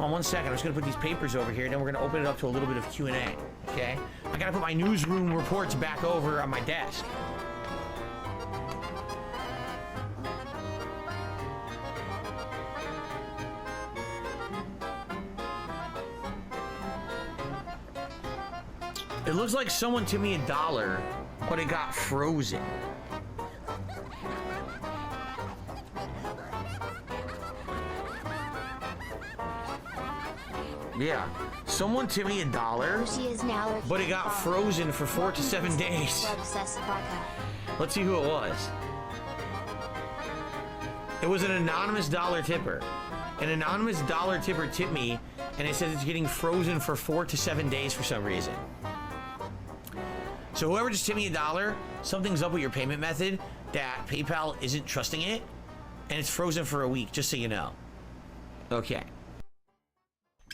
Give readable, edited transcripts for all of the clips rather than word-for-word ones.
Hold on 1 second. I'm just gonna put these papers over here, then we're gonna open it up to a little bit of Q&A. Okay? I gotta put my newsroom reports back over on my desk. It looks like someone tipped me $1, but it got frozen. Yeah, someone tipped me $1, but it got frozen for 4 to 7 days. Let's see who it was. It was an anonymous dollar tipper. An anonymous dollar tipper tipped me, and it says it's getting frozen for 4 to 7 days for some reason. So whoever just tipped me $1, something's up with your payment method that PayPal isn't trusting it, and it's frozen for a week, just so you know. Okay.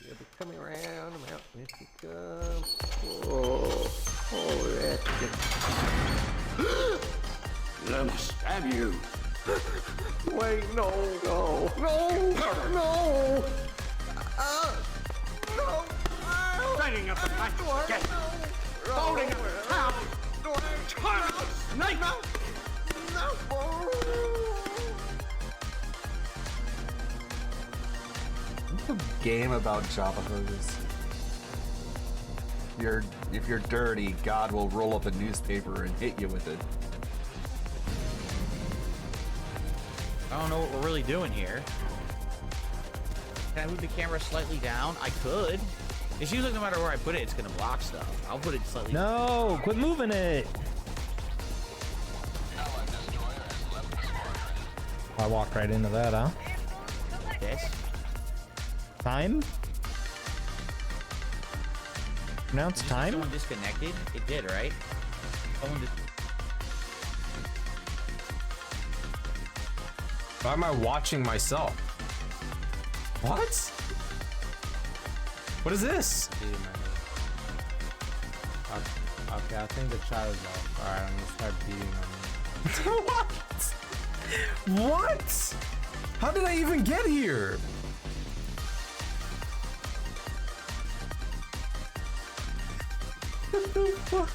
Yeah, they're coming around. I'm out. Here she comes. Oh, that's good. Let me stab you. Wait, no. No. Setting up the back. Get folding up the top. Snake. What's a game about Java hose? If you're dirty, God will roll up a newspaper and hit you with it. I don't know what we're really doing here. Can I move the camera slightly down? I could. It seems like no matter where I put it, it's gonna block stuff. I'll put it slightly down. No, quit moving it. I walked right into that, huh? This? Time? Pronounce time? Someone disconnected? It did, right? Someone just... Why am I watching myself? What? What is this? Okay, I think the chat is off. Alright, I'm gonna start beating on you. What? What? How did I even get here? What the fuck?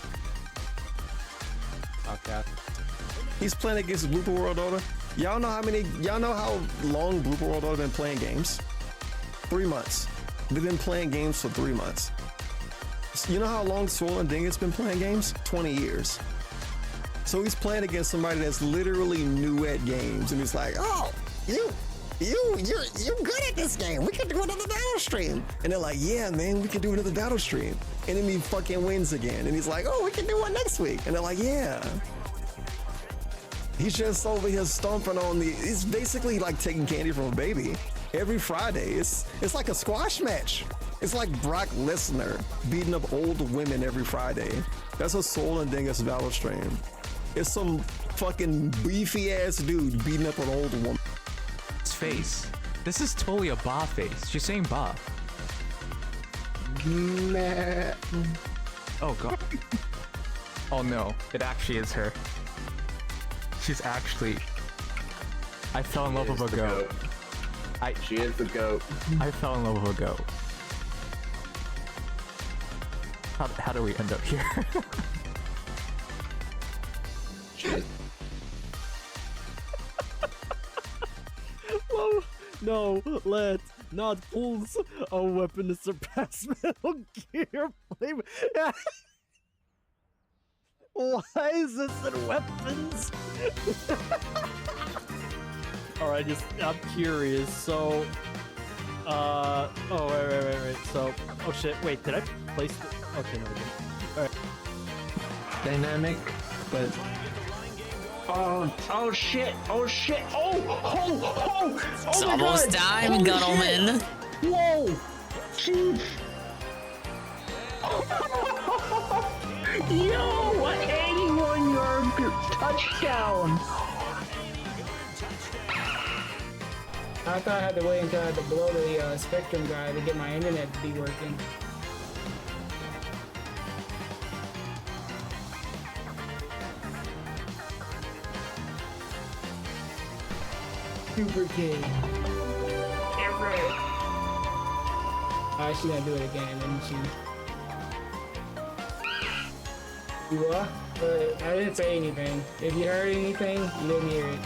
Okay. He's playing against Blooper World Order. Y'all know how long Blooper World Order been playing games? 3 months. They've been playing games for 3 months. You know how long Swollen Dingus been playing games? 20 years. So he's playing against somebody that's literally new at games, and he's like, "Oh, you're good at this game. We can do another battle stream." And they're like, "Yeah, man, we can do another battle stream." And then he fucking wins again, and he's like, "Oh, we can do one next week." And they're like, "Yeah." He's just over here stomping on the. It's basically like taking candy from a baby. Every Friday, it's like a squash match. It's like Brock Lesnar beating up old women every Friday. That's a Soul and Dingus battle stream. It's some fucking beefy ass dude beating up an old woman. His face. This is totally a Ba face. She's saying Ba. Nah. Oh god. Oh no, it actually is her. She's actually. I fell in love with a goat. She is the goat. I fell in love with a goat. How do we end up here? No, let's not pulls a weapon to surpass Metal Gear Flame. Why is this in weapons? Alright, I'm curious. So, oh, wait. So, oh shit, wait, did I place the, okay, no, we didn't. Alright. Dynamic, but. Oh shit! Oh shit! Oh It's my almost God. time, Holy Guttleman. shit. Whoa! Jeez! Yo! An 81-yard touchdown! I thought I had to wait until I had to blow the Spectrum guy to get my internet to be working. Super King. Everett. She's gonna do it again, isn't she? You what? I didn't say anything. If you heard anything, you didn't hear it.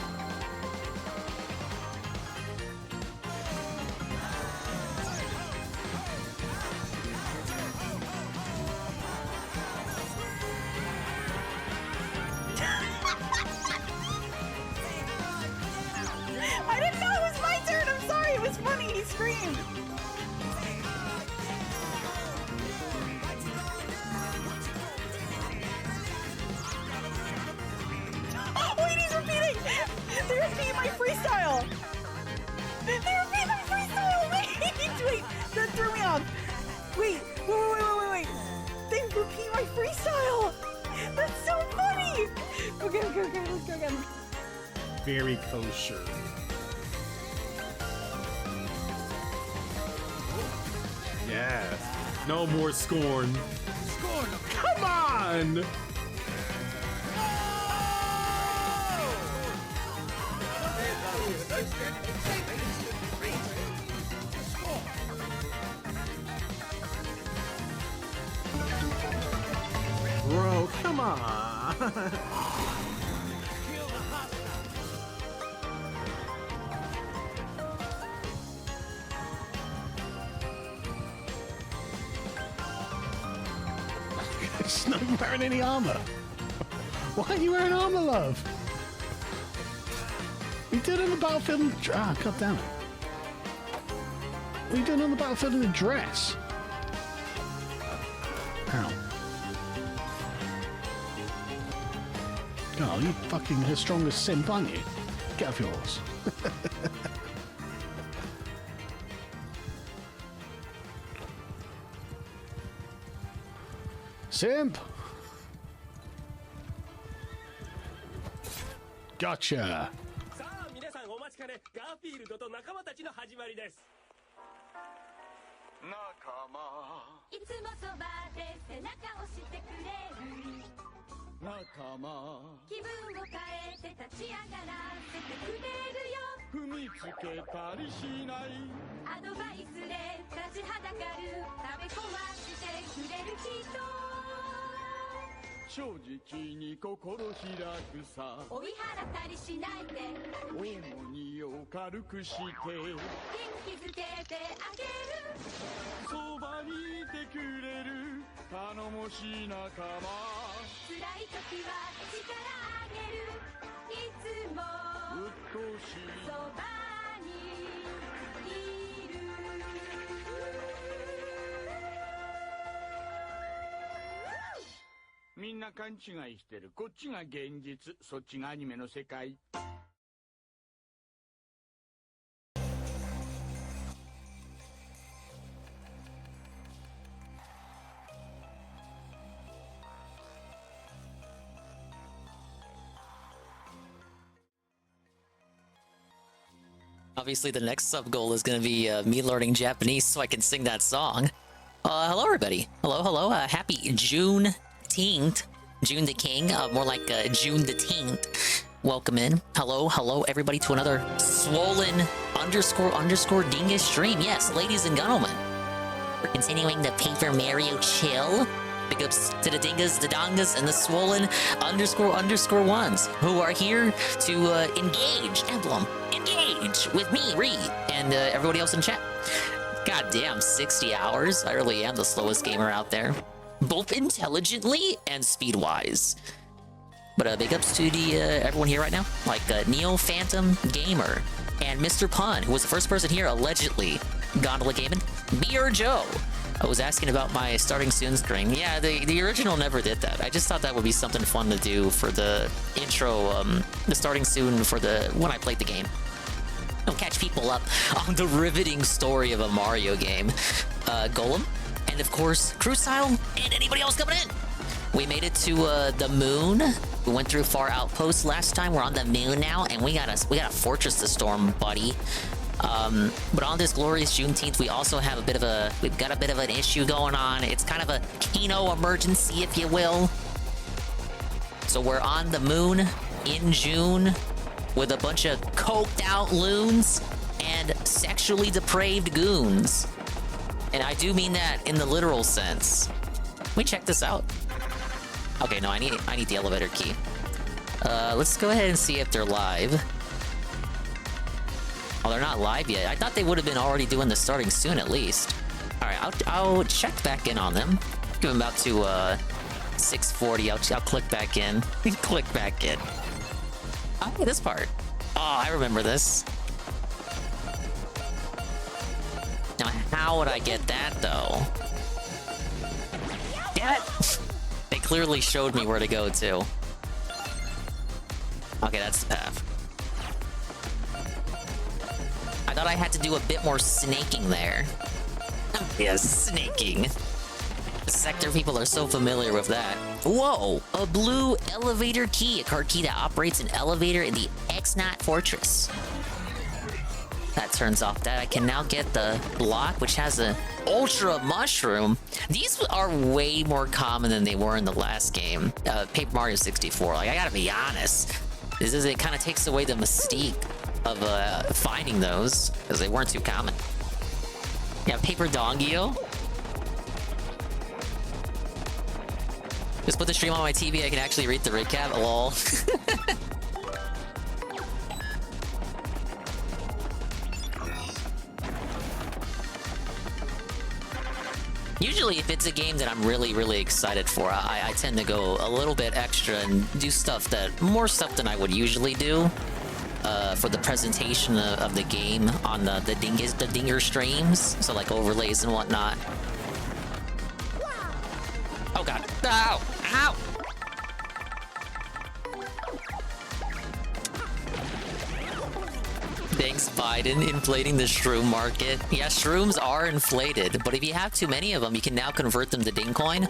I didn't know it was my turn. I'm sorry. It was funny. He screamed. Oh, wait, he's repeating. They're repeating my freestyle. They're repeating my freestyle. Wait, that threw me off. Wait. They repeat my freestyle. That's so funny. Okay, let's go again. Very kosher. Yes. No more scorn. Scorn. Come on. Bro, come on. She's not wearing any armor. Why are you wearing armor, love? What are you doing on the battlefield? Ah, god damn it. What are you doing on the battlefield in a dress? Ow. Oh, you fucking her strongest simp, aren't you? Get off yours. Simp! Gotcha! さあ皆さんお待ちかねガーフィールドと仲間たちの始まりです仲間いつもそばで背中を押してくれる仲間気分を変えて立ち上がらせてくれるよ踏みつけたりしないアドバイスで立ちはだかる食べ壊してくれる人正直に心開くさ追い払ったりしないで重荷を軽くして元気づけてあげるそばにいてくれる頼もしい仲間辛い時は力あげるいつもうっとうしいそばにいるみんな勘違いしてるこっちが現実そっちがアニメの世界 Obviously, the next sub goal is going to be me learning Japanese so I can sing that song. Hello, everybody. Hello. Happy Juneteenth. June the King. More like June the 10th. Welcome in. Hello, everybody, to another swollen underscore dingus stream. Yes, ladies and gentlemen. We're continuing the Paper Mario chill. Big ups to the dingas, the dongas, and the swollen underscore ones who are here to engage, Emblem, engage with me, Reed, and everybody else in chat. Goddamn, 60 hours. I really am the slowest gamer out there, both intelligently and speed-wise. But big ups to the everyone here right now, like Neo Phantom Gamer and Mr. Pun, who was the first person here allegedly gondola gaming. Beer Joe. I was asking about my starting soon screen. Yeah, the original never did that. I just thought that would be something fun to do for the intro, the starting soon for the when I played the game. Don't catch people up on the riveting story of a Mario game. Golem, and of course, Crucile, and anybody else coming in. We made it to the moon. We went through Far Outpost last time. We're on the moon now, and we got a fortress to storm, buddy. But on this glorious Juneteenth, we also have we've got a bit of an issue going on. It's kind of a Kino emergency, if you will. So we're on the moon in June with a bunch of coked out loons and sexually depraved goons. And I do mean that in the literal sense. Let me check this out. Okay, no, I need the elevator key. Let's go ahead and see if they're live. Oh, they're not live yet. I thought they would have been already doing the starting soon at least. All right, I'll check back in on them. Give them about to 6:40. I'll click back in. Click back in. Okay, this part. Oh, I remember this. Now, how would I get that though? Damn it! They clearly showed me where to go to. Okay, that's the path. I thought I had to do a bit more snaking there. Yes, snaking. The sector people are so familiar with that. Whoa! A blue elevator key. A card key that operates an elevator in the X-Knot Fortress. That turns off that. I can now get the block, which has an ultra mushroom. These are way more common than they were in the last game. Paper Mario 64. Like, I gotta be honest. It kind of takes away the mystique of finding those, because they weren't too common. Yeah, Paper Dongio. Just put the stream on my TV, I can actually read the recap. Lol. Usually, if it's a game that I'm really, really excited for, I tend to go a little bit extra and do more stuff than I would usually do for the presentation of the game on the dinger streams. So like overlays and whatnot. Oh god. Ow! Ow! Thanks, Biden, inflating the shroom market. Yeah, shrooms are inflated, but if you have too many of them, you can now convert them to ding coin.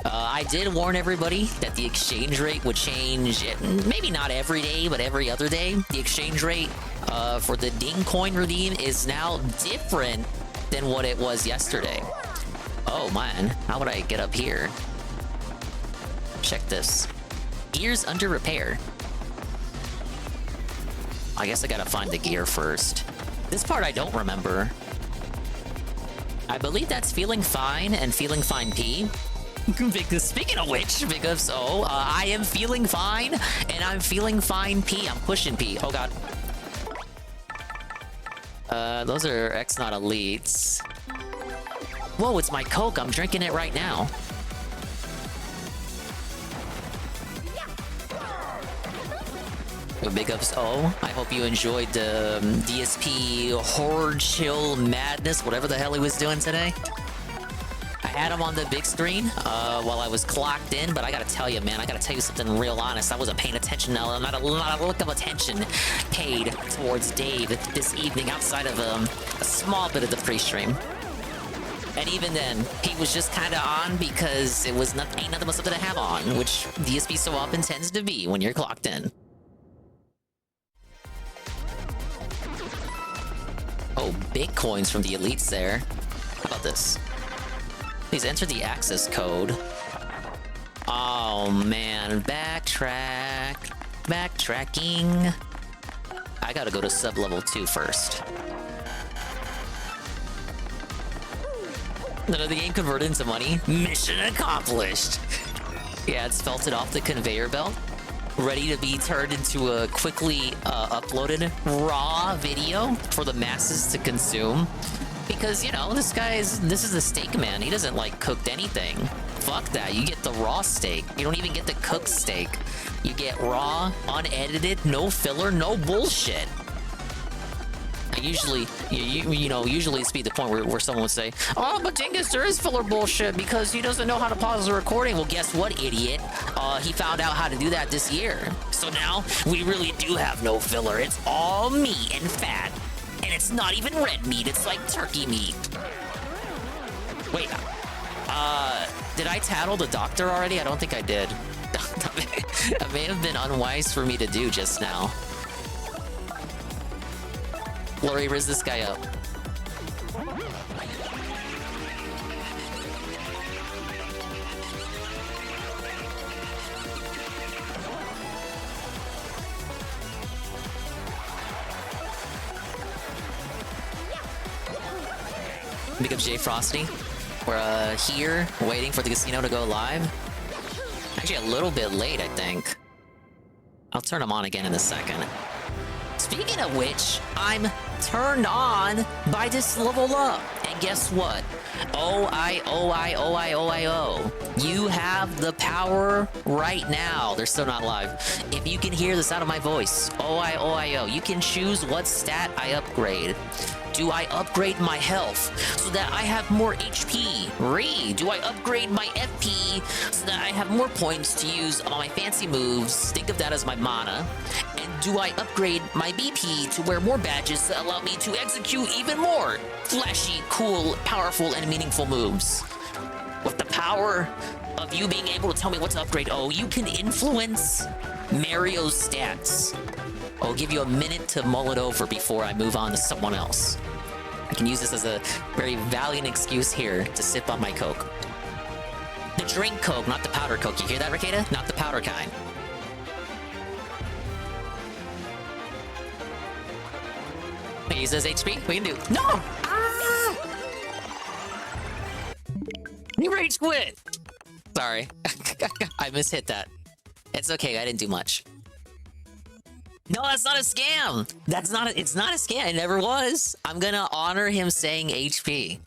I did warn everybody that the exchange rate would change, maybe not every day, but every other day. The exchange rate for the ding coin redeem is now different than what it was yesterday. Oh man, how would I get up here? Check this. Gear's under repair. I guess I gotta find the gear first. This part I don't remember. I believe that's Feeling Fine and Feeling Fine P. Because speaking of which, because I am feeling fine and I'm feeling fine P. I'm pushing P. Oh god. Those are X-Not Elites. Whoa, it's my Coke. I'm drinking it right now. Big ups. Oh, I hope you enjoyed the DSP Horror Chill Madness, whatever the hell he was doing today. I had him on the big screen while I was clocked in, but I gotta tell you, man, I gotta tell you something real honest. I wasn't paying attention now. Not a look of attention paid towards Dave this evening outside of a small bit of the pre-stream. And even then, he was just kind of on because it was ain't nothing but something to have on, which DSP so often tends to be when you're clocked in. Oh, Bitcoins from the elites there. How about this? Please enter the access code. Oh man, backtracking. I gotta go to sub-level 2 first. None of the game converted into money. Mission accomplished. Yeah, it's felted off the conveyor belt. Ready to be turned into a quickly uploaded raw video for the masses to consume. Because, you know, this is the steak man. He doesn't like cooked anything. Fuck that. You get the raw steak. You don't even get the cooked steak. You get raw, unedited, no filler, no bullshit. I usually, usually it's be the point where someone would say, oh, but Dingus, there is filler bullshit because he doesn't know how to pause the recording. Well, guess what, idiot? He found out how to do that this year. So now we really do have no filler. It's all meat and fat. And it's not even red meat. It's like turkey meat. Wait, did I tattle the doctor already? I don't think I did. That may have been unwise for me to do just now. Lori, raise this guy up. Big up Jay Frosty. We're here waiting for the casino to go live. Actually, a little bit late, I think. I'll turn them on again in a second. Speaking of which, I'm turned on by this level up. And guess what? O. You have the power right now. They're still not live. If you can hear the sound of my voice, O. You can choose what stat I upgrade. Do I upgrade my health so that I have more HP? Do I upgrade my FP so that I have more points to use on my fancy moves? Think of that as my mana. And do I upgrade my BP to wear more badges that allow me to execute even more flashy, cool, powerful, and meaningful moves? With the power of you being able to tell me what to upgrade, you can influence Mario's stats. I'll give you a minute to mull it over before I move on to someone else. I can use this as a very valiant excuse here to sip on my Coke. The drink Coke, not the powder Coke. You hear that, Ricada? Not the powder kind. He says HP. We can do. No! Ah! You rage quit! Sorry. I mishit that. It's okay, I didn't do much. No, that's not a scam. It's not a scam. It never was. I'm gonna honor him saying HP.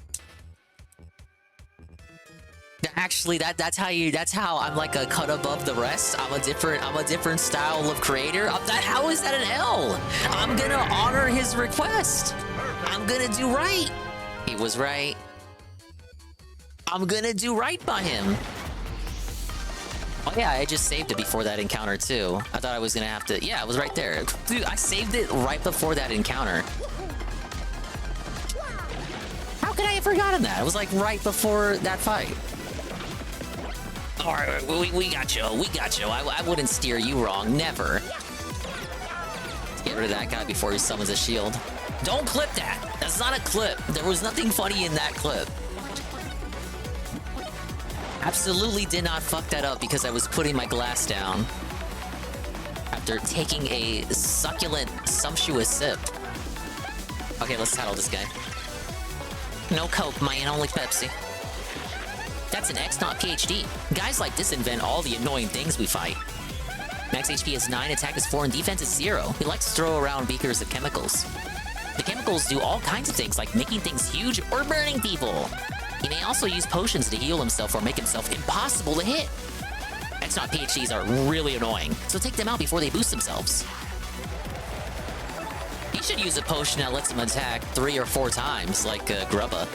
Actually, that's how I'm like a cut above the rest. I'm a different style of creator. How is that an L? I'm gonna honor his request. I'm gonna do right. He was right. I'm gonna do right by him. Oh yeah, I just saved it before that encounter too. I thought I was gonna have to... Yeah, it was right there. Dude, I saved it right before that encounter. How could I have forgotten that? It was like right before that fight. Alright, we got you. We got you. I wouldn't steer you wrong. Never. Let's get rid of that guy before he summons a shield. Don't clip that. That's not a clip. There was nothing funny in that clip. Absolutely did not fuck that up because I was putting my glass down after taking a succulent, sumptuous sip. Okay, let's tattle this guy. No Coke, man, only Pepsi. That's an X, not PhD. Guys like this invent all the annoying things we fight. Max HP is 9, attack is 4, and defense is 0. He likes to throw around beakers of chemicals. The chemicals do all kinds of things, like making things huge or burning people. He may also use potions to heal himself or make himself impossible to hit. X not PhDs are really annoying, so take them out before they boost themselves. He should use a potion that lets him attack 3 or 4 times, like Grubba.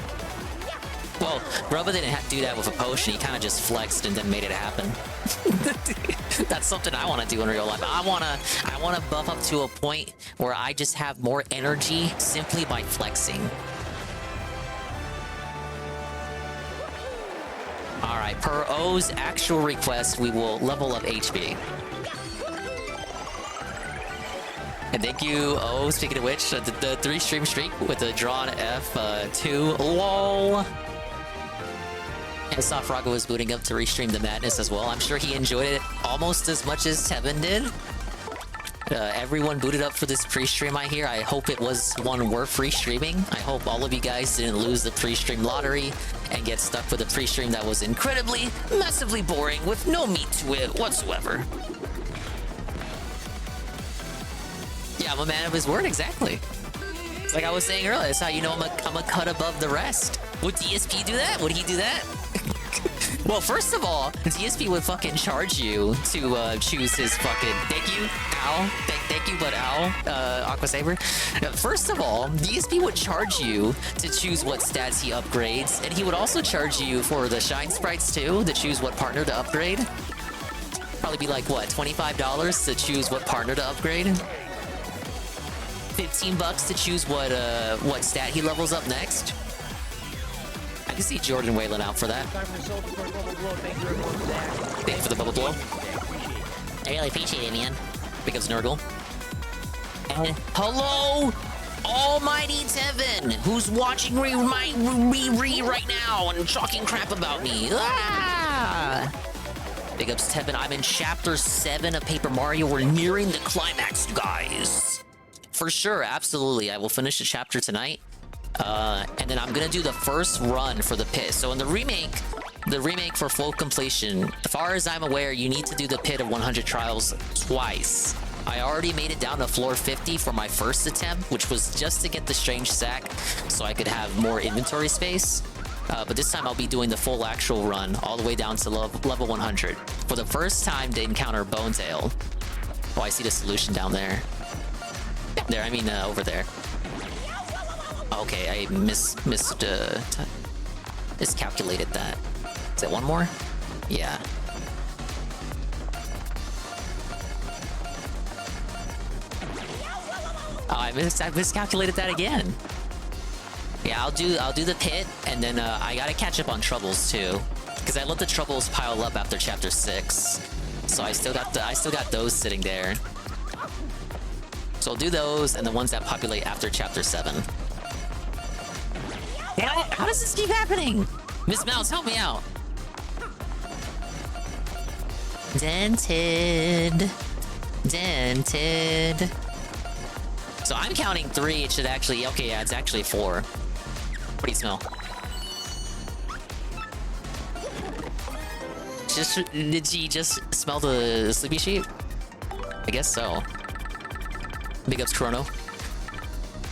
Well, Grubba didn't have to do that with a potion, he kind of just flexed and then made it happen. That's something I want to do in real life. I want to buff up to a point where I just have more energy simply by flexing. Alright, per O's actual request, we will level up HP. And thank you, O, speaking of which, the 3-stream streak with the drawn F2. LOL! And Soft Raga was booting up to restream the madness as well. I'm sure he enjoyed it almost as much as Tevin did. Everyone booted up for this pre-stream, I hear. I hope it was one worth restreaming. I hope all of you guys didn't lose the pre-stream lottery and get stuck with a pre-stream that was incredibly, massively boring with no meat to it whatsoever. Yeah, I'm a man of his word, exactly. It's like I was saying earlier, that's how you know I'm a cut above the rest. Would DSP do that? Would he do that? Well, first of all, DSP would fucking charge you to choose his fucking... Thank you, ow. Thank you, but ow, Aqua Saber. First of all, DSP would charge you to choose what stats he upgrades, and he would also charge you for the Shine Sprites too, to choose what partner to upgrade. Probably be like, what, $25 to choose what partner to upgrade? $15 to choose what stat he levels up next. I can see Jordan wailing out for that. Thank you for the bubble blow. I really appreciate it, man. Because Nurgle. And hello, almighty Tevin, who's watching me right now and talking crap about me. Ah! Big ups, Tevin. I'm in Chapter 7 of Paper Mario. We're nearing the climax, you guys. For sure, absolutely. I will finish the chapter tonight. And then I'm gonna do the first run for the pit. So in the remake for full completion, as far as I'm aware, you need to do the pit of 100 trials twice. I already made it down to floor 50 for my first attempt, which was just to get the strange sack so I could have more inventory space. But this time I'll be doing the full actual run all the way down to level 100. For the first time to encounter Bonetail. Oh, I see the solution down there. There, I mean over there. Okay, I miscalculated that. Is it one more? Yeah. Oh, I miscalculated that again. Yeah, I'll do the pit, and then I gotta catch up on troubles too, because I let the troubles pile up after chapter 6. So I still got those sitting there. So I'll do those and the ones that populate after chapter 7. How does this keep happening? Miss Mouse, help me out. Dented. So I'm counting 3. It should actually... Okay, yeah, it's actually 4. What do you smell? Did she just smell the sleepy sheep? I guess so. Big ups, Chrono.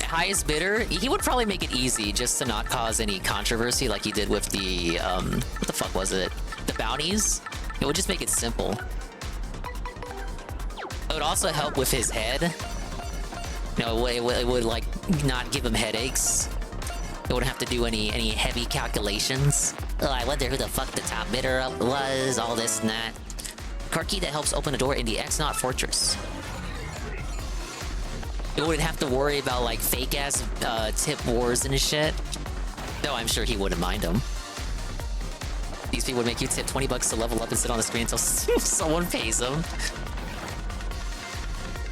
Highest bidder, he would probably make it easy just to not cause any controversy like he did with the, what the fuck was it? The bounties? It would just make it simple. It would also help with his head. You know, it would like, not give him headaches. It wouldn't have to do any heavy calculations. Oh, I wonder who the fuck the top bidder was, all this and that. Card key that helps open a door in the X-Naut Fortress. You wouldn't have to worry about like fake ass tip wars and shit. No, I'm sure he wouldn't mind them. These people would make you tip 20 bucks to level up and sit on the screen until someone pays them.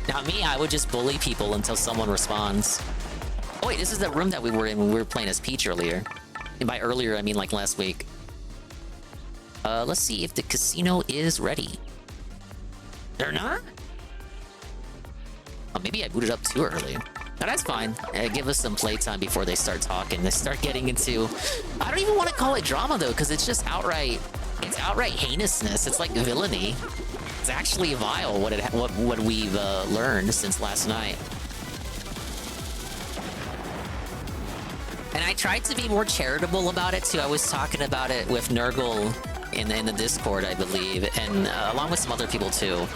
Now me, I would just bully people until someone responds. Oh wait, this is the room that we were in when we were playing as Peach earlier. And by earlier, I mean like last week. Let's see if the casino is ready. They're not? Oh, maybe I booted up too early. No, that's fine. Give us some playtime before they start talking. They start getting into... I don't even want to call it drama, though, because it's just outright... It's outright heinousness. It's like villainy. It's actually vile, what we've learned since last night. And I tried to be more charitable about it, too. I was talking about it with Nurgle in the Discord, I believe, and along with some other people, too.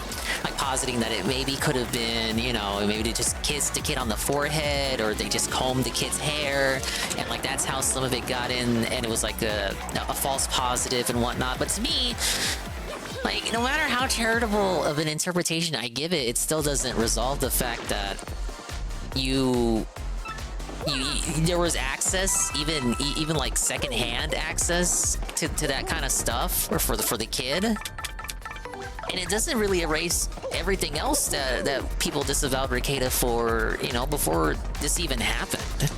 Like positing that it maybe could have been, you know, maybe they just kissed the kid on the forehead, or they just combed the kid's hair, and like that's how some of it got in, and it was like a false positive and whatnot. But to me, like, no matter how charitable of an interpretation I give it, it still doesn't resolve the fact that there was access, even like secondhand access to that kind of stuff, or for the kid. And it doesn't really erase everything else that people disavowed Ricada for, you know, before this even happened.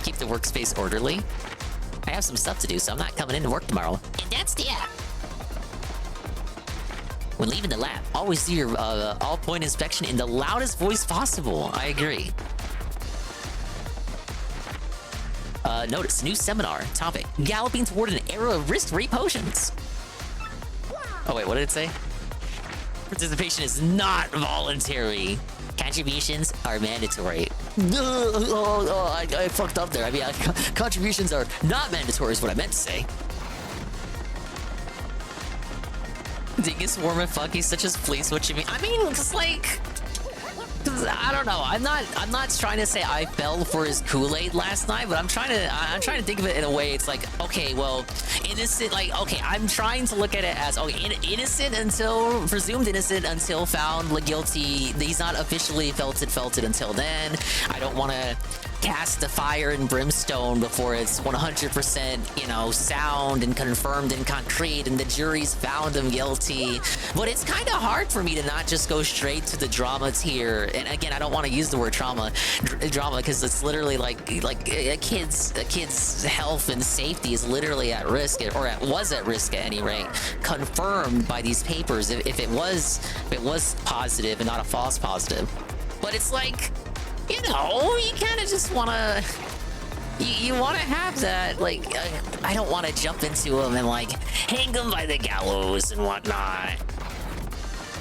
Keep the workspace orderly. I have some stuff to do, so I'm not coming in to work tomorrow. And that's the app. When leaving the lab, always do your all-point inspection in the loudest voice possible. I agree. Notice, new seminar. Topic, galloping toward an era of risk-free potions. Oh wait, what did it say? Participation is not voluntary. Contributions are mandatory. I fucked up there. I mean, contributions are not mandatory is what I meant to say. Dingus, warm and funky, such as fleece. What you mean? I mean, it's like... I don't know. I'm not trying to say I fell for his Kool-Aid last night, but I'm trying to think of it in a way. It's like, okay, well, innocent. Like, okay, I'm trying to look at it as okay, innocent until presumed innocent until found guilty. He's not officially felted until then. I don't want to cast the fire and brimstone before it's 100%, you know, sound and confirmed and concrete, and the jury's found him guilty. But it's kind of hard for me to not just go straight to the drama tier. And again, I don't want to use the word drama because it's literally like a kid's health and safety is literally at risk, or was at risk at any rate, confirmed by these papers. If it was positive and not a false positive. But it's like, you know, you kind of just want to... You want to have that, like, I don't want to jump into him and, like, hang him by the gallows and whatnot.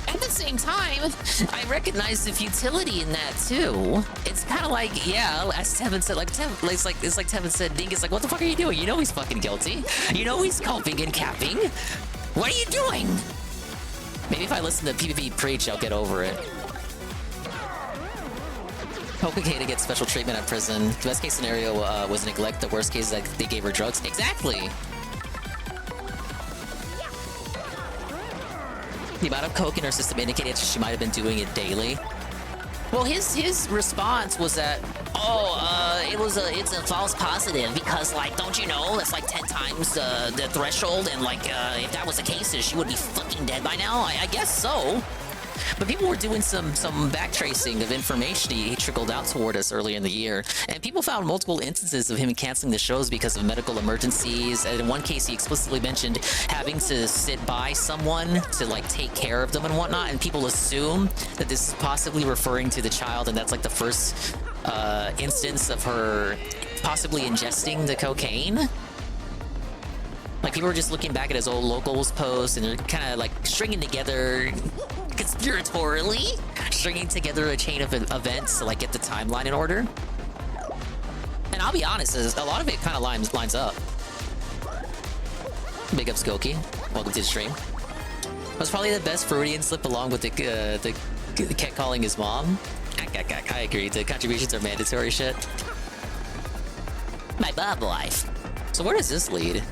At the same time, I recognize the futility in that, too. It's kind of like, yeah, as Tevin said, it's like Tevin said, Dink is like, what the fuck are you doing? You know he's fucking guilty. You know he's coping and capping. What are you doing? Maybe if I listen to PvP preach, I'll get over it. Cocaine gets special treatment at prison. The best case scenario was neglect. The worst case is that they gave her drugs. Exactly. The amount of coke in her system indicated she might have been doing it daily. Well, his response was that, it's a false positive because, like, don't you know, that's like 10 times the threshold, and like, if that was the case, she would be fucking dead by now. I guess so. But people were doing some back tracing of information he trickled out toward us earlier in the year, and people found multiple instances of him canceling the shows because of medical emergencies. And in one case, he explicitly mentioned having to sit by someone to like take care of them and whatnot. And people assume that this is possibly referring to the child, and that's like the first instance of her possibly ingesting the cocaine. Like, people were just looking back at his old locals post, and they're kind of like stringing together, conspiratorially stringing together a chain of events to like get the timeline in order. And I'll be honest, a lot of it kind of lines up. Big up Skokie. Welcome to the stream. It was probably the best Freudian slip, along with the cat calling his mom. I agree. The contributions are mandatory shit. My Bob life. So where does this lead?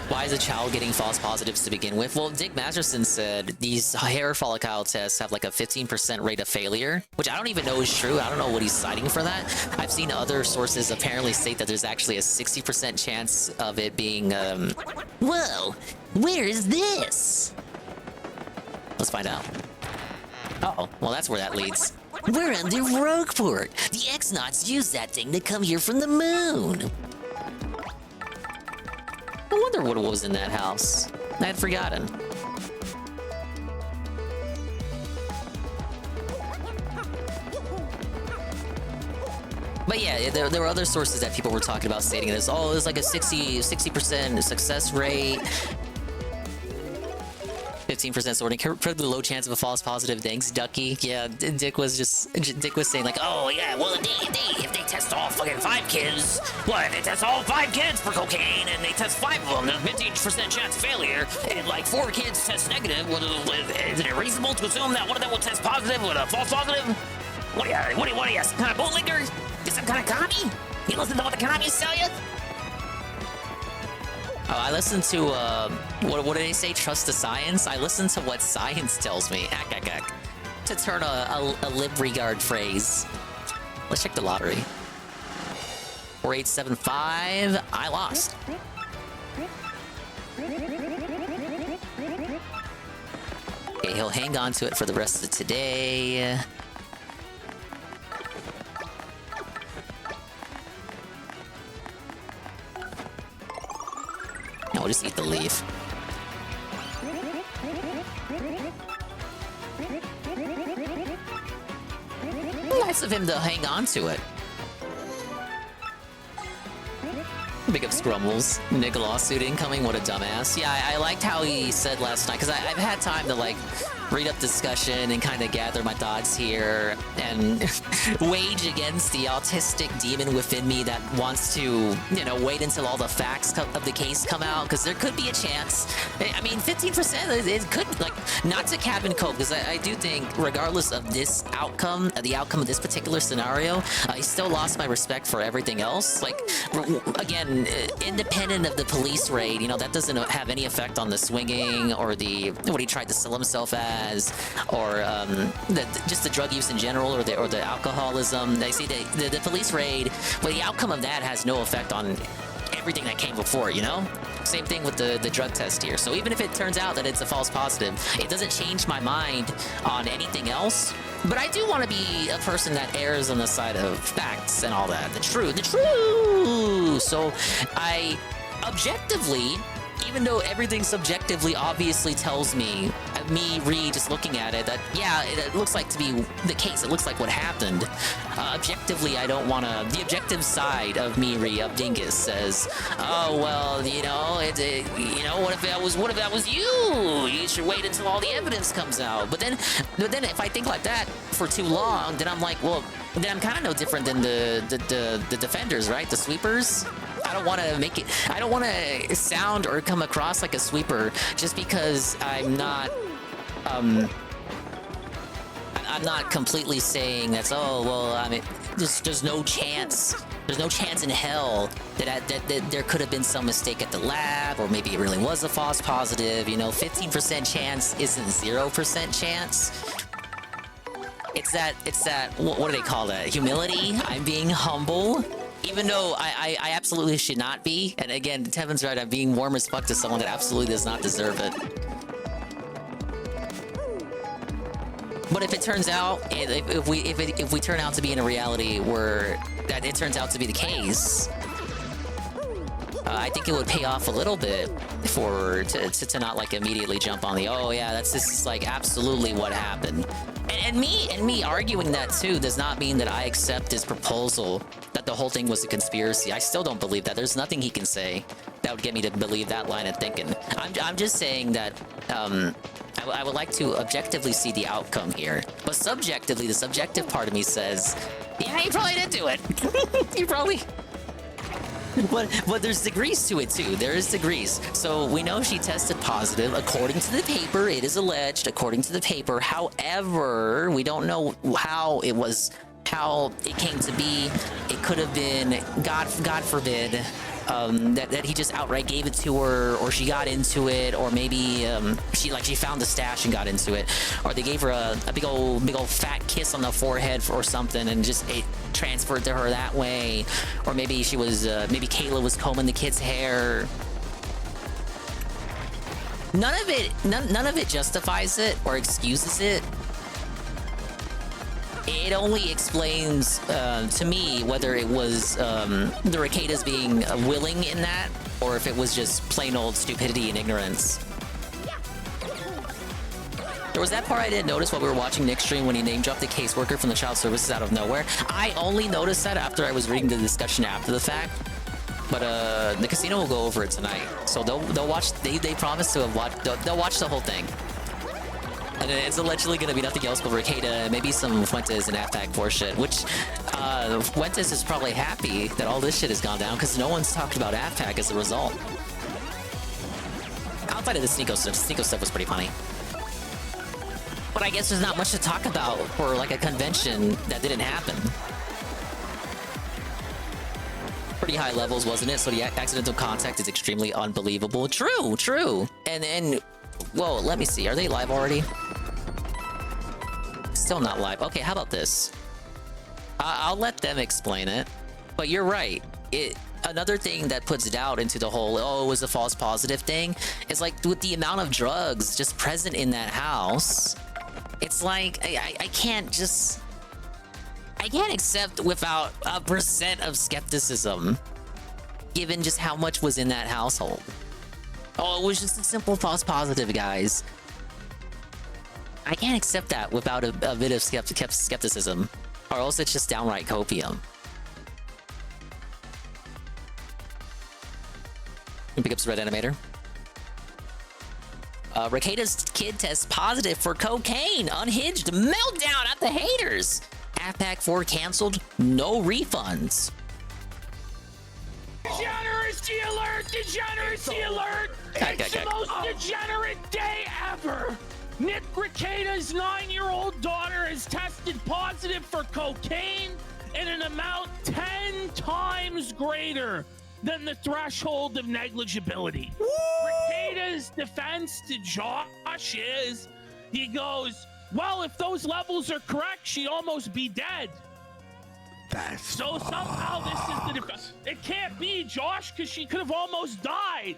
Why is a child getting false positives to begin with? Well, Dick Masterson said these hair follicle tests have like a 15% rate of failure, which I don't even know is true. I don't know what he's citing for that. I've seen other sources apparently state that there's actually a 60% chance of it being, Whoa, where is this? Let's find out. Uh-oh, well, that's where that leads. We're under Rogueport. The X-Nauts used that thing to come here from the moon. I wonder what was in that house. I had forgotten. But yeah, there were other sources that people were talking about stating it as, oh, there's like a 60% success rate. 15% sorting, incredibly low chance of a false positive. Thanks, Ducky. Yeah, Dick was saying like, oh yeah, well if they test all fucking 5 kids, what if they test all 5 kids for cocaine and they test 5 of them, there's 15% chance of failure, and like 4 kids test negative, is it reasonable to assume that one of them will test positive with a false positive? What are you, some kind of bootlicker? You some kind of commie? You listen to what the commies tell you? Oh, I listened to, what did they say? Trust the science? I listen to what science tells me. To turn a lib-regard phrase. Let's check the lottery. 4875. I lost. Okay, he'll hang on to it for the rest of today. No, we'll just eat the leaf. Nice of him to hang on to it. Big up Scrumbles. Nick lawsuit incoming, what a dumbass. Yeah, I liked how he said last night, because I've had time to, like, read up discussion and kind of gather my thoughts here and wage against the autistic demon within me that wants to, you know, wait until all the facts of the case come out, because there could be a chance. I mean, 15%, it could, like, not to cap and cope, because I do think, regardless of this outcome, the outcome of this particular scenario, I still lost my respect for everything else. Like, again, independent of the police raid, you know, that doesn't have any effect on the swinging or the, what he tried to sell himself as, or just the drug use in general, or the alcoholism. They say the police raid, well, the outcome of that has no effect on everything that came before, you know? Same thing with the drug test here. So even if it turns out that it's a false positive, it doesn't change my mind on anything else. But I do want to be a person that errs on the side of facts and all that. The truth. So I objectively, even though everything subjectively obviously tells me me just looking at it, that yeah, it looks like to be the case. It looks like what happened. Objectively, I don't want to. The objective side of me of Dingus says, oh well, you know, you know, what if that was you? You should wait until all the evidence comes out. But then if I think like that for too long, then I'm like, well, then I'm kind of no different than the defenders, right? The sweepers. I don't want to make it. I don't want to sound or come across like a sweeper just because I'm not. I'm not completely saying that's. Oh well, I mean, there's no chance. There's no chance in hell that there could have been some mistake at the lab, or maybe it really was a false positive. You know, 15% chance isn't 0% chance. It's that. What do they call that? Humility. I'm being humble. Even though I absolutely should not be. And again, Tevin's right, I'm being warm as fuck to someone that absolutely does not deserve it. But if it turns out, if we turn out to be in a reality where that it turns out to be the case, I think it would pay off a little bit to not like immediately jump on the, oh yeah, this is like absolutely what happened. And me arguing that too does not mean that I accept his proposal that the whole thing was a conspiracy. I still don't believe that. There's nothing he can say that would get me to believe that line of thinking. I'm just saying that I would like to objectively see the outcome here. But subjectively, the subjective part of me says, yeah, he probably did do it. He probably... But there's degrees to it too. There is degrees. So we know she tested positive according to the paper. It is alleged according to the paper. However, we don't know how it came to be. It could have been, God forbid, that he just outright gave it to her, or she got into it, or maybe she found the stash and got into it, or they gave her a big old fat kiss on the forehead or something, and just it transferred to her that way, or maybe she was maybe Kayla was combing the kid's hair. None of it justifies it or excuses it. It only explains to me whether it was the Rekitas being willing in that, or if it was just plain old stupidity and ignorance. There was that part I didn't notice while we were watching Nick's stream when he name-dropped the caseworker from the child services out of nowhere. I only noticed that after I was reading the discussion after the fact. But the casino will go over it tonight, so they'll watch. They promise to have watched. They'll watch the whole thing. And it's allegedly going to be nothing else but Rekieta, maybe some Fuentes and AFPAC 4 shit, which Fuentes is probably happy that all this shit has gone down because no one's talked about AFPAC as a result. Outside of the Sneeko stuff was pretty funny. But I guess there's not much to talk about for like a convention that didn't happen. Pretty high levels, wasn't it? So the accidental contact is extremely unbelievable. True. And whoa, let me see. Are they live already? Still not live. Okay, how about this? I'll let them explain it. But you're right. Another thing that puts doubt into the whole, oh, it was a false positive thing, is like with the amount of drugs just present in that house, it's like I can't accept without a % of skepticism, given just how much was in that household. Oh, it was just a simple false positive, guys. I can't accept that without a bit of skepticism, or else it's just downright copium. Pick up some red animator. Rekieta's kid tests positive for cocaine. Unhinged meltdown at the haters. AFPAC 4 canceled. No refunds. Degeneracy alert! Degeneracy alert! It's the most degenerate day ever! Nick Rekieta's 9-year-old daughter has tested positive for cocaine in an amount 10 times greater than the threshold of negligibility. Rekieta's defense to Josh is, he goes, well, if those levels are correct, she'd almost be dead. So somehow this is the defense. It can't be, Josh, because she could have almost died.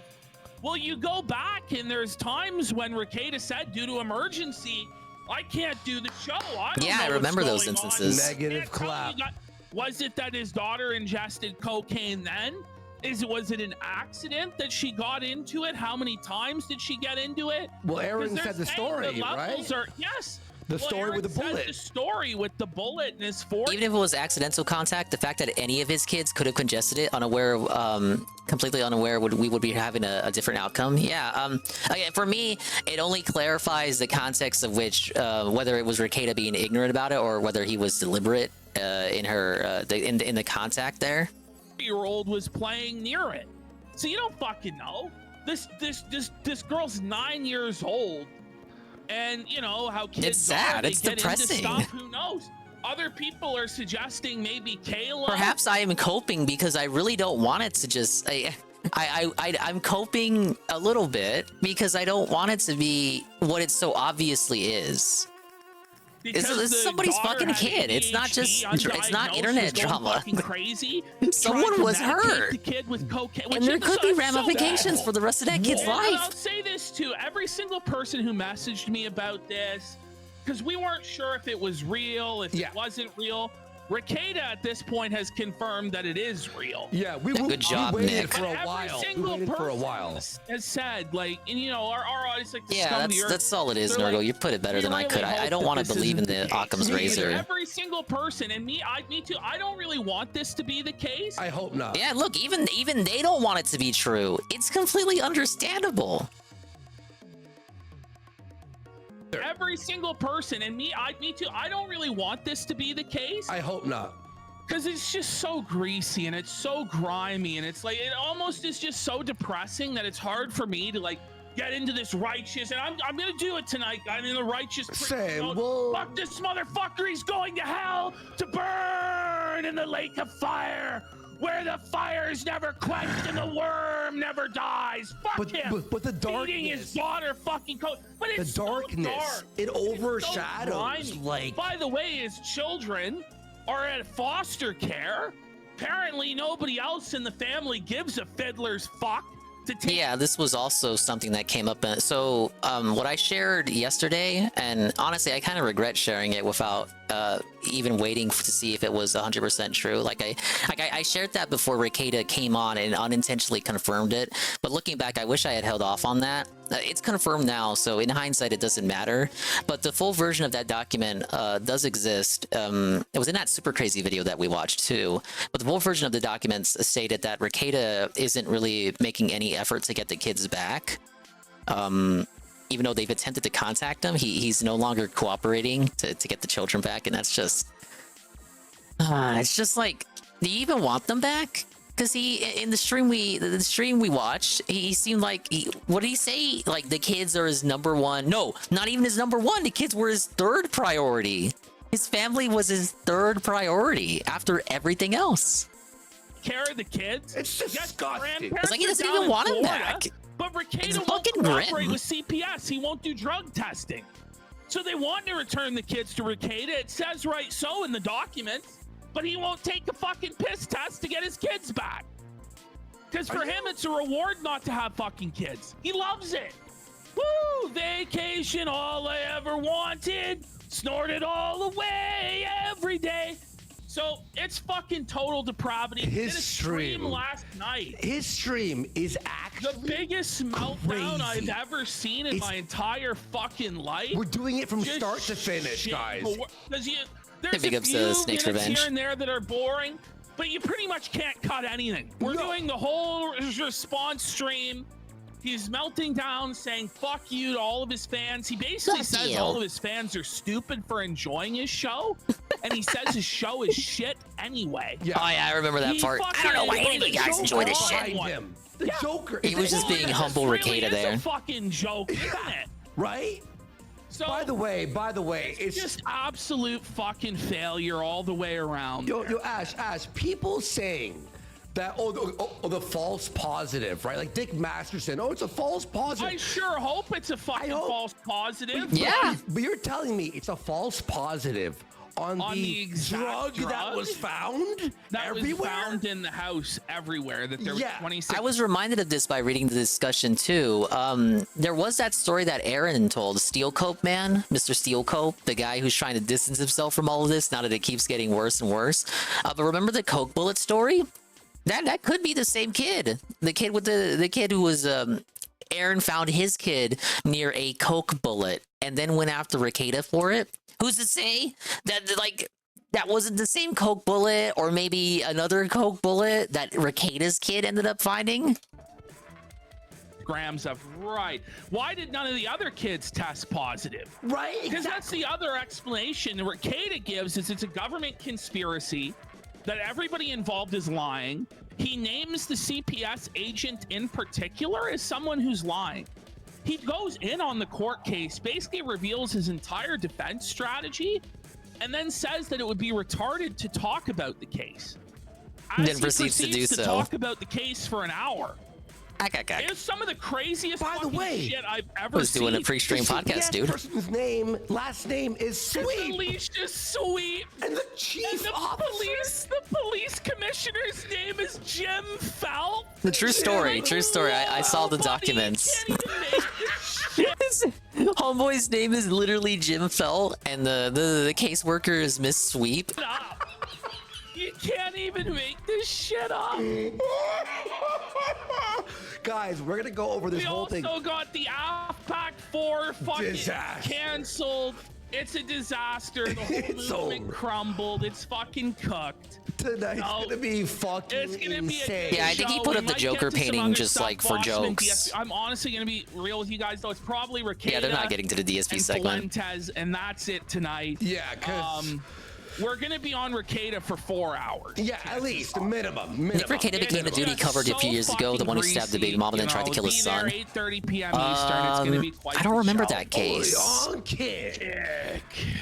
Well, you go back, and there's times when Rekieta said, due to emergency, I can't do the show. I remember those instances. Negative clap. Was it that his daughter ingested cocaine then? Was it an accident that she got into it? How many times did she get into it? Well, Aaron 'Cause they're said the saying story, levels right? Are, yes. The story Aaron with the said bullet. The story with the bullet in his forehead. Even if it was accidental contact, the fact that any of his kids could have congested it, unaware, completely unaware, we would be having a different outcome. Yeah. Again, for me, it only clarifies the context of which, whether it was Ricada being ignorant about it or whether he was deliberate in her in the contact there. 3-year-old was playing near it, so you don't fucking know. This girl's 9 years old. And you know how kids It's sad. are, It's they get depressing. Into stuff, who knows? Other people are suggesting maybe Kayla. Perhaps I am coping because I really don't want it to just. I'm coping a little bit because I don't want it to be what it so obviously is. It's somebody's fucking kid. It's not just. It's not internet drama. Crazy. Someone was hurt. The kid with cocaine, And there could be ramifications for the rest of that kid's And life. I'll say this to every single person who messaged me about this, because we weren't sure if it was real, if it wasn't real. Ricada at this point has confirmed that it is real. Yeah, we Good job, waited Nick. for a Every while. We single waited for a person while. has said, like, and you know, our audience, like, the Yeah, scum of the earth, that's all it is, they're Nurgle. like, You put it better we than I really could. I hope don't that want to this believe in isn't the Occam's razor. Every single person, and me too. I don't really want this to be the case. I hope not. Yeah, look, even they don't want it to be true. It's completely understandable. Every single person, and me too. I don't really want this to be the case. I hope not. Because it's just so greasy and it's so grimy and it's like it almost is just so depressing that it's hard for me to like get into this righteous, and I'm gonna do it tonight. I'm in the righteous. Sam, well, fuck this motherfucker. He's going to hell to burn in the lake of fire, where the fire is never quenched and the worm never dies. Fuck him. But the Feeding darkness, his daughter fucking coat. But it's the darkness, so dark. it It's so overshadows. grimy. Like, By the way, his children are at foster care. Apparently, nobody else in the family gives a fiddler's fuck to take. Yeah, this was also something that came up. So, what I shared yesterday, and honestly, I kind of regret sharing it without even waiting to see if it was 100% true. Like I shared that before Ricada came on and unintentionally confirmed it. But looking back, I wish I had held off on that. It's confirmed now, so in hindsight, it doesn't matter. But the full version of that document does exist. It was in that super crazy video that we watched too. But the full version of the documents stated that Ricada isn't really making any effort to get the kids back. Even though they've attempted to contact him, he's no longer cooperating to get the children back, and that's just... it's just like, do you even want them back? Because in the stream we watched, he seemed like what did he say? Like the kids are his #1. No, not even his #1. The kids were his 3rd priority. His family was his 3rd priority after everything else. Care of the kids. It's disgusting. It's like he doesn't even want them back. But Ricada It's won't fucking cooperate grim. with CPS. He won't do drug testing. So they want to return the kids to Ricada. It says right so in the documents. But he won't take a fucking piss test to get his kids back. Because for him, it's a reward not to have fucking kids. He loves it. Woo! Vacation, all I ever wanted. Snorted all away every day. So it's fucking total depravity. His Did a stream last night. His stream is actually the biggest meltdown I've ever seen in my entire fucking life. We're doing it from Just start to finish, guys. Because there's Big a ups few to Snake's minutes Revenge. here and there that are boring, but you pretty much can't cut anything. We're doing the whole response stream. He's melting down, saying "fuck you" to all of his fans. He basically Fuck says you. all of his fans are stupid for enjoying his show, and he says his show is shit anyway. Yeah. Oh yeah, I remember that part. I don't know why any of you guys enjoy this shit. The Joker. He was just being humble Ricada there. It's a fucking joke, isn't it? Right? So, by the way, it's just absolute fucking failure all the way around. Yo, Ash, people saying that the false positive, right? Like Dick Masterson, it's a false positive. I sure hope it's a fucking false positive. But you're telling me it's a false positive on the exact drug that was found everywhere? Was found in the house everywhere. That there was 26. I was reminded of this by reading the discussion too. There was that story that Aaron told, Steel Cope man, Mr. Steel Cope, the guy who's trying to distance himself from all of this now that it keeps getting worse and worse. But remember the Coke bullet story? That could be the same kid. The kid with the kid who was Aaron found his kid near a coke bullet and then went after Ricada for it. Who's to say that like that wasn't the same coke bullet or maybe another coke bullet that Ricada's kid ended up finding? Grams of right. Why did none of the other kids test positive? Right, Because that's the other explanation that Ricada gives is it's a government conspiracy, that everybody involved is lying. He names the CPS agent in particular as someone who's lying. He goes in on the court case, basically reveals his entire defense strategy, and then says that it would be retarded to talk about the case. As Then he proceeds to do so. talk about the case for an hour. It's some of the craziest shit I've ever Was seen. doing a pre-stream podcast, dude. Person's last name is Sweep. Alicia Sweep. And the chief officer. The police commissioner's name is Jim Felt. The true story. I saw the documents. Homeboy's name is literally Jim Felt, and the caseworker is Miss Sweep. You can't even make this shit up. Guys, we're gonna go over this whole thing. We also got the Pack 4 fucking Disaster. canceled. It's a disaster. The whole movement crumbled. It's fucking cooked. Tonight's gonna be fucking It's gonna be insane. Yeah, I think he put up the Joker painting just like for jokes. I'm honestly gonna be real with you guys though. It's probably Ricada. Yeah, they're not getting to the DSP and segment. Fuentes, and that's it tonight. Yeah, because we're gonna be on Ricada for 4 hours. Yeah, at least minimum. Nick Ricada became a duty covered a few years ago, the one who stabbed the baby mom and then tried to kill his son. 8:30 p.m. Eastern. It's gonna be quite I don't the remember show. that case.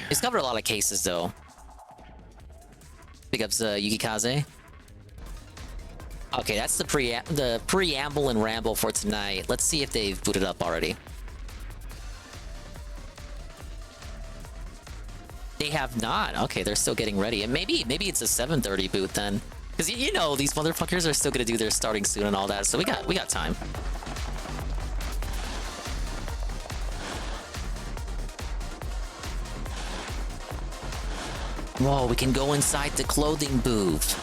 He's covered a lot of cases though. Big ups Yukikaze. Okay, that's the preamble and ramble for tonight. Let's see if they've booted up already. They have not. Okay, they're still getting ready. And maybe it's a 7:30 boot then. Because you know these motherfuckers are still gonna do their starting soon and all that, so we got time. Whoa, we can go inside the clothing booth.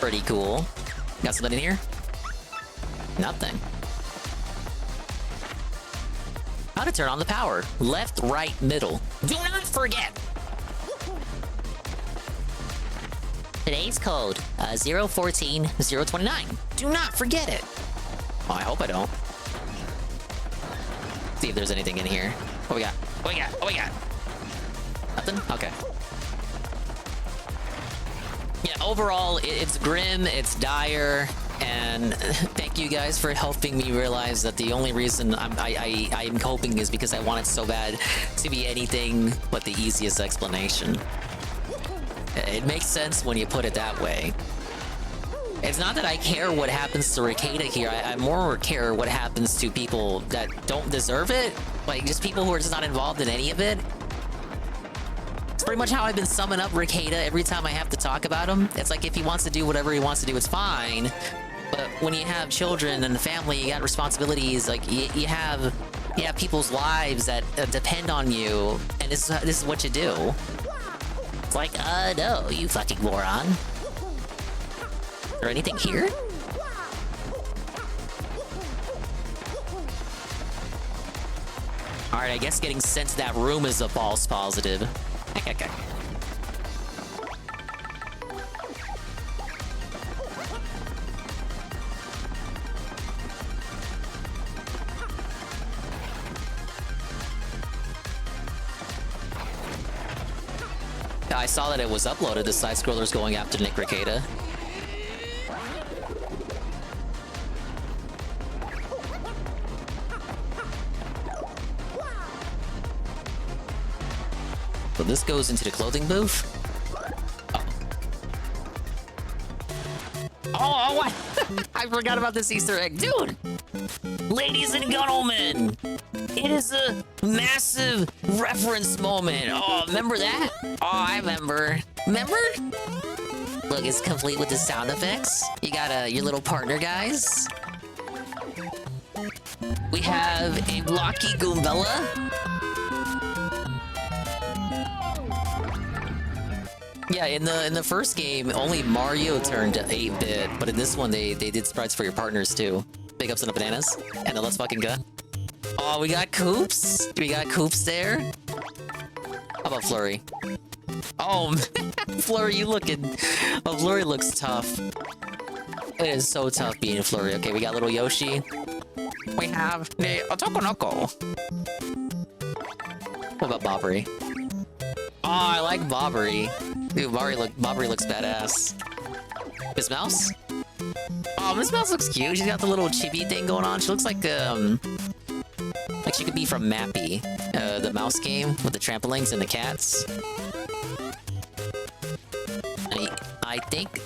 Pretty cool. Got something in here? Nothing. How to turn on the power. Left, right, middle. Do not forget! Today's code, 014029. Do not forget it! Oh, I hope I don't. See if there's anything in here. What we got? What we got? What we got? Nothing? Okay. Yeah, overall, it's grim, it's dire, and thank you guys for helping me realize that the only reason I'm coping is because I want it so bad to be anything but the easiest explanation. It makes sense when you put it that way. It's not that I care what happens to Ricada here, I more care what happens to people that don't deserve it, like just people who are just not involved in any of it. It's pretty much how I've been summing up Ricada every time I have to talk about him. It's like if he wants to do whatever he wants to do, it's fine. But when you have children and a family, you got responsibilities. Like you have people's lives that depend on you, and this is what you do. It's like, no, you fucking moron. Is there anything here? All right, I guess getting sent to that room is a false positive. Okay. I saw that it was uploaded, the side scroller's going after Nick Ricada. So this goes into the clothing booth. Oh, what? I forgot about this Easter egg. Dude! Ladies and gentlemen, it is a massive reference moment. Oh, remember that? Oh, I remember. Remember? Look, it's complete with the sound effects. You got your little partner, guys. We have a blocky Goombella. Yeah, in the first game, only Mario turned 8-bit, but in this one, they did sprites for your partners too. Big ups on the bananas, and the let's fucking go. Oh, we got Koops. We got Koops there. How about Flurry? Oh, Flurry, you looking... Oh, Flurry looks tough. It is so tough being Flurry. Okay, we got little Yoshi. We have the Otokonoko. What about Bobbery? Oh, I like Bobbery. Dude, Bobbery looks badass. Miss Mouse? Oh, Miss Mouse looks cute. She's got the little chibi thing going on. She looks like she could be from Mappy, the mouse game with the trampolines and the cats. I think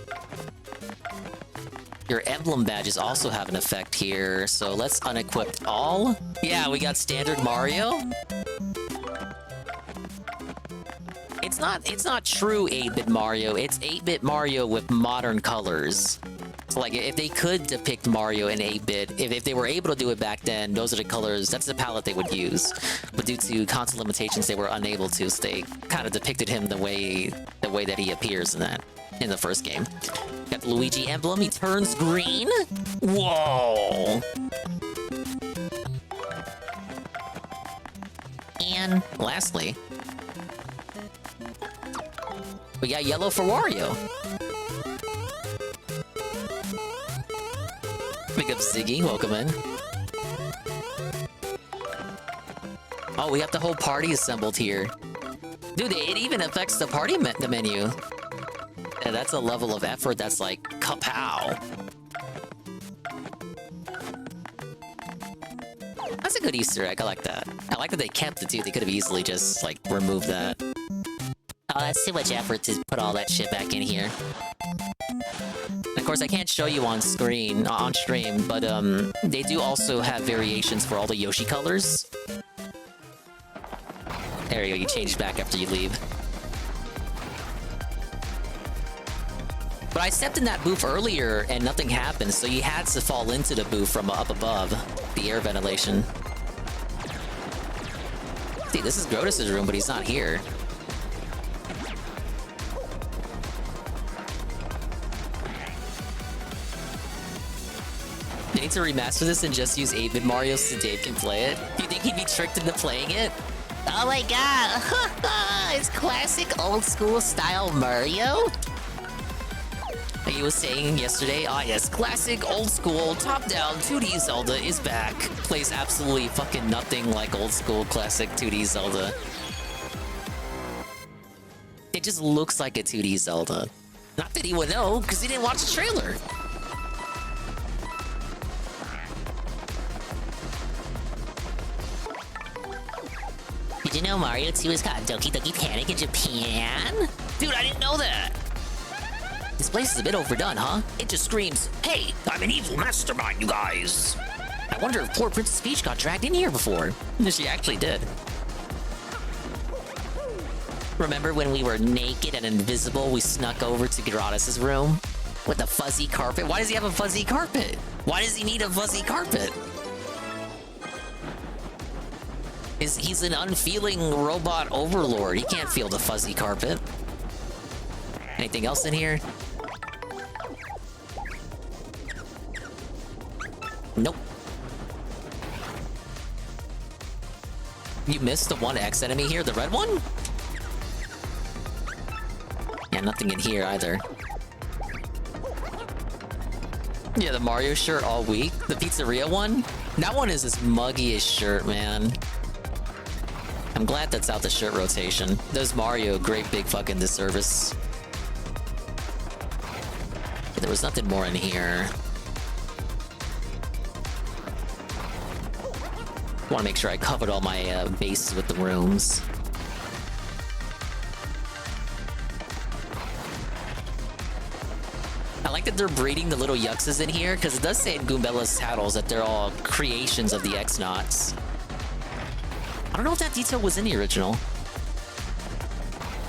your emblem badges also have an effect here, so let's unequip all. Yeah, we got standard Mario. It's not true 8-bit Mario. It's 8-bit Mario with modern colors. So like if they could depict Mario in 8-bit, if they were able to do it back then, those are the colors, that's the palette they would use. But due to console limitations, they were unable to, so they kind of depicted him the way that he appears in the first game. Got the Luigi emblem, he turns green. Whoa! And lastly, we got yellow for Wario. Big up Ziggy, welcome in. Oh, we got the whole party assembled here. Dude, it even affects the party the menu. Yeah, that's a level of effort that's like, kapow. That's a good Easter egg, I like that. I like that they kept it too, they could have easily just like removed that. Oh, that's too much effort to put all that shit back in here. And of course, I can't show you on stream, but they do also have variations for all the Yoshi colors. There you go, you change back after you leave. But I stepped in that booth earlier and nothing happened, so you had to fall into the booth from up above, the air ventilation. See, this is Grotus's room, but he's not here. They need to remaster this and just use 8-bit Mario so Dave can play it. Do you think he'd be tricked into playing it? Oh my god! It's classic old school style Mario? Like he was saying yesterday, ah yes, classic old school top-down 2D Zelda is back. Plays absolutely fucking nothing like old school classic 2D Zelda. It just looks like a 2D Zelda. Not that he would know, because he didn't watch the trailer. Did you know Mario 2 is called Doki Doki Panic in Japan? Dude, I didn't know that! This place is a bit overdone, huh? It just screams, hey, I'm an evil mastermind, you guys! I wonder if poor Princess Peach got dragged in here before. She actually did. Remember when we were naked and invisible, we snuck over to Gratis' room? With a fuzzy carpet? Why does he have a fuzzy carpet? Why does he need a fuzzy carpet? He's an unfeeling robot overlord. He can't feel the fuzzy carpet. Anything else in here? Nope. You missed the 1X enemy here, the red one? Yeah, nothing in here either. Yeah, the Mario shirt all week. The pizzeria one? That one is this muggiest shirt, man. I'm glad that's out the shirt rotation. Does Mario a great big fucking disservice. There was nothing more in here. Want to make sure I covered all my bases with the rooms. I like that they're breeding the little Yuxes in here, because it does say in Goombella's titles that they're all creations of the X-Nauts. I don't know if that detail was in the original.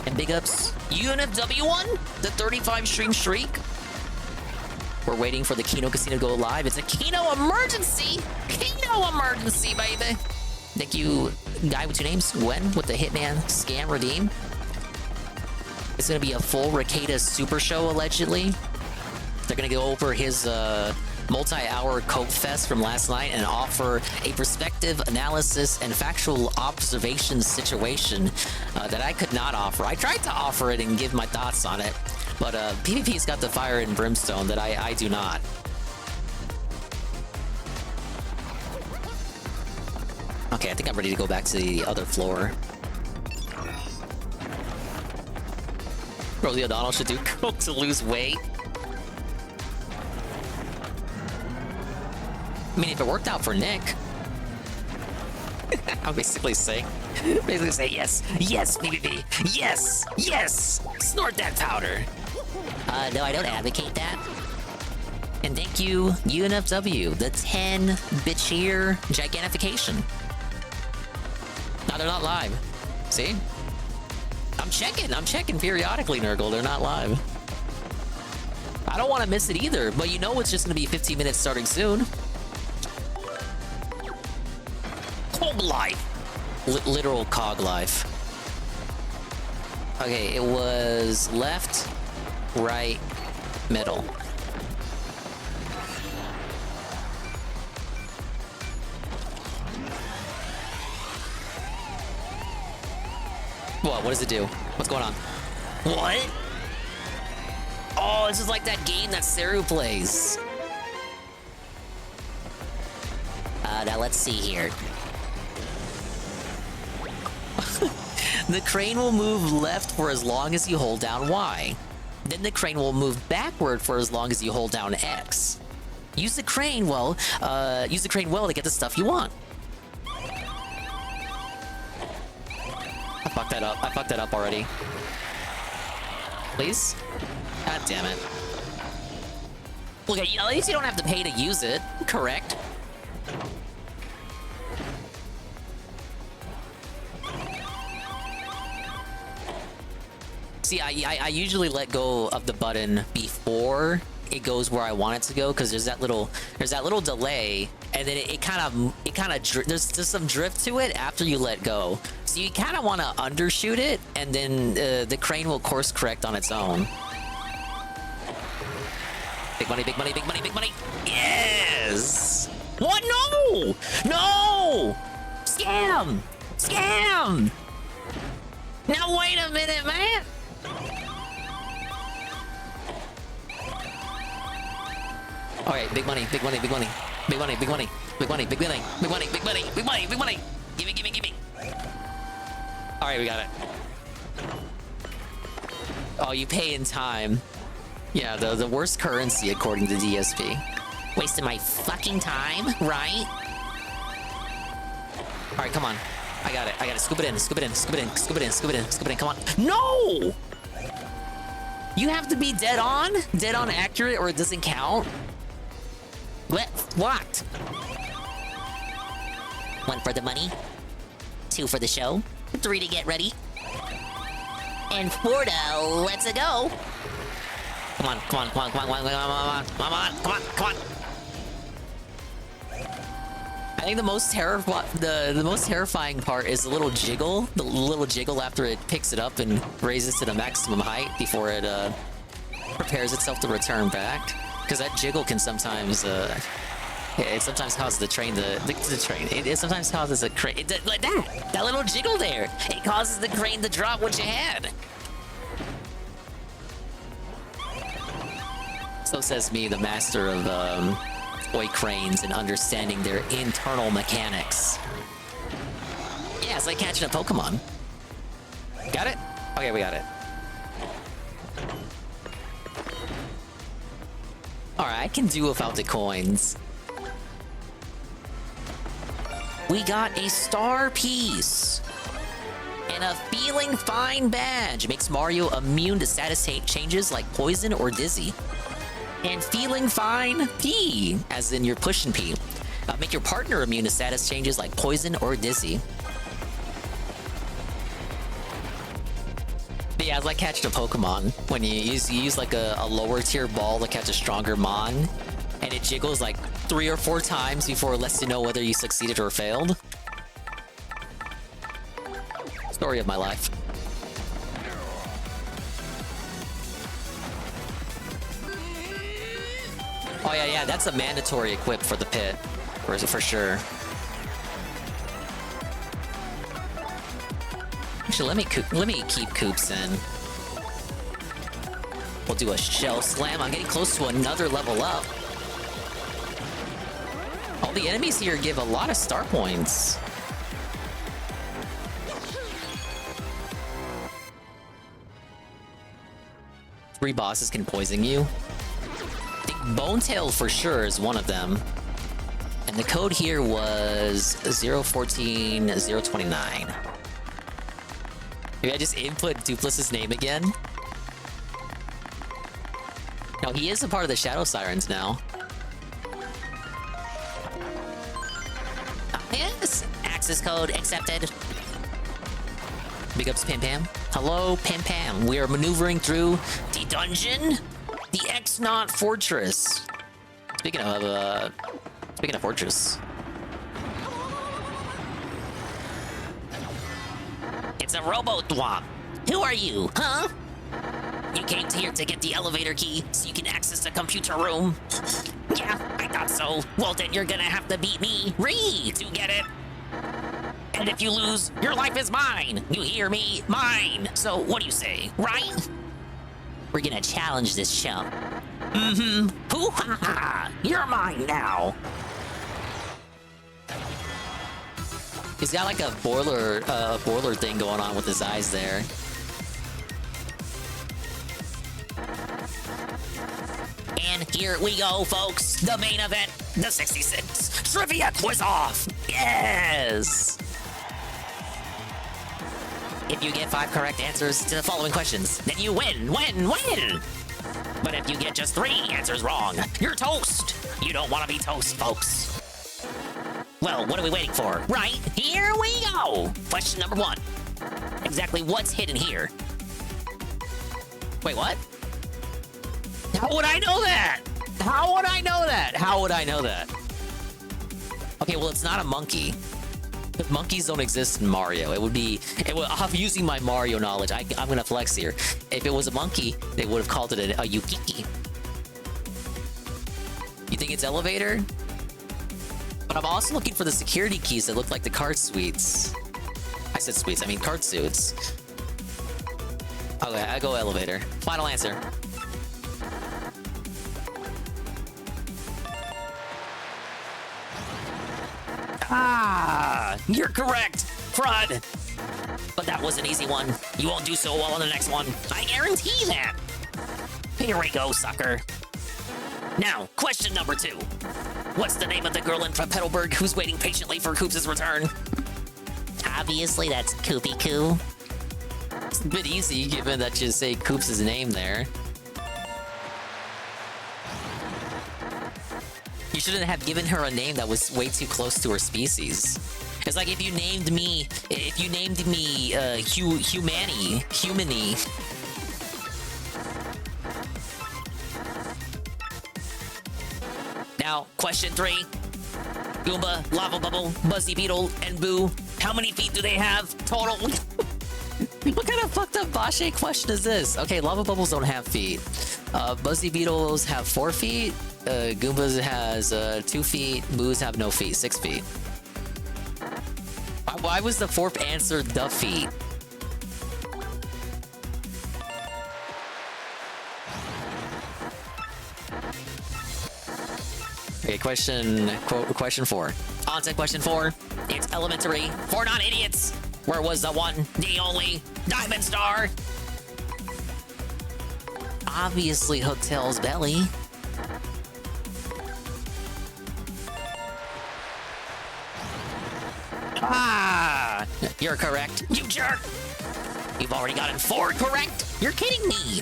And big ups, UNFW1, the 35 stream streak. We're waiting for the Kino Casino to go live. It's a Kino emergency! Kino emergency, baby! Thank you, guy with two names, Gwen, with the Hitman Scam Redeem. It's gonna be a full Rekieta Super Show, allegedly. They're gonna go over his multi-hour cope fest from last night and offer a perspective, analysis, and factual observation situation that I could not offer. I tried to offer it and give my thoughts on it, but PvP's got the fire and brimstone that I do not. Okay, I think I'm ready to go back to the other floor. Rosie O'Donnell should do coke to lose weight. I mean, if it worked out for Nick, I'll basically say yes, yes, PvP, yes, yes, snort that powder. No, I don't advocate that. And thank you, UNFW, the 10-bit cheer gigantification. No, they're not live. See? I'm checking periodically, Nurgle. They're not live. I don't want to miss it either, but you know it's just going to be 15 minutes starting soon. Cog life. Literal cog life. Okay, it was left, right, middle. What does it do? What's going on? What? Oh, this is like that game that Seru plays. Now let's see here. The crane will move left for as long as you hold down Y. Then the crane will move backward for as long as you hold down X. Use the crane well to get the stuff you want. I fucked that up already. Please? God damn it. Look, at least you don't have to pay to use it, correct? See, I usually let go of the button before it goes where I want it to go, because there's that little delay, and then it kind of there's some drift to it after you let go. So you kind of want to undershoot it, and then the crane will course correct on its own. Big money, big money, big money, big money. Yes. What? No! No! Scam! Scam! Now wait a minute, man. All right, big money, big money, big money, big money, big money, big money, big money, big money, big money, big money, big money. Gimme, gimme, gimme. All right, we got it. Oh, you pay in time. Yeah, the worst currency according to DSP. Wasting my fucking time, right? All right, come on. I got it. I got it. Scoop it in. Scoop it in. Scoop it in. Scoop it in. Scoop it in. Scoop it in. Come on. No! You have to be dead on accurate, or it doesn't count. What? 1 for the money, 2 for the show, 3 to get ready, and 4 to let's go. Come on, come on, come on, come on, come on, come on, come on, come on, come on. I think the most terrifying part is the little jiggle after it picks it up and raises to the maximum height before it prepares itself to return back. Because that jiggle can sometimes, it sometimes causes the train it sometimes causes a crane, like that little jiggle there. It causes the crane to drop what you had. So says me, the master of toy cranes and understanding their internal mechanics. Yeah, it's like catching a Pokemon. Got it? Okay, we got it. Alright, I can do without the coins. We got a star piece. And a feeling fine badge makes Mario immune to status changes like poison or dizzy. And feeling fine P, as in your push and P. Make your partner immune to status changes like poison or dizzy. But yeah, it's like catching a Pokemon. When you use like a lower tier ball to catch a stronger Mon, and it jiggles like 3 or 4 times before it lets you know whether you succeeded or failed. Story of my life. Oh yeah, that's a mandatory equip for the pit, for sure. Actually, let me keep Coops in. We'll do a shell slam. I'm getting close to another level up. All the enemies here give a lot of star points. Three bosses can poison you. I think Bonetail for sure is one of them. And the code here was 014029. Maybe I just input Dupless's name again? No, he is a part of the Shadow Sirens now. Yes! Access code accepted. Big ups, Pam Pam. Hello, Pam Pam. We are maneuvering through the dungeon, the X-Knot Fortress. Speaking of fortress. It's a robo-thwomp. Who are you, huh? You came here to get the elevator key so you can access the computer room. Yeah, I thought so. Well, then you're gonna have to beat me, to get it. And if you lose, your life is mine. You hear me? Mine. So what do you say, right? We're gonna challenge this chump. Mm-hmm. Hoo-ha-ha. You're mine now. He's got like a boiler thing going on with his eyes there. And here we go, folks. The main event, the 66 Trivia Quiz Off. Yes! If you get 5 correct answers to the following questions, then you win. But if you get just 3 answers wrong, you're toast. You don't want to be toast, folks. Well, what are we waiting for? Right, here we go. Question number 1. Exactly what's hidden here? Wait, what? How would I know that? Okay, well, it's not a monkey. Because monkeys don't exist in Mario. I'm using my Mario knowledge. I'm gonna flex here. If it was a monkey, they would have called it a Yukiki. You think it's elevator? But I'm also looking for the security keys that look like the card suites. I said suites, I mean card suits. Okay, I go elevator. Final answer. Ah, you're correct, crud. But that was an easy one. You won't do so well on the next one. I guarantee that. Here we go, sucker. Now, question number 2. What's the name of the girl in Petalburg who's waiting patiently for Koops' return? Obviously, that's Koopy Koo. It's a bit easy, given that you say Koops' name there. You shouldn't have given her a name that was way too close to her species. It's like if you named me Humany. Now, question 3. Goomba, Lava Bubble, Buzzy Beetle, and Boo. How many feet do they have total? What kind of fucked up Bashe question is this? Okay, Lava Bubbles don't have feet. Buzzy Beetles have 4 feet. Goombas has 2 feet. Boos have no feet, 6 feet. Why was the 4th answer the feet? Okay, question 4. On to question 4. It's elementary for non-idiots. Where was the one, the only Diamond Star? Obviously, Hotel's belly. Ah! You're correct, you jerk! You've already gotten 4 correct? You're kidding me!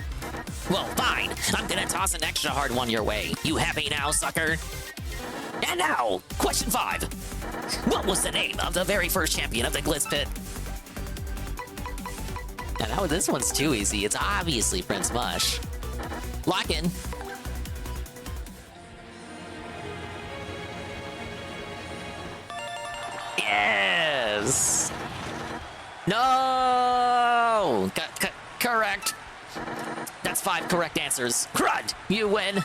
Well, fine. I'm gonna toss an extra hard one your way. You happy now, sucker? And now, question 5. What was the name of the very first champion of the Glitz Pit? And now this one's too easy. It's obviously Prince Mush. Lock in. Yes! No! Correct. That's 5 correct answers. Crud! You win.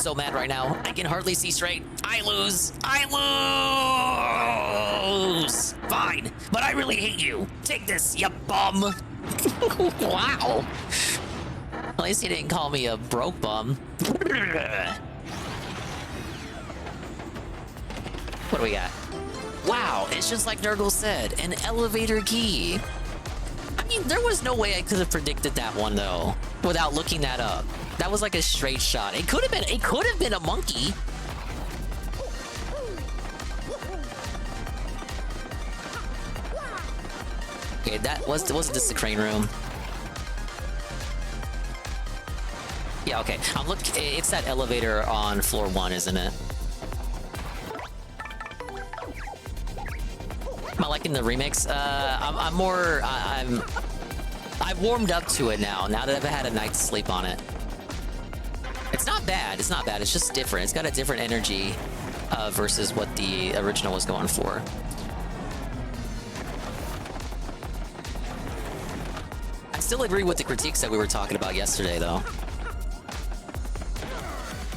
so mad right now. I can hardly see straight. I lose. I lose. Fine, but I really hate you. Take this, you bum. Wow. At least he didn't call me a broke bum. What do we got? Wow, it's just like Nurgle said, an elevator key. I mean, there was no way I could have predicted that one though, without looking that up. That was like a straight shot. It could have been a monkey. Okay, wasn't this the crane room? Yeah, okay. I'm looking. It's that elevator on floor 1, isn't it? Am I liking the remix? I've warmed up to it now that I've had a night's sleep on it. It's not bad. It's not bad. It's just different. It's got a different energy versus what the original was going for. I still agree with the critiques that we were talking about yesterday, though.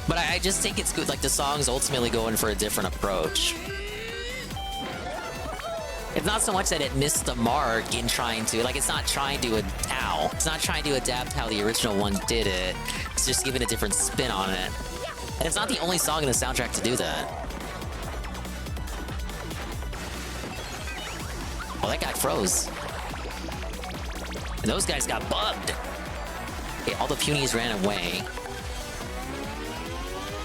But I just think it's good. Like, the song's ultimately going for a different approach. It's not so much that it missed the mark in trying to, like, it's not trying to, it's not trying to adapt how the original one did it. It's just giving a different spin on it. And it's not the only song in the soundtrack to do that. Oh, that guy froze. And those guys got bugged. Okay, all the punies ran away.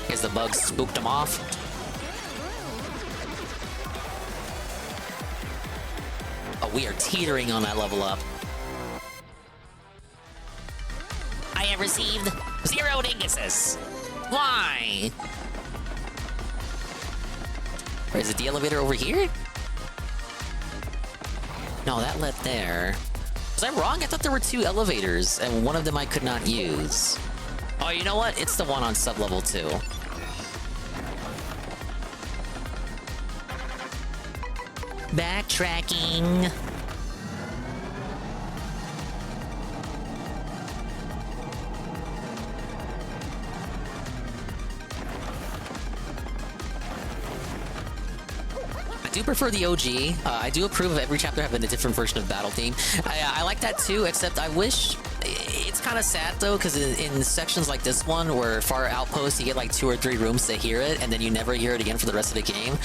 Guess the bugs spooked them off. Oh, we are teetering on that level up. I have received 0 dinguses. Why? Or is it the elevator over here? No, that led there. Was I wrong? I thought there were 2 elevators, and one of them I could not use. Oh, you know what? It's the one on sub-level 2. Backtracking. I do prefer the OG. I do approve of every chapter having a different version of battle theme. I like that too, except I wish... It's kind of sad though, because in sections like this one, where Far Outpost, you get like 2 or 3 rooms to hear it, and then you never hear it again for the rest of the game.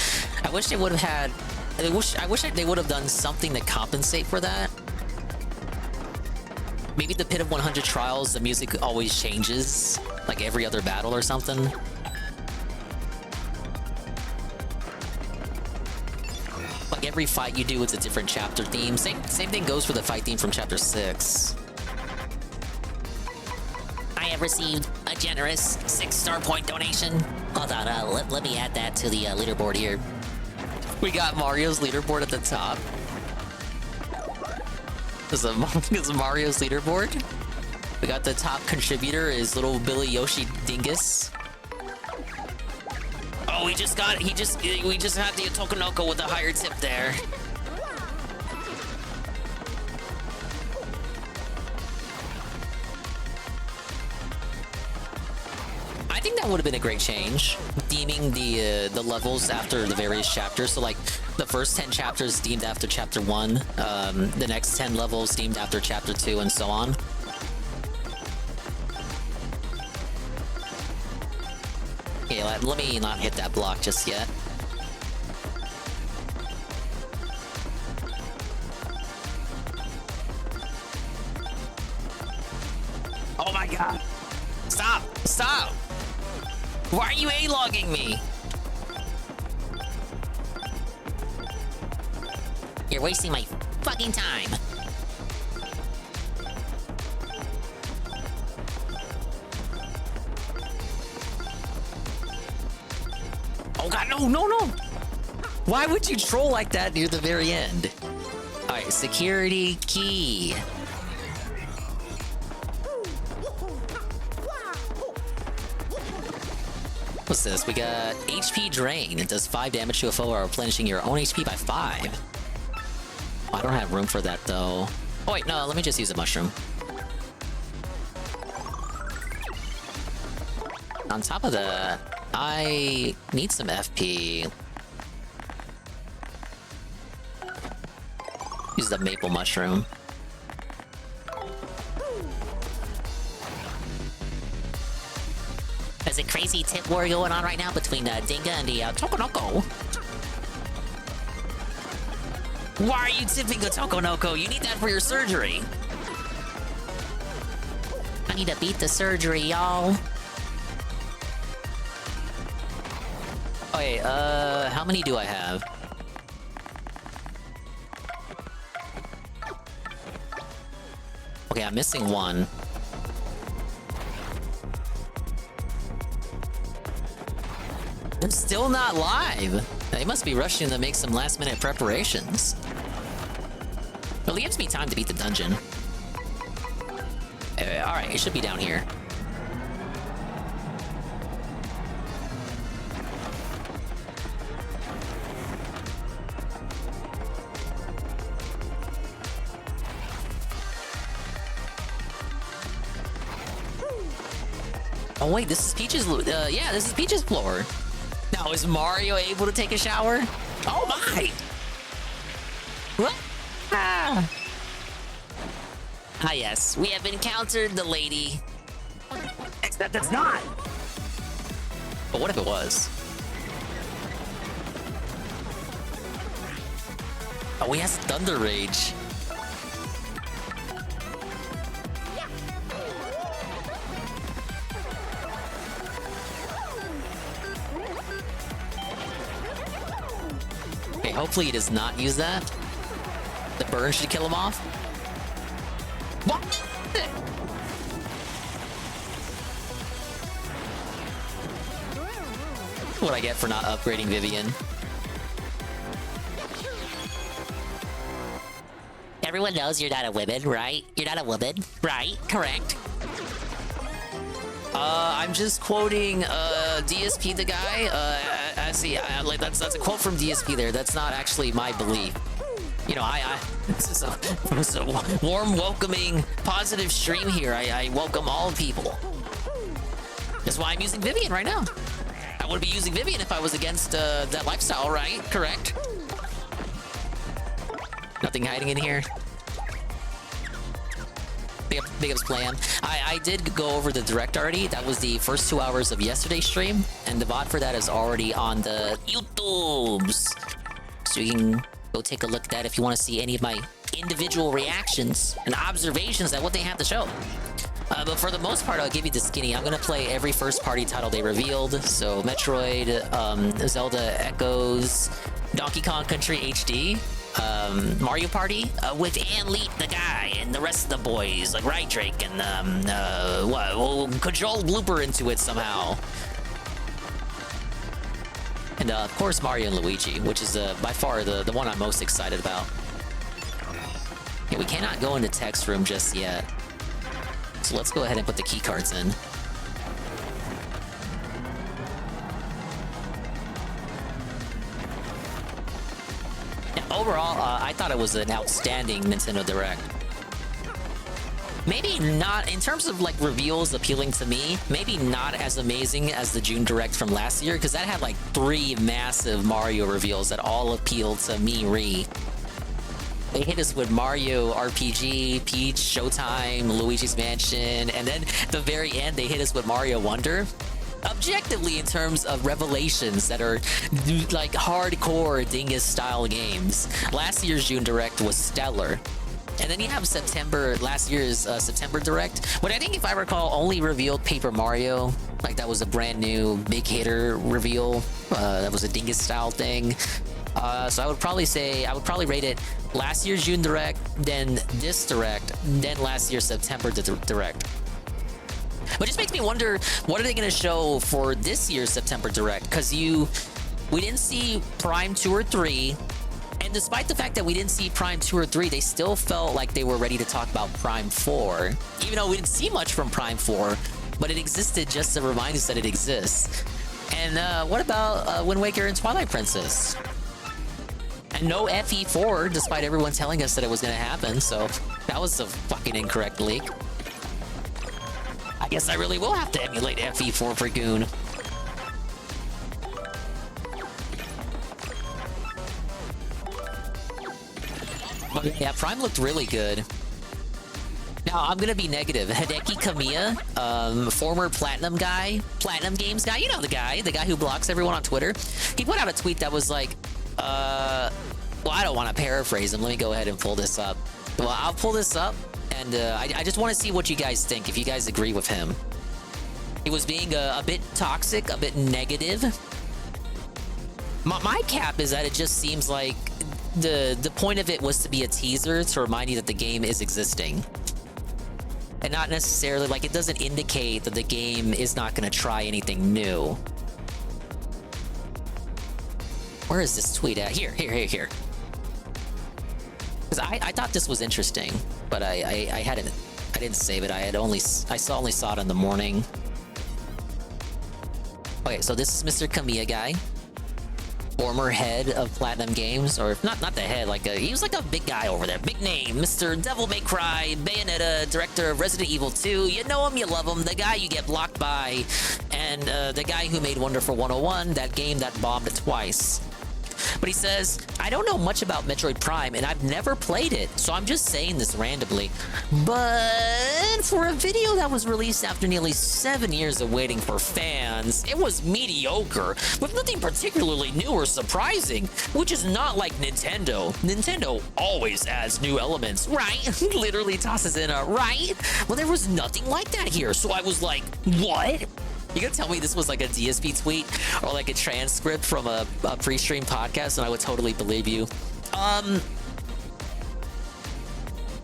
I wish they would have had... I wish they would have done something to compensate for that. Maybe the Pit of 100 Trials, the music always changes, like every other battle or something. Like every fight you do, it's a different chapter theme. Same thing goes for the fight theme from chapter 6. I have received a generous 6-star point donation. Hold on, let me add that to the leaderboard here. We got Mario's leaderboard at the top. This is Mario's leaderboard. We got the top contributor is little Billy Yoshi Dingus. Oh, we just had the Tokonoko with a higher tip there. I think that would have been a great change, theming the levels after the various chapters. So like the first 10 chapters themed after chapter 1, the next 10 levels themed after chapter 2, and so on. Okay, let me not hit that block just yet. Oh my god! Stop! Stop! Why are you A-logging me? You're wasting my fucking time. Oh god, no, no, no! Why would you troll like that near the very end? Alright, security key. What's this? We got HP Drain. It does 5 damage to a foe while replenishing your own HP by 5. Oh, I don't have room for that, though. Oh, wait, no, let me just use a mushroom. on top of that, I need some FP. Use the maple mushroom. There's a crazy tip war going on right now between Dinga and the Tokonoko. Why are you tipping a Tokonoko? You need that for your surgery. I need to beat the surgery, y'all. Okay, how many do I have? Okay, I'm missing one. They're still not live. They must be rushing to make some last-minute preparations. Well, it gives me time to beat the dungeon. Alright, it should be down here. Oh wait, this is Peach's, yeah, this is Peach's floor. Now, is Mario able to take a shower? Oh my! What? Ah, yes, we have encountered the lady. Except that's not! But what if it was? Oh, he has Thunder Rage. Okay, hopefully he does not use that. The burn should kill him off. What? What I get for not upgrading Vivian. Everyone knows you're not a woman, right? You're not a woman, right? Correct. I'm just quoting DSP the guy. I see. Like that's a quote from DSP there. That's not actually my belief. You know, this is a warm, welcoming, positive stream here. I welcome all people. That's why I'm using Vivian right now. I would be using Vivian if I was against that lifestyle, right? Correct. Nothing hiding in here. Big ups Plan. I did go over the direct already. That was the first 2 hours of yesterday's stream, and the VOD for that is already on the YouTubes. So you can go take a look at that if you want to see any of my individual reactions and observations at what they have to show. But for the most part, I'll give you the skinny. I'm going to play every first-party title they revealed. So Metroid, Zelda Echoes, Donkey Kong Country HD, Mario Party with Leap the guy and the rest of the boys, like Right Drake, and we'll cajole Blooper into it somehow. And of course Mario and Luigi, which is by far the one I'm most excited about. Yeah, we cannot go into text room just yet. So let's go ahead and put the key cards in. Overall, I thought it was an outstanding Nintendo Direct. Maybe not, in terms of like reveals appealing to me, maybe not as amazing as the June Direct from last year, because that had like 3 massive Mario reveals that all appealed to me. They hit us with Mario RPG, Peach, Showtime, Luigi's Mansion, and then at the very end, they hit us with Mario Wonder. Objectively, in terms of revelations that are like hardcore Dingus style games, last year's June Direct was stellar. And then you have last year's September Direct, what I think, if I recall, only revealed Paper Mario. Like that was a brand new big hitter reveal. That was a Dingus style thing. So I would probably rate it last year's June Direct, then this Direct, then last year's September Direct. But it just makes me wonder, what are they going to show for this year's September Direct? Because we didn't see Prime 2 or 3, and despite the fact that we didn't see Prime 2 or 3, they still felt like they were ready to talk about Prime 4. Even though we didn't see much from Prime 4, but it existed just to remind us that it exists. And what about Wind Waker and Twilight Princess? And no FE4, despite everyone telling us that it was going to happen, so that was a fucking incorrect leak. I guess I really will have to emulate FE4 for Goon. But yeah, Prime looked really good. Now, I'm gonna be negative. Hideki Kamiya, former Platinum Games guy, you know the guy who blocks everyone on Twitter. He put out a tweet that was like, well, I don't want to paraphrase him. Let me go ahead and pull this up. Well, I'll pull this up, and I just want to see what you guys think, if you guys agree with him. He was being a bit toxic, a bit negative. My cap is that it just seems like the point of it was to be a teaser to remind you that the game is existing. And not necessarily, like, it doesn't indicate that the game is not going to try anything new. Where is this tweet at? Here. Because I thought this was interesting, but I didn't save it. I only saw it in the morning. Okay, so this is Mr. Kamiya guy. Former head of Platinum Games, or not the head, he was like a big guy over there, big name, Mr. Devil May Cry, Bayonetta, director of Resident Evil 2. You know him, you love him, the guy you get blocked by, and the guy who made Wonderful 101, that game that bombed twice. But he says, I don't know much about Metroid Prime, and I've never played it, so I'm just saying this randomly. But for a video that was released after nearly 7 years of waiting for fans, it was mediocre, with nothing particularly new or surprising, which is not like Nintendo. Nintendo always adds new elements, right? Literally tosses in a right. Well, there was nothing like that here, so I was like, what? You gonna tell me this was like a DSP tweet or like a transcript from a pre-stream podcast, and I would totally believe you.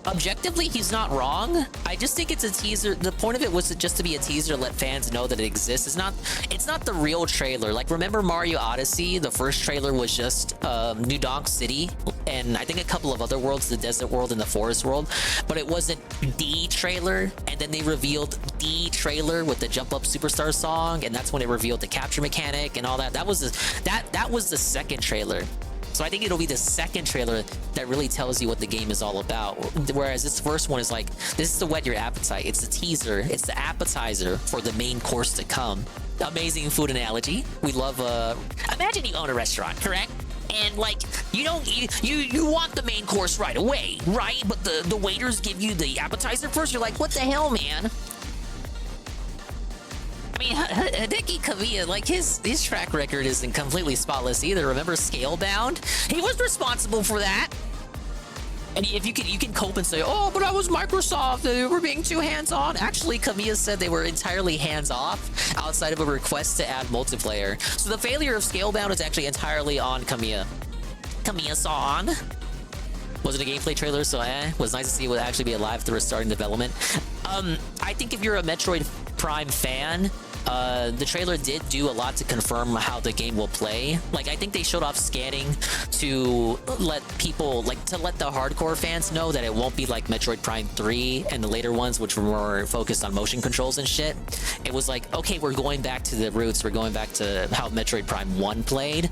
Objectively, he's not wrong. I just think it's a teaser. The point of it was just to be a teaser to let fans know that it exists. It's not the real trailer. Like, remember Mario Odyssey? The first trailer was just New Donk City and I think a couple of other worlds, the desert world and the forest world, but it wasn't the trailer. And then they revealed the trailer with the Jump Up Superstar song, and that's when it revealed the capture mechanic and all that. That was the second trailer. So I think it'll be the second trailer that really tells you what the game is all about. Whereas this first one is like, this is to whet your appetite. It's the teaser. It's the appetizer for the main course to come. Amazing food analogy. We love, imagine you own a restaurant, correct? And like, you want the main course right away, right? But the waiters give you the appetizer first. You're like, what the hell, man? I mean, Hideki Kamiya, like, his track record isn't completely spotless either. Remember Scalebound? He was responsible for that. And if you can cope and say, oh, but I was Microsoft, they were being too hands-on. Actually, Kamiya said they were entirely hands-off outside of a request to add multiplayer. So the failure of Scalebound is actually entirely on Kamiya. Kamiya-san. Wasn't a gameplay trailer, so was nice to see it would actually be alive through restarting development. I think if you're a Metroid Prime fan, the trailer did do a lot to confirm how the game will play. Like, I think they showed off scanning to let people, like, to let the hardcore fans know that it won't be like Metroid Prime 3 and the later ones, which were more focused on motion controls and shit. It was like, okay, we're going back to the roots. We're going back to how Metroid Prime 1 played.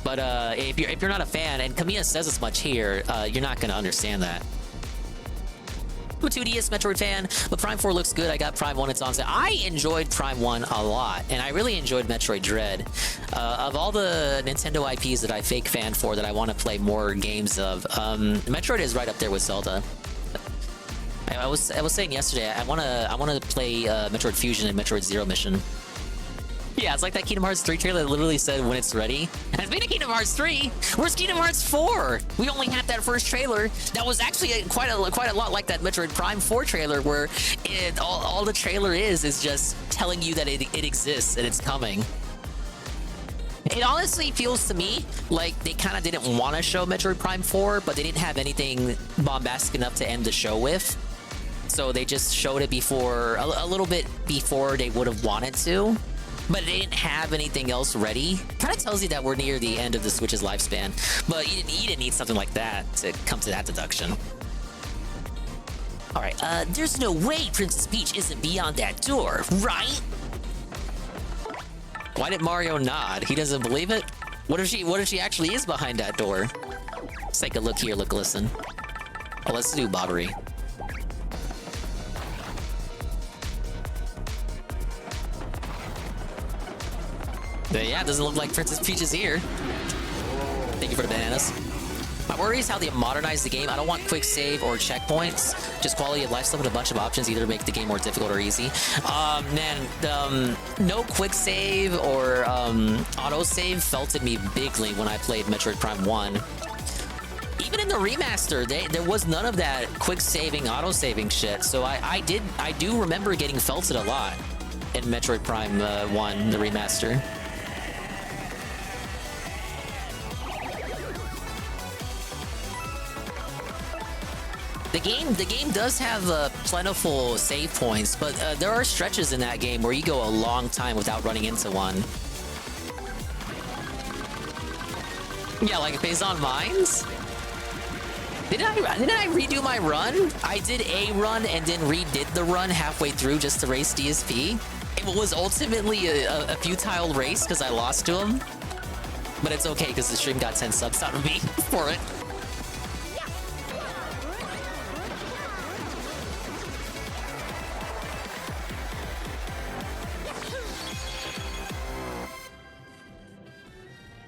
But if you're not a fan, and Kamiya says as much here, you're not going to understand that. I'm a 2DS Metroid fan, but Prime 4 looks good. I got Prime 1, it's on sale. I enjoyed Prime 1 a lot, and I really enjoyed Metroid Dread. Of all the Nintendo IPs that I fake fan for that I want to play more games of, Metroid is right up there with Zelda. I was saying yesterday, I want to play Metroid Fusion and Metroid Zero Mission. Yeah, it's like that Kingdom Hearts 3 trailer that literally said when it's ready. And it's been a Kingdom Hearts 3. Where's Kingdom Hearts 4? We only had that first trailer. That was actually quite a lot like that Metroid Prime 4 trailer, where all the trailer is just telling you that it exists and it's coming. It honestly feels to me like they kind of didn't want to show Metroid Prime 4, but they didn't have anything bombastic enough to end the show with. So they just showed it before, a little bit before they would have wanted to. But they didn't have anything else ready. Kind of tells you that we're near the end of the Switch's lifespan. But you didn't need something like that to come to that deduction. All right, there's no way Princess Peach isn't beyond that door, right? Why did Mario nod? He doesn't believe it? What if she actually is behind that door? Let's take a look here, listen. Oh, let's do Bobbery. Yeah, it doesn't look like Princess Peach is here. Thank you for the bananas. My worry is how they modernize the game. I don't want quick save or checkpoints. Just quality of life stuff with a bunch of options, either to make the game more difficult or easy. No quick save or auto save felted me bigly when I played Metroid Prime 1. Even in the remaster, there was none of that quick saving, auto saving shit. So I do remember getting felted a lot in Metroid Prime 1, the remaster. The game does have plentiful save points, but there are stretches in that game where you go a long time without running into one. Yeah, like based on mines. Didn't I redo my run? I did a run and then redid the run halfway through just to race DSP. It was ultimately a futile race because I lost to him. But it's okay because the stream got 10 subs out of me for it.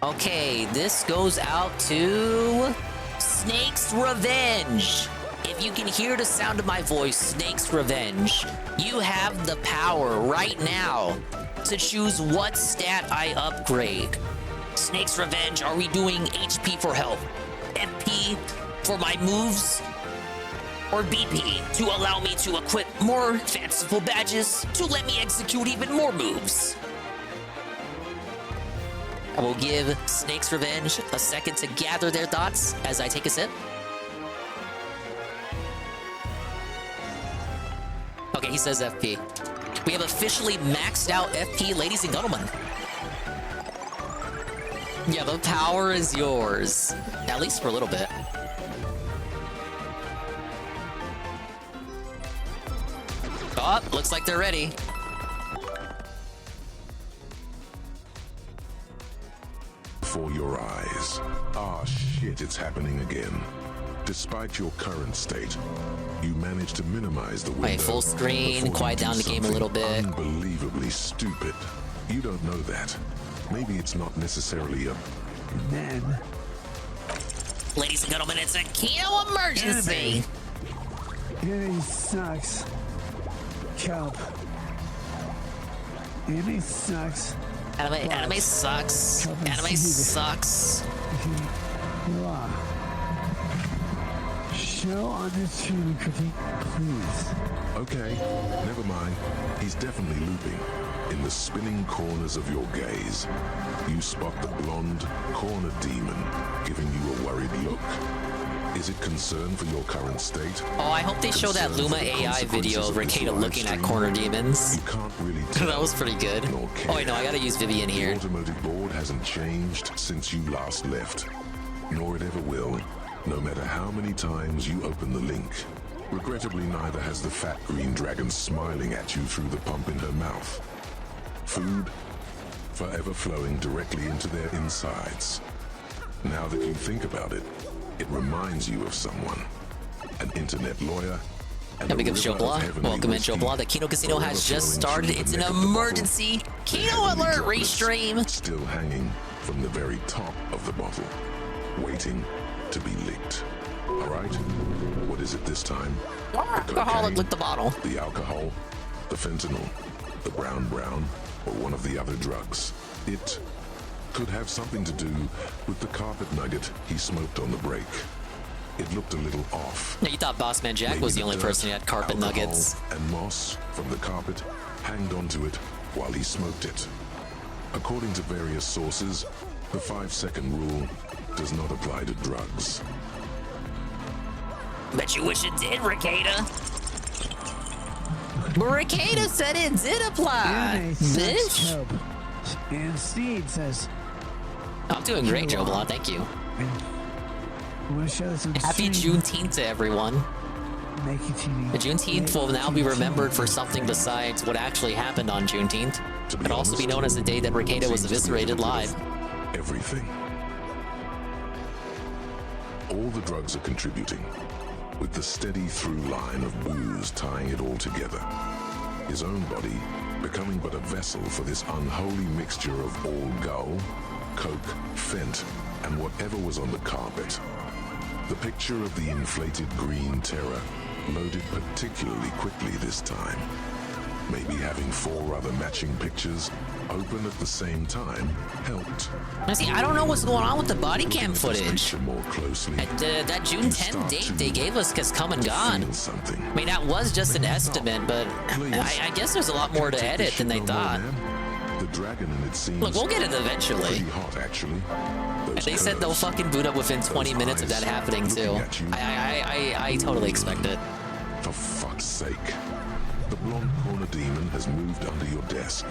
Okay, this goes out to Snake's Revenge. If you can hear the sound of my voice, Snake's Revenge, you have the power right now to choose what stat I upgrade. Snake's Revenge, are we doing HP for health, FP for my moves, or BP to allow me to equip more fanciful badges to let me execute even more moves? I will give Snake's Revenge a second to gather their thoughts as I take a sip. Okay, he says FP. We have officially maxed out FP, ladies and gentlemen. Yeah, the power is yours. At least for a little bit. Oh, looks like they're ready. Before your eyes. Ah, shit, it's happening again. Despite your current state, you managed to minimize the window. Wait, full screen, quiet down the game a little bit. Unbelievably stupid. You don't know that. Maybe it's not necessarily a man. Ladies and gentlemen, it's a Kino emergency. Enemy sucks. Kelp. Enemy sucks. Anime sucks. Anime sucks. Show on this stream critique, please. Okay, never mind. He's definitely looping. In the spinning corners of your gaze, you spot the blonde corner demon giving you a worried look. Is it concern for your current state? Oh, I hope they show that Luma AI video of Ricada looking at corner demons. You can't really tell. That was pretty good. Oh wait, no, I gotta use Vivian here. The automotive board hasn't changed since you last left, nor it ever will, no matter how many times you open the link. Regrettably, neither has the fat green dragon smiling at you through the pump in her mouth. Food, forever flowing directly into their insides. Now that you think about it, it reminds you of someone, an internet lawyer. Yeah, big up Jobla. Welcome in, Jobla. The Kino Casino has just started. It's an emergency Kino alert restream. Still hanging from the very top of the bottle, waiting to be licked. All right, what is it this time? Alcoholic with the bottle. The alcohol, the fentanyl, the brown, or one of the other drugs. It could have something to do with the carpet nugget he smoked on the break. It looked a little off. Yeah, you thought Bossman Jack was the only person who had carpet nuggets. And moss from the carpet hanged onto it while he smoked it. According to various sources, the 5-second rule does not apply to drugs. Bet you wish it did, Ricada. But Ricada said it did apply, bitch. And Steed says, I'm doing great, Jobla. Thank you. Happy Juneteenth to everyone. The Juneteenth will now be remembered for something besides what actually happened on Juneteenth. It could also be known as the day that Ricada was eviscerated live. Everything. All the drugs are contributing, with the steady through line of booze tying it all together. his own body, becoming but a vessel for this unholy mixture of all gull, coke, fent, and whatever was on the carpet. The picture of the inflated green terror loaded particularly quickly this time. Maybe having 4 other matching pictures open at the same time helped. Now see, I don't know what's going on with the body cam footage. More closely, that June 10th date they gave us has come and gone. I mean, that was just an estimate, but I guess there's a lot more to edit than they thought. The dragon in it seems Look, we'll get it eventually. pretty hot, actually. And they said they'll fucking boot up within 20 minutes of that happening too. I totally expect it. For fuck's sake. The blonde corner demon has moved under your desk.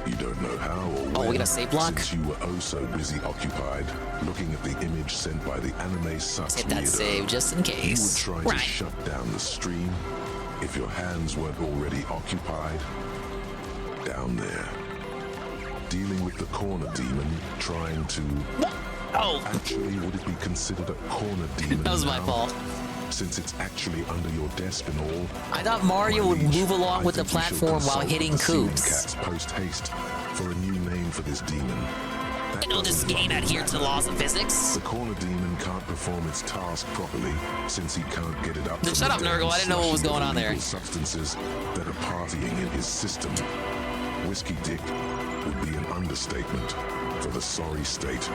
You don't know how or when, we got a save block? since you were oh so busy occupied looking at the image sent by the anime sus Hit that weirdo. save just in case. You would try to shut down the stream if your hands weren't already occupied. Down there. Dealing with the corner demon, trying to... Actually, would it be considered a corner demon That was my now? fault. Since it's actually under your desk and all. I thought Mario would move along with the platform while hitting coops. Cats post haste for a new name for this demon. I know this game adheres to the laws of physics. The corner demon can't perform its task properly since he can't get it up. Shut up, Nurgle. I didn't know what was going on there. Substances that are partying in his system. Whiskey Dick would be an understatement for the sorry state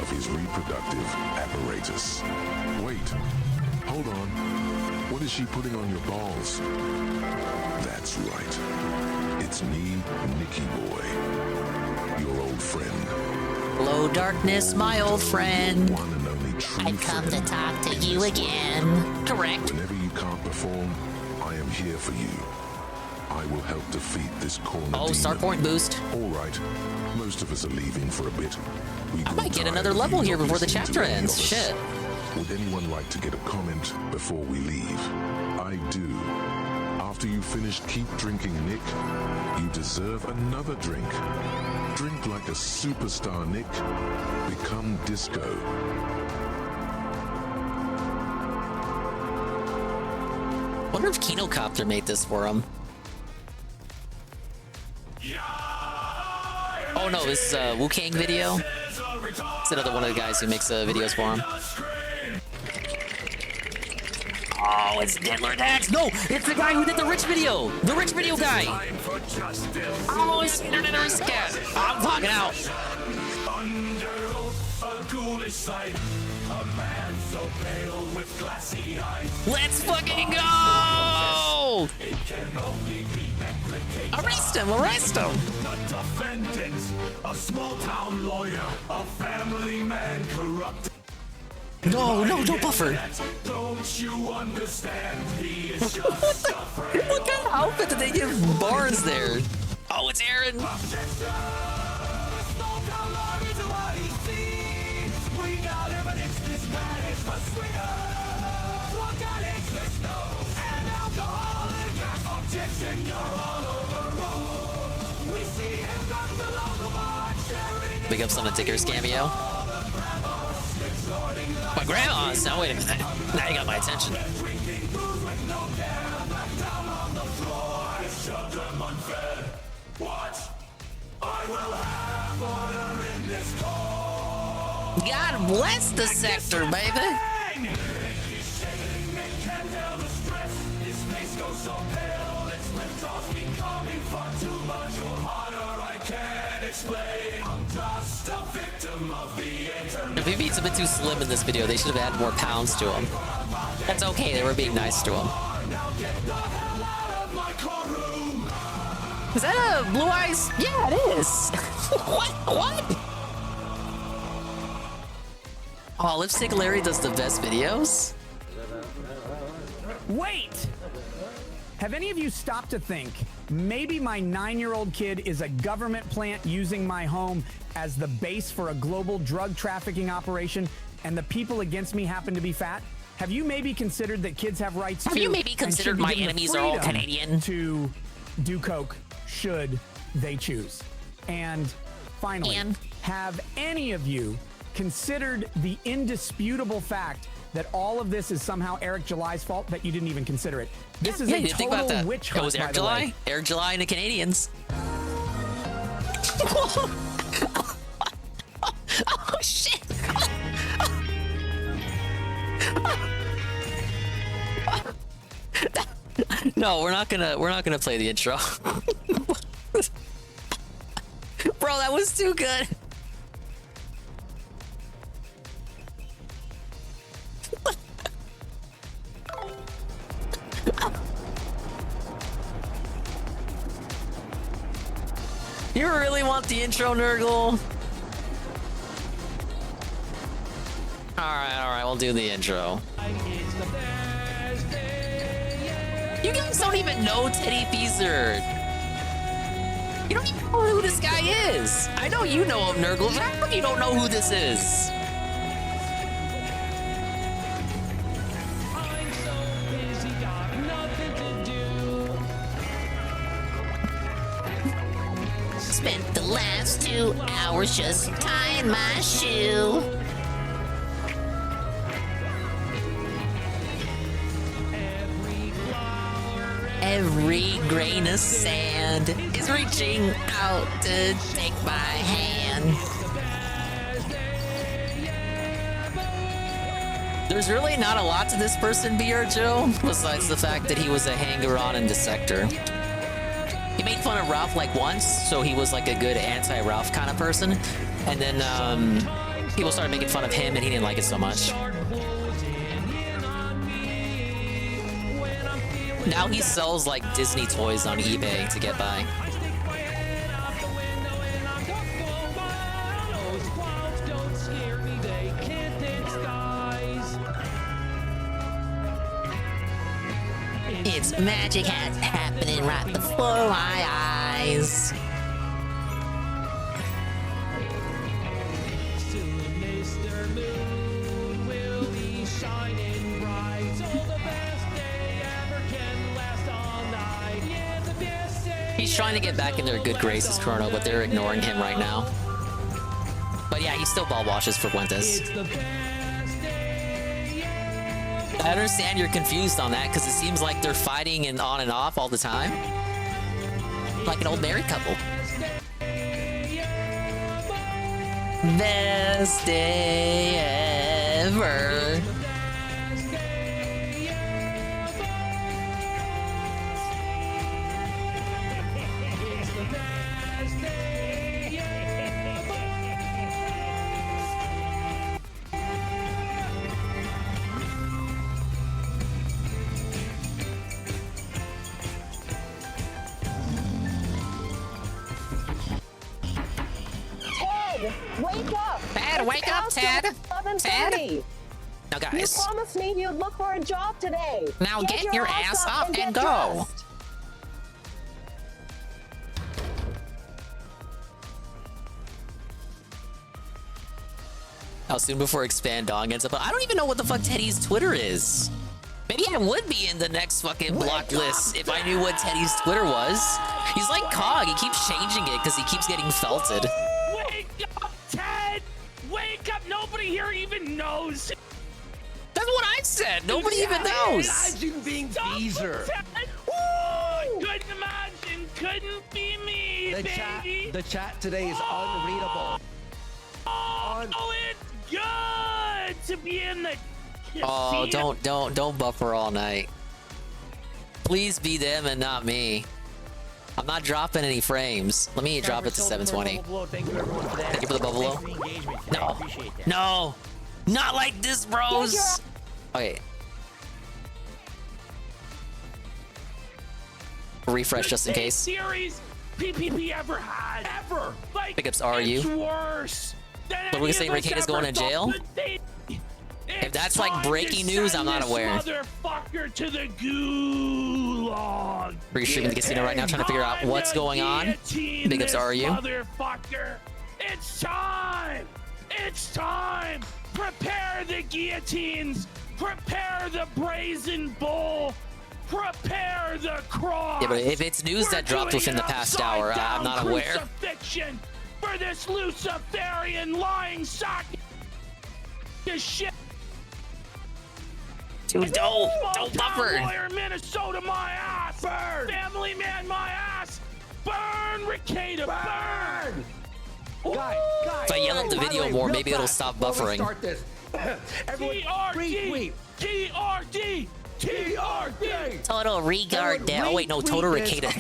of his reproductive apparatus. Wait. Hold on. What is she putting on your balls? That's right. It's me, Nicky Boy. Your old friend. Hello, darkness, my old friend. One and only true I've come to friend. talk to you again. Correct. Whenever you can't perform, I am here for you. I will help defeat this corner demon. Start point boost. All right. Most of us are leaving for a bit. I might get another level here before the chapter ends. Shit. Would anyone like to get a comment before we leave? I do. After you finish keep drinking, Nick, you deserve another drink. Drink like a superstar, Nick. Become disco. Wonder if Kino Casino made this for him. Oh no, this is Wu Kang video. It's another one of the guys who makes videos for him. Oh, it's Diddler Dax. No, it's the guy who did the Rich video. The Rich video guy. Oh, it's Internet Cat. I'm talking out. Let's fucking go! Arrest him! Arrest him! The defendant, a small town lawyer, a family man corrupt. No, don't buffer. Don't you understand? He is just suffering. What kind of outfit did they give Barnes there? Oh, it's Aaron. Big ups on the Ticker's cameo. My grandma's. Now wait a minute. Now you got my attention. God bless the sector, baby. If he beats a bit too slim in this video, they should have added more pounds to him. That's okay, they were being nice to him. Is that a Blue Eyes? Yeah, it is. What? Oh, Lipstick Larry does the best videos? Wait! Have any of you stopped to think, maybe my 9-year-old kid is a government plant using my home as the base for a global drug trafficking operation, and the people against me happen to be fat? Have you maybe considered that kids have rights to... Have you maybe considered my enemies are all Canadian? ...to do coke, should they choose? And finally, have any of you considered the indisputable fact that all of this is somehow Eric July's fault, that you didn't even consider it. This is Yeah, a you didn't think about total that. witch It hunt, was by Eric the way. July. Eric July and the Canadians. Oh shit! No, we're not gonna play the intro. Bro, that was too good. You really want the intro, Nurgle? Alright, we'll do the intro. You guys don't even know Teddy Feezer. You don't even know who this guy is. I know you know him, Nurgle, but how come you don't know who this is? Spent the last 2 hours just tying my shoe. Every grain of sand is reaching out to take my hand. There's really not a lot to this person, BR Joe, besides the fact that he was a hanger-on and dissector. He made fun of Ralph like once, so he was like a good anti-Ralph kind of person. And then people started making fun of him and he didn't like it so much. Now he sells like Disney toys on eBay to get by. It's magic happening right before my eyes. He's trying to get back in their good graces, Chrono, but they're ignoring him right now. But yeah, he still ball washes for Fuentes. I understand you're confused on that, because it seems like they're fighting and on and off all the time. Like an old married couple. Best day ever. Wake up! Ted, wake up, Ted! Ted? Now, guys. You promised me you'd look for a job today. Now get your ass up and go. Dressed. How soon before Expand Dong ends up? I don't even know what the fuck Teddy's Twitter is. Maybe I would be in the next fucking block list if I knew what Teddy's Twitter was. He's like Cog. He keeps changing it because he keeps getting felted. Wake up, Ted! Wake up! Nobody here even knows. That's what I said. Nobody even knows. Imagine being Feezer. Couldn't imagine. Couldn't be me, baby. The chat today is unreadable. Oh, it's good to be in the Oh, casino. don't buffer all night. Please be them and not me. I'm not dropping any frames. Let me drop it to 720. Thank you for the buffalo. No, no, not like this, bros. Okay. Refresh just in case. Series PPP ever had. Ever. Like, Pickups are you? It's worse. But we're saying Ricketa's going to jail? If that's like breaking news, I'm not aware. Motherfucker to the gulag. Restreaming the casino right now, trying to figure out what's going on. Big ups are you? Motherfucker. It's time. It's time. Prepare the guillotines. Prepare the brazen bull. Prepare the cross. Yeah, but if it's news that dropped within the past hour, I'm not aware. Crucifixion for this Luciferian lying sack of shit. Dude, don't buffer. Lawyer, Minnesota, my ass. Burn. Family man, my ass. Burn, Ricada, burn. Guys, If I yell at the video more, maybe it'll stop buffering. Start this. TRD. TRD. TRD. Total regard down. Oh, wait, no, total Ricada.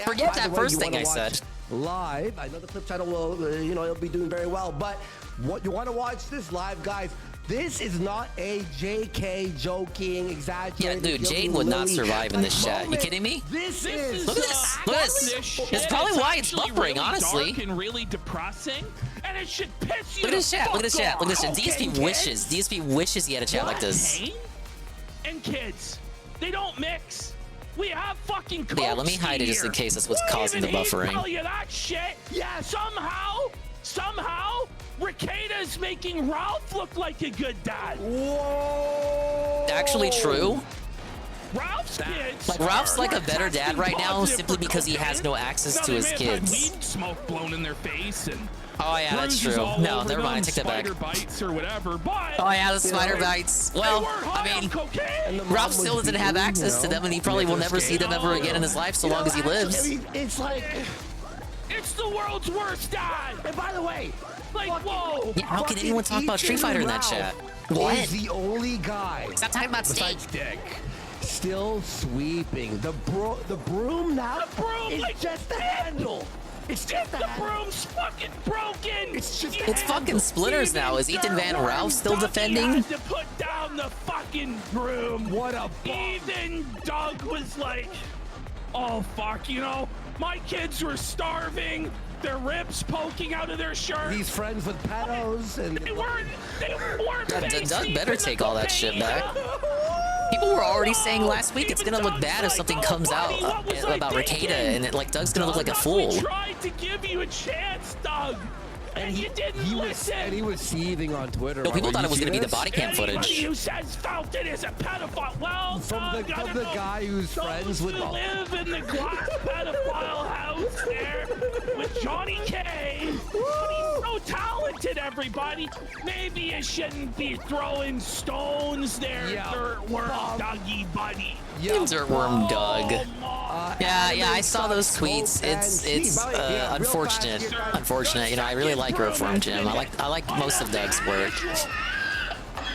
Forget that first thing I said. Live. I know the clip channel will, it'll be doing very well. But what you want to watch this live, guys? This is not a JK joking, exaggerated. Yeah, dude, Jade would not survive in this chat. You kidding me? This is. Look at this. Look at this. It's probably why it's buffering, really honestly. Dark and really depressing, and it should piss you. Look at this chat. Look at this chat. Look at this chat. Okay, DSP wishes. DSP wishes he had a chat like this. Pain and kids, they don't mix. We have fucking coach. Yeah, let me hide it just in case that's what's causing the buffering. Tell you that shit. Yeah, somehow, Ricada's making Ralph look like a good dad. Whoa! Actually true. Ralph's kids. Like Ralph's like a better dad right now simply because he has no access to his kids. Weed smoke blown in their face and. Oh yeah, that's true. No, never mind. I take that back. Spider bites or whatever, but oh yeah, the spider bites. Well, I mean, Ralph still doesn't have access to them, and he probably will never see them ever again in his life so long as he lives. It's like it's the world's worst dad. And by the way, like whoa. Yeah, how can anyone talk about Street Fighter in that chat? What? Is the only guy. Stop talking about steak. Still sweeping. The broom now. The broom is like just the handle. It's just the broom's fucking broken. It's fucking splitters now. Is Ethan Van Ralph still defending? Had to put down the fucking broom. What a Even Doug was like, oh fuck, my kids were starving. Their ribs poking out of their shirt. He's friends with pedos and they weren't Doug better take all that shit back. People were already saying last week it's gonna look bad if something comes out about Ricada, and Doug's gonna look like a fool. We tried to give you a chance, Doug, and you didn't listen. And he was seething on Twitter. No, people thought it was gonna be the body cam Anybody footage. who says Fountain is a pedophile, well, from the guy who's friends with live in the glass pedophile house there with Johnny K. But he's so talented, everybody. Maybe you shouldn't be throwing stones there, Dirtworm Dougie buddy. Dirtworm Doug. Yeah, I saw those tweets. It's unfortunate. Unfortunate. I really like Earthworm Jim. I like most of Doug's work.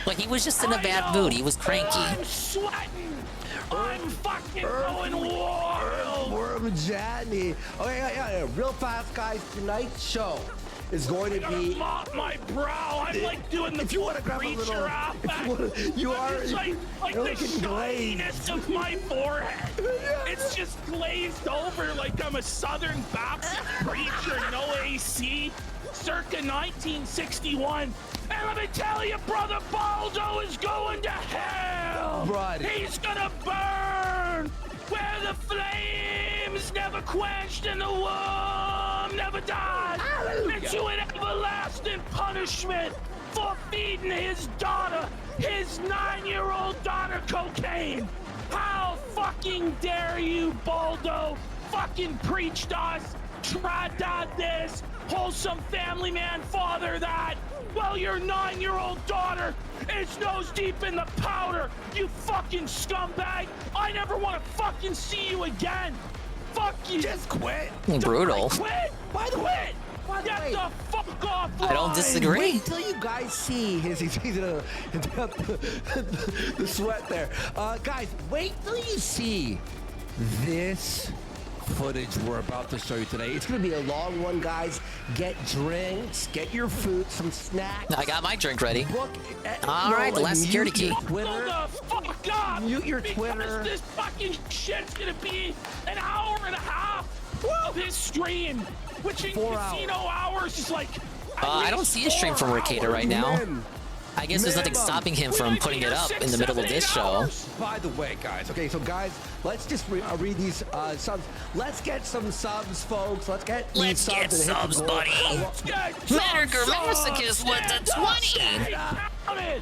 But he was just in a bad mood. He was cranky. I'm sweating. I'm fucking going wild. Worm Johnny. Okay, yeah. Real fast, guys. Tonight's show is going to be. Mop my brow. I'm like doing the if you want to grab a little, you are like the shininess of my forehead. It's just glazed over like I'm a Southern Baptist preacher, no AC, circa 1961. And let me tell you, brother Baldo is going to hell. Buddy. He's gonna burn where the flames never quenched and the worm never died. Into an everlasting punishment for feeding his daughter, his 9-year-old daughter, cocaine. How fucking dare you, Baldo, fucking preach to us, try this, wholesome family man father that. Well, your 9-year-old daughter is nose deep in the powder, you fucking scumbag. I never want to fucking see you again. Fuck you. Just quit. Brutal. Quit. By the way. Get the fuck off. I don't disagree. Wait till you guys see the sweat there. Guys, wait till you see this footage we're about to show you today. It's going to be a long one, guys. Get drinks, get your food, some snacks. I got my drink ready. All right, the last security key. Twitter. Hold the fuck up. Mute your Twitter. Because this fucking shit's going to be an hour and a half. This stream, which in casino hours is like. I don't see a stream from Ricada right now. I guess there's nothing stopping him from putting it up in the middle of this show. By the way, guys. Okay, so guys, let's just read these subs. Let's get some subs, folks. Let's get subs, buddy. Let's get Massacre with the 20.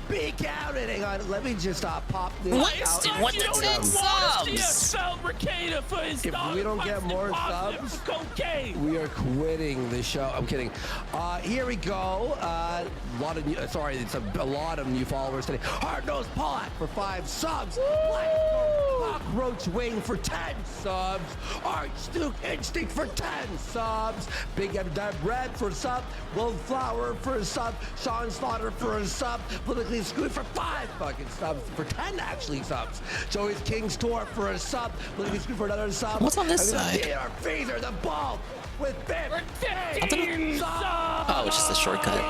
Be counted. Hang on, let me just pop this Winston, out. what the 10 subs? If we don't get more subs, we are quitting the show. I'm kidding. Here we go. A lot of new, sorry, it's a lot of new followers today. Hard-nosed Pollack for 5 subs. Cockroach Wing for 10 subs. Archduke Instinct for 10 subs. Big M Deb Red for a sub. Wildflower for a sub. Sean Slaughter for a sub. Politically Screwed for 5 fucking subs. For 10 actually subs. Joey's King's Tour for a sub. Politically Screwed for another sub. What's on this side? Our Phaser the Ball with 15 subs. Oh, it's just a shortcut.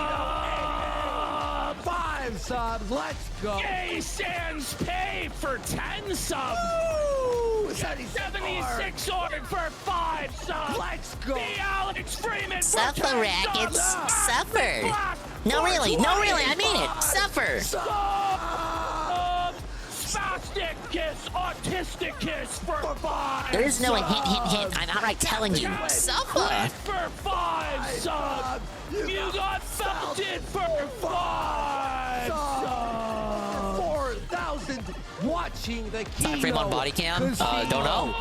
5 subs. Let's go. Gay Sans Pay for 10 subs. Woo! 76 ordered for 5 subs. Let's go. The Alex Freeman for Suffer, 10 Rackets. subs. Suffer. No, really, I mean it. Suffer. Spastic Kiss, Autistic Kiss for 5. There is no hint. I'm outright telling you. Suffer. For 5 subs. You got felted for 5 subs. 4,000 watching the Kino Time frame on body cam? Don't know.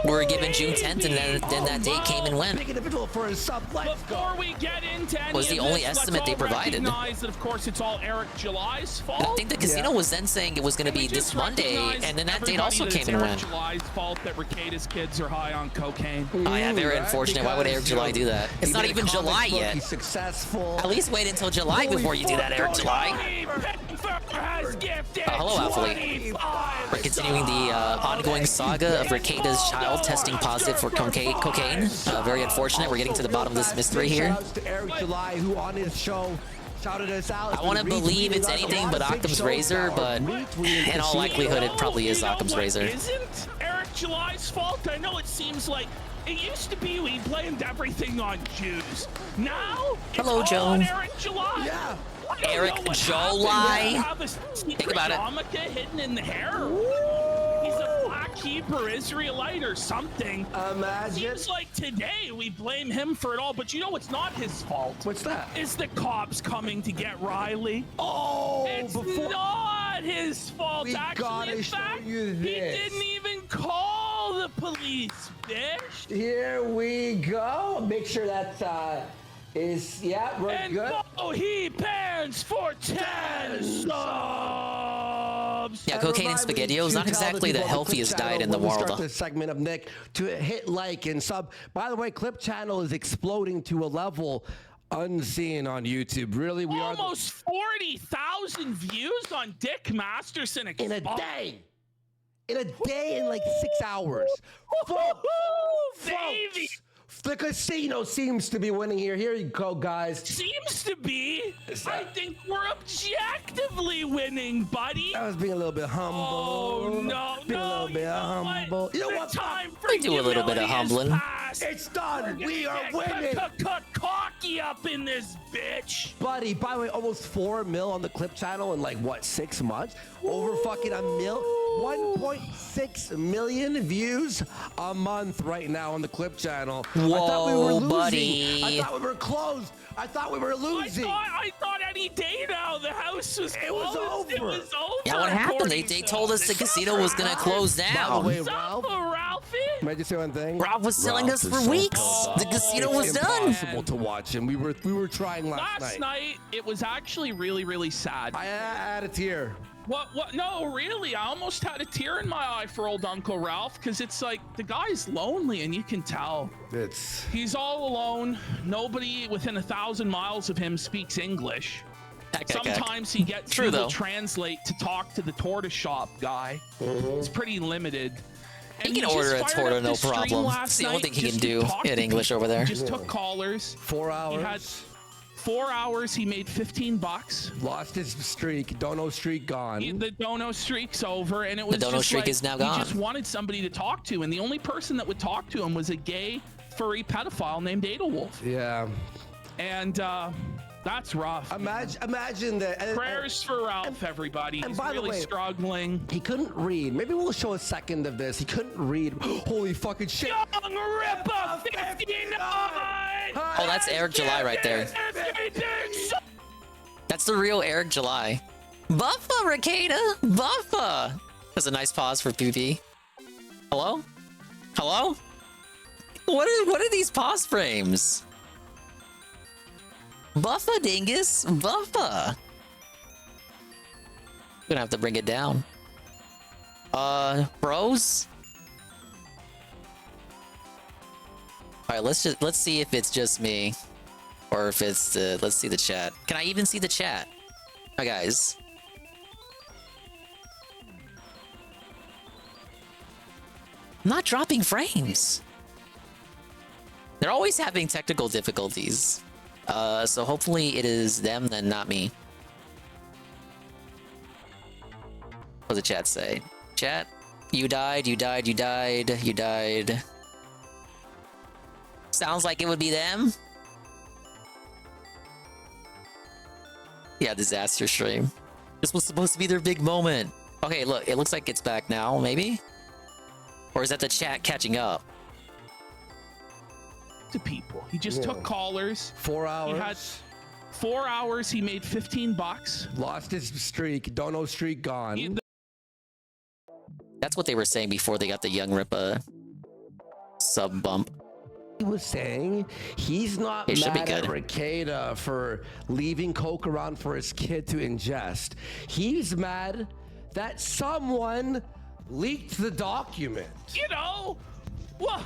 We're given June 10th, and then that date came and went. Big individual for his sub. Let's Before we get into any Was the of only this, estimate they let's all provided. recognize that, of course, it's all Eric July's fault. And I think the casino was then saying it was going to be this Monday, and then that date also came and went. It's Eric July's fault that Recada's kids are high on cocaine. Oh yeah, very unfortunate. Why would Eric July do that? It's not even July yet. He's successful. At least wait until July before you do that, Eric July. Hello, Athlete. We're continuing the ongoing saga of Recada's child testing positive for cocaine. Very unfortunate. We're getting to the bottom of this mystery here. Shout out to Eric July, who on his show shouted us out. I want to believe it's anything but Occam's Razor, but in all likelihood, it probably is Occam's Razor. Isn't Eric July's fault? I know it seems like it used to be we blamed everything on Jews. Now it's Hello, all Joe. on Eric July. Yeah. Eric July. Think about it. Yarmulke hidden in the hair. He's a black Hebrew Israelite or something. Imagine. Seems like today we blame him for it all, but you know it's not his fault. What's that? It's the cops coming to get Riley. Oh, It's not his fault, We actually. gotta In show fact, you he this. didn't even call the police, bitch. Here we go. Make sure that yeah, we're And good. he pans for 10 subs. Yeah, cocaine and SpaghettiO is not exactly the healthiest diet in the When we world. start this segment of Nick to hit like and sub. By the way, Clip Channel is exploding to a level unseen on YouTube. Really, we are Almost 40,000 views on Dick Masterson in a day. In a day, in like 6 hours. Baby. The casino seems to be winning here. Here you go, guys. Seems to be. I think we're objectively winning, buddy. I was being a little bit humble. Oh, no, Being a little bit humble. You know The what? time for We do a little bit of humility is humbling. past. It's done. We're We are gonna winning. get cocky up in this bitch. Buddy, by the way, almost 4 mil on the Clip Channel in like, what, 6 months? Over fucking a mil? 1.6 million views a month right now on the Clip Channel. I thought we were Whoa, losing. buddy. I thought we were closed. I thought we were losing. I thought any day now the house was It was closed. It over. was over. Yeah, what happened? according They to told us the casino was going to close By the down. way, Ralph, Ralphie. may I just say one thing? Ralph was telling us for is so weeks cold. the casino It's was done. impossible to watch, and we were trying Last night it was actually really, really sad. I had a tear. What? No, really. I almost had a tear in my eye for old Uncle Ralph because it's like the guy's lonely and you can tell. He's all alone. Nobody within 1,000 miles of him speaks English. Sometimes he gets True, Google though. Translate to talk to the tortoise shop guy. It's pretty limited. He And can just order a fired torta, up no the stream problem. last It's the only night thing he just can to do talk in to English people. over there. Just took callers. 4 hours. He had 4 hours. He made $15. Lost his streak. Dono streak gone. The dono streak's over, and it was dono just streak like, is now he gone. just wanted somebody to talk to, and the only person that would talk to him was a gay, furry pedophile named Adolwolf. Yeah. And that's rough. Imagine that. Prayers for Ralph, everybody. And He's by the really way, struggling. He couldn't read. Maybe we'll show a second of this. He couldn't read. Holy fucking shit. Young Ripper 59! Oh, that's Eric July right there. That's the real Eric July. Buffa, Ricada! Buffa! That's a nice pause for PvP. Hello? Hello? What are these pause frames? Buffa, dingus! Buffa! Gonna have to bring it down. Bros? Alright, let's see if it's just me. Or if it's let's see the chat. Can I even see the chat? Hi guys. I'm not dropping frames. They're always having technical difficulties. So hopefully it is them then not me. What does the chat say? Chat, you died, you died, you died, you died. Sounds like it would be them. Yeah, disaster stream. This was supposed to be their big moment. Okay, look, it looks like it's back now, maybe? Or is that the chat catching up? To people. He just took callers. 4 hours. He had 4 hours. He made $15. Lost his streak. Dono streak gone. That's what they were saying before they got the Young Rippa sub bump. He was saying he's not mad at Ricada for leaving coke around for his kid to ingest. He's mad that someone leaked the document. You know, well,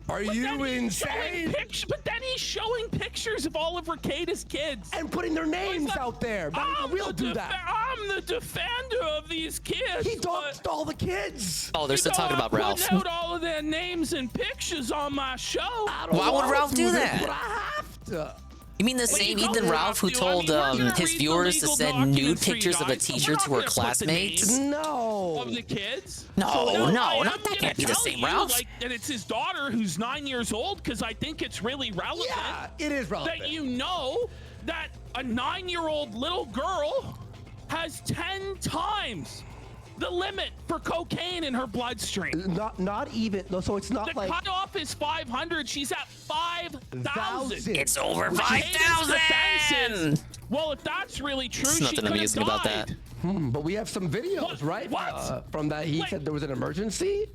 are you insane? But then he's showing pictures of all of Ricada's kids and putting their names out there. We'll do that. I'm the defender of these kids. He doxed all the kids. Oh, they're still talking about Ralph. Putting out all of their names and pictures on my show. Why would Ralph do that? But I have to. You mean the same Ethan Ralph who told his viewers to send nude pictures of a teacher to her classmates? No. Of the kids? No, not that can't be the same Ralph. And it's his daughter who's 9 years old, because I think it's really relevant. Yeah, it is relevant. That you know that a 9-year-old little girl has 10 times the limit for cocaine in her bloodstream. Not even. No, so it's not the like the cutoff is 500. She's at 5,000. It's over 5,000. Well, if that's really true, There's nothing amusing about that. But we have some videos, right? What? From that he said there was an emergency.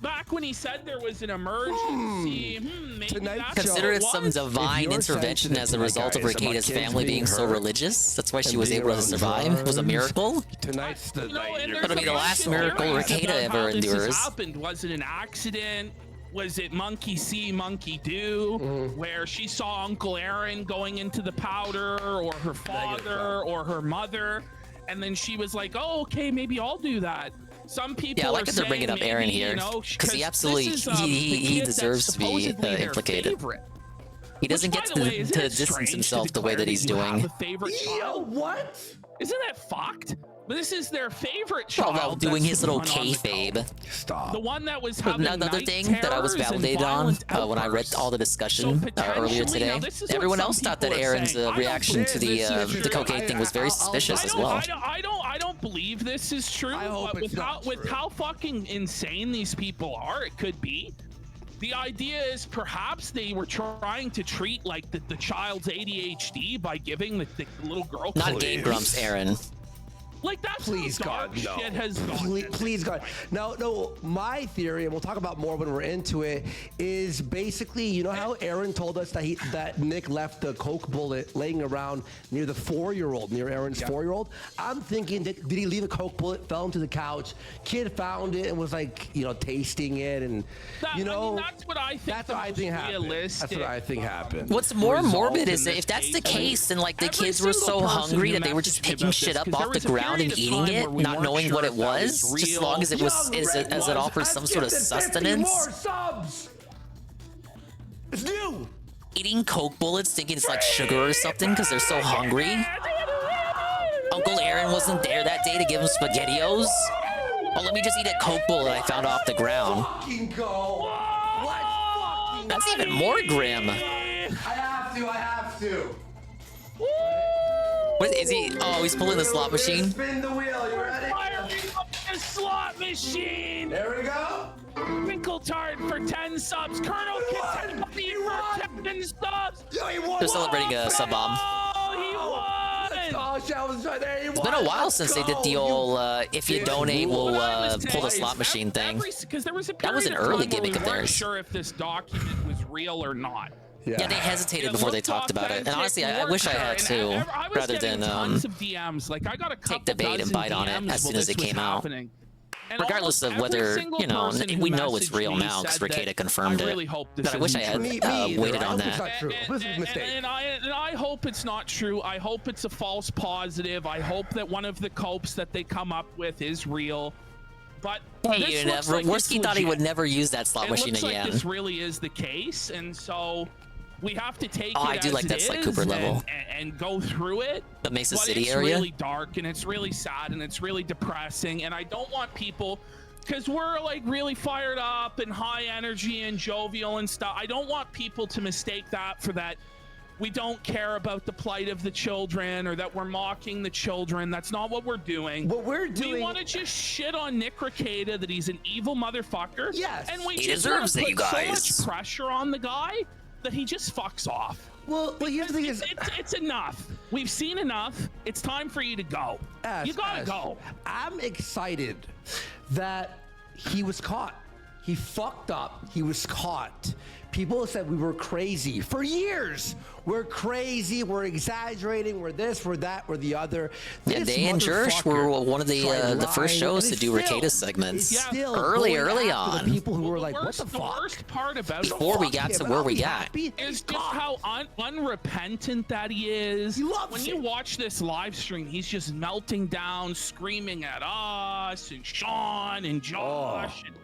Back when he said there was an emergency, maybe that's Consider it some divine intervention as a result of Ricada's family being so religious. That's why she was able to survive. It was a miracle. Tonight's the night. It'll be the last miracle Ricada ever endures. Happened? Was it an accident? Was it monkey see, monkey do? Where she saw Uncle Aaron going into the powder, or her father, or her mother, and then she was like, "Oh, okay, maybe I'll do that." Some people I like that they're bringing up Aaron here, because he absolutely he deserves to be implicated. He doesn't get to distance himself the way that he's doing. What? Isn't that fucked? But this is their favorite child. While doing his little kayfabe. Stop. The one that was having another thing that I was validated on when I read all the discussion earlier today. Everyone else thought that Aaron's reaction to the cocaine thing was very suspicious as well. I don't believe this is true. But with how fucking insane these people are, it could be. The idea is perhaps they were trying to treat like the child's ADHD by giving the little girl. Not Game Grumps, Aaron. Like that's please God, no. Shit has gone. Please God, no. My theory, and we'll talk about more when we're into it, is basically, you know how Aaron told us that Nick left the coke bullet laying around near the 4-year-old, near Aaron's 4-year-old. I'm thinking, did he leave a coke bullet? Fell into the couch. Kid found it and was like, tasting it, and that's what I think. That's what I think happened. That's what I think happened. What's more morbid is that if that's the case, then like the kids were so hungry that they were just picking shit up off the ground and eating it, not knowing what it was, just as long as it was as it offers some sort of sustenance. It's new. Eating coke bullets, thinking it's like sugar or something because they're so hungry. Uncle Aaron wasn't there that day to give him SpaghettiOs. Oh, let me just eat a coke bullet I found off the ground. Fucking go. That's even more grim. I have to. What is he? Oh, he's pulling the slot machine. Spin the wheel. You ready? Firing up the slot machine. There we go. Wrinkle Tart for 10 subs. Colonel Kentucky for 10 subs. Yo, he won. They're celebrating a sub bomb. Oh, he won. gosh, I was right there. It's been a while since they did the old if you donate, we'll pull the slot machine thing. Because there was a That was an period of early time where gimmick we of weren't theirs. sure if this document was real or not. Yeah, they hesitated before they talked about it. And honestly, I wish I had too, I was rather getting than tons of DMs. Like I got a couple take the bait and bite on it DMs as soon while as it this was came out. happening. And Regardless of almost every whether, single you know, person who we know it's messaged real me now because said that, Ricada confirmed I it. really hope this But I wish I had waited on that. And I hope it's not true. I hope it's a false positive. I hope that one of the copes that they come up with is real. But Hey, this you know, looks like Worski it's thought he would legit. never use that slot machine It looks again. like this really is the case, and so we have to take Oh, it I do as like it that Sly is Cooper and- level. and go through it. The Mesa But City it's area. really dark and it's really sad and it's really depressing, and I don't want people, because we're like really fired up and high energy and jovial and stuff. I don't want people to mistake that for that we don't care about the plight of the children or that we're mocking the children. That's not what we're doing. What we're doing, we want to just shit on Nick Ricada that he's an evil motherfucker. Yes. And we He just want deserves to it, put you so guys. much pressure on the guy that he just fucks off. Well, here's the thing is, it's enough. We've seen enough. It's time for you to go. You gotta go. I'm excited that he was caught. He fucked up. He was caught. People said we were crazy for years. We're crazy. We're exaggerating. We're this. We're that. We're the other. Yeah, This they and Jersh were motherfucker one of the tried first lying, shows and to do it's still- Ricada segments. it's still Early going after on. the people who were like, "What the The fuck?" worst part about Before it we got to where we got. is just how unrepentant that he is. He loves when it. you watch this live stream, he's just melting down, screaming at us and Sean and Josh and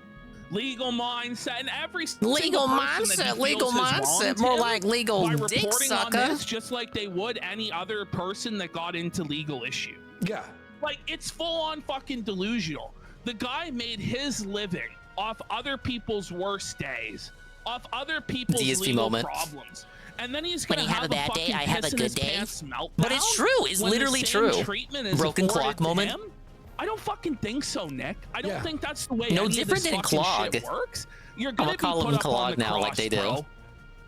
Legal Mindset and every Legal single person that Mindset, he Legal feels has Mindset, wronged more him like legal by dick reporting on sucker. this, just like they would any other person that got into legal issue. Yeah. Like, it's full on fucking delusional. The guy made his living off other people's worst days, off other people's DSP legal moment. problems. And then he's When gonna you have a bad day, fucking I have a piss in good his day. pants meltdown But it's true. It's when the literally same true. treatment is Broken afforded clock to moment. him? I don't fucking think so, Nick. I don't Yeah. think that's the way No any of different this than fucking Clog. shit works. You're I'm gonna gonna be call put him up on Clog the now, like cross, they do. bro.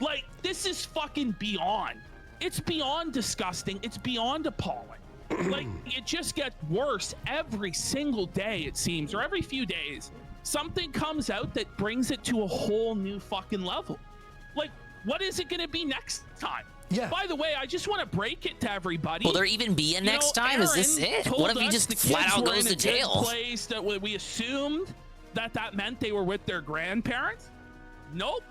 Like, this is fucking beyond. It's beyond disgusting. It's beyond appalling. Like, it just gets worse every single day, it seems, or every few days. Something comes out that brings it to a whole new fucking level. Like, what is it gonna be next time? Yeah. By the way, I just want to break it to everybody. Will there even be a You next know, time? Is this Aaron it? told What if he us just the flat kids out were goes in to a good jail? place, that we assumed that meant they were with their grandparents. Nope.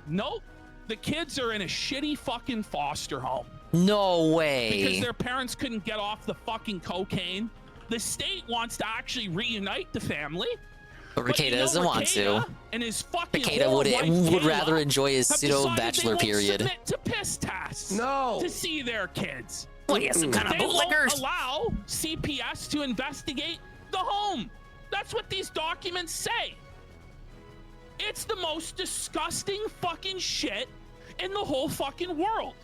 Nope. The kids are in a shitty fucking foster home No because way. their parents couldn't get off the fucking cocaine. The state wants to actually reunite the family. But But Ricada you know, doesn't want to. Ricada and his fucking Ricada whore would wife, would Kayla, rather enjoy his have pseudo decided they bachelor won't period. submit to piss tests. No. To see their kids. What are you, some kind of They won't bootlickers? allow CPS to investigate the home. That's what these documents say. It's the most disgusting fucking shit in the whole fucking world.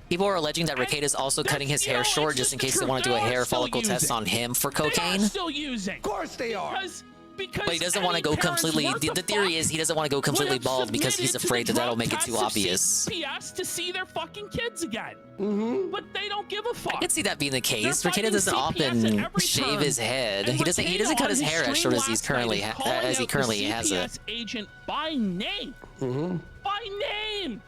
People are alleging that Ricada's also cutting his hair short just in case they want to do a hair follicle test on him for cocaine. They are still using. Of course they are. Because But he doesn't want to go completely. The theory is he doesn't want to go completely bald because he's afraid that that'll make it too obvious. CPS to see their fucking kids again. Mm-hmm. But they don't give a fuck. I could see that being the case. They're Ricada doesn't fighting CPS often at every shave turn. his head. And He doesn't Ricada cut on his hair as short as he's stream currently last night is as he calling currently out has the it. CPS agent by name. Mm-hmm. By name.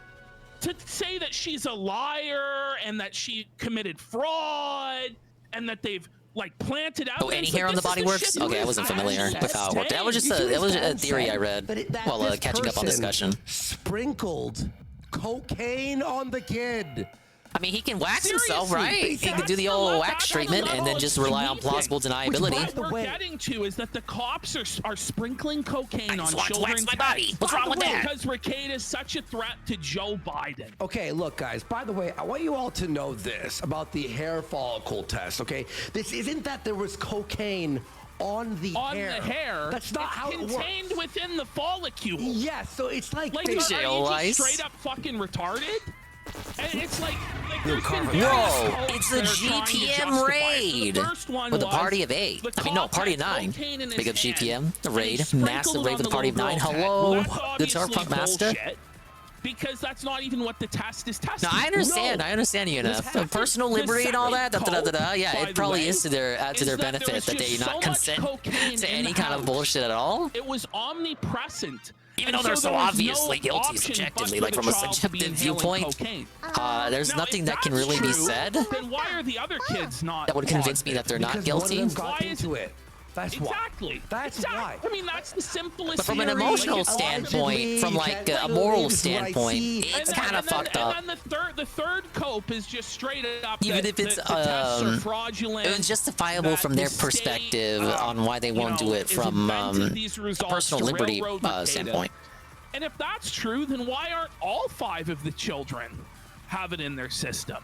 To say that she's a liar and that she committed fraud and that they've like planted out. Oh, any hair on the body works? Okay, I wasn't familiar with how it worked. That was just a theory I read while catching up on discussion. Sprinkled cocaine on the kid. I mean, he can wax himself, Seriously, right? He can do the old wax treatment and then just rely on plausible deniability. What we're getting to is that the cops are sprinkling cocaine on children's my body. What's wrong with that? Because Ricada is such a threat to Joe Biden. Okay, look, guys, by the way, I want you all to know this about the hair follicle test, okay? This isn't that there was cocaine on the hair. That's not how it works. Contained within the follicle. Yes, so it's like are you just straight up fucking retarded? And it's like there's been various Whoa, quotes it's a that are trying to GPM justify it. raid The first one with a was, party of 8. the I mean, no, cop party had of 9. cocaine in his Big up hand, GPM, the and he raid, sprinkled massive it raid on with a the party of little 9. girl's head. Hello, Well, that's good Star obviously Punk Master. bullshit. because that's not even what the test is testing. No, I understand. I understand you enough. Personal liberty and all that. Yeah, it probably is to their benefit that they not consent to any kind of bullshit at all. It was omnipresent. Even though they're so obviously guilty subjectively, like from a subjective viewpoint, there's nothing that can really be said Then why are the other kids not? that would convince me that they're not guilty. Why into it? That's exactly. That's why. I mean, that's the simplest. But from an emotional standpoint, from like a moral standpoint, it's kind of fucked up. And then the third cope is just straight up. Even if it's the tests are fraudulent, it was justifiable from their perspective on why they won't do it from a personal liberty standpoint. And if that's true, then why aren't all 5 of the children have it in their system?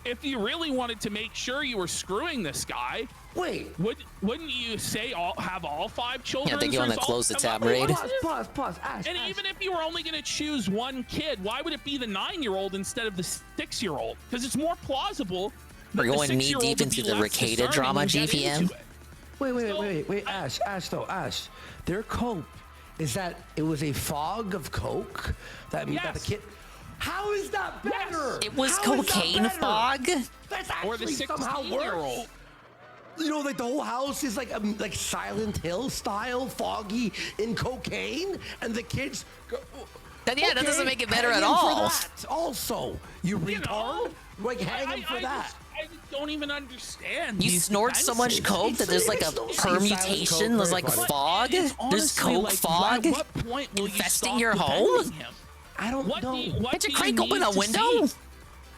If you really wanted to make sure you were screwing this guy, wouldn't you say have all 5 children? Yeah, I think you want to close the tab raid. Pause. Ash, and even if you were only going to choose one kid, why would it be the 9-year-old instead of the 6-year-old? Because it's more plausible. We're going knee deep into the Ricada drama, GPM. Wait, Ash, their cope is that it was a fog of coke that means that the kid. How is that better? It was cocaine fog. That's or the actually somehow worse. You know, like the whole house is like Silent Hill style, foggy in cocaine, and the kids go. Then yeah, that doesn't make it better at hang him all. For that also, you retard. Like hang him for that. I don't even understand. You snort so much coke that there's like a permutation. There's like fog. There's coke fog infesting your home. I don't know. Can't you crank open a window?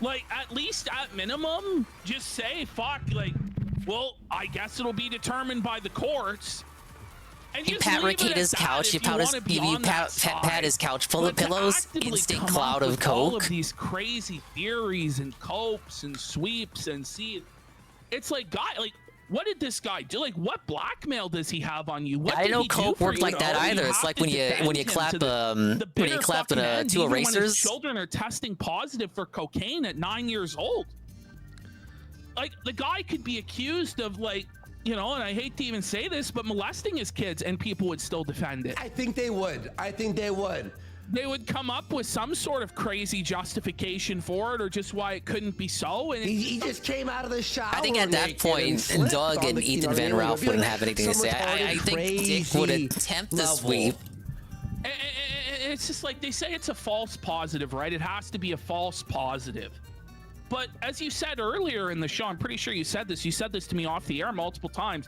Like, at least at minimum, just say, fuck, like, well, I guess it'll be determined by the courts. And you pat Ricada's couch, you pat his couch full of pillows, instant cloud of coke. All of these crazy theories and copes and sweeps and see, it's like, what did this guy do? Like, what blackmail does he have on you? What I didn't know coke worked like that either. It's like when you clap two erasers. Children are testing positive for cocaine at 9 years old. Like, the guy could be accused of, like, you know, and I hate to even say this, but molesting his kids, and people would still defend it. I think they would. They would come up with some sort of crazy justification for it, or just why it couldn't be so. And he just came out of the shower. I think at that point, Doug and Ethan Van Ralph wouldn't have anything to say. I think Dick would attempt the sweep. It's just like they say it's a false positive, right? It has to be a false positive. But as you said earlier in the show, I'm pretty sure you said this to me off the air multiple times.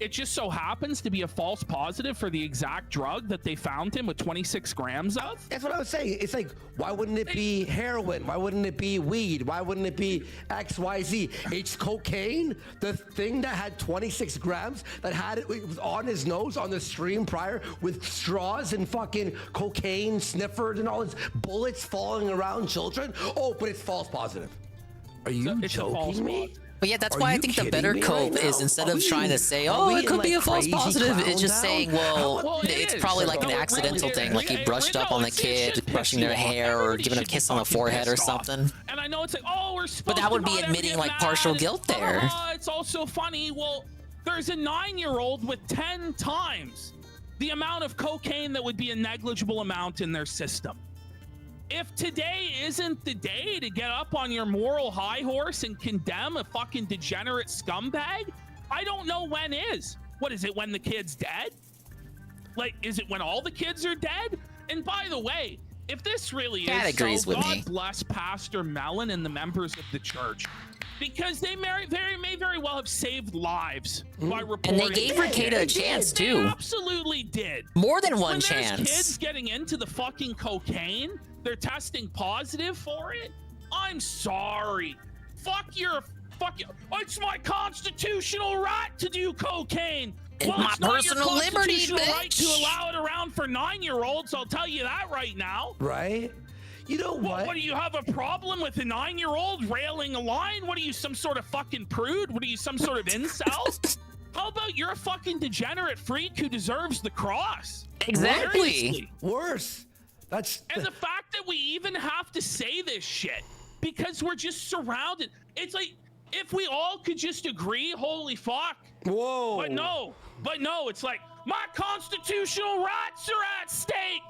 It just so happens to be a false positive for the exact drug that they found him with 26 grams of. That's what I was saying. It's like, why wouldn't it be heroin? Why wouldn't it be weed? Why wouldn't it be XYZ? It's cocaine? The thing that had 26 grams, that had it was on his nose on the stream prior with straws and fucking cocaine sniffers and all his bullets falling around children? Oh, but it's false positive. Are you joking me? But yeah, that's why I think the better cope is, instead of trying to say, oh, it could be a false positive, it's just saying, well, it's probably like an accidental thing, like he brushed up on the kid, brushing their hair, or giving a kiss on the forehead or something. And I know it's like, oh, we're supposed But that would be admitting like partial guilt there. It's also funny, well, there's a 9-year-old with 10 times the amount of cocaine that would be a negligible amount in their system. If today isn't the day to get up on your moral high horse and condemn a fucking degenerate scumbag, I don't know when is. What is it, when the kid's dead? Like, is it when all the kids are dead? And by the way, if this really is so, God bless Pastor Mellon and the members of the church, because they may very well have saved lives by reporting. And they gave Ricada a chance too. They absolutely did. More than one when chance. There's kids getting into the fucking cocaine, they're testing positive for it. I'm sorry. Fuck you. It's my constitutional right to do cocaine. Well, my personal liberty, bitch. Right to allow it around for 9-year-olds. I'll tell you that right now. Right. You know what? What do you have a problem with a 9-year-old railing a line? What are you, some sort of fucking prude? What are you, some sort of incel? How about you're a fucking degenerate freak who deserves the cross? Exactly. Seriously. Worse. And the fact that we even have to say this shit because we're just surrounded. It's like, if we all could just agree, holy fuck. Whoa. But no, it's like, my constitutional rights are at stake.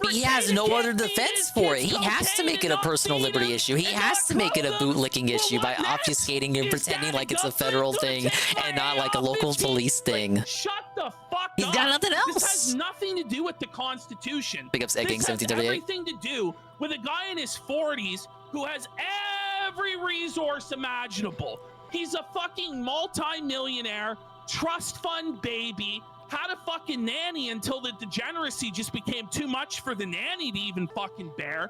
He has no other defense for it. He has to make it a personal liberty issue. He has to make it a bootlicking issue by obfuscating and pretending like it's a federal thing and not like a local police thing. Shut the fuck He's up. got nothing else. This has nothing to do with the Constitution. Big ups, Egg Gang This has 1738. everything to do with a guy in his 40s who has every resource imaginable. He's a fucking multi-millionaire, trust fund baby, had a fucking nanny until the degeneracy just became too much for the nanny to even fucking bear.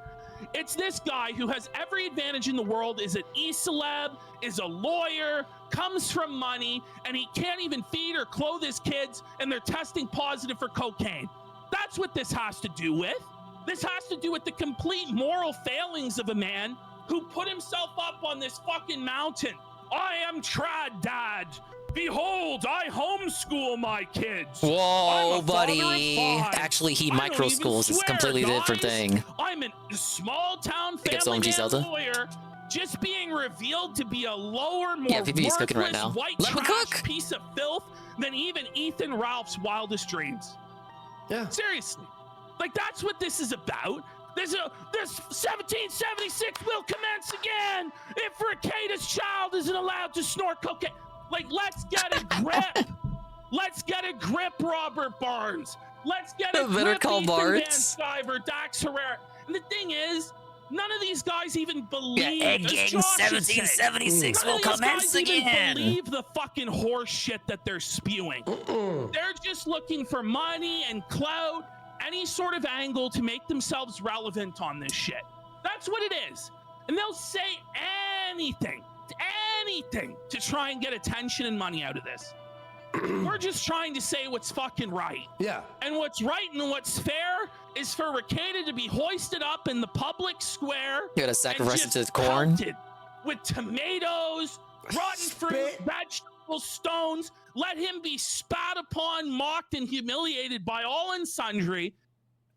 It's this guy who has every advantage in the world, is an e-celeb, is a lawyer, comes from money, and he can't even feed or clothe his kids, and they're testing positive for cocaine. That's what this has to do with. This has to do with the complete moral failings of a man who put himself up on this fucking mountain. I am trad dad. Behold, I homeschool my kids. Whoa, buddy. Actually, he micro schools. It's a completely different thing. I'm a small town It's family OMG man Zelda. lawyer, just being revealed to be a lower, more Yeah, VP is cooking right worthless now. white Let me trash cook. piece of filth than even Ethan Ralph's wildest dreams. Yeah. Seriously. Like, that's what this is about. This 1776 will commence again if Rekida's child isn't allowed to snort cocaine. Like, let's get a grip. Let's get a grip, Robert Barnes. Let's get a Better grip, call Ethan Barnes. Van Sciver, Dax Herrera. And the thing is, none of these guys even believe. Egg as Gang Josh is saying, 1776 none will of these commence guys even again. believe the fucking horse shit that they're spewing. They're just looking for money and clout, any sort of angle to make themselves relevant on this shit. That's what it is. And they'll say anything to try and get attention and money out of this. We're just trying to say what's fucking right. Yeah. And what's right and what's fair is for Rekieta to be hoisted up in the public square. You gotta sacrifice and it to just the corn. pelted with tomatoes, rotten fruit, vegetables, stones. Let him be spat upon, mocked, and humiliated by all and sundry,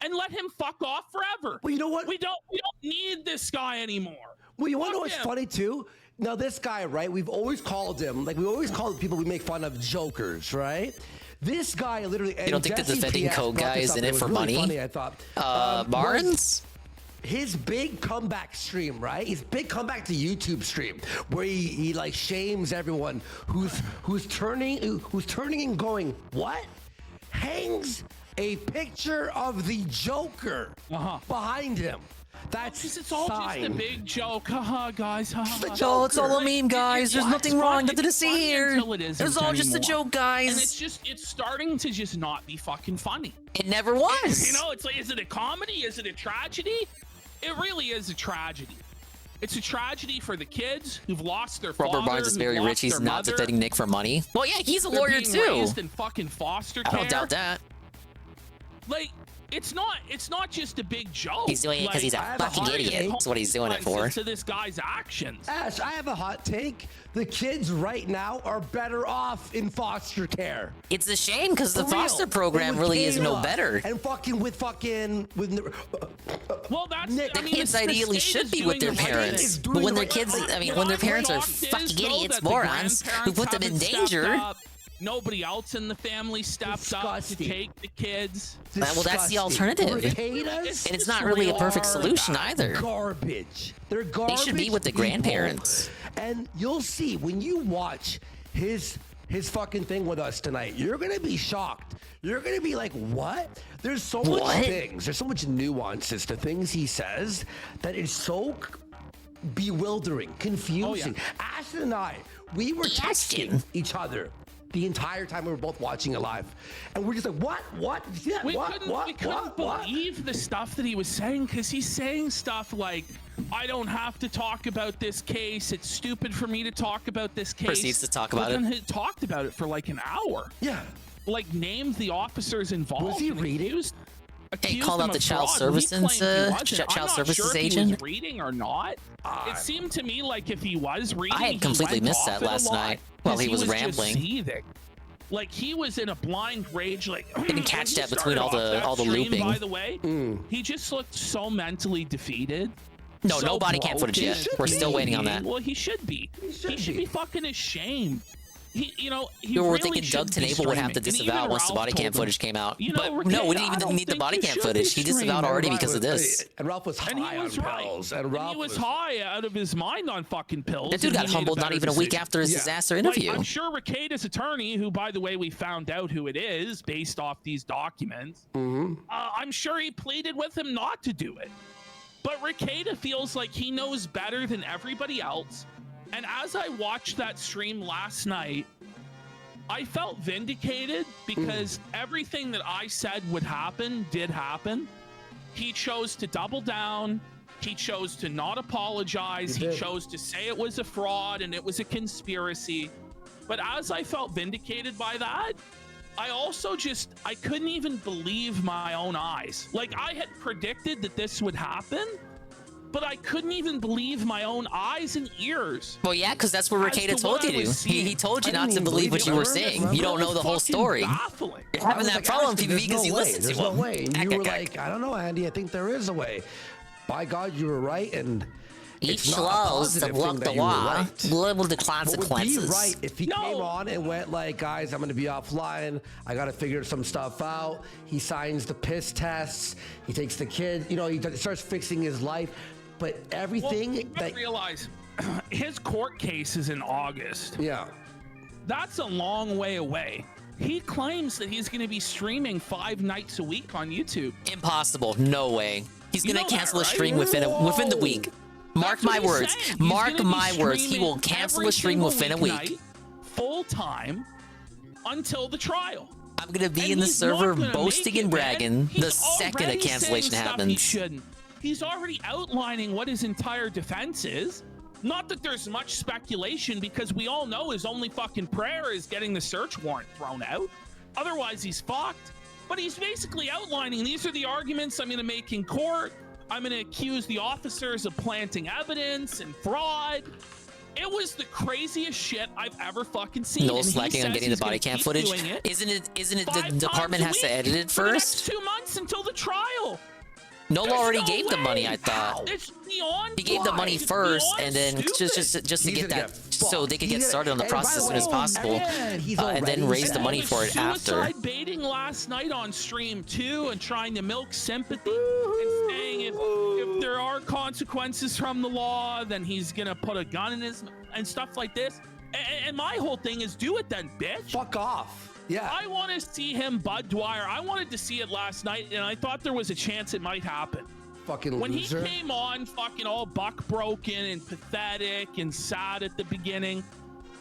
and let him fuck off forever. Well, you know what? We don't need this guy anymore. Well, you want to know Fuck what's him. funny too? Now, this guy, right? We've always called him, like we always call the people we make fun of jokers, right? This guy literally. You don't think the defending code guy is in it for money? Funny, I thought. Barnes? His big comeback stream, right? His big comeback to YouTube stream, where he like shames everyone who's turning and going, what? Hangs a picture of the Joker behind him. That's It's all just a big joke, haha, guys. Haha. It's all a meme, guys. There's nothing wrong. Nothing to see here. It's all just a joke, guys. And it's starting to just not be fucking funny. It never was. You know, it's like, is it a comedy? Is it a tragedy? It really is a tragedy. It's a tragedy for the kids who've lost their father. Robert Barnes is very rich. He's not defending Nick for money. Well, yeah, he's a They're lawyer being too. raised in fucking foster I care. don't doubt that. Like, it's not just a big joke. He's doing it because he's a fucking idiot. That's what he's doing it for. To this guy's actions. Ash, I have a hot take. The kids right now are better off in foster care. It's a shame because the For real. foster program And with really is no Kayla, better. And Well, that's The kids ideally should be with their parents, but when their kids, when their parents are fucking idiots, morons who put them in danger. Nobody else in the family stepped up to take the kids. Well, that's the alternative. And it's not really a perfect solution either. Garbage. They're garbage. They should be with the people. grandparents. And you'll see when you watch his fucking thing with us tonight, you're gonna be shocked. You're gonna be like, what? There's so much things. There's so much nuances to things he says that is so bewildering, confusing. Ashton and I, we were texting each other the entire time we were both watching it live, and we're just like, what? Yeah, We couldn't believe the stuff that he was saying, because he's saying stuff like, I don't have to talk about this case. It's stupid for me to talk about this case. Proceeds to talk about Then it. he talked about it for like an hour. Yeah. Like, named the officers involved. Was he reading? He called out the child services agent. Reading or not? It seemed to me like if he was reading, I had completely missed that last night while he was rambling. Like, he was in a blind rage. Like, Didn't catch that between all the stream, looping. By the way, he just looked so mentally defeated. No, so no body cam footage yet. broken. We're still waiting on that. Well, he should be. He should be fucking ashamed. he People were really thinking Doug shouldn't be Tenable would have to streaming. And disavow even once the Ralph body cam told him, footage came out. you know, But no, we Ricky, didn't I even don't need the think body you cam should footage. be He disavowed streaming. already because of this. And Ralph was And he high on was right. pills. And Ralph he was high out of his mind on fucking pills. That dude and got he made humbled not better even a week decision. after his disaster interview. Like, I'm sure Rekida's attorney, who, by the way, we found out who it is based off these documents, I'm sure he pleaded with him not to do it. But Rekida feels like he knows better than everybody else. And as I watched that stream last night, I felt vindicated because everything that I said would happen did happen. He chose to double down. He chose to not apologize. He chose to say it was a fraud and it was a conspiracy. But as I felt vindicated by that, I also I couldn't even believe my own eyes. Like, I had predicted that this would happen, but I couldn't even believe my own eyes and ears. Well, yeah, because that's what Rekida told you to. He told you not to believe what you were saying. You don't know the whole story. You're having that problem, PvP, because you listen to him. There's no way. And you were like, I don't know, Andy. I think there is a way. By God, you were right, and each it's not a loves to positive walk thing the that you were walk, right. live with the What would be consequences. right if he came on and went like, guys, I'm going to be offline. I got to figure some stuff out. He signs the piss tests. He takes the kid. You know, he starts fixing his life. But everything I realize his court case is in August. Yeah. That's a long way away. He claims that he's going to be streaming 5 nights a week on YouTube. Impossible. No way. He's You going know to cancel that, a right? stream within the week. Mark my words. Mark my words. He will cancel a stream within a week. Full time until the trial. I'm going to be in the server boasting and bragging the second a cancellation happens. He's already outlining what his entire defense is. Not that there's much speculation, because we all know his only fucking prayer is getting the search warrant thrown out. Otherwise, he's fucked. But he's basically outlining, these are the arguments I'm going to make in court. I'm going to accuse the officers of planting evidence and fraud. It was the craziest shit I've ever fucking seen. No slacking on getting the body cam footage. Isn't it the department has to edit it first? 2 months until the trial. Nola already gave the money, I thought. It's beyond. He gave the money first, and then just to get that, so they could get started on the process as soon as possible, and then raise the money for it after. Suicide baiting last night on stream too, and trying to milk sympathy and saying if there are consequences from the law, then he's gonna put a gun in his and stuff like this. And my whole thing is, do it then, bitch. Fuck off. Yeah. I want to see him, Bud Dwyer. I wanted to see it last night, and I thought there was a chance it might happen. Fucking when loser. he came on, fucking all buck broken and pathetic and sad at the beginning,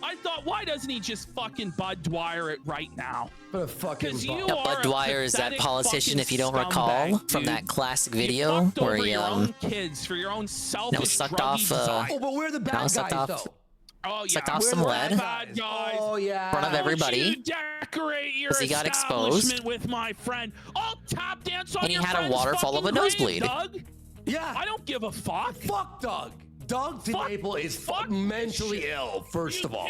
I thought, why doesn't he just fucking Bud Dwyer it right now? But fucking Bud Dwyer is that politician, if you don't recall, from that classic video where he your own kids for your own selfish sucked off. Oh, but we're the bad guys, though. Oh, yeah. Sucked off some lead. Oh, yeah. In front of everybody. You decorate your He got exposed. establishment with my friend. I'll tap dance on And he your had a friend's waterfall of a fucking grave, nosebleed. Doug. Yeah. I don't give a fuck. Fuck Doug. Doug Tenable is mentally ill, first of all.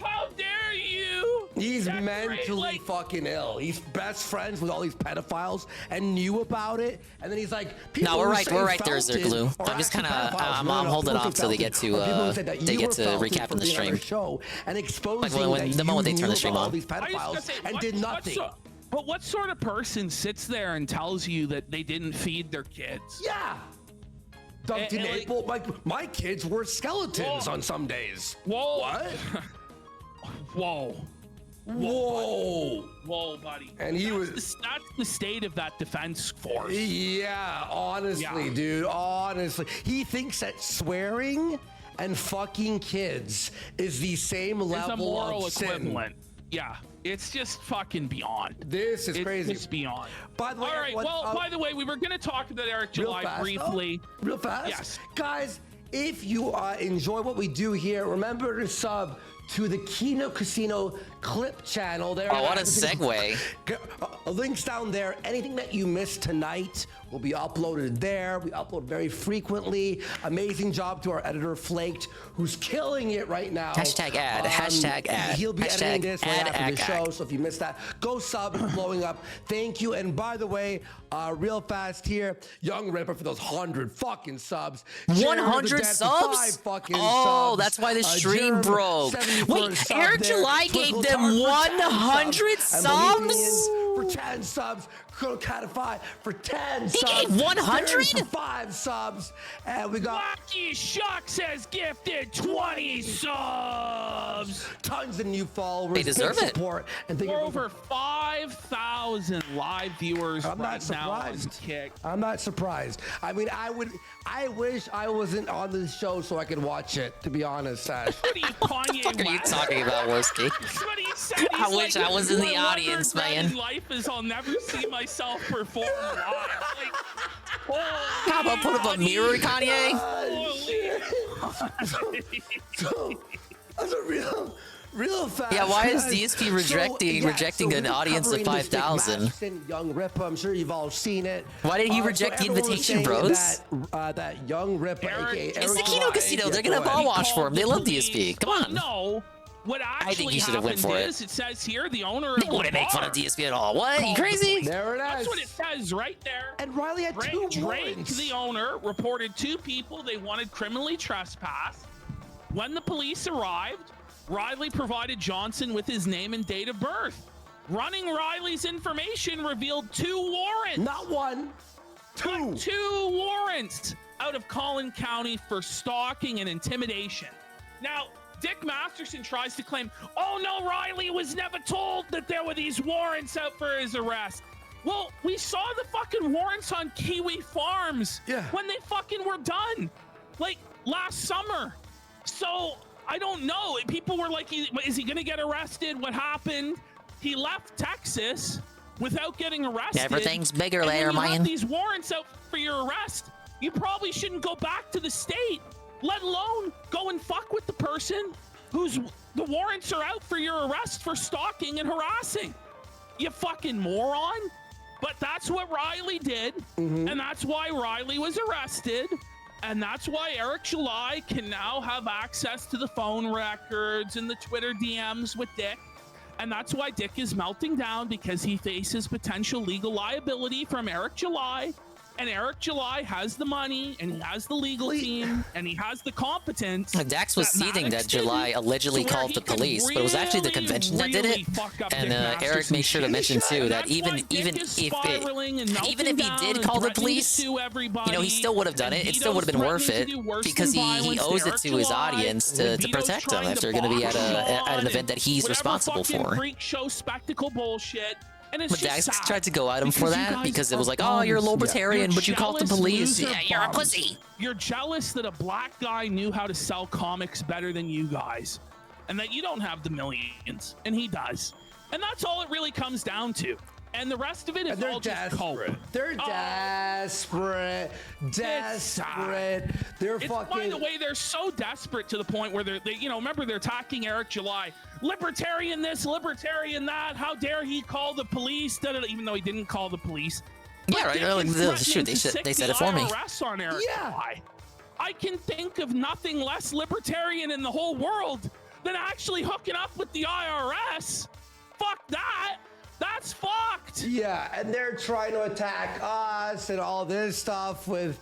How dare you? He's mentally fucking ill. He's best friends with all these pedophiles and knew about it. And then he's like, no, we're right there, Zerglue. I'm just kind of, I'm holding off till they get to recapping the stream. And exposing like the moment they turn the stream on. These pedophiles and did nothing. But what sort of person sits there and tells you that they didn't feed their kids? Yeah. Doug Tenable, my kids were skeletons on some days. Whoa. What? Whoa. Whoa, buddy. And he that's the state of that defense force. Yeah, honestly, dude. Honestly. He thinks that swearing and fucking kids is the same level a moral of sin. equivalent. Yeah. It's just fucking beyond. This is crazy. It's beyond. By the way, all right. By the way, we were going to talk about Eric July briefly. Real fast. Yes. Guys, if you enjoy what we do here, remember to sub to the Kino Casino clip channel. There. Oh, what a segue. Links down there. Anything that you missed tonight will be uploaded there. We upload very frequently. Amazing job to our editor Flaked, who's killing it right now. Hashtag ad. Hashtag ad. He'll be Hashtag editing this right ad, after ad, the show. So if you missed that, go sub. It's blowing up. Thank you. And by the way, real fast here, Young Ripper for those 100 fucking subs. 100 subs? Oh, that's why the stream broke. Wait, Eric July gave them 100 subs? For 10 subs. Catify for 10 He subs. gave 100? For 5 subs. And we got Lucky Shucks has gifted 20 subs. Tons of new followers. They deserve big it. Support, and We're over 5,000 live viewers I'm right not surprised. now on Kick. I'm not surprised. I mean, I wish I wasn't on this show so I could watch it, to be honest, Sash. What are you, Kanye What are you West? talking about, Worski? What he said, I he's wish like, I was in the "My audience, regret man." in life is I'll never see myself perform live. Like, How about put up a mirror, Kanye? So, that's a real fast. Yeah, why is guys. DSP rejecting so an we're audience of covering this big 5,000? match in Young Ripper. I'm sure you've all seen it. Why did he reject the everyone was invitation, saying bros? That Young Ripper, aka It's Eric the Kino July- Casino. Yeah, They're go gonna ahead. ball watch for him. They love DSP. Come on. No. What actually you should have went happened for it. is, it says here, the owner They of the wouldn't make fun bar of DSP at all. What? You crazy? There it That's is. what it says right there. And Riley had two Drake, warrants. the owner, reported 2 people they wanted criminally trespassed. When the police arrived, Riley provided Johnson with his name and date of birth. Running Riley's information revealed 2 warrants. Not one, 2. But 2 warrants out of Collin County for stalking and intimidation. Now, Dick Masterson tries to claim, oh no, Riley was never told that there were these warrants out for his arrest. Well, we saw the fucking warrants on Kiwi Farms when they fucking were done, like last summer. So I don't know. People were like, is he gonna get arrested? What happened? He left Texas without getting arrested. Everything's bigger and there, when you have man. these warrants out for your arrest, you probably shouldn't go back to the state, let alone go and fuck with the person whose the warrants are out for your arrest for stalking and harassing. You fucking moron. But that's what Riley did, and that's why Riley was arrested, and that's why Eric July can now have access to the phone records and the Twitter DMs with Dick. And that's why Dick is melting down, because he faces potential legal liability from Eric July. And Eric July has the money, and he has the legal team, and he has the competence. Dax was seething that July allegedly called the police, but it was actually the convention that did it. And Eric made sure to mention too that even if he did call the police, you know, he still would have done it. It still would have been worth it because he owes it to his audience to protect them if they're going to be at an event that he's responsible for. Freak show spectacle bullshit. And it's But just Dax sad, tried to go at him for you that guys because it was are like, oh, you're a bums. libertarian, You're but you called the jealous police. loser Yeah, you're a bums. pussy. You're jealous that a black guy knew how to sell comics better than you guys, and that you don't have the millions, and he does. And that's all it really comes down to. And the rest of it is all just cope. They're desperate. They're It's, fucking. by the way, they're so desperate to the point where they you know, remember they're attacking Eric July. Libertarian this, libertarian that. How dare he call the police? Even though he didn't call the police. Yeah, right. Like, shoot, they said it for me. On Eric July. I can think of nothing less libertarian in the whole world than actually hooking up with the IRS. Fuck that. That's fucked. Yeah, and they're trying to attack us and all this stuff with.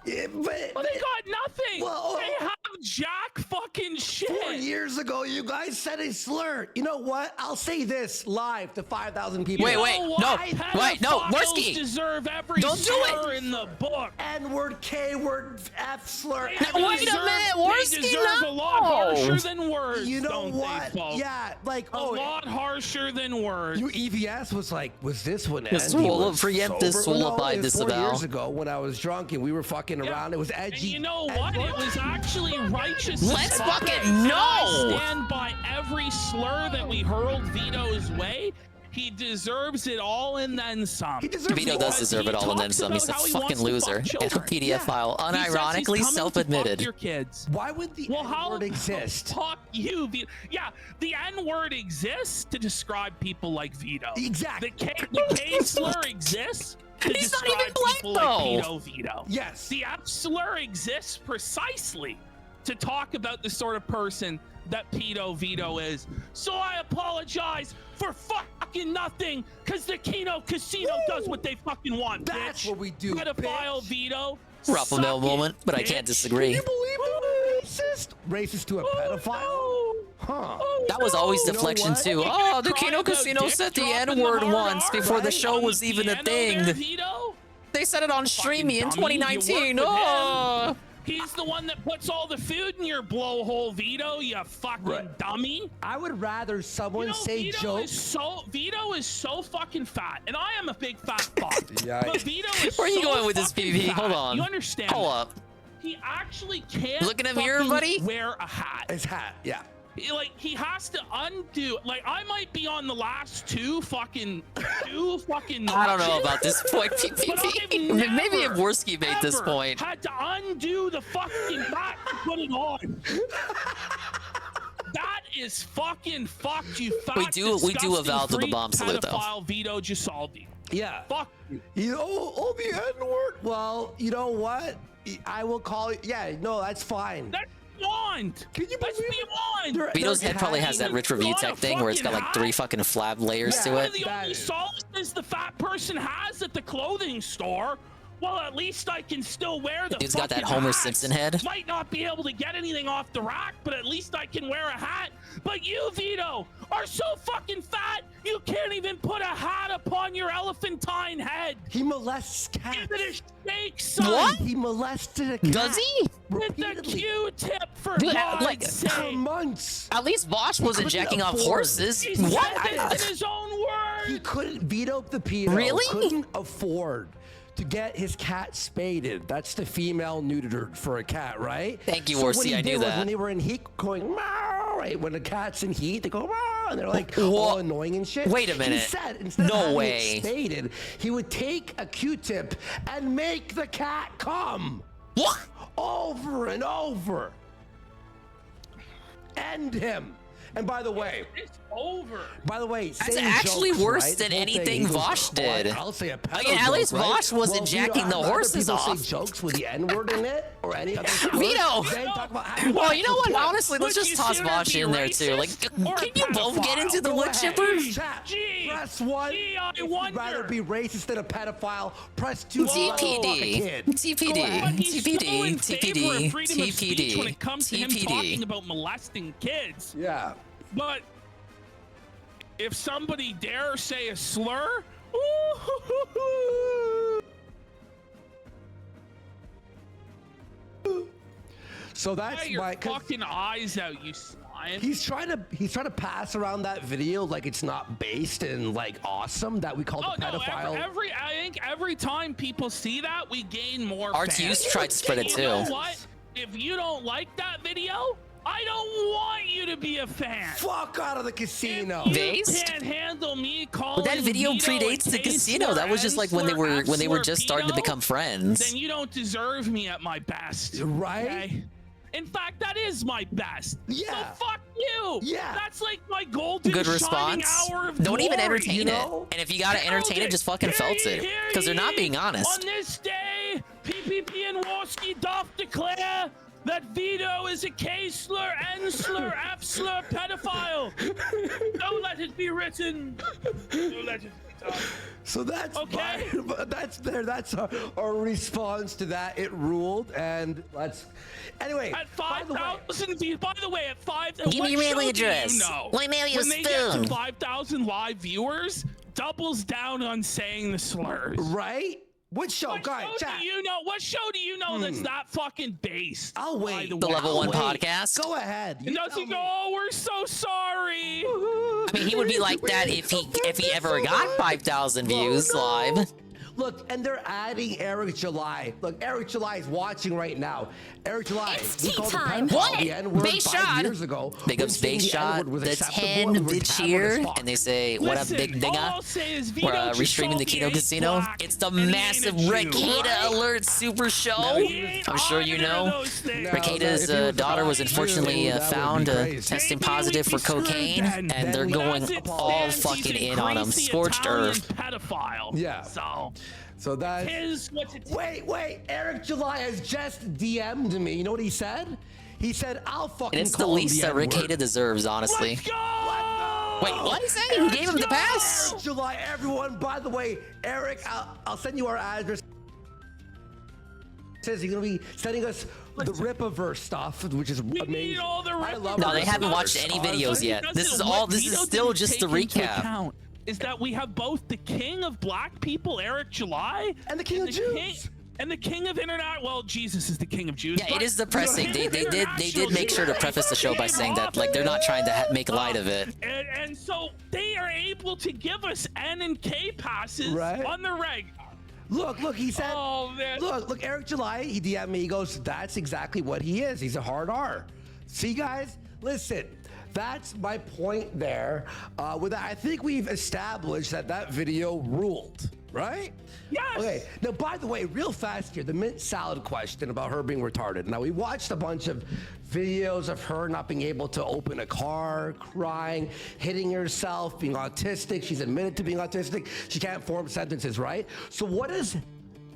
Yeah, but they got nothing. Well, they have jack fucking shit. 4 years ago, you guys said a slur. You know what? I'll say this live to 5,000 people. Wait, no, Worski. Deserve every Don't do slur it. in the book. N-word, K-word, F slur. Now, wait a minute, Worski, They deserve a lot harsher than words. You know don't what? They, folks? Yeah, like a lot harsher than words. Your EVS was like, was this one? This will preempt this will abide disavow. 4 years ago when I was drunk and we were fucking around, it was edgy. And you know what? It was actually righteous. Let's fucking I know. stand by every slur that we hurled Vito's way. He deserves it all and then some. Vito does deserve it all and then some. He's a fucking loser. And a PDF file, unironically self-admitted. Your kids. Why would the N-word exist? Fuck you, Vito. Yeah, the N-word exists to describe people like Vito. Exactly. The K slur exists. He's not even people though. like Pedo Vito. Yes. The F slur exists precisely to talk about the sort of person that Pedo Vito is. So I apologize for fucking nothing, because the Kino Casino does what they fucking want, That's bitch. what we do, Pedophile Vito. Ruffle mill moment, but I can't disagree. Can you believe the racist? Racist to a pedophile? Huh. That was always You know deflection what? too. Oh, the Kino Casino said the N-word once before the show was even a thing. They said it on Streamy in 2019. Oh. He's the one that puts all the food in your blowhole, Vito, you fucking dummy. I would rather someone say jokes. Vito is so fucking fat, and I am a big fat fuck. Yeah. But Vito is Where are you so going with this, fucking PvP? fat. Hold on. You understand? Hold up. He actually can't Look in the mirror, fucking buddy. wear a hat. His hat, yeah. Like, he has to undo. Like, I might be on the last two fucking I don't know about this point, PvP. Maybe if Worski made this point. Had to undo the fucking hat to put it on. That is fucking fucked, you fat, We do disgusting avow to the freak bomb salute, though. pedophile Vito Gisaldi. Yeah. Fuck you. Oh, the N-word? Well, you know what? I will call you. Yeah, no, that's fine. That's beyond. Can you That's beyond. Vito's head probably has that rich review tech thing where it's got like 3 fucking flab layers to One it. of the only solaces the fat person has at the clothing store. Well, at least I can still wear the Dude's got that fucking Homer hat. Simpson head. Might not be able to get anything off the rack, but at least I can wear a hat. But you, Vito, are so fucking fat, you can't even put a hat upon your elephantine head. He molests cats. Give it a shake, son. What? He molested a cat. Does he? With the Q-tip for Dude, God's like, sake. For months. At least Bosch wasn't couldn't jacking off afford- horses. He What? said this in his own words. He couldn't Vito the pedo. Really? Couldn't afford to get his cat spaded. That's the female neutered for a cat, right? Thank you, So what Orsi, he I did knew was that. when they were in heat, going meow, right? When the cat's in heat, they go meow, and they're like Whoa. all annoying and shit. Wait a He minute. said instead No of having way. it spaded, he would take a Q-tip and make the cat come. What? Over and over. End him. And by the way, It's over. by the way, That's same actually jokes, worse right? than The whole thing. anything He goes, Vosh did. I'll say a pedo At least joke, right? Vosh wasn't Well, jacking the other horses people off. Say jokes with the N-word in it or any other slur, Vito! then talk about how Well, you know what? kids. Honestly, let's Would just you toss sooner Vosh be in there too. Like, racist or can you both get into the Go wood ahead. chipper? Chat. Gee, Press 1. gee, I If you'd wonder. rather be racist than a pedophile. Press 2. TPD. But TPD. he's so in TPD. favor of freedom of speech when TPD. it comes to him talking TPD. about molesting kids. Yeah. But if somebody dare say a slur, So that's Get your my. 'cause fucking eyes out, you slime. He's trying to pass around that video like it's not based and like awesome that we call Oh the no! pedophile. I think every time people see that, we gain more. RTU's fans. tried to spread it You too. know what? If you don't like that video, I don't want you to be a fan. Fuck out of the casino. If you Based? can't handle me calling But that video Vito predates a the casino. That was just like when they were just starting to become friends. Then you don't deserve me at my best. Right? Okay? In fact, that is my best. Yeah. So fuck you. Yeah. That's like my golden Good shining response. hour of Don't even glory, entertain you know? it. And if you gotta Held entertain it, just fucking Hear felt ye, it. hear Because they're not ye. being honest. On this day, PPP and Warski doth declare that Vito is a K slur, N slur, F slur pedophile. Don't let it be written. Don't let it be done. So that's Okay. That's our response to that. It ruled, and let's. Anyway, At 5,000 views, by the way, at 5,000, Give me your mailing address. Let me mail you a when they get spoon. to 5,000 live viewers, doubles down on saying the slurs. right? What show, What guys? show Chat. do you know? What show do you know that's that fucking based? I'll wait. by The way? Level 1 Wait, podcast. Go ahead. And doesn't go, oh, we're so sorry. I mean, he would be like that if he ever got 5,000 views live. Look, and they're adding Eric July. Look, Eric July is watching right now. Eric July. It's he tea called time. The What? The N-word Base 5 shot. years ago. Big when ups saying Base the Shot. N-word was The acceptable 10 and we were did taboo cheer. as fuck. And they say, what up, Listen, big all dinga? I'll say is We're Vito restreaming the Gisaldi Kino ain't Casino. black, It's the and he ain't a massive Jew, Ricada right? Alert Super Show. No, he ain't I'm sure you either of know. those things. Ricada's if he was daughter was black, unfortunately that would be found crazy. testing Maybe positive we'd for be screwed cocaine, then. and they're Then going we- all As it stands, fucking he's a in on him. greasy Scorched Italian earth. pedophile. Yeah. So So that's. Tis what it is. Wait. Eric July has just DM'd me. You know what he said? He said, I'll fucking And it's the call him least that N-word." Ricada deserves, honestly. Let's go! Wait, what is that? You gave him the pass? Eric July, everyone. By the way, Eric, I'll send you our address. Says he's gonna be sending us the Ripaverse stuff, which is amazing. Need all the I love No, they Ripaverse. haven't watched any videos yet. This is all. This is still just the recap. Is that we have both the king of black people, Eric July, and the king of Jews. And the king of internet, well, Jesus is the king of Jews. Yeah, it is depressing. They did make sure to preface the show by saying that, like, they're not trying to make light of it. And so they are able to give us N and K passes on the reg. Look, he said, oh, man. Look, Eric July, he DM'd me, he goes, that's exactly what he is. He's a hard R. See, guys, listen, that's my point there. With that, I think we've established that video ruled, right? Yes. Okay, now, by the way, real fast here, the mint salad question about her being retarded. Now, we watched a bunch of videos of her not being able to open a car, crying, hitting herself, being autistic. She's admitted to being autistic. She can't form sentences, right? So what does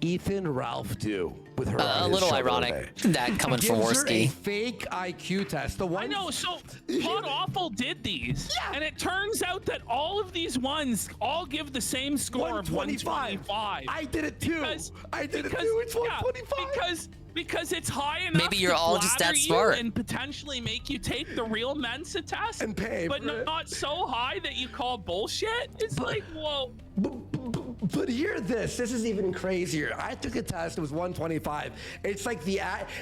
Ethan Ralph do with her? A little ironic that coming from Gives her a Worski. fake IQ test. The one I know, so Pod Awful did these, and it turns out that all of these ones all give the same score of 125. I did it too. It's 125. Because it's high enough. Maybe you're to all just flatter that you smart. and potentially make you take the real Mensa test and pay, but not so high that you call bullshit. It's like, whoa. But hear this. This is even crazier. I took a test. It was 125. It's like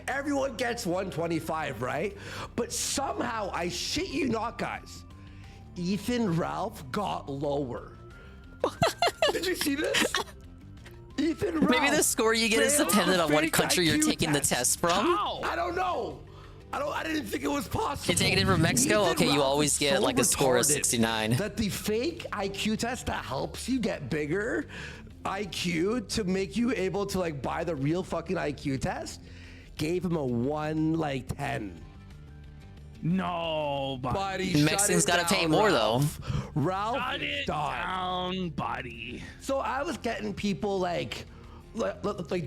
everyone gets 125, right? But somehow, I shit you not, guys, Ethan Ralph got lower. Did you see this? Ethan Ralph. Maybe the score you get is dependent on what country you're taking the test from. How? I don't know. I didn't think it was possible. You're taking it from Mexico? Ethan Okay, you Ralph always is get so like a score of retarded 69. That the fake IQ test that helps you get bigger IQ to make you able to like buy the real fucking IQ test gave him a 10. No, buddy. Mexicans gotta pay more though. Ralph Shut it down, buddy. So I was getting people like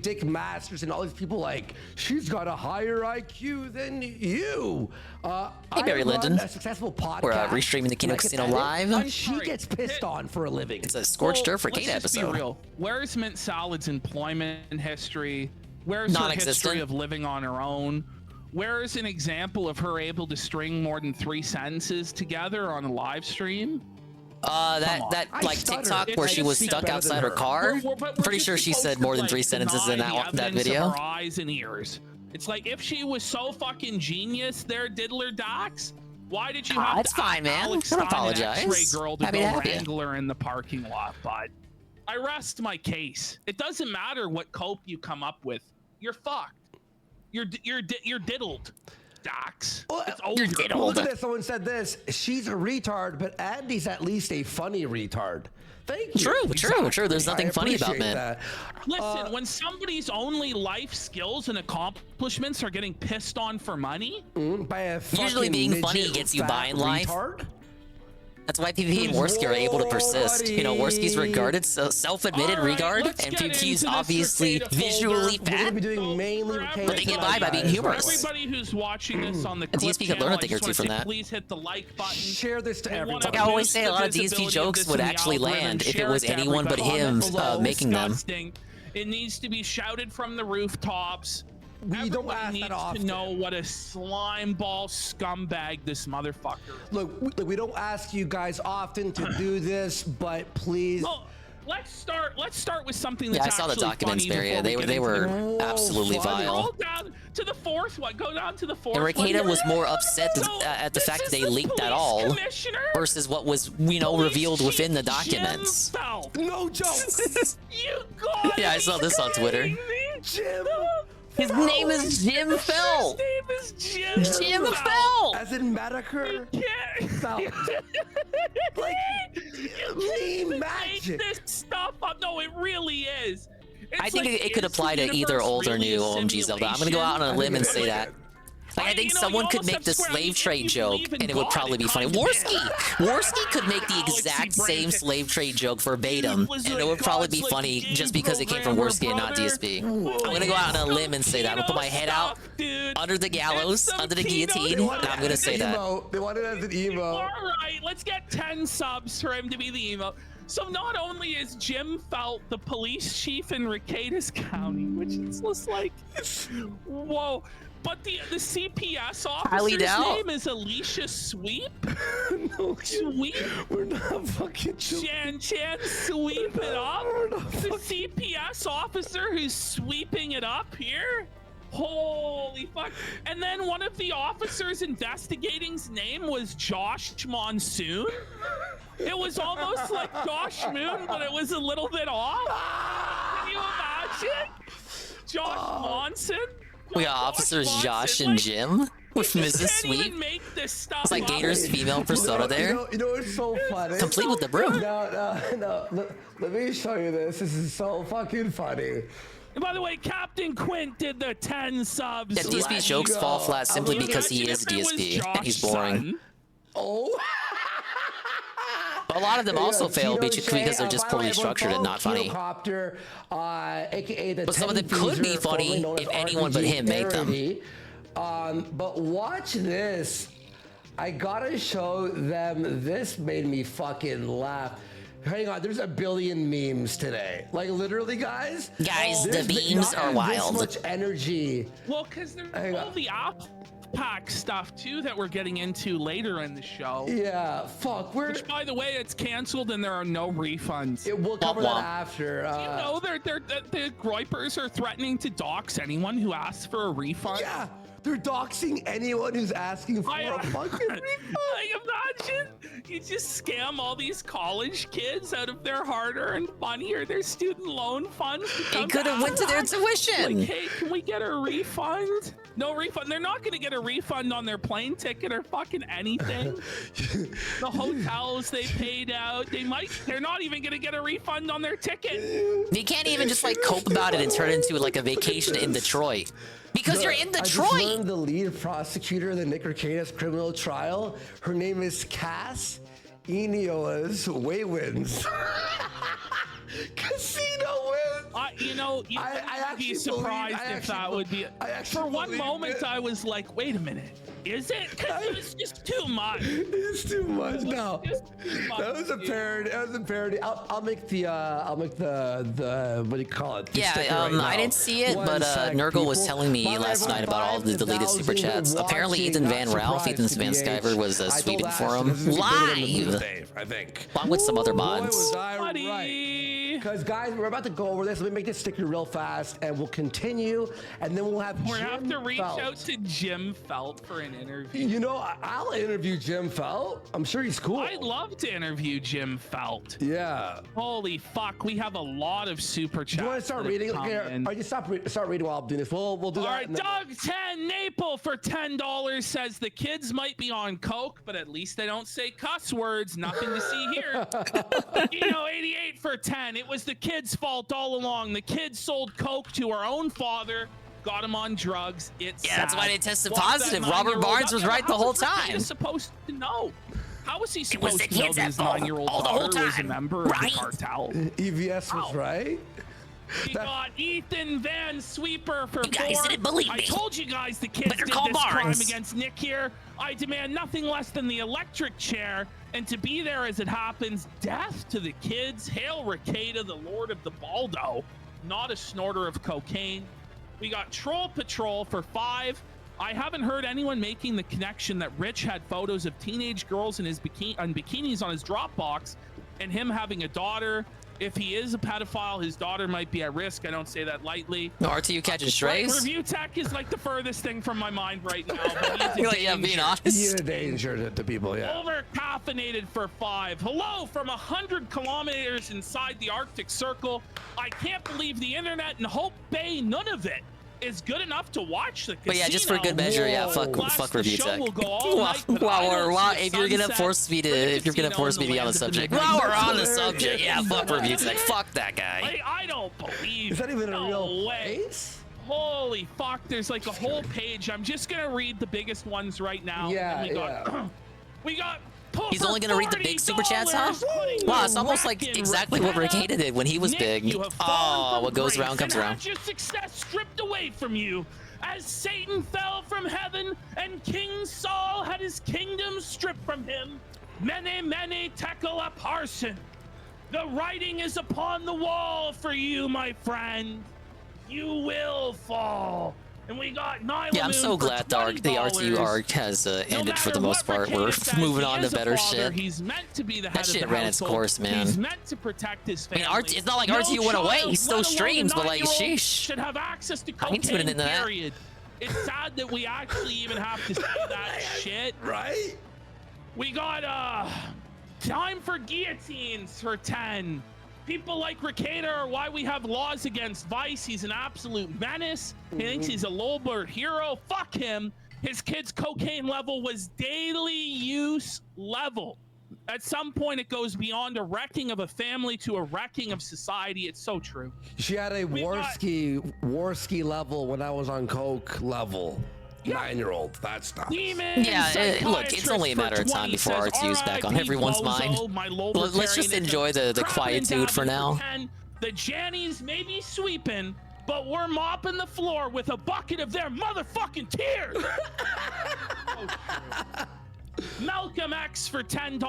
Dick Masters and all these people like, she's got a higher IQ than you. Hey, Barry Lyndon. A successful podcast. We're restreaming the Kino Casino live. And she gets pissed on for a living. It's a Scorched Earth for Kate Let's just episode. be real. Where's Mint Salad's employment history? Where's her Non-existent. history of living on her own? Where is an example of her able to string more than 3 sentences together on a live stream? That like TikTok where she was stuck outside her car. Pretty sure she said more than 3 sentences in that video. Her eyes and ears. It's like if she was so fucking genius, there, Diddler Docs. Why did you have it's to fine, man. Alex Don't Stein, an apologize. X-ray girl to Happy go to have you. wrangle her in the parking lot? But I rest my case. It doesn't matter what cope you come up with. You're fucked. You're diddled, Docs. It's over. Look at this. Someone said this. She's a retard, but Andy's at least a funny retard. Thank you. True. There's nothing funny about appreciate men. that. Listen, when somebody's only life skills and accomplishments are getting pissed on for money, by a Usually being funny gets you by in life. Retard? That's why PvP and Worski are able to persist. You know, Worski's regarded, self-admitted regard, and PvP's obviously visually fat, be doing mainly but they get by being humorous. everybody who's watching this on the And clip DSP could learn channel, a I thing or just two wanna from say, that. Please hit the like button. Share this to everyone. Like I always say, a lot of DSP jokes would actually land if it was anyone but him making them. It needs to be shouted from the rooftops. We don't ask needs that often. to know what a slime ball scumbag this motherfucker is. Look, we don't ask you guys often to do this, but please. Well, let's start with something Yeah, that's I saw the actually documents, funny Maria. before we They get were into it. absolutely vile. Scroll down to the 4th one. Go down to the 4th And Ricada one. was more upset at the fact that they leaked that all versus what was, revealed within the documents. No joke. You got Yeah, I saw this on Twitter. Jim. His name is Jim Fell. His name is Jim. Jim Fell. As in Medicare. Like, me magic. This stuff up. No, it really is. It's I think like, it could is apply the to either universe old or really new a OMG Zelda. I'm gonna go out on a limb and say that. Like, I think someone could make the slave trade joke, and it would probably be funny. Worski could make the exact same slave trade joke verbatim, and it would probably be funny just because it came from Worski and not DSP. I'm gonna go out on a limb and say that. I'm gonna put my head out under the gallows, under the guillotine, and I'm gonna say that. They wanted it as an emo. All right, let's get 10 subs for him to be the emo. So not only is Jim Felt the police chief in Ricatus County, which is just like, whoa. But the CPS officer's name is Alicia Sweep. No, Sweep. We're not fucking. Chan sweep it up. The CPS officer who's sweeping it up here. Holy fuck. And then one of the officers investigating's name was Josh Monsoon. It was almost like Josh Moon, but it was a little bit off. Can you imagine? Josh Monson? We got officers Josh and Jim with Mrs. Sweep. It's like Gator's female persona there. You know what's so funny? Complete with the broom. No. Let me show you this. This is so fucking funny. And by the way, Captain Quint did the 10 subs. Yeah, DSP's jokes fall flat simply because he is DSP and he's boring. Oh. But a lot of them also fail because they're just poorly structured and not funny. Kino Casino, aka the But some of them could be funny if anyone but him made them. But watch this. I gotta show them. This made me fucking laugh. Hang on, there's a billion memes today. Like literally, guys. Guys, the memes are wild. This much energy. Well, because there's all the pack stuff too that we're getting into later in the show. Yeah, fuck. Which, by the way, it's canceled and there are no refunds. We'll cover that after. Do you know the Groypers are threatening to dox anyone who asks for a refund? Yeah, they're doxing anyone who's asking for a fucking refund. Imagine you just scam all these college kids out of their hard-earned money or their student loan funds. They could have went to their tuition. Like, hey, can we get a refund? No refund. They're not going to get a refund on their plane ticket or fucking anything. The hotels they paid out, they're not even going to get a refund on their ticket. They can't even just like cope about it and turn it into like a vacation in Detroit. Because you're in Detroit. I just learned the lead prosecutor in the Nick Ricatus criminal trial. Her name is Cass Ineolas Waywins. Casino wins. I'd be surprised if that would be. For one moment, I was like, "Wait a minute, is it?" Because it was just too much. It's too much. No, that was a parody. That was a parody. I'll make the what do you call it? Yeah, I didn't see it, but Nurgle was telling me last night about all the deleted super chats. Apparently, Ethan Van Ralph, Ethan Van Skyver was sweeping for him live, I think, along with some other mods. Because guys, we're about to go over this. Let me make this sticker real fast, and we'll continue, and then we'll have. We have to reach out to Jim Felt for an interview. You know, I'll interview Jim Felt. I'm sure he's cool. I'd love to interview Jim Felt. Yeah. Holy fuck, we have a lot of super chats. Do you want to start reading? Okay, or you start reading while I'm doing this. We'll do that. All right, Doug 10 Naple for $10 says the kids might be on coke, but at least they don't say cuss words. Nothing to see here. 88 for 10. It was the kids' fault all along. The kids sold coke to our own father, got him on drugs. It's sad. That's why they tested positive. Robert Barnes was right the whole time. He was supposed to know. How was he supposed to know that his 9-year-old daughter was a member of the cartel? EVS was right. We got Ethan Van Sweeper for you guys 4. didn't believe me. I told you guys the kids did this crime against Nick here. I demand nothing less than the electric chair, and to be there as it happens. Death to the kids. Hail Ricada, the Lord of the Baldo. Not a snorter of cocaine. We got Troll Patrol for 5. I haven't heard anyone making the connection that Rich had photos of teenage girls in his bikinis on his Dropbox, and him having a daughter. If he is a pedophile, his daughter might be at risk. I don't say that lightly. No, RTU catches strays. Review tech is like the furthest thing from my mind right now. But he's yeah, being honest. He's a danger to people, yeah. Over caffeinated for 5. Hello from 100 kilometers inside the Arctic Circle. I can't believe the internet and Hope Bay, none of it is good enough to watch the casino. But yeah, just for good measure, yeah, fuck review tech. If you're gonna force me to be on the subject, while we're on the subject, yeah, fuck review tech. Fuck that guy. I don't believe. Is that even a real way? face? Holy fuck, there's like a whole page. I'm just gonna read the biggest ones right now. Yeah, we got He's only gonna read the big super chats, huh? Wow, it's almost like exactly what Ricada did when he was big. Oh, what goes around comes around. Your success stripped away from you, as Satan fell from heaven and King Saul had his kingdom stripped from him. Mene tekel upharsin. The writing is upon the wall for you, my friend. You will fall. And we got Nyla. Yeah, I'm so glad the RTU arc has ended for the most part. We're moving on to better shit. He's meant to be the head That shit of the ran its household. course, man. He's meant to protect his family. I mean, it's not like RTU went away. He still streams, but like, sheesh. Should have access to I ain't tuning cocaine, into that. period. It's sad that we actually even have to say that shit. Right? We got time for guillotines for 10. People like Ricada are why we have laws against Vice. He's an absolute menace. He thinks he's a Lolbert hero. Fuck him. His kid's cocaine level was daily use level. At some point, it goes beyond a wrecking of a family to a wrecking of society. It's so true. She had a Warski level when I was on coke level. 9-year-old, that's not. Yeah, look, it's only a matter of time before RTU's back on everyone's mind. Let's just enjoy the quietude for now. The Jannies may be sweeping, but we're mopping the floor with a bucket of their motherfucking tears. Malcolm X for $10.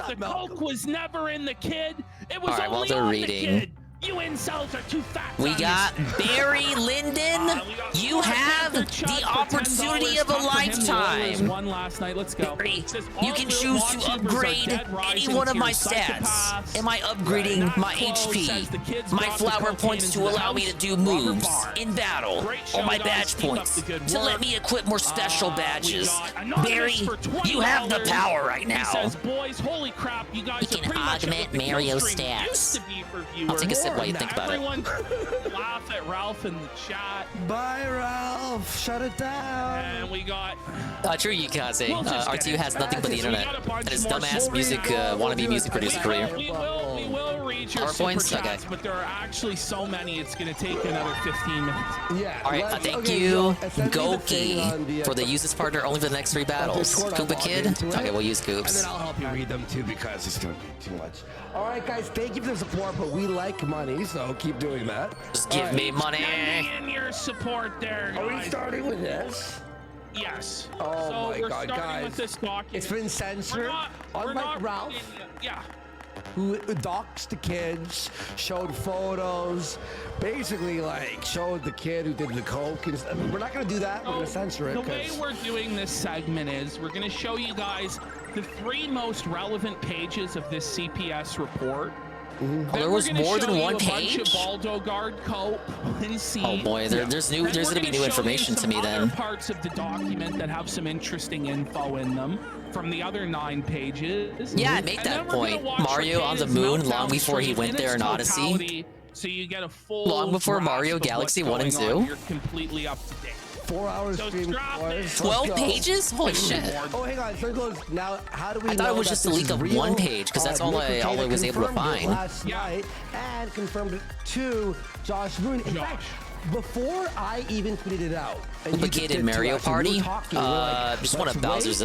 The coke was never in the kid. It was Alright, while only they're on reading. the kid. You incels are too fat. We got Barry Lyndon. You have the opportunity of a lifetime. One last night. Let's go. Barry, you can choose to upgrade any one of my stats. Am I upgrading my HP, my flower points to allow me to do moves in battle, or my badge points to let me equip more special badges? Barry, you have the power right now. Boys, holy crap, you guys You can augment Mario stats. I'll take a sip while you think about it. Everyone laugh at Ralph in the chat. Bye, Ralph. Shut it down. And we got. True, Yukaze. RTU has nothing but the internet and his dumbass music, wannabe music producer career. We will read your PowerPoints? super chats, but there are actually so many, it's going to take another 15 minutes. Yeah. All right, thank you, Goki, for the use this partner only for the next 3 battles. Koopa Kid? Okay, we'll use Koops. And then I'll help you read them too because it's going to be too much. All right, guys, thank you for the support, but we like money, so keep doing that. Just give me money. Send in your support there, guys. Are we starting with this? Yes. Oh so my we're God, starting guys. with this document. It's been censored. Unlike Ralph, who doxed the kids, showed photos, basically like showed the kid who did the coke. And stuff. We're not going to do that. We're going to censor it. The way we're doing this segment is we're going to show you guys the 3 most relevant pages of this CPS report. Oh, there was more than one page? Baldo Guard cope and see. Oh boy, there's gonna be new information to me then. Parts of the document that have some interesting info in them from the other 9 pages. Yeah, I make that point. Mario on the moon long before he went there in Odyssey. So you get a full long before Mario Galaxy 1 and 2. You're completely up to date. 4 hours stream. 12 pages? Holy shit. Oh, hang on. So it goes, now, how do we I thought it was just a leak of 1 page, because that's all I was able to find. Last night and confirmed it to Josh Moon. In fact, before I even tweeted it out. Duplicated Mario Party? Just one of Bowser's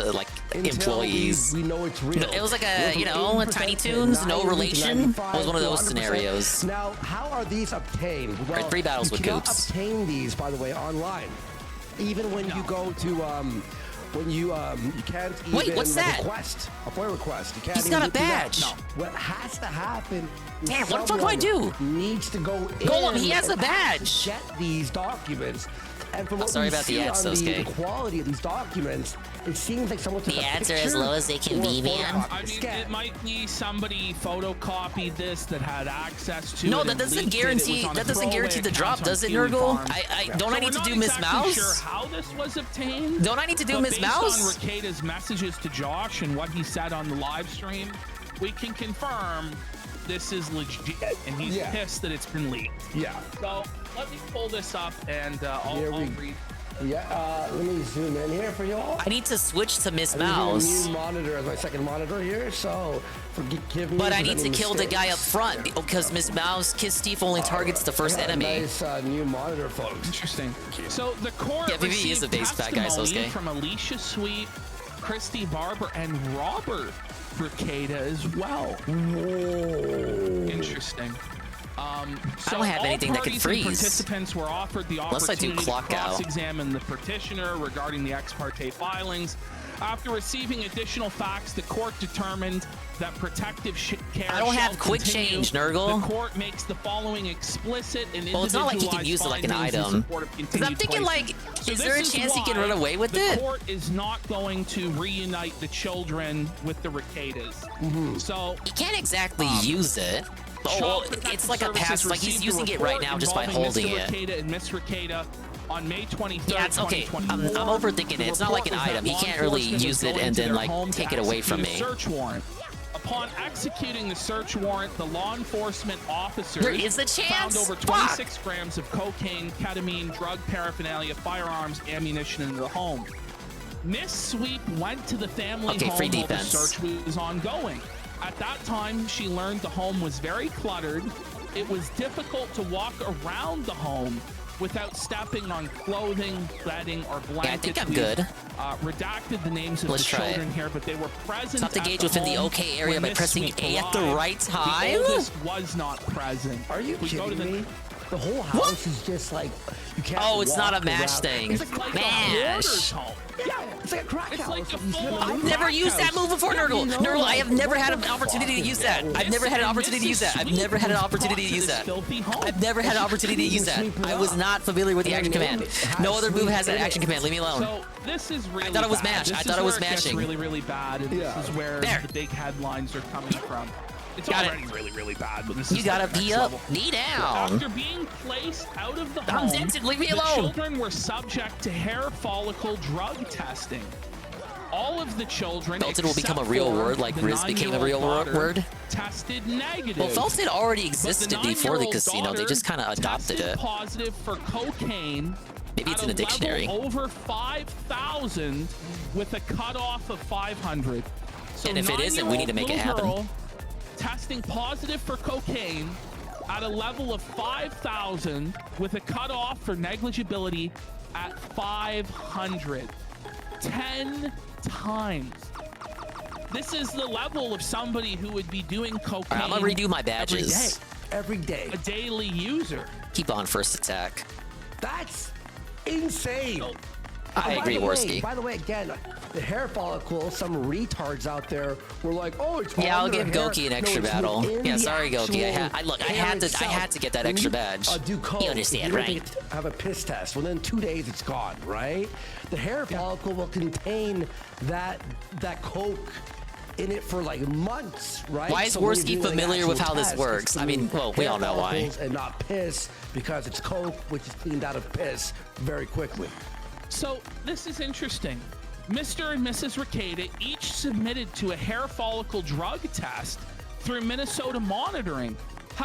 employees. We know it's real. It was like a Tiny Toons, no relation. It was one of those scenarios. Now, how are these obtained? Well, 3 battles with you cannot Goops. obtain these, by the way, online. Even when you go to you can't even Wait, what's that? request a FOIA request. You can't. He's even got a do that. badge. No. What has to happen? Damn, what the fuck do I do? Needs to go in. Golem, he has a and badge. Get these documents. And from what sorry we about the see ads, on Sosuke. the quality of these documents, it seems like someone took The a ads are as picture low as they can or be, a man. photocopy. I mean, it might be somebody photocopied this that had access to No, it that and doesn't leaked it. It guarantee. was on a That doesn't guarantee the throwaway drop, account does it, on Kiwi Nurgle? Farm. Don't I need to do Miss We're not Mouse? exactly sure how this was obtained. Don't I need to do but Miss Mouse? Based on Ricada's messages to Josh and what he said on the live stream, we can confirm this is legit, and he's pissed that it's been leaked. Yeah. So let me pull this up and I'll read. Yeah, let me zoom in here for you all. I need to switch to Miss I'm using Mouse. a new monitor as my second monitor here, so forgive me. But if I there's need to any kill the guy up mistakes. front because Miss Mouse Kiss Steve only targets the first I got a enemy. Nice new monitor, folks. Interesting. So the court Yeah, maybe he is received a base fat guy, so it's testimony okay. from Alicia Sweet, Christy Barber, and Robert Bricada as well. Whoa. Interesting. I don't have anything that can freeze. Participants were offered the Unless I do opportunity to clock out. cross-examine the petitioner regarding the ex parte filings. After receiving additional facts, the court determined that protective care I don't have shall quick continue. change, Nurgle. The court makes the following explicit and Well, it's not like he can use it like an item. Because I'm thinking, like, is there a chance he can run away with it? The court is not going to reunite the children with the Ricadas. So he can't exactly use it. Oh, it's like a pass. Like he's using it right now just by holding Mr. it. Ricada and Miss Ricada on May 23rd, Yeah, it's okay. I'm overthinking it. It's not like an item. He can't really use it and then like take it away from me. Search warrant. Upon executing the search warrant, the law enforcement officers There is a chance? found over 26 grams of cocaine, ketamine, drug paraphernalia, firearms, ammunition in the home. Miss Sweep went to the family home free while the defense. search was ongoing. At that time, she learned the home was very cluttered. It was difficult to walk around the home without stepping on clothing, bedding, or blankets. Yeah, I think I'm We've, good. Redacted the names of Let's the try children it. here, but they were present. Stop the at gauge within the home OK area when by Miss pressing Sweep A at the arrived. right time? The oldest was not present. Are you We go to kidding the me? The whole house is just like you can't. Oh, it's not a walk mash around. thing. It's like Mash. a hoarder's home. Yeah, it's like a crack It's house. like a You full know, I've never used that move before, Nurgle. Nurgle, I have never had an opportunity to use that. I've never had an opportunity to use that. I've never had an opportunity to use that. I've never had an opportunity to use that. I was not familiar with the action command. No other move has that action command. Leave me alone. So this is really I thought it was bad. mash. This I is thought it was where gets mashing. really, really bad, and this is where There. the big headlines are coming from. It's Got already it. really, really bad, but this You is gotta like be next up, level. knee down. After being placed out of the I'm home, dented, leave me the alone. children were subject to hair follicle drug testing. All of the children, Felted will become a except real for word like the Riz became a real 9-year-old daughter, word. tested negative. Well, Felted already But existed before the 9-year-old casino. They just kind of daughter adopted tested it. positive for cocaine. Maybe it's at in the a level dictionary. Over 5,000 with a cutoff of 500. So And if it isn't, we need to make it 9-year-old happen. girl testing positive for cocaine at a level of 5,000 with a cutoff for negligibility at 500. 10 times. This is the level of somebody who would be doing cocaine. Alright, I'm gonna redo my badges. Every day. A daily user. Keep on first attack. That's insane. I agree, Worski. By the way, again, the hair follicle, some retards out there were like, "Oh, it's Yeah, I'll on their give hair." Goki an No, extra it's battle. within Yeah, the sorry, Goki. I actual had hair to itself. get that When extra you, badge. do coke, You understand, you don't right? get to have a piss test. Within 2 days, it's gone, right? The hair follicle will contain that coke in it for like months, right? Why is So when Worski you're doing an familiar with actual how this test, works? it's I mean, well, we hair all know why. follicles and not piss because it's coke, which is cleaned out of piss very quickly. So this is interesting. Mr. and Mrs. Ricada each submitted to a hair follicle drug test through Minnesota Monitoring.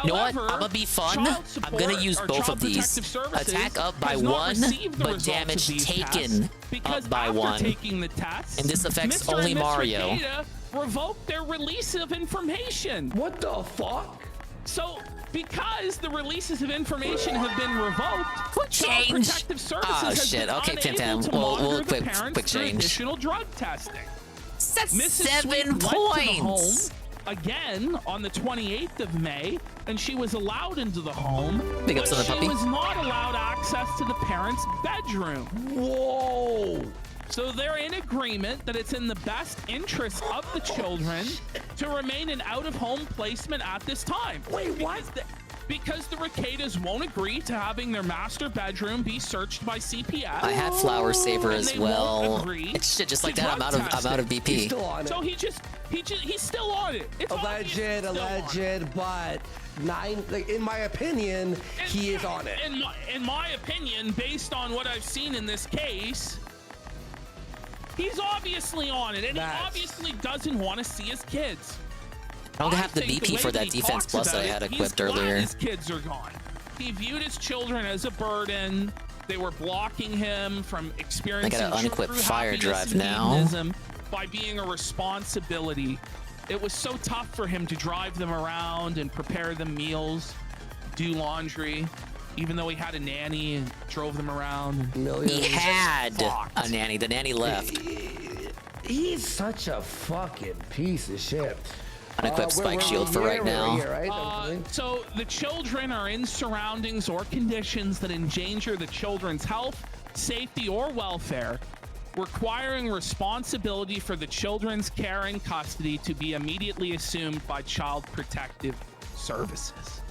You know what? However, I'm gonna be fun. Child I'm gonna Support use or both Child of these. Protective Services Attack up by has not one, received the but results damage of these taken tests because up by after one. taking the tests, And this affects Mr. only and Miss Mario. Ricada revoked their release of information. What the fuck? So, because the releases of information have been revoked, Quick Child change. Protective Services Oh, has shit. been Okay, Tim unable Tam. to We'll monitor the quick parents through change. additional drug testing. That's Mrs. 7 Sweet went to the home points. again on the 28th of May, and she was allowed into the home, Big but ups on the she puppy. was not allowed access to the parents' bedroom. Whoa! So they're in agreement that it's in the best interest of the children to remain in out-of-home placement at this time. Wait, what? Because the Ricadas won't agree to having their master bedroom be searched by CPS. I had Flower Saver and as they won't well. agree It's shit just to like that. I'm drug out test of it. BP. He's still on it. So he's still on it. It's obvious he's Alleged, still on it. but in my opinion, he is on it. In my opinion, based on what I've seen in this case, he's obviously on it, and he obviously doesn't want to see his kids. I don't have the think BP way for that he defense talks plus that about I had it, equipped he's glad earlier. His kids are gone. He viewed his children as a burden. They were blocking him from experiencing I gotta unequip true fire happiness drive and now. hedonism by being a responsibility. It was so tough for him to drive them around and prepare them meals, do laundry, even though he had a nanny and drove them around. He had a nanny. The nanny left. He's such a fucking piece of shit. Unequipped spike shield for right now. So the children are in surroundings or conditions that endanger the children's health, safety, or welfare, requiring responsibility for the children's care and custody to be immediately assumed by Child Protective Services.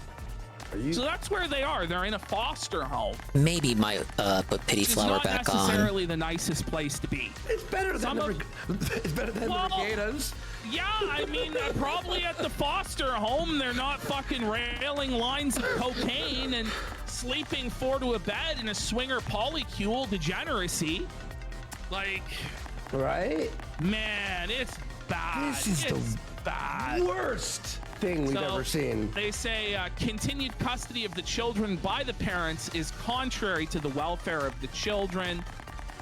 So that's where they are. They're in a foster home. Maybe might put Pity Flower back It's not on. necessarily the nicest place to be. It's better than the regattas. Yeah, I mean, probably at the foster home, they're not fucking railing lines of cocaine and sleeping four to a bed in a swinger polycule degeneracy. Like, right? Man, it's bad. This is the bad. worst thing we've ever seen. They say continued custody of the children by the parents is contrary to the welfare of the children.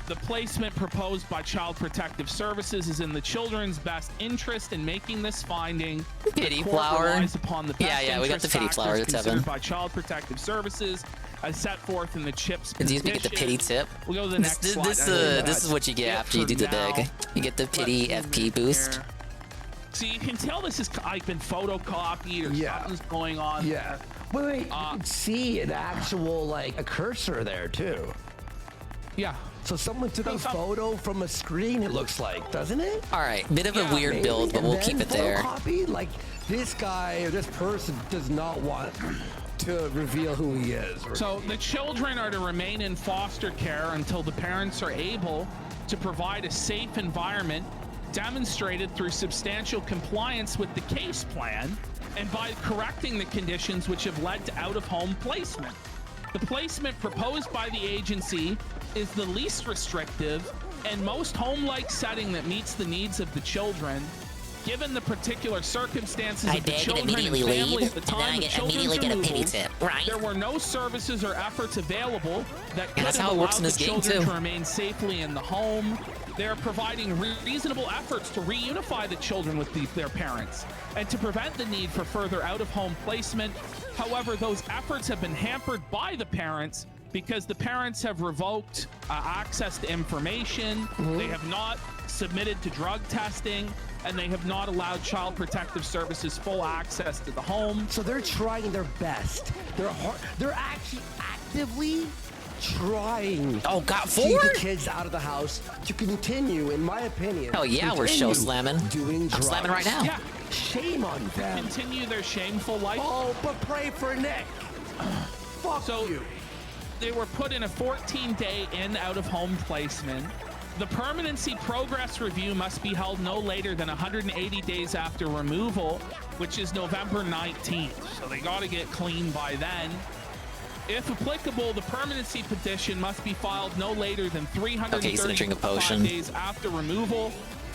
The placement proposed by Child Protective Services is in the children's best interest in making this finding. Pity The court flower. relies upon the best Yeah, we got the interest pity factors flower. That's considered Evan. by Child Protective Services as set forth in the CHIPS Did you get the pity petition. tip? We'll go to the next slide. This is what you get after you do the dig. You get the pity FP boost. So you can tell this is like been photocopied or something's going on. Yeah. Wait, you can see an actual, like, a cursor there, too. Yeah. So someone took a photo from a screen, it looks like, doesn't it? All right, bit of a weird build, but we'll keep it there. Photocopy? Like, this guy or this person does not want to reveal who he is. So the children are to remain in foster care until the parents are able to provide a safe environment demonstrated through substantial compliance with the case plan and by correcting the conditions which have led to out-of-home placement. The placement proposed by the agency is the least restrictive and most home-like setting that meets the needs of the children, given the particular circumstances I of the dig and children and immediately family leave, at the and then time I of get children's immediately get a pity removals. tip, right? There were no services or efforts available that could that's have how it works allowed in this the game, children too. to remain safely in the home. They are providing reasonable efforts to reunify the children with their parents and to prevent the need for further out-of-home placement. However, those efforts have been hampered by the parents because the parents have revoked access to information. They have not submitted to drug testing, and they have not allowed Child Protective Services full access to the home. So they're trying their best. They're actually actively trying to keep the kids out of the house to continue, in my opinion. Hell yeah, we're show slamming. Doing I'm drugs. slamming right now. Yeah. Shame on them. Continue their shameful life. Oh, but pray for Nick. Fuck you. They were put in a 14-day in-out-of-home placement. The permanency progress review must be held no later than 180 days after removal, which is November 19th. So they got to get clean by then. If applicable, the permanency petition must be filed no later than 335 days after removal,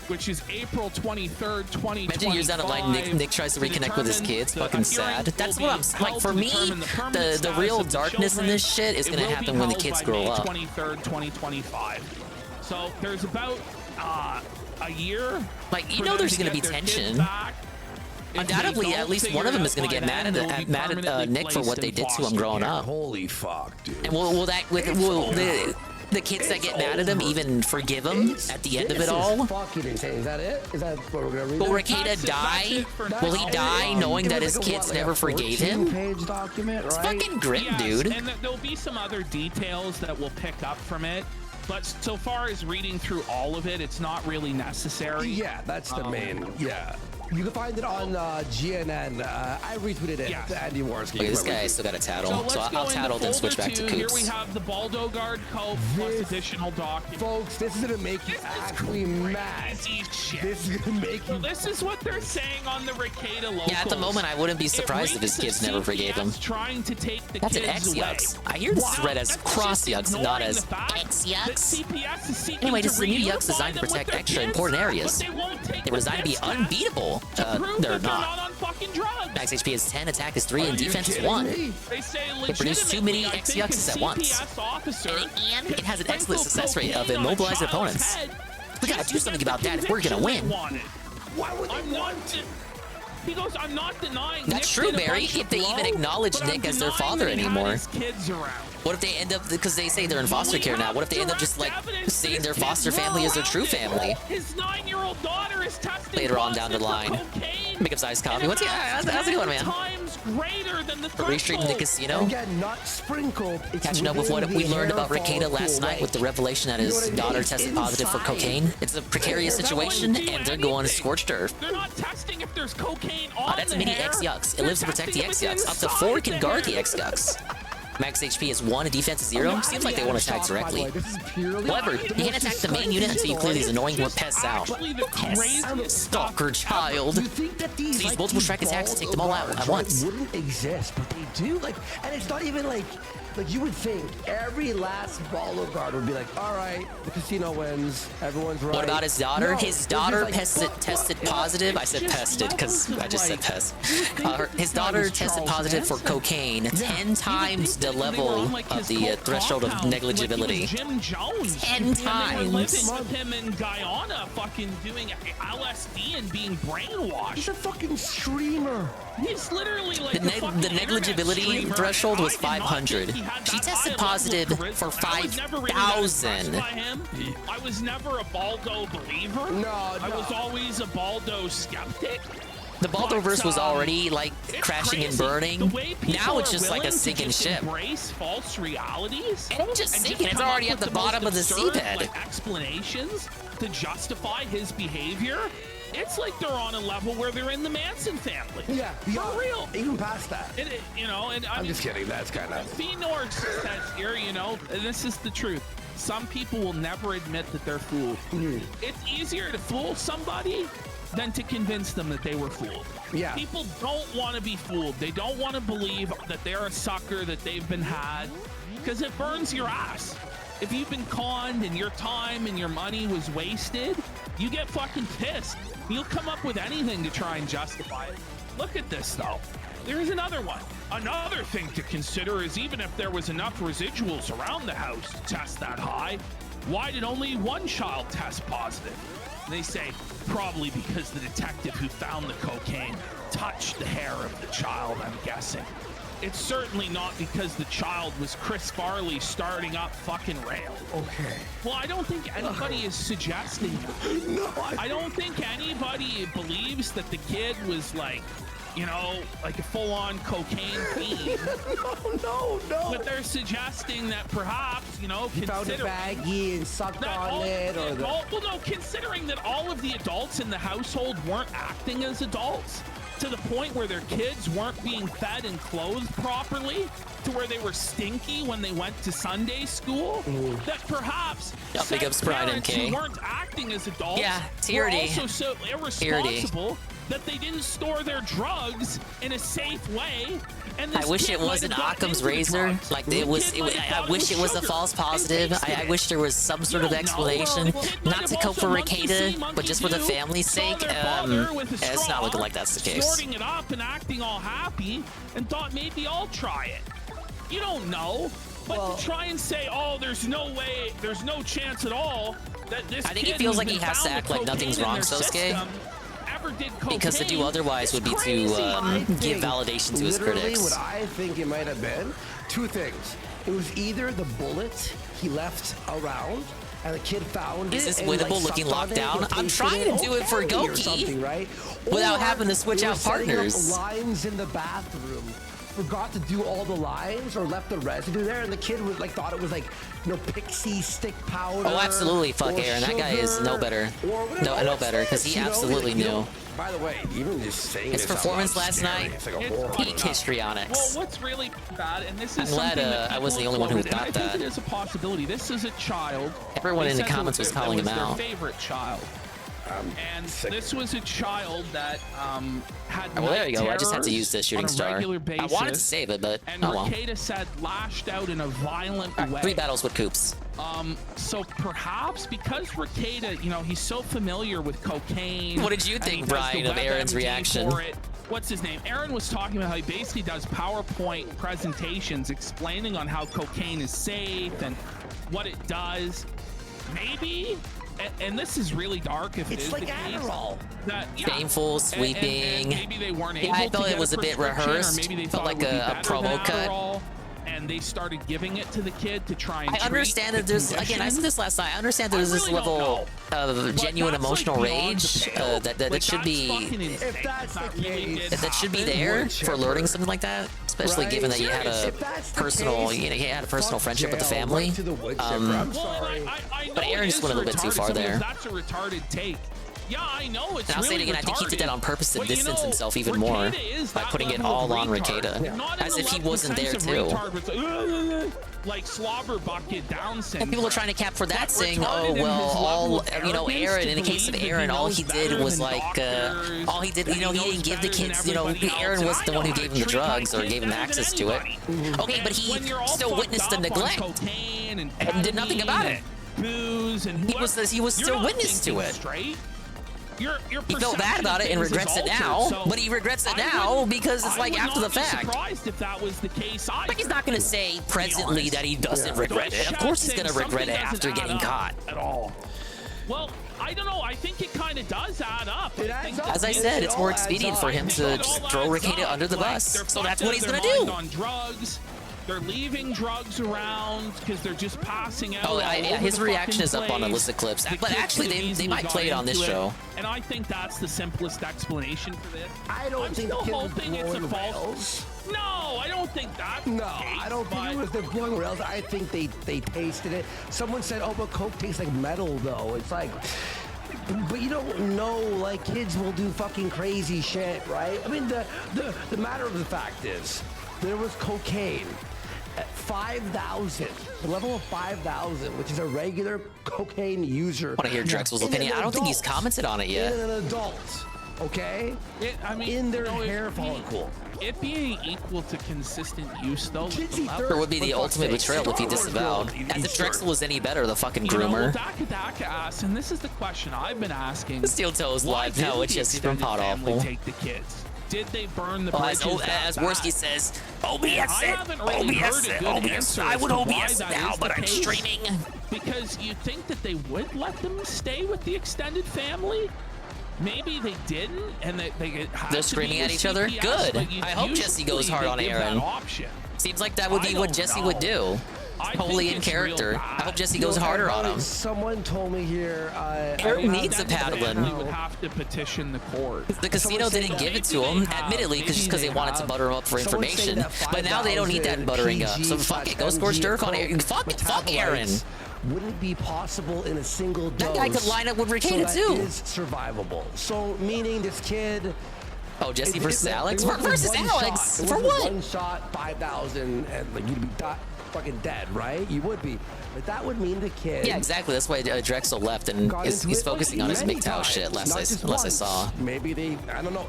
which is April 23rd, 2025. Imagine years down the line, Nick tries to reconnect with his kids. Fucking sad. That's what I'm like. For me, the real darkness in this shit is gonna happen when the kids grow up. 23rd, 2025. So there's about a year. Like, you know, there's gonna be tension. Undoubtedly, at least one of them is gonna get mad at Nick for what they did to him growing up. Holy fuck, dude. And will the kids that get mad at him even forgive him at the end of it all? This is fucking insane. Is that it? Is that what we're gonna read? Will Rekieta die? Will he die knowing that his kids never forgave him? 14-page document, It's right? fucking grim, Yes, dude. and there'll be some other details that we'll pick up from it. But so far as reading through all of it, it's not really necessary. Yeah, that's the main. Yeah. You can find it on GNN. I retweeted it. Yes. Andy Warski. Look, this guy still got a tattle. So I'll tattle, then switch back to Here we Coops. have the Baldo Guard Cope plus additional documents. Folks, this is gonna make you actually mad. This is gonna make you. This is what they're saying on the Rekieta locals. Yeah, at the moment, I wouldn't be surprised if his kids never forgave him. Trying to take the That's an kids away. X-Yux. I hear this is read as Cross-Yux, not as X-Yux. Anyway, this is a new Yux designed to protect extra important areas. They were designed to be unbeatable No, Prove they're that they're not. not on fucking drugs. Max HP is 10, attack is 3, and defense is 1. They say It produced too many legitimately, I think XYXs a at once. CPS officer And it has an could excellent success rate of sprinkle immobilized cocaine on a opponents. child's head We gotta just do to something get the about that if we're gonna conviction win. they wanted. Why would I'm not. He goes, I'm not denying. That's Nick true, did a Barry. bunch If of they blow, even acknowledge but Nick I'm as their denying father that he had anymore. his kids around. What if they end up, because they say they're in foster care now, what if they end up just like seeing their foster family as their true family? His 9-year-old daughter is testing Later on down the line. Pick up size coffee. What's how's it going, man? times greater than the Restream to the casino. Again, not sprinkled. It's Catching up with what within we the learned about hair Rekieta last follicle, night with the revelation that You know his what I mean? daughter It's tested positive for inside. cocaine. It's a precarious situation, and they're going to scorched earth. They're not testing if there's cocaine on That's a the mini hair. X-Yux. It They're lives to protect the testing if it's X-Yux. Up to 4 inside can the guard hair. the X-Yux. Max HP is 1 and defense is 0. Seems like they want to attack directly. However, you can't attack the main unit until you clear these annoying pests out. Pest. Stalker child. You think that these So use multiple strike attacks to take them all out at once. wouldn't exist, but they do. Like, and it's not even like you would think every last Baldo guard would be like, all right, the casino wins, everyone's right. What about his daughter? No, His it's daughter just like, tested positive. I said pested because I just said pest. His daughter tested positive for cocaine 10 times the level of the threshold of negligibility. Jim Jones. 10 And they were times. living with him in Guyana, fucking doing LSD and being brainwashed. He's a fucking streamer. He's literally like The negligibility threshold was 500. She tested positive for 5,000. I was never a Baldo believer. No, I was always a Baldo skeptic. The Baldoverse was already like It's crashing and crazy. burning. The way people Now it's are just like a willing to sinking just ship. Embrace false realities. It ain't just and sinking, it's come already up at the with bottom of the most absurd, seabed. like, explanations to justify his behavior. It's like they're on a level where they're in the Manson family. Yeah, for real. Even past that. You know, and I'm just kidding. That's kind of. Phenor says here, you know, and this is the truth. Some people will never admit that they're fooled. It's easier to fool somebody than to convince them that they were fooled. Yeah. People don't want to be fooled. They don't want to believe that they're a sucker, that they've been had, because it burns your ass. If you've been conned and your time and your money was wasted, you get fucking pissed. You'll come up with anything to try and justify it. Look at this, though. There's another one. Another thing to consider is even if there was enough residuals around the house to test that high, why did only one child test positive? And they say probably because the detective who found the cocaine touched the hair of the child, I'm guessing. It's certainly not because the child was Chris Farley starting up fucking rail. Okay. Well, I don't think anybody is suggesting that. No, I don't think anybody believes that the kid was like, you know, like a full-on cocaine fiend. No. But they're suggesting that perhaps, you know, He found a baggie and sucked on it, or the. well, no, considering that all of the adults in the household weren't acting as adults, to the point where their kids weren't being fed and clothed properly, to where they were stinky when they went to Sunday school, that perhaps big ups Brian and parents Kay. who weren't acting as adults Yeah, were Tierney. also so irresponsible that they didn't store their drugs in a safe way. And I this wish kid it might wasn't have gotten Occam's into the razor. drugs. Like The it was. kid might have I thought wish it was a sugar false and positive. tasted I it. wish there was some sort of You don't know. explanation, Well, the kid might not to have cope for also monkey see, Rekieta, monkey but just for the do, family's saw sake. their father with a It's not looking straw, like that's the case. Sorting it up and acting all happy, and thought maybe I'll try it. You don't know. But to try and say, oh, there's no way, there's no chance at all that this I think he kid feels who's like he been has to found act with like nothing's cocaine in wrong, their Sosuke. system ever did Because to do cocaine. otherwise would be Crazy. to give validation to his Literally, critics. what I think it might have been, two things. It was either the bullet he left around, and the kid found Is it. this and, winnable like, looking sucked on it, lockdown? and I'm tasted trying it. to do it for Okay, or Goki something, right? without Or having to switch they were out setting up partners. lines in the bathroom. Forgot to do all the lines or left the residue there, and the kid was like thought it was like pixie stick powder. Oh, absolutely, fuck or Aaron. That guy is sugar, no better. or whatever. No, no better, because he absolutely knew. By the way, even just saying His this out performance loud is last scary. night, It's like a horror. peak histrionics. Well, what's really bad, and this is I'm glad, something that I wasn't the people only one who quoted, and thought I that. think it is a possibility. This is a child. Everyone They in the said it comments was their- calling that him was out. their favorite child. And this was a child that had Well, there you go. I just had to terrors use the shooting on a star. regular I wanted to basis, save it, but and oh well. Ricada said lashed out in a violent way. 3 battles with Coops. So perhaps because Ricada, you know, he's so familiar with cocaine. What did you and think, he does Brian, the of Aaron's WebMD reaction? for it. What's his name? Aaron was talking about how he basically does PowerPoint presentations explaining on how cocaine is safe and what it does. Maybe, and this is really dark if it is like the case. Adderall. That, Shameful, sweeping. And maybe they weren't able I to thought get it was a bit prescription, or rehearsed. maybe they Felt thought like it would be a better than promo cut. Adderall, and they started giving it to the kid to try and I understand that there's, again, I said this last night, I understand there's this level of genuine emotional rage that should be, If that's the case, that should be there for learning something like that, especially Right? given that you had a If that's the personal, case, you know, you had a personal fuck friendship with the jail, family. right to the wood chipper. I'm sorry. But Aaron just went a little bit too far there. That's a retarded take. Yeah, I know it's And I'll say it really again, I think he did that on purpose to But you distance know, himself even more Ricada is by that putting it level all of on retard. Ricada, Not in as the if he level wasn't there sense of too. retard, but it's like slobber bucket Down syndrome. And people are trying to cap for that, But saying, retarded "Oh in well, his all level of you know, arrogance Aaron. to In the case of believe that Aaron, he all knows he did better was than like, doctors, all he did, that you know, he knows didn't give the better than kids, you know, everybody Aaron else. was And the I one who know gave how him to the treat my drugs or kid gave him better than access to it. anybody. Okay, but And he when you're all still fucked witnessed the up on neglect cocaine and did nothing about it. Booze and He was you're still not witness to thinking it. Straight. He felt bad about it and regrets it now, but he regrets it now because it's like after the fact. Surprised if that was the case. But he's not going to say presently that he doesn't regret it. Of course he's going to regret it after getting caught. At all. Well, I don't know. I think it kind of does add up. As I said, it's more expedient for him to just throw Ricada under the bus. So that's what he's going to do. On drugs. They're leaving drugs around because they're just passing out. Oh, yeah, his reaction is up on place. illicit clips. The But kids actually, could have they easily might got play it on this into show. And I think that's the simplest explanation for this. I'm think still the kids are hoping it's a blowing false. rails. No, I don't think that's No, the case, I don't think it was the blowing rails. I think they tasted it. Someone said, "Oh, but Coke tastes like metal, though." It's like, but you don't know. Like kids will do fucking crazy shit, right? I mean, the matter of the fact is, there was cocaine at 5,000, the level of 5,000, which is a regular cocaine user. I want to hear Drexel's opinion. I don't think he's commented on it yet. In an adult, okay? I mean, in their you know, hair follicle. It being equal to consistent use, though, with the level- Or would be the ultimate betrayal if he disavowed. As if Drexel was any better, the fucking You know, groomer. well, Daka asks, and this is the question I've been asking. Steel Toes why live now didn't with the Jesse from extended Pod family Awful. take the kids? Did they burn the Well, bridges as Worski says, OBS I it, haven't really heard OBS a it, good OBS. answer I as would to why OBS that now, is but the I'm case. streaming. Because you think that they would let them stay with the extended family? Maybe they didn't, and they They're screaming at each other? Good. I hope Jesse goes hard on Aaron. Seems like that would be what Jesse would do. Totally in character. I hope Jesse goes harder on him. Someone told me here. Aaron needs a Family paddling. would have to petition the court. The casino didn't give it to him, admittedly, just because they wanted to butter him up for information. But now they don't need that buttering up. So fuck it, go scorch dirt on Aaron. Fuck Aaron. Wouldn't be possible in a single dose. That guy could line up with Ricada so too. That is survivable. So meaning this kid. Oh, Jesse versus Alex? Versus Alex? For what? what? One shot, 5,000, and like you'd be fucking dead, right? You would be. But that would mean the kid. Yeah, exactly. That's why Drexel left and is focusing on his MGTOW shit, unless I saw. Maybe they. I don't know.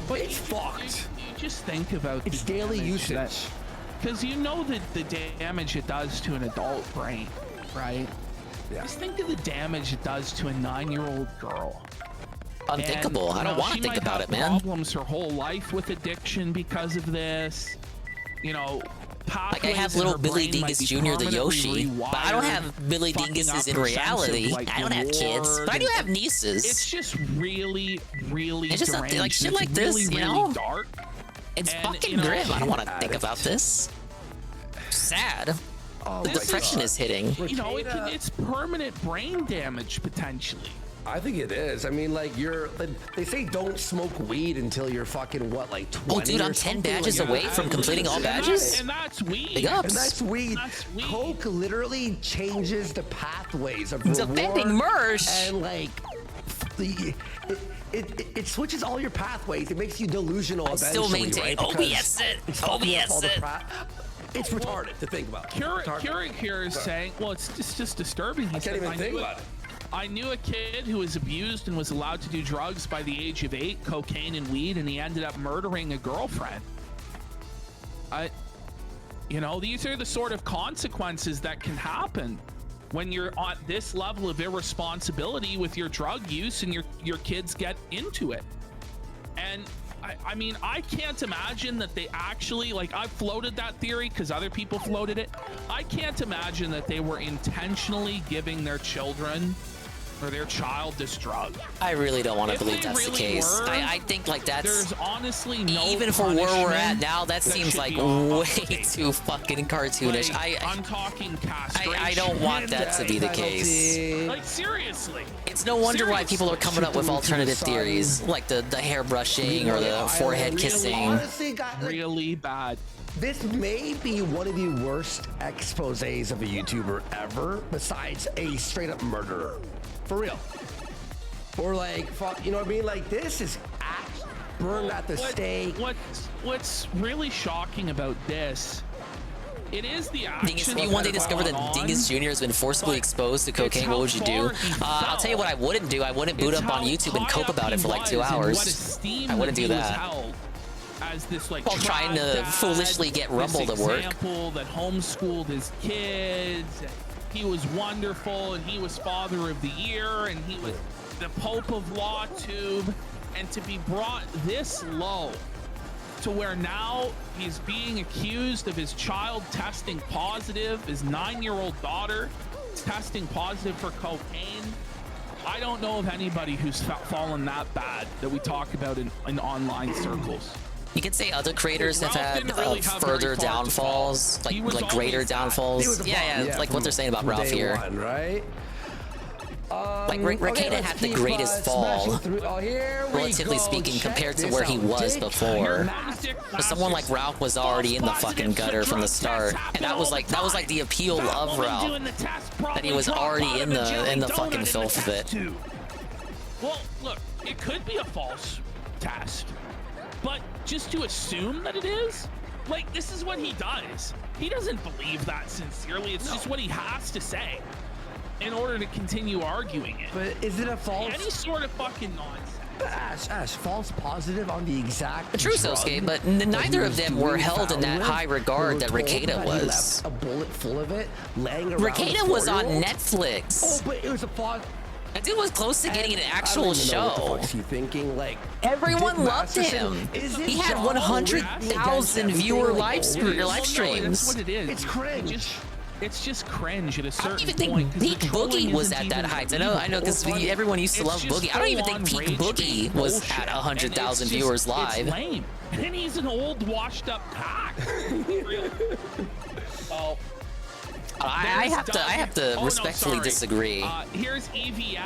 But it's fucked. You just think about it's daily usage. Because you know the damage it does to an adult brain, right? Yeah. Just think of the damage it does to a 9-year-old girl. Unthinkable. I don't want to think about it, man. Problems her whole life with addiction because of this. You know, like I have little Billy Dingus Jr. the Yoshi, but I don't have Billy Dinguses in reality. I don't have kids, but I do have nieces. It's just really, really. It's just like shit like this, you know. Dark. It's fucking grim. I don't want to think about this. Sad. The depression is hitting. You know, it's permanent brain damage potentially. I think it is. I mean, like they say don't smoke weed until you're fucking what, like 20? Oh, dude, I'm 10 badges away from completing all badges. And that's weed. Big ups. And that's weed. Coke literally changes the pathways of reward. Defending Mersh. And like it switches all your pathways. It makes you delusional. I still maintain OBS it. OBS it. It's retarded to think about. Keurig here is saying, well, it's just disturbing. I can't even think about it. I knew a kid who was abused and was allowed to do drugs by the age of 8, cocaine and weed, and he ended up murdering a girlfriend. You know, these are the sort of consequences that can happen when you're at this level of irresponsibility with your drug use and your kids get into it. And I mean, I can't imagine that they actually, like, I floated that theory because other people floated it. I can't imagine that they were intentionally giving their children or their child this drug. I really don't want to If believe they that's the really case. were, I think like that's there's honestly no even for where we're at now. That that seems should like be on way the table. too fucking cartoonish. Like, I'm talking castration. I don't want that to be the case. Like, seriously. It's no wonder why people are coming up with alternative theories, like the hair brushing or the forehead kissing. Honestly, really bad. This may be one of the worst exposés of a YouTuber ever, besides a straight up murderer. For real. Or like, you know what I mean? Like, this is burned at the stake. What's really shocking about this, it is the Dingus, action. if you one day discover that Dingus Jr. has been forcibly exposed to cocaine, what would you do? I'll tell you what I wouldn't do. I wouldn't boot up on YouTube and cope about it for like 2 hours. I wouldn't do that. As this, like, While trying to foolishly get Rumble to work. Example that homeschooled his kids. He was wonderful, and he was Father of the Year, and he was the Pope of LawTube, and to be brought this low to where now he's being accused of his child testing positive, his 9-year-old daughter testing positive for cocaine. I don't know of anybody who's fallen that bad that we talk about in online circles. You could say other creators have Ralph had didn't really have further very far to fall. downfalls, He was like greater always bad. downfalls. Yeah, like what they're saying about Ralph day here. one, right? Like Rakeda had the greatest fall, here we relatively go. speaking, Check compared to this where he out. was Dick before. Master- But someone like Ralph was already in the fucking gutter from the start, and that was like the appeal of Ralph, that he was already in the fucking filth of it. Well, look, it could be a false test, but just to assume that it is, like, this is what he does. He doesn't believe that sincerely. It's just what he has to say in order to continue arguing it. But is it a false? Any sort of fucking nonsense. Ash, false positive on the exact True, Sosuke, but neither of them were held in that high regard that Rakeda was. A bullet full of it laying around. Rakeda was on Netflix. Oh, but it was a false. That dude was close to getting an actual I don't even know show. what the fuck's he thinking? Like, everyone Dick loved Masterson, him. is it He had John 100,000 against viewer everything? live That's streams. what it is. It's cringe. It's just cringe at a certain I don't even think point. 'cause Peak the trolling Boogie was isn't at that even height. I know, because everyone used to It's love just Boogie. I don't even think full-on Peak Boogie rage-bait was bullshit, at and 100,000 it's viewers just- live. It's lame. And he's an old, washed-up hack. Really. So, I have to respectfully disagree. Here's EVS.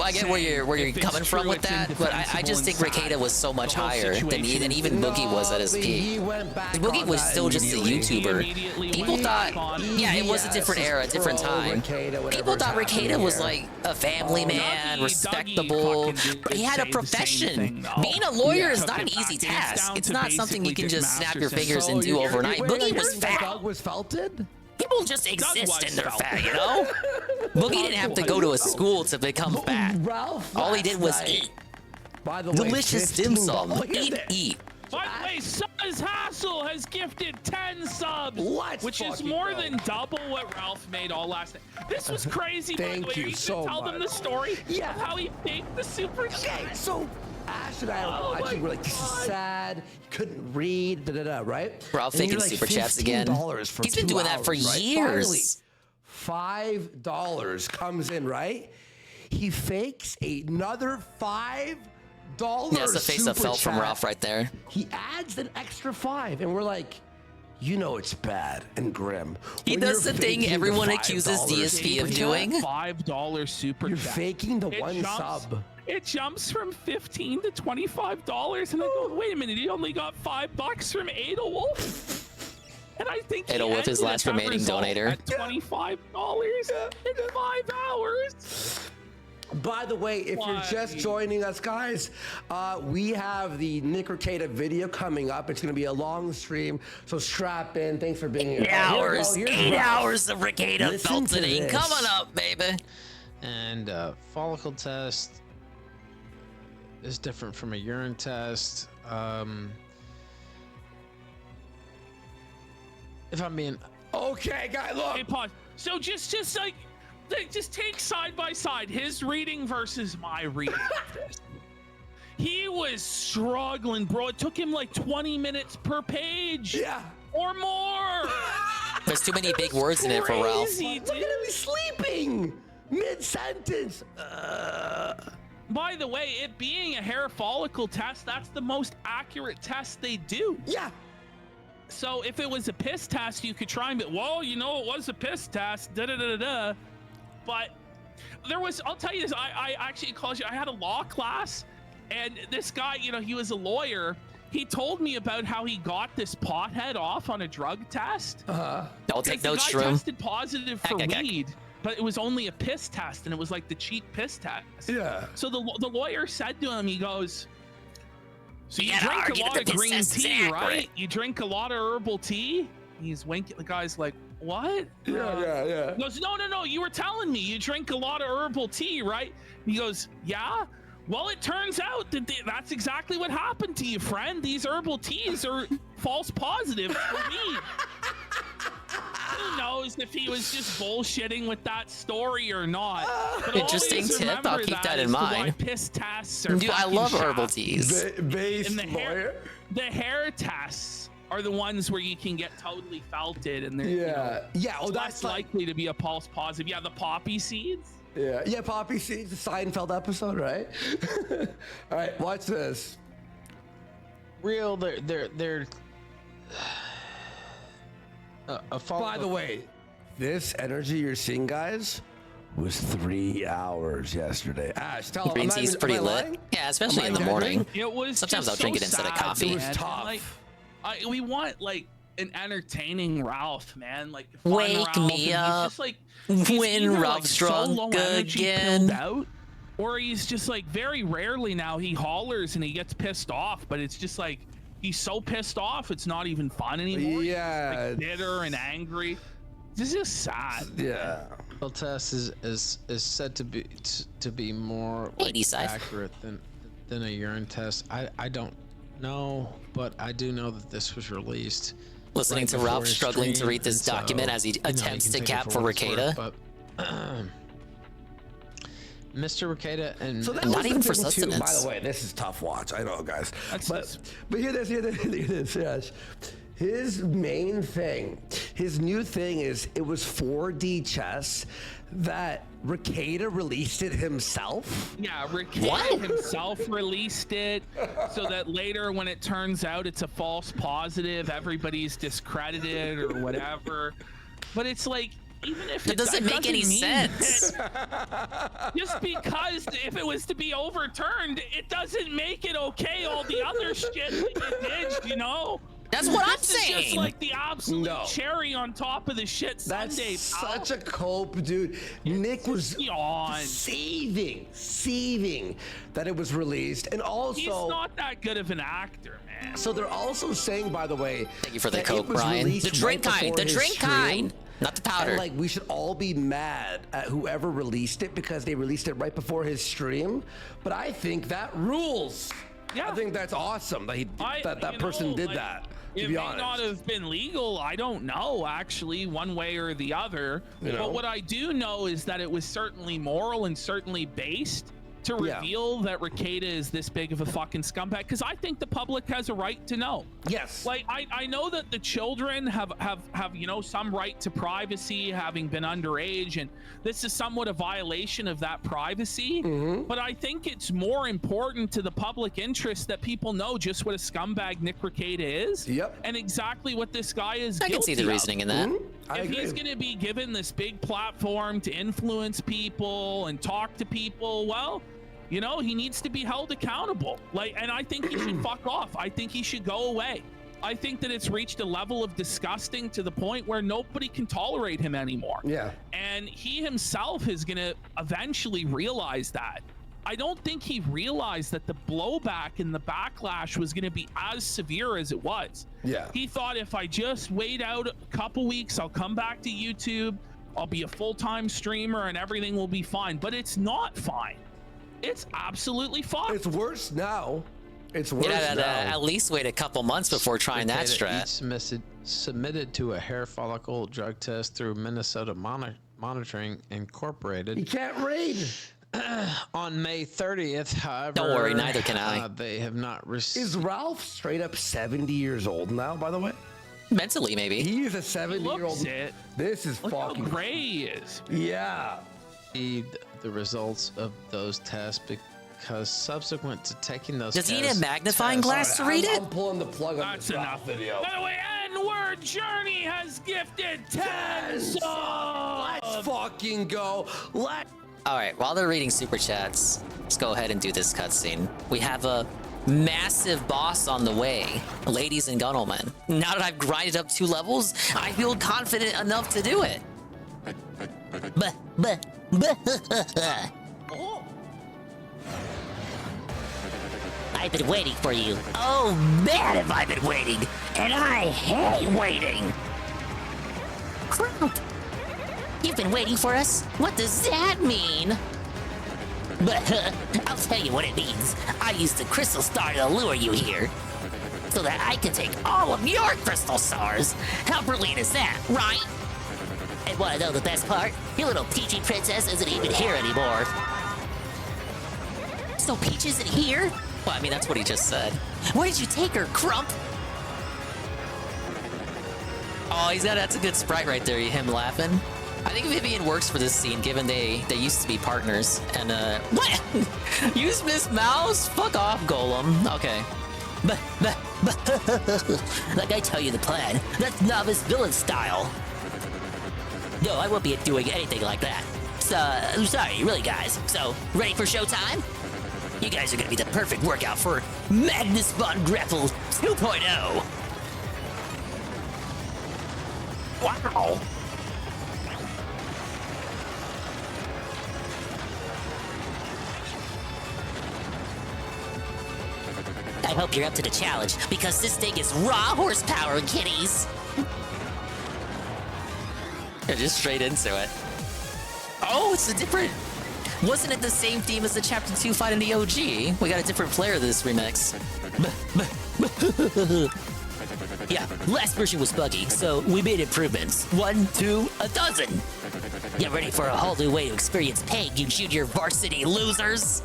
I get where you're coming from with that, but I just think Rakeda was so much higher than even Boogie was at his peak. Boogie was still just a YouTuber. People thought, yeah, it was a different era, a different time. People thought Rakeda was like a family man, respectable. He had a profession. Being a lawyer is not an easy task. It's not something you can just snap your fingers and do overnight. Boogie was fat. Was felted? People just exist and they're fat, you know? Boogie didn't have to go to a school to become fat. All he did was eat. By the way, delicious dim sum. Eat. By the way, Suz Hassel has gifted 10 subs, which is fucking more go. than double what Ralph made all last night. This was crazy, by the Thank way. you Are you so gonna tell them the much. story Yeah. of how he faked the super Okay, chat? so Ash and I are watching. We're like, this is sad. He couldn't read. Right? Ralph And faking you're like, super chats again. $15 for He's been 2 doing that for hours, right? years. Finally, $5 comes in, right? He fakes another $5. That's the face that super fell from chat. Ralph right there. He adds an extra $5, and we're like, you know it's bad and grim. He When does you're the thing faking everyone the accuses $5 DSP of super doing. chat. $5 super You're chat. faking the It one jumps- sub. It jumps from $15 to $25, and I go, wait a minute, he only got $5 from Adolwolf. And I think he Adolwolf, his ended last at that remaining result donator. at $25 in 5 hours. By the way, if you're just joining us, guys, we have the Nick Rakeda video coming up. It's going to be a long stream, so strap in. Thanks for being here. 8 hours. Here's 8 Ralph. hours of Rakeda Listen to felting. this. Coming up, baby. And a follicle test is different from a urine test. If I'm being okay, guy, look. Hey, pause. So just like, just take side by side his reading versus my reading. He was struggling, bro. It took him like 20 minutes per page. Yeah. Or more. There's too many big words in it for Ralph. Look at him, he's sleeping mid-sentence. By the way, it being a hair follicle test, that's the most accurate test they do. Yeah. So if it was a piss test, you could try and be, well, you know, it was a piss test, da-da-da-da-da. But there was, I'll tell you this, I actually called you, I had a law class, and this guy, you know, he was a lawyer. He told me about how he got this pothead off on a drug test. I'll take notes, The guy Shroom. tested positive for weed, but it was only a piss test, and it was like the cheap piss test. Yeah. So the lawyer said to him, he goes, so you gotta drink argue a lot that of the green test is tea, accurate. right? You drink a lot of herbal tea? And he's winking. The guy's like, what? Yeah. He goes, no. You were telling me you drink a lot of herbal tea, right? And he goes, yeah. Well, it turns out that that's exactly what happened to you, friend. These herbal teas are false positives for weed. Who knows if he was just bullshitting with that story or not? But Interesting always tip. I'll remember keep that in as to why mind. Piss tests are Dude, I fucking love shot. herbal teas. Based And the hair tests are the ones where you can get totally felted, and they're Oh, it's that's less likely to be a false positive. Yeah, the poppy seeds. Yeah, poppy seeds, the Seinfeld episode, right? All right, watch this. real, they're By the way, this energy you're seeing, guys, was 3 hours yesterday. Ash, tell Green am I- tea's am pretty I lit. lying? Yeah, especially in the Am I morning. It was Sometimes just I'll drink so it instead of sad, coffee. It was man. tough. Like, we want like an entertaining Ralph, man. Like fun Wake Ralph, me and he's up just like when either, Ralph's so low drunk energy, again. pilled out, or he's just like very rarely now he hollers and he gets pissed off, but it's just like he's so pissed off it's not even fun anymore. Yeah, He's just, like, bitter and angry. This is sad. Yeah. The test is said to be more like, accurate than a urine test. I don't know, but I do know that this was released. Listening right to before Ralph his struggling to stream, read this and so, document as he you know, you attempts can to take cap it for what it's worth, Ricada. But Mr. Ricada and So that Not was even the for thing, too. sustenance. By the way, this is tough watch. I know, guys. But hear this. Yes. His main thing, his new thing is it was 4D chess that Ricada released it himself. Yeah, Ricada himself released it so that later when it turns out it's a false positive, everybody's discredited or whatever. But it's like, even if It doesn't make any mean sense. that- just because if it was to be overturned, it doesn't make it okay. All the other shit that you did, you know? That's what I'm This is just saying. like the absolute cherry on top of the shit That's Sunday. such a cope, dude. Nick was yawn. seething that it was released, and also He's not that good of an actor, man. So they're also saying, by the way, Thank you for the that coke, it was Brian. released The drink right kind. before The his drink stream. kind. Not the powder. And like we should all be mad at whoever released it because they released it right before his stream. But I think that rules. Yeah. I think that's awesome that that person did that. To It be may honest. not have been legal. I don't know, actually, one way or the other. You know? But what I do know is that it was certainly moral and certainly based to Yeah. reveal that Ricada is this big of a fucking scumbag. Because I think the public has a right to know. Yes. Like, I know that the children have you know, some right to privacy, having been underage, and this is somewhat a violation of that privacy. Mm-hmm. But I think it's more important to the public interest that people know just what a scumbag Nick Ricada is. Yep. And exactly what this guy is I can see the guilty of. reasoning in that. I If agree. he's going to be given this big platform to influence people and talk to people, well, you know, he needs to be held accountable. Like, and I think he should fuck off. I think he should go away. I think that it's reached a level of disgusting to the point where nobody can tolerate him anymore. Yeah. And he himself is going to eventually realize that. I don't think he realized that the blowback and the backlash was going to be as severe as it was. Yeah. He thought if I just wait out a couple weeks, I'll come back to YouTube. I'll be a full-time streamer and everything will be fine. But it's not fine. It's absolutely fine. It's worse now. It's worse Yeah, now. at least wait a couple months before trying that strat. Submitted to a hair follicle drug test through Minnesota Monitoring Incorporated. You can't read. On May 30th, however, Don't worry, neither can I. They have not received. Is Ralph straight up 70 years old now, by the way? Mentally, maybe. He is a 70-year-old. This is Look fucking how gray he is. Yeah. The results of those tests because subsequent to taking those Does tests. he need a magnifying glass to read it? I'm pulling the plug on That's this enough. video. By the way, N-Word Journey has gifted 10 subs. Let's fucking go. All right, while they're reading super chats, let's go ahead and do this cutscene. We have a massive boss on the way, ladies and gentlemen. Now that I've grinded up 2 levels, I feel confident enough to do it. I've been waiting for you. Oh man, have I been waiting! And I hate waiting! Crap! You've been waiting for us? What does that mean? But I'll tell you what it means. I used the crystal star to lure you here, so that I can take all of your crystal stars. How brilliant is that, right? And wanna know the best part? Your little Peachy princess isn't even here anymore. So Peach isn't here? Well, I mean, that's what he just said. Where did you take her, Crump? Oh, that's a good sprite right there, him laughing. I think Vivian works for this scene, given they used to be partners. And, what? Use Miss Mouse? Fuck off, Golem. Okay. Like I tell you the plan, that's novice villain style. No, I won't be doing anything like that. So, I'm sorry, really, guys. So, ready for showtime? You guys are gonna be the perfect workout for Magnus Von Grapple 2.0. Wow. I hope you're up to the challenge, because this thing is raw horsepower, kiddies. Yeah, just straight into it. Oh, it's a different... Wasn't it the same theme as the Chapter 2 fight in the OG? We got a different player this remix. Yeah, last version was buggy, so we made improvements. 1, 2, a dozen. Get ready for a whole new way to experience pain, you junior varsity losers.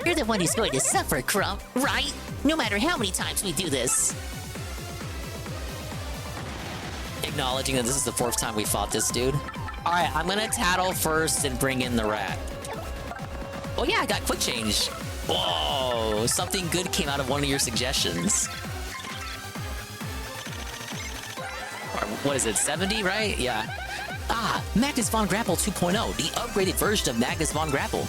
You're the one who's going to suffer, Crump, right? No matter how many times we do this. Acknowledging that this is the 4th time we fought this dude. Alright, I'm gonna tattle first and bring in the rat. Oh yeah, I got quick change. Whoa, something good came out of one of your suggestions. What is it, 70, right? Yeah. Ah, Magnus Von Grapple 2.0, the upgraded version of Magnus Von Grapple.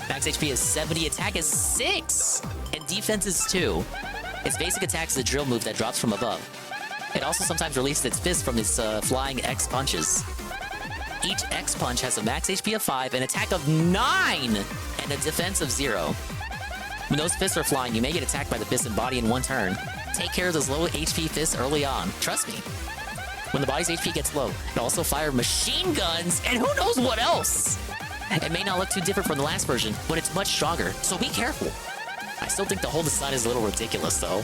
Max HP is 70, attack is 6, and defense is 2. Its basic attack is a drill move that drops from above. It also sometimes releases its fist from its flying X punches. Each X punch has a max HP of 5, an attack of 9, and a defense of 0. When those fists are flying, you may get attacked by the fist and body in one turn. Take care of those low HP fists early on. Trust me. When the body's HP gets low, it also fires machine guns and who knows what else. It may not look too different from the last version, but it's much stronger, so be careful. I still think the whole design is a little ridiculous, though.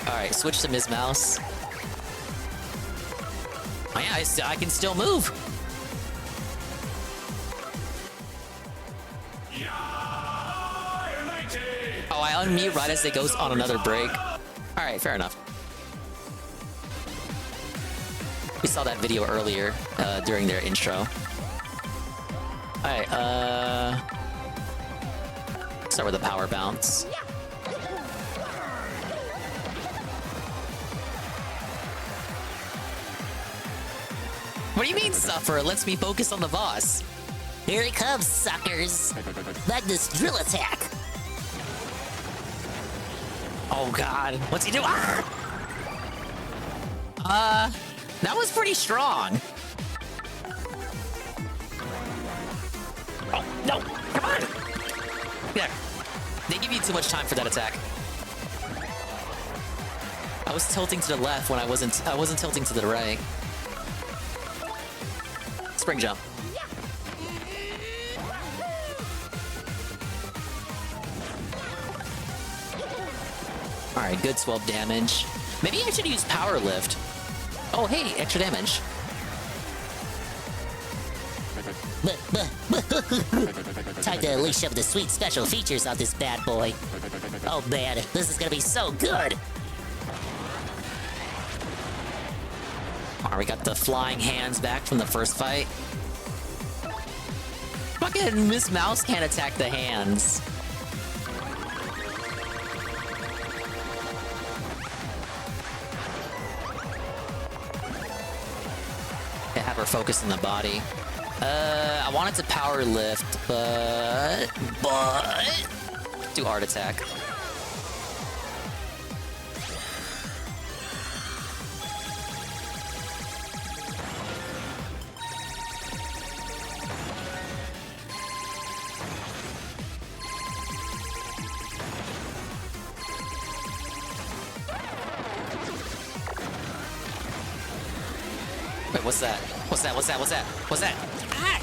Alright, switch to Ms. Mouse. Oh yeah, I can still move. Oh, I unmute right as it goes on another break. Alright, fair enough. We saw that video earlier during their intro. Alright, start with a power bounce. What do you mean, suffer? It lets me focus on the boss. Here it comes, suckers. Magnus drill attack. Oh god, what's he doing? That was pretty strong. Oh, no, come on! Yeah, they give you too much time for that attack. I was tilting to the left when I wasn't tilting to the right. Spring jump. Alright, good 12 damage. Maybe I should use power lift. Oh, hey, extra damage. Time to unleash some of the sweet special features on this bad boy. Oh man, this is gonna be so good! Alright, we got the flying hands back from the first fight. Fucking Miss Mouse can't attack the hands. Okay, have her focus on the body. I wanted to power lift, but do art attack. Wait, what's that? What's that? What's that? What's that? What's that? Ah!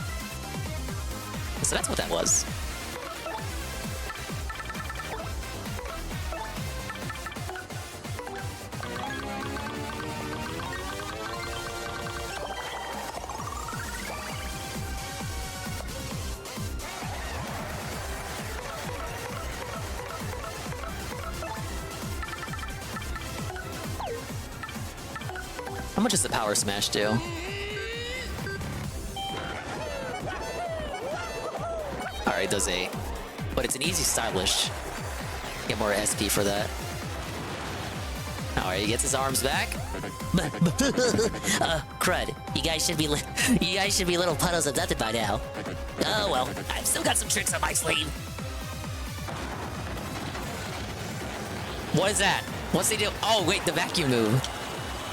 So that's what that was. How much does the power smash do? Alright, does 8. But it's an easy stylish. Get more SP for that. Alright, he gets his arms back. Crud. You guys should be little puddles of nothing by now. Oh well, I've still got some tricks up my sleeve. What is that? What's he do? Oh wait, the vacuum move.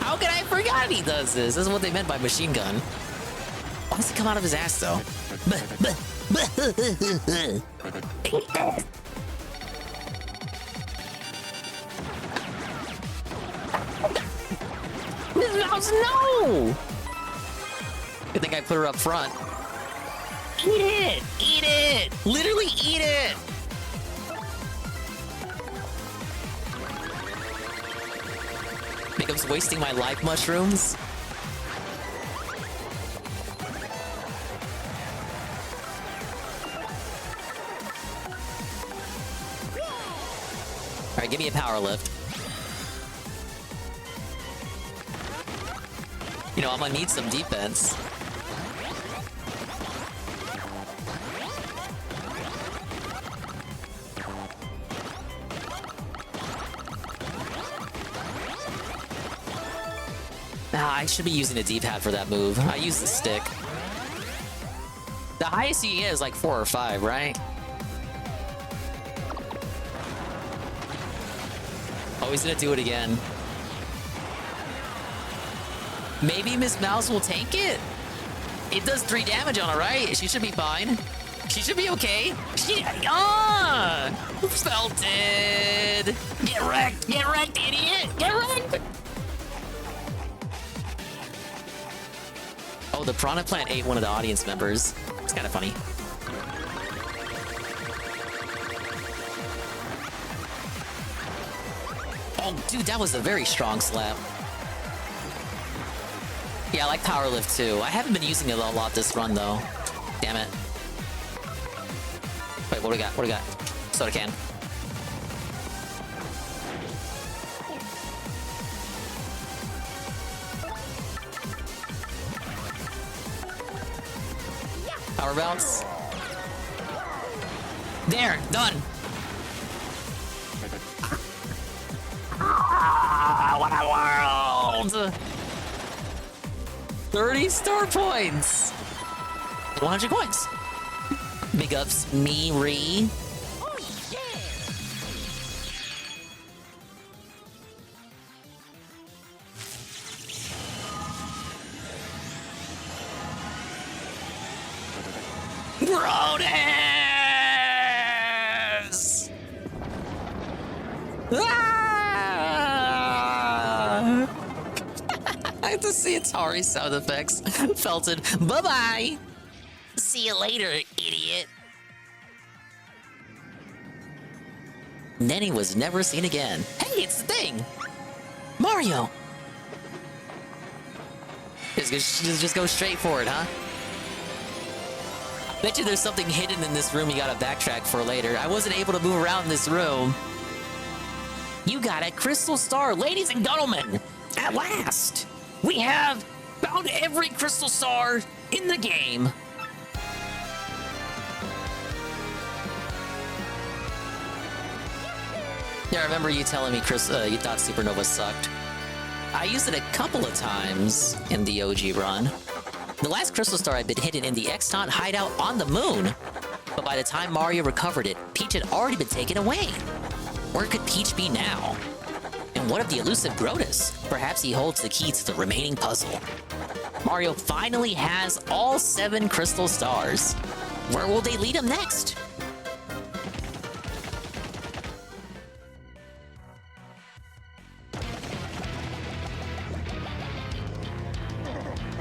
How could I forgot he does this? This is what they meant by machine gun. Why does it come out of his ass though? Miss Mouse, no! Good thing I put her up front. Eat it! Eat it! Literally eat it! Think I'm wasting my life mushrooms? Alright, give me a power lift. You know, I'm gonna need some defense. Nah, I should be using a D-pad for that move. I use the stick. The highest you get is like 4 or 5, right? Oh, he's gonna do it again. Maybe Miss Mouse will tank it? It does 3 damage on her, right? She should be fine. She should be okay. Felted! Get wrecked! Get wrecked, idiot! Get wrecked! Oh, the Piranha Plant ate one of the audience members. It's kind of funny. Oh, dude, that was a very strong slap. Yeah, I like Power Lift too. I haven't been using it a lot this run though. Damn it. Wait, what do we got? What do we got? Soda can. Power bounce. There, done. What a world! 30 star points. 100 coins. Big ups, me, Ree. Brodus! Ah! Those the Atari sound effects. Felton, bye-bye. See you later, idiot. And then he was never seen again. Hey, it's the thing! Mario! Just go straight for it, huh? Bet you there's something hidden in this room you gotta backtrack for later. I wasn't able to move around this room. You got a crystal star, ladies and gentlemen! At last! We have found every crystal star in the game. Yeah, I remember you telling me, Chris, you thought Supernova sucked. I used it a couple of times in the OG run. The last crystal star had been hidden in the Extant hideout on the moon. But by the time Mario recovered it, Peach had already been taken away. Where could Peach be now? And what of the elusive Grotus? Perhaps he holds the key to the remaining puzzle. Mario finally has all 7 crystal stars. Where will they lead him next?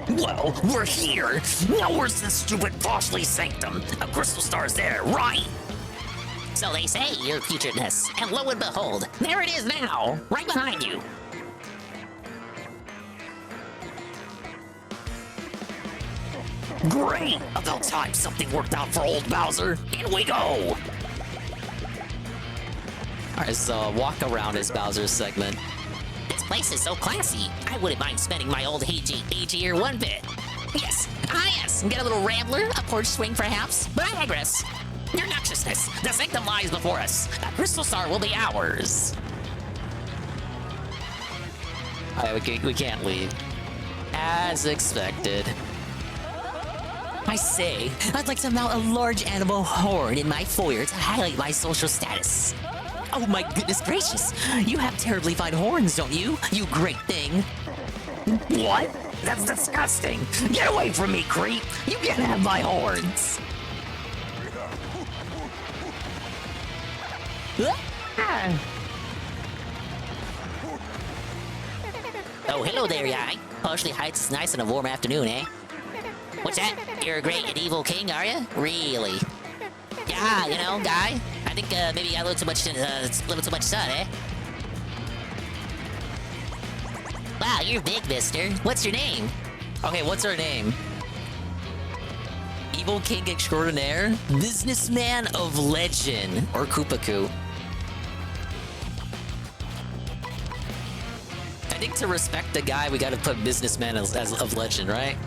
Well, we're here. Now where's this stupid Bosley Sanctum? A crystal star's there, right? So they say, your futureness. And lo and behold, there it is now, right behind you. Great! About time something worked out for old Bowser. In we go! Alright, so walk around is Bowser's segment. This place is so classy. I wouldn't mind spending my old age here one bit. Yes, yes, get a little rambler, a porch swing perhaps, but I digress. Your noxiousness, the sanctum lies before us. A crystal star will be ours. Alright, we can't leave. As expected. I say, I'd like to mount a large animal horn in my foyer to highlight my social status. Oh my goodness gracious, you have terribly fine horns, don't you? You great thing. What? That's disgusting. Get away from me, creep. You can't have my horns. Oh, hello there, guy. Partially Heights is nice on a warm afternoon, eh? What's that? You're a great and evil king, are you? Really? Yeah, you know, guy. I think maybe a little too much sun, eh? Wow, you're big, mister. What's your name? Okay, what's her name? Evil King Extraordinaire? Businessman of Legend. Or Koopaku. I think to respect the guy, we gotta put Businessman as of Legend, right?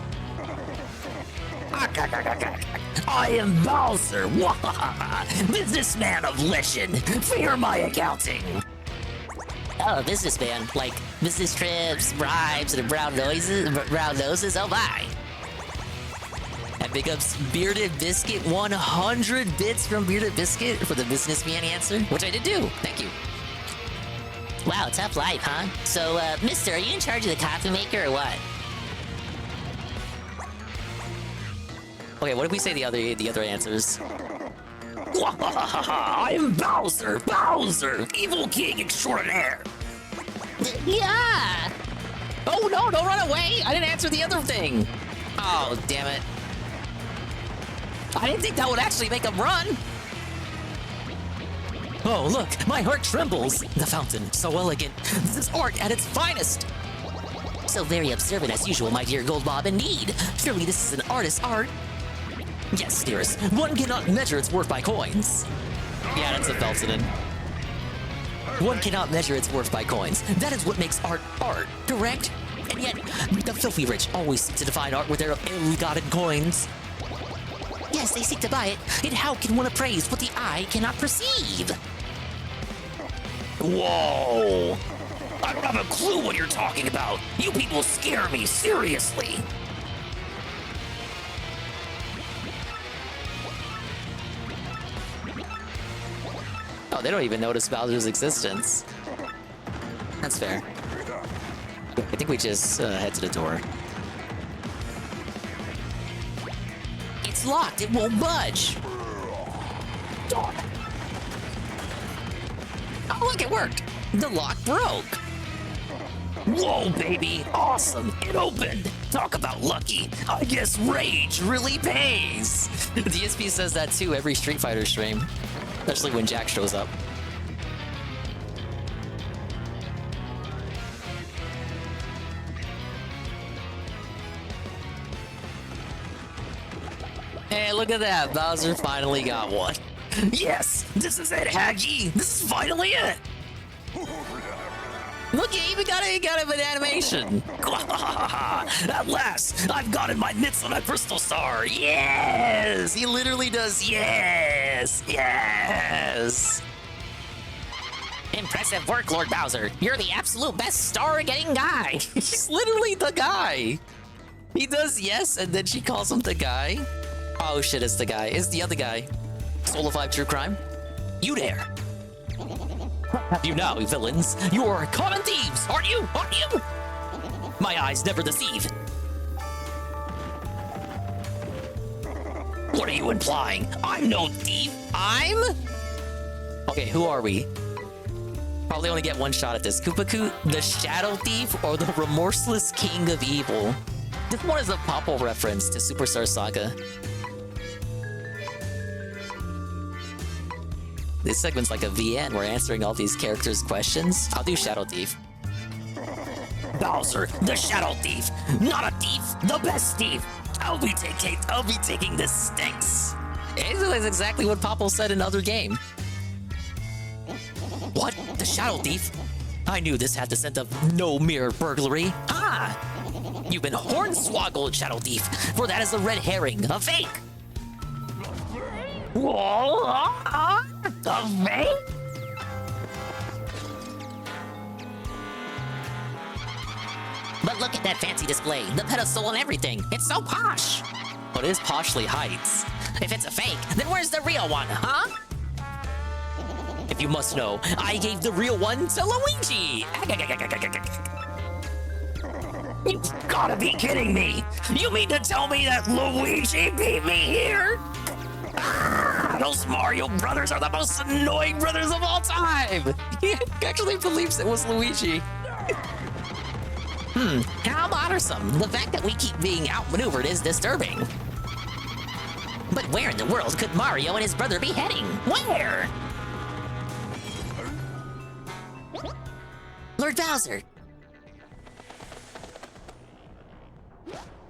I am Bowser, businessman of legend. Fear my accounting. Oh, businessman, like business trips, bribes, and brown noses. Oh my! And big ups Bearded Biscuit, 100 bits from Bearded Biscuit for the businessman answer, which I did do. Thank you. Wow, tough life, huh? So, Mister, are you in charge of the coffee maker or what? Okay, what if we say the other answers? I am Bowser, evil king extraordinaire. Yeah! Oh no, don't run away! I didn't answer the other thing! Oh, damn it. I didn't think that would actually make him run! Oh, look, my heart trembles! The fountain, so elegant. This is art at its finest! So very observant as usual, my dear Goldbob, indeed. Surely this is an artist's art. Yes, dearest. One cannot measure its worth by coins. Yeah, that's a Felton. One cannot measure its worth by coins. That is what makes art art, correct? And yet, the filthy rich always seek to define art with their ill-gotten coins. Yes, they seek to buy it, and how can one appraise what the eye cannot perceive? Whoa! I don't have a clue what you're talking about. You people scare me, seriously. Oh, they don't even notice Bowser's existence. That's fair. I think we just head to the door. It's locked. It won't budge. Oh, look, it worked. The lock broke. Whoa, baby, awesome, it opened. Talk about lucky. I guess rage really pays. DSP says that too every Street Fighter stream, especially when Jack shows up. Hey, look at that, Bowser finally got one. Yes, this is it, Haggy. This is finally it. Look, he even got an animation. At last, I've gotten my mitts on a crystal star. Yes, he literally does. Yes, yes. Impressive work, Lord Bowser. You're the absolute best star-getting guy. He's literally the guy. He does yes, and then she calls him the guy. Oh shit, it's the guy. It's the other guy. Soul of 5 True Crime. You there? You know, villains. You're common thieves, aren't you? Aren't you? My eyes never deceive. What are you implying? I'm no thief. I'm... Okay, who are we? Probably only get one shot at this. Koopaku, the Shadow Thief, or the Remorseless King of Evil? This one is a Popple reference to Superstar Saga. This segment's like a VN. We're answering all these characters' questions. I'll do Shadow Thief. Bowser, the Shadow Thief. Not a thief, the best thief. I'll be taking this stinks. It's exactly what Popple said in other game. What? The Shadow Thief? I knew this had the scent of no mere burglary. Ah! You've been hornswoggled, Shadow Thief, for that is a red herring, a fake. A fake? But look at that fancy display, the pedestal and everything. It's so posh. But it is Poshly Heights. If it's a fake, then where's the real one, huh? If you must know, I gave the real one to Luigi. You've gotta be kidding me. You mean to tell me that Luigi beat me here? Those Mario brothers are the most annoying brothers of all time. He actually believes it was Luigi. How bothersome. The fact that we keep being outmaneuvered is disturbing. But where in the world could Mario and his brother be heading? Where? Lord Bowser.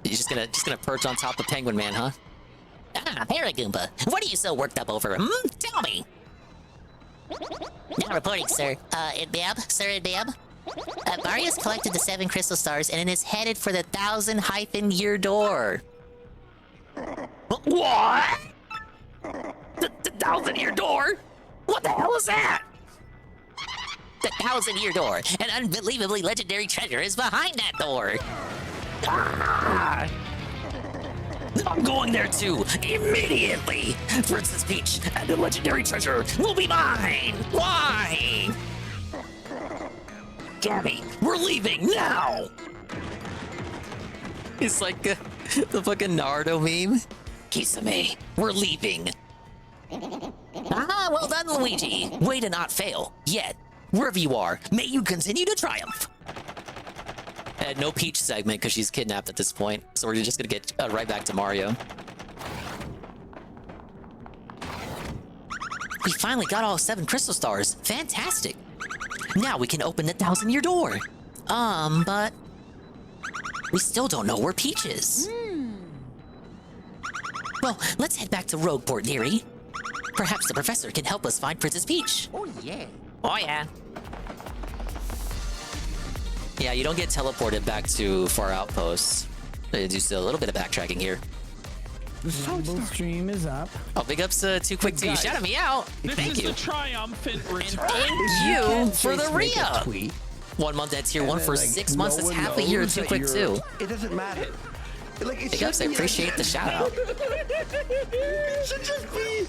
You're just gonna perch on top of Penguin Man, huh? Ah, Paragoomba. What are you so worked up over? Tell me. Now reporting, sir. Idbab? Sir Idbab? Mario's collected the 7 crystal stars and is headed for the 1,000-year door. What? The 1,000-year door? What the hell is that? The 1,000-year door. An unbelievably legendary treasure is behind that door. Ah! I'm going there too, immediately! Princess Peach and the legendary treasure will be mine! Why? Gabby, we're leaving now! It's like the fucking Naruto meme. Kisame, we're leaving. Ah, well done, Luigi. Way to not fail. Yet, wherever you are, may you continue to triumph. No Peach segment because she's kidnapped at this point, so we're just gonna get right back to Mario. We finally got all 7 crystal stars. Fantastic. Now we can open the 1,000-year door. But we still don't know where Peach is. Well, let's head back to Rogueport, dearie. Perhaps the professor can help us find Princess Peach. Oh yeah. Oh yeah. Yeah, you don't get teleported back to Far Outposts. Do still a little bit of backtracking here. The stream is up. Oh, big ups to Too Quick to you. Shouting me out. Thank you. The triumphant return. Thank you for the re-up. 1 month at tier 1 for 6 months. That's half a year. Too Quick too. It doesn't matter. Like, Big ups. I appreciate the shout out. It should just be.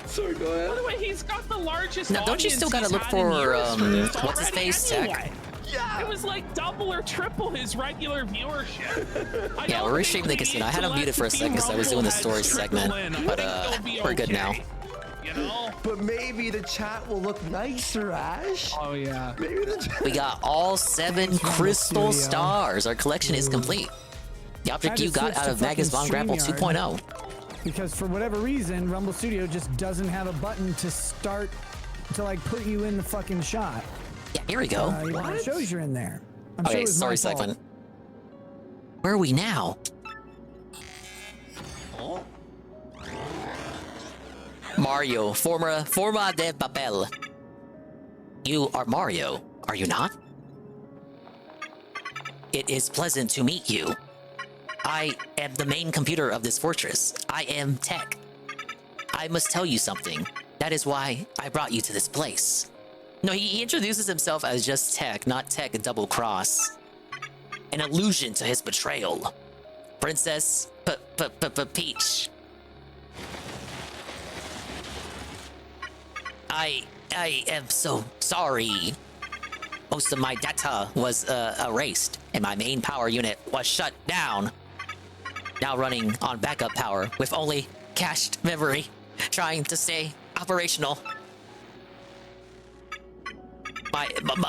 Sorry, go ahead. By the way, he's got the largest. Now, don't you still gotta look for what's his face tech? Yeah. It was like double or triple his regular viewership. Yeah, we're restreaming the casino. I had him muted for a second because I was doing the story segment, but we're good now. Yeah. you know? But maybe the chat will look nicer, Ash. Oh yeah. Maybe the chat. We got all 7 crystal stars. Our collection is complete. The object you got out of Magus Von Grapple 2.0. Because for whatever reason, Rumble Studio just doesn't have a button to start to like put you in the fucking shot. Yeah, here we go. It shows you're in there. I'm sure Okay, it was my sorry, fault. Cyclone. Where are we now? Mario, forma de papel. You are Mario, are you not? It is pleasant to meet you. I am the main computer of this fortress. I am Tech. I must tell you something. That is why I brought you to this place. No, he introduces himself as just Tech, not Tech double cross. An allusion to his betrayal. Princess Peach. I am so sorry. Most of my data was erased, and my main power unit was shut down. Now running on backup power with only cached memory, trying to stay operational.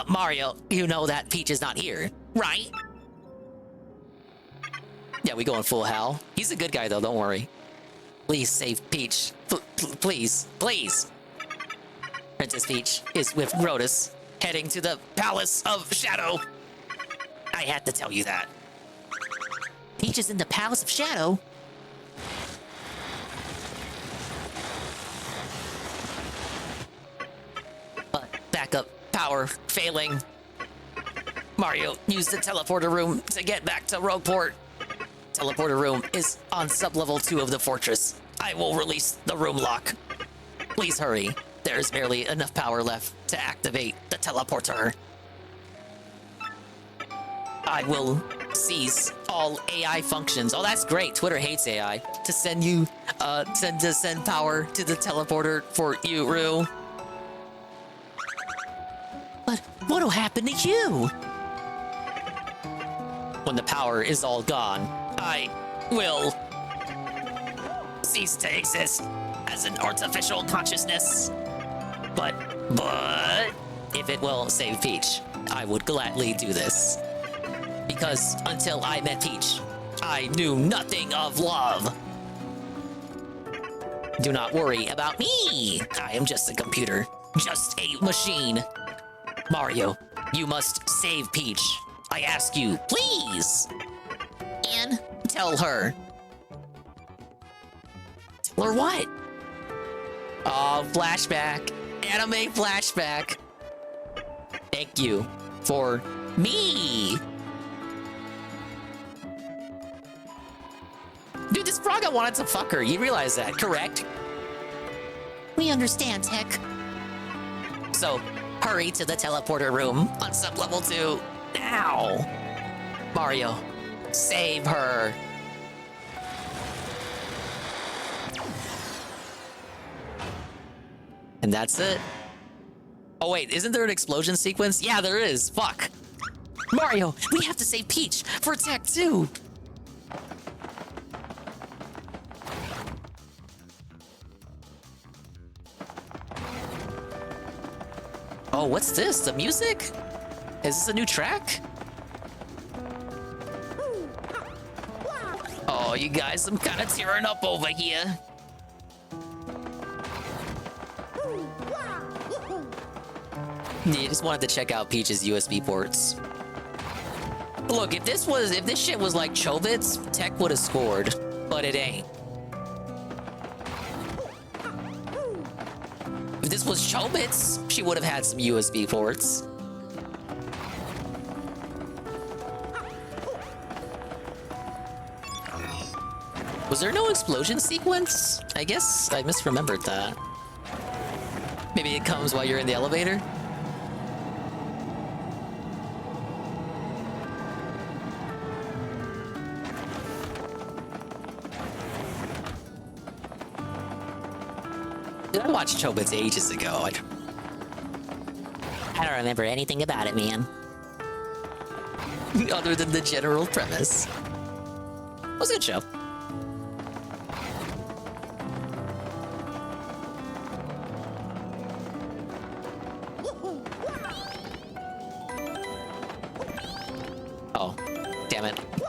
Mario, you know that Peach is not here, right? Yeah, we going full Hal. He's a good guy though, don't worry. Please save Peach. Please, please. Princess Peach is with Grotus, heading to the Palace of Shadow. I had to tell you that. Peach is in the Palace of Shadow? But backup power failing. Mario used the teleporter room to get back to Rogueport. Teleporter room is on sub-level 2 of the fortress. I will release the room lock. Please hurry. There is barely enough power left to activate the teleporter. I will seize all AI functions. Oh, that's great. Twitter hates AI. To send you, send power to the teleporter for you, Rue. But what'll happen to you? When the power is all gone, I will cease to exist as an artificial consciousness. But if it will save Peach, I would gladly do this. Because until I met Peach, I knew nothing of love. Do not worry about me. I am just a computer, just a machine. Mario, you must save Peach. I ask you, please. And tell her. Tell her what? Oh, flashback. Anime flashback. Thank you for me. Dude, this frog, I wanted to fuck her. You realize that, correct? We understand, Tech. So, hurry to the teleporter room on sub-level 2 now. Mario, save her. And that's it. Oh wait, isn't there an explosion sequence? Yeah, there is. Fuck. Mario, we have to save Peach for Tech 2. Oh, what's this? The music? Is this a new track? Oh, you guys, I'm kind of tearing up over here. You just wanted to check out Peach's USB ports. Look, if this shit was like Chobits, Tech would have scored, but it ain't. If this was Chobits, she would have had some USB ports. Was there no explosion sequence? I guess I misremembered that. Maybe it comes while you're in the elevator? I watched Chobits ages ago. I don't remember anything about it, man. Other than the general premise. It was a good show.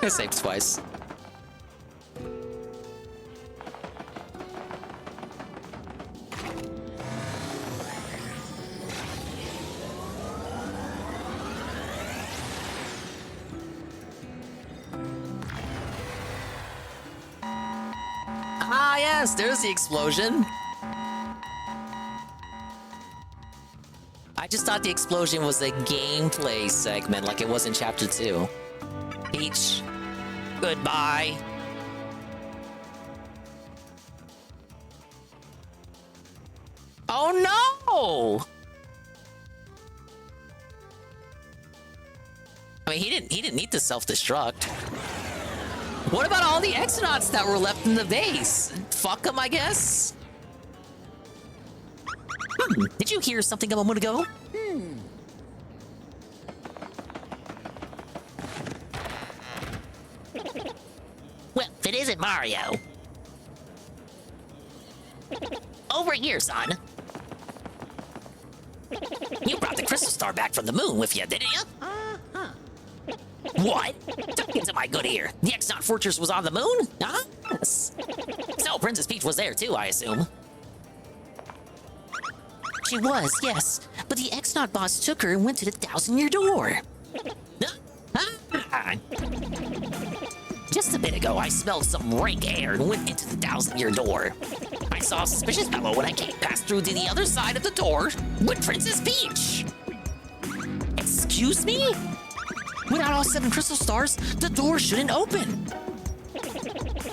I saved twice. Ah, yes, there's the explosion. I just thought the explosion was a gameplay segment like it was in Chapter 2. Peach, goodbye. Oh no! I mean, he didn't need to self-destruct. What about all the Exonauts that were left in the base? Fuck them, I guess? Did you hear something a moment ago? Well, if it isn't Mario. Over here, son. You brought the crystal star back from the moon with you, didn't you? What? Don't get to my good ear. The Exonaut Fortress was on the moon? Huh? Yes. So, Princess Peach was there too, I assume. She was, yes. But the Exonaut boss took her and went to the 1,000-year door. Just a bit ago, I smelled some rank air and went into the 1,000-year door. I saw a suspicious fellow when I came past through to the other side of the door with Princess Peach. Excuse me? Without all 7 crystal stars, the door shouldn't open.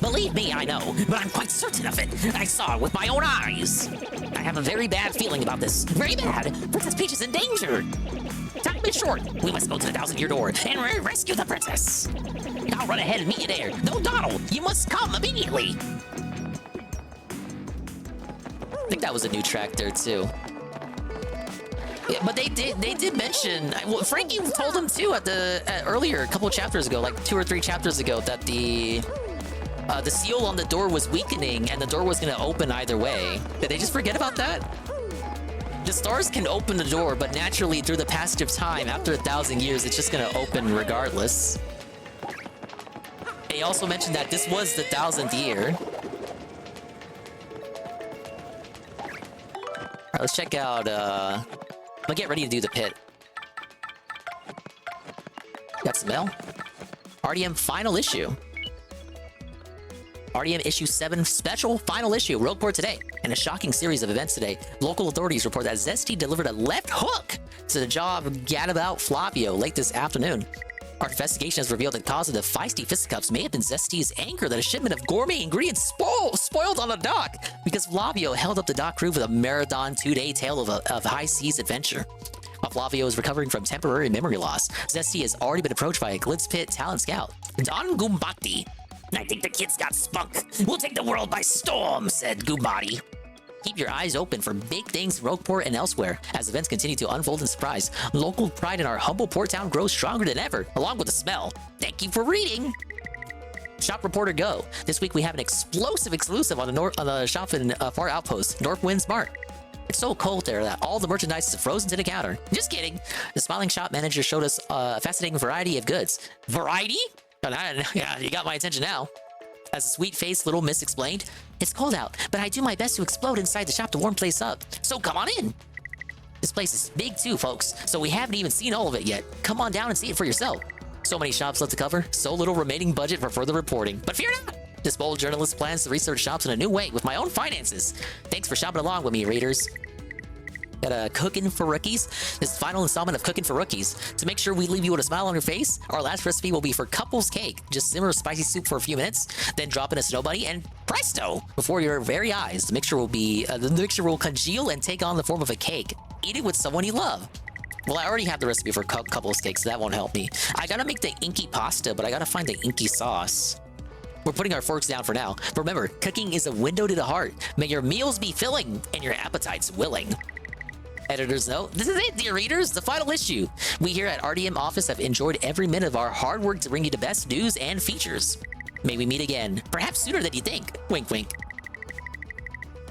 Believe me, I know, but I'm quite certain of it. I saw it with my own eyes. I have a very bad feeling about this. Very bad. Princess Peach is in danger. Time is short. We must go to the 1,000-year door and rescue the princess. I'll run ahead and meet you there. No, Donald, you must come immediately. I think that was a new track there too. Yeah, but they did mention. Well, Frankie told him too earlier, a couple of chapters ago, like 2 or 3 chapters ago, that the seal on the door was weakening and the door was going to open either way. Did they just forget about that? The stars can open the door, but naturally, through the passage of time, after 1,000 years, it's just going to open regardless. They also mentioned that this was the 1,000th year. All right, let's check out. I'm gonna get ready to do the pit. Got some mail. RDM final issue. RDM issue 7 special final issue. World Report today. In a shocking series of events today, local authorities report that Zesty delivered a left hook to the jaw of Gadabout Flavio late this afternoon. Our investigation has revealed that the cause of the feisty fisticuffs may have been Zesty's anger that a shipment of gourmet ingredients spoiled on the dock because Flavio held up the dock crew with a marathon 2-day tale of high seas adventure. While Flavio is recovering from temporary memory loss, Zesty has already been approached by a Glitz Pit talent scout, Don Gumbatti. I think the kid's got spunk. We'll take the world by storm, said Gumbatti. Keep your eyes open for big things in Rogueport and elsewhere as events continue to unfold in surprise. Local pride in our humble port town grows stronger than ever, along with the smell. Thank you for reading. Shop Reporter Go. This week we have an explosive exclusive on the shop in Far Outpost, North Winds Mart. It's so cold there that all the merchandise is frozen to the counter. Just kidding. The smiling shop manager showed us a fascinating variety of goods. Variety? Yeah, you got my attention now. As a sweet-faced little miss explained, it's cold out, but I do my best to explode inside the shop to warm place up. So come on in. This place is big too, folks, so we haven't even seen all of it yet. Come on down and see it for yourself. So many shops left to cover, so little remaining budget for further reporting. But fear not! This bold journalist plans to research shops in a new way with my own finances. Thanks for shopping along with me, readers. Got a Cookin' for Rookies. This is the final installment of Cookin' for Rookies. To make sure we leave you with a smile on your face, our last recipe will be for couples cake. Just simmer spicy soup for a few minutes, then drop in a snow bunny, and presto! Before your very eyes, the mixture will congeal and take on the form of a cake. Eat it with someone you love. Well, I already have the recipe for couples cake, so that won't help me. I gotta make the inky pasta, but I gotta find the inky sauce. We're putting our forks down for now. But remember, cooking is a window to the heart. May your meals be filling and your appetites willing. Editor's note, this is it, dear readers, the final issue. We here at RDM Office have enjoyed every minute of our hard work to bring you the best news and features. May we meet again, perhaps sooner than you think. Wink, wink.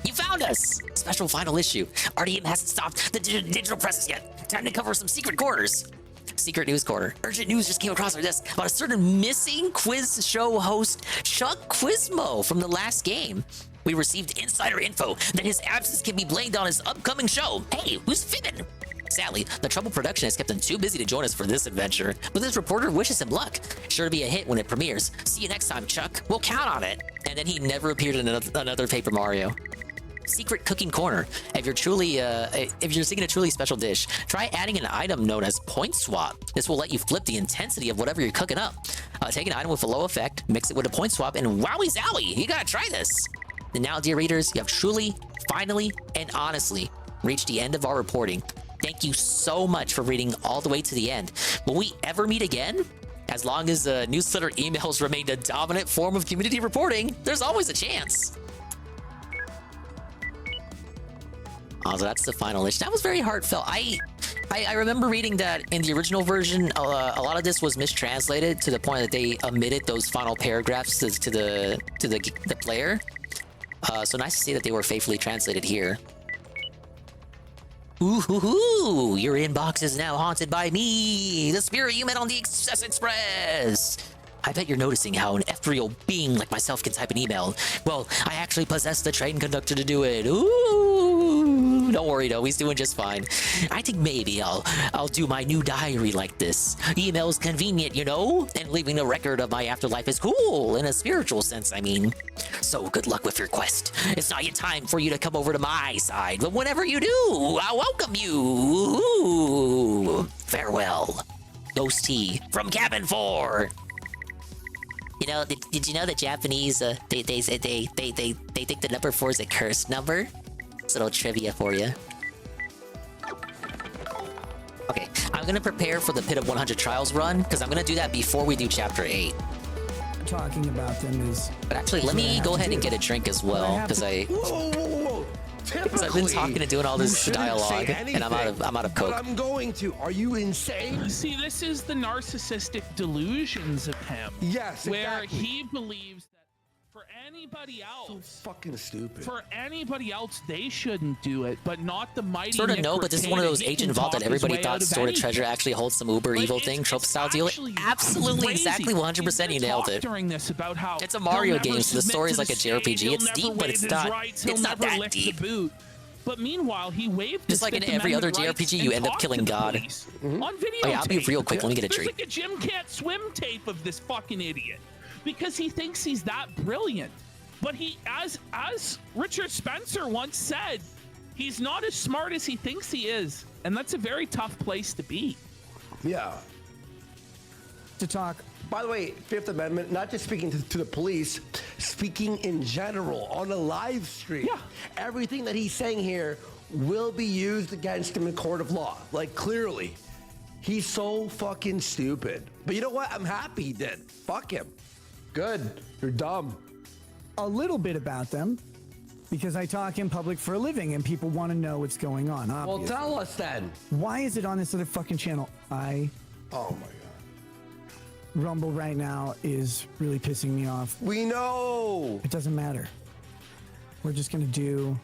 You found us! Special final issue. RDM hasn't stopped the digital presses yet. Time to cover some secret quarters. Secret News Corner. Urgent news just came across our desk about a certain missing quiz show host, Chuck Quizmo, from the last game. We received insider info that his absence can be blamed on his upcoming show. Hey, who's fibbing? Sadly, the Trouble production has kept him too busy to join us for this adventure, but this reporter wishes him luck. Sure to be a hit when it premieres. See you next time, Chuck. We'll count on it. And then he never appeared in another Paper Mario. Secret Cooking Corner. If you're seeking a truly special dish, try adding an item known as Point Swap. This will let you flip the intensity of whatever you're cooking up. Take an item with a low effect, mix it with a Point Swap, and wowie zowie, you gotta try this. And now, dear readers, you have truly, finally, and honestly reached the end of our reporting. Thank you so much for reading all the way to the end. Will we ever meet again? As long as newsletter emails remain a dominant form of community reporting, there's always a chance. Oh, so that's the final issue. That was very heartfelt. I remember reading that in the original version, a lot of this was mistranslated to the point that they omitted those final paragraphs to the player. So nice to see that they were faithfully translated here. Ooh, your inbox is now haunted by me, the spirit you met on the Excess Express. I bet you're noticing how an ethereal being like myself can type an email. Well, I actually possess the train conductor to do it. Ooh, don't worry though, he's doing just fine. I think maybe I'll do my new diary like this. Email's convenient, you know? And leaving a record of my afterlife is cool, in a spiritual sense, I mean. So good luck with your quest. It's not yet time for you to come over to my side, but whenever you do, I'll welcome you. Ooh, farewell. Ghost T from Cabin 4. You know, did you know that Japanese, they think the number 4 is a cursed number? It's a little trivia for you. Okay, I'm gonna prepare for the Pit of 100 Trials run, because I'm gonna do that before we do Chapter 8. Talking about them is... But actually, let me go ahead and get a drink as well, because I've been talking and doing all this dialogue, and I'm out of coke. But I'm going to. Are you insane? See, this is the narcissistic delusions of him. Yes, where exactly. he believes that for anybody else, so fucking stupid. For anybody else, they shouldn't do it, but not the mighty. Sort of no, but this is one of those agent vault that everybody thought Sword of Treasure actually holds some uber evil thing, trope style deal. Absolutely, exactly, 100%. You nailed it. During this about how it's a Mario game, so the story is like a JRPG. It's deep, but it's not. It's not that deep. But meanwhile, he waved. Just like in every other JRPG, you end up killing God. On video. Oh yeah, I'll be real quick. Let me get a There's drink. like a Jim Can't Swim tape of this fucking idiot because he thinks he's that brilliant. But he, as Richard Spencer once said, he's not as smart as he thinks he is, and that's a very tough place to be. Yeah. To talk. By the way, Fifth Amendment, not just speaking to the police, speaking in general on a live stream. Yeah. Everything that he's saying here will be used against him in court of law. Like, clearly. He's so fucking stupid. But you know what? I'm happy he did. Fuck him. Good. You're dumb. A little bit about them, because I talk in public for a living and people want to know what's going on. Obviously. Well, tell us then. Why is it on this other fucking channel? Oh my God. Rumble right now is really pissing me off. We know. It doesn't matter. We're just gonna do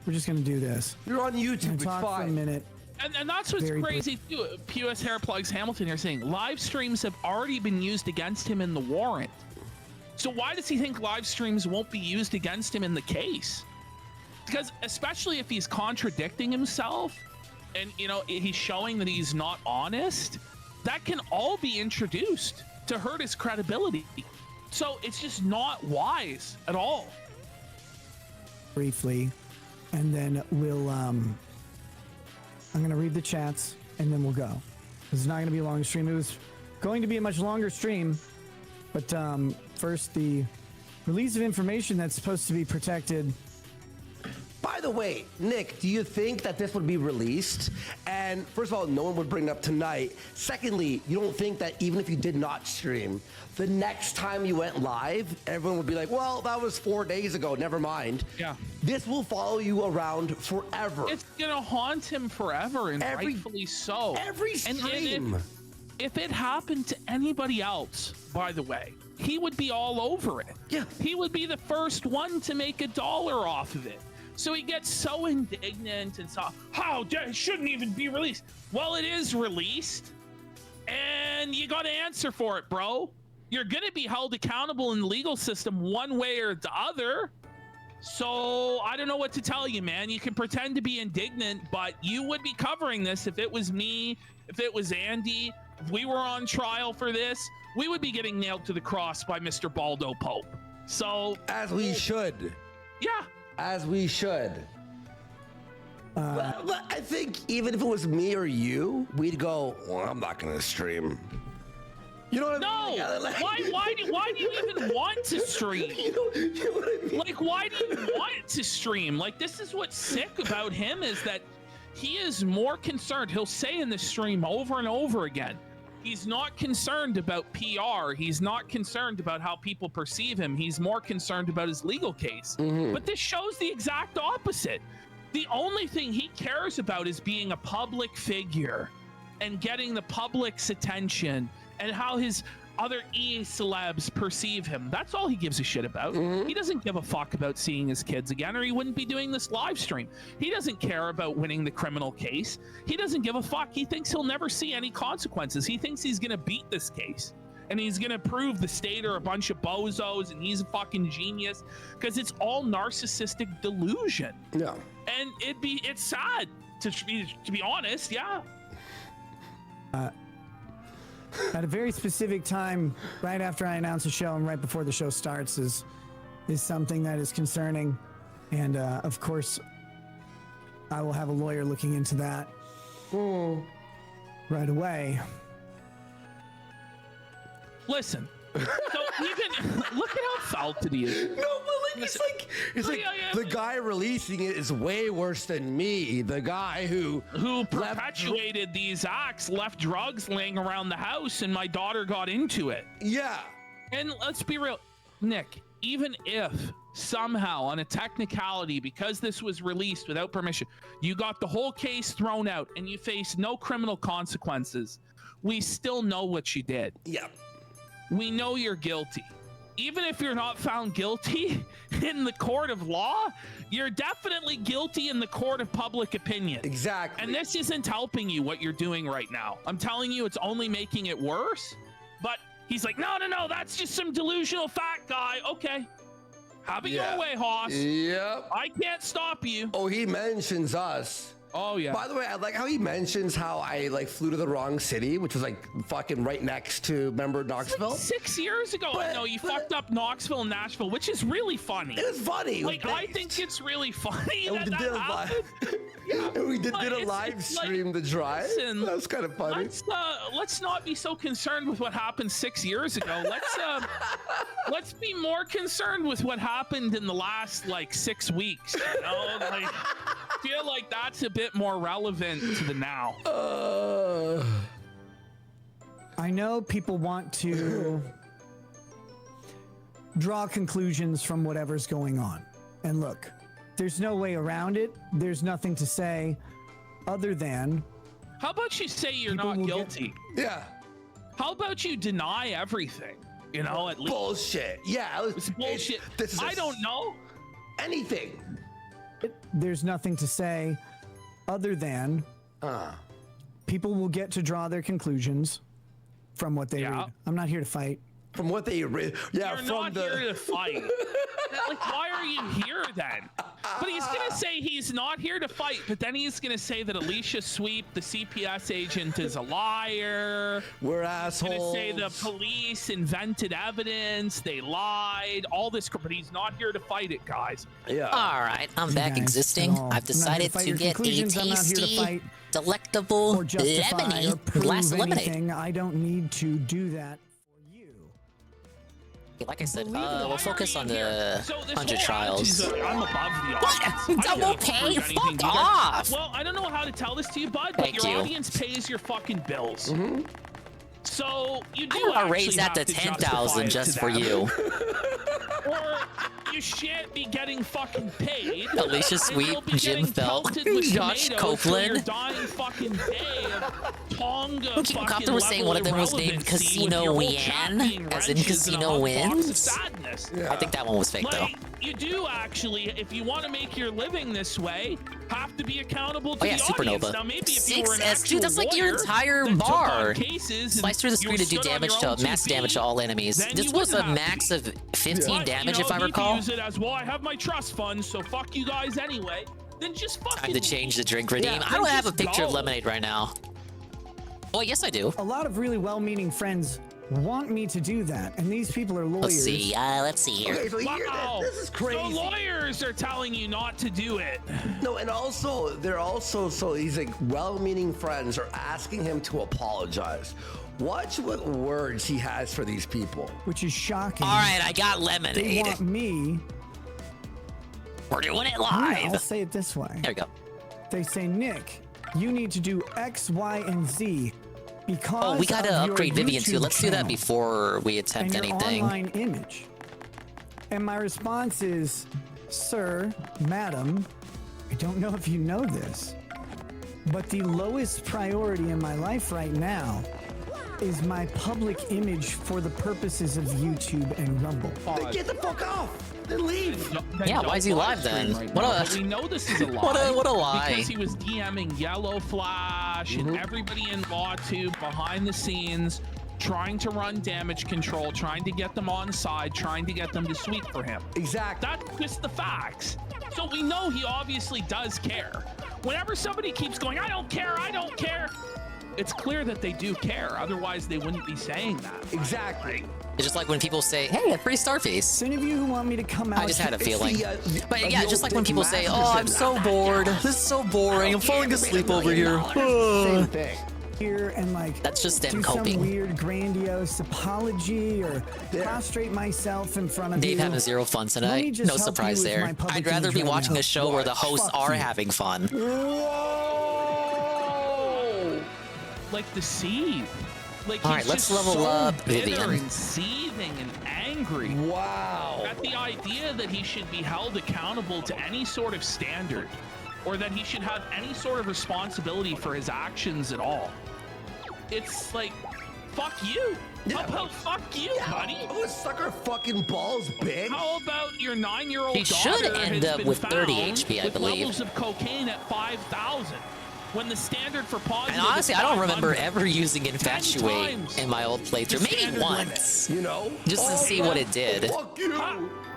this. You're on YouTube. It's talk fine. For a minute. And that's what's crazy too. POS Hair Plugs Hamilton here saying live streams have already been used against him in the warrant. So why does he think live streams won't be used against him in the case? Because especially if he's contradicting himself and, you know, he's showing that he's not honest, that can all be introduced to hurt his credibility. So it's just not wise at all. Briefly, and then we'll, I'm going to read the chats and then we'll go. This is not going to be a long stream. It was going to be a much longer stream, but first, the release of information that's supposed to be protected. By the way, Nick, do you think that this would be released? And first of all, no one would bring it up tonight. Secondly, you don't think that even if you did not stream, the next time you went live, everyone would be like, well, that was 4 days ago, never mind. Yeah. This will follow you around forever. It's gonna haunt him forever, and rightfully so. Every stream. And if it happened to anybody else, by the way, he would be all over it. Yeah. He would be the first one to make $1 off of it. So he gets so indignant and so, how it shouldn't even be released. Well, it is released. And you got to answer for it, bro. You're going to be held accountable in the legal system one way or the other. So I don't know what to tell you, man. You can pretend to be indignant, but you would be covering this if it was me, if it was Andy, if we were on trial for this, we would be getting nailed to the cross by Mr. Baldo Pope. So as we should. Yeah. As we should. But I think even if it was me or you, we'd go, well, I'm not going to stream. You know what I mean? No. Why do you even want to stream? You know what I mean? Like, why do you want to stream? Like, this is what's sick about him is that he is more concerned. He'll say in the stream over and over again, he's not concerned about PR. He's not concerned about how people perceive him. He's more concerned about his legal case. But this shows the exact opposite. The only thing he cares about is being a public figure and getting the public's attention and how his other celebs perceive him. That's all he gives a shit about. He doesn't give a fuck about seeing his kids again, or he wouldn't be doing this live stream. He doesn't care about winning the criminal case. He doesn't give a fuck. He thinks he'll never see any consequences. He thinks he's gonna beat this case. And he's gonna prove the state are a bunch of bozos and he's a fucking genius, because it's all narcissistic delusion. Yeah. And it's sad to be honest, yeah. At a very specific time, right after I announce the show and right before the show starts, is something that is concerning, and of course, I will have a lawyer looking into that right away. Listen, so even look at how faulted he is. No, but it's like the guy releasing it is way worse than me. The guy who perpetuated these acts left drugs laying around the house, and my daughter got into it. Yeah. And let's be real, Nick, even if somehow on a technicality, because this was released without permission, you got the whole case thrown out and you face no criminal consequences, we still know what you did. Yeah. We know you're guilty. Even if you're not found guilty in the court of law, you're definitely guilty in the court of public opinion. Exactly. And this isn't helping you, what you're doing right now. I'm telling you, it's only making it worse. But he's like, no, that's just some delusional fat guy. Okay. Have it your way, Hoss. Yep. I can't stop you. Oh, he mentions us. Oh, yeah. By the way, I like how he mentions how I flew to the wrong city, which was fucking right next to, remember, Knoxville? Like 6 years ago. I know you fucked up Knoxville and Nashville, which is really funny. It was funny. I think it's really funny And that happened. We did a live stream the drive. Listen, that was kind of funny. Let's not be so concerned with what happened 6 years ago. Let's be more concerned with what happened in the last 6 weeks. You know, feel like that's a bit more relevant to the now. I know people want to draw conclusions from whatever's going on. And look, there's no way around it. There's nothing to say other than... How about you say you're not guilty? Yeah. How about you deny everything? You know, at least. Bullshit. Yeah. It's bullshit. I don't know. Anything. There's nothing to say other than people will get to draw their conclusions from what they read. I'm not here to fight. From what they read. Yeah, You're not here to fight. Why are you here then? But he's going to say he's not here to fight, but then he's going to say that Alicia Sweep, the CPS agent, is a liar. We're assholes. He's going to say the police invented evidence, they lied, all this, but he's not here to fight it, guys. Yeah. All right, I'm back existing. I've decided to get a tasty, delectable lemony glass of lemonade. I don't need to do that. Like I said, we'll focus on the 100 trials. I'm above the audience. Double pay? Fuck off! Well, I don't know how to tell this to you, bud, but your audience pays your fucking bills. So you do I'll raise that to 10,000 just for you. Or you shan't be getting fucking paid. Alicia Sweep, Jim Felt, Josh Copeland. Your dying fucking day of Kino Casino was saying one of them was named Casino Yan, as in Casino Wins. I think that one was fake though. You do actually, if you want to make your living this way, have to be accountable to Oh yeah, the Supernova. audience. Now, maybe if you were an 6S, dude, that's like your actual entire lawyer that took on bar. cases Slice through the and you screen to do stood on damage your to own 2 max damage to all enemies. then This you was a wouldn't have max of 15 But, damage, you if know, I you recall. can use it as, well, I have my trust fund, so fuck you guys anyway. Then just fucking Time to change the drink redeem. Yeah, I don't then have a just picture of go. lemonade right now. Oh, yes, I do. A lot of really well-meaning friends want me to do that, and these people are lawyers. Let's see here. Okay, so Wow. this is crazy. So lawyers are telling you not to do it. No, and also so he's like well-meaning friends are asking him to apologize. Watch what words he has for these people. Which is shocking. All right, I got They lemonade. want me. We're doing it I'll live. say it this way. There we go. They say, Nick, you need to do X, Y, and Z because Oh, we gotta of your upgrade Vivian too. YouTube Let's do that channel before we attempt and your anything. online image. And my response is, sir, madam, I don't know if you know this, but the lowest priority in my life right now is my public image for the purposes of YouTube and Rumble. Then get the fuck off. Then leave. Yeah, why is he live then? What a we know this is a lie. what a lie. Because he was DMing Yellow Flash and everybody in LawTube behind the scenes, trying to run damage control, trying to get them on side, trying to get them to sweep for him. Exactly. That's just the facts. So we know he obviously does care. Whenever somebody keeps going, I don't care, it's clear that they do care. Otherwise, they wouldn't be saying that. Exactly. It's just like when people say, hey, a free Starface. Any of you who want me to come out, I just had a feeling. But the yeah, old just like when Dick people say, Master oh, I'm said, so bored. This is so boring. I'm falling asleep over here. Same thing. here and like That's just them do coping. some weird grandiose apology or prostrate myself in front of Dave you. having zero fun Let me tonight. just No help surprise you with my there. public I'd rather image be right watching now. a show where the hosts Fuck are you. having fun. Like the seethe. Like All he's right, let's just level so up bitter Vivian. and seething and angry. Wow. At the idea that he should be held accountable to any sort of standard, or that he should have any sort of responsibility for his actions at all. It's like, fuck you. How about fuck you, buddy? Oh, suck our fucking balls, bitch. How about your 9-year-old He should daughter end has up been with 30 found HP, I with believe. levels of cocaine at 5,000, when the standard for positive And honestly, is I don't remember 500. ever using Infatuate times in my old playthrough. Maybe standard once. You know? Just to see what it did. Fuck you.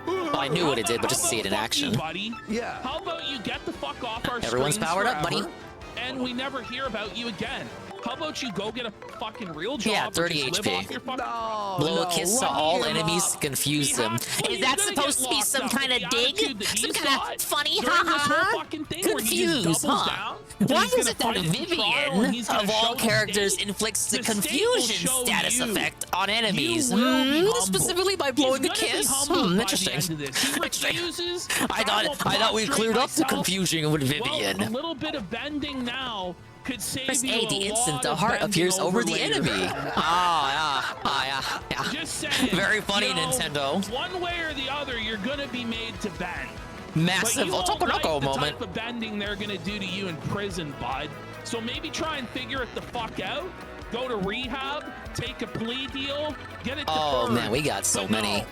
Well, I knew what it did, but just to see it in Fuck action. you, buddy. Yeah. How about you get the fuck off our Everyone's screens powered up, forever, buddy. and we never hear about you again? How about you go get a fucking real job? Yeah, or 30 just live HP. off your fucking- Blow a kiss to all lock him enemies up. to confuse them. Well, Is he's that gonna supposed get to be locked some up kind with of the dig? attitude that Some he's kind got of funny, during this whole haha? fucking thing where he just Confused, doubles huh? down, and Why he's is gonna it that fight his trial, and he's Vivian, gonna of all show the characters, state? inflicts the The state will confusion show status you. effect on enemies? You will be humble. Specifically by He's blowing a gonna be kiss? humbled by the Interesting. end of this. He refuses. I thought we cleared up the confusion with Vivian. Well, a little bit of bending now could save Press you A, a the instant lot the of heart bending appears over the later. enemy. Yeah. Just saying. Very funny, you know, Nintendo. One way or the other, you're gonna be made to bend. Massive But you won't Otokonoko like the moment. type of bending they're gonna do to you in prison, bud. So maybe try and figure it the fuck out. Go to rehab, take a plea deal, get it Oh deferred. man, we got so But many. No.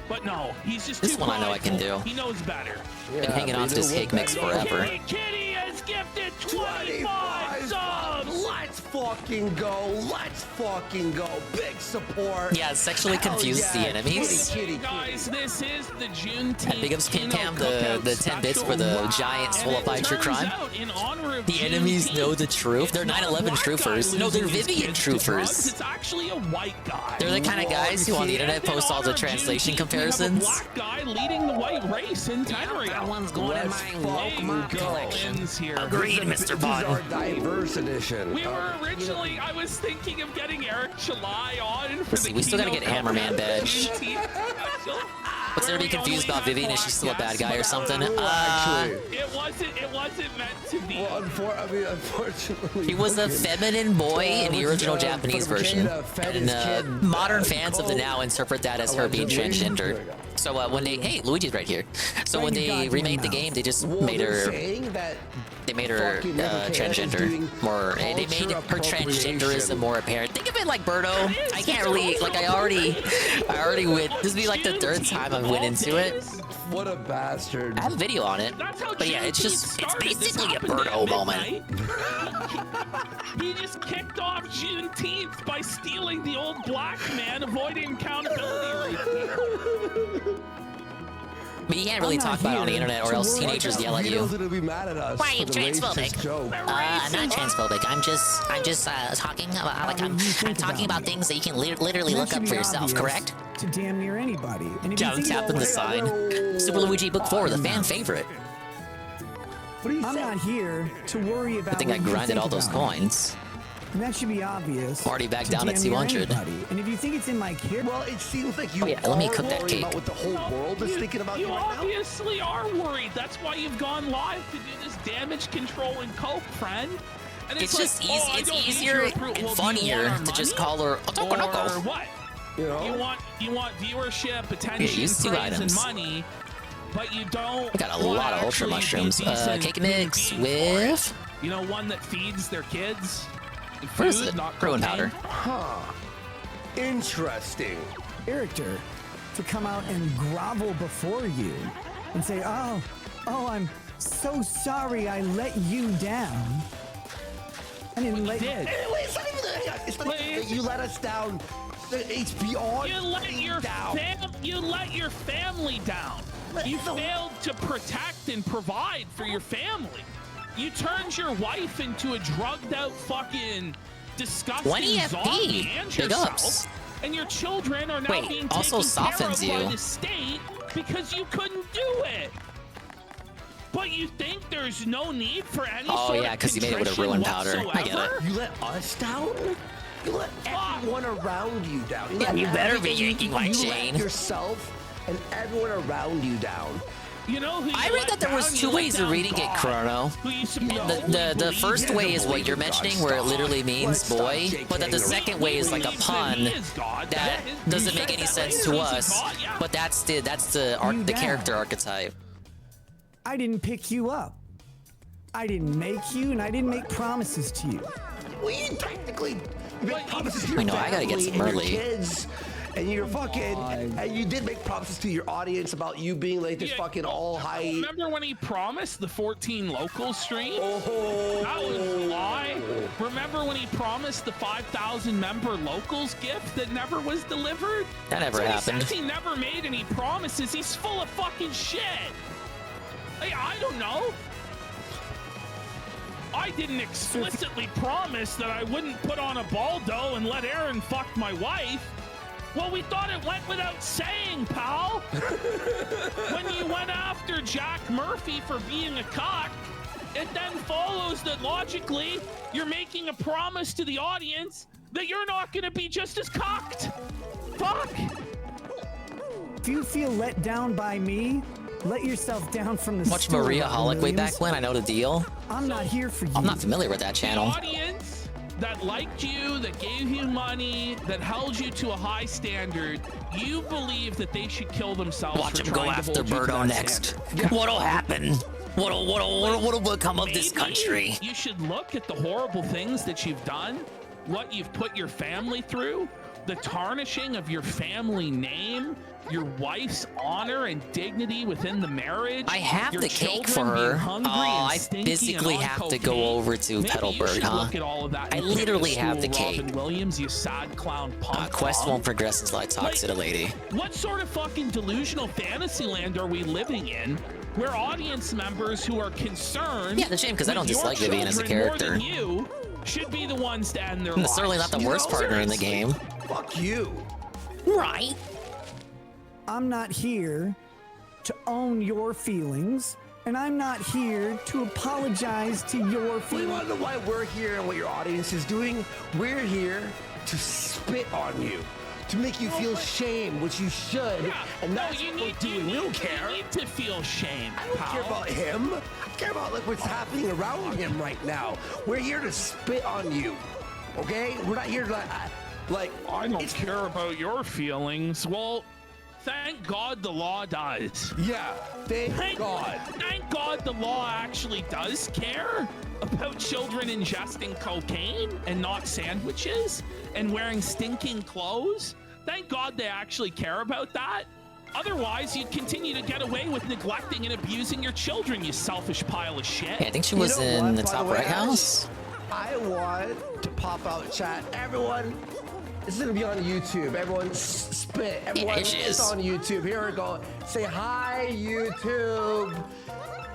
But no, he's just This too one I know I can prideful. do. He knows better. Been hanging on to this cake mix forever. Kitty has gifted 25 subs. Let's fucking go. Let's fucking go. Big support. Yeah, sexually Hell confuse yeah. the enemies. Kitty. Guys, this is the Juneteenth. And big ups Pin Kino Cam, Cookout the 10 bits for the special. giant And swallow it true turns crime. out, in honor of The enemies Juneteenth, know the truth. They're it's not a 9/11 black guy truthers. No, they're losing his Vivian kids to drugs, truthers. It's actually a white guy. They're the kind of guys who on the internet post all the translation comparisons. Black guy leading the white race in Tenria. That one's going in my woke collection. Here. Agreed, Mr. This is Bun. our diverse edition. We were originally, I was thinking of getting Eric July on for See, the we still gotta Kino get Hammerman Cookout badge. Juneteenth special. What's there to be confused about Vivian? Is she still a bad guy or something? It wasn't meant to be. Well, unfortunately. He was a feminine boy in the original Japanese version. And modern fans of the now interpret that as her being transgender. So So when they, hey, Luigi's right here. So when they remade the game, they just made her. Saying that They made her transgender more. They made her transgenderism more apparent. Think of it like Birdo. I can't really like. I already went. This would be like the third time I went into it. What a bastard! I have a video on it. But yeah, it's basically a Birdo moment. He just kicked off Juneteenth by stealing the old black man, avoiding accountability right here. But you can't really talk about it on the internet, or else teenagers yell at you. Why are you transphobic? I'm not transphobic. I'm just talking about I'm talking about things that you can literally look up for yourself. Correct? To damn near anybody. And if you think tapping the sign. Super Luigi Book 4, the fan favorite. I'm not here to worry about. I think I grinded all those coins. And that should be obvious. Already back down at 200. And if you think it's in my care, well, it seems like you let me cook that cake. about what the whole world is thinking about you right now. You obviously are worried. That's why you've gone live to do this damage control and cope, friend. And it's like, just easy. It's easier and funnier to just call her or what? You want viewership, attention, praise, and money, but you don't. I got a lot of ultra mushrooms. Cake mix with. You know, one that feeds their kids. What is it? Growing powder. Huh. Interesting. Character to come out and grovel before you and say, oh, I'm so sorry I let you down. I didn't let you. It's not even that you let us down. It's beyond. You let your you let your family down. You failed to protect and provide for your family. You turned your wife into a drugged-out fucking disgusting zombie and yourself, and your children are now being taken care of by the state because you couldn't do it. But you think there's no need for any sort of because you made it with a ruined powder. I get it. You let us down? You let everyone around you down. You better be yanking my chain. You let yourself and everyone around you down. You know who I read that there was two ways of reading it, Chrono. The first way is what you're mentioning, where it literally means boy, but then the second way is like a pun that doesn't make any sense to us. But that's the character archetype. I didn't pick you up. I didn't make you, and I didn't make promises to you. We technically make promises to your I know, I gotta get some early. kids. And you're fucking, and you did make promises to your audience about you being like this fucking all high. Remember when he promised the 14 local stream? That was a lie. Remember when he promised the 5,000 member locals gift that never was delivered? That never happened. He says he never made any promises. He's full of fucking shit. Hey, I don't know. I didn't explicitly promise that I wouldn't put on a Baldo and let Aaron fuck my wife. Well, we thought it went without saying, pal. When you went after Jack Murphy for being a cock, it then follows that logically you're making a promise to the audience that you're not going to be just as cocked. Fuck. If you feel let down by me, let yourself down from the Watch Maria Holic way back when. I know the deal. I'm not here for you. I'm not familiar with that channel. The audience that liked you, that gave you money, that held you to a high standard, you believe that they should kill themselves. Watch him go after Birdo next. What'll happen? What'll become of this country? You should look at the horrible things that you've done, what you've put your family through, the tarnishing of your family name, your wife's honor and dignity within the marriage. I have the cake for her. Oh, I physically have to go over to Petalburg, huh? I literally have the cake. Williams, you sad clown punk. Quest won't progress until I talk to the lady. What sort of fucking delusional fantasy land are we living in, where audience members who are concerned? Yeah, the shame because I don't dislike Vivian as a character. You should be the ones to end their lives. That's certainly not the worst partner in the game. Fuck you. Right. I'm not here to own your feelings, and I'm not here to apologize to your feelings. You want to know why we're here and what your audience is doing? We're here to spit on you, to make you feel shame, which you should. Yeah, and that's you what need, we're doing. We don't care. You need to feel shame. I don't care about him. I care about like what's happening around him right now. We're here to spit on you, okay? We're not here to like I don't care about your feelings. Well, Thank God the law does. Yeah, thank God. Thank God the law actually does care about children ingesting cocaine and not sandwiches and wearing stinking clothes. Thank God they actually care about that. Otherwise, you'd continue to get away with neglecting and abusing your children, you selfish pile of shit. Yeah, I think she was in the top right house. I want to pop out chat. Everyone, this is gonna be on YouTube. Everyone spit. Everyone is on YouTube. Here we go. Say hi, YouTube.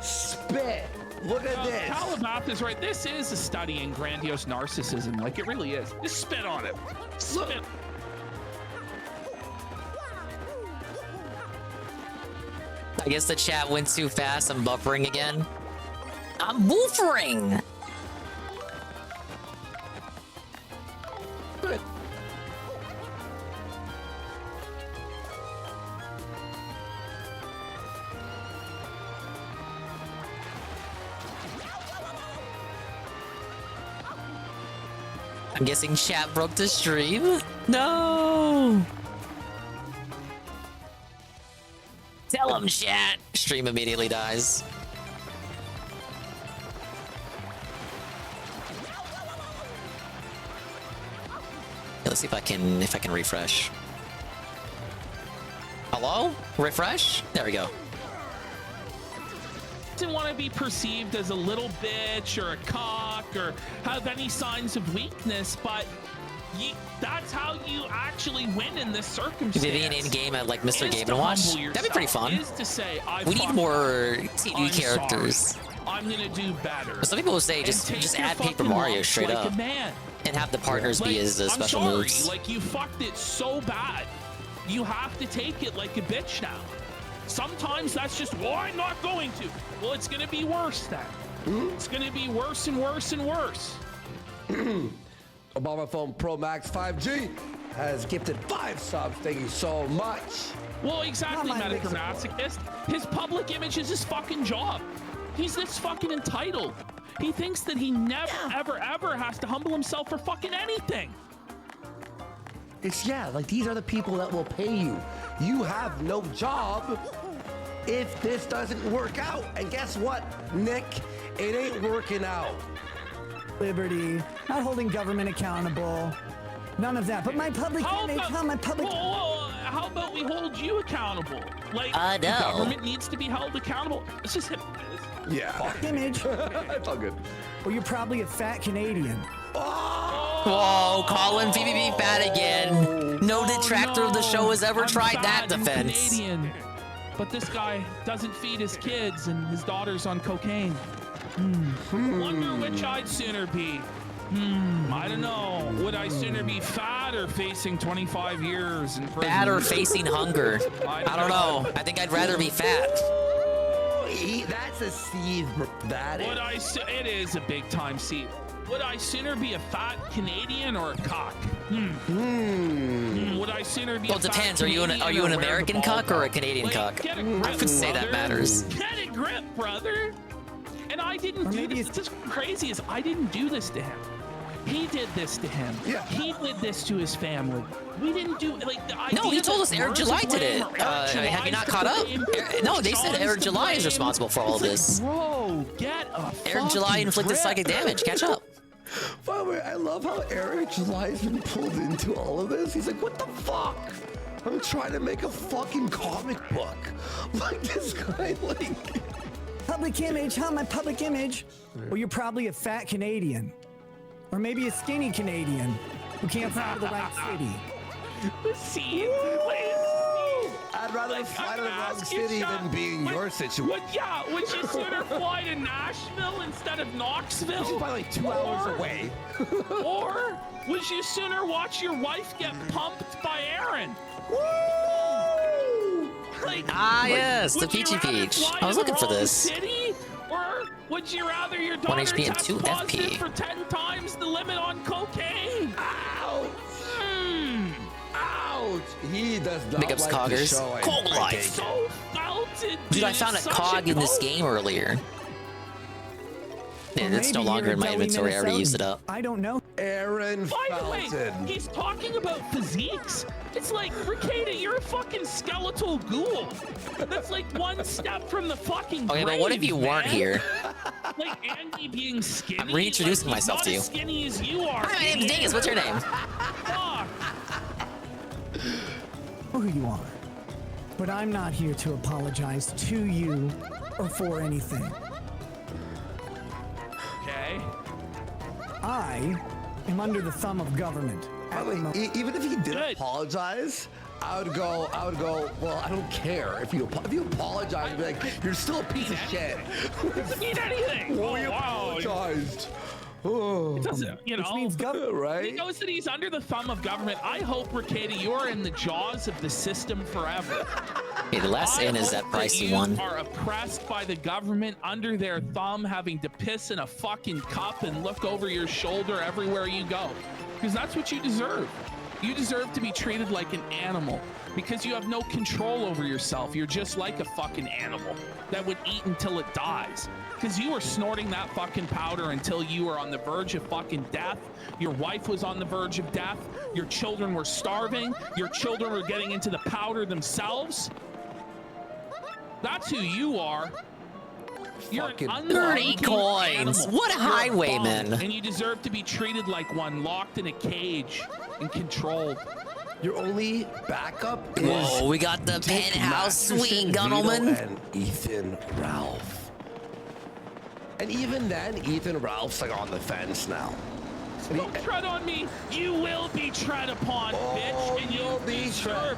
Spit. Look at this. Calabath is right. This is a study in grandiose narcissism. Like, it really is. Just spit on it. Spit. I guess the chat went too fast. I'm buffering again. I'm woofering. I'm guessing chat broke the stream. No. Tell him, chat. Stream immediately dies. Let's see if I can refresh. Hello? Refresh? There we go. Doesn't want to be perceived as a little bitch or a cock or have any signs of weakness, but that's how you actually win in this circumstance. Vivian in game at like Mr. Game & Watch. That'd be pretty fun. We need more TV characters. I'm gonna do better. Some people will say just add Paper Mario straight up and have the partners be his special moves. Like, you fucked it so bad, you have to take it like a bitch now. Sometimes that's just, well, I'm not going to. Well, it's gonna be worse then. It's gonna be worse and worse and worse. Obama Phone Pro Max 5G has gifted 5 subs. Thank you so much. Well, exactly, Metagrammatics. His public image is his fucking job. He's this fucking entitled. He thinks that he never, ever has to humble himself for fucking anything. It's, like, these are the people that will pay you. You have no job if this doesn't work out. And guess what, Nick? It ain't working out. Liberty, not holding government accountable, none of that. But my public image, my public. How about we hold you accountable? Like, the no. government needs to be held accountable. It's just him. Yeah. Image. It's all good. Well, you're probably a fat Canadian. Whoa, Colin PvP fat again. No detractor of the show has ever tried that defense. Canadian, but this guy doesn't feed his kids and his daughter's on cocaine. Wonder which I'd sooner be. I don't know. Would I sooner be fat or facing 25 years in prison? Fat or facing hunger? I don't know. I think I'd rather be fat. That's a seed. It is a big time seed. Would I sooner be a fat Canadian or a cock? Would I sooner be? Well, it depends. Are you an American cock or a Canadian cock? I would say that matters. Get a grip, brother. And I didn't do this. What's crazy is I didn't do this to him. He did this to him. Yeah. He did this to his family. We didn't do No, he told us Eric July did it. Have you not caught up? No, they said Eric July is responsible for all of this. Bro, get a Eric July inflicted psychic damage. Catch up. By the way, I love how Eric July's been pulled into all of this. He's like, what the fuck? I'm trying to make a fucking comic book. Like, this guy, like... Public image, my public image. Well, you're probably a fat Canadian. Or maybe a skinny Canadian who can't find the right city. See? I'd rather fly to the wrong city than be in your situation. Would you sooner fly to Nashville instead of Knoxville? Which is probably like 2 hours away. Or would you sooner watch your wife get pumped by Aaron? Yes, the Peachy Peach. I was looking for this. City? Or would you rather your daughter 1 HP and test 2 positive FP. for 10 times the limit on cocaine? Ouch! Ouch! He does not Big ups, like the Coggers. show. Cold life. So felted, Dude, I found a cog in this game earlier. Yeah, it's no longer in my inventory. I already used it up. I don't know. Aaron By the way, Felton. he's talking about physiques. It's like, Ricada, you're a fucking skeletal ghoul. That's like one step from the fucking Okay, but what if you weren't here? Like Andy being skinny. I'm reintroducing like, he's myself not to you. as skinny as you are. Hi, my name's Dingus. What's your name? Fuck. Who you are. But I'm not here to apologize to you or for anything. Okay. I am under the thumb of government. Even if he did apologize, I would go, well, I don't care. If you apologize, I'd be like, you're still a piece of shit. Doesn't mean anything. Well, Oh, we wow. apologized. Oh. It doesn't, you know. Which means government, right? He knows that he's under the thumb of government. I hope, Ricada, you're in the jaws of the system forever. Okay, the last in is that pricey one. You are oppressed by the government, under their thumb, having to piss in a fucking cup and look over your shoulder everywhere you go. Because that's what you deserve. You deserve to be treated like an animal because you have no control over yourself. You're just like a fucking animal that would eat until it dies. Because you were snorting that fucking powder until you were on the verge of fucking death. Your wife was on the verge of death. Your children were starving. Your children were getting into the powder themselves. That's who you are. You're an 30 coins. animal. What a You're highwayman. bum, and you deserve to be treated like one, locked in a cage and controlled. Your only backup is Whoa, we got the take penthouse Masterson, suite, Vito, gentlemen. and Ethan Ralph. And even then, Ethan Ralph's like on the fence now. Don't tread on me. You will be tread upon, bitch. And you deserve.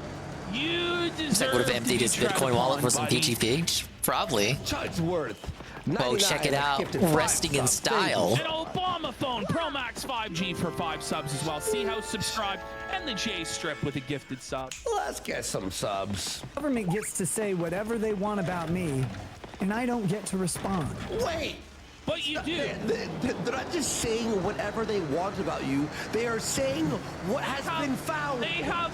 You deserve. Would have emptied to his be tread Bitcoin wallet upon, for some buddy. peachy peach? Probably. Judge Worth. Oh, check it out. Resting in style. An Obama phone, Pro Max 5G for 5 subs as well. See House subscribe and the J Strip with a gifted sub. Let's get some subs. Government gets to say whatever they want about me, and I don't get to respond. Wait. But you do. They're not just saying whatever they want about you. They are saying what has been found. They have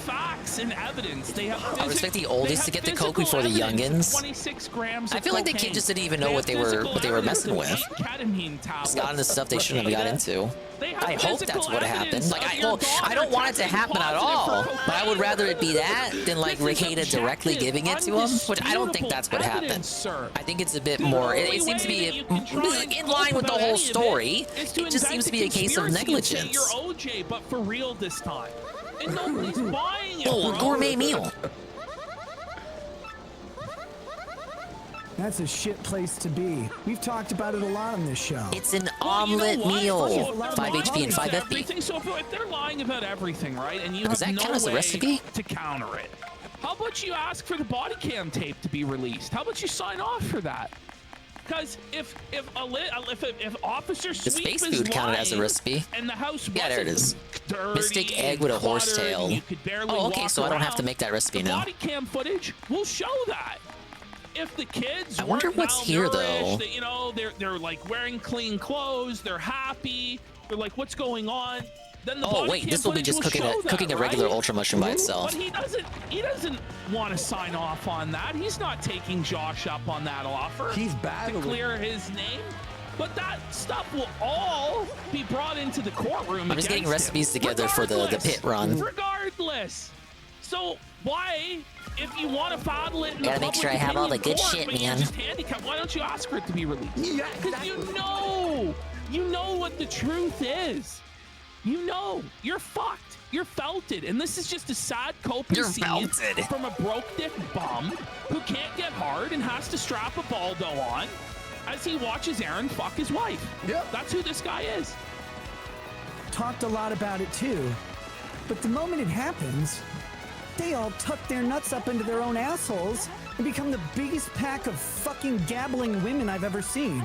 facts and evidence. They have. I respect the oldest to get the coke before the youngins. 26 grams. I feel like the kid just didn't even know what they were messing with. Ketamine tablets. It's got into stuff they shouldn't have got into. I hope that's what happened. Like, I don't want it to happen at all, but I would rather it be that than like Ricada directly giving it to him, which I don't think that's what happened. I think it's a bit more. It seems to be in line with the whole story. It just seems to be a case of negligence. You're OJ, but for real this time, and nobody's buying it. Oh, a gourmet meal. That's a shit place to be. We've talked about it a lot on this show. It's an omelet meal. 5 HP and 5 FP. Everything. So if they're lying about everything, right, and you Does have that no count as a way recipe? to counter it, how about you ask for the body cam tape to be released? How about you sign off for that? Because if Officer The Sweep space is food counted lying as a recipe. and the house Yeah, there it is. dirty, Mystic egg with a horsetail. cluttered, you could barely Oh, okay, walk so I don't have to around, make that recipe the now. body cam footage will show that. If the kids I wonder weren't what's here, though. malnourished, that, you know, they're like wearing clean clothes, they're happy, they're like, what's going on? Then the Oh body wait, cam this will be just footage cooking show that, cooking a regular right? ultra mushroom by itself. But he doesn't want to sign off on that. He's not taking Josh up on that offer. He's to battling. clear his name. But that stuff will all be brought into the courtroom. I'm just getting against recipes him. together for the pit run. Regardless. So why, if you want to file it in Gotta the make public sure I have all the opinion good court, shit, but you're man. just handicapped, why don't you ask for it to be released? Yeah, Because you know what the truth is. You know, you're fucked. You're felted. And this is just a sad coping You're scene felted. from a broke dick bum who can't get hard and has to strap a Baldo on as he watches Aaron fuck his wife. Yep. That's who this guy is. Talked a lot about it too, but the moment it happens, they all tuck their nuts up into their own assholes and become the biggest pack of fucking gabbling women I've ever seen.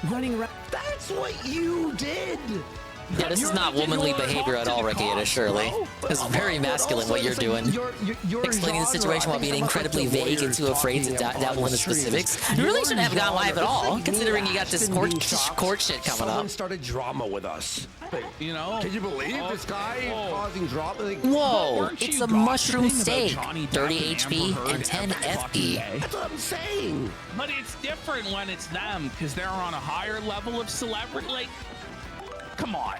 Running around. That's what you did. Yeah, this is not womanly behavior at all, Rickietta, surely. It's very masculine what you're doing. Explaining the situation while being incredibly vague and too afraid to dabble in the specifics. You really shouldn't have gone live at all, considering you got this court shit coming up. Someone started drama with us. You know? Can you believe this guy causing drama? Like, Whoa, it's a mushroom steak. 30 HP and 10 FP. That's what I'm saying. But it's different when it's them, because they're on a higher level of celebrity. Like, come on.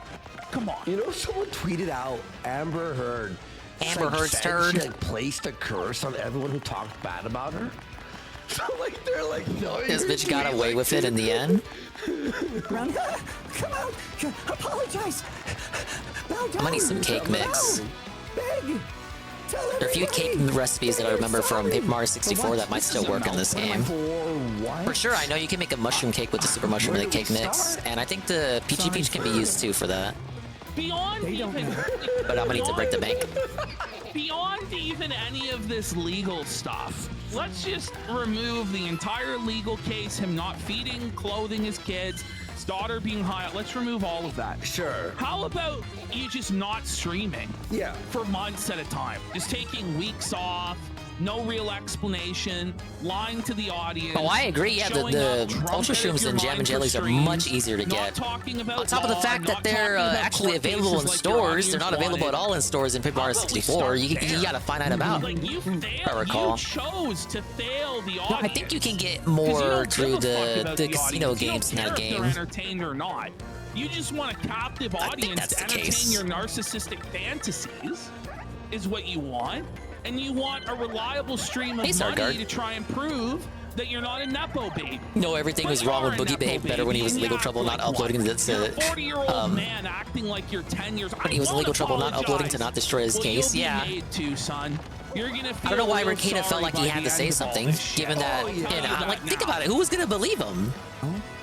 Come on. You know, someone tweeted out Amber Heard. Amber Heard's turd. She like placed a curse on everyone who talked bad about her. So like they're like, no. This bitch got away with it in the end. Come out! Apologize! I'm gonna need some cake mix. Beg! There are a few cake recipes that I remember from Paper Mario 64 that might still work in this game. For sure, I know you can make a mushroom cake with the super mushroom and the cake mix, and I think the Peachy Peach can be used too for that. Beyond even... But I'm gonna need to break the bank. Beyond even any of this legal stuff, let's just remove the entire legal case, him not feeding, clothing his kids, his daughter being high. Let's remove all of that. Sure. How about you just not streaming? Yeah. For months at a time. Just taking weeks off, no real explanation, lying to the audience. Oh, I agree. Yeah, the Ultra Shrooms and Jam and Jellies are much easier to get. On top of the fact that they're actually available in stores, they're not available at all in stores in Paper Mario 64. You gotta find out about. I recall. You chose to fail the audience. No, I think you can get more through the casino games in that game. Entertained or not, you just want a captive audience to entertain your narcissistic fantasies. Is what you want. And you want a reliable stream of money to try and prove that you're not a Nepo baby. No, everything was wrong with Boogie behaved better when he was in legal trouble, not uploading the 40-year-old man acting like you're 10 years old. When he was in legal trouble, not uploading to not destroy his case. Yeah. Son. You're gonna I don't know why Rickietta felt like he had to say something, given that, you know, like, think about it. Who was gonna believe him?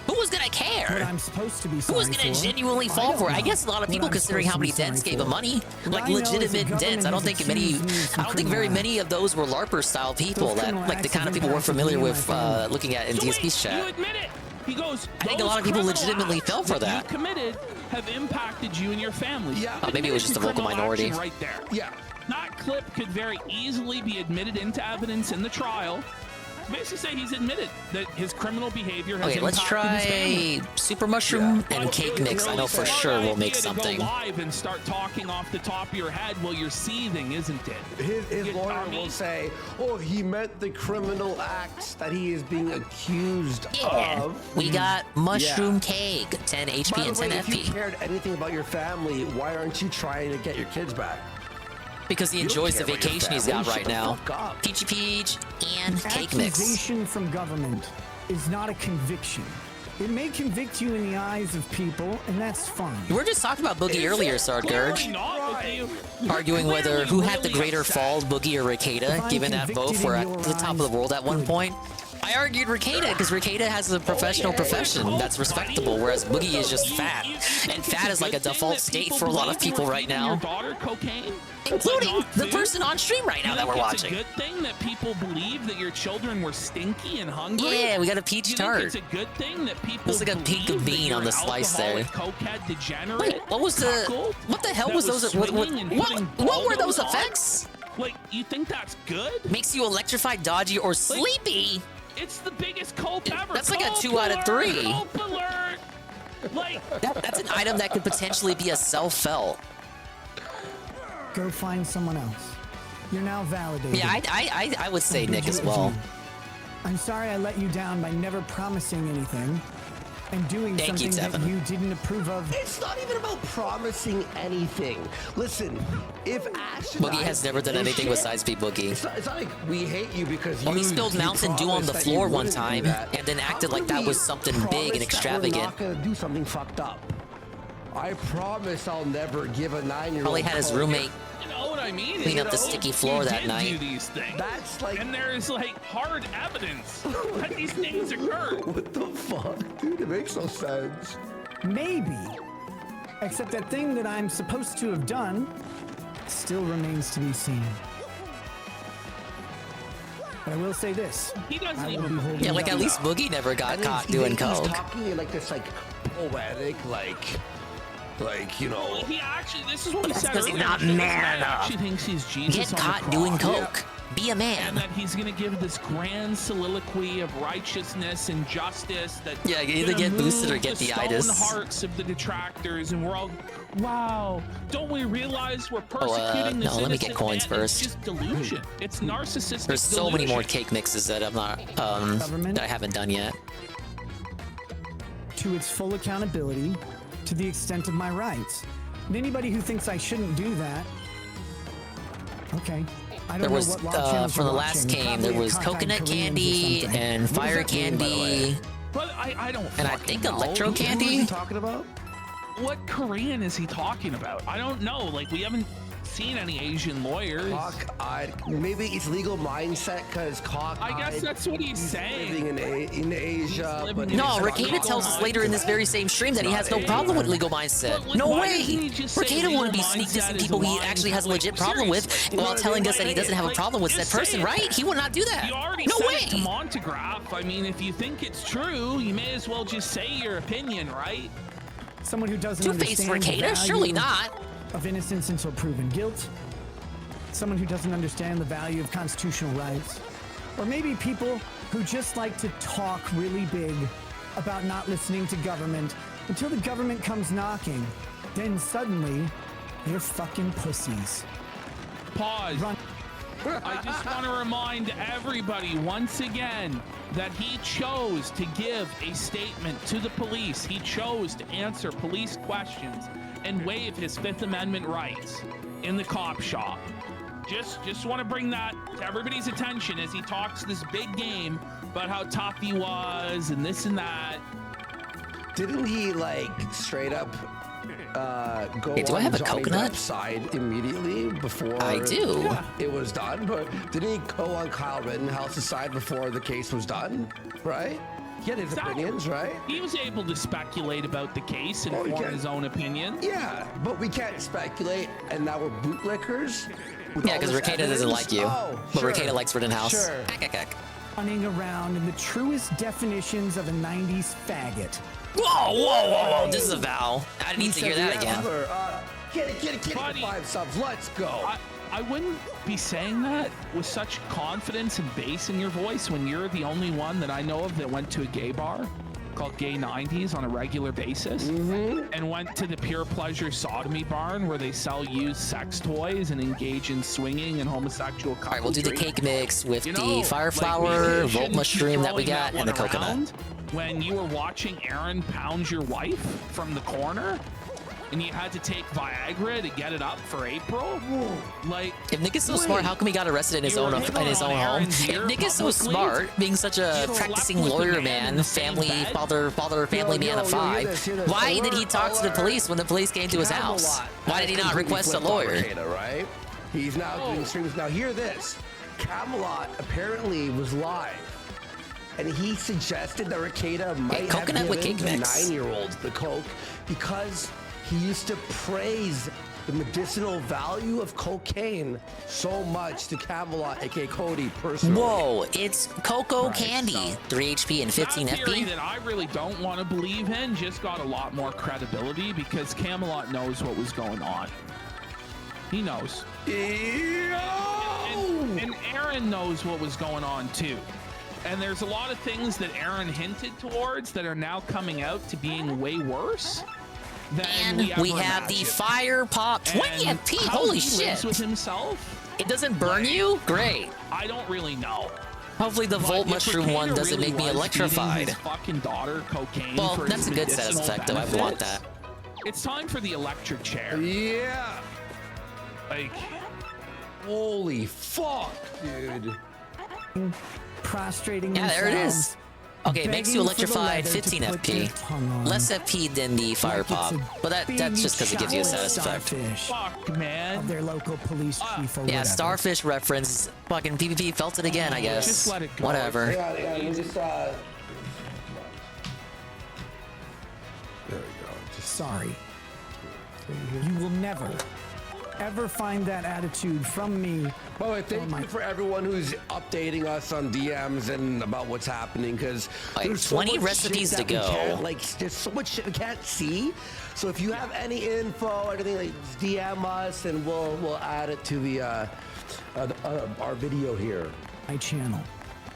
Who was gonna care? What I'm supposed to be Who was gonna genuinely fall for it? I guess a lot of people, considering how many dents gave him money, like legitimate dents. I don't think very many of those were LARPer style people, that like the kind of people we're familiar with looking at in DSP's chat. You admit it. He goes, I think a lot of people legitimately fell for that. You committed have impacted you and your family. Yeah. Maybe it was just a vocal minority. Right there. Yeah. That clip could very easily be admitted into evidence in the trial. Basically say he's admitted that his criminal behavior has let's try super mushroom and cake mix. I know for sure we'll make something. Go live and start talking off the top of your head while you're seething, isn't it? His lawyer will say, "Oh, he meant the criminal acts that he is being accused of." We got mushroom cake, 10 HP and 10 If FP. you cared anything about your family, why aren't you trying to get your kids back? Because he enjoys the vacation he's got right now. Peachy Peach and cake mix. Accusation from government is not a conviction. It may convict you in the eyes of people, and that's fine. We were just talking about Boogie earlier, Sardgurge. Arguing whether who had the greater fall, Boogie or Rickietta, given that both were at the top of the world at one point. I argued Rickietta because Rickietta has a professional profession that's respectable, whereas Boogie is just fat. And fat is like a default state for a lot of people right now. Including the person on stream right now that we're watching. It's a good thing that people believe that your children were stinky and hungry. Yeah, we got a peach tart. It's a good thing that people looks like a pink bean on the slice there. Wait, what was the? What the hell was those? What were those effects? Like, you think that's good? Makes you electrified, dodgy, or sleepy. It's the biggest cope ever. That's like a 2 out of 3. Cope alert. Like that's an item that could potentially be a self-felt. Go find someone else. You're now validated. Yeah, I would say Nick as well. I'm sorry I let you down by never promising anything and doing something that you didn't approve of. It's not even about promising anything. Listen, if Ash Boogie has never done anything besides be Boogie. It's not like we hate you because you. Well, he spilled Mountain Dew on the floor one time and then acted like that was something big and extravagant. We're not gonna do something fucked up. I promise I'll never give a 9-year-old. Probably had his roommate what I mean? clean up the sticky floor that night. Do these things. That's like, and there's like hard evidence that these things occurred. What the fuck, dude? It makes no sense. Maybe, except that thing that I'm supposed to have done still remains to be seen. But I will say this. He doesn't even. Yeah, like at least Boogie never got caught doing coke. He's talking like this, like poetic, like. Like, you know. He actually, this is what we That's said because earlier. he's not This guy man enough. actually thinks he's Jesus Get on the caught doing cross. coke. Be a man. And that he's going to give this grand soliloquy of righteousness and justice that Yeah, you either gonna get boosted or move get the the stone itis. hearts of the detractors, and we're all, wow, don't we realize we're persecuting this no, let me get innocent coins man? first. It's just delusion. It's narcissistic There's so many more delusion. cake mixes that I'm not, that I haven't done yet. To its full accountability, to the extent of my rights. And anybody who thinks I shouldn't do that, okay. I don't There know was, what law channels from you're the last watching. game, there Probably was a cockeyed coconut Koreans or candy something. and What does fire that mean, by the way? candy. But I don't And I fucking think know. electro Who is candy? he talking about? What Korean is he talking about? I don't know. Like, we haven't seen any Asian lawyers. Cockeyed. Maybe it's legal mindset because cockeyed. I guess that's what he's saying. Living in Asia, but No, he's Ricada not tells us later in this very same stream that he has no problem with legal mindset. But No why way! doesn't he just say Ricada legal wouldn't be sneak mindset dissing is people he lying actually has a public? legit problem with Seriously. while telling us that he doesn't have a Like, problem with said just say person, it. right? He would not do that. You already No said way! it to Montegraph. I mean, if you think it's true, you may as well just say your opinion, right? Someone who doesn't Two-Face understand the Ricada? value Surely not. of innocence until proven guilt. Someone who doesn't understand the value of constitutional rights. Or maybe people who just like to talk really big about not listening to government until the government comes knocking. Then suddenly, they're fucking pussies. Pause. I just want to remind everybody once again that he chose to give a statement to the police. He chose to answer police questions and waive his Fifth Amendment rights in the cop shop. Just want to bring that to everybody's attention as he talks this big game about how tough he was and this and that. Didn't he like straight up go Hey, do I on have a Johnny coconut? Depp's side immediately before I do. it was done? But didn't he go on Kyle Rittenhouse's side before the case was done? Right? He had his opinions, right? He was able to speculate about the case and Oh, he form can. his own opinion. Yeah, but we can't speculate, and now we're bootlickers. with Yeah, all because this Ricada doesn't evidence? like you. Oh, But sure. Ricada likes Rittenhouse. Sure. Running around in the truest definitions of a 90s faggot. Whoa! This is a vow. I didn't need to hear that again. Kitty, Buddy, 5 subs, let's go. I wouldn't be saying that with such confidence and bass in your voice when you're the only one that I know of that went to a gay bar called Gay 90s on a regular basis and went to the Pure Pleasure Sodomy Barn where they sell used sex toys and engage in swinging and homosexual couples. All right, we'll do the cake mix with You the know, fire like, flower, you volt shouldn't be mushroom that we throwing got, and the one coconut. around when you were watching Aaron pound your wife from the corner and you had to take Viagra to get it up for April. Like, If Nick is so smart, how come he got arrested in his You own were hitting home? on Aaron's If ear Nick is so publicly? smart, being such a You should've practicing left with the lawyer man in man, the same family bed. father, family man of yo, hear 5, this, hear this. why did he talk to the Alert. police when the police came to his house? Camelot Why did he not completely request a flipped on lawyer? Ricada, right? He's now doing streams. Now hear this. Camelot apparently was live. And he suggested that Ricada might have coconut with given cake the mix. 9-year-old the coke because he used to praise the medicinal value of cocaine so much to Camelot, aka Cody, personally. Whoa, it's cocoa Right, candy. 3 HP and 15 that theory FP. that I really don't want to believe in just got a lot more credibility because Camelot knows what was going on. He knows. And Aaron knows what was going on too. And there's a lot of things that Aaron hinted towards that are now coming out to being way worse than And we ever have the imagined. fire pop 20 And FP. how Holy he lives shit. with himself, It doesn't burn you? Great. I don't really know. Hopefully the But volt if mushroom Ricada one doesn't really make me was electrified. feeding his fucking daughter cocaine. Well, for that's his a good status medicinal effect, though. I would want benefits, that. It's time for the electric chair. Yeah. Like, holy fuck, dude. Prostrating Yeah, there it themselves, is. Okay, it makes you begging for the electrified leather to 15 put their FP. tongue on. Less FP than the fire Like it's pop. a But that's just because it gives you a chocolate status effect. starfish fuck, man. of their local police chief or Yeah, whatever. starfish reference. Fucking PvP felt it again, I guess. Just let it go. Whatever. Yeah, let me just, There we go. Sorry. You will never ever find that attitude from me. Well, thank you for everyone who's updating us on DMs and about what's happening, because there's so 20 much recipes shit to that we go. can't, like, there's so much shit we can't see. So if you have any info or anything, like, just DM us and we'll add it to the our video here. My channel.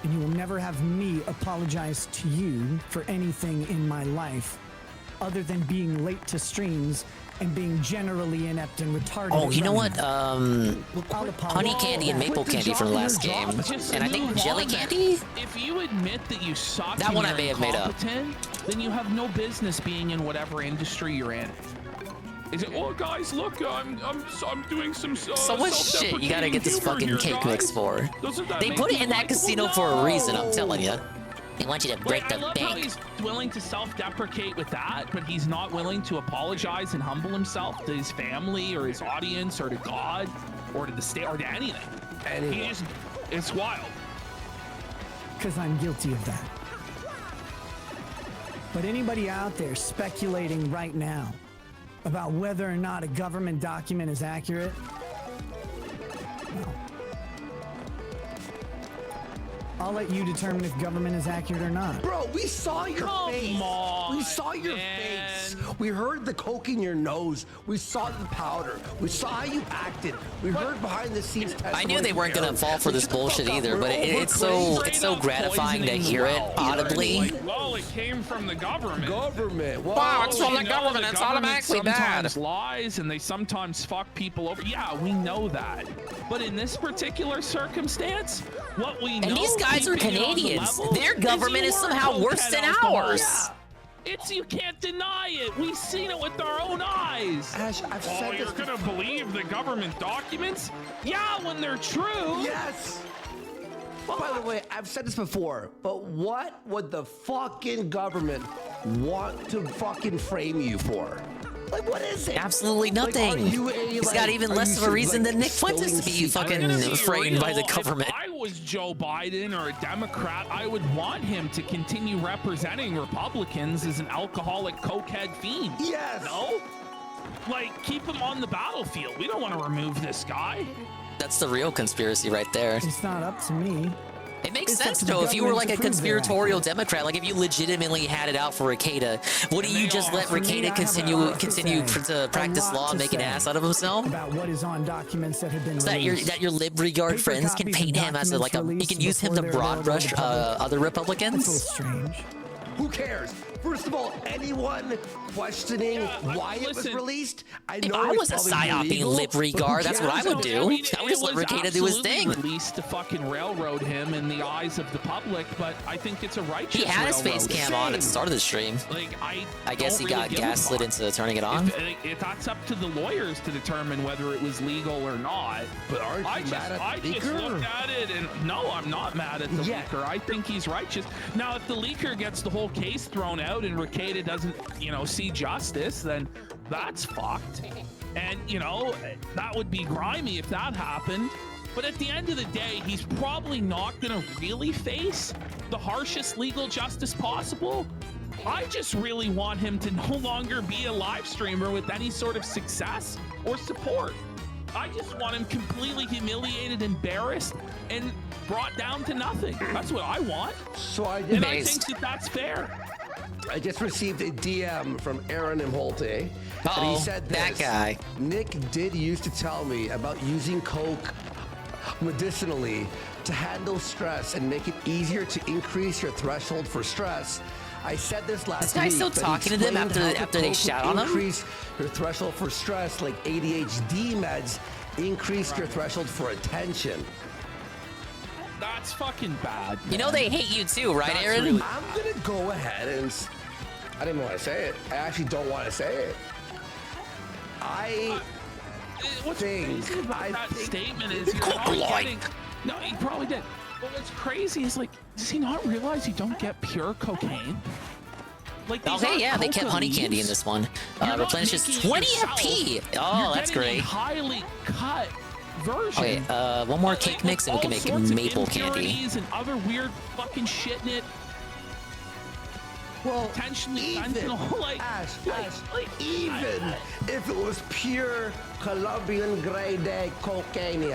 And you will never have me apologize to you for anything in my life other than being late to streams and being generally inept and retarded. Oh, you know what? I'll Honey candy and maple candy from the last game. And I think jelly candy? If you admit that you suck, That and one I you're may have made up. incompetent, then you have no business being in whatever industry you're in. Is it? Oh, guys, look, I'm doing some. So much shit you gotta get this fucking here, cake guys. mix for. Doesn't that They make put you it in that likable? casino for a reason, I'm telling you. They want you to break I the love how bank. he's willing to self-deprecate with that, but he's not willing to apologize and humble himself to his family or his audience or to God or to the state or to anything. He just, it's wild. Because I'm guilty of that. But anybody out there speculating right now about whether or not a government document is accurate, no. I'll let you determine if government is accurate or not. Bro, we saw your face. We saw your face. We heard the coke in your nose. We saw the powder. We saw how you acted. We heard behind the scenes testimony. I knew they weren't gonna fall for this bullshit either, but it's so gratifying to hear it audibly. Well, it came from the government. Wow, it's from the government. It's automatically bad. Sometimes lies and they sometimes fuck people over. Yeah, we know that. But in this particular circumstance, what we know. And these guys are keeping it on the Canadians. level, Their government you is were somehow worse cokehead than alcohol. ours. Yeah. You can't deny it. We've seen it with our own eyes. Ash, I've said you're this gonna believe the government documents? Yeah, when they're true. Yes. By the way, I've said this before, but what would the fucking government want to fucking frame you for? Like, what is it? Absolutely nothing. He's got even less of a reason than Nick Fuentes to be fucking framed by the government. If I was Joe Biden or a Democrat, I would want him to continue representing Republicans as an alcoholic cokehead fiend. Yes. No? Like, keep him on the battlefield. We don't want to remove this guy. That's the real conspiracy right there. It's not up to me. It makes It's up sense to the though. If you were like a government to prove they're conspiratorial Democrat, like if you legitimately had it out for Ricada, wouldn't you just let Ricada continue to practice law and make an ass out of himself? About what is on documents that have been So that your lib regard friends can paint him as you can use him to broad brush other Republicans. Strange. Who cares? First of all, anyone questioning why it was released, I know I was a it's psyoping illegal, lip but who regard. That's what I cares? would do. I would just let Ricada do his thing. Released to fucking railroad him in the eyes of the public, but I think it's a righteous He had his railroad. face cam on at the start of the stream. Like I guess he don't got really give a gaslit fuck. into turning it on. If that's up to the lawyers to determine whether it was legal or not. But aren't you I just leaker? looked at it and no, I'm not mad at the leaker. I think he's righteous. Now, if the leaker gets the whole case thrown out and Ricada doesn't, see justice, then that's fucked. And, that would be grimy if that happened. But at the end of the day, he's probably not going to really face the harshest legal justice possible. I just really want him to no longer be a live streamer with any sort of success or support. I just want him completely humiliated, embarrassed, and brought down to nothing. That's what I want. So I think that that's fair. I just received a DM from Aaron Imholte, and Uh-oh, he said that this, guy. Nick did used to tell me about using coke medicinally to handle stress and make it easier to increase your threshold for stress. I said this last week. This guy's still but he talking to them explained how after they coke shout would on him? Increase your threshold for stress, like ADHD meds, increase your threshold for attention. That's fucking bad. You know they hate you too, right, That's Aaron? really- I'm gonna go ahead and I didn't want to say it. I actually don't want to say it. What's crazy about that statement is you're probably getting. No, he probably did. But what's crazy is does he not realize you don't get pure cocaine? Like these Okay, yeah, they aren't kept coca honey candy in leaves. this one. You're not Replenishes making it 20 yourself. FP. You're Oh, that's getting great. a highly cut version. Okay, one more cake mix and we can make All sorts of maple candy. impurities and other weird fucking shit in it. potentially fentanyl. Like, even if it was pure Colombian grade A cocaine,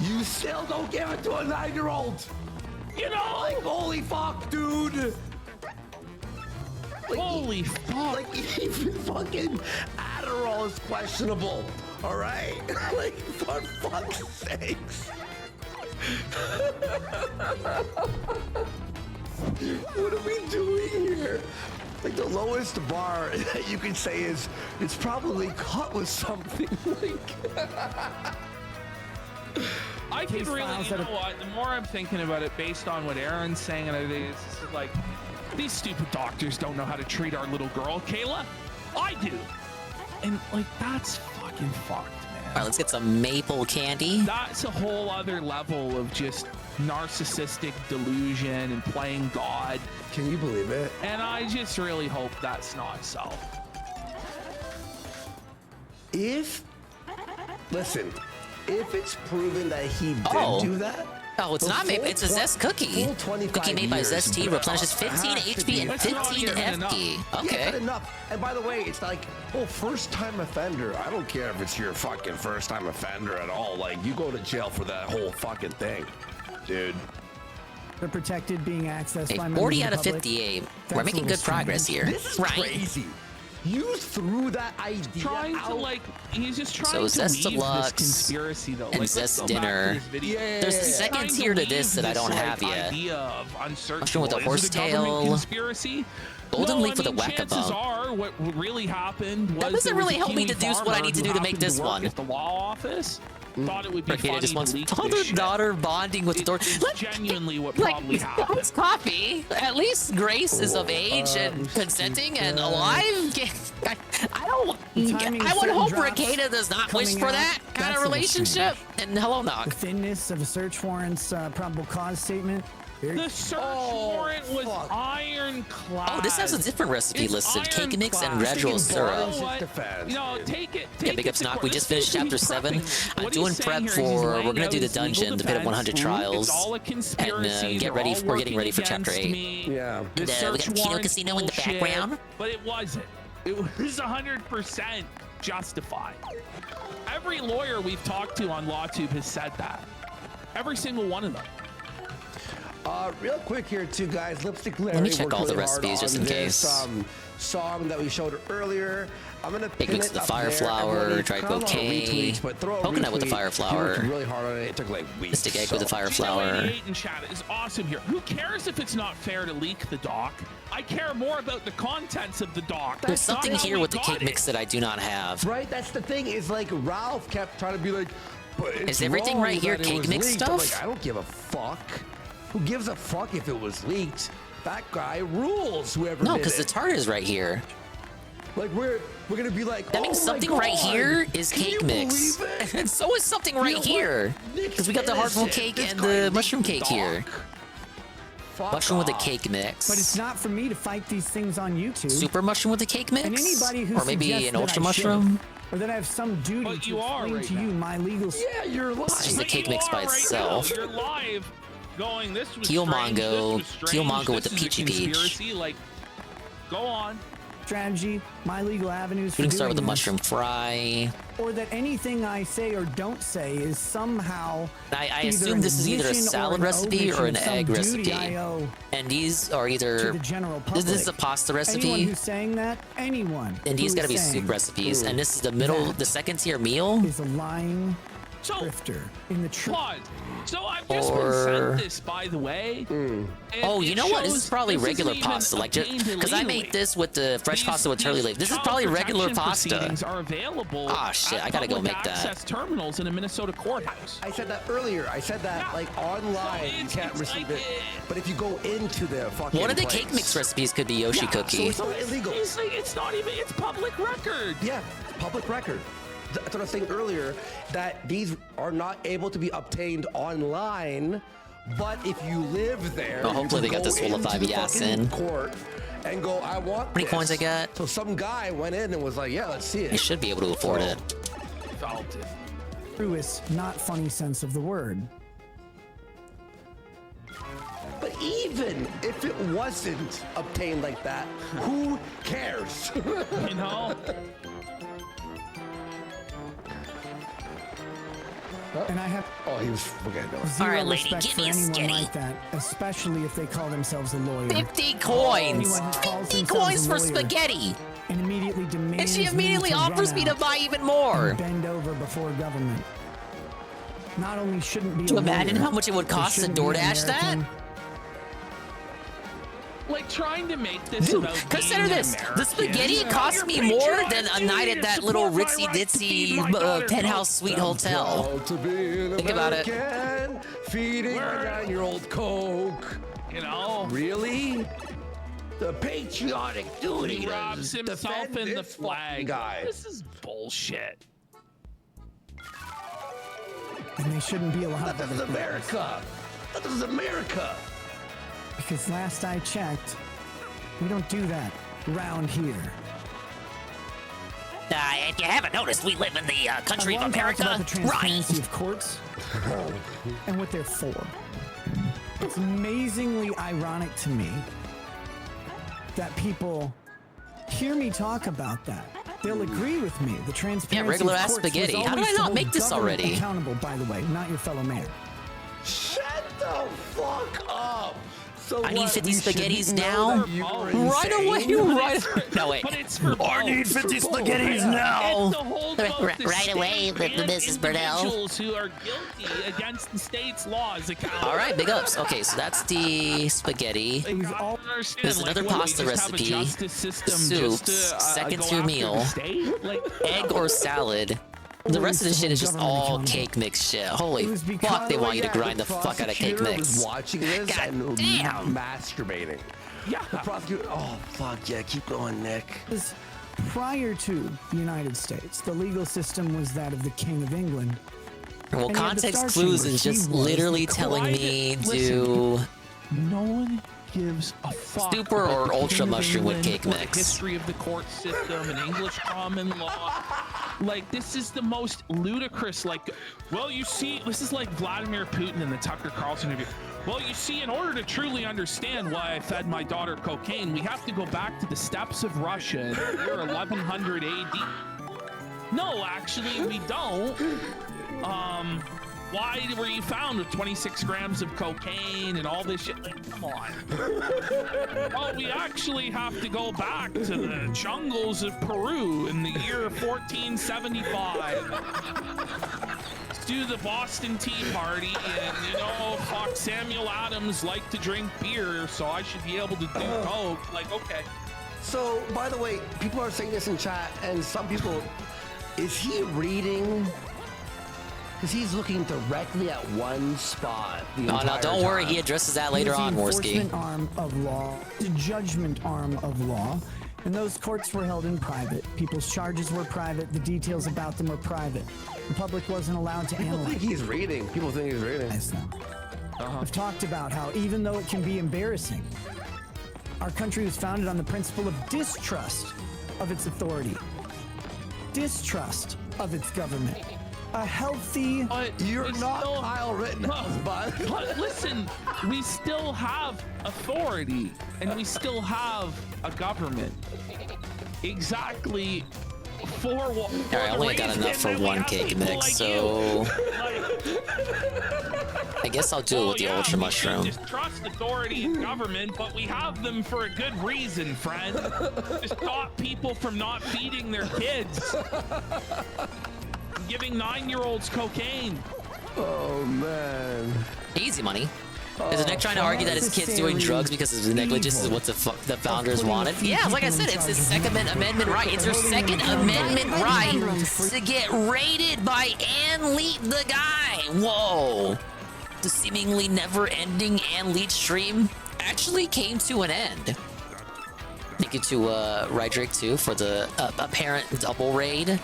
you still don't give it to a 9-year-old. You know, like, holy fuck, dude. Like, holy fuck. Like, even fucking Adderall is questionable. All right, like, for fuck's sakes. What are we doing here? Like, the lowest bar that you can say is it's probably caught with something. Like, I could really, you know what? The more I'm thinking about it, based on what Aaron's saying and everything, it's just like these stupid doctors don't know how to treat our little girl, Kayla. I do, and like that's fucking fucked. All right, let's get some maple candy. That's a whole other level of just narcissistic delusion and playing God. Can you believe it? And I just really hope that's not so. Listen, if it's proven that he did do that. Oh, it's not maple. It's a Zest cookie. Cookie made by Zest Tea replenishes 15 HP and 15 FP. Okay. Yeah, enough. And by the way, it's like, first time offender. I don't care if it's your fucking first time offender at all. Like, you go to jail for that whole fucking thing, dude. They're protected being accessed by 40 out of 58. We're making good progress here. This is crazy. You threw that idea out. He's just trying So to Zest weave this Deluxe conspiracy though. and Zest Dinner. There's a second tier to this that I don't have yet. Mushroom with a horsetail. Conspiracy. Golden leaf with a Chances whack-a-bump. are, what really happened was That doesn't there was really a help me Kiwi deduce what I need to do to farmer make who this happened to one. work at the law office. Thought it would be Ricky funny just wants to leak father this shit. daughter bonding with the door. It's genuinely what probably happened. It's coffee. At least Grace is of age and consenting and alive. I would hope Ricada does not wish for that kind of relationship. And hello, Knock. The thinness of a search warrant's probable cause statement. The search warrant was ironclad. Oh, this has a different recipe listed. Cake mix and red rose syrup. Take it. Yeah, big ups, Knock. We just finished chapter 7. I'm doing prep for, we're gonna do the dungeon, the Pit of 100 Trials. And get ready, we're getting ready for chapter 8. Yeah. And we got the Kino Casino in the background. But it wasn't. It was 100% justified. Every lawyer we've talked to on LawTube has said that. Every single one of them. Real quick here, too, guys. Lipstick Larry. Let me check worked all the really hard recipes just in on case. this, song that we showed earlier. I'm gonna Big pin mix it of the up fire there. flower, Everybody, dried kind of a lot of bouquet, retweets, but throw a coconut with the retweet. fire He flower. worked really hard on it. It took like weeks. Mystic egg with the fire flower. 88 in chat is awesome here. Who cares if it's not fair to leak the doc? I care more about the contents of the doc. There's That's not something how here we with the got cake it. mix that I do not have. Right, that's the thing. Is like Ralph kept trying to be like, but it's Is everything wrong right here that it cake was mix leaked. I'm stuff? like, I don't give a fuck. Who gives a fuck if it was leaked? That guy rules. Whoever No, did because the it. tart is right here. Like we're gonna be like, That means oh my something right God, here is can cake you mix. believe it? And so is something right know what? here. Nick's Because we got the hardful innocent. cake This and guy the leaked mushroom the cake doc. here. Fuck Mushroom with a off. cake mix. But it's not for me to fight these things on YouTube. Super mushroom with a cake mix? And anybody who Or maybe suggests an that ultra I should, mushroom? or that I have some duty But to you are explain right to you my legal. Yeah, you're lying. It's just the But cake you mix by are right itself. now. You're live going, this was Keel strange, this Mongo- was strange, Keel Mongo with this the is a peachy peach. conspiracy. Like, go on. Strategy, my legal avenues for We can start with the doing this, mushroom fry. or that anything I say or don't say is somehow. I either assume an this is either a admission or salad an recipe or omission an of some egg duty recipe. I owe And these are to either. the general This public. is a pasta Anyone recipe. who's saying that, anyone. And these who gotta be is saying soup recipes. And this is the middle, the second tier meal. is a lying So, grifter in the truth. Claude, so I've just been Or- sent this, by the way. and Oh, you it know what? This is shows probably this regular isn't even pasta. Like, obtained because I illegally. made this with the fresh These- pasta with turley these leaf. This is child probably regular protection pasta. proceedings are available Ah, shit, at I gotta go public make that. access terminals in a Minnesota courthouse. I said that earlier. I said that like online you it's- can't it's receive like, it, but if you go into the fucking One of the place, cake mix recipes could be Yoshi yeah, cookie. so it's not illegal. It's like, it's not even, it's public record. Yeah, it's public record. That's what I was saying earlier, that these are not able to be obtained online, but if you live there, Oh, hopefully you they got can this go full of into 5 the yes fucking in. court and go, I want How many this. coins I got? So some guy went in and was like, yeah, let's see it. You should be able to afford it. Felt it. Truest, not funny sense of the word. But even if it wasn't obtained like that, who cares? You know? And I have he was forgetting. zero All right, lady, respect give for me a anyone skinny. like that, especially if they call themselves a lawyer. 50 coins. Anyone who calls 50 themselves coins a for lawyer spaghetti. And immediately demands And she immediately me to offers run me to out buy even more. and bend over before government. Not only shouldn't be. Do you a imagine lawyer, how much it would they cost to shouldn't be DoorDash that? American. Like trying to make this Dude, about consider being this. American. The spaghetti cost me more than a night at that little ritzy ditzy penthouse suite hotel. Think about it. Feeding my 9-year-old Coke. You know? Really? The patriotic duty. He robs to himself defend in the this flag. guy. This is bullshit. And they shouldn't be allowed. This is America. This is America. Because last I checked, we don't do that round here. If you haven't noticed, we live in the country of I've long talked America. about the transparency Right. of courts and what they're for. It's amazingly ironic to me that people hear me talk about that. They'll agree with me. The transparency regular of ass courts was spaghetti. How did always I to not hold make this government already? Accountable, by the way, not your fellow mayor. Shut the fuck up. So I need what, 50 we shouldn't spaghettis know now. that you were Right away, insane? right. No wait. But it's for I need both. 50 It's for both. spaghettis now. It's to hold both the Right away, state with and Mrs. Burdell. individuals who are guilty against the state's laws accountable. All right, big ups. Okay, so that's the spaghetti. There's another pasta recipe. Soups, second tier meal, egg or salad. The rest of this shit is just all cake mix shit. Holy fuck, they want you to grind the fuck out of cake prosecutor mix. was watching this God and damn. masturbating. Yeah. The prosecutor. Oh fuck yeah! Keep going, Nick. Prior to the United States, the legal system was that of the King of England. Well, And he had the context Star clues Chamber. is He just was literally the telling me Listen, to No one gives a fuck. Stupor about or the ultra King of mushroom with England cake or mix. The history of the court system and English common law. Like, this is the most ludicrous. Like, well, you see, this is like Vladimir Putin in the Tucker Carlson interview. Well, you see, in order to truly understand why I fed my daughter cocaine, we have to go back to the steppes of Russia in the year 1100 AD. No, actually, we don't. Why were you found with 26 grams of cocaine and all this shit? Like, come on. Well, we actually have to go back to the jungles of Peru in the year 1475. Do the Boston Tea Party, and you know, fuck, Samuel Adams liked to drink beer, so I should be able to do coke. Like, okay. So, by the way, people are saying this in chat, and some people, is he reading? Because he's looking directly at one spot. No, don't worry. He addresses that later on, Morsky. The enforcement arm of law, the judgment arm of law, and those courts were held in private. People's charges were private. The details about them were private. The public wasn't allowed to People analyze. think he's reading. People think he's reading. I've talked about how even though it can be embarrassing, our country was founded on the principle of distrust of its authority, distrust of its government. A healthy. You're not Kyle Rittenhouse, bud. But listen, we still have authority, and we still have a government. Exactly. For what? All right, I only got enough for one cake mix, so I guess I'll do it with the ultra mushroom. Just trust authority and government, but we have them for a good reason, friend. To stop people from not feeding their kids. Giving 9-year-olds cocaine. Oh man. Easy money. Is Nick trying to argue that his kid's doing drugs because his negligence is what the founders wanted? Yeah, like I said, it's his Second Amendment right. It's her Second Amendment right to get raided by Ann Leach, the guy. Whoa. The seemingly never-ending Ann Leach stream actually came to an end. Thank you to Rydrick, too, for the apparent double raid.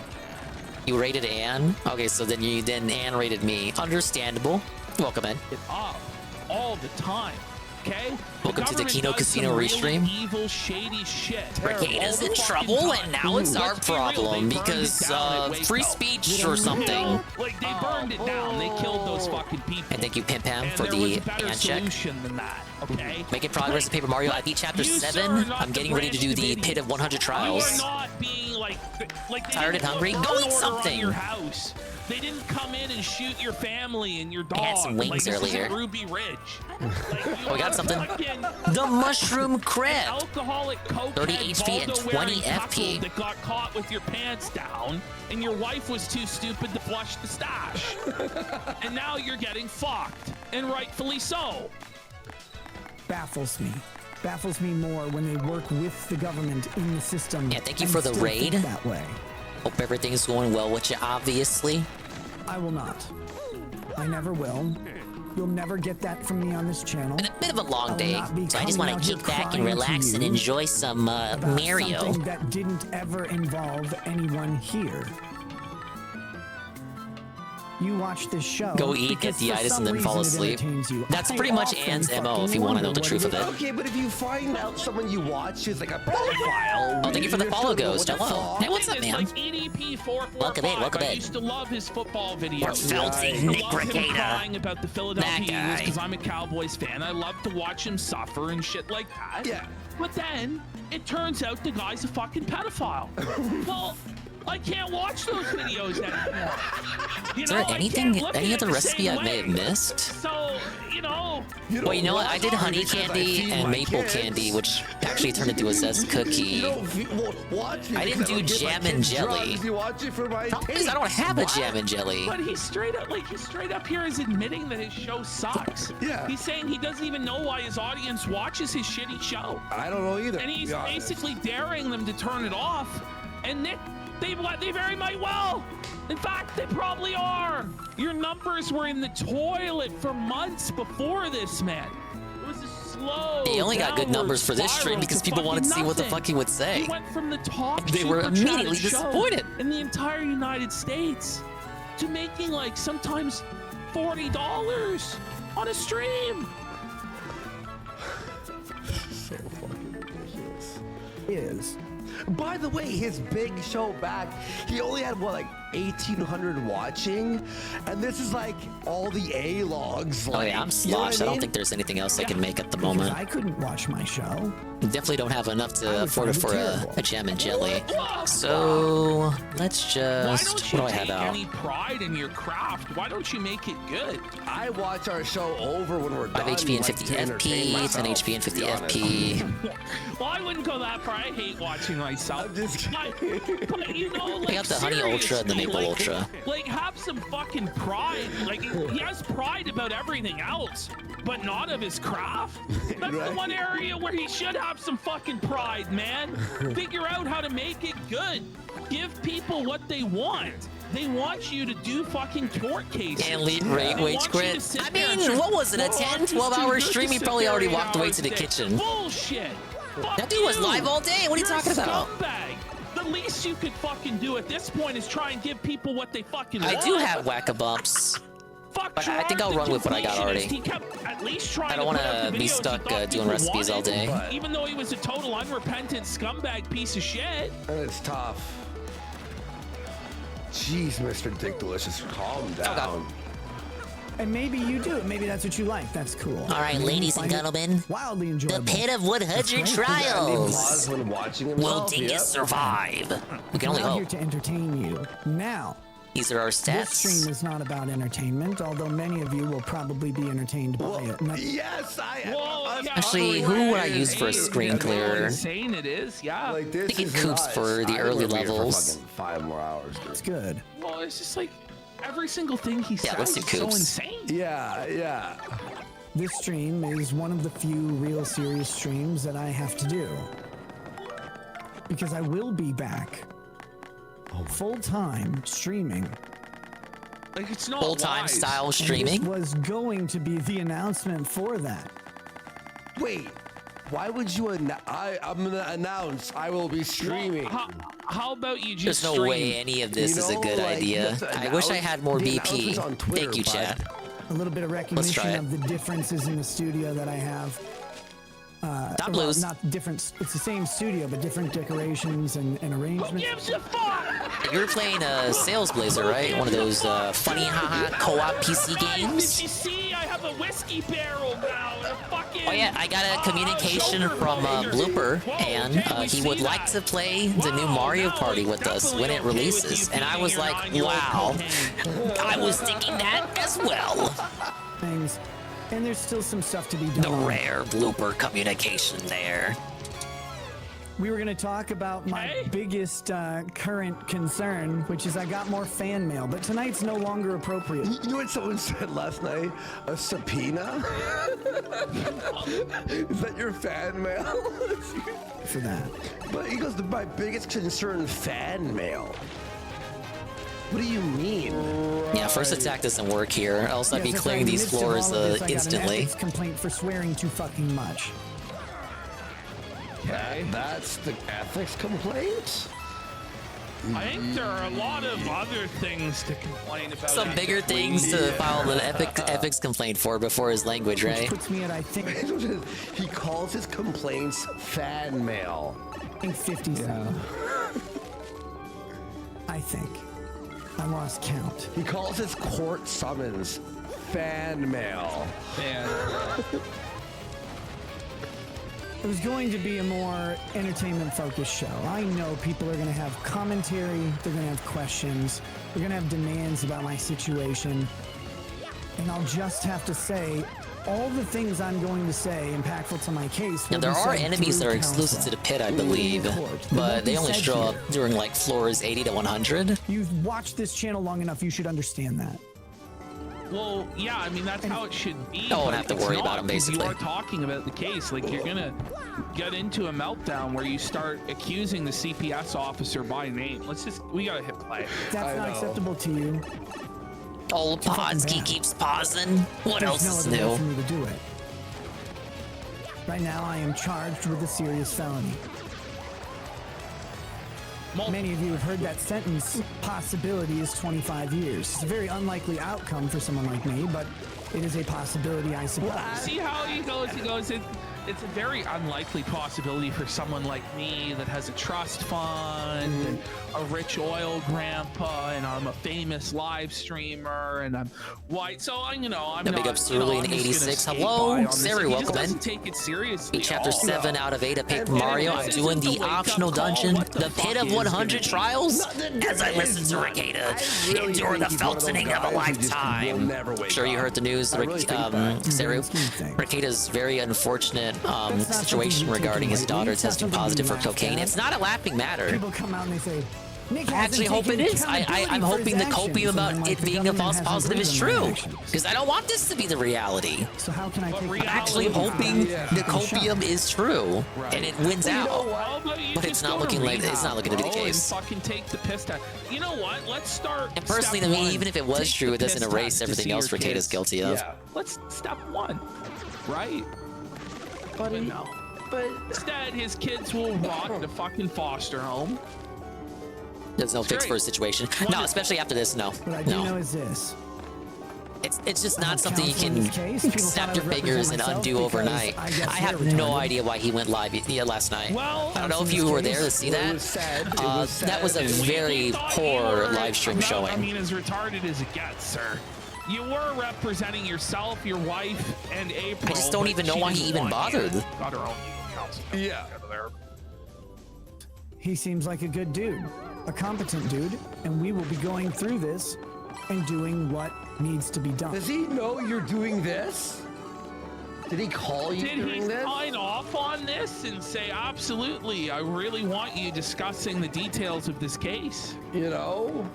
You raided Ann? Okay, so then Ann raided me. Understandable. Welcome in. It up all the time. Okay. Welcome to the Kino Casino restream. Evil, shady shit. Regaina's in trouble, and now it's our problem because free speech or something. Like they burned it down. They killed those fucking people. And thank you, Pim Pam, for there the was a better hand check. solution than that. Okay. Making progress in Paper Mario. I beat Chapter 7. I'm getting ready to do the Pit of 100 Trials. You are not being like Tired and hungry? Go eat something. Your house. They didn't come in and shoot your family and your dog. I had some wings earlier. Ruby Ridge. Oh, we got something. The Mushroom Crab. Alcoholic cokehead 30 HP and 20 FP. That got caught with your pants down, and your wife was too stupid to flush the stash. And now you're getting fucked, and rightfully so. Baffles me more when they work with the government in the system. Yeah, thank you for the raid. That way. Hope everything's going well with you, obviously. I will not. I never will. You'll never get that from me on this channel. Been a bit of a long day, so I just want to kick back and relax and enjoy some Mario. Something that didn't ever involve anyone here. You watch this show. Go eat, get the itis, and then fall asleep. That's pretty much Anne's MO if you want to know the truth of it. Okay, but if you find out someone you watch is like a pedophile. Oh, thank you for the follow, Ghost. Hello. Hey, what's up, man? Like EDP445. Welcome in, welcome in. I used to love his football videos. We're felting Nick I love him Regaina. crying about the Philadelphia Eagles because I'm a Cowboys fan. I love to watch him suffer and shit like that. Yeah. But then it turns out the guy's a fucking pedophile. Well, I can't watch those videos anymore. Is there anything, any other recipe I may have missed? So, you know. Well, you know what? I did honey candy and maple candy, which actually turned into a zest cookie. I didn't do jam and jelly. Problem is, I don't have a jam and jelly. But he's straight up here is admitting that his show sucks. Yeah. He's saying he doesn't even know why his audience watches his shitty show. I don't know either. And he's basically daring them to turn it off. And Nick, they very might well. In fact, they probably are. Your numbers were in the toilet for months before this, man. It was a slow. They only got good numbers for this stream because people wanted to see what the fuck he would say. He went from the top They were super immediately chatted show disappointed. in the entire United States to making like sometimes $40 on a stream. So fucking ridiculous. By the way, his big show back, he only had what, like 1,800 watching, and this is like all the A logs. Oh yeah, I'm sloshed. I don't think there's anything else I can make at the moment. I couldn't watch my show. Definitely don't have enough to afford it for a jam and jelly. So let's just. What do I have out? Any pride in your craft? Why don't you make it good? I watch our show over when we're 5 done. HP and like, 50 to entertain FP, 10 myself, HP and 50 to be honest. FP. Well, I wouldn't go that far. I hate watching myself. But you know, like, I got the Honey Ultra and the Maple like, Ultra. Like, have some fucking pride. Like, he has pride about everything else, but not of his craft. That's the one area where he should have some fucking pride, man. Figure out how to make it good. Give people what they want. They want you to do fucking court cases. And wage quit. I mean, what was it, a 10, 12-hour stream? He probably already walked away to the kitchen. Bullshit. That dude was live all day. What are you talking about? Scumbag. The least you could fucking do at this point is try and give people what they fucking want. I do have whack-a-bumps. But I think I'll run with what I got already. He kept at least trying I don't want to be videos stuck he thought doing people recipes all day. wanted, even though he was a total unrepentant scumbag piece of shit. It's tough. Jeez, Mr. Dick Delicious, calm down. And maybe you do. Maybe that's what you like. That's cool. All right, ladies and gentlemen, wildly enjoyable. the Pit of 100 Trials. Pause when watching him. Will Dingus survive? We can only I'm hope. here to entertain you. Now, These are our this stats. stream is not about entertainment, although many of you will probably be entertained by it. Yes, I am. Whoa, yeah, Actually, who would I use for a screen clearer? Insane it is, yeah. Like, this I think it is coops nuts. for the I early live here for levels. fucking 5 more hours, dude. It's good. Well, it's just like every single thing he Yeah, let's says do is so coops. insane. Yeah. This stream is one of the few real serious streams that I have to do. Because I will be back full-time streaming. Like, it's not Full-time wise. style And streaming. this was going to be the announcement for that. Wait, why would you I'm gonna announce I will be streaming. How about you There's just no stream? way any of this is a good idea. I wish I had more BP. Thank you, chat. a little bit of try recognition it. of the differences in the studio that I have. Not well, blues. not different. It's the same studio, but different decorations and arrangements. Who gives a fuck? You were playing Sales Blazer, right? One of those funny haha co-op PC games. Did you see? I have a whiskey barrel now and a fucking. Oh yeah, I got a communication from Blooper, and he would like to play the new Mario Party with us when it releases. And I was like, wow, I was thinking that as well. Things. And there's still some stuff to be The done. rare Blooper communication there. We were going to talk about my biggest current concern, which is I got more fan mail, but tonight's no longer appropriate. You know what someone said last night? A subpoena? Is that your fan mail? For that. But he goes, my biggest concern, fan mail. What do you mean? Yeah, first attack doesn't work here, else I'd be Yes, clearing in the these midst of floors all of this, I got an instantly. ethics complaint for swearing too fucking much. Okay. That's the ethics complaint? I think there are a lot of other things to complain about. Some bigger things to file an ethics complaint for before his language, Which right? puts me at, I think, He calls his complaints fan mail. I think 57. I think. I lost count. He calls his court summons fan mail. It was going to be a more entertainment-focused show. I know people are going to have commentary, they're going to have questions, they're going to have demands about my situation, and I'll just have to say, all the things I'm going to say impactful to my case. Now, there are enemies that are exclusive to the pit, I believe, but they only show up during like floors 80 to 100. You've watched this channel long enough, you should understand that. Well, yeah, I mean, that's how it should be. No one but have to it's worry not, about him, 'cause basically. You are talking about the case. Like, you're going to get into a meltdown where you start accusing the CPS officer by name. We got to hit play. That's not acceptable to you. Old Podsky keeps pausing. What There's else no is other way new? for me to do it. Right now, I am charged with a serious felony. Many of you have heard that sentence. Possibility is 25 years. It's a very unlikely outcome for someone like me, but it is a possibility, I suppose. See how he goes? He goes, it's a very unlikely possibility for someone like me that has a trust fund and a rich oil grandpa, and I'm a famous live streamer, and I'm white. So I'm Big not. up Cerulean I'm just gonna 86. skate Hello, by on this. Sari, He just welcome in. doesn't take it seriously. Chapter at all. 7 out of 8 of Paper And Mario. this I'm isn't doing the the wake-up optional call. dungeon, What the Pit of 100 Trials. As I listen to Ricada endure the feltoning of a lifetime. Sure, you heard the news, Saru. Ricada's very unfortunate situation regarding his daughter testing positive for cocaine. It's not a laughing matter. People come out and they say, Nick I actually hope it is. I'm hoping the copium about it being a false positive is true, because I don't want this to be the reality. So how can I take I'm actually hoping the copium is true and it wins out, but it's not looking like it's not looking to be the case. And fucking take the piss test. You know what? Let's start. And personally, to step me, one. even if it was Take true, the it doesn't piss erase test to everything see else your Ricada's kids. guilty of. Yeah. Let's step one, right? But no. But instead, his kids will rot in a fucking foster home. There's no fix for a situation. No, especially after this. No, What I do know is this. It's just not something you can snap your fingers and undo overnight. I have no idea why he went live last night. Well, I don't know if you were there to see that. That was a very poor live stream I showing. mean, as retarded as it gets, sir. You were representing yourself, your wife, and April. I just don't even know why he even bothered. Got her own legal counsel. Yeah. He seems like a good dude, a competent dude, and we will be going through this and doing what needs to be done. Does he know you're doing this? Did he call you Did he during this? sign off on this and say, absolutely, I really want you discussing the details of this case? You know?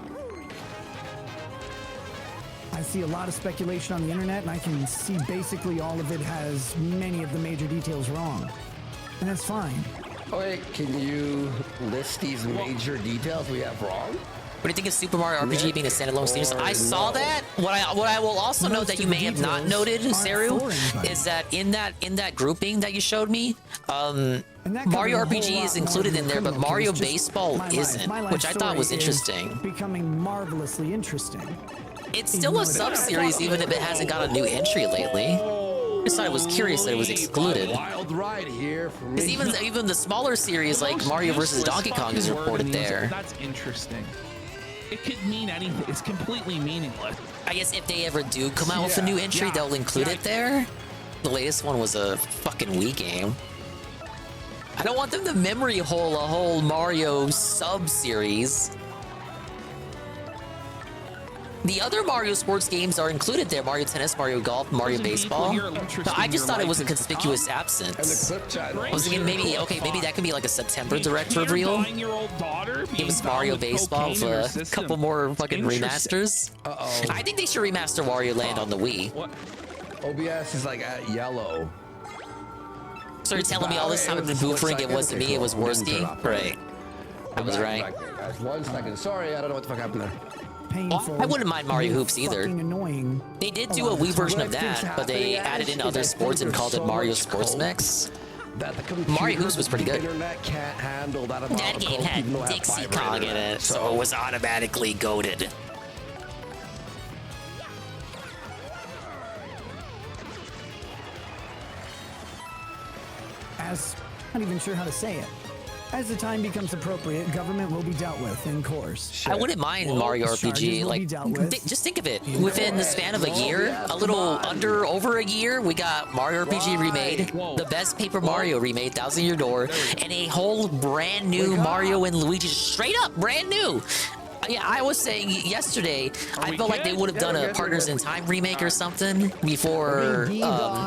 I see a lot of speculation on the internet, and I can see basically all of it has many of the major details wrong. And that's fine. Wait, can you list these major details we have wrong? What do you think of Super Mario RPG being a standalone Steam? I saw that. What I will also note that you may have not noted, Saru, is that in that grouping that you showed me, Mario RPG is included in there, but Mario Baseball isn't, which I thought was interesting. Becoming marvelously interesting. It's still a sub-series, even if it hasn't got a new entry lately. I just thought it was curious that it was excluded. Wild ride here for Because even the smaller series like Mario vs. Donkey Kong is reported there. That's interesting. It could mean anything. It's completely meaningless. I guess if they ever do come out with a new entry, they'll include it there. The latest one was a fucking Wii game. I don't want them to memory hole a whole Mario sub-series. The other Mario sports games are included there. Mario Tennis, Mario Golf, Mario Baseball. But I just thought it was a conspicuous absence. I was thinking maybe that could be like a September Direct reveal. It was Mario Baseball with a couple more fucking remasters. I think they should remaster Wario Land on the Wii. OBS is like at yellow. So you're telling me all this time I've been boofering, it was to me, it was Worski? Right. I was right. Back there, guys. 1 second. Sorry, I don't know what the fuck happened there. Well, I wouldn't mind Mario Hoops either. They did do a Wii version of that, but they added in other sports and called it Mario Sports Mix. Mario Hoops was pretty good. Internet can't handle that amount That of game code, had even though it had Dixie fiber Kong in internet, it, so it was automatically goated. As, not even sure how to say it. As the time becomes appropriate, government will be dealt with in course. I wouldn't mind Mario RPG. Like, just think of it. Within the span of a year, a little over a year, we got Mario RPG remade, the best Paper Mario remade, Thousand Year Door, and a whole brand new Mario and Luigi, straight up brand new. Yeah, I was saying yesterday, I felt like they would have done a Partners in Time remake or something before,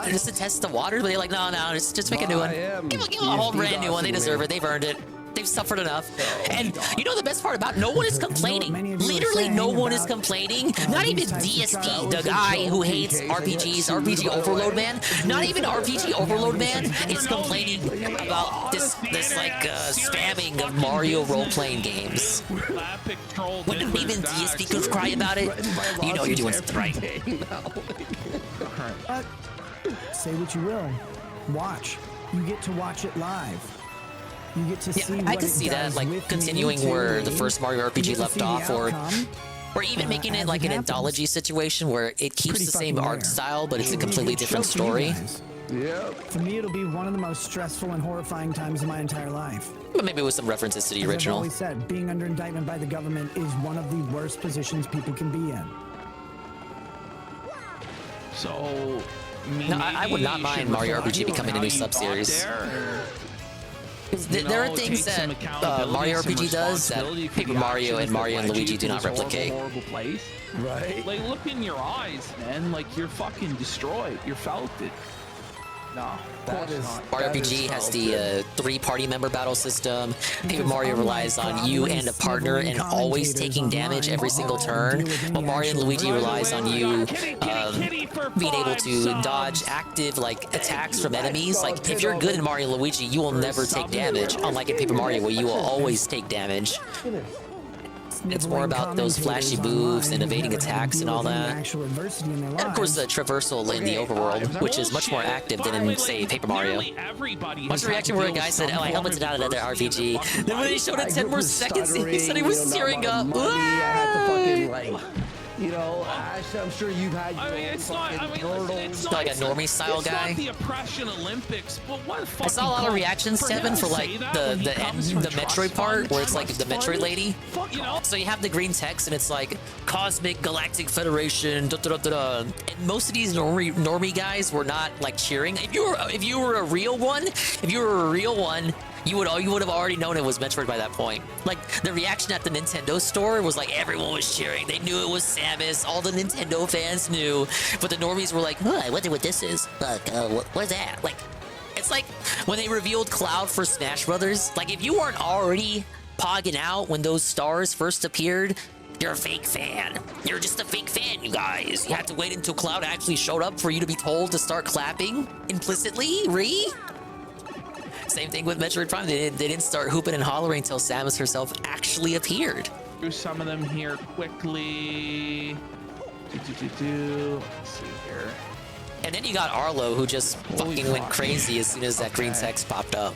just to test the waters, but they're like, no, just make a new one. Give them a whole brand new one. They deserve it. They've earned it. They've suffered enough. And you know the best part about it? No one is complaining. Literally no one is complaining. Not even DSP, the guy who hates RPGs, RPG Overload Man. Not even RPG Overload Man is complaining about this like spamming of Mario role-playing games. When even DSP could cry about it, you know you're doing something right. Say what you will. Watch. You get to watch it live. You get to see I could see that, like, continuing where the first Mario RPG left off, or even making it like an anthology situation where it keeps the same art style, but it's a completely different story. Yeah. For me, it'll be one of the most stressful and horrifying times of my entire life. But maybe with some references to the original. I've always said, being under indictment by the government is one of the worst positions people can be in. So, no, I would not mind Mario RPG becoming a new sub-series. There are things that Mario RPG does that Paper Mario and Mario and Luigi do not replicate. Horrible place. Right? Like, look in your eyes, man. Like, you're fucking destroyed. You're felt it. No, Mario RPG has the 3 party member battle system. Paper Mario relies on you and a partner and always taking damage every single turn. While Mario and Luigi relies on you being able to dodge active attacks from enemies. Like, if you're good in Mario and Luigi, you will never take damage, unlike in Paper Mario where you will always take damage. It's more about those flashy moves and evading attacks and all that. And of course, the traversal in the overworld, which is much more active than in, say, Paper Mario. Watch the reaction where a guy said, oh, I helmeted out another RPG. Then when he showed it 10 more seconds, he said he was tearing up. You know, I'm sure you've had your it's not like a normie style guy. It's not the Oppression Olympics, but what I saw a lot of reactions, Tevin, for like the Metroid part, where it's like the Metroid lady. So you have the green text, and it's like Cosmic Galactic Federation, da da da da. And most of these normie guys were not like cheering. If you were a real one, you would have already known it was Metroid by that point. Like, the reaction at the Nintendo store was like everyone was cheering. They knew it was Samus. All the Nintendo fans knew. But the normies were like, I wonder what this is. Like, what's that? Like, it's like when they revealed Cloud for Smash Brothers. Like, if you weren't already pogging out when those stars first appeared, you're a fake fan. You're just a fake fan, you guys. You had to wait until Cloud actually showed up for you to be told to start clapping implicitly, Same thing with Metroid Prime. They didn't start hooping and hollering until Samus herself actually appeared. Do some of them here quickly. Let's see here. And then you got Arlo, who just fucking went crazy as soon as that green text popped up.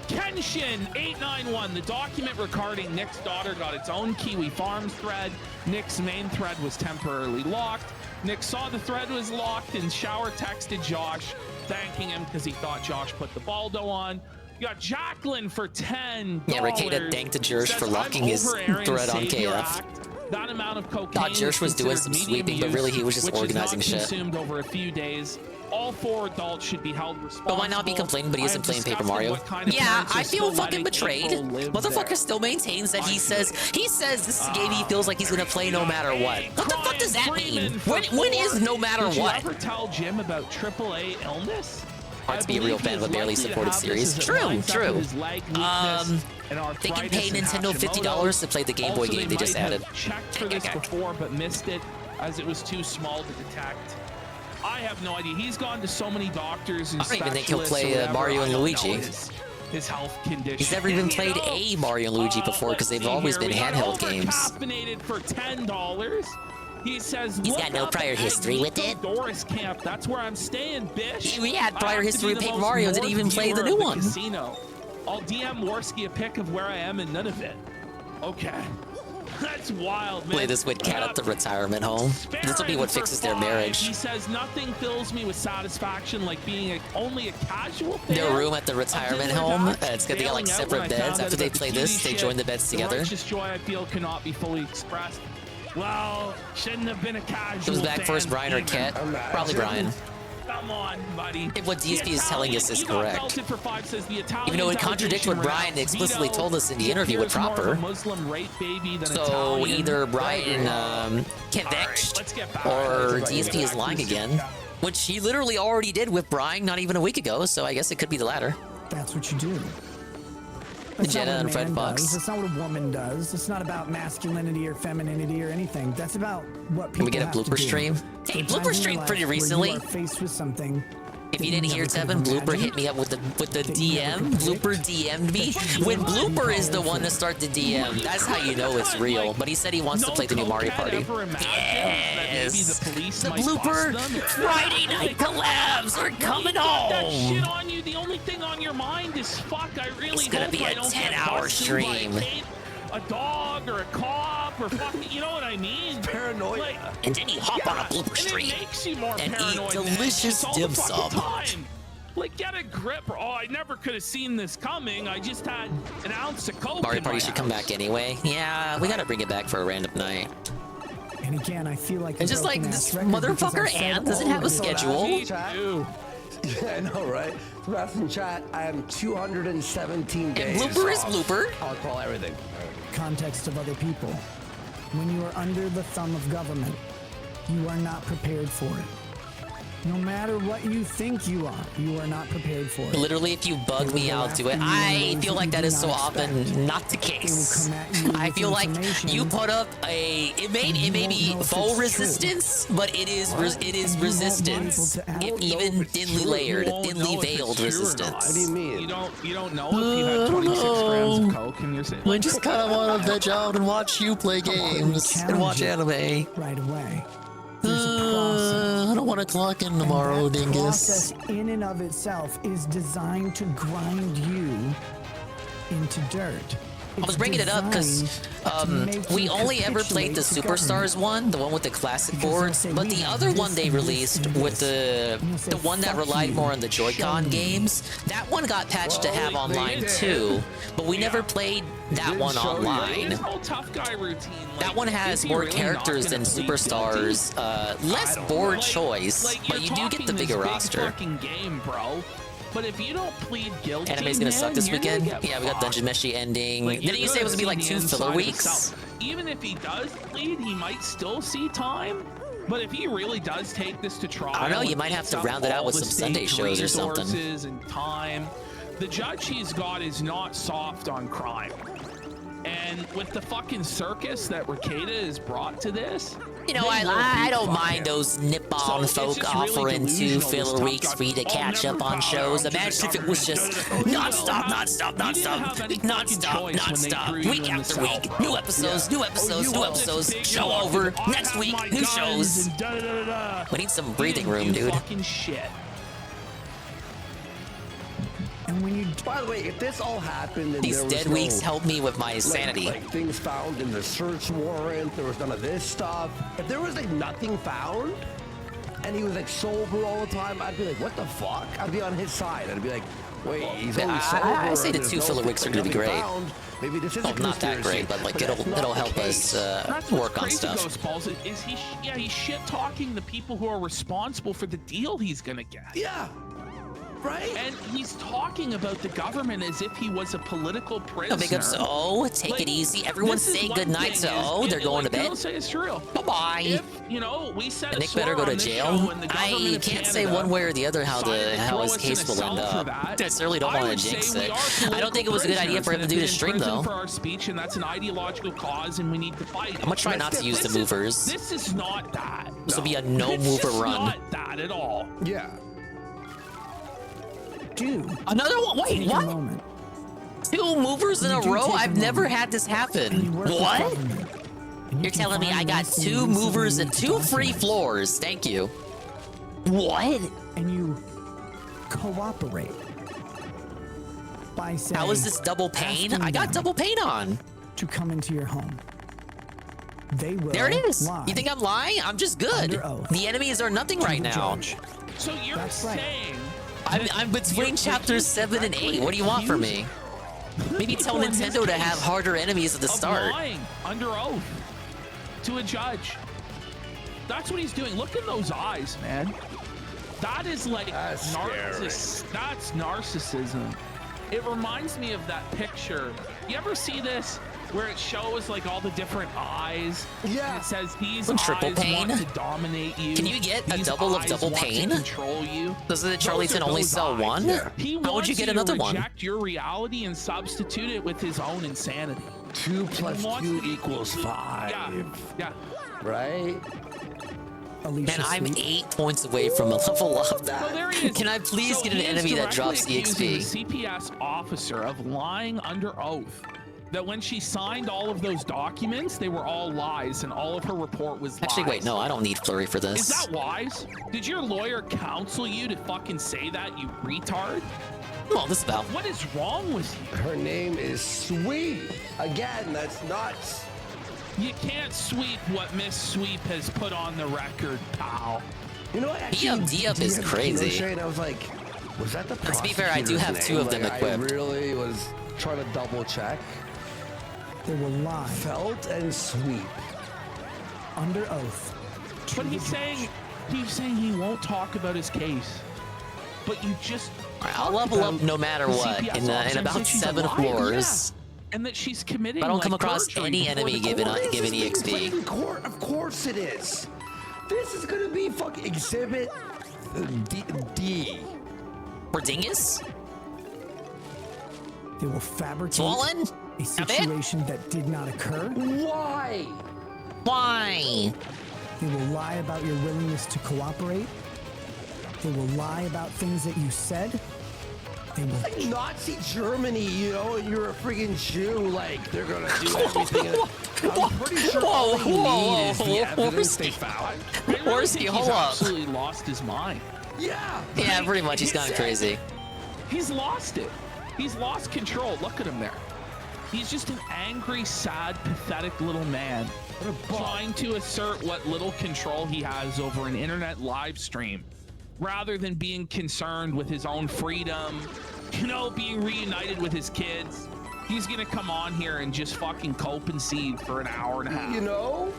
Kenshin 891. The document regarding Nick's daughter got its own Kiwi Farms thread. Nick's main thread was temporarily locked. Nick saw the thread was locked and shower texted Josh, thanking him because he thought Josh put the Baldo on. You got Jacqueline for $10. Yeah, Ricada thanked Jersh for locking his thread on KF. That amount of cocaine. Thought Jersh was doing some sweeping, but really he was just organizing shit. Consumed over a few days. All 4 adults should be held responsible. But why not be complaining, but he isn't playing Paper Mario? Yeah, I feel fucking betrayed. Motherfucker still maintains that he says this is a game he feels like he's gonna play no matter what. What the fuck does that mean? When is no matter what? Did you ever tell Jim about AAA illness? Hard to be a real fan of a barely supported series. True. They can pay Nintendo $50 to play the Game Boy game they just added. Checked for this before, but missed it as it was too small to detect. I have no idea. He's gone to so many doctors and I don't even think he'll play Mario and Luigi. His health condition. He's never even played a Mario and Luigi before because they've always been handheld games. Caffeinated for $10. He says he's got no prior history with it. Doris Camp. That's where I'm staying, bitch. He had prior history with Paper Mario. Didn't even play the new one. Casino. I'll DM Worski a pic of where I am and none of it. Okay. That's wild, man. Play this with Cat at the retirement home. This will be what fixes their marriage. He says nothing fills me with satisfaction like being only a casual fan. Their room at the retirement home. It's gonna get like separate beds. After they play this, they join the beds together. The righteous joy I feel cannot be fully expressed. Well, shouldn't have been a casual. Who's back first, Brian or Cat? Probably Brian. Come on, buddy. If what DSP is telling us is correct. Even though it contradicts what Brian explicitly told us in the interview with Proper. So either Brian convinced or DSP is lying again. Which he literally already did with Brian not even a week ago, so I guess it could be the latter. That's what you do. Jenna and Fred Bucks. That's not what a woman does. It's not about masculinity or femininity or anything. That's about what people Can we get a blooper stream? Hey, blooper stream pretty recently. Faced with something. If you didn't hear, Tevin, Blooper hit me up with the DM. Blooper DM'd me. When Blooper is the one to start the DM, that's how you know it's real. But he said he wants to play the new Mario Party. Yes. The Blooper Friday night collabs are coming home. That shit on you. The only thing on your mind is fuck. I really it's gonna be a 10-hour stream. A dog or a cop or fucking, you know what I mean? Paranoia. Like, and then you hop on a blooper stream and it makes you more and paranoid eat delicious dim sum. Like, get a grip. Oh, I never could have seen this coming. I just had an ounce of coke. Mario Party should come back anyway. Yeah, we gotta bring it back for a random night. And again, I feel like it's just like this motherfucker and doesn't have a schedule. Yeah, I know, right? Sebastian chat, I am 217 days. And blooper is blooper. I'll call everything. Context of other people. When you are under the thumb of government, you are not prepared for it. No matter what you think you are not prepared for it. Literally, if you bug me, I'll do it. I feel like that is so often not the case. I feel like you put up it may be faux resistance, but it is resistance. If even thinly layered, thinly veiled resistance. What do you mean? You don't know if you had 26 grams of coke in your system. We just kind of want to veg out and watch you play games and watch anime. Right away. I don't want to clock in tomorrow, dingus. The process in and of itself is designed to grind you into dirt. I was bringing it up because we only ever played the Superstars one, the one with the classic boards, but the other one they released with the one that relied more on the Joy-Con games, that one got patched to have online too, but we never played that one online. That one has more characters than Superstars, less board choice, but you do get the bigger roster. But if you don't plead guilty, anime's gonna suck this weekend. Yeah, we got Dungeon Meshi ending. Didn't you say it was gonna be like 2 filler weeks? Even if he does plead, he might still see time. But if he really does take this to trial, I don't know. You might have to round it out with some Sunday shows or something. And time, the judge he's got is not soft on crime. And with the fucking circus that Ricada has brought to this, you know, I don't mind those Nippon folk offering 2 filler weeks for you to catch up on shows. Imagine if it was just non-stop, week after week. New episodes, show over, next week, new shows. We need some breathing room, dude. And when you, by the way, if this all happened and These there was dead no, weeks help me with my sanity. like things found in the search warrant, there was none of this stuff. If there was like nothing found, and he was like sober all the time, I'd be like, what the fuck? I'd be on his side. I'd be like, wait, he's only sober. I say and the there's 2 no filler weeks are gonna be nothing great. found. Maybe this is Oh, not that great, but like it'll help us work on stuff. Ghost Balls is he's shit talking the people who are responsible for the deal he's gonna get. Yeah. Right? And he's talking about the government as if he was a political prisoner. No, big ups to O. Take it easy. Everyone say good night to O. They're going to bed. Don't say it's true. Bye-bye. If, you know, we said Nick better go to jail. I can't say one way or the other how his case will end up. I certainly don't want to jinx it. I don't think it was a good idea for him to do the stream though. For our speech, and that's an ideological cause, and we need to fight. I'm gonna try not to use the movers. This is not that. This will be a no mover run. Not that at all. Yeah. dude. Another one? Wait, what? 2 movers in a row? I've never had this happen. What? You're telling me I got 2 movers and 2 free floors. Thank you. What? And you cooperate by saying, how is this double pain? I got double pain on. To come into your home. They will. There it is. lie You think I'm lying? I'm just good. The enemies are nothing right now. So you're saying I'm between chapters 7 and 8. What do you want from me? Maybe tell Nintendo to have harder enemies at the start. Lying under oath to a judge. That's what he's doing. Look at those eyes, man. That is like that's narcissism. It reminds me of that picture. You ever see this where it shows like all the different eyes? Yeah. And it says these triple eyes pain? want to dominate you. Can you get a These double of eyes double want to pain? control you. Doesn't the Charlieton only sell one? He How would you get to another one? reject your reality and substitute it with his own insanity. 2 plus 2 equals 5. Yeah. Right? And I'm 8 points away from a level up. Well, there he is. Can I please So get an he is enemy that directly drops accusing EXP? the CPS officer of lying under oath. That when she signed all of those documents, they were all lies, and all of her report was lies. Actually, wait, no, I don't need Flurry for this. Is that wise? Did your lawyer counsel you to fucking say that, you retard? Well, this about. What is wrong with you? Her name is Sweet. Again, that's nuts. You can't sweep what Miss Sweep has put on the record, pal. You know, actually, D-Up is crazy. And I was like, was that the Let's be fair, I do have 2 of them like, equipped. I really was trying to double check. They will lie. Felt and Sweep. Under oath. But he's saying he won't talk about his case. But you just I'll level up no matter what in about 7 floors. Yeah. And that she's committing. If I don't come like, across perjury any before enemy the given court. EXP. Of course it is. This is gonna be fucking exhibit D. For Dingus? They will fabricate Swollen? a situation that did not occur. Why? Why? They will lie about your willingness to cooperate. They will lie about things that you said. They will like Nazi Germany, you know, and you're a freaking Jew, like they're gonna do everything. I'm pretty sure all you need is the evidence they found. Horsky, hold He's up. absolutely lost his mind. Yeah. Yeah, pretty much. He's gone crazy. He's lost it. He's lost control. Look at him there. He's just an angry, sad, pathetic little man trying to assert what little control he has over an internet live stream, rather than being concerned with his own freedom, you know, being reunited with his kids. He's gonna come on here and just fucking cope and seed for an hour and a half. You know?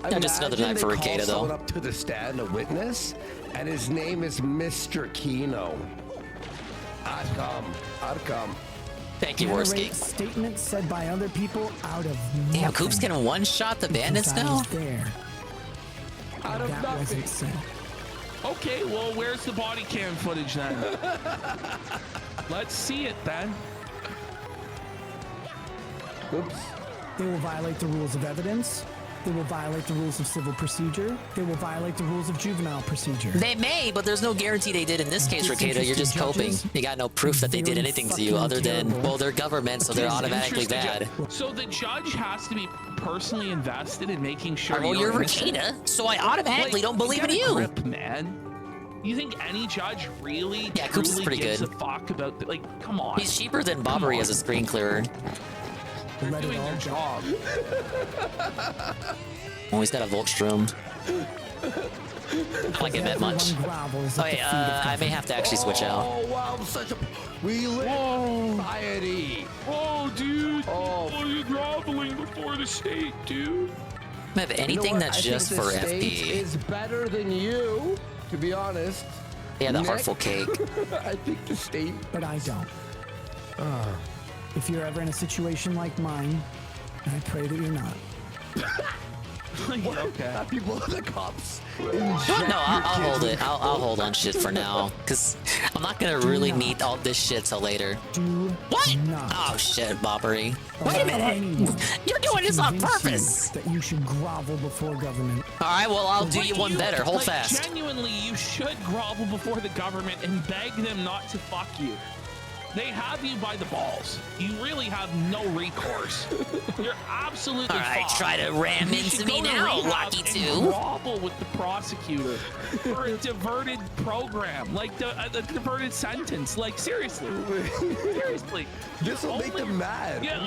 Yeah, just another night for Ricada, though. Someone up to the stand, a witness, and his name is Mr. Kino. I'd come. Thank you, Worski. Statements said by other people out of Damn, nothing. Coop's gonna one-shot the bandits Because I now? was there. Out of That nothing. wasn't said. Okay, well, where's the body cam footage then? Let's see it then. Oops. They will violate the rules of evidence. They will violate the rules of civil procedure. They will violate the rules of juvenile procedure. They may, but there's no guarantee they did in this case, Ricada. You're just coping. You got no proof that they did anything to you other than, well, they're government, so they're automatically bad. So the judge has to be personally invested in making sure Well, you're innocent? Ricada, so I automatically don't believe in get a you. grip, man. You think any judge really Yeah, Coops is truly pretty gives good. a fuck about like? Come on. He's cheaper than Bobbery as a screen clearer. They're doing their job. Oh, he's got a Voltstrom. I like it that much. Oh, hey, I may have to actually switch out. Oh wow, such a we live in society. Oh, dude. Oh, you're groveling before the state, dude. I have anything that's just for the state FP. is better than you, to be honest. Yeah, the Nick? Heartful Cake. I think the state. But I don't. If you're ever in a situation like mine, and I pray that you're not. Okay. People, the cops. No, I'll hold it. I'll hold on shit for now, cause I'm not gonna really need all this shit till later. What? Oh shit, Bobbery. Wait a minute. You're doing this on purpose. That you should grovel before government. All right, well I'll do you one better. Hold like, fast. Genuinely, you should grovel before the government and beg them not to fuck you. They have you by the balls. You really have no recourse. You're absolutely All right, fucked. try to ram You into should me go to now, rehab Lucky and Two. grovel with the prosecutor for a diverted program, like the diverted sentence. Like seriously, seriously. This will make them mad. Yeah,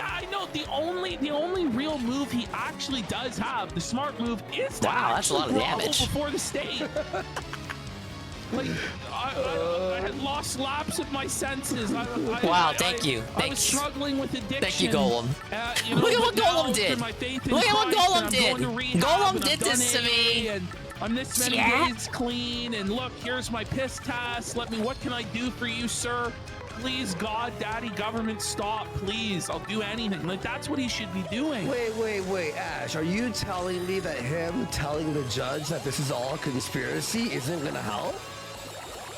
I know. The only real move he actually does have, the smart move, is to Wow, that's a lot of grovel damage. before the state. Like, I had lost lapse of my senses. Wow, thank you. I was struggling with addiction. Thank you, Golem. You know, Look at what but now, Golem did. through my faith in Look at what Christ, Golem I'm did. going to rehab, Golem and did I've done this to me. AA, and I'm this many Yeah. days clean. And look, here's my piss test. What can I do for you, sir? Please, God, Daddy, government, stop. Please, I'll do anything. Like, that's what he should be doing. Wait, Ash, are you telling me that him telling the judge that this is all a conspiracy isn't gonna help?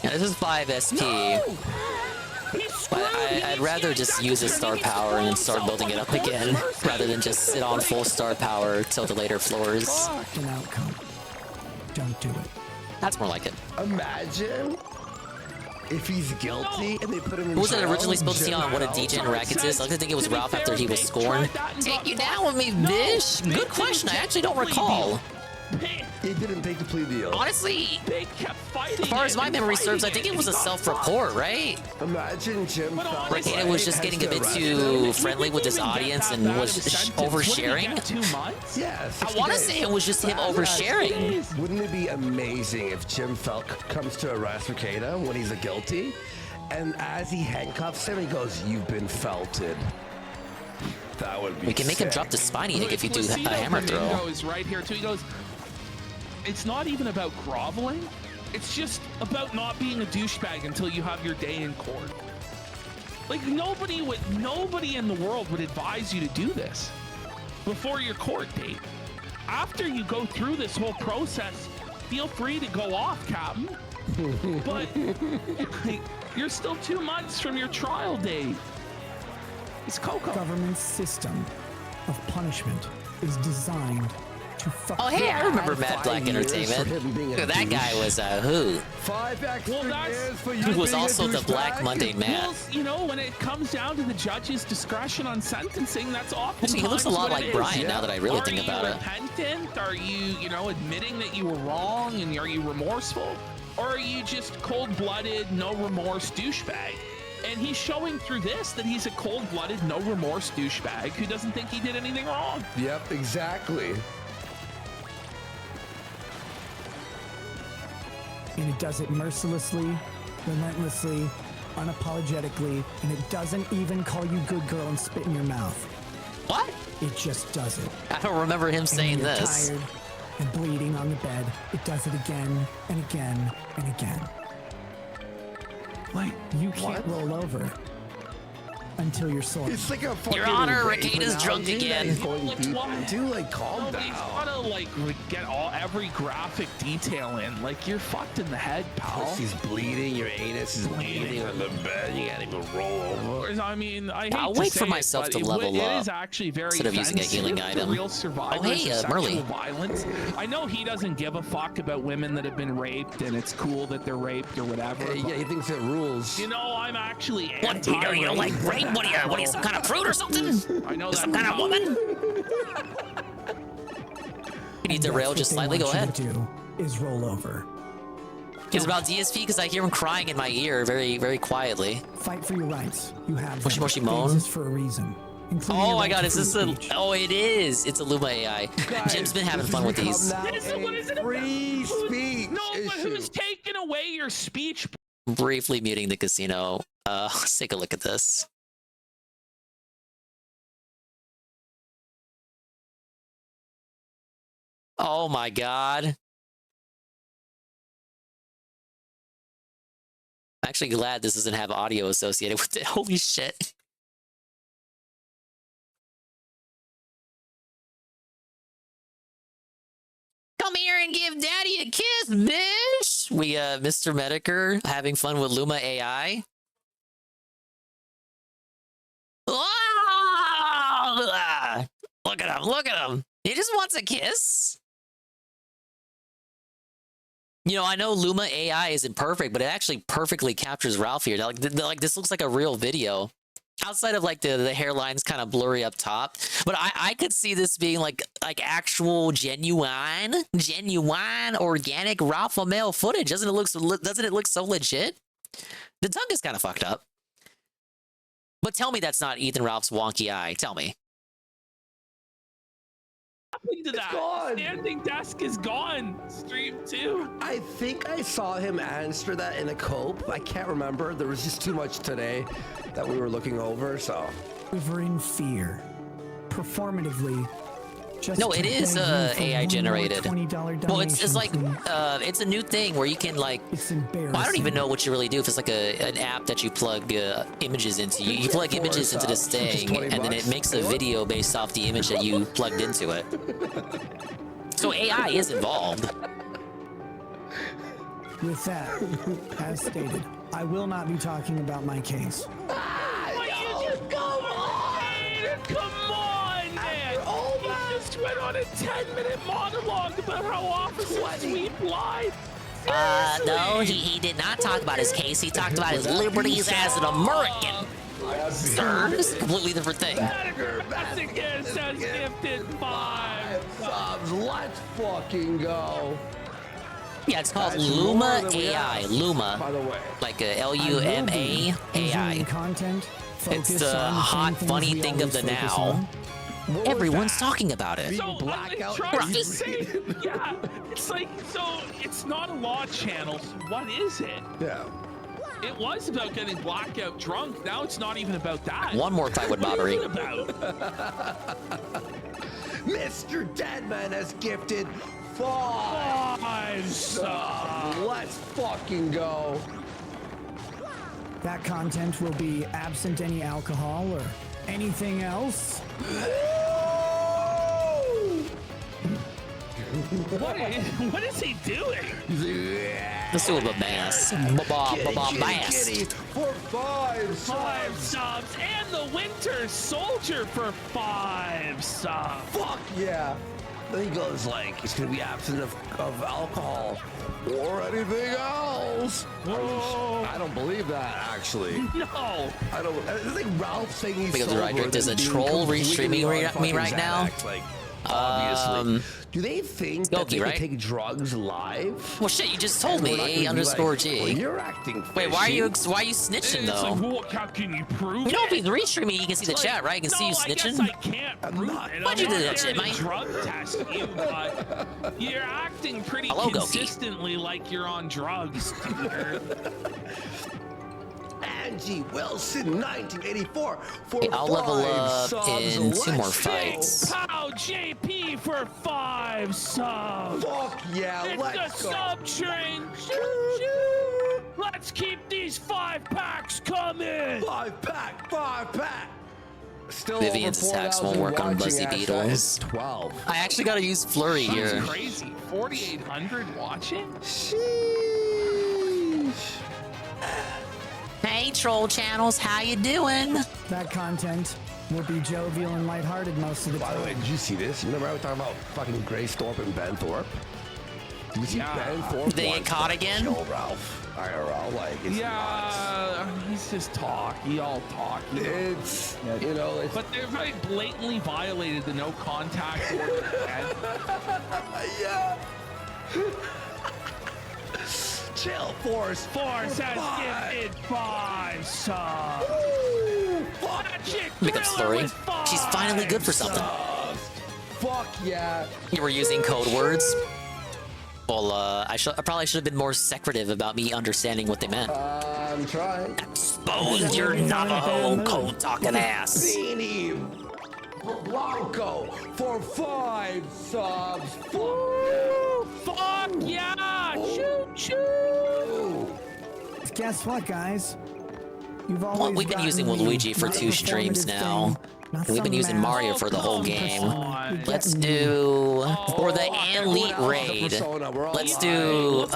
Yeah, this is 5 SP. But I'd rather just use his star power and then start building it up again, rather than just sit on full star power till the later floors. An outcome. Don't do it. That's more like it. Imagine if he's guilty and they put him in Who was it jail, originally supposed to see on What a DJ Rackets is? I like to think it was Ralph after he was scorned. Take you down with me, bitch! Good question, I actually don't recall. He didn't take the plea deal. Honestly, they kept fighting. As far as my memory serves, I think it was a self-report, right? Imagine Jim. Rakeda was just getting a bit too friendly with his audience and was oversharing. 2 months? Yeah. I want to say it was just him oversharing. Wouldn't it be amazing if Jim Felk comes to arrest Rakeda when he's a guilty, and as he handcuffs him, he goes, "You've been felted." That would be. We can make him drop the spiny egg if you do a hammer throw. Is right here too. He goes, it's not even about groveling. It's just about not being a douchebag until you have your day in court. Like nobody in the world would advise you to do this before your court date. After you go through this whole process, feel free to go off, Captain. But you're still 2 months from your trial date. It's Coco. Government's system of punishment is designed to fuck. Oh, hey, I remember Mad Black Entertainment. That guy was a who? 5 extra years for you. He was being a also the Black douchebag? Monday Man. Well, you know, when it comes down to the judge's discretion on sentencing, that's often. Actually, he looks a lot like Brian now that I really think about it. Are you repentant? Are you, admitting that you were wrong, and are you remorseful? Or are you just cold-blooded, no remorse douchebag? And he's showing through this that he's a cold-blooded, no remorse douchebag who doesn't think he did anything wrong. Yep, exactly. And it does it mercilessly, relentlessly, unapologetically, and it doesn't even call you good girl and spit in your mouth. What? It just does it. I don't remember him saying you're this. Tired and bleeding on the bed. It does it again and again and again. Like, you can't roll over until you're sore. It's like a fucking Your Honor, rape Rakeda's drunk analogy that again. he's going to calm down. He's gotta get every graphic detail in. Like you're fucked in the head, pal. Pussy's bleeding, your anus is bleeding on the bed, you can't even roll over. I mean, I hate I'll to wait say for it, myself but to level it up is actually very instead of using a healing offensive to item. real survivors Oh, hey, of Merly. sexual violence. I know he doesn't give a fuck about women that have been raped, and it's cool that they're raped or whatever. Yeah, he thinks it rules. You know, I'm actually What do you know, like rape? What are you, some kind of prude or something? I know Some kind of woman? You need to rail just slightly, go ahead. Do is roll over. It's about DSP because I hear him crying in my ear very, very quietly. Fight for your rights. You have Moshi them. Moshi They Moan? exist for a reason. including Oh your my right god, to is free this a... speech. Oh, it is. It's a Luma AI. Jim's been having fun with these. What is it free about? speech No, but issue. who's taking away your speech? Briefly muting the casino. Let's take a look at this. Oh my god. I'm actually glad this doesn't have audio associated with it. Holy shit. Come here and give daddy a kiss, bitch! We, Mr. Mediker having fun with Luma AI. Ah! Look at him, look at him. He just wants a kiss. You know, I know Luma AI isn't perfect, but it actually perfectly captures Ralph here. Like this looks like a real video. Outside of like the hairline's kind of blurry up top, but I could see this being like actual genuine organic Ralph Lamel footage. Doesn't it look so legit? The tongue is kind of fucked up. But tell me that's not Ethan Ralph's wonky eye. Tell me. Into that standing desk is gone. Stream 2. I think I saw him answer that in a cope. I can't remember. There was just too much today that we were looking over, so. Quivering fear. Performatively. Just No, it is AI generated. Well, it's like donation, it's a new thing where you can like. Well, I don't even know what you really do if it's like an app that you plug images into. You plug images into this thing, and then it makes a video based off the image that you plugged into it. So AI is involved. With that, as stated, I will not be talking about my case. Come on, man! He just went on a 10-minute monologue about how officers sweep live. No, he did not talk about his case. He talked about his liberties as an American. Sir, it's a completely different thing. Masochist has gifted 5 subs. Let's fucking go. Yeah, it's called Luma AI. Luma, by the way, like a Luma AI. Content. It's the hot, funny thing of the now. Everyone's talking about it. So, blackout. trying to say, yeah, it's like, so it's not a law channel. So what is it? Yeah. It was about getting blackout drunk. Now it's not even about that. One more fight with Bobbery. What is it about? Mr. Deadman has gifted 5 subs. Let's fucking go. That content will be absent any alcohol or anything else. What is he doing? Let's do a bass. Bass. For 5 subs. 5 subs. And the Winter Soldier for 5 subs. Fuck yeah. Then he goes like, it's gonna be absent of alcohol or anything else. I don't believe that, actually. No. I don't. I think Ralph saying he's Because sober Roderick, there's a than being troll completely restreaming on me fucking right now. Xanax, like, obviously. Do they think that they can take drugs live? Well, shit, you just told me. A_G. Well, you're acting fishy. Wait, why are you snitching It's though? like, what, how can you prove You know, it? if he's restreaming, you can see the chat, right? You can see you I snitching. guess I can't prove it. Why'd you I'm do not that shit, here to mate? drug test you, but you're acting pretty Hello, Goki. consistently like you're on drugs, dude. Angie Wilson, 1984. For I'll level 5 up subs. in 2 more Let's fights. Pow JP for 5 subs. Fuck yeah, It's let's the go. sub train. Let's keep these 5-packs coming. 5-pack. Still Vivian's over attacks 4,000 won't work on watching Buzzy at Beetles. 12. I actually gotta use Flurry here. That's crazy. 4,800 watching? Hey, troll channels, how you doing? That content will be jovial and lighthearted most of the By time. the way, did you see this? You remember I was talking about fucking Grace Thorpe and Ben Thorpe? Did you see Ben Thorpe? They get caught again? Kill Ralph. IRL, like, it's Yeah, he's just talky, all talky. It's, you know, it's... But they're very blatantly violated the no contact order. Yeah. Chill, Force. Force has Five. gifted 5 subs. Pick up Slurry. She's finally good for something. Fuck yeah. You were using code words. Well, I probably should have been more secretive about me understanding what they meant. I'm trying. Expose your Navajo code talking ass. Beanie Blanco for 5 subs. Fuck yeah! Choo choo! Guess what, guys? You've always Well, we've been using Waluigi for 2 streams now. We've been using Mario for the whole game. Let's do for the Elite Raid. Let's do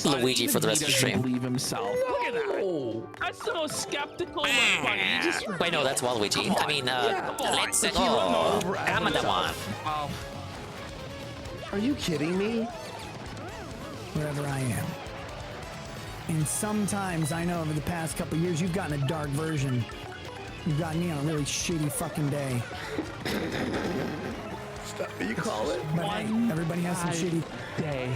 Luigi for the rest of the stream. Believe himself. Look at that. That's the most skeptical one. He just Wait, no, that's Waluigi. I mean, let's go. I'm the one. Are you kidding me? Wherever I am. And sometimes I know over the past couple years you've gotten a dark version. You've gotten me on a really shitty fucking day. You call it? But hey, everybody has some shitty day.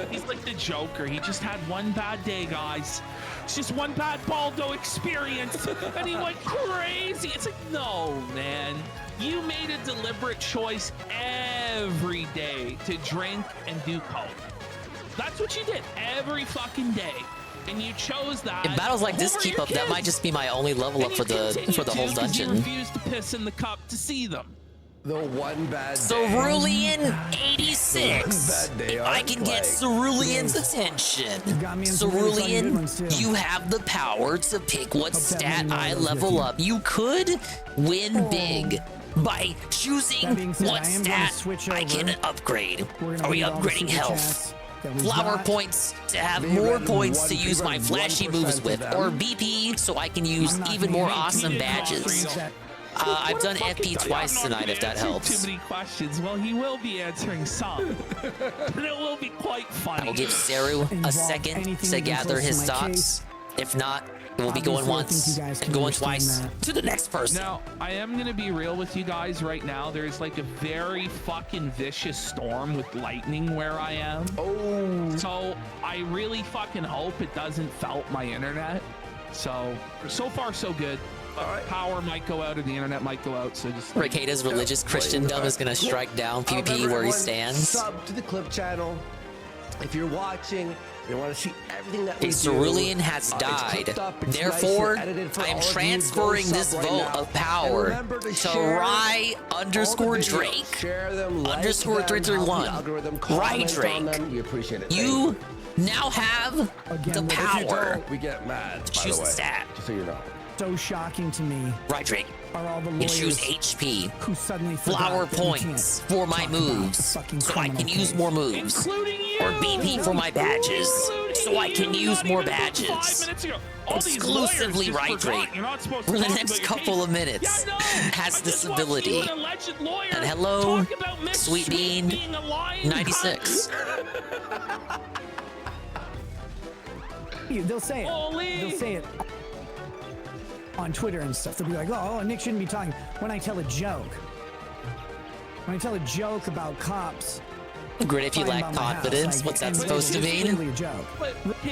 He's like the Joker. He just had one bad day, guys. It's just one bad Baldo experience, and he went crazy. It's like, no, man. You made a deliberate choice every day to drink and do coke. That's what you did every fucking day. And you chose that. In battles like this, keep up. That might just be my only level up for the whole You dungeon. refused to piss in the cup to see them. The one bad day. Cerulean 86. Bad day, I can get Cerulean's attention. Cerulean, you have the power to pick what stat I level up. You could win big by choosing what stat I can upgrade. Are we upgrading health? Flower points to have more points to use my flashy moves with, or BP so I can use even more awesome badges. I've done FP twice tonight, if that helps. Too many questions. Well, he will be answering some, but it will be quite funny. I will give Seru a second to gather his thoughts. If not, we'll be going once and going twice to the next person. Now, I am going to be real with you guys right now. There's like a very fucking vicious storm with lightning where I am. Oh. So I really fucking hope it doesn't felt my internet. So far so good. Power might go out or the internet might go out. So just Ricada's religious Christendom is going to strike down PvP where he stands. Sub to the Clip channel. If you're watching, you want to see everything that we do. Cerulean has died. Therefore, I am transferring this vote of power to Rye _ Drake _ 331. Rye Drake. We appreciate it. You now have the power. We get mad. Choose the stat. Just so you know. So shocking to me. Right, Drake. Are all the You choose HP, who suddenly flower points for my moves, so I can use more moves, or BP for my badges, so I can use more badges. Exclusively Right Drake for the next couple of minutes has this ability. And hello, Sweet Bean 96. They'll say it. They'll say it on Twitter and stuff. They'll be like, oh, Nick shouldn't be talking. When I tell a joke about cops. Great if you lack confidence. What's that supposed to mean? But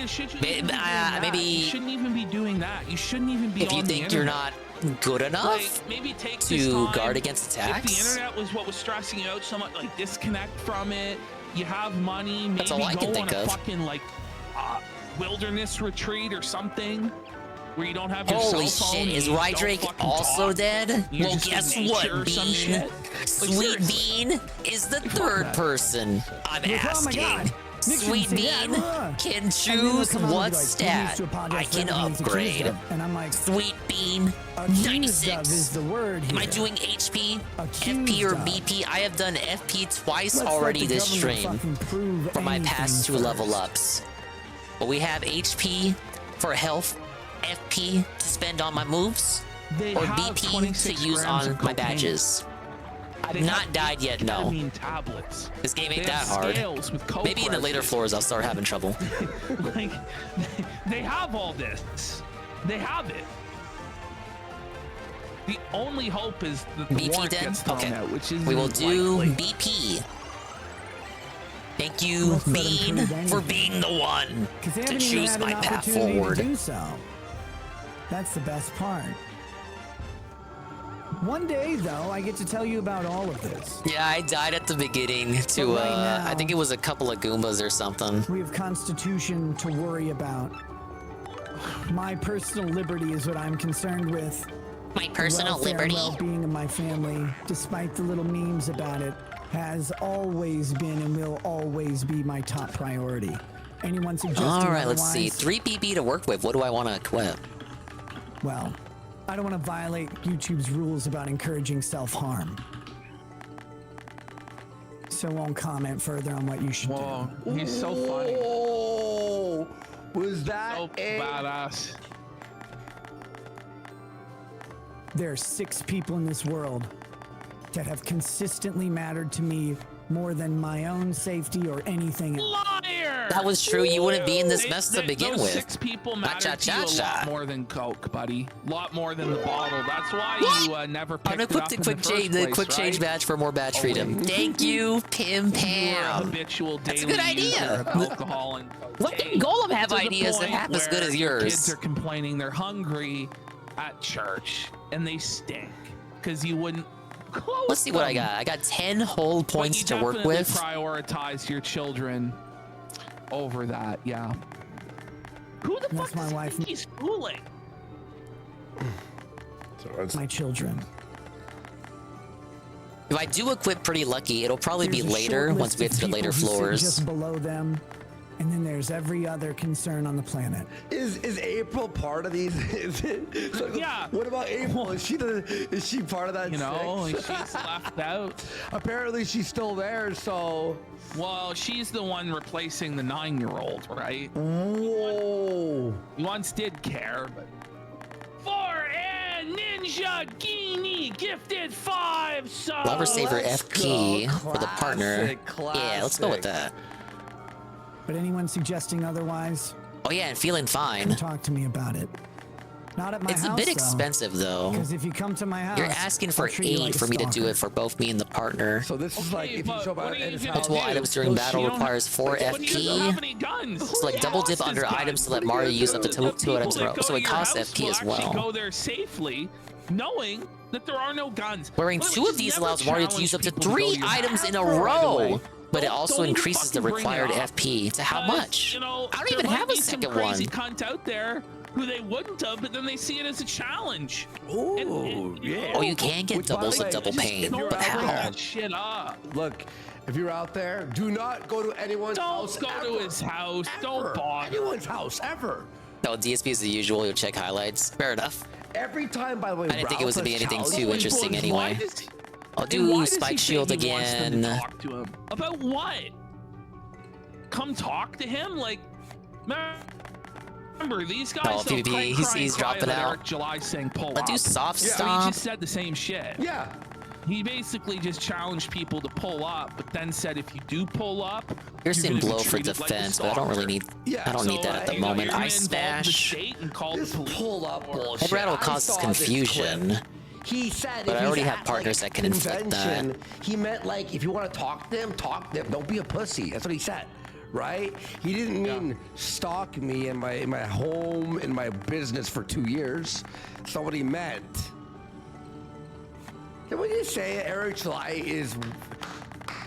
should you maybe you shouldn't even be doing that. You shouldn't even be if you think you're not good enough maybe take to guard against attacks. If the internet was what was stressing you out so much, like disconnect from it. You have money. Maybe That's all I can go think on a of. fucking wilderness retreat or something. Where you don't have your Holy cell phone, shit, is you Rye don't Drake fucking also talk. dead? You're Well, just in guess nature what, or some Bean? shit. Sweet Bean is the third person I'm asking. Sweet Bean can choose what stat I can upgrade. Sweet Bean 96. Am I doing HP, FP, or BP? I have done FP twice already this stream for my past 2 level ups. But we have HP for health, FP to spend on my moves, or BP to use on my badges. I've not died yet, no. This game ain't that hard. Maybe in the later floors I'll start having trouble. Like, they have all this. They have it. The only hope is that the BP warrant then? gets thrown Okay. out, which is We will do likely. BP. Thank you, Bean, for being the one to choose my path forward. To do so. That's the best part. One day, though, I get to tell you about all of this. Yeah, I died at the beginning to, Right now, I think it was a couple of Goombas or something. We have Constitution to worry about. My personal liberty is what I'm concerned with. My personal The welfare liberty? and well-being of my family, despite the little memes about it, has always been and will always be my top priority. Anyone suggesting All right, let's see. otherwise? 3 PP to work with. What do I want to equip? Well, I don't want to violate YouTube's rules about encouraging self-harm. So I won't comment further on what you should do. He's so funny. Oh, was that so badass? There are 6 people in this world that have consistently mattered to me more than my own safety or anything else. Liar! That was true. You wouldn't be in this mess to begin those with. 6 people matter to you a lot more than Coke, buddy. A lot more than the bottle. That's why you never picked it up in the first place, the quick change right? badge for more badge freedom. Thank you, Pim You're a Pam. habitual That's a daily good user idea. of alcohol and What did Golem have to the ideas that point half as good where as your yours? Kids are complaining they're hungry at church and they stink because you wouldn't close Let's see what I them. got. I got 10 whole points But to you work definitely with. prioritize your children over that, yeah. Who the fuck my is wife. he's fooling? My children. If I do equip Pretty Lucky, it'll probably be There's a later short once we get list to of the later people who sit floors. just below them, and then there's every other concern on the planet. Is April part of these? Is it? So Yeah. What about April? Is she part of that? You know, six? she's left out. Apparently, she's still there. So. Well, she's the one replacing the 9-year-old, right? Whoa. You once did care, but. For and Ninja Genie gifted 5 subs. Lifesaver FP for the partner. Yeah, let's go with that. But anyone suggesting otherwise, Oh yeah, and feeling fine. come talk to me about it. Not at my It's house, a bit expensive though. Because if you come to my house, You're asking for I'll treat you 8 like a for me to do stalker. it for both me and the partner. So this is like if you show up at his house. Multiple items during battle requires 4 But he doesn't have FP. any guns. So like double dip under items to let Mario use up to 2 items in a row. So it costs FP as Actually go well. there safely, knowing that there are no guns. Wearing Well, 2 which of these never allows Mario to challenge use up to people to go 3 to your items in a house, by the way. row. But it also Don't even increases the fucking bring it required up. FP to how Because, much? You know, I don't there even might have a be some second crazy one. cunt out there who they wouldn't have, but then they see it as a challenge. Ooh, yeah. Oh, you can get doubles of double pain, you're but out how? there- That shit up. Look, if you're out there, do not go to anyone's house. Don't go to his house. Don't bother. Anyone's house ever. No, DSP is the usual. You'll check highlights. Fair enough. Every time, by the way, I didn't think it was gonna be Ralph has anything challenged too interesting people. anyway. I'll And why do does he Spike think Shield he wants them to again. talk to him? About what? Come talk to him? Like, remember, these guys No, don't PvP, he's dropping out. Eric July saying pull I'll up. do soft So he stomp. just said the same shit. Yeah. He basically just challenged people to pull up, but then said if you do pull up, Piercing you're gonna be blow for treated like a defense, but I don't really need. Yeah, I don't need that at the you know, moment. you're gonna Ice involve the Smash. state and call This the police. pull up bullshit. Head rattle I causes saw this confusion. clip. He said, But if I already he's have at, partners like, that can inflict that. convention, He meant like if you want to talk to them, talk to them. Don't be a pussy. That's what he said, right? He didn't mean stalk me in my home, in my business for 2 years. That's not what he meant. Can we just say Eric July is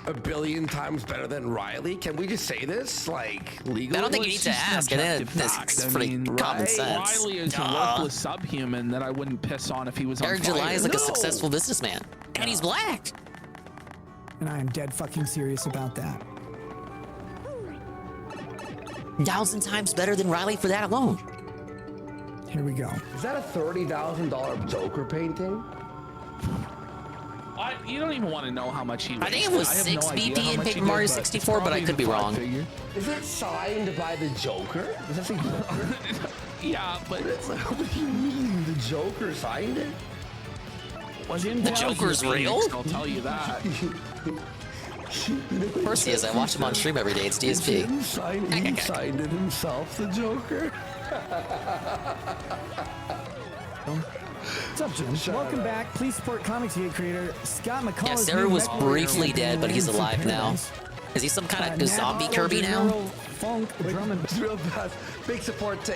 a billion times better than Riley? Can we just say this, like, legally? I don't think you need to ask. It's pretty common sense. Riley is a worthless subhuman that I wouldn't piss on if he was on Eric fire. July is like a successful businessman, and he's black. And I am dead fucking serious about that. 1,000 times better than Riley for that alone. Here we go. Is that a $30,000 Joker painting? You don't even want to know how much he. I think it was 6 BP in Paper Mario 64, but I could be wrong. Is it signed by the Joker? Does that say Joker? Yeah, but what do you mean the Joker signed it? The Joker's real? I'll tell you that. Of course he is. I watch him on stream every day. It's DSP. He signed it himself, the Joker. What's up, Jim? Welcome back. Please support Comics Gate creator Scott McCall. Yeah, Sarah was briefly dead, but he's alive now. Is he some kind of zombie Kirby now? Funk, drum and real fast. Big support to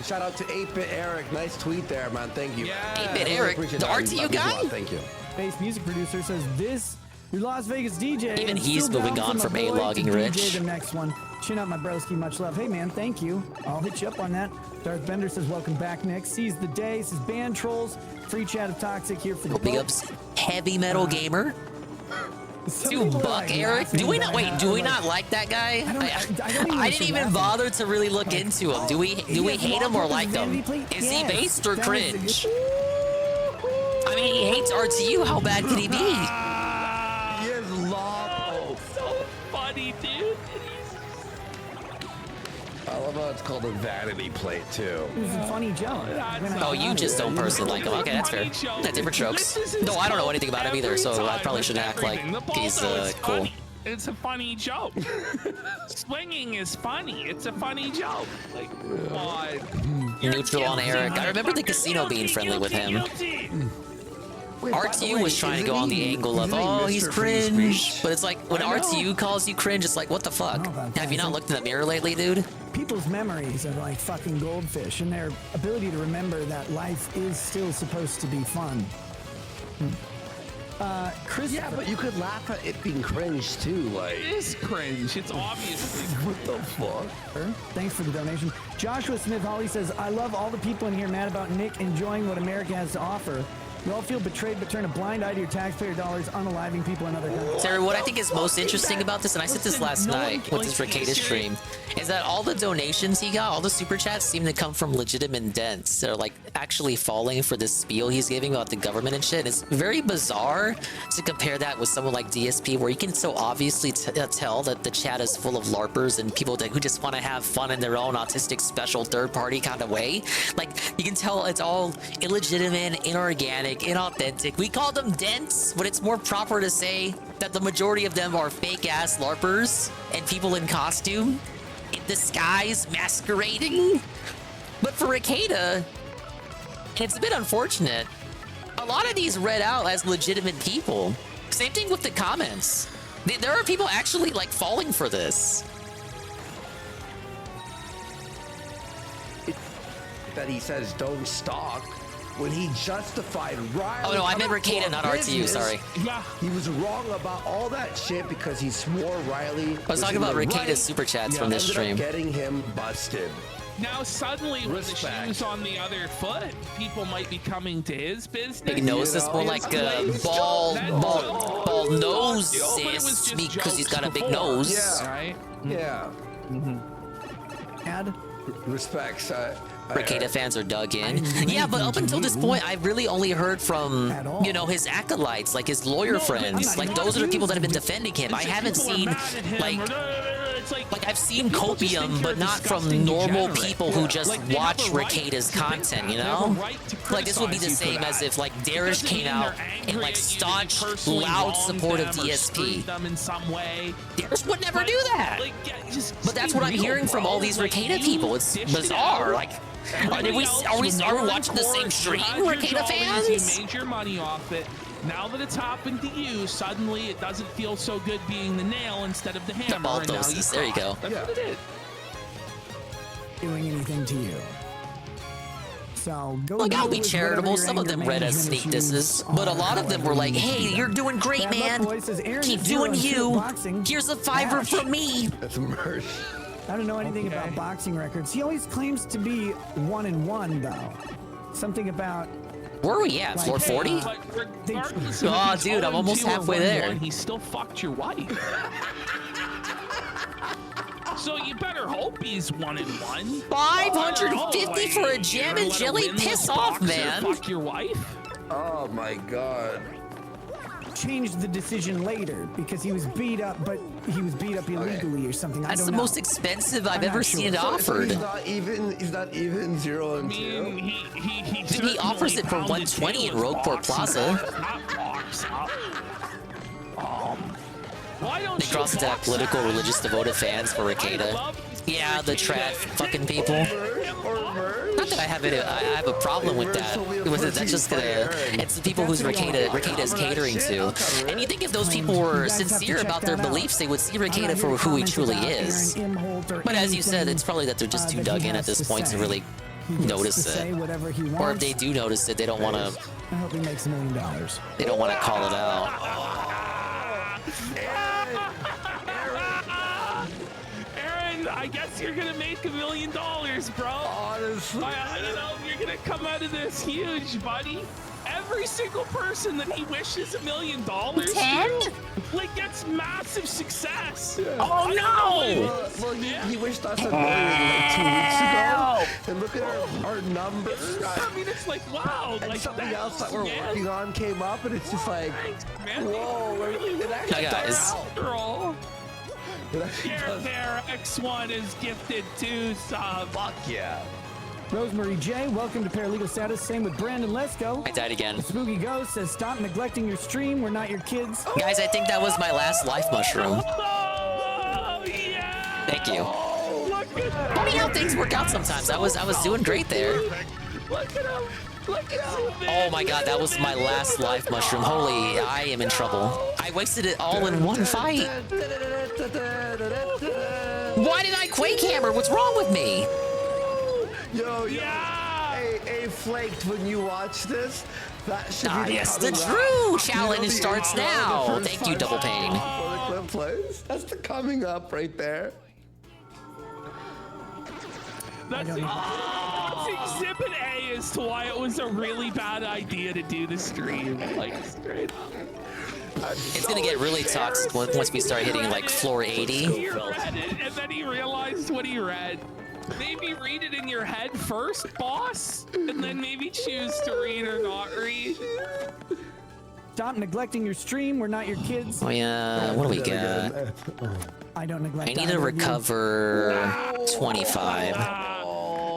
shout out to 8-Bit Eric. Nice tweet there, man. Thank you. 8-Bit Eric, the RTU guy? Thank you. Bass music producer says this. Your Las Vegas DJ. Even is he's still moving down on for from my boy A-logging to Rich. DJ the next one. Chin up, my broski. Much love. Hey, man, thank you. I'll hit you up on that. Darth Bender says, welcome back, Nick. Seize the day. Says, band trolls. Free chat of Toxic here for the Big ups, Heavy Metal Gamer. To Buck Eric. Do we not like that guy? I didn't even bother to really look into him. Do we hate him or like him? Is he based or cringe? I mean, he hates RTU. How bad could he be? He is lawful. So funny, dude. I love how it's called a vanity plate too. It was a funny joke. Oh, you just don't personally like him. Okay, that's fair. That's different strokes. No, I don't know anything about him either, so I probably shouldn't act like he's cool. It's a funny joke. Swinging is funny. It's a funny joke. Like, what? Neutral on Eric. I remember the casino being friendly with him. RTU was trying to go on the angle of, oh, he's cringe. But it's like, when RTU calls you cringe, it's like, what the fuck? Have you not looked in the mirror lately, dude? People's memories are like fucking goldfish, and their ability to remember that life is still supposed to be fun. Chris. Yeah, but you could laugh at it being cringe too. Like, It is cringe. It's obviously what the fuck? Thanks for the donation. Joshua Smith Holly says, I love all the people in here mad about Nick enjoying what America has to offer. You all feel betrayed but turn a blind eye to your taxpayer dollars, unaliving people in other countries. Terry, what I think is most interesting about this, and I said this last night with this Ricada stream, is that all the donations he got, all the super chats seem to come from legitimate dents. They're like actually falling for this spiel he's giving about the government and shit. And it's very bizarre to compare that with someone like DSP, where you can so obviously tell that the chat is full of LARPers and people who just want to have fun in their own autistic, special, third-party kind of way. Like, you can tell it's all illegitimate, inorganic, inauthentic. We call them dents, but it's more proper to say that the majority of them are fake-ass LARPers and people in costume, in disguise, masquerading. But for Ricada, it's a bit unfortunate. A lot of these read out as legitimate people. Same thing with the comments. There are people actually like falling for this. That he says don't stalk when he justified Riley. Oh no, I meant Ricada, not RTU, sorry. Yeah. He was wrong about all that shit because he swore Riley. I was talking about Ricada's super chats from this stream. Getting him busted. Now suddenly, when the shoe's on the other foot, people might be coming to his business. Big nose is more like bald nose is because he's got a big nose. Yeah. Right? Yeah. Add respects. Ricada fans are dug in. Yeah, but up until this point, I've really only heard from, you know, his acolytes, like his lawyer friends. Like, those are the people that have been defending him. I haven't seen, like I've seen copium, but not from normal people who just watch Ricada's content, you know? Like, this would be the same as if, like, Darish came out and, like, staunch, loud support of DSP. Darish would never do that. But that's what I'm hearing from all these Ricada people. It's bizarre. Like, are we watching the same stream, Ricada fans? You made your money off it. Now that it's happened to you, suddenly it doesn't feel so good being the nail instead of the hammer. There you go. That's what it is. Doing anything to you. So go. Look, I'll be charitable. Some of them read as sneak disses, but a lot of them were like, "Hey, you're doing great, man. Keep doing you. Here's a $5 from me." That's merch. I don't know anything about boxing records. He always claims to be 1-1 though. Something about. Where are we at? Floor 40? Oh, dude, I'm almost halfway there. He still fucked your wife. So you better hope he's 1-1. 550 for a jam and jelly? Piss off, man. Fuck your wife? Oh my god. Changed the decision later because he was beat up, but he was beat up illegally or something. That's the most expensive I've ever seen it offered. He's not even 0 and 2. He offers it for 120 in Rogueport Plaza. They cross attack political, religious, devoted fans for Ricada. Yeah, the trad fucking people. Not that I have a problem with that That's just gonna. It's the people who's Ricada is catering to. And you think if those people were sincere about their beliefs, they would see Ricada for who he truly is. But as you said, it's probably that they're just too dug in at this point to really notice it. Or if they do notice it, they don't want to. I hope he makes $1 million. They don't want to call it out. Aaron, I guess you're gonna make $1 million, bro. Honestly, you know, you're gonna come out of this huge, buddy. Every single person that he wishes $1 million to, like, gets massive success. Yeah. Oh no! Well, he wished us $1 million like 2 weeks ago, and look at our numbers. I mean, it's like, wow, and like something else that we're working on came up, and it's just like, whoa, it actually guys. Girl. There, X1 is gifted 2 subs. Fuck yeah. Rosemary J, welcome to Paralegal Status. Same with Brandon. Let's go. I died again. Spooky Ghost says, stop neglecting your stream. We're not your kids. Guys, I think that was my last life mushroom. Oh, yeah. Thank you. Funny how things work out sometimes. I was doing great there. Look at him. Look at him. Oh my god, that was my last life mushroom. Holy, I am in trouble. I wasted it all in one fight. Why did I Quake Hammer? What's wrong with me? Yo, hey, Flaked, when you watch this, that should be yes, the true challenge starts now. Thank you, Double Pain. Before the clip plays. That's the coming up right there. That's exhibit A as to why it was a really bad idea to do the stream. Like, straight up. It's gonna get really toxic once we start hitting like floor 80. He read it, and then he realized what he read. Maybe read it in your head first, boss, and then maybe choose to read or not read. Stop neglecting your stream. We're not your kids. Oh yeah, what do we got? I don't neglect. I need to recover 25.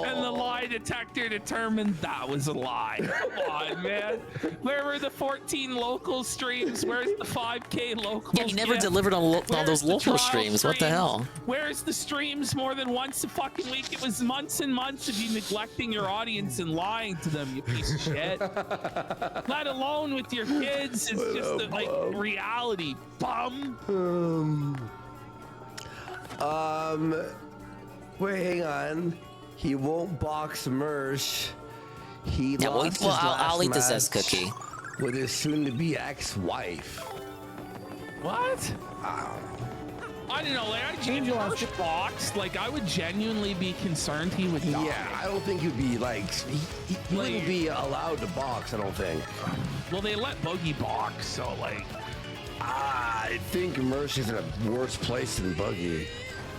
And the lie detector determined that was a lie. Come on, man. Where were the 14 local streams? Where's the 5K local? Yeah, you never delivered on those local streams. What the hell? Where's the streams more than once a fucking week? It was months and months of you neglecting your audience and lying to them, you piece of shit. Let alone with your kids. It's just the, like, reality, bum. Wait, hang on. He won't box Mersh. He Yeah, lost well, his last I'll eat this match as cookie. with his soon-to-be ex-wife. What? I don't know, like, I genuinely boxed. Like, I would genuinely be concerned he would die. Yeah, I don't think he'd be like he wouldn't be allowed to box. I don't think. Well, they let Boogie box, so like. I think Mersh is in a worse place than Buggy.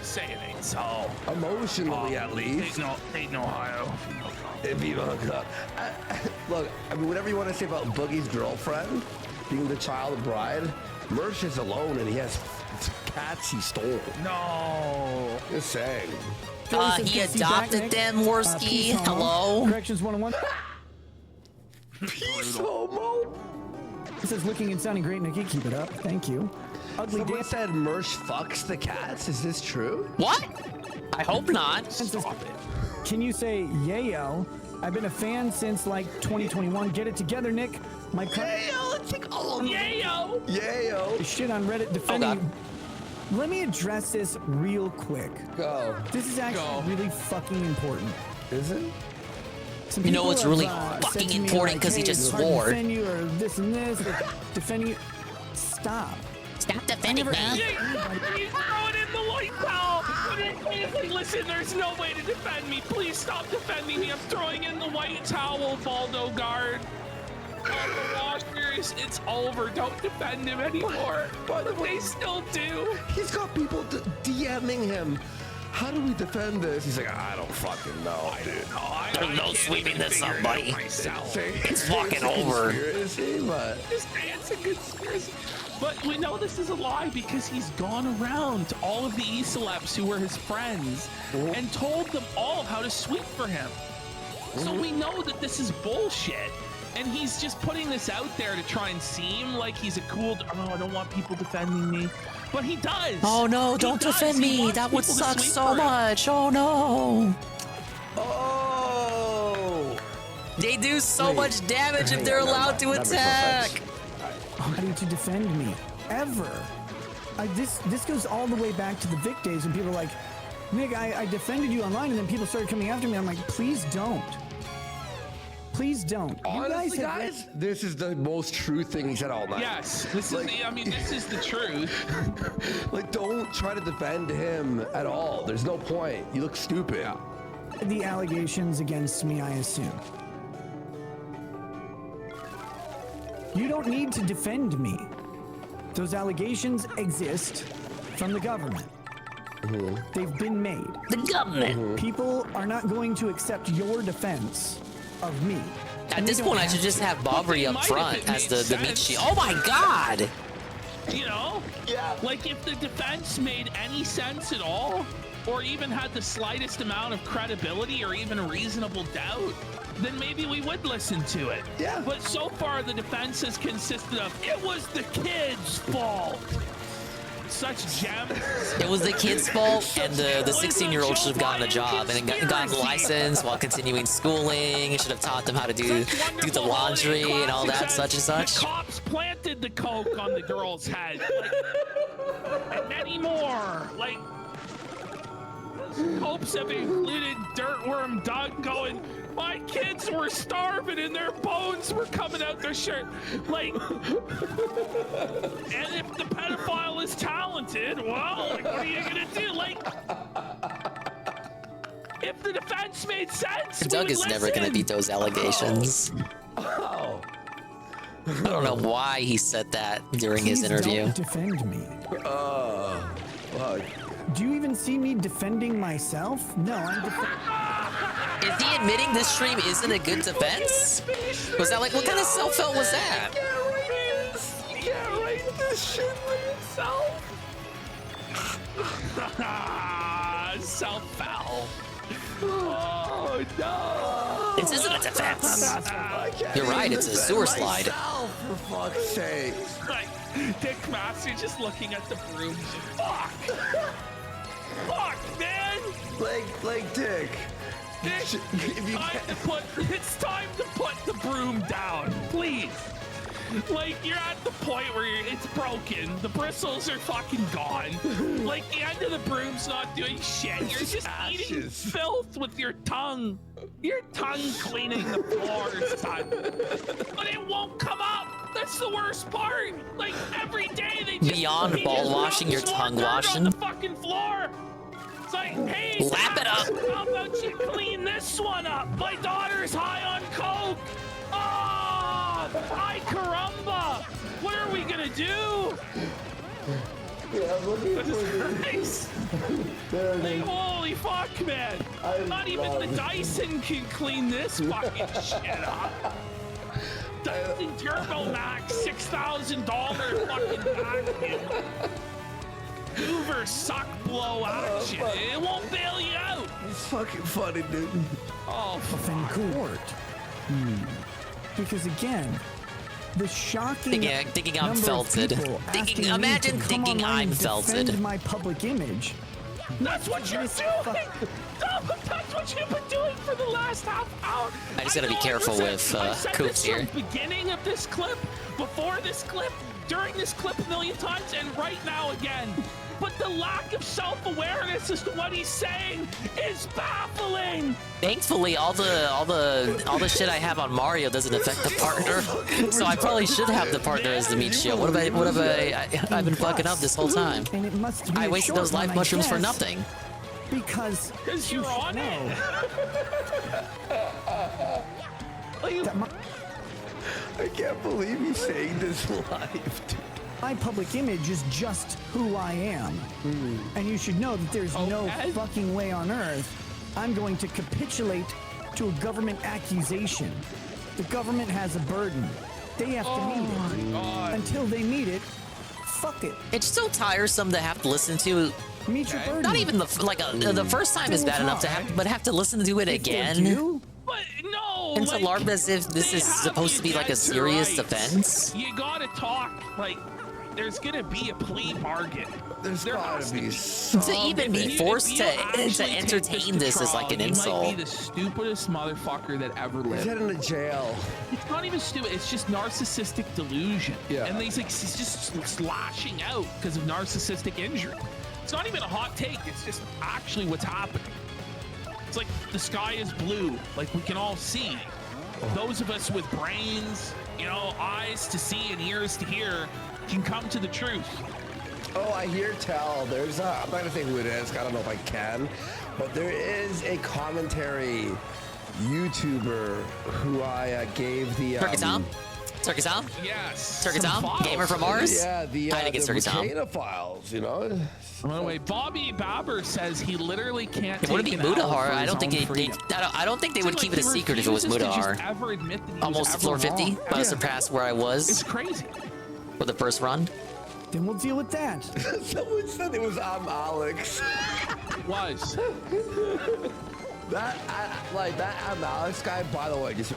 Say it ain't so. Emotionally, at least. Ain't no Ohio. If you look up, look. I mean, whatever you want to say about Boogie's girlfriend being the child bride, Mersh is alone and he has cats he stole. No. Just saying. He adopted them, Worski. Hello? Corrections 101. Peace homo. This is looking and sounding great, Nikki. Keep it up. Thank you. Ugly Someone Dan said Mersh fucks the cats. Is this true? What? I hope not. Stop it. Can you say yayo? I've been a fan since like 2021. Get it together, Nick. My yayo. Let's take all of them. Yayo. Yayo. Shit on Reddit defending. Let me address this real quick. Go. This is actually really fucking important. Is it? You know it's really fucking important because he just swore. Defend you or this and this. Defend you. Stop. Stop defending me. He's throwing in the white towel. He's like, listen, there's no way to defend me. Please stop defending me. I'm throwing in the white towel, Baldo guard. The Washers, it's over. Don't defend him anymore. But they still do. He's got people DMing him. How do we defend this? He's like, I don't fucking know, dude. There's no sweeping this up, buddy. It's fucking over. Just say it's a conspiracy. But we know this is a lie because he's gone around to all of the E-celebs who were his friends and told them all how to sweep for him. So we know that this is bullshit. And he's just putting this out there to try and seem like he's a cool... Oh, I don't want people defending me. But he does. Oh no, don't defend me. That would suck so much. Oh no. Oh. They do so much damage if they're allowed to attack. Nobody to defend me ever. This goes all the way back to the Vic days when people are like, Nick, I defended you online, and then people started coming after me. I'm like, please don't. Please don't. Honestly, guys, this is the most true thing he said all night. Yes, this is the, I mean, this is the truth. Like, don't try to defend him at all. There's no point. You look stupid. The allegations against me, I assume. You don't need to defend me. Those allegations exist from the government. They've been made. The government. People are not going to accept your defense of me. At this point, I should just have Bobbery up front as the meat shield. Oh my god! You know? Yeah. Like, if the defense made any sense at all, or even had the slightest amount of credibility or even reasonable doubt, then maybe we would listen to it. Yeah. But so far, the defense has consisted of, it was the kid's fault. Such gems. It was the kid's fault, and the 16-year-old should have gotten a job and gotten the license while continuing schooling. Should have taught them how to do the laundry and all that, such and such. The cops planted the coke on the girl's head. Like, and many more. Like, hopes have included Dirtworm Doug going, my kids were starving and their bones were coming out their shirt. Like, and if the pedophile is talented, well, like, what are you gonna do? Like, if the defense made sense, Doug is never gonna beat those allegations. Oh. I don't know why he said that during his interview. Don't defend me. Fuck. Do you even see me defending myself? No, I'm Is he admitting this stream isn't a good defense? Was that like, what kind of self-help was that? You can't write this shit by yourself. Self-help. Oh no! This isn't a defense. You're right, it's a sewer slide. For fuck's sake. Like, Dick Master just looking at the brooms. Fuck! Fuck, man! Like Dick. Dick, it's time to put the broom down, please. Like, you're at the point where it's broken. The bristles are fucking gone. Like, the end of the broom's not doing shit. You're just eating filth with your tongue. Your tongue cleaning the floors, son. But it won't come up. That's the worst part. Like, every day they just... Beyond ball washing, your tongue washing. On the fucking floor. It's like, hey, lap it up. How about you clean this one up? My daughter's high on coke. Oh, ay caramba. What are we gonna do? Yeah, I'm looking for this. Like, holy fuck, man. Not even the Dyson can clean this fucking shit up. Dyson Turbo Max, $6,000 fucking vacuum. Hoover suck blow action. It won't bail you out. It's fucking funny, dude. Oh, fucking court. Because again, the shocking thinking I'm number of felted. people asking Imagine me to thinking come online I'm and felted. defend my public image. That's what you're doing. That's what you've been doing for the last half hour. I just gotta be careful with Coops here. At the beginning of this clip, before this clip, during this clip a million times, and right now again. But the lack of self-awareness as to what he's saying is baffling. Thankfully, all the shit I have on Mario doesn't affect the partner, so I probably should have the partner as the meat shield. What have I've been fucking up this whole time? And it must be I wasted those life mushrooms for nothing. Because you're on it. I can't believe he's saying this live, dude. My public image is just who I am. And you should know that there's no fucking way on earth I'm going to capitulate to a government accusation. The government has a burden. They have to meet it. Until they meet it, fuck it. It's so tiresome to have to listen to. Meet your burden. Not even the first time is bad enough to have to listen to it again. But no, It's alarmed as if this is supposed to be like a serious defense. You gotta talk, like, there's gonna be a plea bargain. There's there gotta has be To even be forced to entertain this is like an You insult. might be the stupidest motherfucker that ever lived. He's heading to jail. It's not even stupid. It's just narcissistic delusion. Yeah. And he's just lashing out because of narcissistic injury. It's not even a hot take. It's just actually what's happening. It's like the sky is blue, like we can all see. Those of us with brains, you know, eyes to see and ears to hear can come to the truth. Oh, I hear tell. There's a, I'm not gonna say who it is. I don't know if I can, but there is a commentary YouTuber who I gave the Turkey Tom? Turkey Tom? Yes. Turkey Tom? Gamer from Mars? Yeah, the I think it's Turkey Tom. Ricada files, you know. By the way, Bobby Babber says he literally can't. It wouldn't be take an L Mudahar. for I his don't think own they freedom. I don't think they would It's keep like it a he secret if it was refuses to just Mudahar. ever admit that he was Almost ever floor 50. wrong. About to surpass where I was. It's crazy. For the first run. Then we'll deal with that. Someone said it was Alex. Was. That Alex guy, by the way, just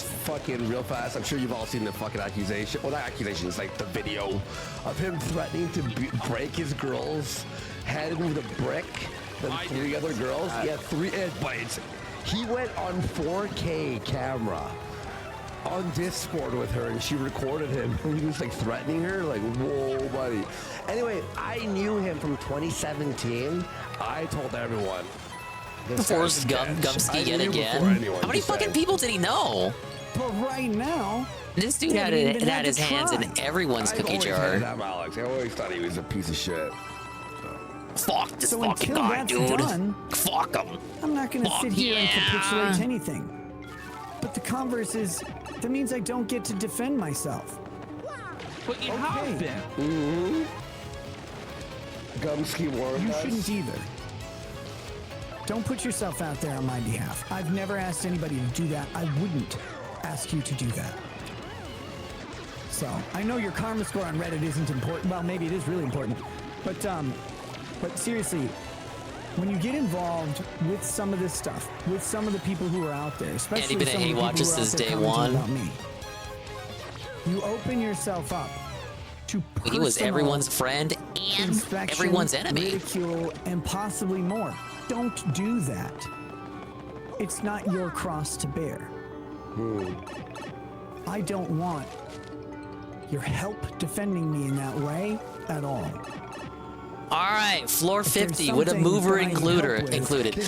fucking real fast. I'm sure you've all seen the fucking accusation. Well, not accusation, it's like the video of him threatening to break his girl's head with a brick. The three other girls. Yeah, three. But he went on 4K camera on Discord with her, and she recorded him. He was like threatening her, like, whoa, buddy. Anyway, I knew him from 2017. I told everyone. Forrest Gumsky yet again. How many fucking people did he know? But right now, this dude had his hands in everyone's cookie jar. I'm Alex. I always thought he was a piece of shit. Fuck this so fucking until guy, that's dude. done, Fuck him. I'm not going to Fuck sit here and yeah. capitulate to anything. But the converse is, that means I don't get to defend myself. But you have been. Mm-hmm. Gumsky warned You us. shouldn't either. Don't put yourself out there on my behalf. I've never asked anybody to do that. I wouldn't ask you to do that. So, I know your karma score on Reddit isn't important. Well, maybe it is really important. But seriously, when you get involved with some of this stuff, with some of the people who are out there, especially Andy some Bennett of the Hay people who watches are out since there day commenting one. about me, you open yourself up to He was personal everyone's friend and inspection, everyone's enemy. ridicule, and possibly more. Don't do that. It's not your cross to bear. I don't want your help defending me in that way at all. All right, floor If there's 50 with a something mover that I need help included.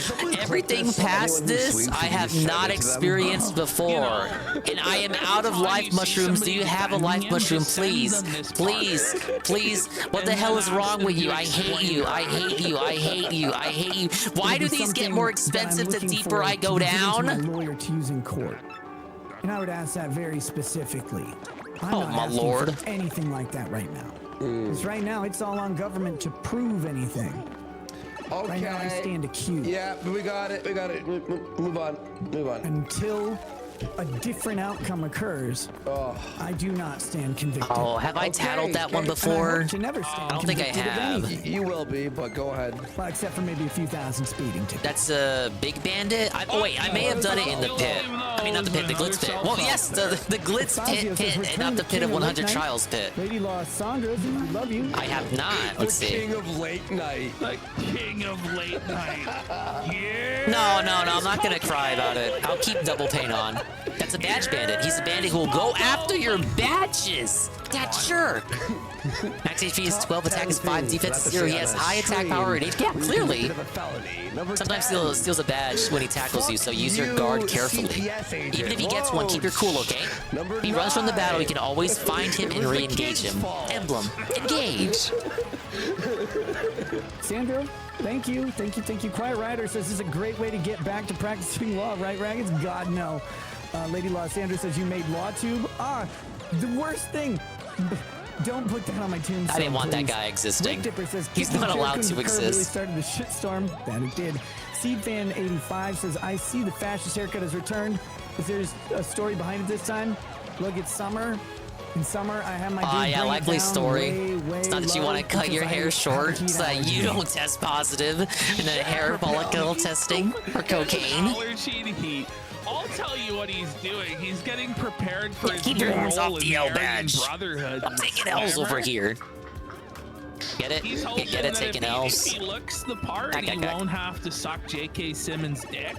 Everything past this, I have not experienced before. And I am out of life mushrooms. Do you have a life mushroom, please? Please, please. What the hell is wrong with you? I hate you. I hate you. I hate you. I hate you. Why do these get more expensive the deeper I go down? My lawyer to use in court. And I would ask that very specifically. I'm Oh, not my asking lord. for anything like that right now. Because right now, it's all on government to prove anything. Okay. Right now, I stand accused. Yeah, we got it. We got it. Move on. Move on. Until a different outcome occurs, I do not stand convicted. Oh, have I tattled that one And I before? hope to never stand I don't think I convicted of have. anything. You will be, but go ahead. Well, except for maybe a few thousand speeding tickets. That's a Big Bandit? Oh, wait, I may have done it in the pit. I mean, not the pit, the Glitz pit. Well, yes, the Glitz pit, and not the pit of 100 Trials pit. Lady Law Sandra, we love you. I have not. Let's The see. king of late night. The king of late night. Yeah. No, I'm not gonna cry about it. I'll keep double paint on. That's a badge bandit. He's a bandit who will go after your badges. That jerk. Max HP is 12, attack is 5, defense is 0. He has high attack power and HP. Yeah, clearly. Sometimes he steals a badge when he tackles you, so use your guard carefully. Even if he gets one, keep your cool, okay? If he runs from the battle, you can always find him and re-engage him. Emblem, engage. Sandra, thank you. Quiet Rider says this is a great way to get back to practicing law, right, Raggeds? God, no. Lady Law Sandra says you made LawTube. The worst thing. Don't put that on my tombstone. I didn't want that please. guy existing. Rick Dipper says He's not allowed to Really exist. started the shitstorm. That it did. Seedfan85 says I see the fascist haircut has returned. Is there a story behind it this time? Look, it's summer. In summer, I have my dude Yeah, bring it likely down story. way It's not that you low want to cut because your I hair have short heat so that you allergy. don't test positive in the hair follicle testing for cocaine. Allergy to heat. I'll tell you what he's doing. He's getting prepared for his Keep new your hands role off in the L Aryan badge. Brotherhood. I'm taking L's over here. Get it? He's Yeah, hoping get it? that Taking if L's. he looks the part, he won't have to suck J.K. Simmons' dick.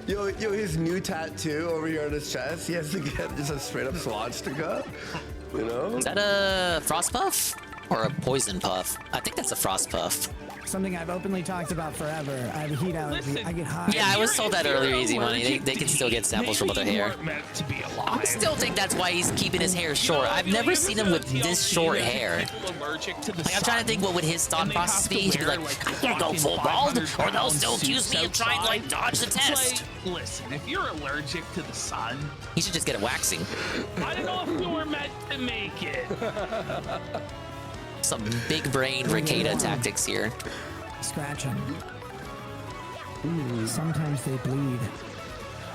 Yo, his new tattoo over here on his chest, he has to get just a straight up swastika. You know? Is that a frost puff or a poison puff? I think that's a frost puff. Something I've openly talked about forever. I have a heat allergy. I get hot. Yeah, I was told that earlier, Easy Money. They can still get samples from other hair. I still think that's why he's keeping his hair short. I've never seen him with this short hair. Like, I'm trying to think what would his thought process be. He'd be like, I can't go full bald, or they'll still accuse me of trying to like dodge the test. Listen, if you're allergic to the sun, He should just get a waxing. I don't know if you were meant to make it. Some big brain Ricada tactics here. Scratch him. Ooh, sometimes they bleed.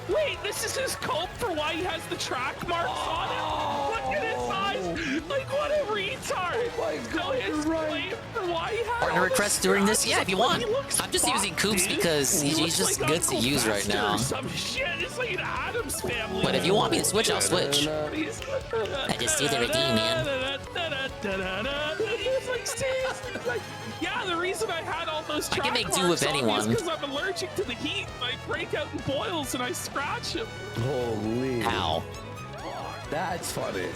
Wait, this is his cope for why he has the track marks on him? Look at his eyes! Like, what a retard! Oh my God, his claim for why he has Partner request during this? Yeah, if you want. He looks I'm just fucked, using Coops dude. because He he's looks just like good to Uncle use right Fester now. or some shit. It's like an Addams Family. But if you want me to switch, I'll switch. I just do the redeem, man. He's like, seriously, like, yeah, the reason I had all those I can track make do marks with on me anyone. is because I'm allergic to the heat. I break out in boils and I scratch him. Holy. Ow. That's funny.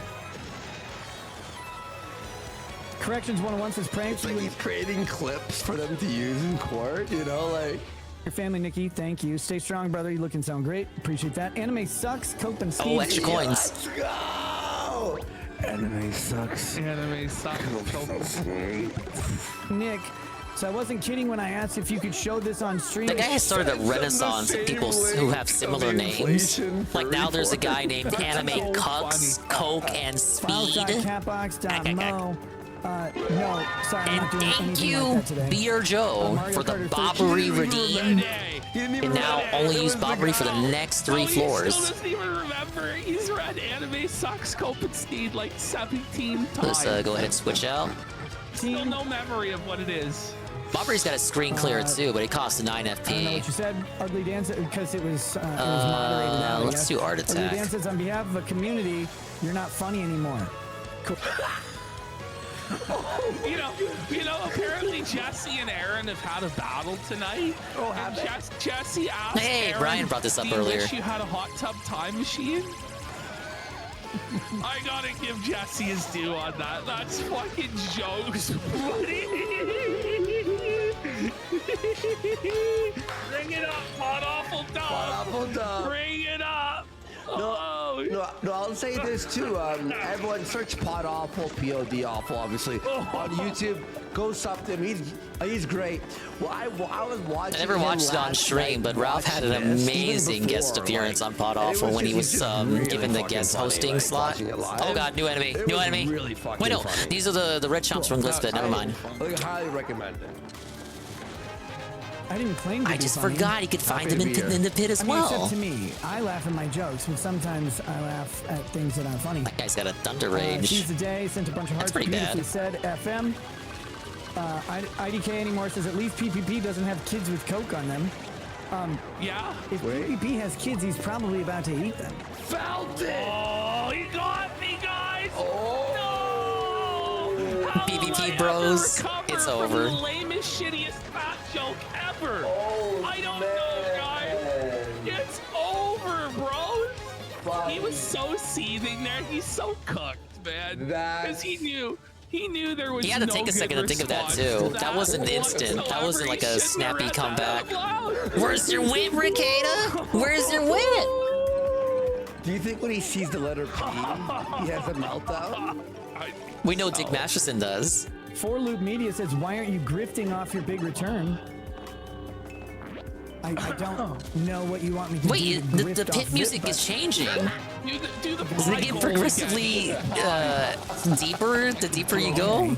Corrections 101 says pranks. Like he's creating clips for them to use in court, you know, like. Your family, Nikki, thank you. Stay strong, brother. You looking sound great. Appreciate that. Anime sucks. Cope and Steve. Oh, extra coins. Let's go! Anime sucks. Anime sucks. Nick, so I wasn't kidding when I asked if you could show this on stream. The guy has started a renaissance of people who have similar names. Like now there's a guy named Anime Cucks, Coke, and Speed. Files.catbox.mo. No, sorry, I'm not doing Thank anything you, like that today. Beer Joe, Mario for the Kart Bobbery 13. redeem. And now only use Bobbery for the next 3 He still floors. doesn't even remember. He's read Anime Sucks Cope and Steed like 17 times. Let's go ahead and switch out. Still no memory of what it is. Bobbery's got a screen clear too, but it costs 9 I don't know FP. what you said, Ugly Dance, because it was moderated out. I let's guess. do Art Ugly Attack. Dance says, on behalf of the community, you're not funny anymore. Cool. You know, apparently Jesse and Aaron have had a battle tonight. Oh, have they? Jesse asked Hey, Aaron, Brian brought this up "Do you earlier." wish you had a hot tub time machine? I gotta give Jesse his due on that. That's fucking jokes, buddy. Bring it up, Pot Awful Dub. Bring it up. No, I'll say this too. Everyone search Pod Awful, P-O-D Awful, obviously, on YouTube. Go sub to him. He's great. Well, I was watching. I never watched it on last stream, night, but Ralph had an watched this, even amazing guest before, appearance like, on Pod and it Awful when he was just really given the fucking guest funny, hosting like, slot. watching it live. Oh god, new enemy, It new was enemy. really fucking Wait, no, funny. these are the red chomps from Glispit. Never mind. I highly recommend it. I didn't claim to I be just funny. forgot he could find them in the pit as I mean, well. except to me, I laugh at my jokes, and sometimes I laugh at things that aren't funny. That guy's got a thunder rage. Seize the day, sent a bunch of hearts. That's pretty Beautifully bad. said, FM. IDK anymore says at least PPP doesn't have kids with Coke on them. Yeah. If PPP has kids, he's probably about to eat them. Felt it. Oh, he got me, guys. Oh. No. How will PPP I bros, ever recover it's from over. The lamest, shittiest fat joke ever. Oh, I don't know, guys. It's over, bro. He was so seething there. He's so cooked, man. Because he knew there was. He had to no take a second to good think of that response too. to That wasn't instant. That whatsoever. wasn't like He a shouldn't have snappy read that comeback. out loud. Where's your wit, Ricada? Where's your wit? Do you think when he sees the letter P, he has a meltdown? We know Dick Masterson does. Four Loop Media says, why aren't you grifting off your big return? I don't know what you want me to do. Wait, to the grift pit off music it, but- is changing. Do the Doesn't it get progressively deeper the deeper you go?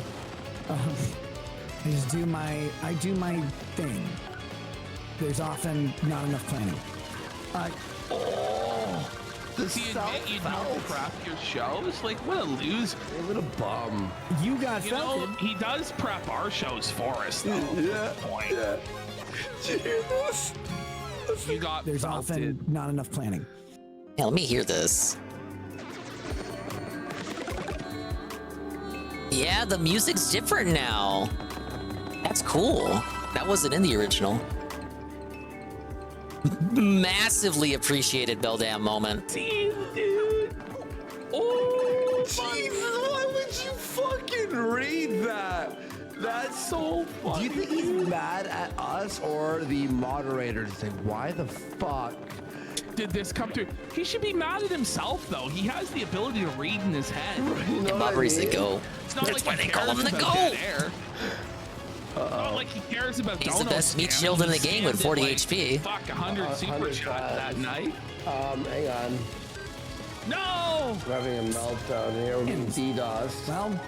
I do my thing. There's often not enough planning. Does he admit you don't prep your shows? Like, what a loser. What a bum. You got You know, he does prep our shows for us, though. Yeah. Point. Yeah. Did you hear this? You got There's often not enough planning. Yeah, let me hear this. yeah, the music's different now. That's cool. That wasn't in the original. Massively appreciated Beldam moment. Dude. Oh, Jesus, why would you fucking read that? That's so funny. Do you think he's mad at us or the moderator to say, why the fuck did this come through? He should be mad at himself, though. He has the ability to read in his head. You know Bobbery's the GOAT. That's why they call him the GOAT. It's not like he cares about He's the best meat shield in the game with 40 HP. Fuck, 100 super chat that night. hang on. No! We're having a meltdown here. We're getting DDoS. Well,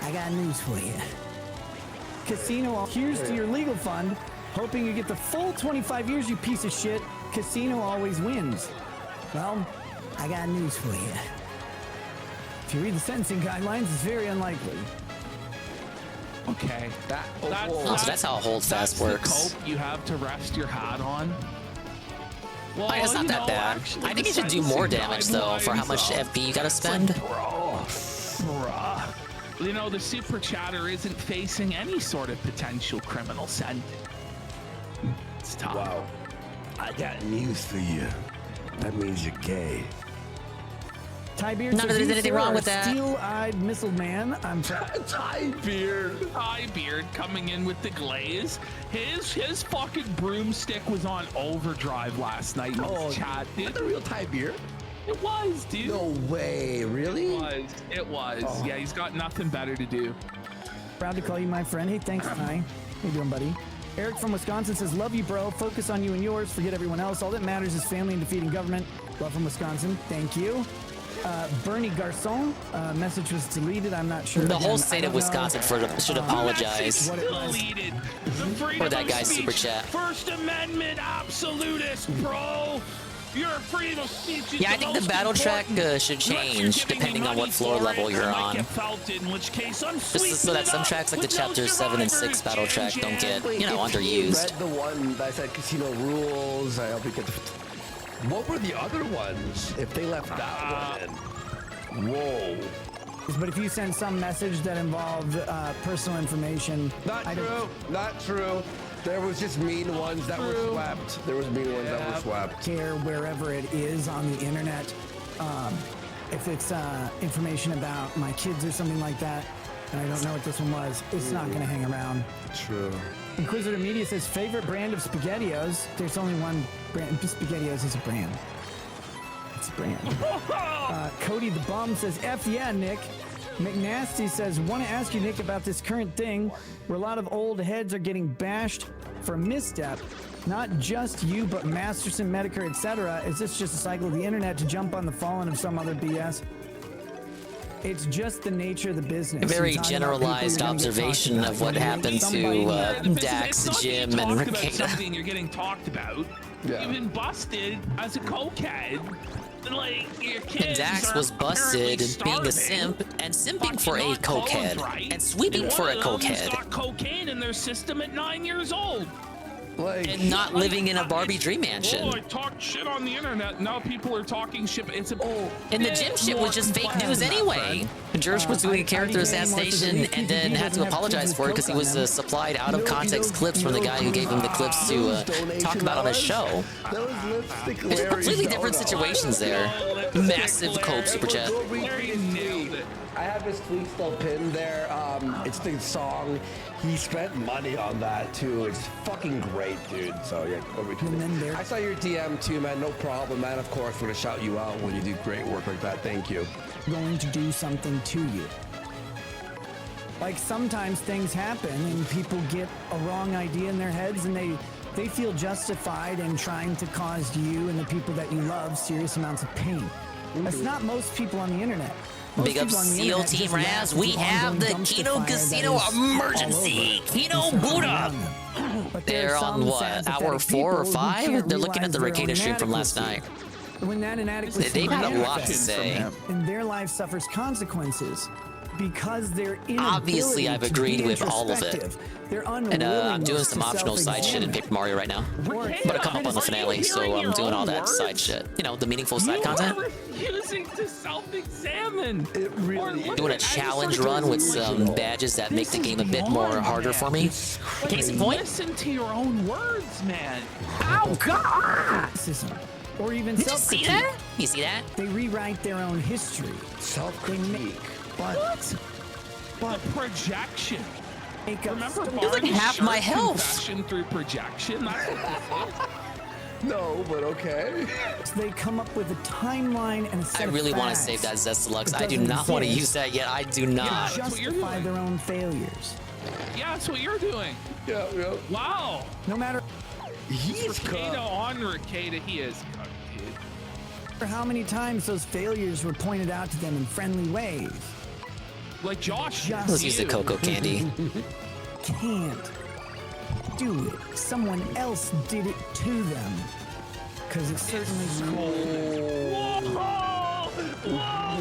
I got news for you. Casino, here's to your legal fund. Hoping you get the full 25 years, you piece of shit. Casino always wins. Well, I got news for you. If you read the sentencing guidelines, it's very unlikely. Okay. So that's how Holdfast works. The cope you have to rest your hat on. Well, it's not that bad. actually, I think the you should do more sentencing damage though for how much guidelines, FP you gotta spend. Bruh. You know, the super chatter isn't facing any sort of potential criminal sentence. It's tough. Wow. I got news for you. That means you're gay. Tybeard None of there's anything wrong with that. Steel-eyed missile man. I'm Tybeard. Tybeard coming in with the glaze. His fucking broomstick was on overdrive last night in his chat, dude. Is that the real Tybeard? It was, dude. No way, really? It was. Oh. Yeah, he's got nothing better to do. Proud to call you my friend. Hey, thanks, Ty. How you doing, buddy? Eric from Wisconsin says, love you, bro. Focus on you and yours. Forget everyone else. All that matters is family and defeating government. Love from Wisconsin. Thank you. Bernie Garcon, message was deleted. I'm not sure. The whole state of Wisconsin should apologize Deleted. The freedom for that of guy's speech. super chat. First Amendment absolutist, bro. Your freedom of speech is Yeah, I think the battle track should change depending on what floor level you're on. Just so that some tracks like the chapter 7 and 6 battle track don't get, Wait, you know, if you underused. read the one that said casino rules, I hope you get the... What were the other ones? If they left that one in. Whoa. But if you send some message that involved personal information... Not true. Not true. There was just mean ones that were swept. There was mean ones that were swept. Care wherever it is on the internet. If it's information about my kids or something like that, and I don't know what this one was, it's not going to hang around. True. Inquisitor Media says, favorite brand of SpaghettiOs. There's only one brand. SpaghettiOs is a brand. It's a brand. Cody the Bum says, F yeah, Nick. McNasty says, want to ask you, Nick, about this current thing where a lot of old heads are getting bashed for a misstep. Not just you, but Masterson, Medicare, etc. Is this just a cycle of the internet to jump on the fallen of some other BS? It's just the nature of the business. A very generalized observation of what happened to Dax, Jim, and Ricada. Something you're getting talked about. Yeah. You've been busted as a cokehead. Like, your kids And Dax are was busted apparently being a starving, simp and simping for a not college, cokehead right? and sweeping for a And one of them's cokehead got cocaine in their system at 9 years old. and not living in a Barbie dream Oh, mansion. I talked shit on the internet. Now people are talking shit. It's a And the gym shit was just fake news anyway. George was doing a character assassination and then had to apologize for it because he was supplied out of context clips from the guy who gave him the clips to talk about on his show. There's completely different situations there. Massive cope super chat. I have his tweet still pinned there. It's the song. He spent money on that too. It's fucking great, dude. So yeah, go retweet it. I saw your DM too, man. No problem, man. Of course, we're gonna shout you out when you do great work like that. Thank you. Going to do something to you. Like sometimes things happen and people get a wrong idea in their heads and they feel justified in trying to cause you and the people that you love serious amounts of pain. That's not most people on the internet. Most Big up people on the Seal internet Team just Raz. react We to have the ongoing Kino dumpster fire Casino that is emergency. all Kino over. boot up. But They're on what, hour 4 or 5? They're looking at the Ricada stream from last night. When that inadequacy They've had a lot to manifests say. and their life suffers consequences because they're Obviously, I've agreed with all of it. They're And I'm doing some optional side shit in Paper Mario right now. But I come up on the finale, so I'm doing all that side shit. You know, the meaningful side content. confusing to self-examine. It really is. Doing a challenge run with some badges that make the game a bit more harder for me. Case in point. Listen to your own words, man. Oh God! Or even Did you see that? You see that? They rewrite their own history. Self-critique. But projection. Remember It was like half my health. Confession through projection. That's what this is. No, but okay. So they come up with a timeline and a set I really of want to facts. save that Zest Deluxe. It I do doesn't not want to exist. use that yet. I do not. That's what you're Justify doing. their own failures. Yeah, that's what you're doing. Yeah. Wow. No matter He's Ricada on Ricada, he is cooked, dude. how many times those failures were pointed out to them in friendly ways. Like Josh. Let's use the cocoa candy. Can't do it. Someone else did it to them. Because it certainly Whoa,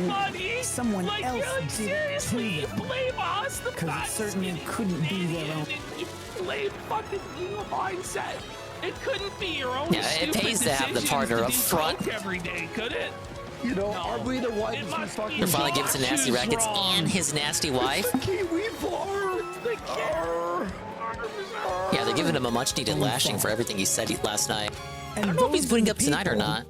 buddy! Someone like, else you, did it seriously, to you them. blame us, the Because it certainly couldn't be their own. You blame fucking your mindset. It couldn't be your own. Yeah, it stupid pays to have the decisions partner to up do front. coke every day, could it? You know, are we the ones who fucking... They're finally giving some nasty Josh is rackets wrong. and his nasty wife. Kiwi farm. Yeah, they're giving him a much needed lashing for everything he said last night. I don't know if he's putting up tonight or not.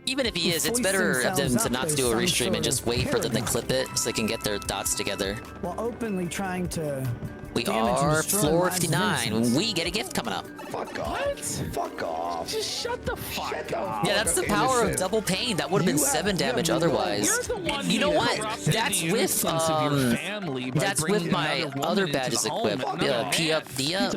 Even if he is, it's better of them to not do a restream and just wait for them to clip it so they can get their thoughts together. While openly trying to. We damage and are destroy floor lives of 59. innocents. We get a gift coming up. Fuck off. Fuck off. Just shut the fuck up. Yeah, that's the power of double pain. That would have been 7 damage otherwise. And you know what? That's with that's with my other badges equipped. P up, D up,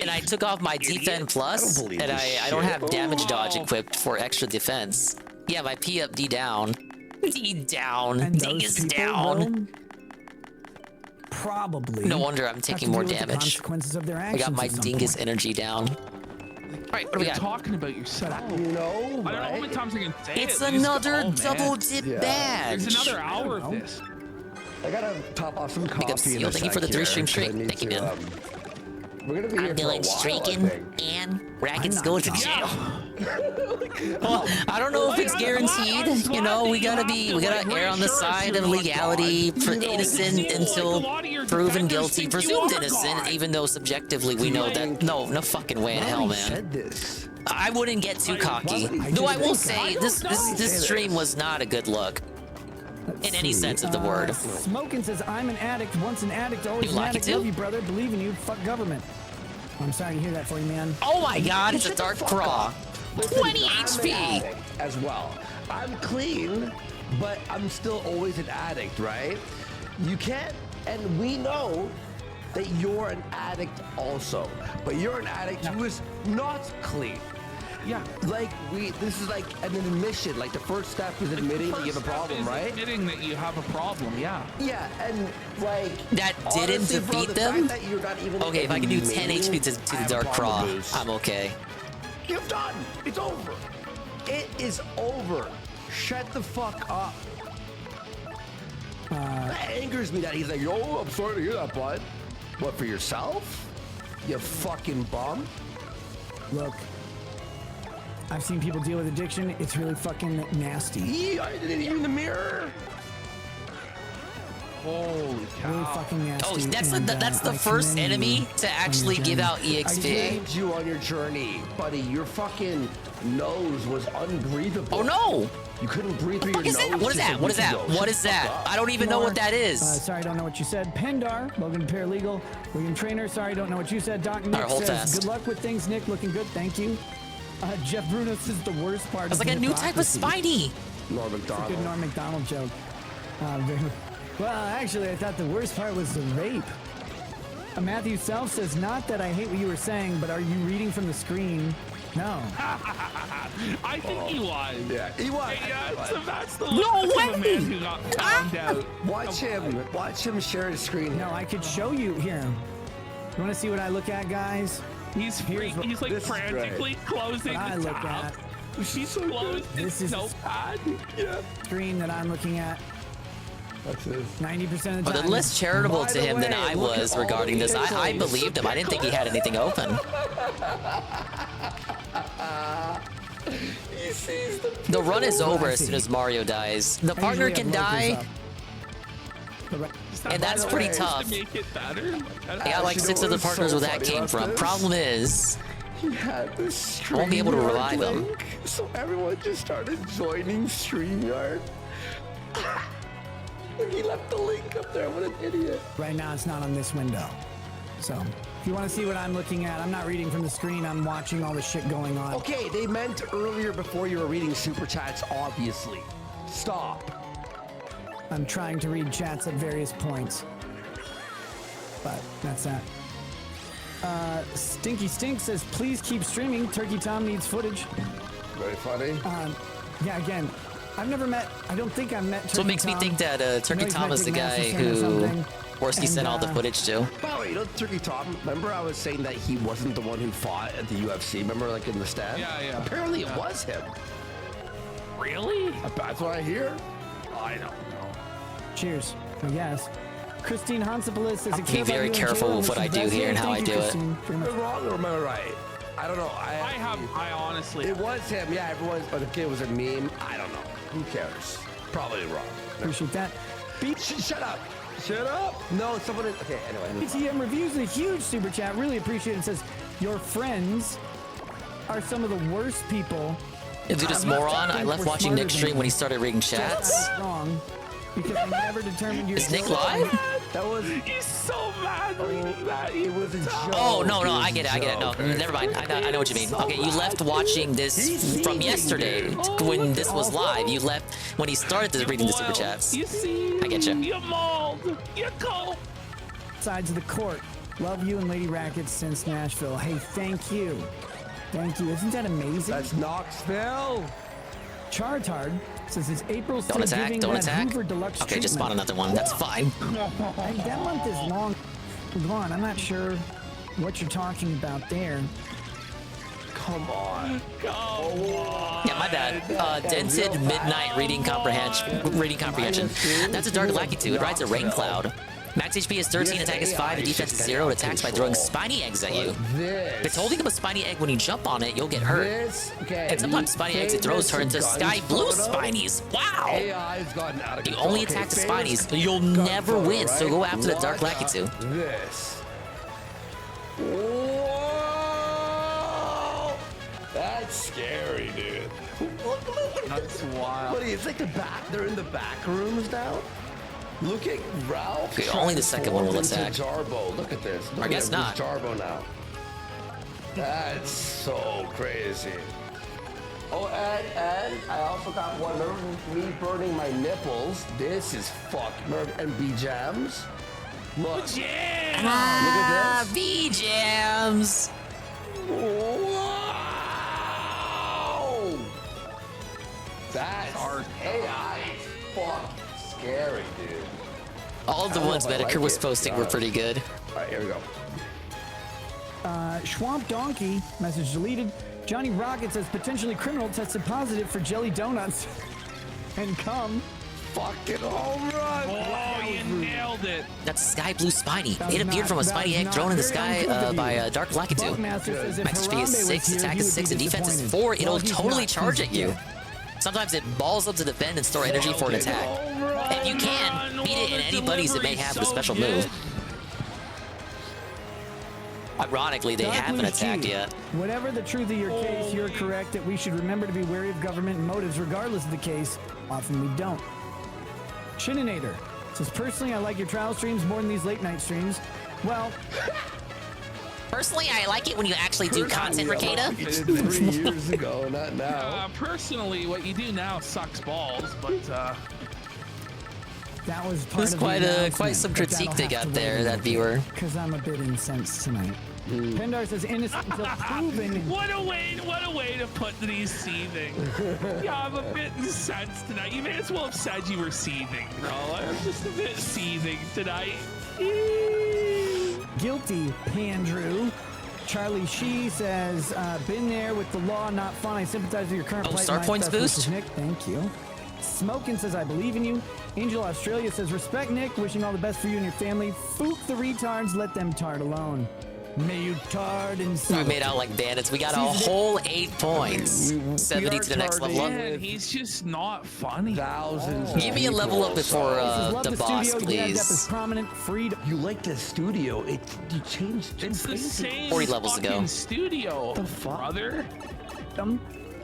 and I took off my defend plus, and I don't have damage dodge equipped for extra defense. Yeah, my P up, D down. D down. D is down. Probably. No wonder I'm taking more damage. Consequences of their I actions. got my at some dingus point. energy down. All right, what do we You're got? talking about yourself. You know, I don't know how many times I can say It's it. These- another oh, man. double dip badge. There's another hour of this. I gotta top off some Big coffee. up, Seal. Thank you for the 3-stream streak. Thank you, man. We're gonna be here I'm for a doing while, streaking I think. and rackets going to jail. Well, I don't know if it's guaranteed. You know, we gotta err on the side of legality, for innocent until proven guilty, presumed innocent, even though subjectively we know that no fucking way in hell, man. I wouldn't get too cocky. Though I will say this stream was not a good look. In any sense of the word. Smoking says, I'm an addict, once an addict, always You an like it addict. too? Love you, brother. Believe in you. Fuck government. I'm sorry to hear that for you, man. Oh my god, it's a dark craw. 20 I'm an HP. addict as well. I'm clean, but I'm still always an addict, right? You can't, and we know that you're an addict also, but you're an addict who is not clean. Yeah. Like this is like an admission. Like the first step is admitting that you have a problem, right? Admitting that you have a problem, yeah. Yeah, and like That didn't honestly, bro, defeat the them? fact that you're not even Okay, if I can do 10 admitting HP to I the have a Dark Craw, problem, Bruce. I'm okay. You're done. It's over. It is over. Shut the fuck up. That angers me that he's like, yo, I'm sorry to hear that, bud. What, for yourself? You fucking bum? Look, I've seen people deal with addiction. It's really fucking nasty. Yeah, I didn't even in the mirror. Holy cow. Really fucking nasty. Oh, that's and, that's the I first commend enemy you to on your actually give journey. out I EXP. saved you on your journey, buddy. Your fucking nose was unbreathable. Oh no! You couldn't breathe through What your is that? nose. What is just that? a What is week that? ago. What is Shut the that? fuck up. I don't even know what that is. Sorry, don't know what you said. Pendar, Logan Paralegal, William Trainer. Sorry, don't know what you said. Doc Nick Alright, hold says, fast. good luck with things, Nick. Looking good, thank you. Jeff Bruno says the worst part It's is like a new type of hypocrisy. Spidey. Norm It's a good McDonald. Norm McDonald joke. Well, actually, I thought the worst part was the rape. Matthew Self says, not that I hate what you were saying, but are you reading from the screen? No. I think he was. Yeah, he was. Yeah, so that's the No look of way! a man who got found out. Watch him share his screen. No, I could show you here. You want to see what I look at, guys? He's he's like this is frantically closing What I the look tab. at. She's closed This his is notepad. Yeah, screen that I'm looking at. that's his. 90% of the But time. less charitable By to the him than way, I look was at all regarding the this. I pixels. believed him. I didn't think he had anything open. He's sees The run is over as soon as Mario dies. The partner can die, and that's pretty tough. I got like 6 other partners where that came from. Problem is, he had this I won't be able to revive him. link, so everyone just started joining StreamYard. He left the link up there. What an idiot. Right now, it's not on this window. So, if you want to see what I'm looking at, I'm not reading from the screen. I'm watching all the shit going on. Okay, they meant earlier before you were reading super chats, obviously. Stop. I'm trying to read chats at various points. But that's that. Stinky Stink says, please keep streaming. Turkey Tom needs footage. Very funny. Yeah, again, I've never met, I don't think I've met Turkey So it makes me Tom. think that Turkey Tom is the guy who Worski sent all the footage to. By the way, you know Turkey Tom, remember I was saying that he wasn't the one who fought at the UFC? Remember, like, in the stand? Yeah. Apparently it was him. Really? That's what I hear. I don't know. Cheers, I guess. Christine Hansopoulos is a Be very careful with what I do here and how I do it. Am I wrong or am I right? I don't know. I honestly. It was him. Yeah, everyone's. But the kid was a meme. I don't know. Who cares? Probably wrong. Appreciate that. Shut up. Shut up. No, someone is. Okay, anyway. BTM Reviews, a huge super chat. Really appreciate it. Says, your friends are some of the worst people. Dude, this moron, I left watching Nick's stream when he started reading chats. Wrong. Because I never determined your. Is Nick live? That was. He's so mad reading that. It was a joke. Oh, no, I get it. No, never mind. I know what you mean. Okay, you left watching this from yesterday when this was live. You left when he started reading the super chats. You see? I get you. You mauled. You go. Sides of the court. Love you and Lady Rackets since Nashville. Hey, thank you. Thank you. Isn't that amazing? That's Knoxville. Chartard says it's April. Don't attack. Don't attack. Okay, just spawn another one. That's fine. That month is long gone. I'm not sure what you're talking about there. Come on. Yeah, my bad. Dented Midnight Reading Comprehension. That's a Dark Lackitude. It rides a rain cloud. Max HP is 13, attack is 5, and defense is 0. It attacks by throwing spiny eggs at you. If it's holding up a spiny egg when you jump on it, you'll get hurt. And sometimes spiny eggs it throws turn into sky blue spinies. Wow! You only attack the spinies. You'll never win, so go after the Dark Lackitude. This. Whoa! That's scary, dude. That's wild. Buddy, it's like they're in the back rooms now. Look at Ralph. Okay, only the second one will attack. Jarbo. Look at this. Look I guess not. Jarbo now. That's so crazy. Oh, and I also got one. Remember me burning my nipples? This is fucking. And B-Jams. Look. Look at this. B-Jams. Whoa! That's AI. Fuck. Scary, dude. All of the ones Medicare was posting were pretty good. All right, here we go. Schwamp Donkey, message deleted. Johnny Rocket says potentially criminal tested positive for jelly donuts. And come. Fucking home run. Oh, you nailed it. That's a sky blue spiny. It appeared from a spiny egg thrown in the sky by a Dark Lackitude. Max HP is 6, attack is 6, and defense is 4. It'll totally charge at you. Sometimes it balls up to defend and store energy for an attack. If you can, beat it in any buddies it may have with a special move. Ironically, they haven't attacked yet. Whatever the truth of your case, you're correct that we should remember to be wary of government motives regardless of the case. Often we don't. Shininator says, personally, I like your trial streams more than these late night streams. Well... Personally, I like it when you actually do content, Ricada. 3 years ago, not now. Personally, what you do now sucks balls, but that was part There's of quite some critique they got there, that viewer. Because I'm a bit incensed tonight. Pendar says innocent until proven. What a way to put these seething. Yeah, I'm a bit incensed tonight. You may as well have said you were seething, bro. I'm just a bit seething tonight. Guilty, Pandrew. Charlie Shee says, been there with the law, not fun. I sympathize with your current plight. Star points boost? Nick, thank you. Smokin says, I believe in you. Angel Australia says, respect Nick, wishing all the best for you and your family. Fook the retards, let them tart alone. May you tard and We made out like bandits. We got a whole 8 points. 70 to the next level up. Man, he's just not funny. Thousands. Give me a level up before the boss, please. Prominent freedom. You like the studio? You changed. It's the same 40 levels ago. fucking studio, brother.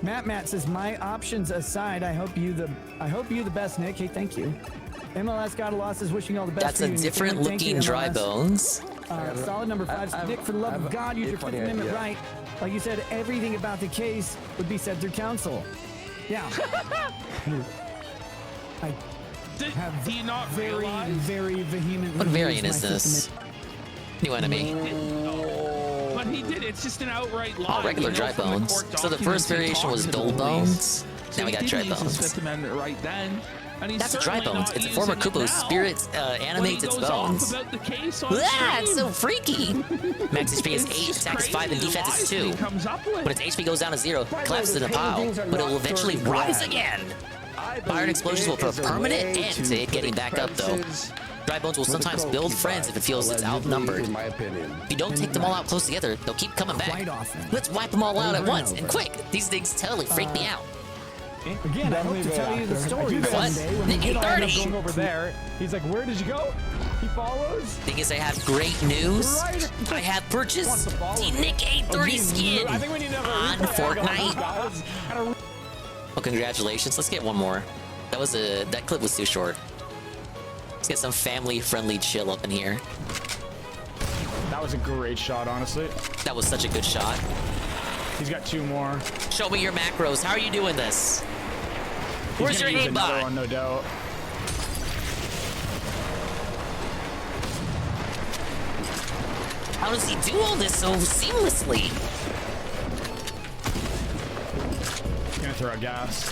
Matt says, my options aside, I hope you the best, Nick. Hey, thank you. MLS God of Lost is wishing all the best. That's for a you. different Thank you, looking dry MLS. bones. Solid number 5. Nick, for the love of God, use your Fifth Amendment right. Like you said, everything about the case would be said through counsel. Yeah. I have do you not very, realize? very vehemently. What variant used is my this? New enemy. But he did. It's just an outright lie. All regular We know dry from the bones. court So the first documents he variation talked was to the dull police. bones. So Now we he got did dry use his bones. Fifth Amendment right then. And he's That's dry certainly bones. not It's a using former it Kupo now spirit animates its when he goes off bones. about the case on Ah, it's stream. so freaky. Max HP is It's 8, just attack is 5, and crazy the defense is lies that 2. he comes up with. When its HP goes down to 0, By the collapses way, in a the pile, paintings are but it will not eventually 30 rise grand. again. I Fire believe and explosions will it put is a a permanent way end to to it put getting back up, though. crevices Dry bones will where the sometimes crow build keeps friends if it feels it's allegedly, outnumbered. in my opinion. If you don't take them all out close together, they'll keep coming back. Quite often. Let's wipe them all out at Over and once, and over. quick. These things totally freak me out. Again, I hope to tell you the story What? someday when we get all 30. going Over there. He's like, where did you go? He follows. Thing is, I have great news. Right. I have purchased Wants to follow the me. Nick 830 skin I think we need to have a on replay. Fortnite. Well, congratulations. Let's get one more. That clip was too short. Let's get some family-friendly chill up in here. That was a great shot, honestly. That was such a good shot. He's got 2 more. Show me your macros. How are you doing this? He's Where's your gonna use another aimbot? one, no doubt. How does he do all this so seamlessly? Gonna throw out gas.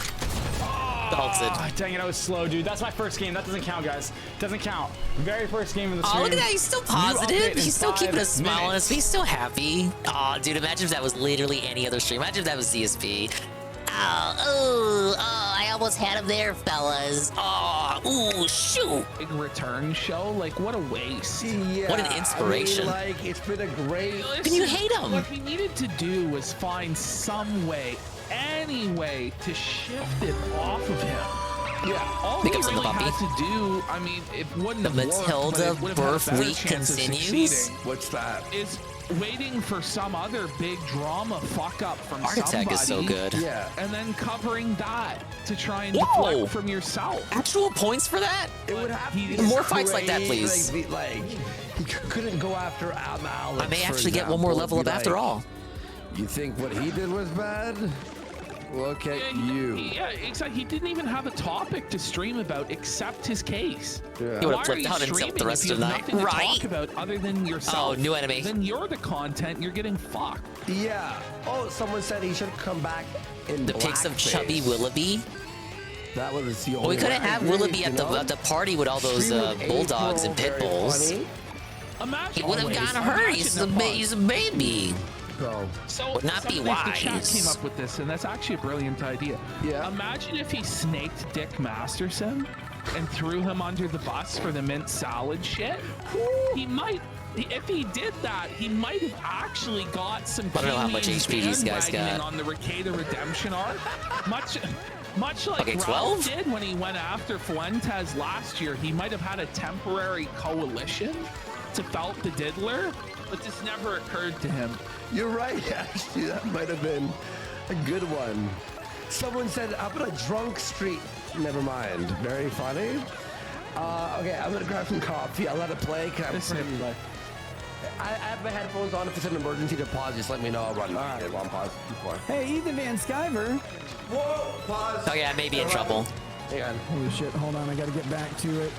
Halted. Ah, dang it, I was slow, dude. That's my first game. That doesn't count, guys. Doesn't count. Very first game in the stream. Oh, look at that. He's still New positive. update in He's still keeping a 5 smile on his minutes. face. He's still happy. Oh, dude, imagine if that was literally any other stream. Imagine if that was CSP. Oh, I almost had him there, fellas. Oh, ooh, shoot. Big return show. Like, what a waste. Yeah, What an inspiration. I mean, like, it's been a great. Can you hate him? What we needed to do was find some way, any way, to shift it off of him. Yeah. All Make we him some really puppy. had to do, I mean, it wouldn't The have worked, but Matilda it would have had a birth better week chance of continues? succeeding, What's that? is waiting for some other big drama fuck up from Art Attack somebody. is so good. Yeah. And then covering that to try and Whoa! deflect from yourself. Actual points for that? It would have to be More fights like that, please. Like, he couldn't go after Alex. I may for actually get one more example, level and up be after like, all. You think what he did was bad? Look at you. Yeah, exactly. He didn't even have a topic to stream about except his case. Yeah. He would Why have are flipped you out and streaming jumped the rest if you of the have night. nothing to Right? talk about other than yourself? Oh, new enemy. Then you're the content. You're getting fucked. Yeah. Oh, someone said he should come back in The pics of blackface. chubby Willoughby. That was the only. Well, we couldn't way. have I agree, Willoughby at you the know? party with all those Stream with bulldogs and April, pit very bulls. funny. Imagine. He would have gotten hurt. He's a baby. Go. So Would not be somebody in the chat wise. came up with this, and that's actually a brilliant idea. Yeah. Imagine if he snaked Dick Masterson and threw him under the bus for the mint salad shit. He might. If he did that, he might have actually got some. I don't know how much Kiwis HP these guys bandwagoning got. on the Rekieta redemption arc. Much like Okay, Ralph 12? did when he went after Fuentes last year. He might have had a temporary coalition to felt the diddler, but this never occurred to him. You're right. Actually, that might have been a good one. Someone said, "How about a drunk street?" Never mind. Very funny. Okay, I'm gonna grab some coffee. I'll let it play. I have my headphones on. If it's an emergency to pause, just let me know. I'll run. All right, I'll pause. Hey, Ethan Van Skyver. Whoa! Pause. Oh yeah, I may be in trouble. Hang on. Holy shit, hold on, I gotta get back to it.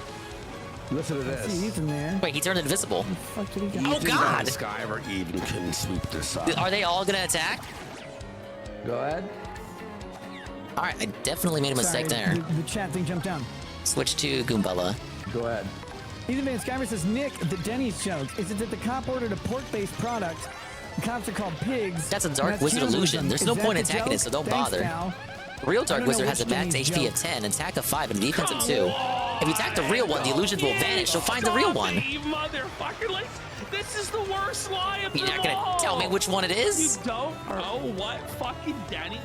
Listen to I see this. Ethan there. Wait, he turned invisible. Fuck did he get? Oh God! Skyver even couldn't sweep this up. Are they all gonna attack? Go ahead. All right, I definitely made a mistake Sorry, there. The chat thing jumped down. Switch to Goombella. Go ahead. Ethan Van Skyver says, Nick, the Denny's joke. Is it that the cop ordered a pork-based product? The cops are called pigs. That's a and Dark that's Wizard cannibalism. illusion. There's Is no that point the attacking it, joke? so don't Thanks, bother. pal. Real I Dark don't know Wizard has a which max Denny's HP joke. of 10, attack of 5, and defense of 2. If you attack the real one, the illusions will vanish, so find the real one. You motherfucker, this is the worst lie of You're them not gonna all. tell me which one it is? You don't know what fucking Denny's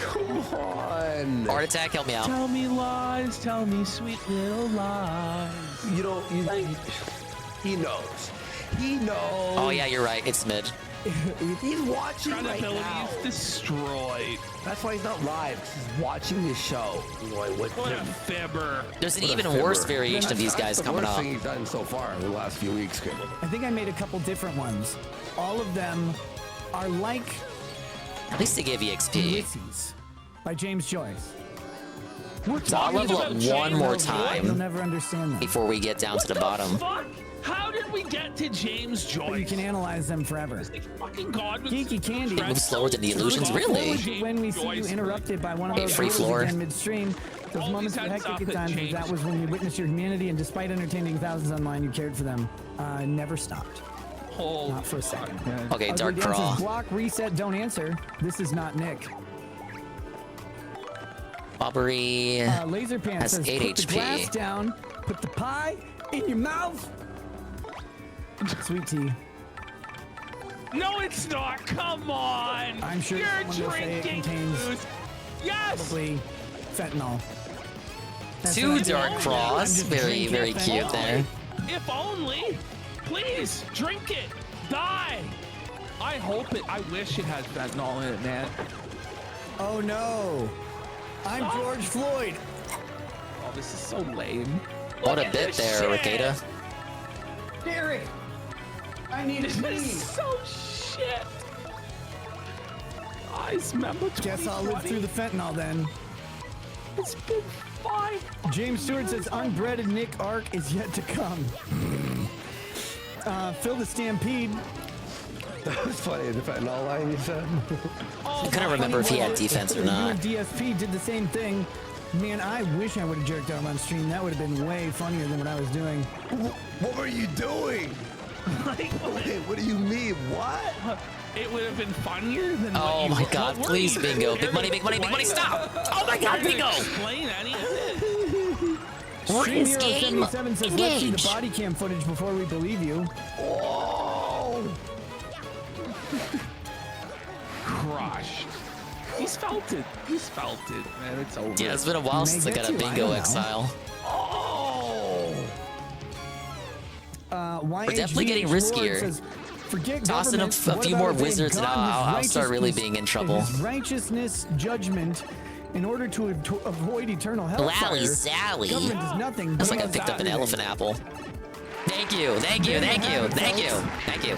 Come on. Heart attack, help me out. Tell me lies, tell me sweet little lies. You don't. He knows. He knows. Oh yeah, you're right. It's mid. He's watching right Credibility now. is destroyed. That's why he's not live. 'Cause he's watching the show. Boy, What a fibber. There's an What a even worse fibber. variation of these guys That's the coming worst up. thing he's done so far in the last few weeks, kid. I think I made a couple different ones. All of them are like At least they gave you XP. Ulysses by James Joyce. So I'll level up one more You'll time never understand them. before we get down to the bottom. Fuck? How did we get to James Joyce? But you can analyze them forever. Fucking Godwin. Geeky Candy. It moves slower than the illusions, really? When we see you interrupted by one of Hey, those free doodles floor. again midstream, those moments were hectic at times, but that was when you witnessed your humanity, and despite entertaining thousands online, you cared for them. Never stopped. Not for a second. Okay, Ugly Dark Dances, Crawl. Block, reset, don't answer. This is not Nick. Bobbery Laser Pants has says, 8 put the glass HP. down, put the pie in your mouth. Sweet tea. No, it's not. Come on. I'm sure You're someone will say it drinking contains booze. Yes. probably fentanyl. That's Two what I do. Dark I'm Cross. just Very, drinking very fentanyl. cute there. If only. Please drink it. Die. I hope it. I wish it had fentanyl in it, man. Oh no. I'm George Floyd. Oh, this is so lame. What a Look at bit this there, shit. Ricada. Derek, I need This a is pee. so shit. Guys, remember Guess I'll live 2020? through the fentanyl then. It's been fine. James Stewart says unbreaded Nick arc is yet to come. Phil the Stampede. That was funny. The fentanyl line you said. Oh, I couldn't remember if he had defense or You not. and DSP did the same thing. Man, I wish I would have jerked out on stream. That would have been way funnier than what I was doing. What were you doing? Like, Wait, what do you mean? What? it would have been funnier than Oh what my you, God, what were please, you Bingo. doing? Big money, big money, big money, stop! Oh my God, You're Bingo! gonna explain any of it? What Stream is Hero game? 77 says, let's see the Engage! body cam footage before we believe you. Oh! Crush. He's felt it. He's felt it, man. It's over. Yeah, it's been a while since I got a get to, I Bingo don't know. exile. Oh! We're definitely getting riskier. Says, Forget Toss in a government, what few about more obeying wizards and God I'll his start really righteousness- being in trouble. his righteousness judgment in order to avoid eternal hellfire. Lowy Sally. Government is nothing. Looks but like I picked up an Saturday. elephant apple. Thank you, thank you, thank you, thank you, thank you.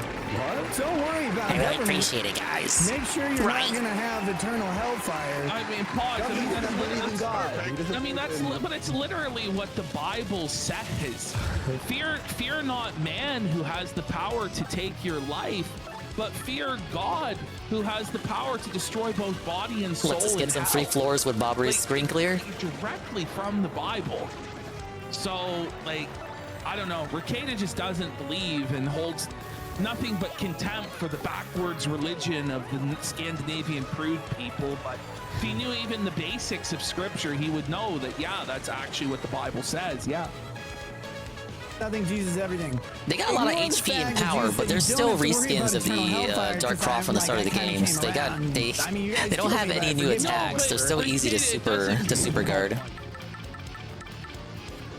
Don't worry about I really government. appreciate it, guys. Make sure you're Right. not going to have eternal hellfire. I mean, pause. I mean, Doesn't believe in God. He doesn't I mean, but it's literally what the Bible says. Fear not man who has the power to take your life, but fear God who has the power to destroy both body and soul. Let's just in get some hell. free floors with Bobbery's Like, screen clear. directly from the Bible. So, like, I don't know. Ricada just doesn't believe and holds nothing but contempt for the backwards religion of the Scandinavian prude people. But if he knew even the basics of scripture, he would know that, yeah, that's actually what the Bible says. Yeah. Nothing, Jesus, everything. They got a lot of Ignore the HP and fact that power, you but there's don't still have to worry reskins about of eternal the hellfire, Dark just Crawl from the like start of the I kinda games. came They around. I mean, you guys they don't killed have me, but any I new forgive you. attacks. They're so easy to super guard.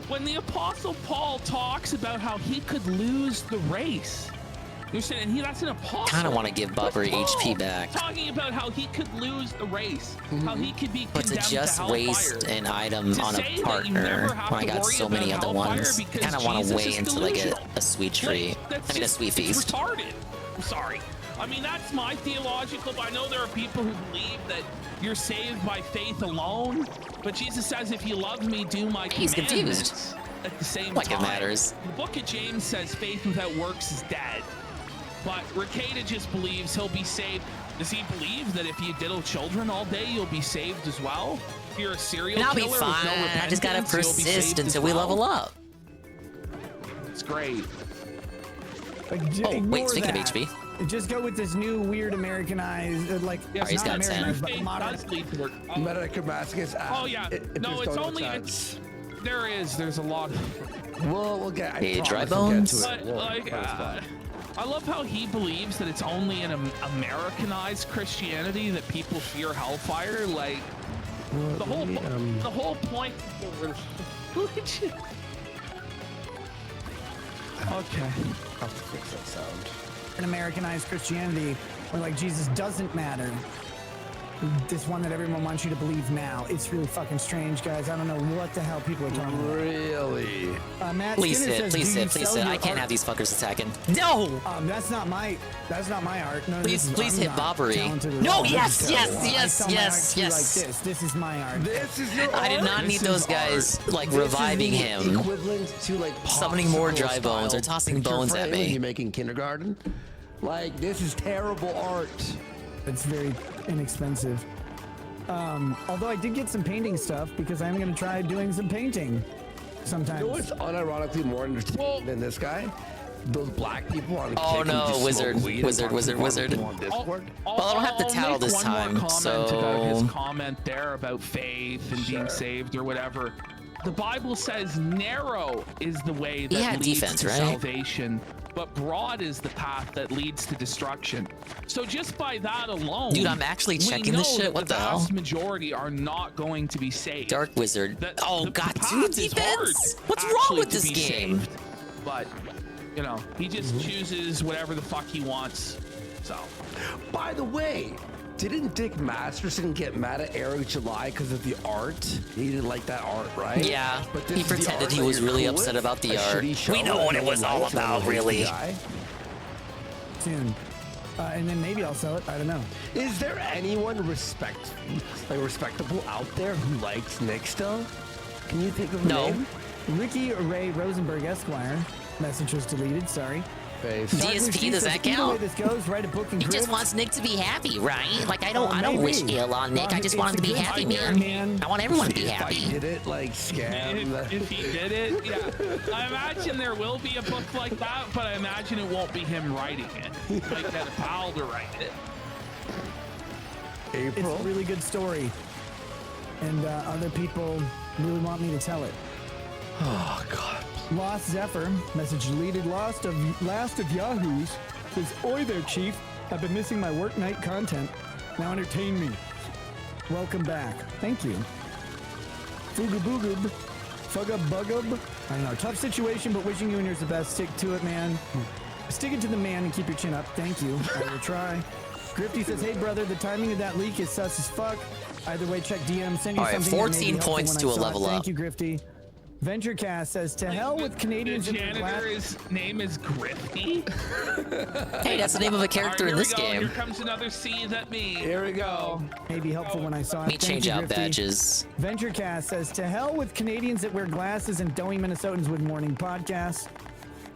When the Apostle Paul talks about how he could lose the race, you're saying that's an apostle. Kind of want to give Bobbery HP back, Talking about how he could lose the race, how he could be but to condemned just hellfire. waste an item To on say a that you partner never have when I to got worry so many about other hellfire ones, I because kind of want Jesus to is wait until I get delusional. a sweet treat. That's I mean, a just- sweet it's feast. retarded. I'm sorry. I mean, that's my theological, but I know there are people who believe that you're saved by faith alone. But Jesus says, if you love me, do my He's commandments. confused. At the same Like it time. matters. The book of James says faith without works is dead. But Ricada just believes he'll be saved. Does he believe that if you diddle children all day, you'll be saved as well? If you're a serial And I'll killer be with fine. no I just gotta repentance, you'll be persist saved as until we well? level up. It's great. Oh, wait, speaking of HP. Just go with this new weird Americanized, like Alright, he's not got 10. Americanized, but modern. Meta Damascus. Oh yeah, no, it's only there is. There's a lot. We'll get. Hey, promise dry we'll get bones? to it. But, like, I love how he believes that it's only in Americanized Christianity that people fear hellfire. Like, the whole point of the religion. Okay. I'll have to fix that sound. In Americanized Christianity, where like Jesus doesn't matter. This one that everyone wants you to believe now. It's really fucking strange, guys. I don't know what the hell people are talking about. Really? Matt Please Skinner sit, says, please "Do you sit, please sell sit. your I can't art?" have these fuckers attacking. No! That's not my art. No, Please hit Bobbery. No, No, yes, yes. This is my art. This is your I did art? not need This those is guys art. like This is reviving the him, Equivalent to like summoning more dry bones or popsicle tossing picture bones at frame me. You're making kindergarten. Like this is terrible art. It's very inexpensive. Although I did get some painting stuff because I'm going to try doing some painting sometimes. You know what's unironically more entertaining than this guy? Those black people on Oh kick who no, just wizard, smoke weed and wizard, talk to wizard. people on Discord. Well, I don't have to tattle make this one time, more comment about his so comment there about faith and being saved or whatever. The Bible says narrow is the way that Yeah, leads defense, to right? salvation, but broad is the path that leads to destruction. So just by that alone, Dude, I'm actually checking we this know shit. that What the the hell? vast majority are not going to be saved. Dark wizard. Oh god, path dude, is defense. hard, What's wrong actually, with to this be game? saved. But you know, he just chooses whatever the fuck he wants. So, By the way, didn't Dick Masterson get mad at Eric July because of the art? He didn't like that art, right? Yeah, But this he is the pretended art he that was you're really cool upset with? about the A art. shitty show We know that what no it was one all likes and about, everyone hates really. the guy? Soon. And then maybe I'll sell it. I don't know. Is there anyone respectable out there who likes Nick still? Can you think of a No. name? Ricky Ray Rosenberg Esquire. Message was deleted. Sorry. DSP, does that The way count? this goes, write a book and He just grit. wants Nick to be happy, right? Like I don't wish maybe. ill on Nick. I just want him to be It's a happy, good idea, man. I want everyone to be If I happy. did it, like scam. if he did it, yeah. I imagine there will be a book like that, but I imagine it won't be him writing it. He might get a pal to write it. It's a really good story, and other people really want me to tell it. Oh God. Lost Zephyr, message deleted. Last of Yahoos says, "Oi there, Chief. I've been missing my work night content. Now entertain me. Welcome back. Thank you." Fugaboogub, Fugabugub. I don't know. Tough situation, but wishing you and yours the best. Stick to it, man. Stick it to the man and keep your chin up. Thank you. I will try. Grifty says, "Hey brother, the timing of that leak is sus as fuck. Either way, check DM. Send you All right, something." that may be 14 helpful points when to I a saw it. level Thank up. you, Grifty. VentureCast says, "To hell with Canadians." The janitor's name is Grifty. Hey, that's the name of a character in this game. Here comes another seed at me. Here we go. May be helpful when I saw it. Let me Thank change you, out Grifty. badges. VentureCast says, "To hell with Canadians that wear glasses and doughy Minnesotans with morning podcasts."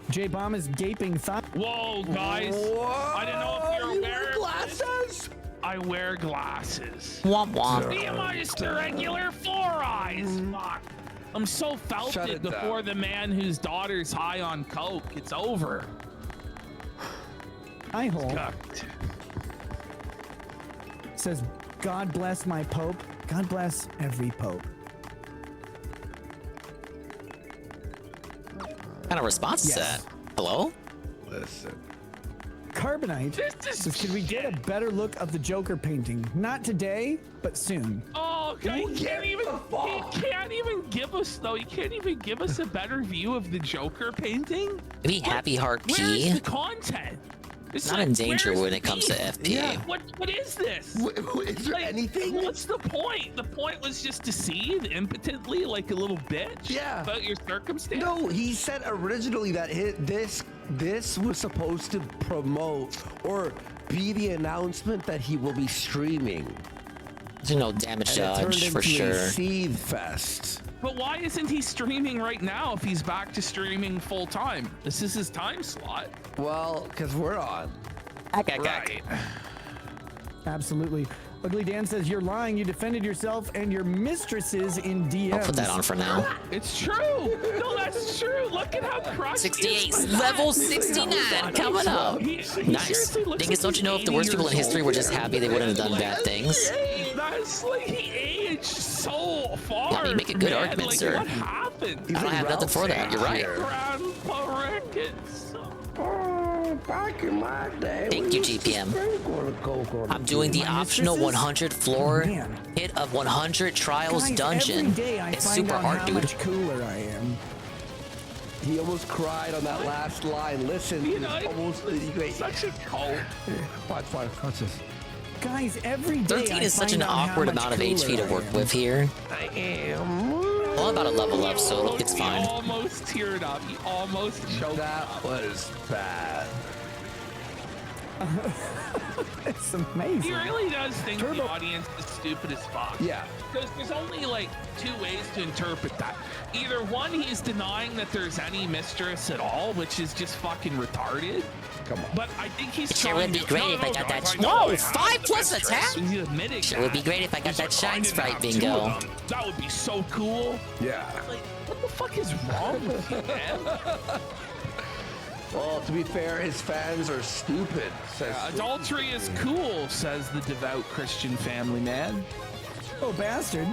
J Bomb is gaping thought. Whoa, guys! I didn't know if you're aware of glasses. I wear glasses. Womp womp. Me and my just a regular 4 eyes. Fuck. I'm so Shut felted it before down. the man whose daughter's high on coke. It's over. Eye hole Cooked. says, "God bless my Pope. God bless every Pope." What kind of response is Yes. that? Hello? Listen. Carbonite says, "Could we get a better look of the Joker painting? Not today, but soon." Oh, okay. He can't even give us though. He can't even give us a better view of the Joker painting. Maybe Happy Heart Where's P. the content? It's Not like, in danger where's when the it comes to beef? FP. Yeah. What is this? Is there anything? What's the point? The point was just to seethe impotently like a little bitch. Yeah. About your circumstance. No, he said originally that this was supposed to promote or be the announcement that he will be streaming. There's no damage And it turned dodge for into sure. a seethe fest. But why isn't he streaming right now if he's back to streaming full time? This is his time slot. Well, because we're on. Right. Absolutely. Ugly Dan says, "You're lying. You defended yourself and your mistresses in DMs." I'll put that on for now. It's true. No, that's true. Look at how crushed 68, he is. level 69 coming up. He Nice. seriously looks Dingus, like don't you know if the he's worst 80 people in years history were just old. happy they wouldn't have done bad things? That's like he aged so far. Yeah, you make a good man. argument, like, sir. What happened? I don't have nothing for that. You're right. Grandpa Ricketts. Back in my day. Thank you, GPM. I'm doing the optional 100 floor hit of 100 trials Guys, dungeon. every day I It's find super out hard, how dude. much cooler I am. He almost cried on that last line. Listen, You know, almost such a cult. Watch this. Guys, every day 13 I is such find an out how awkward much amount of HP cooler to I work am. with here. I am. Well, I'm about to level up, so it's He fine. almost teared up. He almost choked That up. was bad. It's amazing. He really does think the audience is stupid as fuck. Yeah. Because there's only like two ways to interpret that. Either one, he's denying that there's any mistress at all, which is just fucking retarded. Come on. But I think he's Sure trying would be to- great No, if I no, got guys, that. I know I Whoa, have 5 the plus mistress. attack? He's admitting Sure would be that. great if I got He's that like, shine I didn't sprite have two bingo. of them. That would be so cool. Yeah. Like, what the fuck is wrong with you, man? Well, to be fair, his fans are stupid. Says Adultery is cool, says the devout Christian family man. Oh, bastard.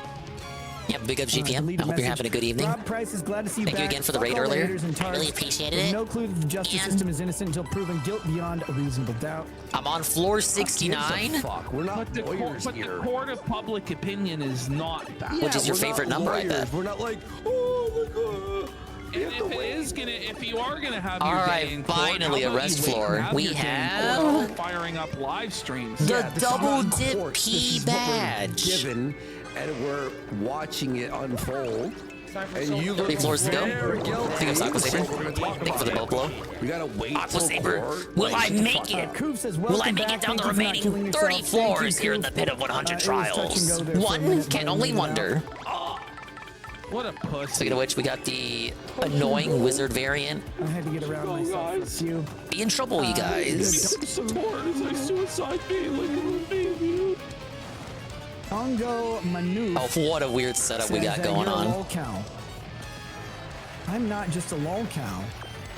Yeah, big up Delete GPM. I hope message. you're having a good evening. Rob Price is glad to see you Thank you back. again for the Fuck raid all the earlier. haters and I really tards. appreciated With it. no clue that the justice And- system is innocent until proven guilt beyond a reasonable doubt. I'm on floor 69, Fuck, we're not But the court of public opinion is not that. which is your we're not favorite number, I lawyers. bet. We're not like, oh my god. And if you are gonna have your All day right, in court, finally how a about rest you wait and floor. have We your day in have- court while firing up live streams. The Yeah, this is double not dip court. This P is what we're badge. given, and we're watching it unfold. And you look 3 floors to go. very guilty. Pick up Aqua Saber. So we're gonna talk Thank you for the bow about blow. it. We gotta wait Aqua till Saber. court. Will I Wait, make it? Coop says, Will I "Welcome make back. it down Thank the you for not remaining killing 30 yourself. Thank you, floors here in Coop. the pit of 100 It was touch and trials? go there for a One minute, can but I only made it out. wonder. What a pussy. Speaking of which, we got the annoying wizard variant. I had to get around myself for you. Be in trouble, you guys. Support is like suicide me, like a baby. Congo Manu. Oh, what a weird setup we got says that going you're a on. lol cow. I'm not just a lol cow.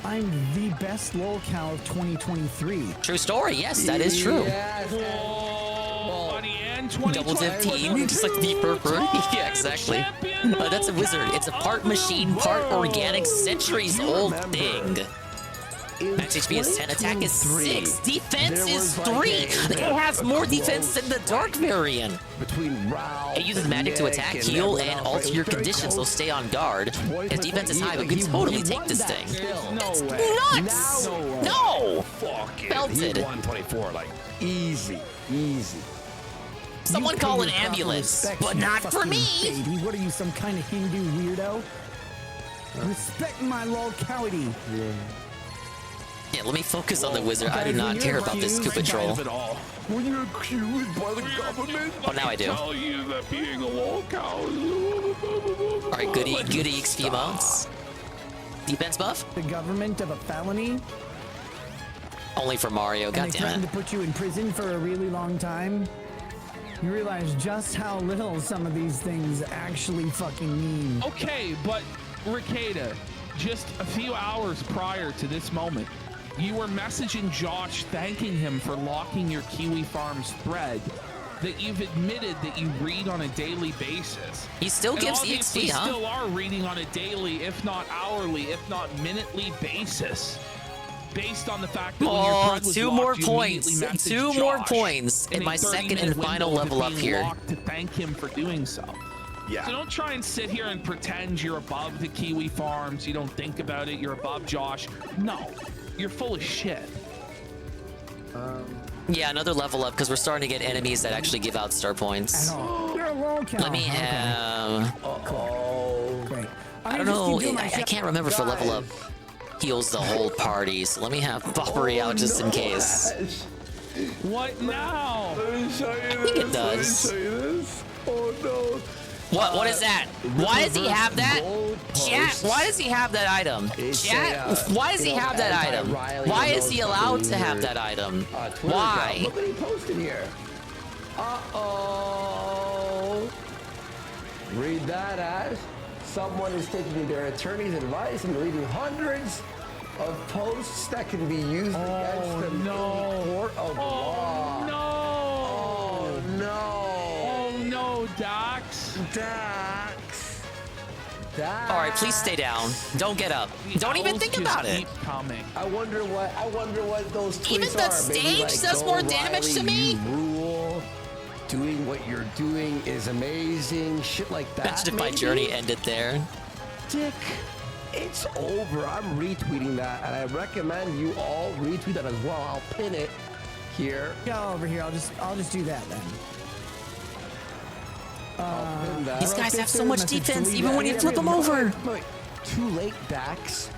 I'm the best lol cow of 2023. True story. Yes, that is true. Oh, buddy, and Double 15, just like Deep Purple. Yeah, exactly. That's a wizard. It's a part machine, part organic, centuries old thing. Max HP is 10, attack is 6, defense is 3. It has more defense than the dark variant. It uses magic to attack, heal, and alter your conditions, so stay on guard. His defense is high, but we can totally take this thing. It's nuts! No! Belted. 124, like easy. Someone call an ambulance, but not for me! Baby. What are you, some kind of Hindu weirdo? Respect my lol cowity. Yeah, let me focus on the wizard. I do not care about this stupid troll. When you're accused by the government, Oh, now I do. Tell you that being a lol cow is... Alright, goody XP amounts. Defense buff? The government of a felony? Only for Mario, And they god damn threatened it. to put you in prison for a really long time? You realize just how little some of these things actually fucking mean. Okay, but Ricada, just a few hours prior to this moment, you were messaging Josh thanking him for locking your Kiwi Farms thread that you've admitted that you read on a daily basis. He still And gives the obviously XP, huh? still are reading on a daily, if not hourly, if not minutely basis. Based on the fact that when your Oh, thread was 2 locked, more you points. immediately messaged 2 more Josh points in a my second 30-minute and final window level to up being here. locked to thank him for doing so. Yeah. So don't try and sit here and pretend you're above the Kiwi Farms. You don't think about it. You're above Josh. No, you're full of shit. Yeah, another level up because we're starting to get enemies that actually give out star points. You're a lol cow. Let me have. Great. I don't know. I can't remember if a level up heals the whole party. So let me have Boppery out just in case. What now? Let me show you I think it does. Let me show you this. Oh no. What is that? Why does he have that? Chat, why does he have that item? Chat, why does he have that item? Why is he allowed to have that item? Why? Look what he posted here. Uh-oh. Read that as someone is taking their attorney's advice and reading hundreds of posts that can be used against them in the court of law. No! Oh no! Oh Dax. All right, please stay down. Don't get up. Don't even think about it. Keep coming. I wonder what those tweets Even the are. Maybe stage like, does "Go more damage to Riley, me." You rule. Doing what you're doing is amazing. Shit like that. Imagine if my maybe? journey ended there. Dick, it's over. I'm retweeting that, and I recommend you all retweet that as well. I'll pin it here. Go over here. I'll just do that then. I'll pin that. These guys have so much Message defense, deleted. even when you flip them over. Wait, too late, Dax.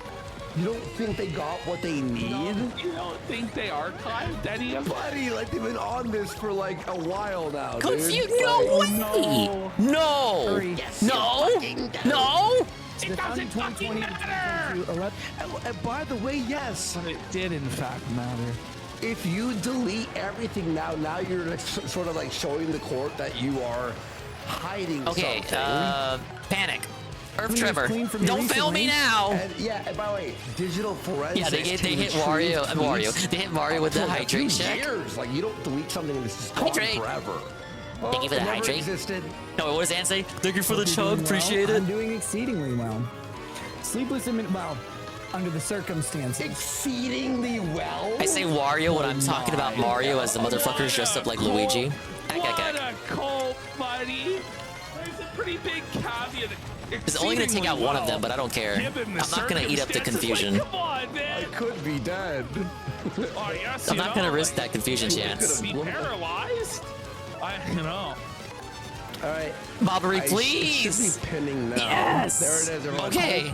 You don't think they got what they need? You don't think they archived any of it? Buddy, like they've been on this for like a while now, Confused? dude. No Like, way! No! Yes, No! you fucking do. No! It doesn't fucking matter! And by the way, yes. But it did in fact matter. If you delete everything now you're like, sort of like showing the court that you are hiding Okay, something. panic. Earth Clean- Trevor, clean from don't fail me recently. now! And yeah, and by the way, digital forensics. Yeah, they hit to Wario. retrieve Wario. They hit Mario with the for a few hydrate check. years. Like you don't delete something and it's just gone Hydrate. forever. Thank you for the It never hydrate. existed. No, what does Ann say? Thank you for the Hope you're chug. doing well. Appreciate it. I'm doing exceedingly well. Sleepless in well, under the circumstances. Exceedingly well. I say Wario when I'm talking about Mario as the motherfuckers dressed up like Luigi. What a cult, buddy! There's a pretty big caveat. It's only gonna take out one of them, but I don't care. I'm not gonna eat up the confusion. Like, come on, man! I could be dead. Oh, yes, I'm you not know, gonna risk like, that confusion you chance. could be paralyzed. You know. All right. Bobbery, I please. should be pinning now. Yes. There it is. Everyone. Okay.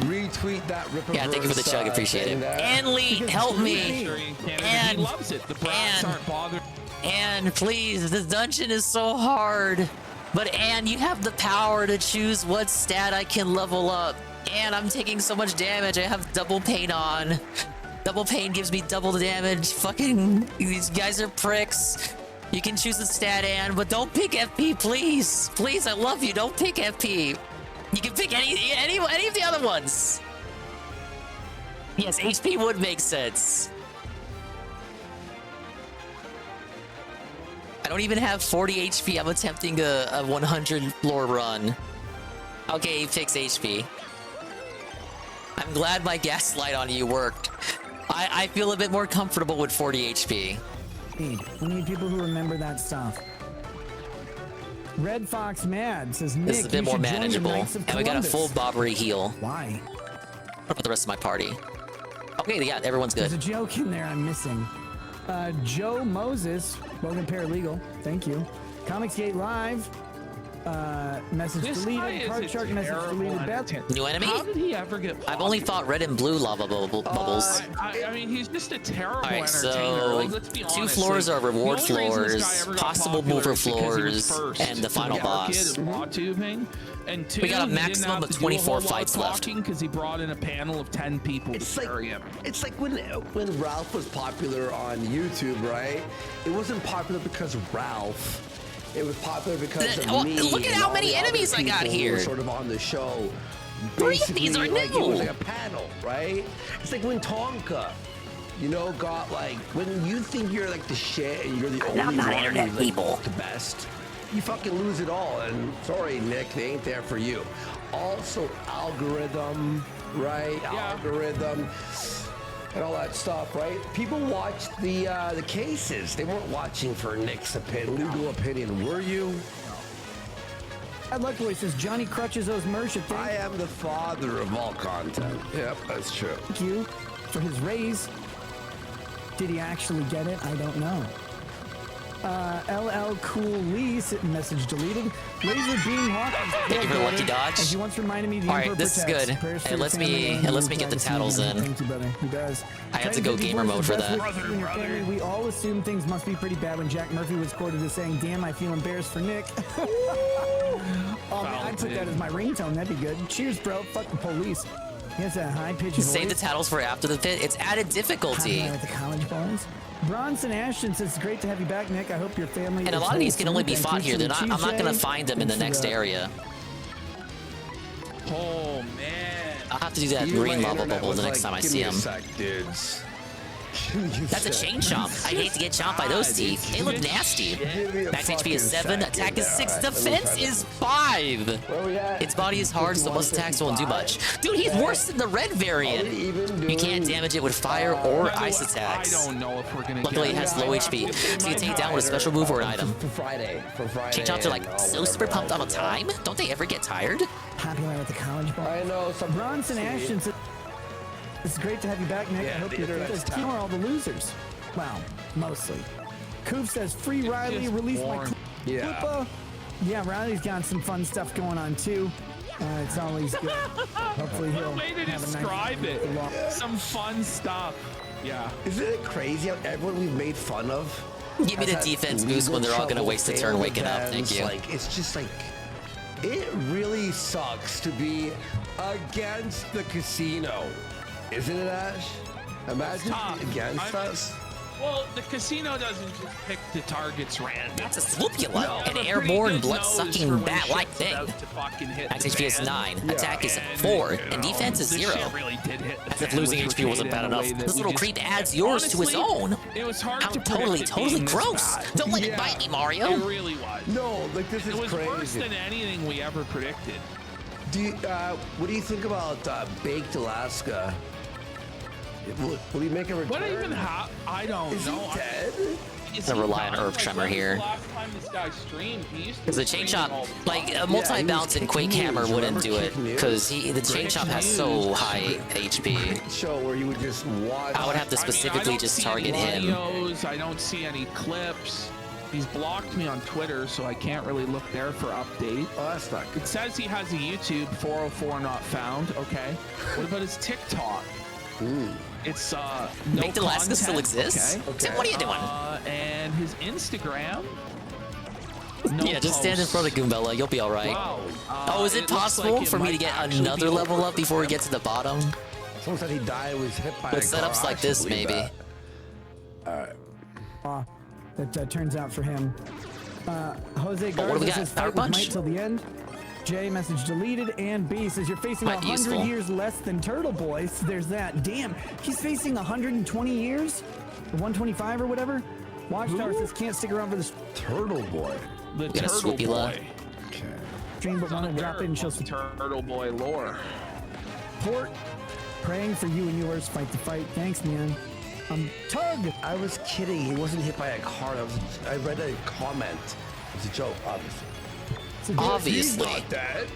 Retweet that rip. Yeah, thank you for the chug. Appreciate it. And Lee, help me. And he loves it. The brats aren't bothered. And please, this dungeon is so hard. But Anne, you have the power to choose what stat I can level up. And I'm taking so much damage. I have double pain on. Double pain gives me double the damage. Fucking, these guys are pricks. You can choose the stat, Anne, but don't pick FP, please. Please, I love you. Don't pick FP. You can pick any of the other ones. Yes, HP would make sense. I don't even have 40 HP. I'm attempting a 100 floor run. Okay, he picks HP. I'm glad my gaslight on you worked. I feel a bit more comfortable with 40 HP. We need people who remember that stuff. Red Fox Mad says, Nick, This is a bit you more should join the manageable. Knights of And we got a Columbus. full Bobbery heal. Why? What about the rest of my party? Okay, yeah, everyone's good. There's a joke in there I'm missing. Joe Moses, Logan Paralegal, thank you. Comicsgate Live, message This guy deleted. is Card a Shark message terrible deleted. Beth. entertainer. New enemy? How did he ever get I've only fought red and blue lava bubbles. I mean, he's just a terrible Alright, entertainer. so Like, let's be 2 honest. floors like, are reward the only reason this guy floors, ever got possible popular mover is because he was floors, first and the to final get our kid boss. in law tubing. And 2, We got a he didn't maximum have of to do a 24 whole lot of fights left. talking because he brought in a panel of 10 people It's to like carry him. it's like when Ralph was popular on YouTube, right? It wasn't popular because of Ralph. It was popular because of Oh, me. look at and how all many the other enemies I got people who here. were sort of on the show. 3 of these are Basically, like, new. It was like a panel, right? It's like when Tonka, got like when you think you're like the shit and you're the only I'm not one internet who's, like, people. the best. You fucking lose it all, and sorry, Nick, they ain't there for you. Also, algorithm, right? Yeah. Algorithm. And all that stuff, right? People watched the cases. They weren't watching for Nick's legal opinion, were you? I'd like to says Johnny Crutches owes Mersh a I am the father of all content. Yep, that's true. thank you for his raise. Did he actually get it? I don't know. LL Cool Lee message deleted. Laser Beam Hawk. Thank you for the lucky dodge. As he once reminded me, the All right, Emperor this is protects. good. Prayers for Hey, your let family me and get the legacy. tattles in. Thank you, brother. He does. I have to go Titan gamer 54 mode for says, that. "Best wishes to you and your family. We all assume things must be pretty bad when Jack Murphy was quoted as saying, "Damn, I feel embarrassed for Nick." Oh man, I'd put that as my ringtone. That'd be good. Cheers, bro. Fuck the police. He has that high-pitched voice. Save the tattles for after the pit. It's added difficulty. With the college boys. Bronson Ashton says, "Great to have you back, Nick. I hope your family." And a is lot of these can whole only be soon. fought Thank here. you They're for not. the I'm not gonna TJ. find them in the Thanks next for that. area. Oh, man. I'll have to do that Even green my lava internet bubble was the next like, time I "Give see me a him. sec, dudes." That's a chain chomp. I hate to get chomped by those teeth. They look nasty. Max HP is 7, attack is 6, defense is 5. Its body is hard, so most attacks won't do much. Dude, he's worse than the red variant. You can't damage it with fire or ice attacks. I don't know if we're gonna. Luckily, it has low HP, so you can take it down with a special move or an item. For Friday. Chain chomps are like so super pumped all the time. Don't they ever get tired? Popular at the college bar. I know. Some Bronson Ashton says, it's great to have you back, Nick. I hope you're does humor all the losers. Well, mostly. Koof says, free Riley, release my Koopa. Yeah, Riley's got some fun stuff going on too. It's always good. Hopefully he'll way to have describe a nice it. Some fun stuff. Yeah. Isn't it crazy how everyone we've made fun of? Give me the defense boost when they're all gonna waste a turn waking up. Thank you. Like, it's just like, it really sucks to be against the casino. Isn't it, Ash? Imagine against us. Well, the casino doesn't just pick the targets random. That's a swoopula, an airborne, blood-sucking bat-like thing. Max HP is 9, attack is 4, and defense is 0. As if losing HP wasn't bad enough, this little creep adds yours to his own. It was hard to totally gross. Don't let it bite me, Mario. It really was. No, like this is crazy. It was worse than anything we ever predicted. What do you think about Baked Alaska? Will he make a return? What even happened? I don't know. Is he dead? It's a reliant Earth Tremor here. Because the chain chomp, like a multi-bounce and Quake Hammer wouldn't do it, because the chain chomp has so high HP. Show where you would just watch. I would have to specifically just target him. I don't see any clips. He's blocked me on Twitter, so I can't really look there for update. Oh, that's not good. It says he has a YouTube 404 not found. Okay. What about his TikTok? It's no Baked Alaska still exists? Okay. Tim, what are you doing? And his Instagram. Yeah, just stand in front of Goombella. You'll be all right. Wow. Oh, is it possible for me to get another level up before we get to the bottom? Someone said he died. Was hit by With setups like this, maybe. That turns out for him. Jose what do we Garza got? says Power fight with punch? might till the end. J message deleted, and B says you're facing Might be 100 useful. years less than Turtle Boy. So there's that. Damn, he's facing 120 years, or 125 or whatever. Watchtower says can't stick around for this Turtle Boy. The Got a Turtle swoopy love. Boy. stream, but want to drop in and show some Turtle Boy lore. support. Praying for you and yours. Fight the fight. Thanks, man. Tug. I was kidding. He wasn't hit by a car. I read a comment. It's a joke, obviously. Obviously. He's not dead.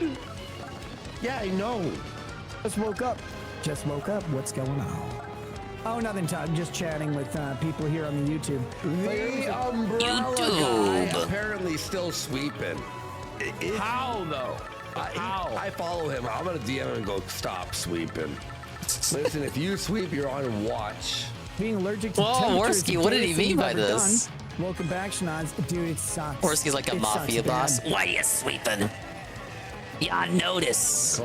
Yeah, I know. Just woke up. What's going on? Oh, nothing, Todd. Just chatting with people here on the YouTube. The umbrella guy apparently still sweeping. How though? How? I follow him. I'm gonna DM him and go, stop sweeping. Listen, if you sweep, you're on watch. Being allergic to Whoa, temperatures Worski, is what did the he worst thing mean you've by ever this? done. Welcome back, Shanaz. Dude, it sucks. Worski's like a It mafia sucks boss. bad. Why you sweeping? You on notice.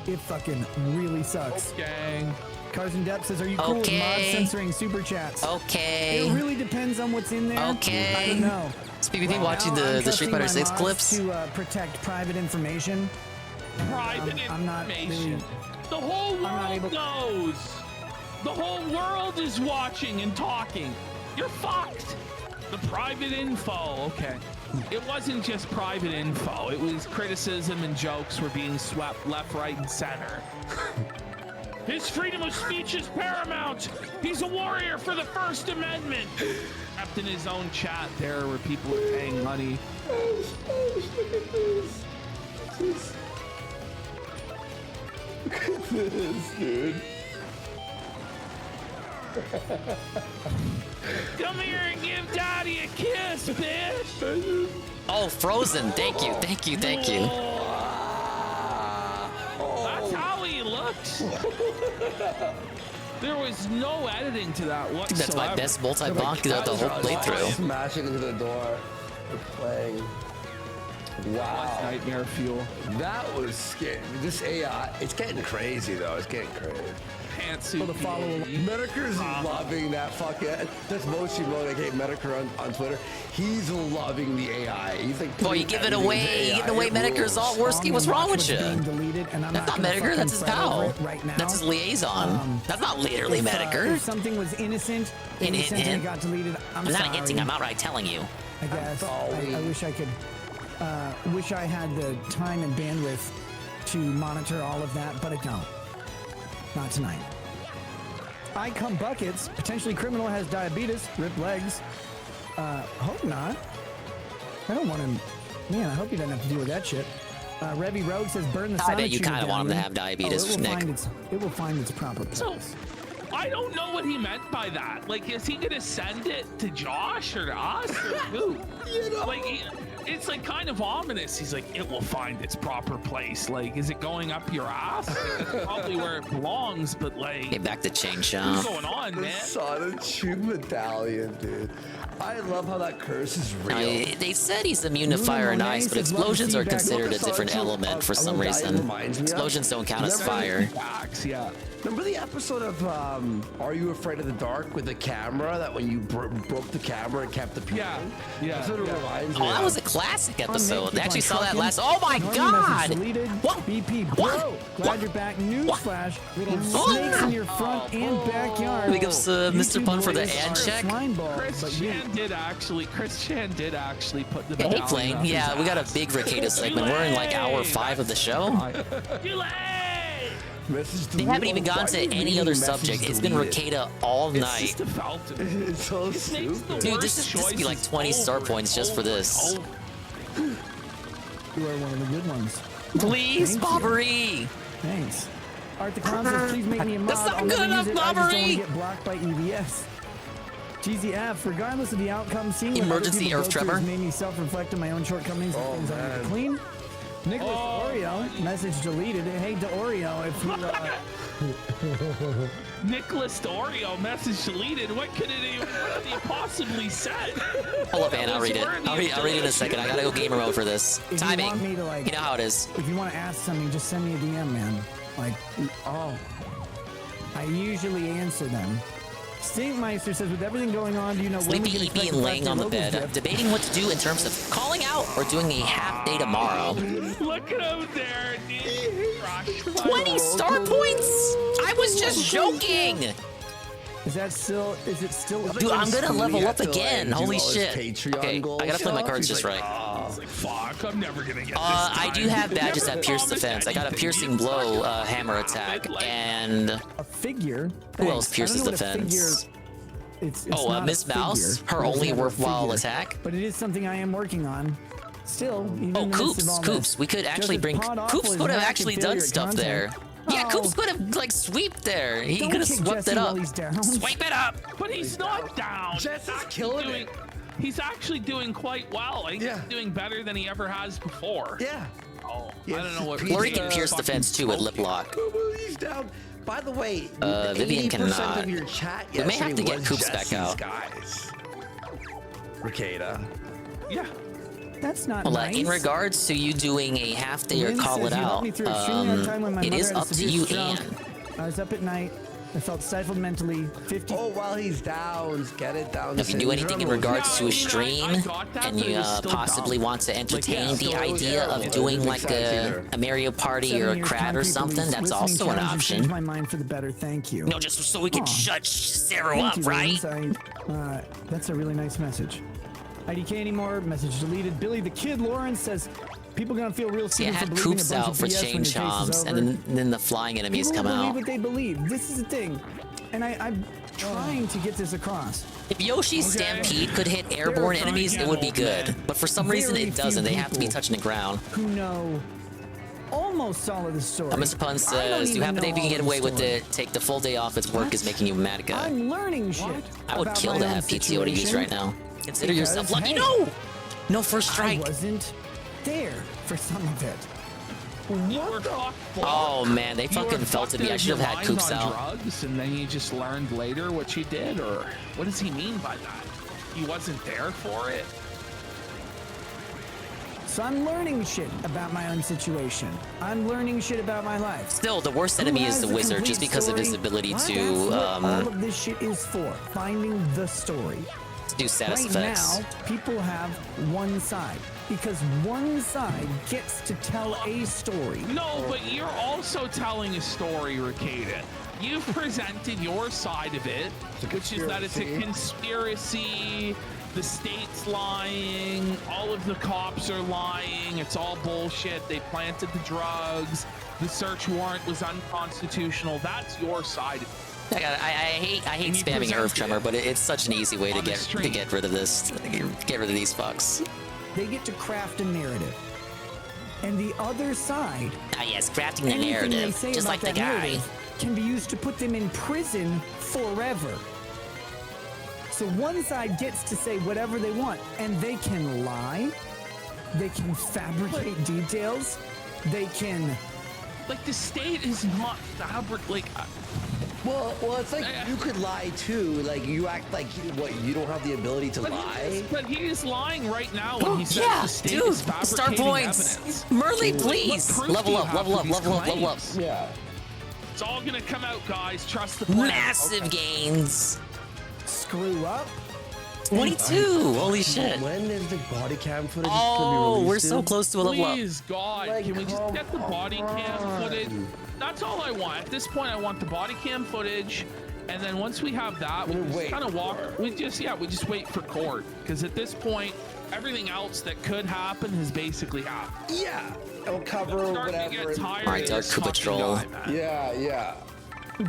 It fucking really sucks. Gang. Carson Depp says, are you cool with mod censoring super chats? Okay. It really depends on what's in there. Okay. I don't know. Speaking watching Now I'm the Street trusting Fighter my 6 mods clips. to protect private information. Private I'm not information. really, The whole not able- world knows. The whole world is watching and talking. You're fucked. The private info. Okay. It wasn't just private info. It was criticism and jokes were being swept left, right, and center. His freedom of speech is paramount. He's a warrior for the First Amendment. Except in his own chat there where people are paying money. Look at this, dude. Come here and give Daddy a kiss, bitch. Oh, Frozen. Thank you. Thank you. Thank you. That's how he looks. There was no editing to that I think whatsoever. that's my best multi-bonk throughout the whole playthrough. Smashing into the door. We're playing. Wow. Nightmare fuel. That was scary. This AI, it's getting crazy though. It's getting crazy. Pantsuit. The follow Mediker's loving that fucking. That's Moshi Mode, aka Mediker on Twitter. He's loving the AI. He's like, boy, you give it away. You give away Mediker's Zaworski. What's wrong with you? That's not Mediker. That's his pal. That's his liaison. That's not literally Mediker. If something was innocent, and it got deleted, I'm not sorry. hinting. I'm outright telling you. I guess. I wish I could. Wish I had the time and bandwidth to monitor all of that, but I don't. Not tonight. I come buckets. Potentially criminal has diabetes. Ripped legs. Hope not. I don't want him. Man, I hope he doesn't have to deal with that shit. Revy Rogue says burn the. I bet you kind of want him to have diabetes, Nick. It will find its proper place. So, I don't know what he meant by that. Like, is he gonna send it to Josh or to us or who? You know, like, it's like kind of ominous. He's like, it will find its proper place. Like, is it going up your ass? It's probably where it belongs, but like, get back to chain shop. What's going on, the man? Sonic Tube Medallion, dude. I love how that curse is real. They said he's immune to fire and ice, but explosions are considered a different element for some reason. Explosions don't count as fire. Yeah. Remember the episode of Are You Afraid of the Dark with the camera? That when you broke the camera and kept the people? Yeah. That's what it reminds me Oh, that of. was a classic episode. They actually saw that last. Oh my god! What? BP, bro. Glad you're back. Newsflash. Little snakes in your front and backyard. Big ups to Mr. Pun for the ad check. Chris Chan did actually put the. Hey, Flame. Yeah, we got a big Ricada segment. We're in like hour 5 of the show. They haven't even gone to any other subject. It's been Ricada all night. It's so stupid. Dude, this would be like 20 star points just for this. You are one of the good ones. Please, Bobbery. Thanks. Art the Clown says, please make me a mod. That's not I'll never good enough, use it. I just don't want Bobbery. to get blocked by EVS. GZF, regardless of the outcome, seeing what Emergency other earth people go through tremor. has made me self-reflect on my own shortcomings and things I need to clean. Nicholas Oreo, message deleted. Hey, to Oreo, if you... Nicholas Oreo, message deleted. What could he possibly said? Hold up, man. I'll read it. I'll read it in a second. I gotta go gamer mode for this. If Timing. You want me to, like, you know how it is. If you want to ask something, just send me a DM, man. Like, I usually answer them. Stinkmeister says, with everything going on, do you know when we Sleepy can expect EP and laying on the bed. I'm debating what to do in terms of calling out or doing a half day tomorrow. Look at him there, dude. 20 star points? I was just joking. Is it still? Dude, I'm gonna level up again. Holy shit. Okay, I gotta play my cards just right. Fuck, I'm never gonna get this I do have badges Never at Pierce promised Defense. I got a anything. piercing blow hammer attack and a figure. Who else pierces defense? It's oh, Miss Mouse, her only worthwhile attack. But it is something I am working on. Still, even Oh, in the midst of all Coops. We could actually Joseph bring. Podawful Coops is could have hack actually and done failure stuff content. there. Yeah, Coops could have like sweeped there. He Don't could have kick swept Jesse it up. while he's down. Swipe it up. But he's not down. Jesse's killing it. He's actually doing quite well. I think he's doing better than he ever has before. Yeah. Oh, I don't know what. Flurry can pierce defense too with lip lock. He's down. By the way, Vivian 80% cannot. of your chat We may have to yesterday get was Coops back Jesse's out. Guys. Ricada. Yeah. That's not Well, nice. in regards to you doing a half day or Lynn call says, it "You helped out, me through extremely hard time when my it mother is had a up to severe you, stroke. Anne. I was up at night. I felt stifled mentally. 50. Oh, while he's down, get it down. If you do anything in regards to a stream and you possibly want to entertain the idea of doing like a Mario Party 7 or a years crowd time, or people, something, these that's listening also an challenges changed option. my mind for the better. Thank you. No, just so we can shut Zero Thank up, you, right? Lawrence. That's a really nice message. IDK anymore. Message deleted. Billy the Kid Lawrence says, people gonna feel real See, I stupid had for believing Coops a bunch out of for BS when chain your case is chomps, over. and then the flying enemies People come believe out. what they believe. This is the thing, and I'm trying to get this across. If Yoshi's Stampede could hit airborne enemies, it would be good. But for some reason, Very it doesn't. few They have to be people touching the ground. who know almost all of the story. Mr. Pun I don't says, you even have a day know you can all get of away the with story. it. Take the full day off. Its work is making you mad guy. I'm learning shit. I would about kill my to own have PTO to use situation right now. Consider because, yourself lucky. hey, No! No first strike. I wasn't there for some of it. What the fuck? Oh man, they You fucking were felted fucked me. I out should of have your had mind Coops on out. drugs, and then you just learned later what you did, or what does he mean by that? He wasn't there for it. So I'm learning shit about my own situation. I'm learning shit about my life. Still, the worst Who enemy is has the the wizard, just complete because of his story? ability That's to what all of this shit is for. Finding the story. do status Right effects. now, people have one side. Because one side gets to tell a story. No, but you're also telling a story, Ricada. You've presented your side of it, which is that it's a conspiracy, the state's lying, all of the cops are lying, it's all bullshit, they planted the drugs, the search warrant was unconstitutional. That's your side. I hate spamming Earth Tremor, but it's such an easy way to get rid of this, get rid of these fucks. They get to craft a narrative. And the other side, Ah yes, crafting the anything they narrative, say just about like the that guy. narrative can be used to put them in prison forever. So one side gets to say whatever they want, and they can lie, they can fabricate details, they can... Like, the state is not Well, it's like you could lie too. Like you act like you don't have the ability to lie. But he is lying right now when he says the state dude, is fabricating star points. evidence. Merly, What please. proof do Level you up, have level for up, these level up, level up. claims? Yeah. It's all gonna come out, guys. Trust the plan. Massive gains. Screw up. 22. Holy shit. When is the body cam footage? Oh, we're so close to a level up. Please, God, can we just get the body cam footage? That's all I want. At this point, I want the body cam footage, and then once we have that, we just kind of walk. We just wait for court, because at this point, everything else that could happen has basically happened. Yeah, it'll cover whatever. Alright, Dark Patrol. Yeah.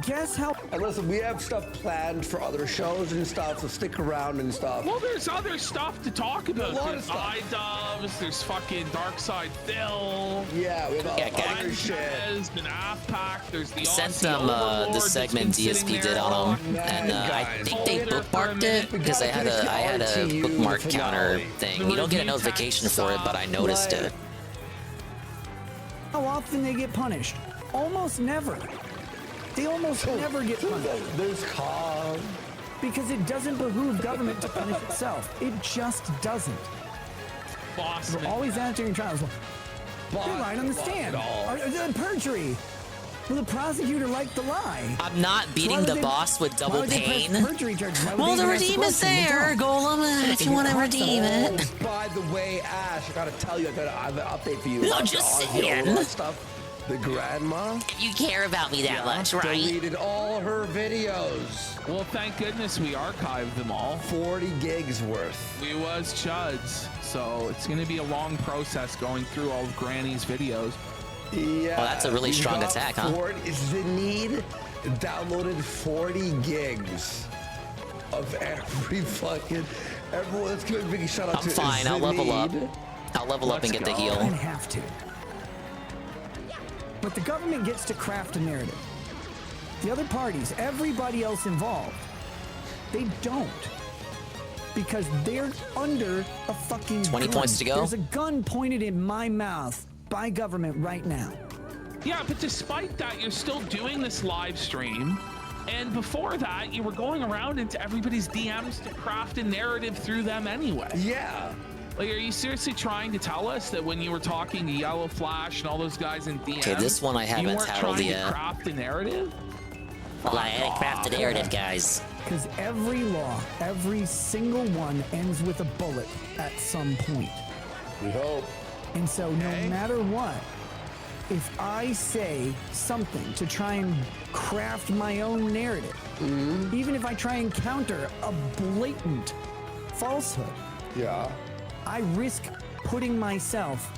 Guess how? And listen, we have stuff planned for other shows and stuff, so stick around and stuff. Well, there's other stuff to talk about. A lot There's of stuff. iDubbbz, there's fucking Darkside Phil. Yeah, we have other shit. There's an AFPAC, there's the I sent Aussie them the Overlord that's segment been sitting DSP did there on them, long. and I think they bookmarked it because I had a bookmark counter thing. You don't get a notification for it, but I noticed it. How often they get punished? Almost never. They almost never get punished. There's calm. Because it doesn't behoove government to punish itself. It just doesn't. We're always answering trials. They're lying on the stand. Perjury. Will the prosecutor like the lie? I'm not beating the boss with double pain. Perjury charges? Why would Well, they the arrest redeem is person? They there, don't. Golem, if you want to redeem it. By the way, Ash, I gotta tell you, I have an update for you. No, about just the Aussie saying. Overlord stuff. The grandma. You care about me that much, right? Deleted all her videos. Well, thank goodness we archived them all. 40 gigs worth. We was chuds, so it's gonna be a long process going through all of Granny's videos. Yeah. Well, that's a really we strong got attack, huh? Zenid downloaded 40 gigs of every fucking. Everyone, let's give a big shout out I'm to fine, I'll level up. Zenid. I'll level up and get the heal. I have to. But the government gets to craft a narrative. The other parties, everybody else involved, they don't. Because they're under a fucking 20 gun. points to go. There's a gun pointed in my mouth by government right now. Yeah, but despite that, you're still doing this live stream. And before that, you were going around into everybody's DMs to craft a narrative through them anyway. Yeah. Like, are you seriously trying to tell us that when you were talking to Yellow Flash and all those guys in DMs, Okay, this one I haven't you weren't titled trying yet. to craft a narrative? Well, I had to craft the narrative, guys. Because every law, every single one ends with a bullet at some point. We hope. And so no matter what, if I say something to try and craft my own narrative, even if I try and counter a blatant falsehood, yeah, I risk putting myself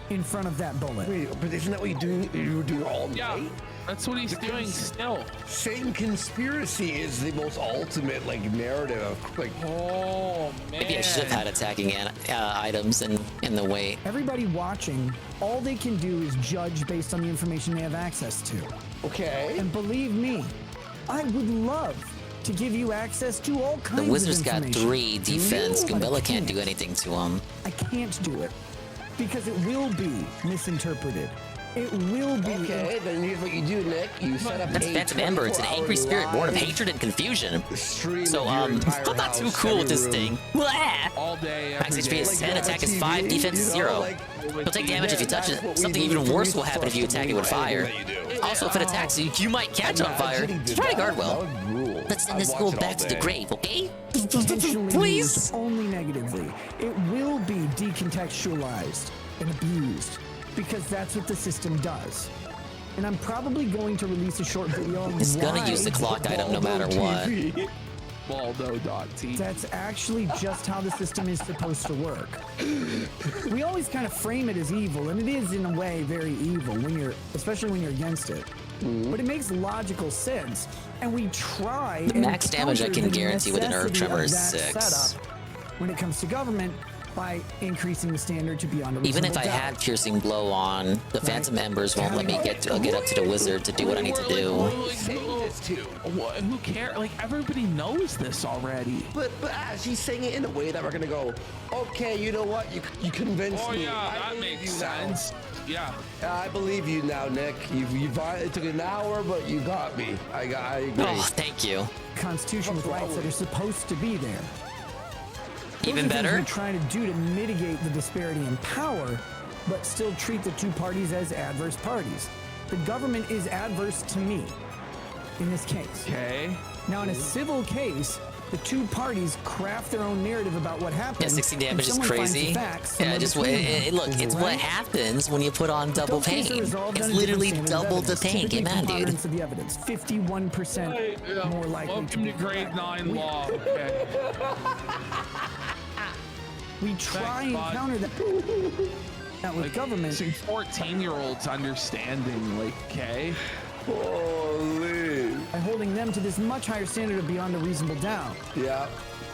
in front of that bullet. Wait, but isn't that what you're doing? You're doing all night? Yeah, that's what he's doing still. Same conspiracy is the most ultimate narrative. Oh man. Maybe I should have had attacking items in the way. Everybody watching, all they can do is judge based on the information they have access to. Okay. And believe me, I would love to give you access to all kinds The Wizard's of got information. 3 defense. But I Goombella can't do anything to him. I can't do it because it will be misinterpreted. It will be. Okay, then here's what you do, Nick. You set up That's a Phantom Ember. It's an angry spirit born of hatred and confusion. So, I'm not too cool with this thing. Blah! All day, every Max HP day. is 10, attack is 5, defense is 0. You'll take damage if you touch it. Something even worse will happen if you attack it with fire. Also, if it attacks you, you might catch on fire. Try to guard well. Let's send this school back to the grave, okay? Please? Only negatively. It will be decontextualized and abused because that's what the system does. And I'm probably going to release a short video on It's gonna use the clock item no matter what. Baldo.tv. That's actually just how the system is supposed to work. We always kind of frame it as evil, and it is in a way very evil especially when you're against it. But it makes logical sense, and we try. The max damage I can guarantee with an Earth Tremor is 6. Setup when it comes to government, by increasing the standard to beyond a Even if I reasonable had Piercing Blow on, the Phantom Embers won't let me get up to the wizard to do what I need to do. Who cares? Like, everybody knows this already. But Ash, he's saying it in a way that we're gonna go, okay, you know what? You convinced me. Yeah, that makes sense. Yeah. I believe you now, Nick. It took an hour, but you got me. I agree. Oh, thank you. Constitution with rights that are supposed to be there. Even better? We're trying to do to mitigate the disparity in power, but still treat the two parties as adverse parties. The government is adverse to me in this case. Okay. Now, in a civil case, the two parties craft their own narrative about what happened. Yeah, 60 damage is crazy. Yeah, just look, it's what happens when you put on double pain. It's literally double the pain. Get mad, dude. Of the evidence, 51% more likely. Welcome to grade 9 law. Okay. We try and counter that with government. 14-year-olds understanding, like, okay? Holy. By holding them to this much higher standard of beyond a reasonable doubt. Yeah.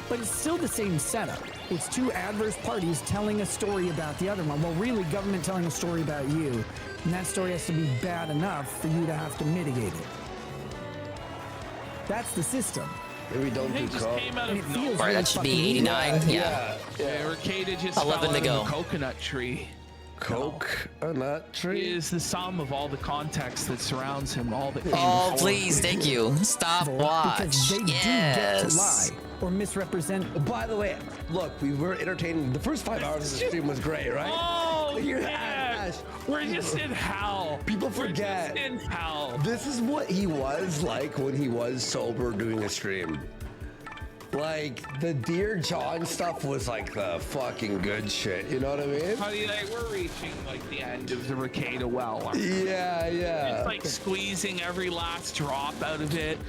But it's still the same setup. It's two adverse parties telling a story about the other one. Well, really, government telling a story about you. And that story has to be bad enough for you to have to mitigate it. That's the system. Maybe don't do coke. Alright, that should be 89. Yeah. Ricada just 11 fell to out go. of the coconut tree. Coconut tree is the sum of all the context that surrounds him. All the Oh, please, thank you. Stop watch. Because they do get to lie or misrepresent. By the way, look, we were entertaining. The first 5 hours of the stream was great, right? Oh, yeah. We're just in hell. People forget. We're just in hell. This is what he was like when he was sober doing a stream. Like, the Dear John stuff was like the fucking good shit, you know what I mean? Honey, like, we're reaching like the end of the Ricada well. Yeah. It's like squeezing every last drop out of it.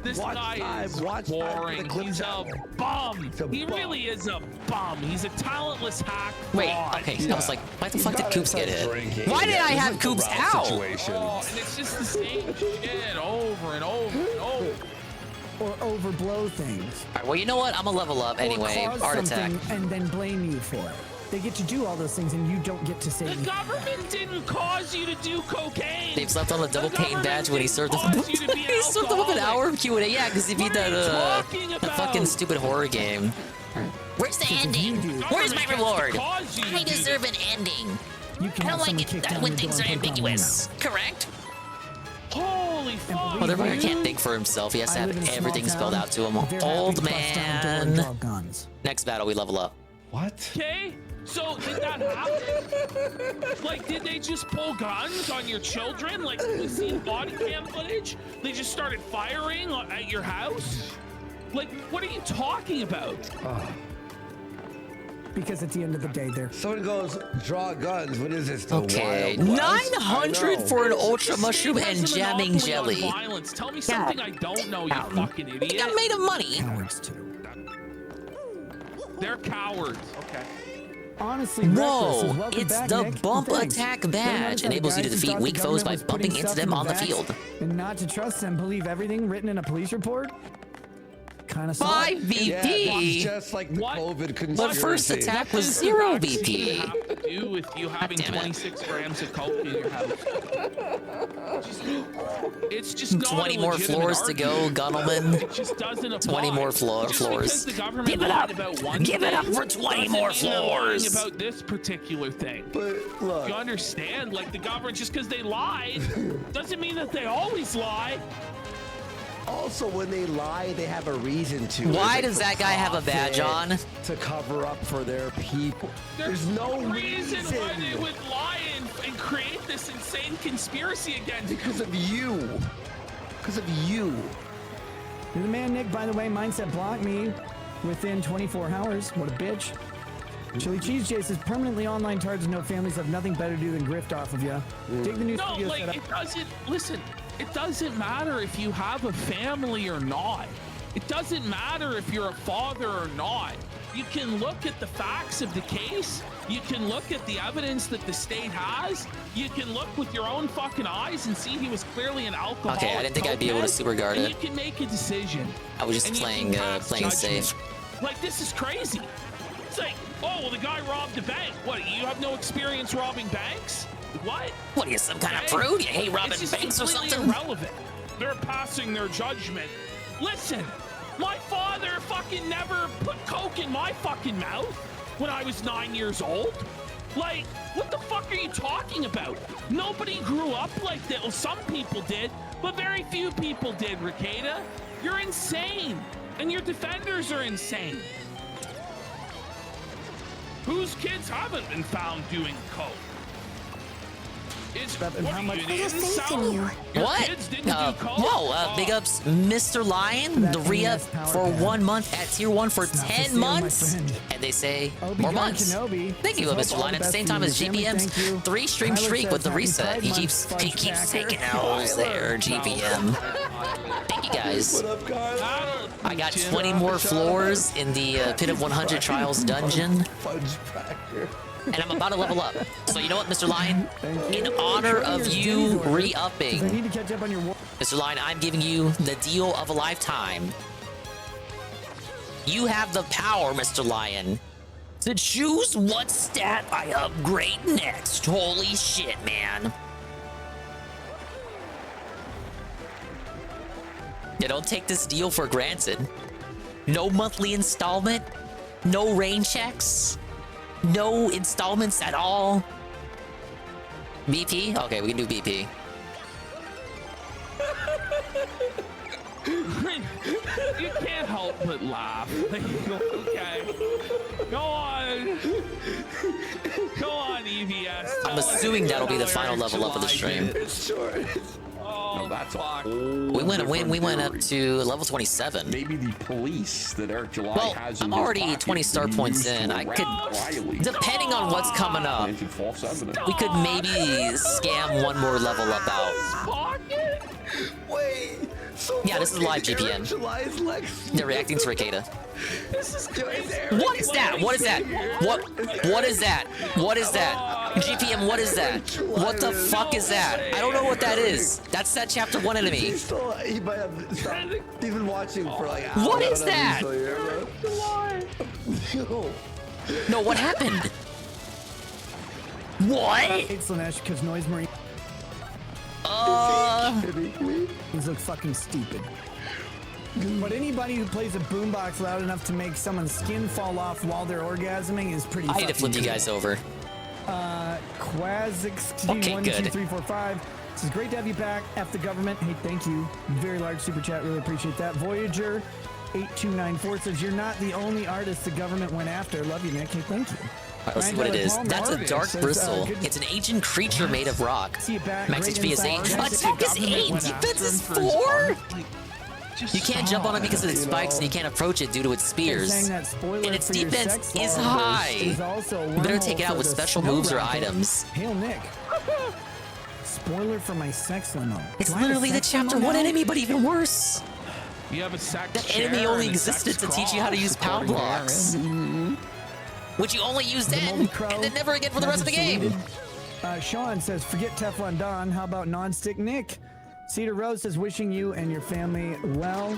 This guy is boring. He's a bum. He really is a bum. He's a talentless hack. Wait, fraud. okay. I was like, why the fuck did Coops get hit? Why did I have Coops out? Oh, and it's just the same shit over and over and over. Or overblow things. Alright, well, you know what? I'm gonna level up anyway. Or cause Art attack. something and then blame you for it. They get to do all those things and you don't get to say The government didn't cause you to do cocaine. They've slept on the double pain badge when he served them. He served them up an hour of Q&A. Yeah, because he beat that fucking stupid horror game. Where's the ending? Where's my reward? I deserve an ending. You I don't like it when things are ambiguous. Correct? Holy fuck! Motherfucker can't think for himself. He has to have everything spelled out to him. Old man. Next battle, we level up. What? Okay, so did that happen? Like, did they just pull guns on your children? Like, we seen body cam footage? They just started firing at your house? Like, what are you talking about? Because at the end of the day, they're. Someone goes, draw guns. What is this? The Okay, Wild West? 900 for an ultra mushroom and jamming jelly. Violence. Tell me something I don't know, you fucking idiot. He got made of money. They're cowards. Okay. Honestly, whoa, it's the bump attack badge. Enables you to defeat weak foes by bumping into them on the field. And not to trust them, believe everything written in a police report? Kind of 5 VP. Yeah, just like the COVID conspiracy. But first attack was 0 VP. do with you having 26 grams of coke in your house. It's just not 20 a more legitimate floors to go, argument. Gunnelman. It just doesn't apply. 20 more Just floors. because the government Give it lied up. about one Give it up thing for 20 doesn't more mean they're lying floors. about this particular thing. But look, You understand? Like the government, just because they lied, doesn't mean that they always lie. Also, when they lie, they have a reason to. Why It's does for that guy have a badge profit, on? To cover up for their people. There's no reason why they would lie and create this insane conspiracy against Because of you. Because of you. You're the man, Nick. By the way, Mindset blocked me within 24 hours. What a bitch. Chili Cheese J says permanently online tards and no families have nothing better to do than grift off of you. Dig the new No, studio like setup. it doesn't. Listen, it doesn't matter if you have a family or not. It doesn't matter if you're a father or not. You can look at the facts of the case. You can look at the evidence that the state has. You can look with your own fucking eyes and see he was clearly an alcoholic. Okay, I didn't think I'd be able to cokehead, super guard and it. You can make a decision. I was just and you playing can pass playing judgment. safe. Like, this is crazy. It's like, oh, well, the guy robbed a bank. What, you have no experience robbing banks? What? What are you, some kind of prude? You hate robbing It's just banks or completely something? irrelevant. They're passing their judgment. Listen, my father fucking never put coke in my fucking mouth when I was 9 years old. Like, what the fuck are you talking about? Nobody grew up like that. Well, some people did, but very few people did, Ricada. You're insane, and your defenders are insane. Whose kids haven't been found doing coke? It's, what how are much- you, I an have faith in incel? you. Your What? kids didn't do coke? Whoa, big ups, Mr. Lion, the re-up for 1 month at tier 1 for 10 months. And they say more months. Thank you, Mr. Lion. At the same time as GPM's 3-stream streak with the reset. He keeps taking L's there, GPM. Thank you guys. What up, guys? I got 20 more floors in the Pit of 100 Trials dungeon. Fudge cracker. And I'm about to level up. So you know what, Mr. Lion? In honor of you re-upping, I need to catch up on your war. Mr. Lion, I'm giving you the deal of a lifetime. You have the power, Mr. Lion, to choose what stat I upgrade next. Holy shit, man. Yeah, don't take this deal for granted. No monthly installment, no rain checks, no installments at all. BP? Okay, we can do BP. You can't help but laugh. Okay. Go on. Go on, EVS. I'm assuming that'll be the final level up of the stream. It's short. Oh, that's fuck. We went up to level 27. Maybe the police that Eric July Well, has in I'm his already pocket 20 star can be points used in. to I arrest could, Riley. depending on what's coming up, Planted false evidence. we could maybe scam one more level up out. Pocket? Wait. So Yeah, this is live GPN. July's Lex. They're reacting to Ricada. This is crazy. What is that? What is that? What is that? What is that? GPM, what is that? What the fuck is that? I don't know what that is. That's that chapter 1 enemy. He might have stopped. He's been watching for like hours. What is that? No, what happened? What? It's Slanesh because Noise Marine. These look fucking stupid. But anybody who plays a boombox loud enough to make someone's skin fall off while they're orgasming is pretty. I need to flip you good. guys over. Quazix Okay, good. 12345. This is great to have you back. F the government. Hey, thank you. Very large super chat. Really appreciate that. Voyager 8294 says you're not the only artist the government went after. Love you, Nick. Hey, thank you. All right, let's see what it is. That's a dark bristle. It's an ancient creature made of rock. See you back. Max Great HP is 8. insight. Attack is 8. Defense is 4. You can't jump on it because of its spikes, and you can't approach it due to its spears. And its defense is high. You better take it out with special moves or items. Hail Nick. Spoiler for my sex limo. It's Do I have a literally the sex chapter limo 1 now? enemy, but even worse. You have a sex That chair enemy only and a sex existed to teach you how to use power according to blocks. Which you only use then, and then never again for the rest of the game. Sean says, forget Teflon Don. How about non-stick Nick? Cedar Rose says, wishing you and your family well.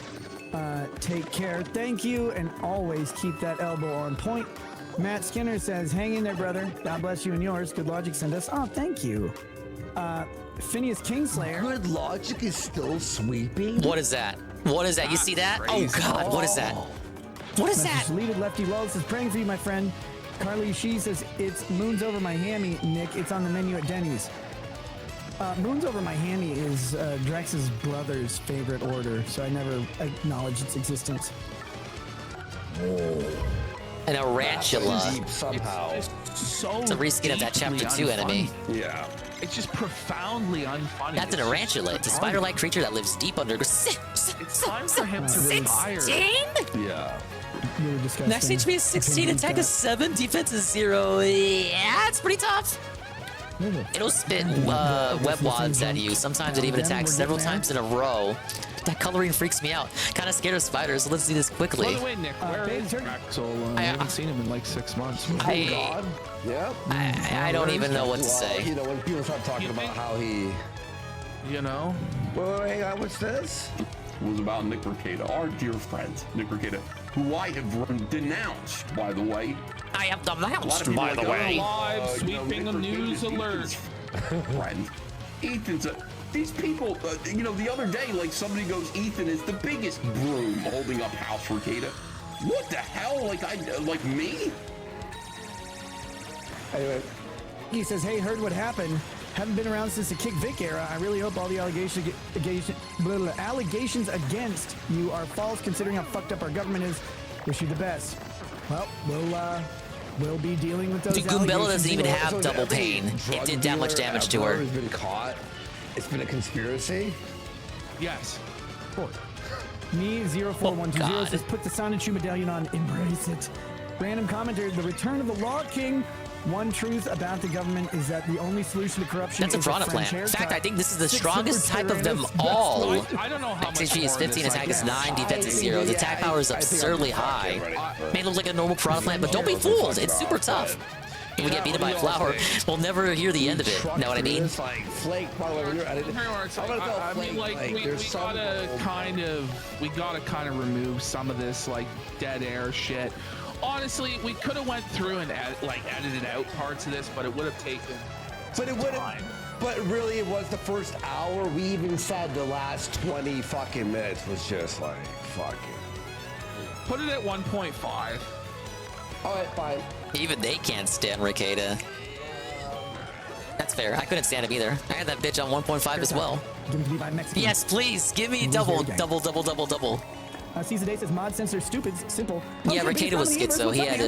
Take care. Thank you, and always keep that elbow on point. Matt Skinner says, hang in there, brother. God bless you and yours. Good Logic sent us. Oh, thank you. Phineas Kingslayer. Good Logic is still sweeping? What is that? What is that? You see that? Oh, God. What is that? What is that? Deleted Lefty Lulz says, praying for you, my friend. Carly She says, it's Moons Over My Hammy, Nick. It's on the menu at Denny's. Moons Over My Hammy is Drex's brother's favorite order, so I never acknowledged its existence. An Arantula. Deep somehow. It's so It's a reskin of that Chapter 2 enemy. Yeah. It's just profoundly unfunny. That's an Arantula. It's a spider-like creature that lives deep under. It's time for him to retire. 16? Yeah. You were disgusting. Max HP is 16, attack is 7, defense is 0. Yeah, it's pretty tough. It'll spit web wads at you. Sometimes it even attacks several times in a row. That coloring freaks me out. Kind of scared of spiders, so let's do this quickly. By the way, Nick, where is Maxwell? I haven't seen him in like 6 months. God. Yep. I don't even know what to say. You know, when people start talking about how he... You know? Wait, what's this? Was about Nick Rekieta, our dear friend, Nick Rekieta, who I have denounced, by the way. I have denounced, by the way. Live sweeping a news alert. Friend. Ethan's these people, you know, the other day, like, somebody goes, Ethan is the biggest broom holding up House Rekieta. What the hell? Like me? Anyway, he says, hey, heard what happened. Haven't been around since the Kick Vic era. I really hope all the allegations against you are false, considering how fucked up our government is. Wish you the best. Well, we'll be dealing with those Dude, Goombella doesn't even have double pain. It did that much damage to her. Has been caught. It's been a conspiracy. Yes. Cool. Me 04120 says, put the Sonichu medallion on. Embrace it. Random commenter, the return of the Law King. One truth about the government is that the only solution to corruption That's a piranha plant. In fact, I think this is the strongest type of them all. I don't know how much XP is 15, attack is 9, defense is 0. The attack power is absurdly high. May look like a normal piranha plant, but don't be fooled. It's super tough. If we get beaten by a flower, we'll never hear the end of it. Know what I mean? I mean, like, we gotta kind of remove some of this, like, dead air shit. Honestly, we could have went through and edited out parts of this, but it would have taken time. But really, it was the first hour. We even said the last 20 fucking minutes was just like, fucking. Put it at 1.5. All right, fine. Even they can't stand Rekieta. That's fair. I couldn't stand him either. I had that bitch on 1.5 as well. Yes, please. Give me double. Caesar Day says mod sensor stupid, simple. Yeah, Rekieta was schizo. He had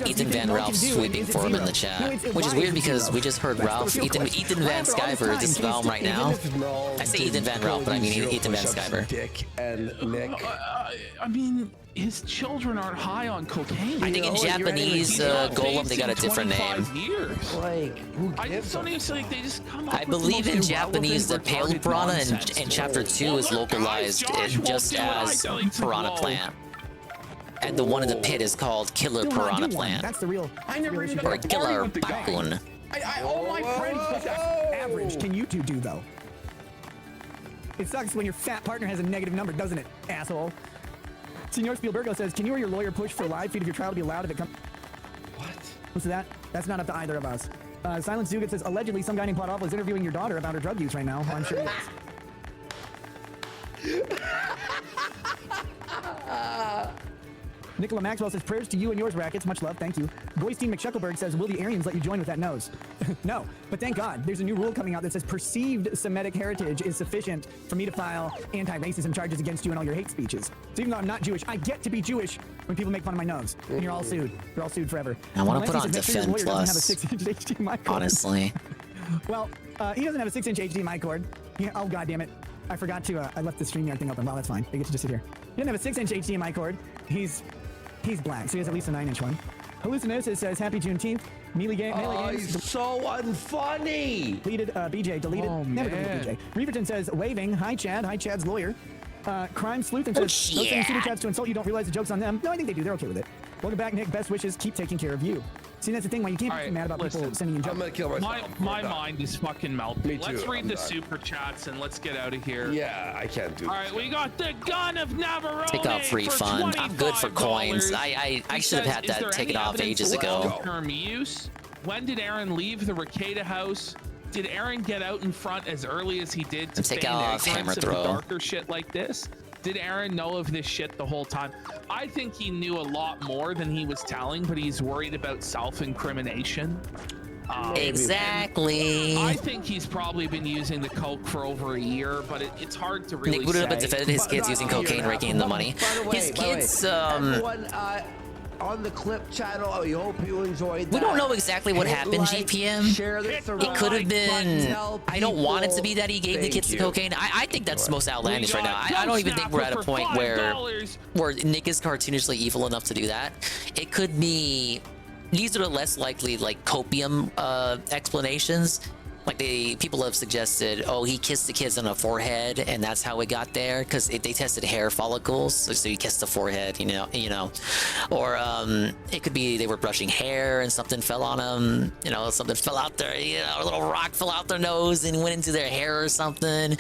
Ethan Van Ralph sweeping for him in the chat, which is weird because we just heard Ralph, Ethan Van Skyver this film right now. I say Ethan Van Ralph, but I mean Ethan Van Skyver. Dick and Nick. I mean, his children aren't high on cocaine. I think in Japanese Golem they got a different name. I believe in Japanese the pale piranha in Chapter 2 is localized just as piranha plant. And the one in the pit is called Killer Piranha Plant. That's the real. Or Killer Bakun. All my friends average can you two do though? It sucks when your fat partner has a negative number, doesn't it, asshole? Senor Spielbergo says, can you or your lawyer push for a live feed of your trial to be allowed if it comes? What? What's that? That's not up to either of us. Silence Dugan says, allegedly some guy named Pot Awful is interviewing your daughter about her drug use right now. Well, I'm sure he is. Nicola Maxwell says, prayers to you and yours, Rackets. Much love, thank you. Boystein McShuckleberg says, will the Aryans let you join with that nose? No, but thank God. There's a new rule coming out that says perceived Semitic heritage is sufficient for me to file anti-racism charges against you and all your hate speeches. So even though I'm not Jewish, I get to be Jewish when people make fun of my nose. And you're all sued. You're all sued forever. I want to put on Defend Plus, honestly. Well, he doesn't have a 6-inch HDMI cord. Yeah, oh, God damn it. I forgot to, I left the StreamYard thing open. Well, that's fine. I get to just sit here. He doesn't have a 6-inch HDMI cord. He's black, so he has at least a 9-inch one. Hallucinosis says, happy Juneteenth. Melee Games. He's so unfunny. Deleted, BJ, deleted. Oh, never deleted BJ. Reverton says, waving. Hi, Chad. Hi, Chad's lawyer. Crime Sleuthen says, those sending super chats to insult you don't realize the joke's on them. No, I think they do. They're okay with it. Welcome back, Nick. Best wishes. Keep taking care of you. See, that's the thing. Why you can't be mad about people sending in jokes. I'm gonna kill myself. My mind is fucking melting. Me too, Let's read I'm the done. super chats and let's get out of here. Yeah, I can't do All right, we got the Gun of Navarone. Take off refund. I'm good for coins. I should have had that taken off ages ago. Long-term use. When did Aaron leave the Ricada house? Did Aaron get out in front as early as he did to Take feign off ignorance hammer of throw. the darker shit like this? Did Aaron know of this shit the whole time? I think he knew a lot more than he was telling, but he's worried about self-incrimination. Exactly. I think he's probably been using the coke for over a year, but it's hard to really Nick would have say. defended his kids using cocaine, raking in the money. His kids, everyone, on the clip channel, I hope you enjoyed that. we don't know exactly what happened, GPM. Share this It could have been. tell I don't want it to be people. that he gave the Thank kids the you. cocaine. I think that's the most outlandish right now. I don't even think we're at a point where Nick is cartoonishly evil enough to do that. It could be. These are the less likely, like, copium explanations. Like, people have suggested, oh, he kissed the kids on the forehead, and that's how it got there, because they tested hair follicles, so he kissed the forehead, you know. Or it could be they were brushing hair and something fell on them, something fell out there, a little rock fell out their nose and went into their hair or something.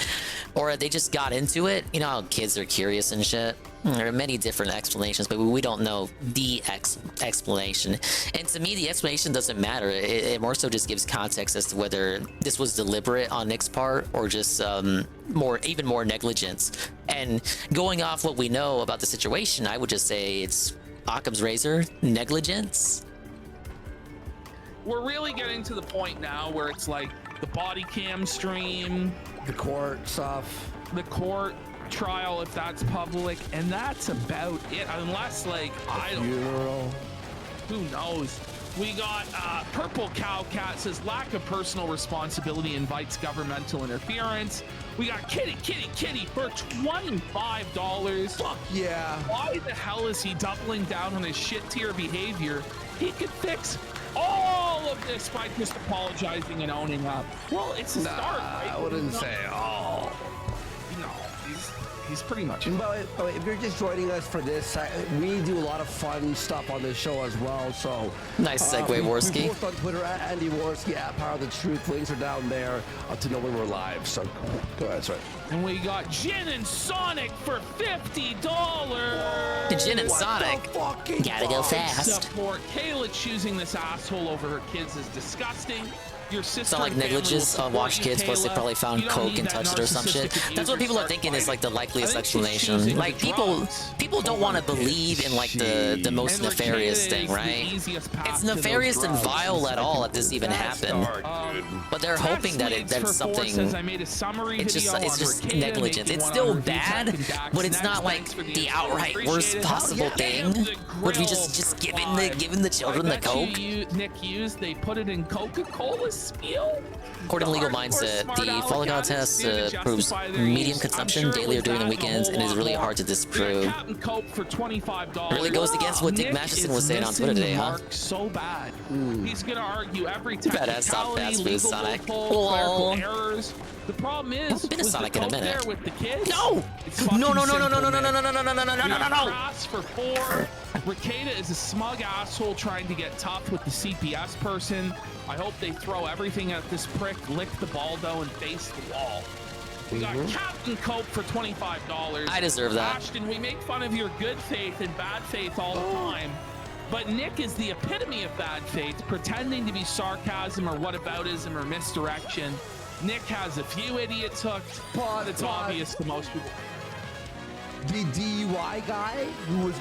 Or they just got into it. You know how kids are curious and shit. There are many different explanations, but we don't know the explanation. And to me, the explanation doesn't matter. It more so just gives context as to whether this was deliberate on Nick's part or just even more negligence. And going off what we know about the situation, I would just say it's Occam's razor, negligence. We're really getting to the point now where it's like the body cam stream, the court stuff, the court trial if that's public, and that's about it, unless like I don't know, who knows. We got Purple Cow Cat says lack of personal responsibility invites governmental interference. We got Kitty for $25. Fuck yeah. Why the hell is he doubling down on his shit tier behavior? He could fix all of this by just apologizing and owning up. Well, it's a start, right? I wouldn't say all. No, he's pretty much. But if you're just joining us for this, we do a lot of fun stuff on this show as well. So nice segue, Worski. We post on Twitter at Andy Worski at Power of the Truth. Links are down there to know when we're live. So go ahead, sorry. And we got Jin and Sonic for $50. Jin and Sonic. Gotta go fast. Support Kayla choosing this asshole over her kids is disgusting. Your sister It's not like negligence on watch kids, plus they probably found coke and touched it or some shit. That's what people are thinking is like the likeliest explanation. Like people don't want to believe in like the most nefarious thing, right? It's nefarious and vile at all if this even happened. But they're hoping that that's something. It's just negligence. It's still bad, but it's not like the outright worst possible thing. Would we just giving the children the coke? Nick used. They put it in Coca-Cola spiel. According to Legal Mindset, the Fall God test proves medium consumption daily or during the weekends and is really hard to disprove. Captain Coke for $25. Really goes against what Dick Masterson was saying on Twitter today, huh? So bad. He's gonna argue every Badass stop fast food, Sonic. clerical errors. The problem is, been a Sonic in a minute. With the kids? No! No! For 4. Ricada is a smug asshole trying to get tough with the CPS person. I hope they throw everything at this prick, lick the baldo, and face the wall. We got Captain Cope for $25. I deserve that. Ashton, we make fun of your good faith and bad faith all the time. But Nick is the epitome of bad faith, pretending to be sarcasm or whataboutism or misdirection. Nick has a few idiots hooked, but it's obvious to most people. The DUI guy who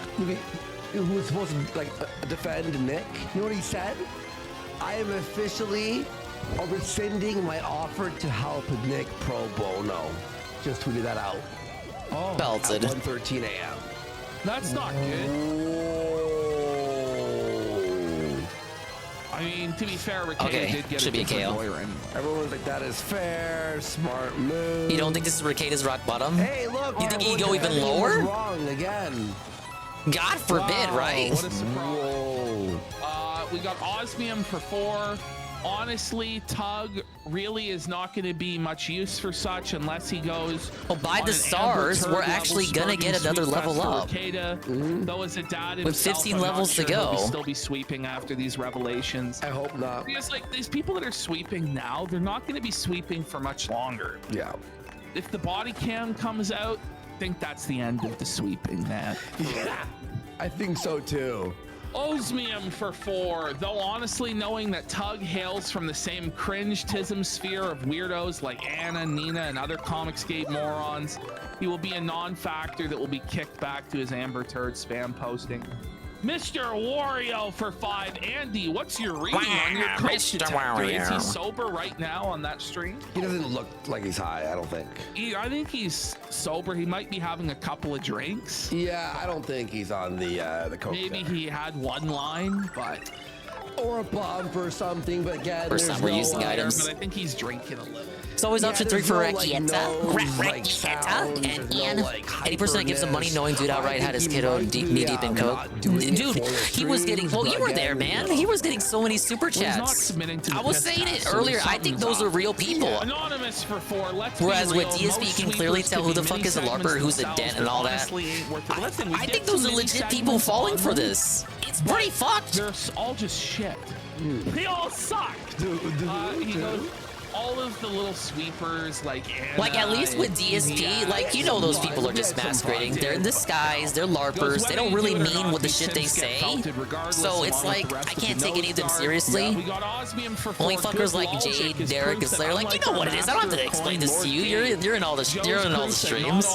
was supposed to like defend Nick, you know what he said? I am officially rescinding my offer to help Nick pro bono. Just tweeted that out. Oh, belted. At 1:13 a.m. That's not good. I mean, to be fair, Ricada did get should be a KO. Everyone's like, that is fair, smart move. You don't think this is Ricada's rock bottom? Hey, look. You think he go even lower? Wrong again. God forbid, right? What a surprise. Whoa. We got Osmium for 4. honestly, Tug really is not going to be much use for such unless he goes. Well, by on the an stars, Amber we're Turd actually level gonna get spurting another sweep level fest for up. Rekieta. Though as a dad With himself, 15 I'm not levels to sure he'll go. still be sweeping after these revelations. I hope not. Because like these people that are sweeping now, they're not going to be sweeping for much longer. Yeah. If the body cam comes out, I think that's the end of the sweeping, man. Yeah, I think so too. Osmium for 4, though honestly knowing that Tug hails from the same cringe-tism sphere of weirdos like Anna, Nina, and other Comicsgate morons, he will be a non-factor that will be kicked back to his Amber Turd spam posting. Mr. Wario for 5. Andy, what's your reading on your coach Mr. detector? Is he Wario. sober right now on that stream? He doesn't look like he's high, I don't think. I think he's sober. He might be having a couple of drinks. Yeah, I don't think he's on the coke. Maybe he had one line, but or a bump or something. But again, First time we're using items. But I think he's drinking a little. It's always Yeah, option 3 there's for no, like, Rekieta. no, like, Rekieta. sounds, And there's no, Ian. like, Any person that gives him money knowing dude outright had his kiddo knee deep in coke. Dude, he was getting. Well, you were there, man. He was getting so many super Well, he's not chats. submitting to the I was piss saying test, it so earlier. I think something's those are up. real people. Anonymous for 4. Let's Whereas be with real, DSP, most you can clearly sweepers tell could who the be fuck mini is a LARPer, segments who's a themselves, dent and but all that. honestly ain't worth it. Listen, we I get think those some are mini legit people segments falling on for them. this. It's pretty fucked. They're all just shit. They all suck. He goes, all of the little sweepers like Anna, Like, at least with DSP, like, you know those people are just masquerading. They're in disguise, they're LARPers, they don't really mean what the shit they say. So it's like, I can't take any of them seriously. Only fuckers like Jade, Derek, and Slayer, like, you know what it is. I don't have to explain this to you. You're in all the streams.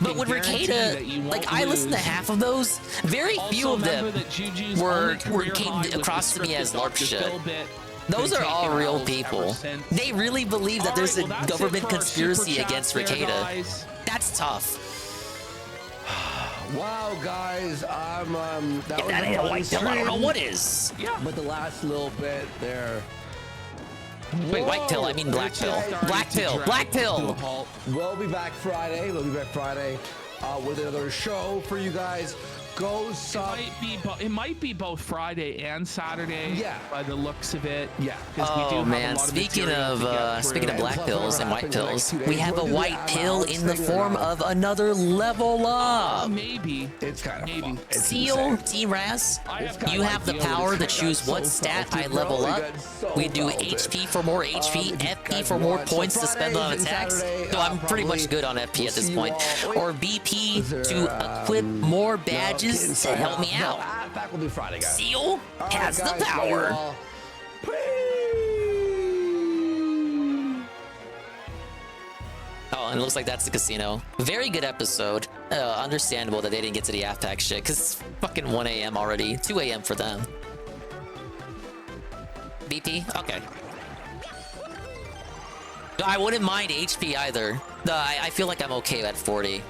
But with Rekieta, like, I listened to half of those. Very few of them came across to me as LARP shit. Those are all real people. They really believe that there's a government conspiracy against Rekieta. That's tough. Wow, guys, that was that ain't a white pill, I don't know what is. Yeah. But the last little bit there. Wait, white pill, I mean black pill. Black pill, black pill. We'll be back Friday. With another show for you guys. Go sub. It might be both Friday and Saturday. Yeah. By the looks of it. Yeah. Oh man, speaking of black pills and white pills, we have a white pill in the form of another level up. Maybe. It's kind of fun. Seal, T-Raz, you have the power to choose what stat I level up. We do HP for more HP, FP for more points to spend on attacks. So I'm pretty much good on FP at this point. Or BP to equip more badges to help me out. Back will be Friday, guys. Seal has the power. Oh, and it looks like that's the casino. Very good episode. Understandable that they didn't get to the AFPAC shit, because it's fucking 1 a.m. already. 2 a.m. for them. BP? Okay. I wouldn't mind HP either. I feel like I'm okay at 40.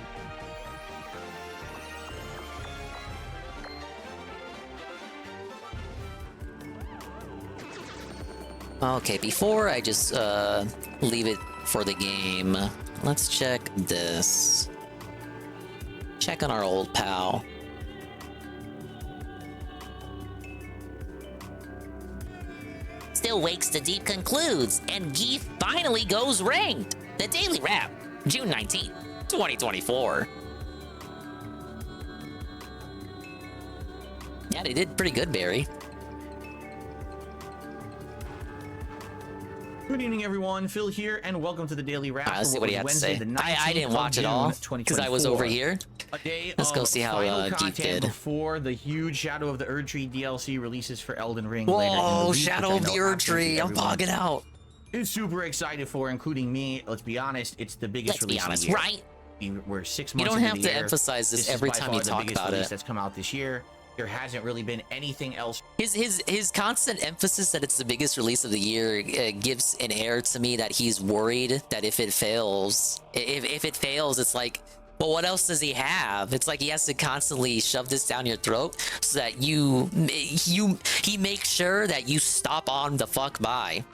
Okay, before I just leave it for the game, let's check this. Check on our old pal. Still Wakes to Deep concludes, and Geef finally goes ranked. The Daily Wrap, June 19th, 2024. Yeah, they did pretty good, Barry. Good evening, everyone. Phil here, and welcome to the Daily Wrap. Let's see what he had to say. Wednesday, I didn't watch it all because I was over here. A day Let's go of see how final Geef content did. before the huge Shadow of the Erdtree DLC releases for Elden Ring later in the Whoa, week, Shadow which of I the know Erdtree! absolutely I'm everyone bogging out. is super excited for, including me. Let's be honest, it's the biggest Let's be release honest, of the year. right? We're 6 You months don't into have the to year. emphasize this is every by time far you the talk biggest about release it. that's come out this year. There hasn't really been anything else. His constant emphasis that it's the biggest release of the year gives an air to me that he's worried that if it fails, it's like, well, what else does he have? It's like he has to constantly shove this down your throat so that he makes sure that you stop on the fuck by.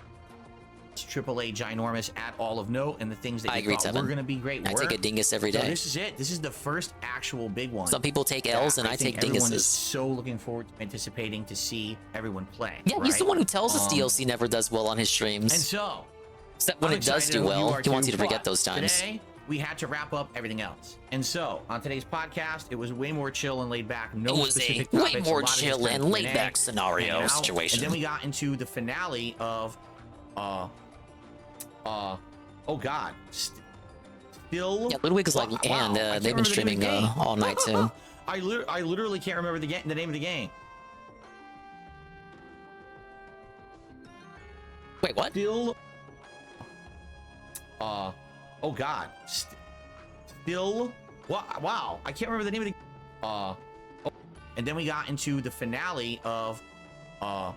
AAA ginormous at all of note, and the things that I you agree, thought Tevin. were going to be great I work. take a dingus every So day. this is it. This is the first actual big one. Some people take L's, and I think take everyone is dinguses. so looking forward to anticipating to see everyone play. Yeah, he's the right? one who tells us DLC never does well on his streams. And so, except when I'm it does excited do you well, are he wants too, you to forget but those times. Today, we had to wrap up everything else. And so, on today's podcast, it was way more chill and laid back. No It was specific a way topics, more a lot of chill just kind and of laid Q&A, back scenario hanging out. situation. And then we got into the finale of, oh god, still. Yeah, Ludwig is like, wow, and I can't they've been remember the name streaming of the game. all night too. I literally can't remember the name of the game. Wait, what? Still. Oh god. Still. Wow. I can't remember the name of the. And then we got into the finale of. Oh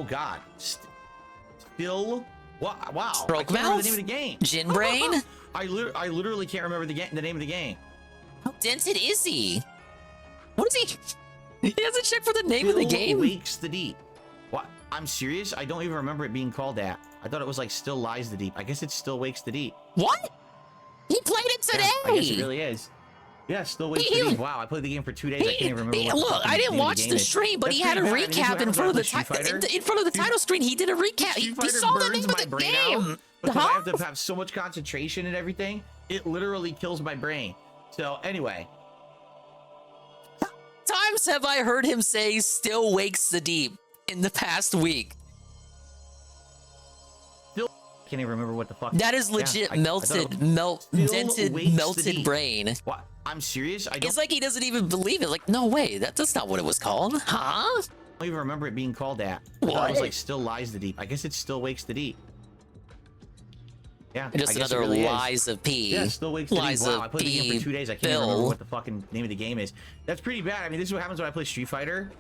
god. Still. Wow. Stroke I can't remember mouth? the name of the game. Gin brain? I literally can't remember the name of the game. How dented is he? What is he? He hasn't checked for the name of the Still game. Wakes the Deep. What? I'm serious. I don't even remember it being called that. I thought it was like Still Lies the Deep. I guess it Still Wakes the Deep. What? He played it today. Yeah, I guess it really is. Yeah, Still Wakes the Deep. Wow, I played the game for 2 days. I can't even remember. What the Look, fucking I didn't name of watch game the is. stream, but That's he had a pretty bad. I mean, recap in front of the Street Fighter. in front of the title screen. He did a recap. He Street Fighter saw the name burns of my the brain out game. because I have to have so much concentration and everything. It literally kills my brain. So anyway, Times have I heard him say "Still wakes the deep" in the past week. still can't even remember what the fuck. That is Yeah, legit I thought it was dented, wakes the melted deep. brain. What? I'm serious. I don't. It's like he doesn't even believe it. Like, no way, that's not what it was called, huh? I don't even remember it being called that. I thought What? it was like Still Lies the Deep. I guess it Still Wakes the Deep. Yeah. Just I guess it another really is. lies of P. Yeah, Still Wakes the Lies Deep. Wow, of I played the game P. for 2 days. I can't even remember Bill. what the fucking name of the game is. That's pretty bad. I mean, this is what happens when I play Street Fighter.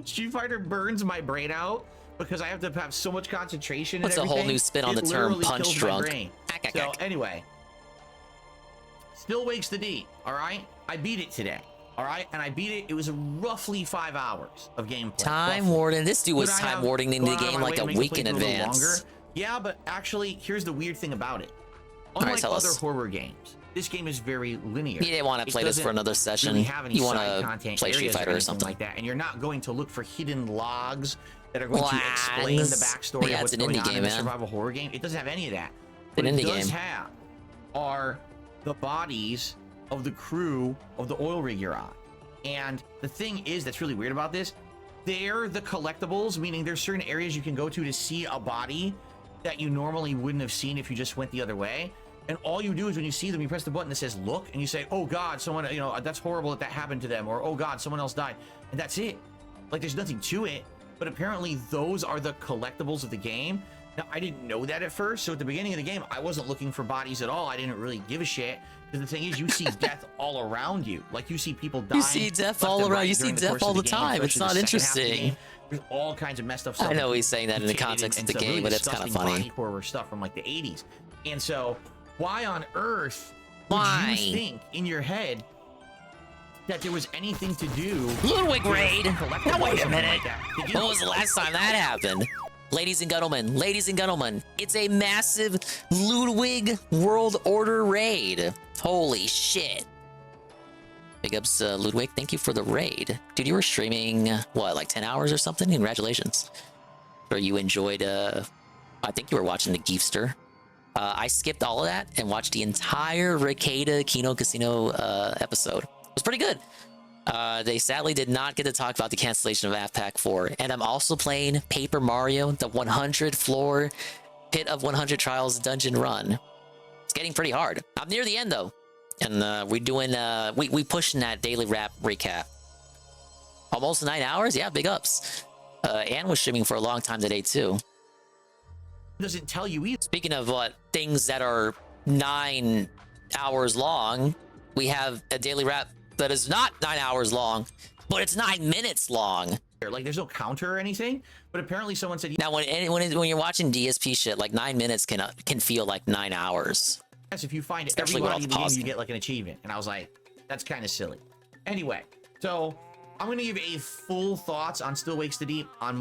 Street Fighter burns my brain out because I have to have so much concentration. Puts and a whole everything. new spin on It the term literally punch kills my drunk. brain. So anyway, Still Wakes the Deep. All right, I beat it today. All right, and I beat it. It was roughly 5 hours of gameplay. Time roughly. warden. This dude was Could I time have warning into the gone out of game my like way a to make week the in playthrough a little advance. longer? Yeah, but actually, here's the weird thing about it. All right, Unlike tell other us. horror games, this game is very linear. You didn't want to It play this for doesn't another session. really have any You want side to content play Street areas Fighter or anything something like that, and you're not going to look for hidden logs that are going to explain the Lags. backstory Yeah, of what's it's an going indie on game, in a man. survival horror game. It doesn't have any of that. An What it indie does game. have are the bodies of the crew of the oil rig you're on. And the thing is that's really weird about this, they're the collectibles, meaning there's certain areas you can go to see a body that you normally wouldn't have seen if you just went the other way. And all you do is when you see them, you press the button that says look, and you say, oh God, someone, you know, that's horrible that happened to them, or oh God, someone else died. And that's it. Like, there's nothing to it. But apparently those are the collectibles of the game. Now, I didn't know that at first. So at the beginning of the game, I wasn't looking for bodies at all. I didn't really give a shit. Because the thing is, you see death all around you. Like, you see people dying. You see death left all and around. right You see during the death course all of the game, time. It's especially not the second half of the interesting. game. There's all kinds of messed up stuff. I know he's saying that in the context of the some game, really but it's kind of disgusting funny. body horror stuff from like the 80s. And so, why on earth Why? would you think in your head that there was anything to do Ludwig with raid. collectibles Now or wait a something minute. like that? Did you- When was the last time that happened? Ladies and gentlemen, it's a massive Ludwig World Order raid. Holy shit. Big ups, Ludwig. Thank you for the raid. Dude, you were streaming, what, like 10 hours or something? Congratulations. Or you enjoyed, I think you were watching the Geefster. I skipped all of that and watched the entire Ricada Kino Casino episode. It was pretty good. They sadly did not get to talk about the cancellation of AFPAC 4. And I'm also playing Paper Mario, the 100 floor Pit of 100 Trials dungeon run. It's getting pretty hard. I'm near the end though. And we're doing, we pushing that daily rap recap. Almost 9 hours? Yeah, big ups. Ann was streaming for a long time today too. Doesn't tell you either. Speaking of what, things that are 9 hours long, we have a daily rap that is not 9 hours long, but it's 9 minutes long. Like, there's no counter or anything, but apparently someone said, Now, when you're watching DSP shit, like 9 minutes can feel like 9 hours. yes, if you find Especially everybody with in the all game, the you get like an achievement. And I was like, that's kind of silly. Anyway, so I'm going to give a full thoughts on Still Wakes the Deep on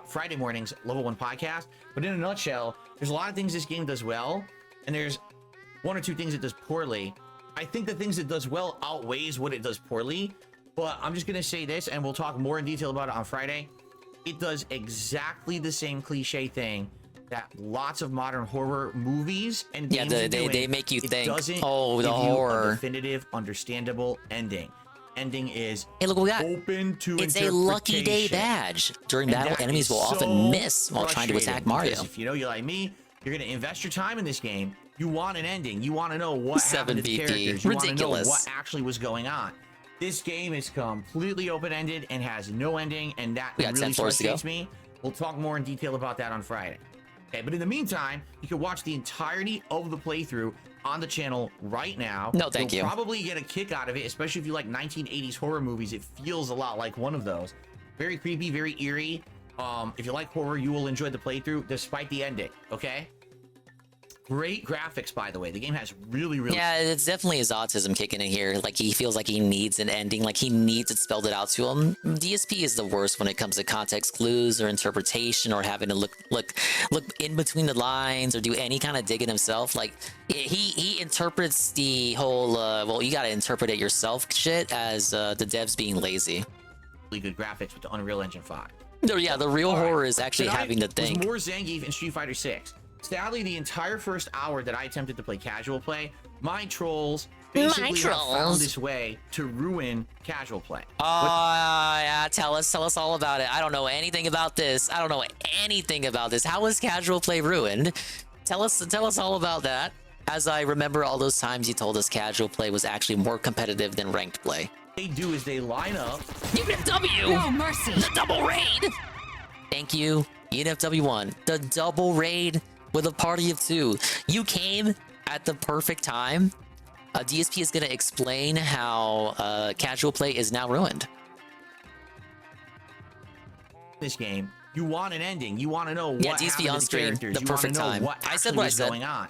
Friday mornings, Level 1 podcast. But in a nutshell, there's a lot of things this game does well, and there's one or two things it does poorly. I think the things it does well outweighs what it does poorly, but I'm just going to say this, and we'll talk more in detail about it on Friday. It does exactly the same cliche thing that lots of modern horror movies and games are doing. They make you think, doesn't oh, the give you horror. a definitive, understandable ending. Ending is hey, look what we got. Open to it's a lucky day badge. During battle, enemies will often miss while trying to attack Mario. If you know you're like me, you're going to invest your time in this game. You want an ending. You want to know what happened to the characters. You want to know what actually was going on. This game is completely open-ended and has no ending, and that really frustrates me. We'll talk more in detail about that on Friday. Okay, but in the meantime, you can watch the entirety of the playthrough on the channel right now. No, thank you. You'll probably get a kick out of it, especially if you like 1980s horror movies. It feels a lot like one of those. Very creepy, very eerie. If you like horror, you will enjoy the playthrough despite the ending, okay? Great graphics, by the way. The game has really... Yeah, it's definitely his autism kicking in here. Like, he feels like he needs an ending. Like, he needs it spelled it out to him. DSP is the worst when it comes to context clues or interpretation or having to look in between the lines or do any kind of digging himself. Like, he interprets the whole, well, you gotta interpret it yourself shit as the devs being lazy. Really good graphics with the Unreal Engine 5. Yeah, the real horror is actually having to think. Was more Zangief in Street Fighter 6. Sadly, the entire first hour that I attempted to play casual play, my trolls basically have found this way to ruin casual play. Yeah, tell us all about it. I don't know anything about this. I don't know anything about this. How was casual play ruined? Tell us all about that. As I remember all those times you told us casual play was actually more competitive than ranked play. What they do is they line up. UNFW! No mercy! The double raid! Thank you, UNFW1. The double raid with a party of 2. You came at the perfect time. DSP is going to explain how casual play is now ruined. This game, you want an ending. You want to know what DSP on stream, the perfect time. I said what I said. Going on.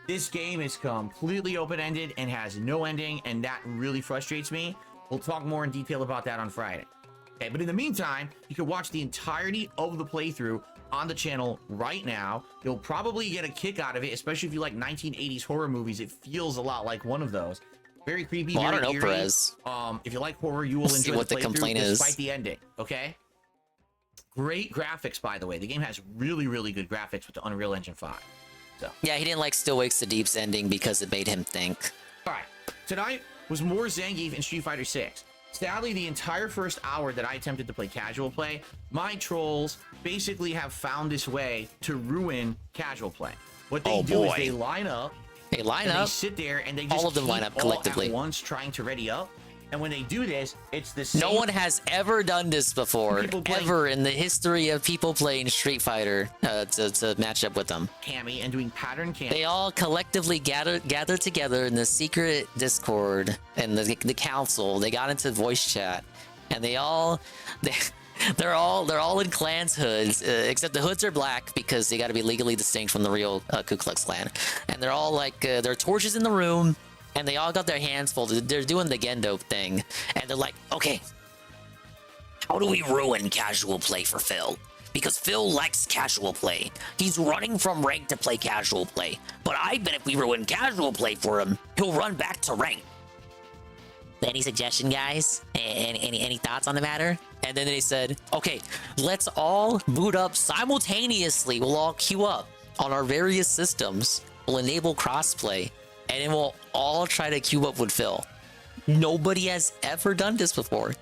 This game is completely open-ended and has no ending, and that really frustrates me. We'll talk more in detail about that on Friday. Okay, but in the meantime, you can watch the entirety of the playthrough on the channel right now. You'll probably get a kick out of it, especially if you like 1980s horror movies. It feels a lot like one of those. Very creepy, very I don't know, eerie. Perez. If you like horror, you will enjoy what the the playthrough complaint despite is. the ending, okay? Great graphics, by the way. The game has really, really good graphics with the Unreal Engine 5. So. Yeah, he didn't like Still Wakes the Deep's ending because it made him think. All right, tonight was more Zangief in Street Fighter 6. Sadly, the entire first hour that I attempted to play casual play, my trolls basically have found this way to ruin casual play. What they do is they line up. They line up. They sit there and they just all of them line up collectively at once trying to ready up. And when they do this, it's the same. No one has ever done this before, ever in the history of people playing Street Fighter to match up with them. Cammy and doing pattern cam. They all collectively gather together in the secret Discord and the council. They got into voice chat, and they're all in clans hoods, except the hoods are black because they got to be legally distinct from the real Ku Klux Klan. And they're all like there are torches in the room. And they all got their hands folded. They're doing the Gendo thing. And they're like, okay, how do we ruin casual play for Phil? Because Phil likes casual play. He's running from rank to play casual play. But I bet if we ruin casual play for him, he'll run back to rank. Any suggestion, guys? Any thoughts on the matter? And then they said, okay, let's all boot up simultaneously. We'll all queue up on our various systems. We'll enable crossplay. And then we'll all try to queue up with Phil. Nobody has ever done this before.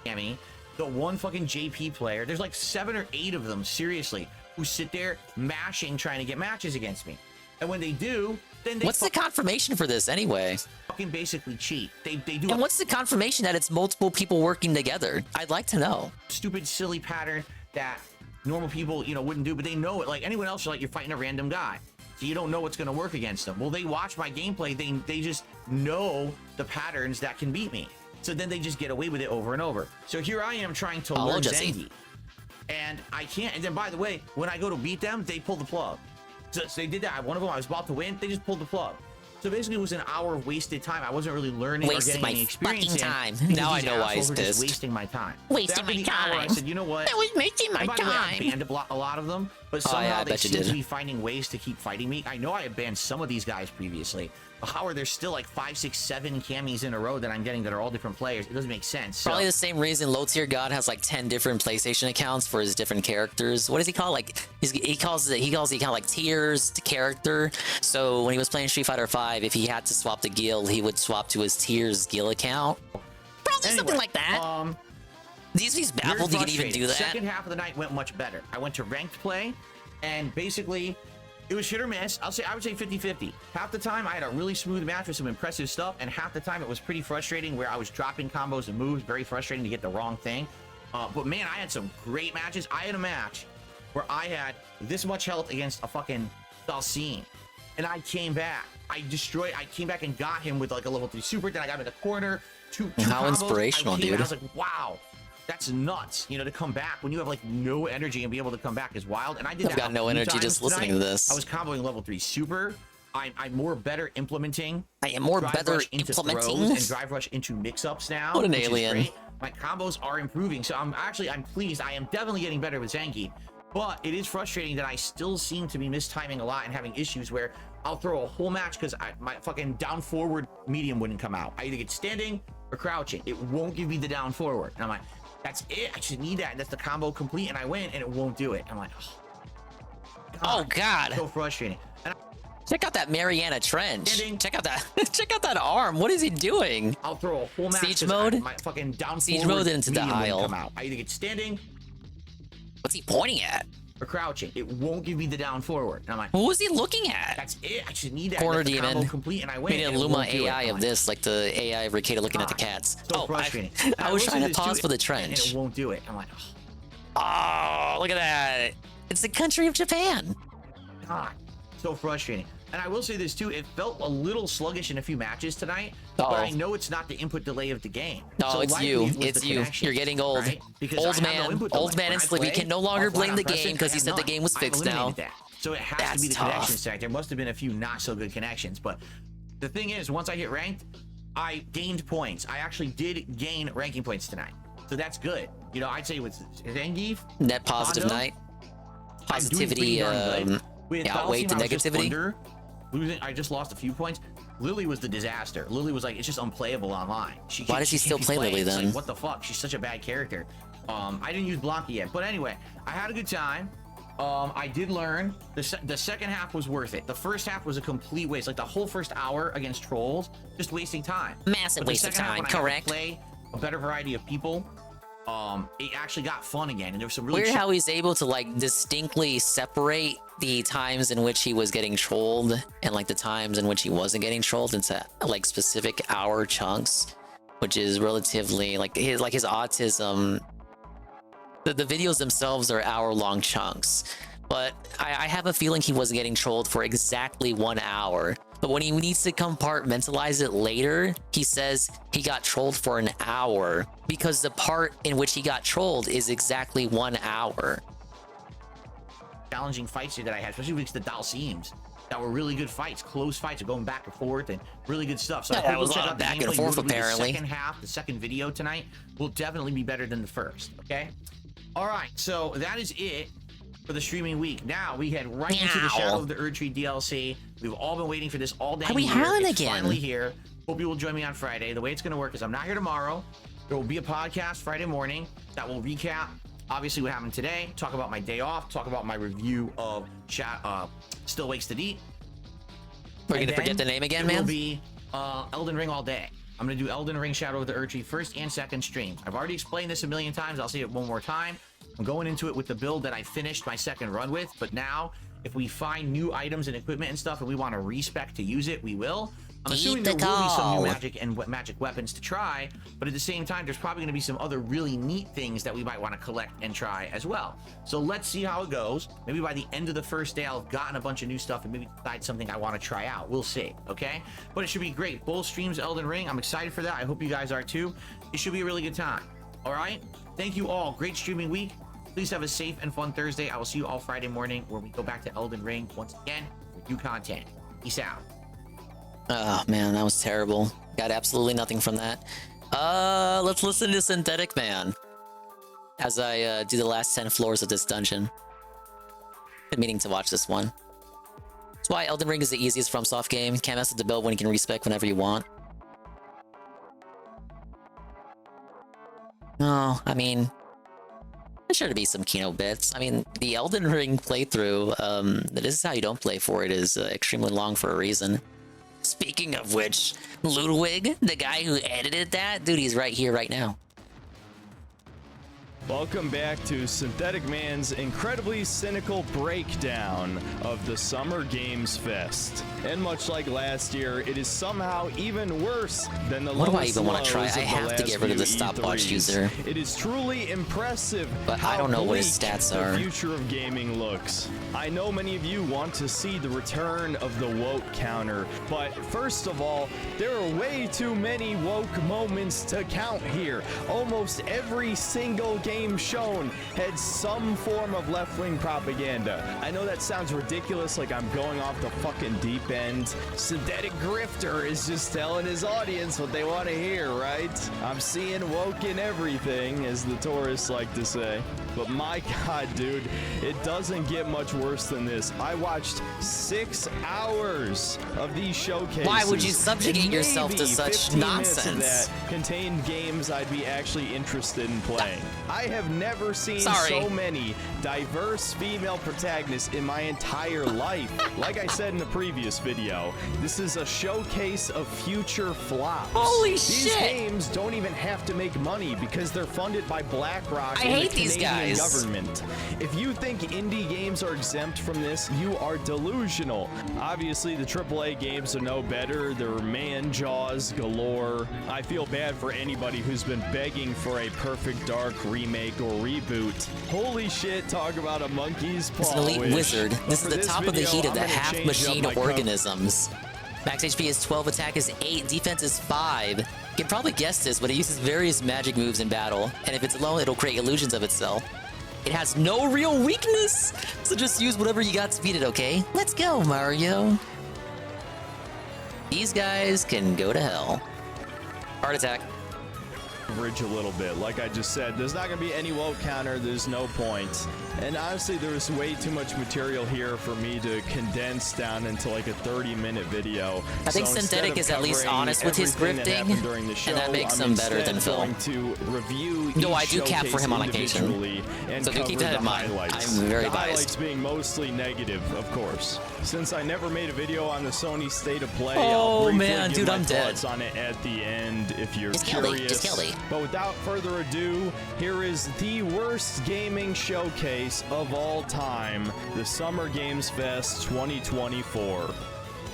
Cammy, the one fucking JP player, there's like 7 or 8 of them, seriously, who sit there mashing, trying to get matches against me. And when they do, then they... What's the confirmation for this anyway? Fucking basically cheat. They do... And what's the confirmation that it's multiple people working together? I'd like to know. Stupid, silly pattern that normal people, wouldn't do, but they know it. Like anyone else, you're fighting a random guy. So you don't know what's going to work against them. Well, they watch my gameplay. They just know the patterns that can beat me. So then they just get away with it over and over. So here I am trying to learn Zangief. And I can't. And then, by the way, when I go to beat them, they pull the plug. So they did that. One of them, I was about to win. They just pulled the plug. So basically, it was an hour of wasted time. I wasn't really learning or getting any experience fucking time. in. Now I know why he's assholes were just pissed. wasting my time. Wasting So after my the hour, I time. said, you know what? That was wasting my And by the way, I time. banned a lot of them, but Oh, somehow yeah, I they bet you seem did. to be finding ways to keep fighting me. I know I have banned some of these guys previously, but how are there still like 5, 6, 7 camis in a row that I'm getting that are all different players? It doesn't make sense. So, Probably the same reason Low Tier God has like 10 different PlayStation accounts for his different characters. What does he call like he calls the account like tiers to character. So when he was playing Street Fighter 5, if he had to swap the guild, he would swap to his tiers guild account. Probably something like that. He's baffled he can even do that. Second half of the night went much better. I went to ranked play, and basically it was hit or miss. I would say 50-50. Half the time I had a really smooth match with some impressive stuff, and half the time it was pretty frustrating where I was dropping combos and moves. Very frustrating to get the wrong thing. But man, I had some great matches. I had a match where I had this much health against a fucking Dalcine, and I came back. I came back and got him with like a level 3 super. Then I got him in the corner. Two How combos. inspirational, I came dude. back, I was like, wow. That's nuts, you know, to come back when you have like no energy and be able to come back is wild. And I did I've that got a no few energy times just listening tonight. to this. I was comboing level 3 super. I'm more better implementing. I am more drive better rush into implementing. throws and drive rush into mix-ups now. What an which is alien. great. My combos are improving, so I'm pleased. I am definitely getting better with Zangief, but it is frustrating that I still seem to be mistiming a lot and having issues where I'll throw a whole match because my fucking down forward medium wouldn't come out. I either get standing or crouching. It won't give me the down forward. And I'm like, that's it. I just need that. And that's the combo complete, and I win, and it won't do it. I'm like, oh God. So frustrating. And Check out that Mariana Trench. Check out that arm. What is he doing? I'll throw a whole match. Siege 'cause mode? my fucking down Siege forward mode into the medium wouldn't aisle. come out. I either get standing What's he pointing at? or crouching. It won't give me the down forward. And I'm like, What was he looking at? that's it. I just need that. Corner That's the combo demon. complete, and I win. Made an and it Luma won't do it. AI I'm of like, this, like the AI of Ricada looking at the cats. So frustrating. I And was will say trying to this, pause too, for the and trench. it won't do it. I'm like, Oh, look at that. It's the country of Japan. God, so frustrating. And I will say this too, it felt a little sluggish in a few matches tonight, Uh-oh. but I know it's not the input delay of the game. No, So it's likely you. it was It's the you. connections, You're getting old. right? Because I Old have no man. input Old delay. man When and I Sleep. You play, can no longer I'll flat blame out the press game it, because I he have said the none. game was I've fixed now. eliminated that. So it has to That's be the tough. connections tonight. There must have been a few not so good connections, but the thing is, once I hit ranked, I gained points. I actually did gain ranking points tonight. So that's good. You know, I'd say with Zangief, Net positive Hondo, night. I'm doing pretty Positivity darn good. With outweighed the Dalcine, I was just negativity. under. Losing, I just lost a few points. Lily was the disaster. Lily was like, it's just unplayable online. Why does he still play Lily It's then? like, what the fuck? She's such a bad character. I didn't use Blanca yet, but anyway, I had a good time. I did learn. The second half was worth it. The first half was a complete waste. Like the whole first hour against trolls, just wasting time. Massive But the waste of second half, time, when I got to correct. play a better variety of people. It actually got fun again, and there was some really. Weird how he's able to like distinctly separate the times in which he was getting trolled and like the times in which he wasn't getting trolled into like specific hour chunks, which is relatively like his autism. The videos themselves are hour-long chunks, but I have a feeling he wasn't getting trolled for exactly 1 hour. But when he needs to compartmentalize it later, he says he got trolled for an hour because the part in which he got trolled is exactly 1 hour. Challenging fights here that I had, especially against the Dalcines, that were really good fights, close fights, going back and forth, and really good stuff. So Yeah, I hope that was you'll a check lot out of the back and gameplay. forth, Notably, apparently. The second half, the second video tonight will definitely be better than the first. Okay. All right, so that is it for the streaming week. Now we head right into the Shadow of the Erdtree DLC. We've all been waiting for this all day. Are we here. howling It's again? finally here. Hope you will join me on Friday. The way it's going to work is I'm not here tomorrow. There will be a podcast Friday morning that will recap obviously what happened today, talk about my day off, talk about my review of Still Wakes to Deep. We're And gonna forget then the name again, it man? will be Elden Ring all day. I'm gonna do Elden Ring Shadow of the Erdtree first and second streams. I've already explained this a million times. I'll say it one more time. I'm going into it with the build that I finished my second run with, but now if we find new items and equipment and stuff and we want to respec to use it, we will. I'm assuming there will be some new magic and magic weapons to try, but at the same time, there's probably going to be some other really neat things that we might want to collect and try as well. So let's see how it goes. Maybe by the end of the first day, I'll have gotten a bunch of new stuff and maybe decide something I want to try out. We'll see, okay? But it should be great. Both streams Elden Ring. I'm excited for that. I hope you guys are too. It should be a really good time. All right? Thank you all. Great streaming week. Please have a safe and fun Thursday. I will see you all Friday morning where we go back to Elden Ring once again with new content. Peace out. Oh man, that was terrible. Got absolutely nothing from that. Let's listen to Synthetic Man as I do the last 10 floors of this dungeon. Been meaning to watch this one. That's why Elden Ring is the easiest FromSoft game. Can't mess with the build when you can respec whenever you want. No, I mean, there's sure to be some Kino bits. I mean, the Elden Ring playthrough, this is how you don't play for it, is extremely long for a reason. Speaking of which, Ludwig, the guy who edited that, dude, he's right here, right now. Welcome back to Synthetic Man's incredibly cynical breakdown of the Summer Games Fest. And much like last year, it is somehow even worse than the What do I lowest even want to try? lows I of the have to last get rid of the few stopwatch E3s. user. It is truly impressive, But how I don't know what his bleak stats the are. future of gaming looks. I know many of you want to see the return of the woke counter, but first of all, there are way too many woke moments to count here. Almost every single game shown had some form of left-wing propaganda. I know that sounds ridiculous, like I'm going off the fucking deep end. Synthetic Grifter is just telling his audience what they want to hear, right? I'm seeing woke in everything, as the tourists like to say. But my god, dude, it doesn't get much worse than this. I watched 6 hours of these showcases. Why would you subjugate and yourself to maybe such 15 minutes of nonsense? that contained games I'd be actually interested in playing. I have never seen Sorry. so many diverse female protagonists in my entire life. Like I said in the previous video, this is a showcase of future flops. Holy These shit! games don't even have to make money because they're funded by BlackRock I and hate the these Canadian guys. government. If you think indie games are exempt from this, you are delusional. Obviously, the AAA games are no better. They're man jaws galore. I feel bad for anybody who's been begging for a Perfect Dark remake or reboot. Holy shit, talk about a monkey's paw It's an elite wish. wizard. But This is for the top of the video, heat of the I'm gonna change up half-machine my cover. organisms. Max HP is 12, attack is 8, defense is 5. You can probably guess this, but it uses various magic moves in battle, and if it's alone, it'll create illusions of itself. It has no real weakness, so just use whatever you got to beat it, okay? Let's go, Mario. These guys can go to hell. Heart attack. Bridge a little bit. Like I just said, there's not going to be any woke counter. There's no point. And honestly, there's way too much material here for me to condense down into like a 30-minute video. I think So Synthetic instead is of at least covering honest with his everything that grifting, happened during the show, and that makes I'm him better than instead Phil. going to review No, each I do cap for him on showcase occasion. individually and So do cover keep that the in mind. highlights. I'm very the biased. highlights being mostly negative, of course. Since I never made a video on the Sony State of Play, Oh, I'll briefly man, give dude, my I'm dead. thoughts on it at the end if you're Just kill me, curious. just kill me. But without further ado, here is the worst gaming showcase of all time, the Summer Games Fest 2024.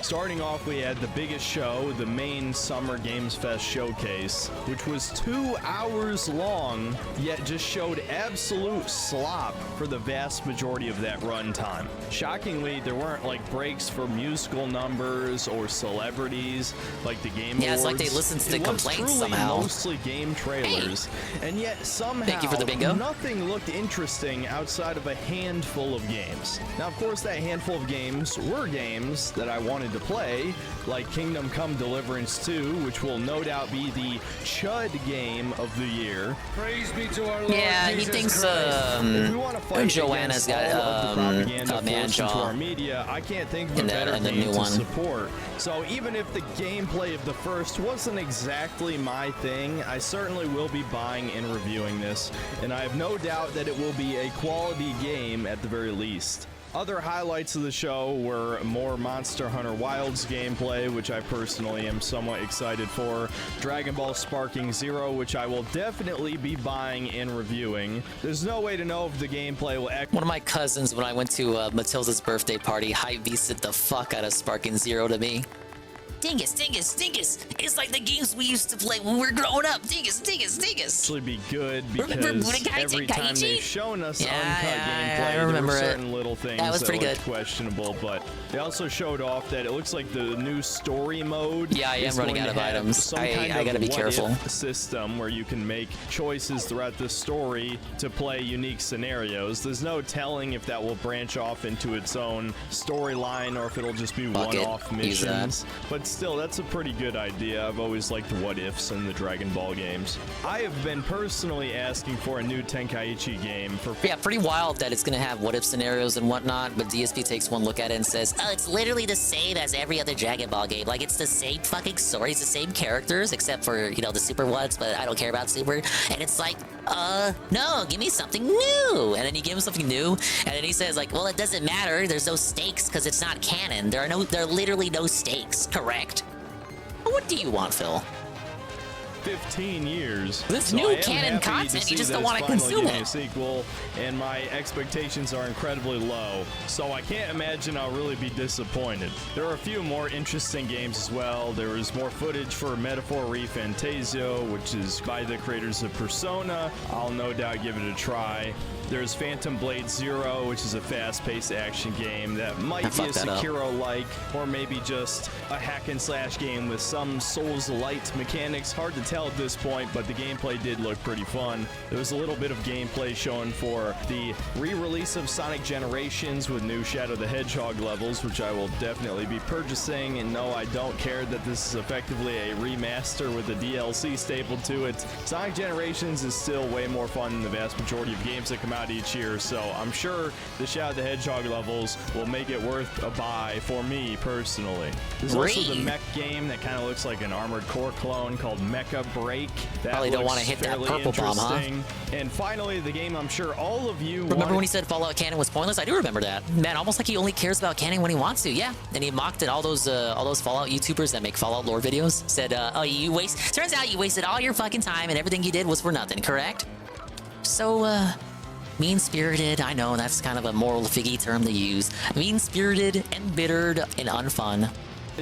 Starting off, we had the biggest show, the main Summer Games Fest showcase, which was 2 hours long, yet just showed absolute slop for the vast majority of that runtime. Shockingly, there weren't like breaks for musical numbers or celebrities like the Game Yeah, it's like they Awards. listened to the It was complaints truly somehow. mostly game trailers, and yet somehow Thank you for the bingo. nothing looked interesting outside of a handful of games. Now, of course, that handful of games were games that I wanted to play, like Kingdom Come Deliverance 2, which will no doubt be the chud game of the year. Praise be to our Lord Yeah, he Jesus thinks, Christ. If we want to fight Joanna's against got, all of the propaganda a man forced into jaw our media, I can't think of a in the- better in the game new to one. support. So even if the gameplay of the first wasn't exactly my thing, I certainly will be buying and reviewing this, and I have no doubt that it will be a quality game at the very least. Other highlights of the show were more Monster Hunter Wilds gameplay, which I personally am somewhat excited for, Dragon Ball Sparking Zero, which I will definitely be buying and reviewing. There's no way to know if the gameplay will One of my cousins, when I went to Matilda's birthday party, hype-beasted the fuck out of Sparking Zero to me. Dingus, dingus, dingus! It's like the games we used to play when we were growing up. Dingus, dingus, dingus! actually be good Remember because Budokai every time Tenkaichi? they've shown us Yeah, uncut yeah, gameplay, I remember there were it. certain little things That was pretty looked good. questionable, but They also showed off that it looks like the new story mode. Yeah, I am running out of items. I gotta be careful. System where you can make choices throughout the story to play unique scenarios. There's no telling if that will branch off into its own storyline or if it'll just be one-off missions. But still, that's a pretty good idea. I've always liked what ifs in the Dragon Ball games. I have been personally asking for a new Tenkaichi game for. Yeah, pretty wild that it's gonna have what if scenarios and whatnot, but DSP takes one look at it and says, "Oh, it's literally the same as every other Dragon Ball game. Like it's the same fucking stories, the same characters, except for the Super ones. But I don't care about Super." And it's like, no, give me something new. And then you give him something new, and then he says like, "Well, it doesn't matter. There's no stakes because it's not canon. There are literally no stakes. Correct? What do you want, Phil?" 15 years. This so new canon content, you just don't want to consume it. A sequel, and my expectations are incredibly low, so I can't imagine I'll really be disappointed. There are a few more interesting games as well. There was more footage for Metaphor ReFantasio, which is by the creators of Persona. I'll no doubt give it a try. There's Phantom Blade Zero, which is a fast-paced action game that might be a Sekiro-like, or maybe just a hack-and-slash game with some Souls-light mechanics. Hard to tell at this point, but the gameplay did look pretty fun. There was a little bit of gameplay shown for the re-release of Sonic Generations with new Shadow the Hedgehog levels, which I will definitely be purchasing. And no, I don't care that this is effectively a remaster with a DLC stapled to it. Sonic Generations is still way more fun than the vast majority of games that come out each year, so I'm sure the Shadow the Hedgehog levels will make it worth a buy for me personally. There's also the mech game that kind of looks like an Armored Core clone called Mecha Break. That probably don't want to hit that purple bomb, huh? And finally, the game I'm sure all of you remember when he said Fallout canon was pointless? I do remember that. Man, almost like he only cares about canon when he wants to. Yeah, and he mocked at all those Fallout YouTubers that make Fallout lore videos. Said, "Oh, turns out you wasted all your fucking time and everything you did was for nothing." Correct? So, mean-spirited, I know that's kind of a moral figgy term to use. Mean-spirited, embittered, and unfun.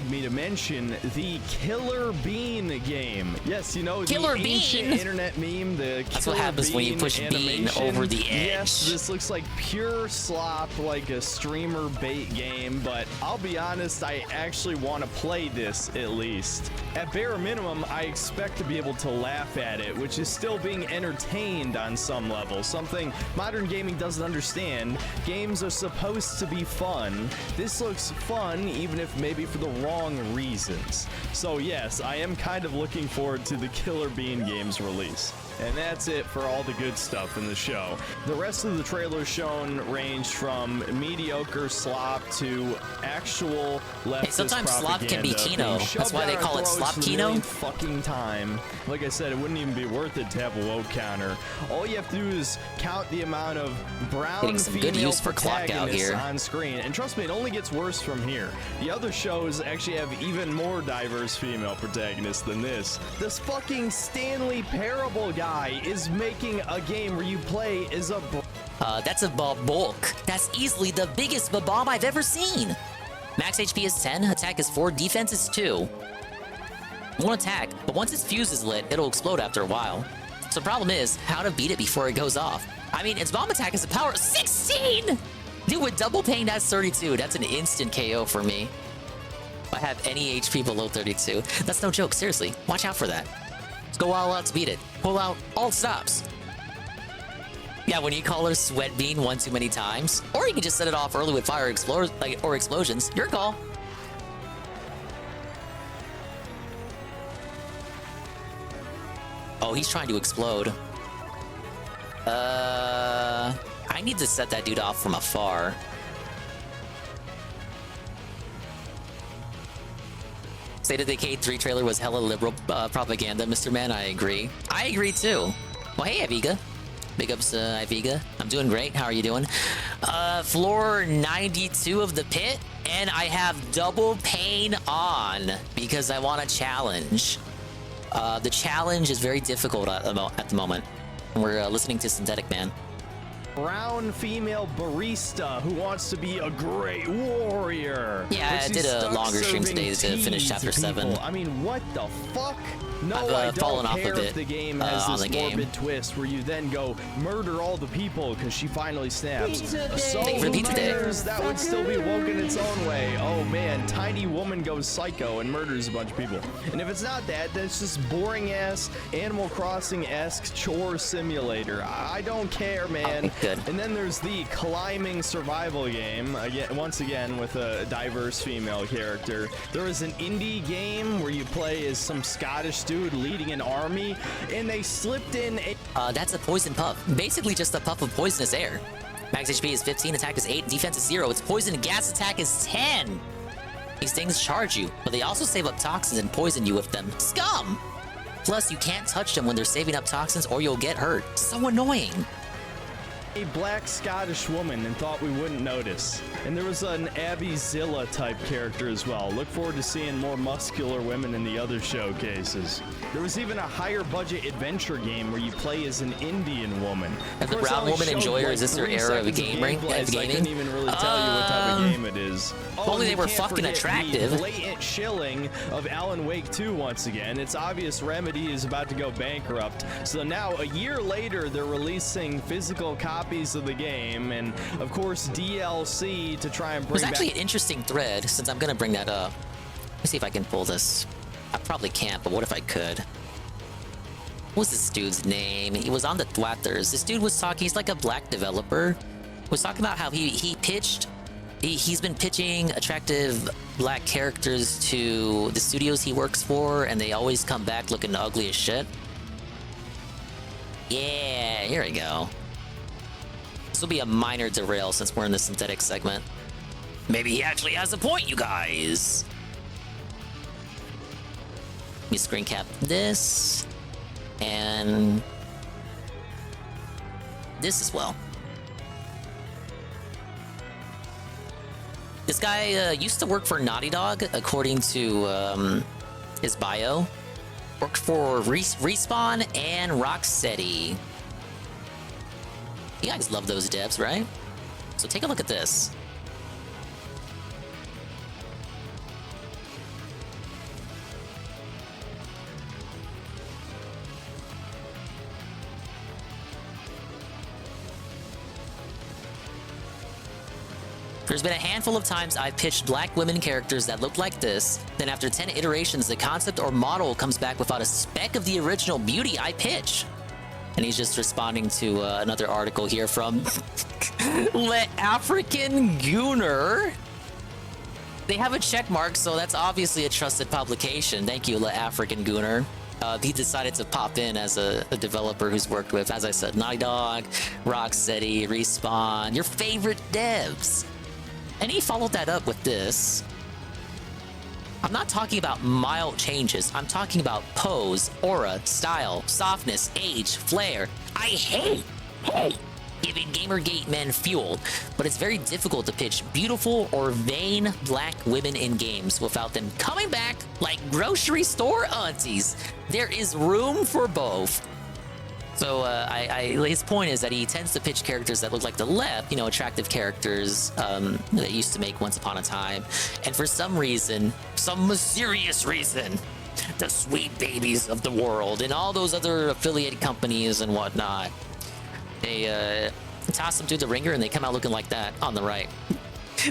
Me to mention the Killer Bean game. Yes, the ancient internet meme, the That's what happens when you push Bean over the edge. Yes, this looks like pure slop, like a streamer bait game, but I'll be honest, I actually want to play this at least. At bare minimum, I expect to be able to laugh at it, which is still being entertained on some level, something modern gaming doesn't understand. Games are supposed to be fun. This looks fun, even if maybe for the wrong reasons. So yes, I am kind of looking forward to the Killer Bean game's release. And that's it for all the good stuff in the show. The rest of the trailers shown ranged from mediocre slop to actual leftist Hey, sometimes slop can be Kino. That's why they call it slop Kino. Fucking time. Like I said, it wouldn't even be worth it to have a woke counter. All you have to do is count the amount of brown female protagonists on screen. And trust me, it only gets worse from here. The other shows actually have even more diverse female protagonists than this. This fucking Stanley Parable guy is making a game where you play as a that's a bulk. That's easily the biggest bomb I've ever seen. Max HP is 10, attack is 4, defense is 2. One attack, but once its fuse is lit, it'll explode after a while. So the problem is how to beat it before it goes off. I mean, its bomb attack is a power of 16! Dude, with double pain, that's 32. That's an instant KO for me. If I have any HP below 32. That's no joke, seriously. Watch out for that. Let's go all out to beat it. Pull out all stops. Yeah, when you call her Sweat Bean one too many times, or you can just set it off early with fire or explosions. Your call. Oh, he's trying to explode. I need to set that dude off from afar. State of Decay 3 trailer was hella liberal propaganda, Mr. Man. I agree. I agree too. Well, hey, Iviga. Big ups, Iviga. I'm doing great. How are you doing? Floor 92 of the pit, and I have double pain on because I want a challenge. The challenge is very difficult at the moment. We're listening to Synthetic Man. brown female barista who wants to be a great warrior. Yeah, but I she's did a stuck longer stream serving today to finish tea chapter to 7. people. I mean, what the fuck? No, I've, I don't fallen off care a bit, if the game has on this the game. morbid twist where you then go murder all the people because she finally snaps. So Thank you for the pizza day. that would still be woke in its own way. Oh man, tiny woman goes psycho and murders a bunch of people. And if it's not that, then it's just boring ass Animal Crossing-esque chore simulator. I don't care, man. Good. And then there's the climbing survival game, once again with a diverse female character. There is an indie game where you play as some Scottish dude leading an army, and they slipped in a... That's a poison puff. Basically just a puff of poisonous air. Max HP is 15, attack is 8, defense is 0. Its poison and gas attack is 10. These things charge you, but they also save up toxins and poison you with them. Scum! Plus, you can't touch them when they're saving up toxins or you'll get hurt. So annoying. A black Scottish woman and thought we wouldn't notice. And there was an Abby Zilla type character as well. Look forward to seeing more muscular women in the other showcases. There was even a higher budget adventure game where you play as an Indian woman. As a brown woman enjoyer, is this their era of gaming? I couldn't even really tell you what type of game it is. If only they were can't fucking forget attractive. The blatant shilling of Alan Wake 2 once again. It's obvious Remedy is about to go bankrupt. So now, a year later, they're releasing physical copies of the game, and of course DLC to try and bring There's actually back... an interesting thread, since I'm gonna bring that up. Let's see if I can pull this. I probably can't, but what if I could? What was this dude's name? He was on the Thwatters. This dude was talking, he's like a black developer, was talking about how he's been pitching attractive black characters to the studios he works for, and they always come back looking ugly as shit. Yeah, here we go. This will be a minor derail since we're in the synthetic segment. Maybe he actually has a point, you guys. Let me screen cap this. And this as well. This guy used to work for Naughty Dog, according to his bio. Worked for Respawn and Rocksteady. You guys love those devs, right? So take a look at this. There's been a handful of times I've pitched black women characters that look like this, then after 10 iterations, the concept or model comes back without a speck of the original beauty I pitch. And he's just responding to another article here from Le African Gooner. They have a check mark, so that's obviously a trusted publication. Thank you, Le African Gooner. He decided to pop in as a developer who's worked with, as I said, Naughty Dog, Rocksteady, Respawn, your favorite devs. And he followed that up with this. I'm not talking about mild changes. I'm talking about pose, aura, style, softness, age, flair. I hate giving Gamergate men fuel, but it's very difficult to pitch beautiful or vain black women in games without them coming back like grocery store aunties. There is room for both. So his point is that he tends to pitch characters that look like the left, you know, attractive characters that they used to make once upon a time. And for some reason, some mysterious reason, the Sweet Babies of the world and all those other affiliate companies and whatnot, they toss them through the ringer and they come out looking like that on the right.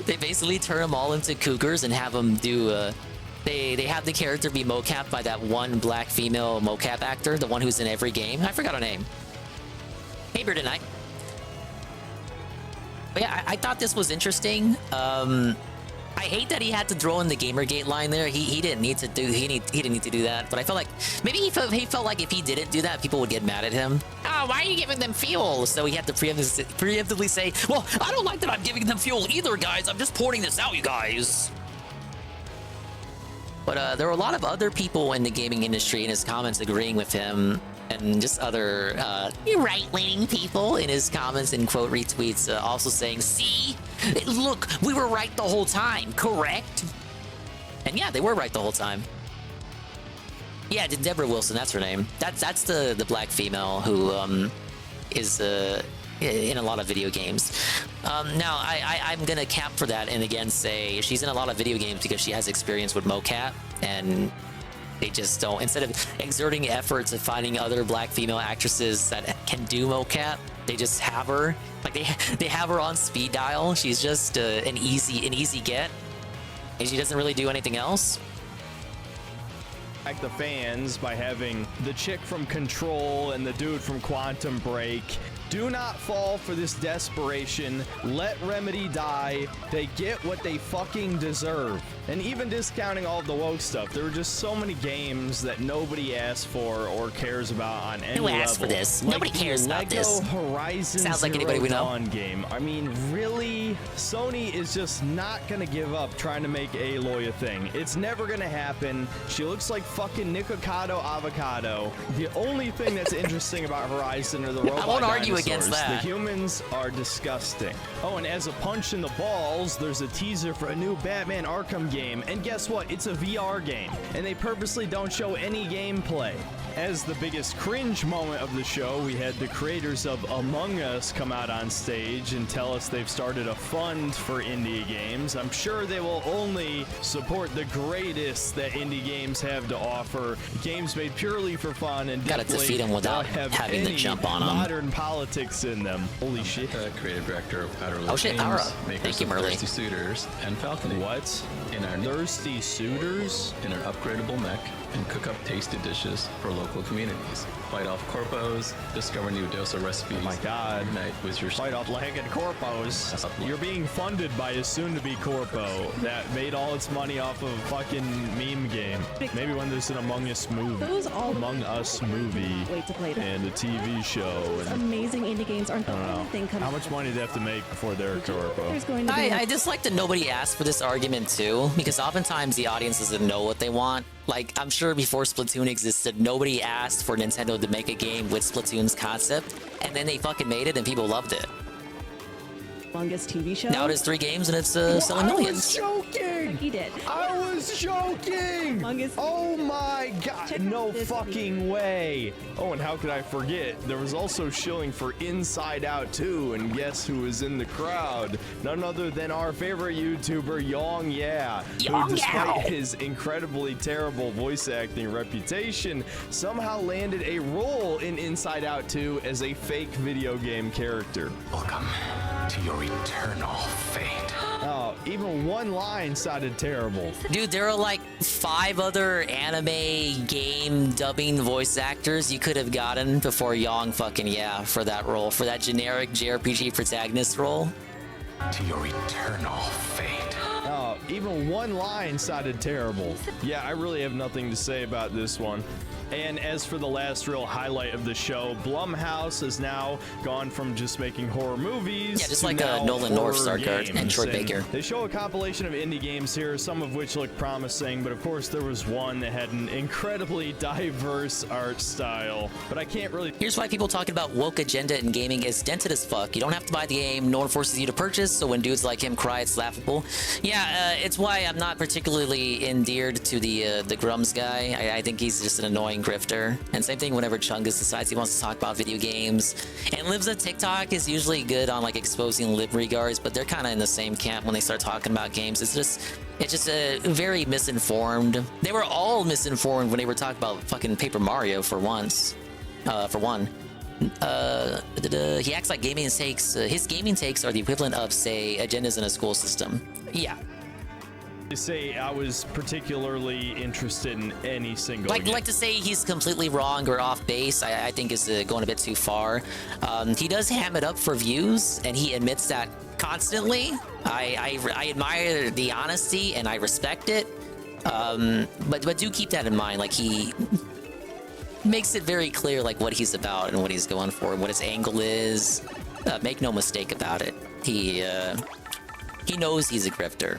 They basically turn them all into cougars and have them do... They have the character be mocapped by that one black female mocap actor, the one who's in every game. I forgot her name. Hey, Beard Tonight. But yeah, I thought this was interesting. I hate that he had to throw in the Gamergate line there. He didn't need to do he didn't need to do that. But I felt like maybe he felt like if he didn't do that, people would get mad at him. Oh, why are you giving them fuel? So he had to preemptively say, well, I don't like that I'm giving them fuel either, guys. I'm just pointing this out, you guys. But there were a lot of other people in the gaming industry in his comments agreeing with him, and just other right-leaning people in his comments and quote retweets also saying, see, look, we were right the whole time, correct? And yeah, they were right the whole time. Yeah, Deborah Wilson, that's her name. That's the black female who is in a lot of video games. Now, I'm gonna cap for that and again say she's in a lot of video games because she has experience with mocap, and they just don't. Instead of exerting efforts of finding other black female actresses that can do mocap, they just have her. Like they have her on speed dial. She's just an easy get, and she doesn't really do anything else. Like the fans by having the chick from Control and the dude from Quantum Break. Do not fall for this desperation. Let Remedy die. They get what they fucking deserve. And even discounting all of the woke stuff, there were just so many games that nobody asked for or cares about on any level. Who asked for this? Nobody cares about this. Lego Horizon Sounds like Zero anybody we know. Dawn game. I mean, really? Sony is just not gonna give up trying to make Aloy a thing. It's never gonna happen. She looks like fucking Nikocado Avocado. The only thing that's interesting about Horizon are the robot I won't argue dinosaurs. against that. The humans are disgusting. Oh, and as a punch in the balls, there's a teaser for a new Batman Arkham game. And guess what? It's a VR game. And they purposely don't show any gameplay. As the biggest cringe moment of the show, we had the creators of Among Us come out on stage and tell us they've started a fund for indie games. I'm sure they will only support the greatest that indie games have to offer. Games made purely for fun and Gotta defeat them without having to jump on them. Modern politics in them. Holy shit. Creative director of Outer Oh shit, Power Up. Thank you, Merly. Thirsty Suitors and Falcony. What? In our Thirsty Suitors? In an upgradable mech and cook up tasty dishes for local communities. Fight off corpos, discover new dosa recipes. Oh my god. Unite with your Fight off legged corpos. You're being funded by a soon-to-be corpo that made all its money off of a fucking meme game. Maybe when there's an Among Us movie. Among Us movie. Wait to play that. And a TV show. And Amazing indie games aren't the I don't only know. thing coming. How much money do they have to make before they're a corpo? There's going to be I just like that nobody asked for this argument too, because oftentimes the audience doesn't know what they want. Like, I'm sure before Splatoon existed, nobody asked for Nintendo to make a game with Splatoon's concept, and then they fucking made it and people loved it. longest TV show. Now it has 3 games and it's selling millions. I was joking! He did. I was joking! Oh my god, no fucking way! Oh, and how could I forget? There was also shilling for Inside Out 2, and guess who was in the crowd? None other than our favorite YouTuber, Yong Yeah, who despite his incredibly terrible voice acting reputation, somehow landed a role in Inside Out 2 as a fake video game character. Welcome to your eternal fate. Oh, even one line sounded terrible. Dude, there are like 5 other anime game dubbing voice actors you could have gotten before Yong fucking yeah for that role, for that generic JRPG protagonist role. To your eternal fate. Oh, even one line sounded terrible. Yeah, I really have nothing to say about this one. And as for the last real highlight of the show, Blumhouse has now gone from just making horror movies. Yeah, just to like now Nolan North horror Starkart and games. Troy Baker. They show a compilation of indie games here, some of which look promising, but of course there was one that had an incredibly diverse art style. But I can't really. Here's why people talking about woke agenda in gaming is dented as fuck. You don't have to buy the game, no one forces you to purchase, so when dudes like him cry, it's laughable. Yeah, it's why I'm not particularly endeared to the Grums guy. I think he's just an annoying grifter. And same thing whenever Chungus decides he wants to talk about video games. And Libs on TikTok is usually good on like exposing lib regards, but they're kind of in the same camp when they start talking about games. It's just very misinformed. They were all misinformed when they were talking about fucking Paper Mario for once. For one. He acts like gaming takes, his gaming takes are the equivalent of, say, agendas in a school system. Yeah. To say I was particularly interested in any single game. Like to say he's completely wrong or off base, I think is going a bit too far. He does ham it up for views, and he admits that constantly. I admire the honesty, and I respect it. But do keep that in mind. Like, he makes it very clear like what he's about and what he's going for, and what his angle is. Make no mistake about it. He knows he's a grifter.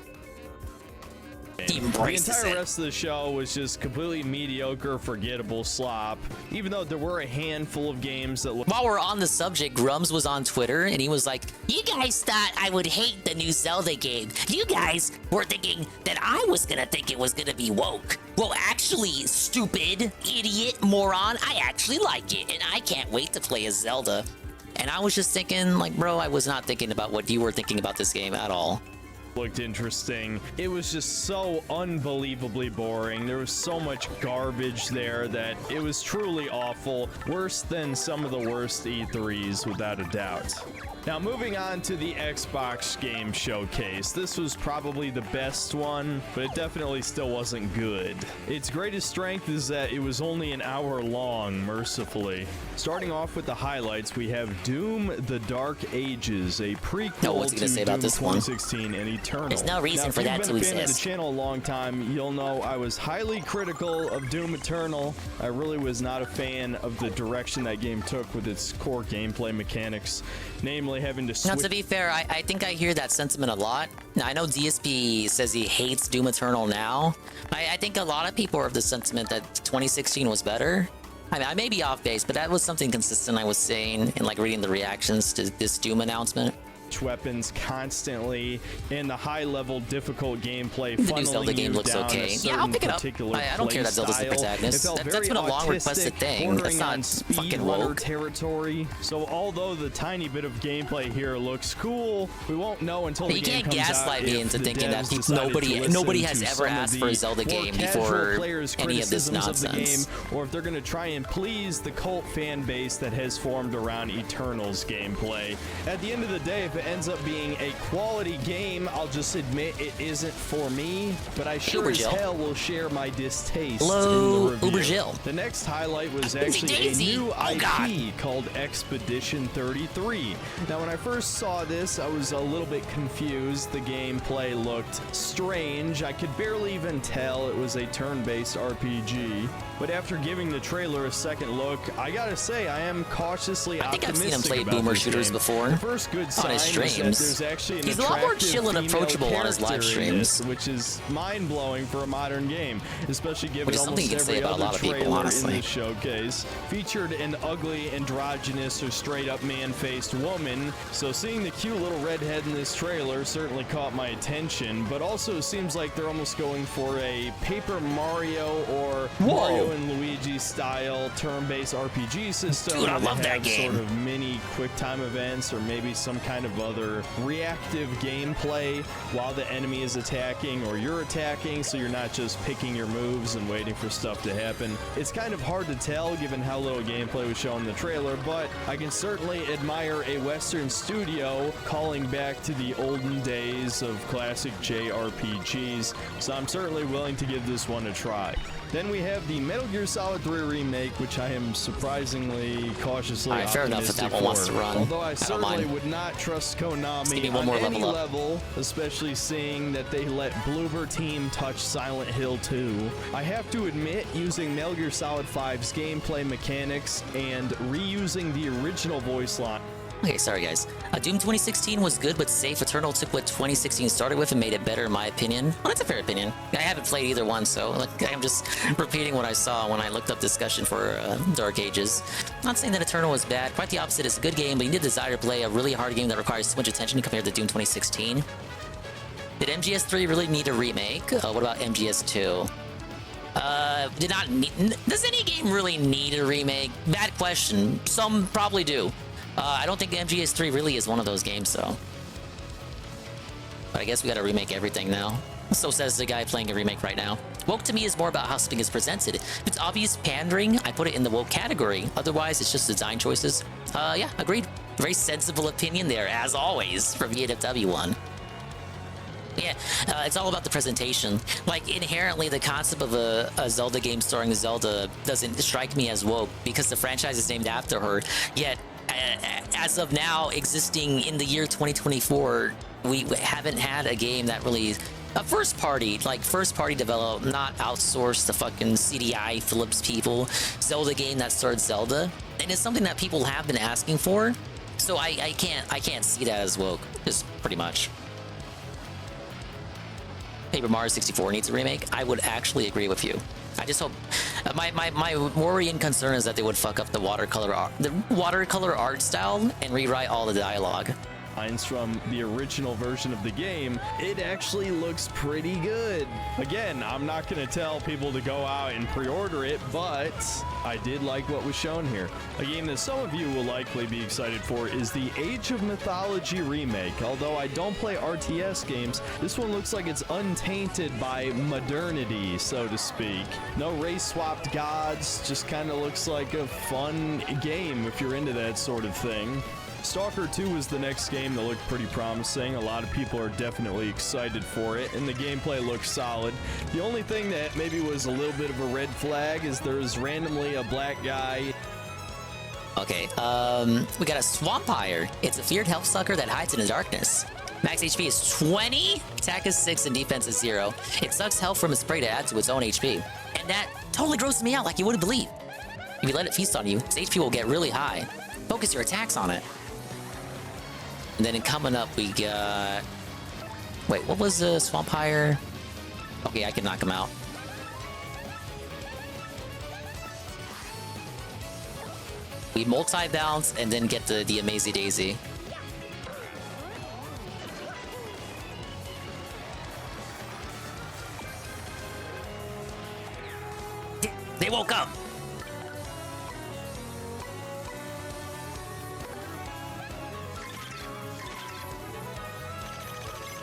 He embraces the entire it. rest of the show was just completely mediocre, forgettable slop. Even though there were a handful of games that looked. While we're on the subject, Grums was on Twitter and he was like, "You guys thought I would hate the new Zelda game. You guys were thinking that I was gonna think it was gonna be woke. Well, actually, stupid, idiot, moron, I actually like it, and I can't wait to play as Zelda." And I was just thinking, like, bro, I was not thinking about what you were thinking about this game at all. Looked interesting. It was just so unbelievably boring. There was so much garbage there that it was truly awful. Worse than some of the worst E3s, without a doubt. Now, moving on to the Xbox game showcase. This was probably the best one, but it definitely still wasn't good. Its greatest strength is that it was only an hour long, mercifully. Starting off with the highlights, we have Doom: The Dark Ages, a prequel to say about Doom this one? 2016 and Eternal. There's no reason for that to If you've been a fan of the exist. channel a long time, you'll know I was highly critical of Doom Eternal. I really was not a fan of the direction that game took with its core gameplay mechanics, namely having to Now, switch. to be fair, I think I hear that sentiment a lot. Now, I know DSP says he hates Doom Eternal now. I think a lot of people are of the sentiment that 2016 was better. I mean, I may be off base, but that was something consistent I was saying in, like, reading the reactions to this Doom announcement. Weapons constantly and the high-level difficult gameplay. The new Zelda game looks okay. Yeah, I'll pick it up. I don't care that Zelda's the protagonist. That's been a long requested thing. That's not fucking woke territory. So although the tiny bit of gameplay here looks cool, we won't know until the You game can't comes gaslight out me if into the thinking that devs decided to nobody listen has to ever some of asked for a the Zelda more game casual before players' any of this criticisms of the nonsense. game, or if they're going to try and please the cult fan base that has formed around Eternal's gameplay. At the end of the day, if it ends up being a quality game, I'll just admit it isn't for me, but I sure as hell will share my distaste Hello, in the review. Uber Jill. The next highlight was actually a Daisy. new Oh, IP God. called Expedition 33. Now, when I first saw this, I was a little bit confused. The gameplay looked strange. I could barely even tell it was a turn-based RPG. But after giving the trailer a second look, I gotta say, I am cautiously I think I've optimistic seen him play about boomer this shooters game. before The first good sign on his is that streams. there's actually an He's a lot more attractive chill and female approachable on his live character in this, streams. which is mind-blowing for a modern game, especially given Which is something almost you can say every about a other lot of people, trailer in honestly. this showcase featured an ugly, androgynous, or straight-up man-faced woman. So seeing the cute little redhead in this trailer certainly caught my attention, but also seems like they're almost going for a Paper Mario or Mario and Luigi style turn-based RPG system. Dude, I where they love that have game. Sort of mini quick-time events, or maybe some kind of other reactive gameplay while the enemy is attacking or you're attacking, so you're not just picking your moves and waiting for stuff to happen. It's kind of hard to tell given how little gameplay was shown in the trailer, but I can certainly admire a Western studio calling back to the olden days of classic JRPGs, so I'm certainly willing to give this one a try. Then we have the Metal Gear Solid 3 remake, which I am surprisingly cautiously Alright, fair enough if optimistic that one wants for. to run. Although I I don't certainly mind. would not trust Konami give me one on more any level up. level, especially seeing that they let Bloober Team touch Silent Hill 2. I have to admit, using Metal Gear Solid 5's gameplay mechanics and reusing the original voice line. Okay, sorry guys. Doom 2016 was good, but Safe Eternal took what 2016 started with and made it better, in my opinion. Well, that's a fair opinion. I haven't played either one, so like, I'm just repeating what I saw when I looked up discussion for Dark Ages. Not saying that Eternal was bad. Quite the opposite. It's a good game, but you need the desire to play a really hard game that requires too much attention compared to Doom 2016. Did MGS3 really need a remake? What about MGS2? Did not need. Does any game really need a remake? Bad question. Some probably do. I don't think MGS3 really is one of those games, though. But I guess we gotta remake everything now. So says the guy playing a remake right now. Woke to me is more about how something is presented. If it's obvious pandering, I put it in the woke category. Otherwise, it's just design choices. Yeah, agreed. Very sensible opinion there, as always, from EFW1. Yeah, it's all about the presentation. Like, inherently, the concept of a Zelda game starring Zelda doesn't strike me as woke because the franchise is named after her. Yet, as of now, existing in the year 2024, we haven't had a game that really... A first-party developed, not outsourced to fucking CDI Philips people, Zelda game that starred Zelda. And it's something that people have been asking for. So I can't see that as woke, just pretty much. Paper Mario 64 needs a remake. I would actually agree with you. I just hope my worry and concern is that they would fuck up the watercolor art style and rewrite all the dialogue. lines from the original version of the game, it actually looks pretty good. Again, I'm not going to tell people to go out and pre-order it, but I did like what was shown here. A game that some of you will likely be excited for is the Age of Mythology remake. Although I don't play RTS games, this one looks like it's untainted by modernity, so to speak. No race-swapped gods, just kind of looks like a fun game if you're into that sort of thing. Stalker 2 was the next game that looked pretty promising. A lot of people are definitely excited for it, and the gameplay looks solid. The only thing that maybe was a little bit of a red flag is there's randomly a black guy. Okay, we got a Swampire. It's a feared health sucker that hides in the darkness. Max HP is 20, attack is 6, and defense is 0. It sucks health from its prey to add to its own HP. And that totally grosses me out like you wouldn't believe. If you let it feast on you, its HP will get really high. Focus your attacks on it. And then coming up, we got... Wait, what was the Swampire? Okay, I can knock him out. We multi-bounce and then get the Amazy Daisy. They woke up!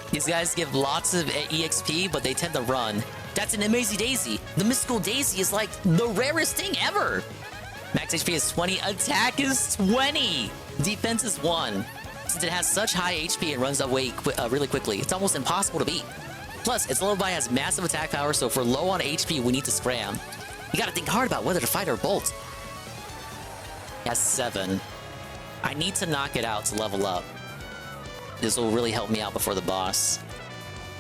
These guys give lots of EXP, but they tend to run. That's an Amazy Daisy. The Mystical Daisy is like the rarest thing ever. Max HP is 20, attack is 20, defense is 1. Since it has such high HP and runs away really quickly, it's almost impossible to beat. Plus, its lullaby has massive attack power, so if we're low on HP, we need to scram. You gotta think hard about whether to fight or bolt. It has 7. I need to knock it out to level up. This will really help me out before the boss.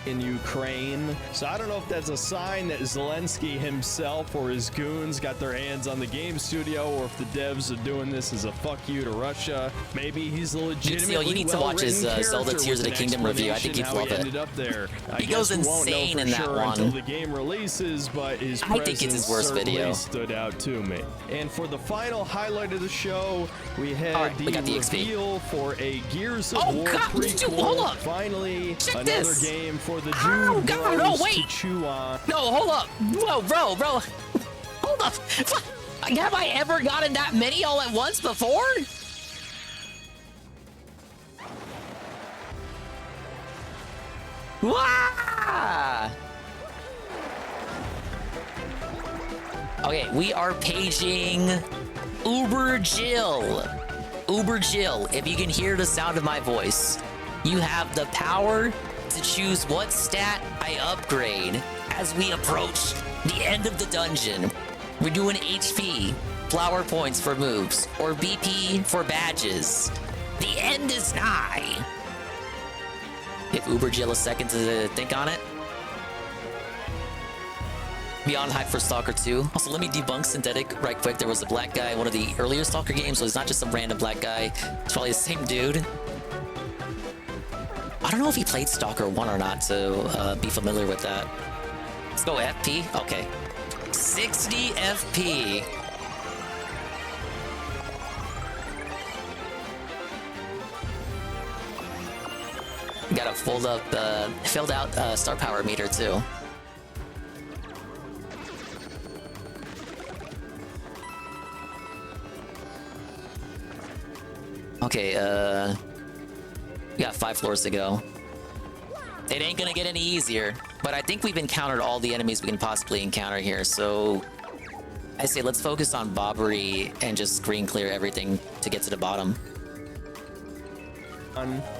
In Ukraine. So I don't know if that's a sign that Zelensky himself or his goons got their hands on the game studio, or if the devs are doing this as a fuck you to Russia. Maybe he's a legitimately you need to watch his Zelda Tears of the Kingdom review. I think you'd love it. Up there. He goes insane in that one. Until the game releases, but his I think it's his worst video. Stood out to me. And for the final highlight of the show, we had the reveal for a Gears of War prequel. Hold up. Finally, Check another this. game for the June bros no, wait. to chew on. No, hold up. Whoa, bro. Hold up. Have I ever gotten that many all at once before? Wah! Okay, we are paging Uber Jill. Uber Jill, if you can hear the sound of my voice, you have the power to choose what stat I upgrade as we approach the end of the dungeon. We're doing HP, flower points for moves, or BP for badges. The end is nigh. Give Uber Jill a second to think on it. Beyond hype for Stalker 2. Also, let me debunk Synthetic right quick. There was a black guy in one of the earlier Stalker games, so it's not just some random black guy. It's probably the same dude. I don't know if he played Stalker 1 or not to be familiar with that. Let's go FP. Okay. 60 FP. Got a filled out star power meter too. Okay, we got 5 floors to go. It ain't gonna get any easier, but I think we've encountered all the enemies we can possibly encounter here, so I say let's focus on Bobbery and just screen clear everything to get to the bottom.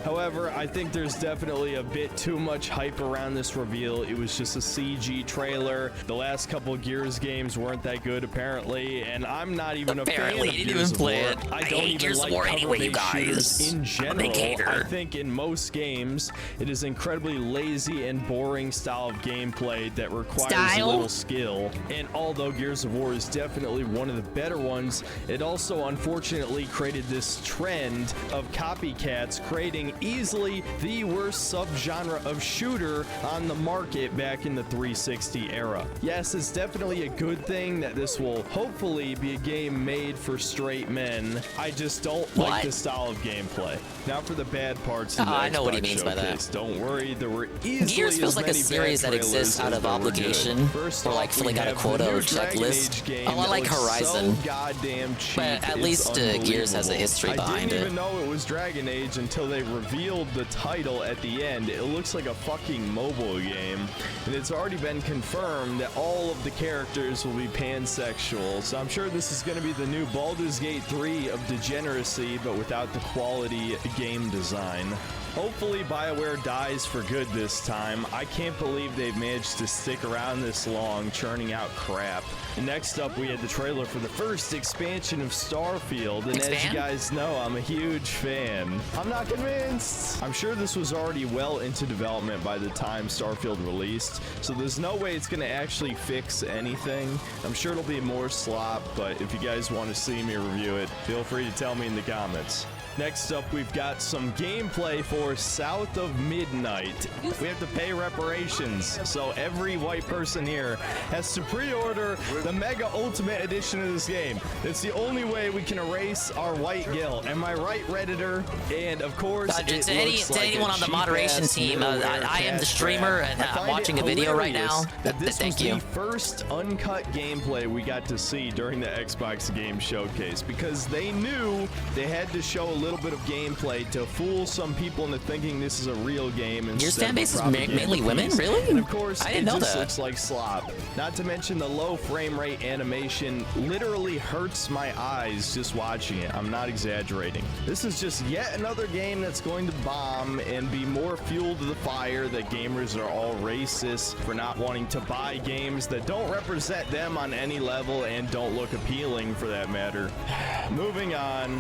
However, I think there's definitely a bit too much hype around this reveal. It was just a CG trailer. The last couple of Gears games weren't that good, apparently, and I'm not even a fan of Gears of War. I don't even Gears like of War anyway, you shooters guys. in general. I think in most games, it is incredibly lazy and boring style of gameplay that requires little skill. And although Gears of War is definitely one of the better ones, it also unfortunately created this trend of copycats creating easily the worst subgenre of shooter on the market back in the 360 era. Yes, it's definitely a good thing that this will hopefully be a game made for straight men. I just don't like the style of gameplay. Now for the bad parts of the I know what he Xbox means by that. showcase. Don't worry, there were easily Gears feels as like a many series bad that exists trailers out as of there were good. obligation, First or like off, filling we out a have quota the new or Dragon checklist. Age game Oh, I that like looks Horizon. So goddamn cheap. But at It's least Gears has a unbelievable. history behind I didn't it. even know it was Dragon Age until they revealed the title at the end. It looks like a fucking mobile game, and it's already been confirmed that all of the characters will be pansexual. So I'm sure this is going to be the new Baldur's Gate 3 of degeneracy, but without the quality game design. Hopefully BioWare dies for good this time. I can't believe they've managed to stick around this long, churning out crap. And next up, we had the trailer for the first expansion of Starfield, and as you guys know, I'm a huge fan. I'm not convinced. I'm sure this was already well into development by the time Starfield released, so there's no way it's going to actually fix anything. I'm sure it'll be more slop, but if you guys want to see me review it, feel free to tell me in the comments. Next up, we've got some gameplay for South of Midnight. We have to pay reparations, so every white person here has to pre-order the Mega Ultimate Edition of this game. It's the only way we can erase our white guilt. Am I right, Redditor? And of course, to anyone on the moderation team, I am the streamer, and I'm watching a video right now. Thank you. The first uncut gameplay we got to see during the Xbox Game Showcase, because they knew they had to show a little bit of gameplay to fool some people into thinking this is a real game. Your fan base is mainly women? Really? And of course, I didn't know just that. looks like slop. Not to mention the low frame rate animation literally hurts my eyes just watching it. I'm not exaggerating. This is just yet another game that's going to bomb and be more fuel to the fire that gamers are all racist for not wanting to buy games that don't represent them on any level and don't look appealing for that matter. Moving on,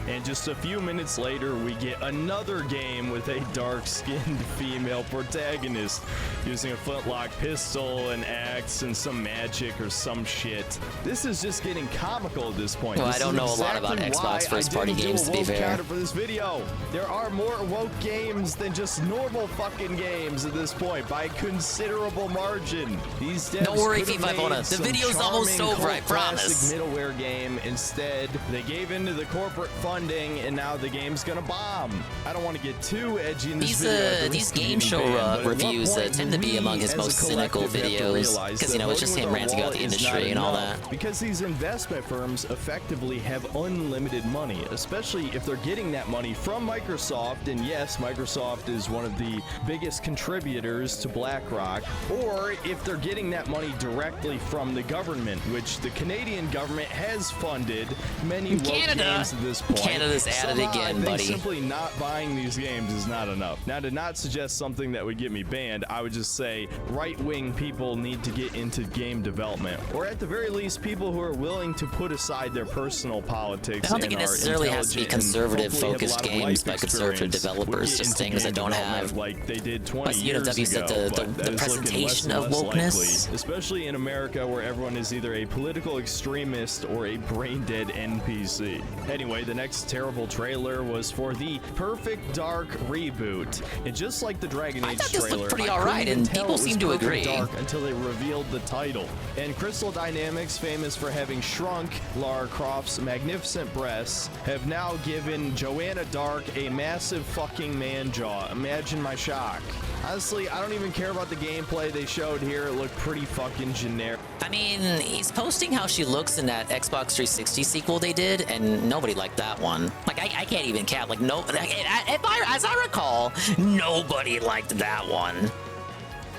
and just a few minutes later, we get another game with a dark-skinned female protagonist using a flintlock pistol, an axe, and some magic or some shit. This is just getting comical at this point. Well, This I don't is know a lot about exactly Xbox why first-party I didn't games, do a to be woke fair. counter for this video. There are more woke games than just normal fucking games at this point by a considerable margin. These devs Don't worry, could have FIFA Bona. made The some video's almost charming over, I cult classic promise. middleware game. Instead, they gave into the corporate funding, and now the game's gonna bomb. I don't want to get too edgy in this video. at the These risk of game getting show banned, but at what reviews point tend do to be we among his as a most cynical collective have to videos, realize because that it's just voting him with our ranting about the wallet is industry not and all enough? that. Because these investment firms effectively have unlimited money, especially if they're getting that money from Microsoft, and yes, Microsoft is one of the biggest contributors to BlackRock, or if they're getting that money directly from the government, which the Canadian government has funded many woke games at this point. Canada's at it Somehow, again, I think buddy. simply not buying these games is not enough. Now, to not suggest something that would get me banned, I would just say right-wing people need to get into game development, or at the very least, people who are willing to put aside their personal politics. I don't think it and are necessarily has to be intelligent and hopefully have a conservative-focused lot of games life by conservative experience, would developers, get just into things that game don't development have. like they did 20 Plus, years UW said ago, the but that is looking less presentation and of less wokeness. likely, especially in America, where everyone is either a political extremist or a brain-dead NPC. Anyway, the next terrible trailer was for the Perfect Dark reboot, and just like the Dragon Age thought this looked trailer, pretty I alright, couldn't even and tell people it was seem to Perfect agree. Dark until they revealed the title. And Crystal Dynamics, famous for having shrunk Lara Croft's magnificent breasts, have now given Joanna Dark a massive fucking man jaw. Imagine my shock. Honestly, I don't even care about the gameplay they showed here. It looked pretty fucking generic. I mean, he's posting how she looks in that Xbox 360 sequel they did, and nobody liked that one. Like, I can't even cap. Like, no, as I recall, nobody liked that one.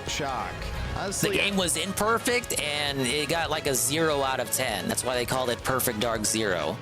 Shock. Honestly, the game was imperfect, and it got like a 0 out of 10. That's why they called it Perfect Dark 0.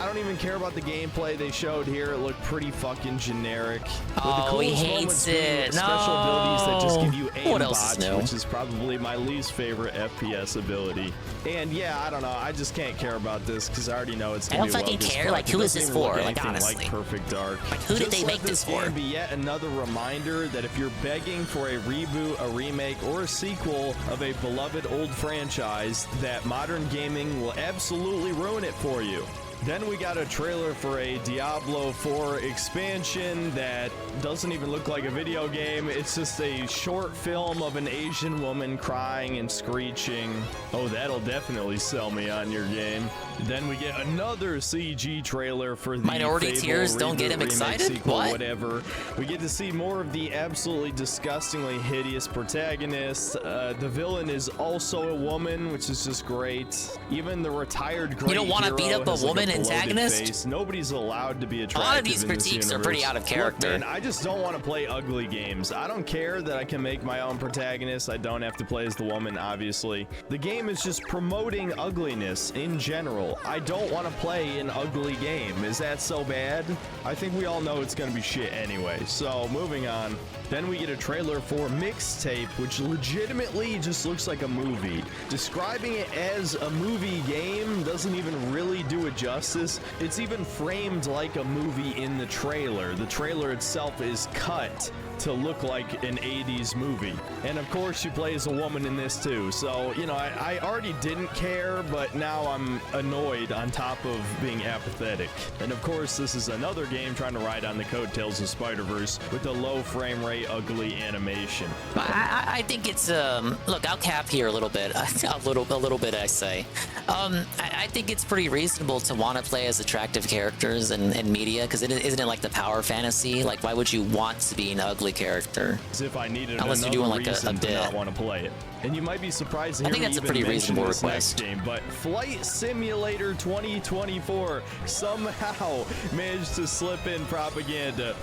I don't even care about the gameplay they showed here. It looked pretty fucking generic. Oh, he hates it. Special abilities that just give you What else is aimbots, new? which is probably my least favorite FPS ability. And yeah, I don't know. I just can't care about this because I already know it's gonna I be don't fucking woke as care. fuck. Like, It who is doesn't this even look for? Like, anything honestly. like Perfect Dark. Like, who did Just they let make this game for? Be yet another reminder that if you're begging for a reboot, a remake, or a sequel of a beloved old franchise, that modern gaming will absolutely ruin it for you. Then we got a trailer for a Diablo 4 expansion that doesn't even look like a video game. It's just a short film of an Asian woman crying and screeching. Oh, that'll definitely sell me on your game. Then we get another CG trailer for the Minority Fable Tears don't reboot, get him remake, excited? sequel, What? whatever. We get to see more of the absolutely disgustingly hideous protagonist. The villain is also a woman, which is just great. Even the retired great You don't want to beat hero up a has, like, woman bloated antagonist? face. Nobody's allowed to be attractive. A lot of these in this critiques are pretty universe. out of character. Look, man, I just don't want to play ugly games. I don't care that I can make my own protagonist. I don't have to play as the woman, obviously. The game is just promoting ugliness in general. I don't want to play an ugly game. Is that so bad? I think we all know it's going to be shit anyway. So, moving on. Then we get a trailer for Mixtape, which legitimately just looks like a movie. Describing it as a movie game doesn't even really do it justice. It's even framed like a movie in the trailer. The trailer itself is cut to look like an 80s movie. And of course she plays a woman in this too. So, you know, I already didn't care, but now I'm annoyed on top of being apathetic. And of course this is another game trying to ride on the coattails of Spider-Verse with the low frame rate, ugly animation. I think it's look, I'll cap here a little bit. a little bit I say. I think it's pretty reasonable to want to play as attractive characters in media, because isn't it like the power fantasy? Like, why would you want to be an ugly character? As if I needed unless you're doing like a reason to bit. not want to play it. And you might be surprised to hear I think me that's a even pretty mention reasonable this request. next game, but Flight Simulator 2024 somehow managed to slip in propaganda.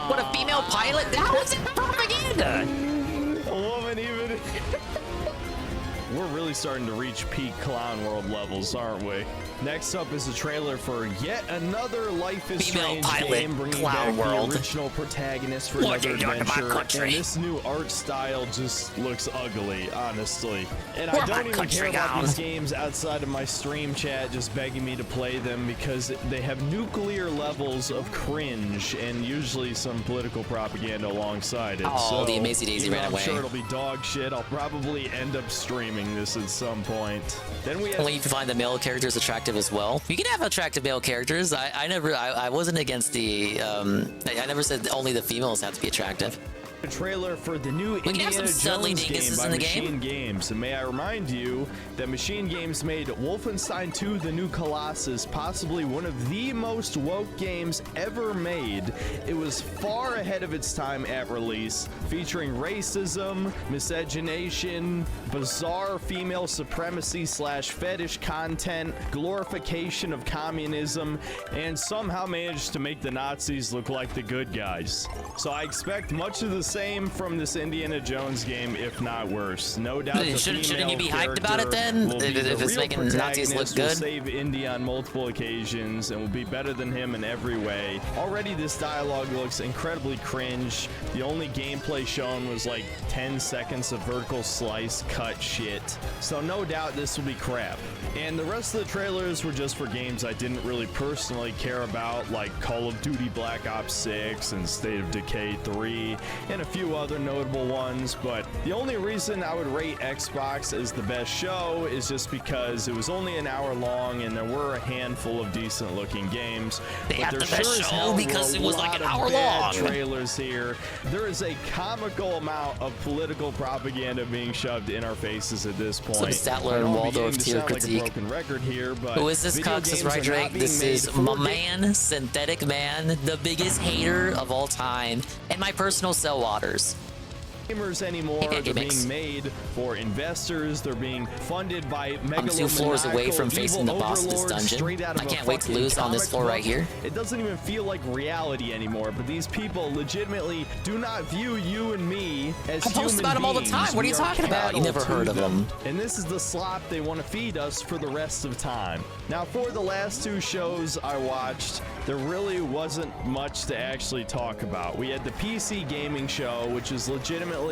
What, a female pilot? That wasn't propaganda! A woman even... We're really starting to reach peak Clown World levels, aren't we? Next up is a trailer for yet another Life is Female Strange pilot, game, bringing Clown back World. the original protagonist for What another you doing to my adventure. country? And this new art style just looks ugly, honestly. And Where I my don't even country care about gone? these games outside of my stream chat just begging me to play them because they have nuclear levels of cringe and usually some political propaganda alongside it. Oh, So, the Amazing Daisy even though ran I'm away. sure it'll be dog shit. I'll probably end up streaming this at some point. Then we have Only if you find the male characters attractive as well. You can have attractive male characters. I wasn't against the I never said only the females have to be attractive. a trailer for the new can have Indiana some studly Jones game dinguses by in the game. Machine Games. And may I remind you that Machine Games made Wolfenstein 2: The New Colossus possibly one of the most woke games ever made. It was far ahead of its time at release, featuring racism, miscegenation, bizarre female supremacy / fetish content, glorification of communism, and somehow managed to make the Nazis look like the good guys. So I expect much of the same from this Indiana Jones game, if not worse. No doubt the Shouldn't female you be hyped about it then? will be If the it's real making Nazis look protagonist, will good? save Indy on multiple occasions and will be better than him in every way. Already this dialogue looks incredibly cringe. The only gameplay shown was like 10 seconds of vertical slice cut shit. So no doubt this will be crap. And the rest of the trailers were just for games I didn't really personally care about, like Call of Duty Black Ops 6 and State of Decay 3 and a few other notable ones. But the only reason I would rate Xbox as the best show is just because it was only an hour long and there were a handful of decent looking games. They But had there the best sure as show hell were because a it was like lot an of hour bad long. trailers here. There is a comical amount of political propaganda being shoved in our faces at this point. Some Statler I know and I'm Waldorf beginning to tier sound like a critique. broken record here, but Who is this video Cox? Is games right, are Drake? not being This made is for my ga- man, Synthetic Man, the biggest hater of all time, and my personal Cell Waters. Gamers anymore. Hey, They're Mix. being made for investors. They're being funded by I'm 2 floors away from megalomaniacal facing the evil boss of this overlords dungeon. straight out of I a can't wait to fucking lose on this comic floor right book. here. It doesn't even feel like reality anymore, but these people legitimately do not view you and me as I post human about 'em all the beings. time. What are you We talking about? You cattle never heard to of them. And this is the slop they want to feed us for the rest of time. Now, for the last 2 shows I watched, there really wasn't much to actually talk about. We had the PC gaming show, which is legitimately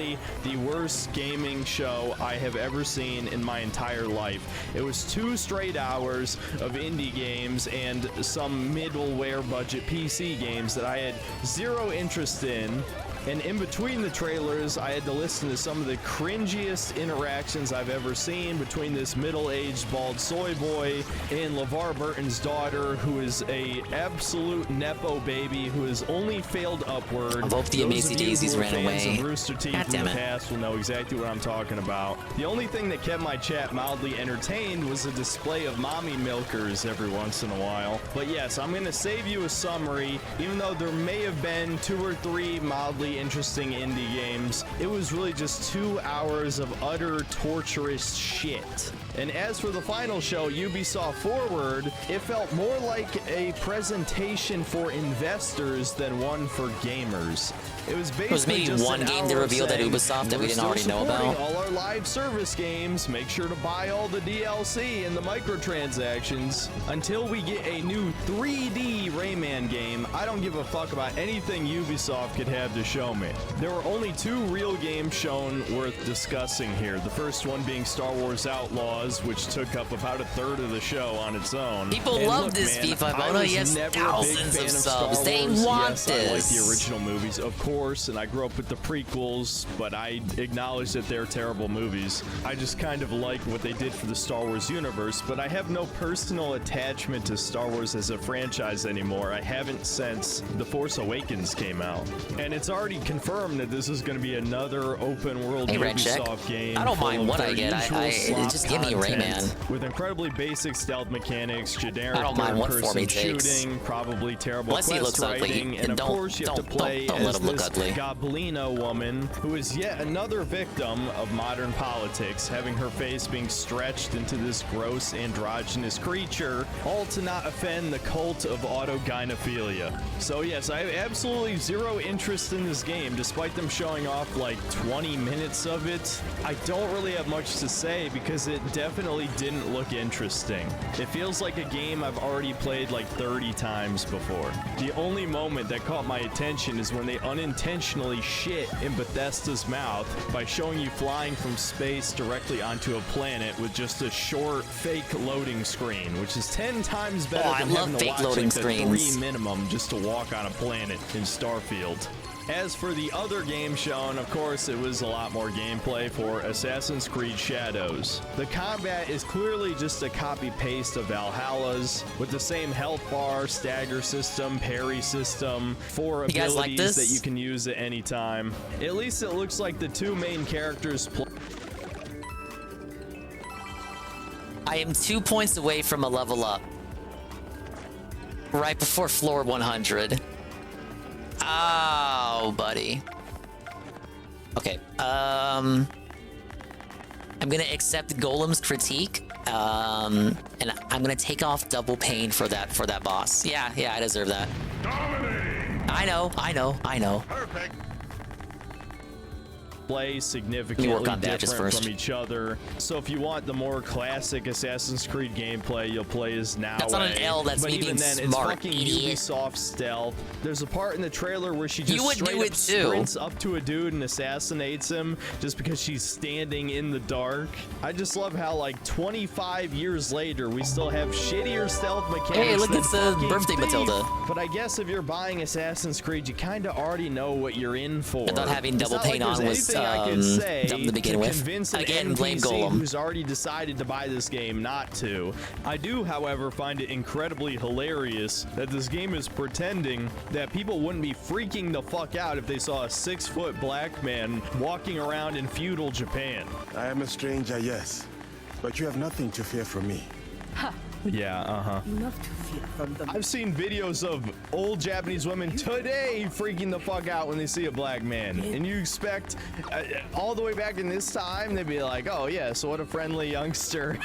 the worst gaming show I have ever seen in my entire life. It was 2 straight hours of indie games and some middleware budget PC games that I had zero interest in. And in between the trailers, I had to listen to some of the cringiest interactions I've ever seen between this middle-aged bald soy boy and LeVar Burton's daughter, who is a absolute nepo baby who has only failed upward. I hope the Amazing Daisies ran away. Of Rooster Teeth in the past will know exactly what I'm talking about. The only thing that kept my chat mildly entertained was a display of mommy milkers every once in a while. But yes, I'm going to save you a summary. Even though there may have been 2 or 3 mildly interesting indie games, it was really just 2 hours of utter torturous shit. And as for the final show, Ubisoft Forward, it felt more like a presentation for investors than one for gamers. It was basically maybe just one game to reveal that Ubisoft that we didn't already know about. All our live service games, make sure to buy all the DLC and the microtransactions until we get a new 3D Rayman game. I don't give a fuck about anything Ubisoft could have to show me. There were only 2 real games shown worth discussing here. The first one being Star Wars Outlaws, which took up about 1/3 of the show on its own. People love this FIFA Moto. He has thousands of subs. They want this. I like the original movies, of course, and I grew up with the prequels, but I acknowledge that they're terrible movies. I just kind of like what they did for the Star Wars universe, but I have no personal attachment to Star Wars as a franchise anymore. I haven't since The Force Awakens came out. And it's already confirmed that this is going to be another open world Ubisoft game. I don't mind what I get. I just give me Rayman. With incredibly basic stealth mechanics, generic I don't mind what form he takes. shooting, probably terrible Unless he quest looks writing, ugly. and of course you have to play don't as let him look this ugly. Goblino woman who is yet another victim of modern politics, having her face being stretched into this gross androgynous creature, all to not offend the cult of autogynephilia. So yes, I have absolutely zero interest in this game, despite them showing off like 20 minutes of it. I don't really have much to say because it definitely didn't look interesting. It feels like a game I've already played like 30 times before. The only moment that caught my attention is when they unintentionally shit in Bethesda's mouth by showing you flying from space directly onto a planet with just a short fake loading screen, which is 10 times better than having to watch like the 3 minimum just to walk on a planet in Starfield. As for the other game shown, of course, it was a lot more gameplay for Assassin's Creed Shadows. The combat is clearly just a copy-paste of Valhalla's, with the same health bar, stagger system, parry system, 4 abilities that you can use at any time. At least it looks like the 2 main characters I am 2 points away from a level up. Right before floor 100. Oh, buddy. Okay. I'm gonna accept Golem's critique. And I'm gonna take off double pain for that boss. Yeah, I deserve that. I know. Perfect. Play significantly different from each other. So if you want the more classic Assassin's Creed gameplay, you'll play as Naue. That's not an L, that's but me even being then, smart, it's fucking idiot. Ubisoft stealth. There's a part in the trailer where she just straight up sprints up to a dude and assassinates him just because she's standing in the dark. I just love how like 25 years later we still have shittier stealth mechanics. Hey, look, than it's fucking birthday Thief. Matilda. But I guess if you're buying Assassin's Creed, you kind of already know what you're in for. I thought having It's double not like pain on there's was anything I could say dumb to begin with. convince an Again, blame NPC Golem. who's already decided to buy this game not to. I do, however, find it incredibly hilarious that this game is pretending that people wouldn't be freaking the fuck out if they saw a 6-foot black man walking around in feudal Japan. I am a stranger, yes, but you have nothing to fear from me. Yeah, Enough to fear from them. I've seen videos of old Japanese women today freaking the fuck out when they see a black man. And you expect, all the way back in this time, they'd be like, oh yeah, so what a friendly youngster.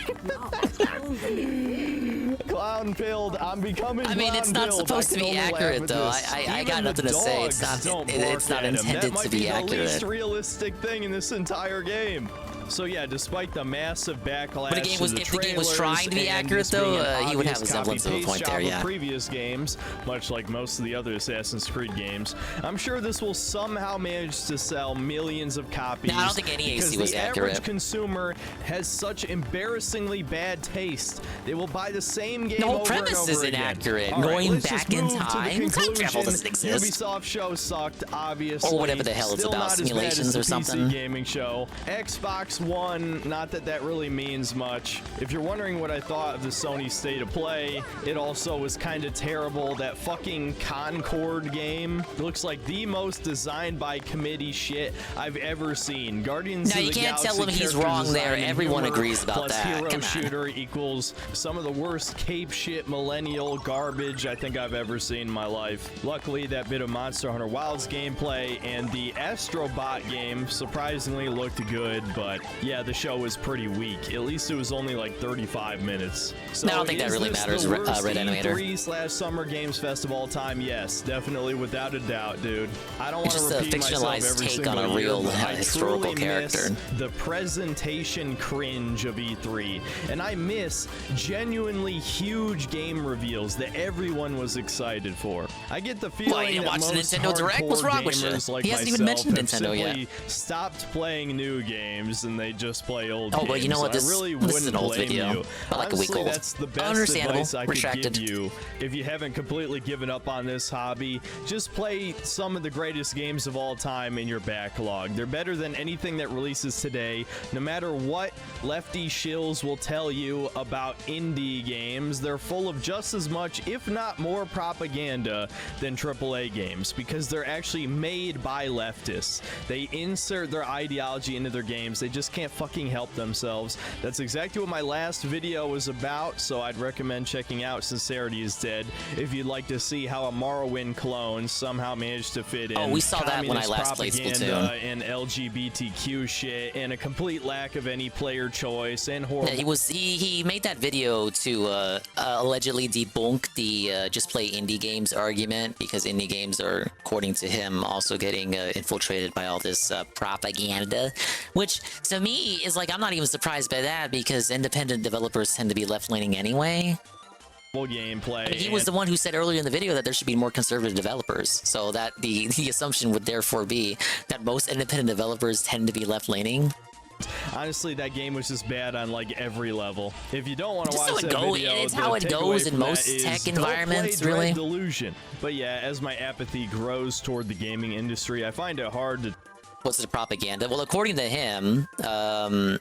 Clown-pilled, I'm becoming I mean, it's not supposed to be accurate, though. I got nothing to say. It's not intended to be That might be the accurate. least realistic thing in this entire game. So yeah, despite the massive backlash, But to if the game was trying to be accurate, though, he would have a semblance of a point there. Yeah. Previous games, much like most of the other Assassin's Creed games, I'm sure this will somehow manage to sell millions of copies. No, I don't think any AC was the accurate. average consumer has such embarrassingly bad taste. They will buy the same game The whole over premise and over is again. inaccurate. All right, Going let's back just in move to the time, time travel conclusion. doesn't exist. Ubisoft show sucked, obviously. Or whatever the hell it's Still about, not as bad simulations as the or something. PC gaming show. Xbox One, not that that really means much. If you're wondering what I thought of the Sony State of Play, it also was kind of terrible. That fucking Concord game looks like the most designed by committee shit I've ever seen. Guardians No, of you the can't tell Galaxy him he's character wrong there. design and Everyone humor agrees about plus that. hero Come on. shooter equals some of the worst cape shit millennial garbage I think I've ever seen in my life. Luckily, that bit of Monster Hunter Wilds gameplay and the Astrobot game surprisingly looked good, but yeah, the show was pretty weak. At least it was only like 35 minutes. So No, I don't think that is really this matters, the Red worst Animator. E3/Summer Games Fest of all time? Yes, definitely, without a doubt, dude. I don't want It's to just a repeat myself fictionalized every take single on a year, real, but I historical truly miss character. the presentation cringe of E3, and I miss genuinely huge game reveals that everyone was excited for. I get the feeling Well, you didn't that watch the most Nintendo Direct? What's hardcore wrong with you? gamers like He hasn't even myself mentioned have Nintendo yet. simply stopped playing new games and they just play old Oh, games. but you know what? I really This is wouldn't an old blame video. you. About like a week Honestly, old. that's the best Understandable. advice I could Retracted. give you if you haven't completely given up on this hobby. Just play some of the greatest games of all time in your backlog. They're better than anything that releases today. No matter what lefty shills will tell you about indie games, they're full of just as much, if not more, propaganda than AAA games because they're actually made by leftists. They insert their ideology into their games. They just can't fucking help themselves. That's exactly what my last video was about, so I'd recommend checking out Sincerity is Dead if you'd like to see how a Morrowind clone somehow managed to fit in. Oh, we saw that when I communist last played propaganda Splatoon. and LGBTQ shit and a complete lack of any player choice and horrible. Yeah, he made that video to allegedly debunk the just play indie games argument because indie games are, according to him, also getting infiltrated by all this propaganda, which to me is like, I'm not even surprised by that because independent developers tend to be left-leaning anyway. Gameplay. He was the one who said earlier in the video that there should be more conservative developers, so that the assumption would therefore be that most independent developers tend to be left-leaning. Honestly, that game was just bad on like every level. If you don't want to Just watch how it that go- video, it's the how it takeaway goes in from that most is tech don't environments, play Dread really. Delusion. But yeah, as my apathy grows toward the gaming industry, I find it hard to. What's the propaganda? Well, according to him, well,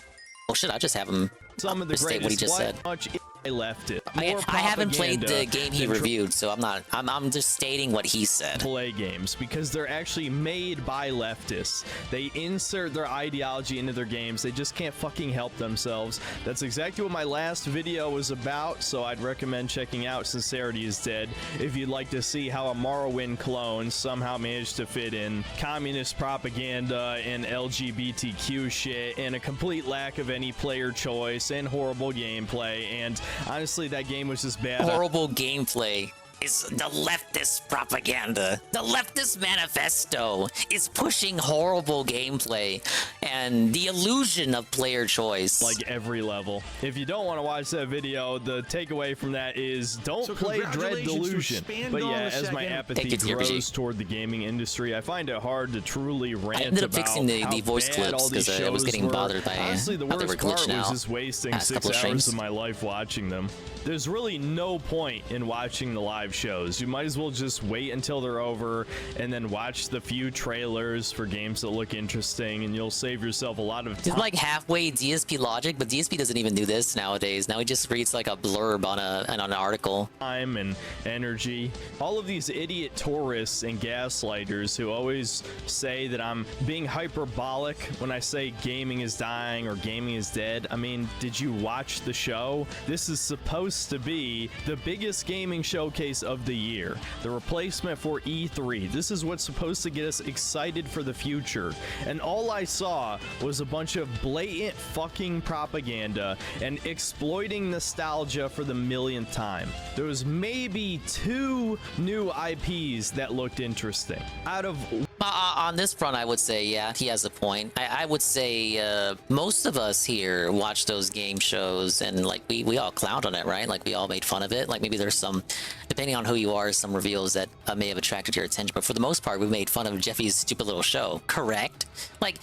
shit, I just have him Some of the state what he just said. Much I left it. I haven't played the Propaganda game he than reviewed, so I'm just stating what he said. Play games because they're actually made by leftists. They insert their ideology into their games. They just can't fucking help themselves. That's exactly what my last video was about, so I'd recommend checking out Sincerity is Dead if you'd like to see how a Morrowind clone somehow managed to fit in communist propaganda and LGBTQ shit and a complete lack of any player choice and horrible gameplay. And honestly, that game was just bad. Horrible gameplay is the leftist propaganda. The leftist manifesto is pushing horrible gameplay and the illusion of player choice. Like every level. If you don't want to watch that video, the takeaway from that is don't play Dread Delusion. But yeah, as my apathy grows toward the gaming industry, I find it hard to truly rant I ended up about fixing the how voice bad clips all these because I was shows getting were. bothered by Honestly, the how they were worst part glitching was out. just wasting past 6 couple of hours streams. of my life watching them. There's really no point in watching the live shows. You might as well just wait until they're over and then watch the few trailers for games that look interesting, and you'll save yourself a lot of time. It's like halfway DSP logic, but DSP doesn't even do this nowadays. Now he just reads like a blurb on an article. Time and energy. All of these idiot tourists and gaslighters who always say that I'm being hyperbolic when I say gaming is dying or gaming is dead. I mean, did you watch the show? This is supposed to be the biggest gaming showcase of the year. The replacement for E3. This is what's supposed to get us excited for the future. And all I saw was a bunch of blatant fucking propaganda and exploiting nostalgia for the millionth time. There was maybe 2 new IPs that looked interesting. Out of On this front, I would say, yeah, he has a point. I would say most of us here watch those game shows and like we all clowned on it, right? Like we all made fun of it. Like maybe there's some, depending on who you are, some reveals that may have attracted your attention. But for the most part, we made fun of Jeffy's stupid little show. Correct? Like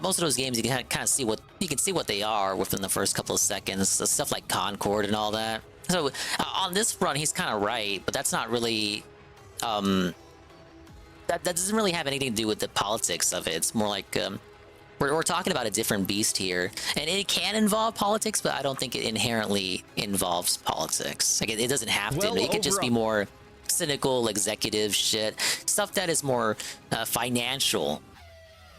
most of those games, you can kind of see what they are within the first couple of seconds. Stuff like Concord and all that. So on this front, he's kind of right, but that's not really. That doesn't really have anything to do with the politics of it. It's more like we're talking about a different beast here, and it can involve politics, but I don't think it inherently involves politics. Like it doesn't have to. It could just be more cynical executive shit, stuff that is more financial.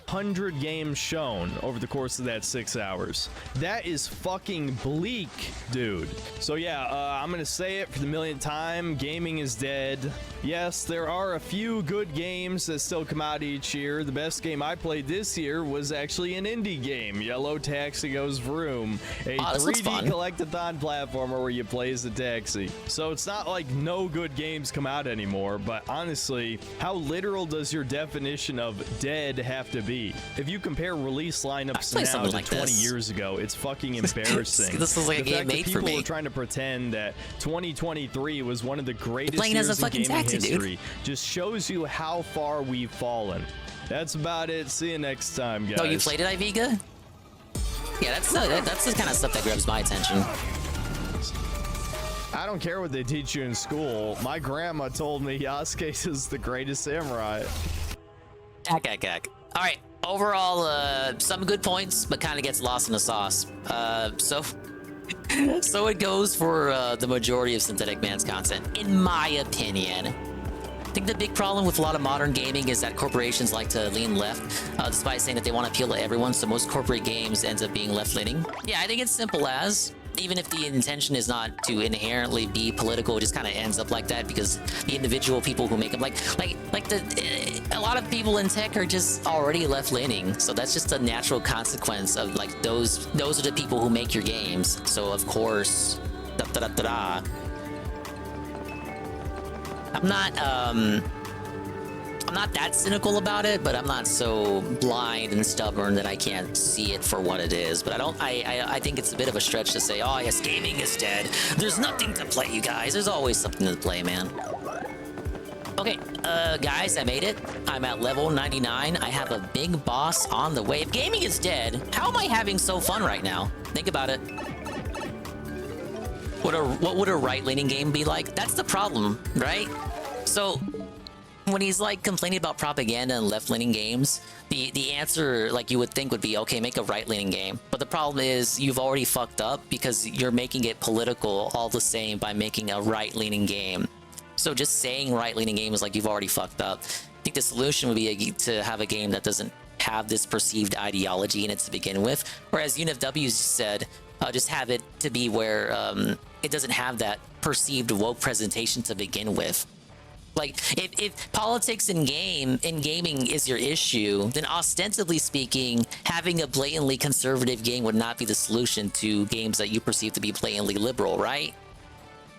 100 games shown over the course of that 6 hours. That is fucking bleak, dude. So yeah, I'm gonna say it for the millionth time. Gaming is dead. Yes, there are a few good games that still come out each year. The best game I played this year was actually an indie game, Yellow Taxi Goes Vroom, a 3D collectathon platformer where you play as a taxi. So it's not like no good games come out anymore, but honestly, how literal does your definition of dead have to be? If you compare release lineups now to like 20 years ago, it's fucking embarrassing. This is like a game made for me. People are trying to pretend that 2023 was one of the greatest years in gaming history. Just shows you how far we've fallen. That's about it. See you next time, guys. Oh, you played it, Iviga? Yeah, that's the kind of stuff that grabs my attention. I don't care what they teach you in school. My grandma told me Yasuke is the greatest samurai. All right. Overall, some good points, but kind of gets lost in the sauce. So it goes for the majority of Synthetic Man's content, in my opinion. I think the big problem with a lot of modern gaming is that corporations like to lean left, despite saying that they want to appeal to everyone, so most corporate games ends up being left-leaning. Yeah, I think it's simple as, even if the intention is not to inherently be political, it just kind of ends up like that because the individual people who make them, a lot of people in tech are just already left-leaning. So that's just a natural consequence of like those are the people who make your games. So of course, I'm not that cynical about it, but I'm not so blind and stubborn that I can't see it for what it is. But I think it's a bit of a stretch to say, oh yes, gaming is dead. There's nothing to play, you guys. There's always something to play, man. Okay, guys, I made it. I'm at level 99. I have a big boss on the way. If gaming is dead, how am I having so fun right now? Think about it. What would a right-leaning game be like? That's the problem, right? So when he's like complaining about propaganda and left-leaning games, the answer, like you would think, would be, okay, make a right-leaning game. But the problem is you've already fucked up because you're making it political all the same by making a right-leaning game. So just saying right-leaning game is like you've already fucked up. I think the solution would be to have a game that doesn't have this perceived ideology in it to begin with. Whereas UNFW said, just have it to be where it doesn't have that perceived woke presentation to begin with. Like, if politics in gaming is your issue, then ostensibly speaking, having a blatantly conservative game would not be the solution to games that you perceive to be blatantly liberal, right?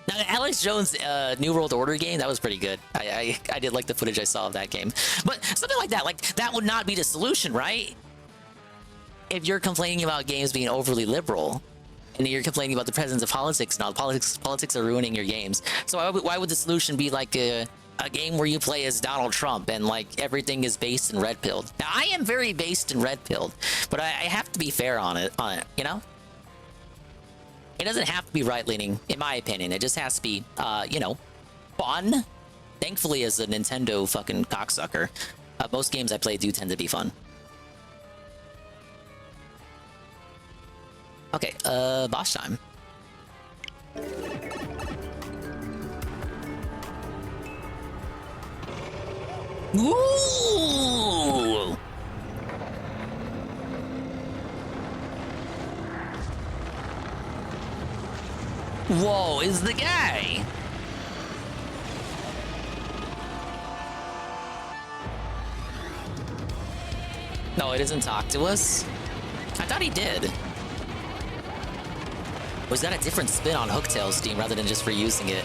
Now, Alex Jones' New World Order game, that was pretty good. I did like the footage I saw of that game. But something like that would not be the solution, right? If you're complaining about games being overly liberal, and you're complaining about the presence of politics and all, politics are ruining your games. So why would the solution be like a game where you play as Donald Trump and like everything is based in red-pilled? Now, I am very based in red-pilled, but I have to be fair on it, you know? It doesn't have to be right-leaning, in my opinion. It just has to be, you know, fun. Thankfully, as a Nintendo fucking cocksucker, most games I play do tend to be fun. Okay, boss time. Ooh! Whoa, is the guy? No, he doesn't talk to us? I thought he did. Was that a different spin on Hooktail's theme rather than just reusing it?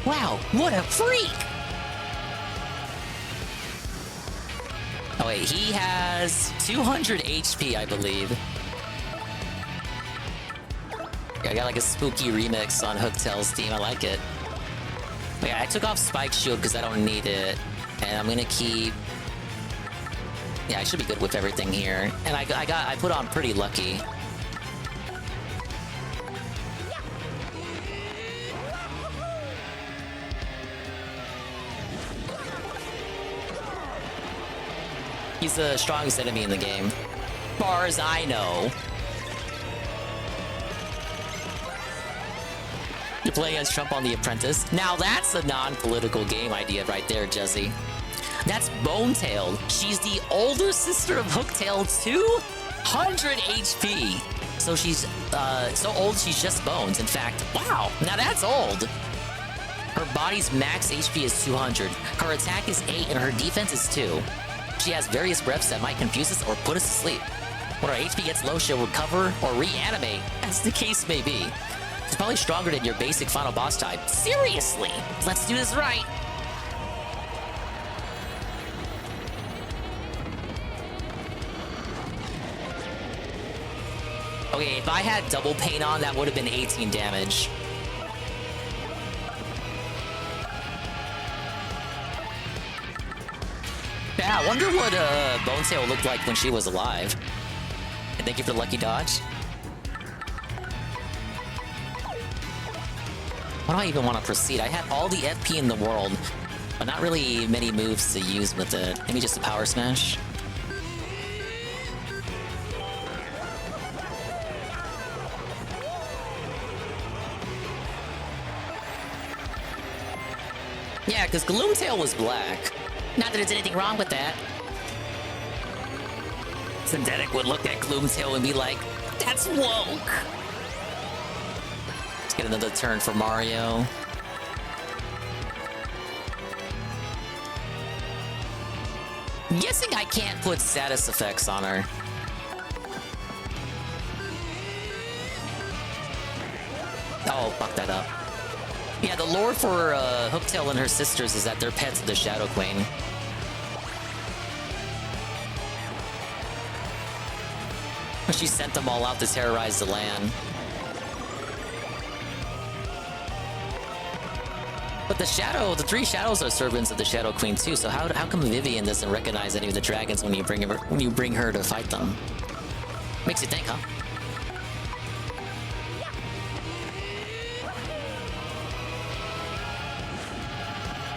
Wow, what a freak! Oh wait, he has 200 HP, I believe. Yeah, I got like a spooky remix on Hooktail's theme. I like it. But yeah, I took off Spike Shield because I don't need it, and I'm gonna keep. Yeah, I should be good with everything here. And I put on Pretty Lucky. He's the strongest enemy in the game, far as I know. You're playing as Trump on The Apprentice. Now that's a non-political game idea right there, Jesse. That's Bonetail. She's the older sister of Hooktail, 200 HP. So she's so old she's just bones. In fact, wow, now that's old. Her body's max HP is 200. Her attack is 8 and her defense is 2. She has various breaths that might confuse us or put us to sleep. When her HP gets low, she'll recover or reanimate, as the case may be. She's probably stronger than your basic final boss type. Seriously, let's do this right. Okay, if I had double pain on, that would have been 18 damage. Yeah, I wonder what Bonetail looked like when she was alive. And thank you for the lucky dodge. Why do I even want to proceed? I had all the FP in the world, but not really many moves to use with it. Maybe just a power smash. Yeah, because Gloomtail was black. Not that there's anything wrong with that. Synthetic would look at Gloomtail and be like, that's woke! Let's get another turn for Mario. I'm guessing I can't put status effects on her. Oh, fuck that up. Yeah, the lore for Hooktail and her sisters is that they're pets of the Shadow Queen. She sent them all out to terrorize the land. But the three shadows are servants of the Shadow Queen too, so how come Vivian doesn't recognize any of the dragons when you bring her to fight them? Makes you think, huh?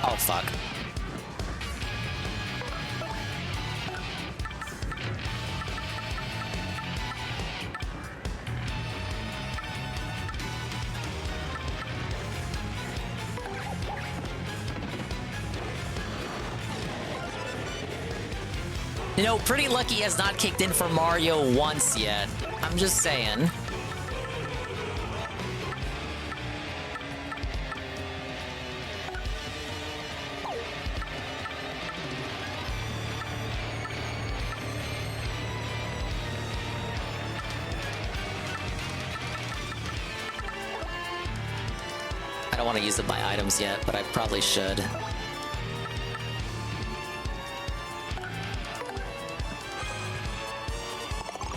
Oh, fuck. You know, Pretty Lucky has not kicked in for Mario once yet. I'm just saying. I don't want to use up my items yet, but I probably should.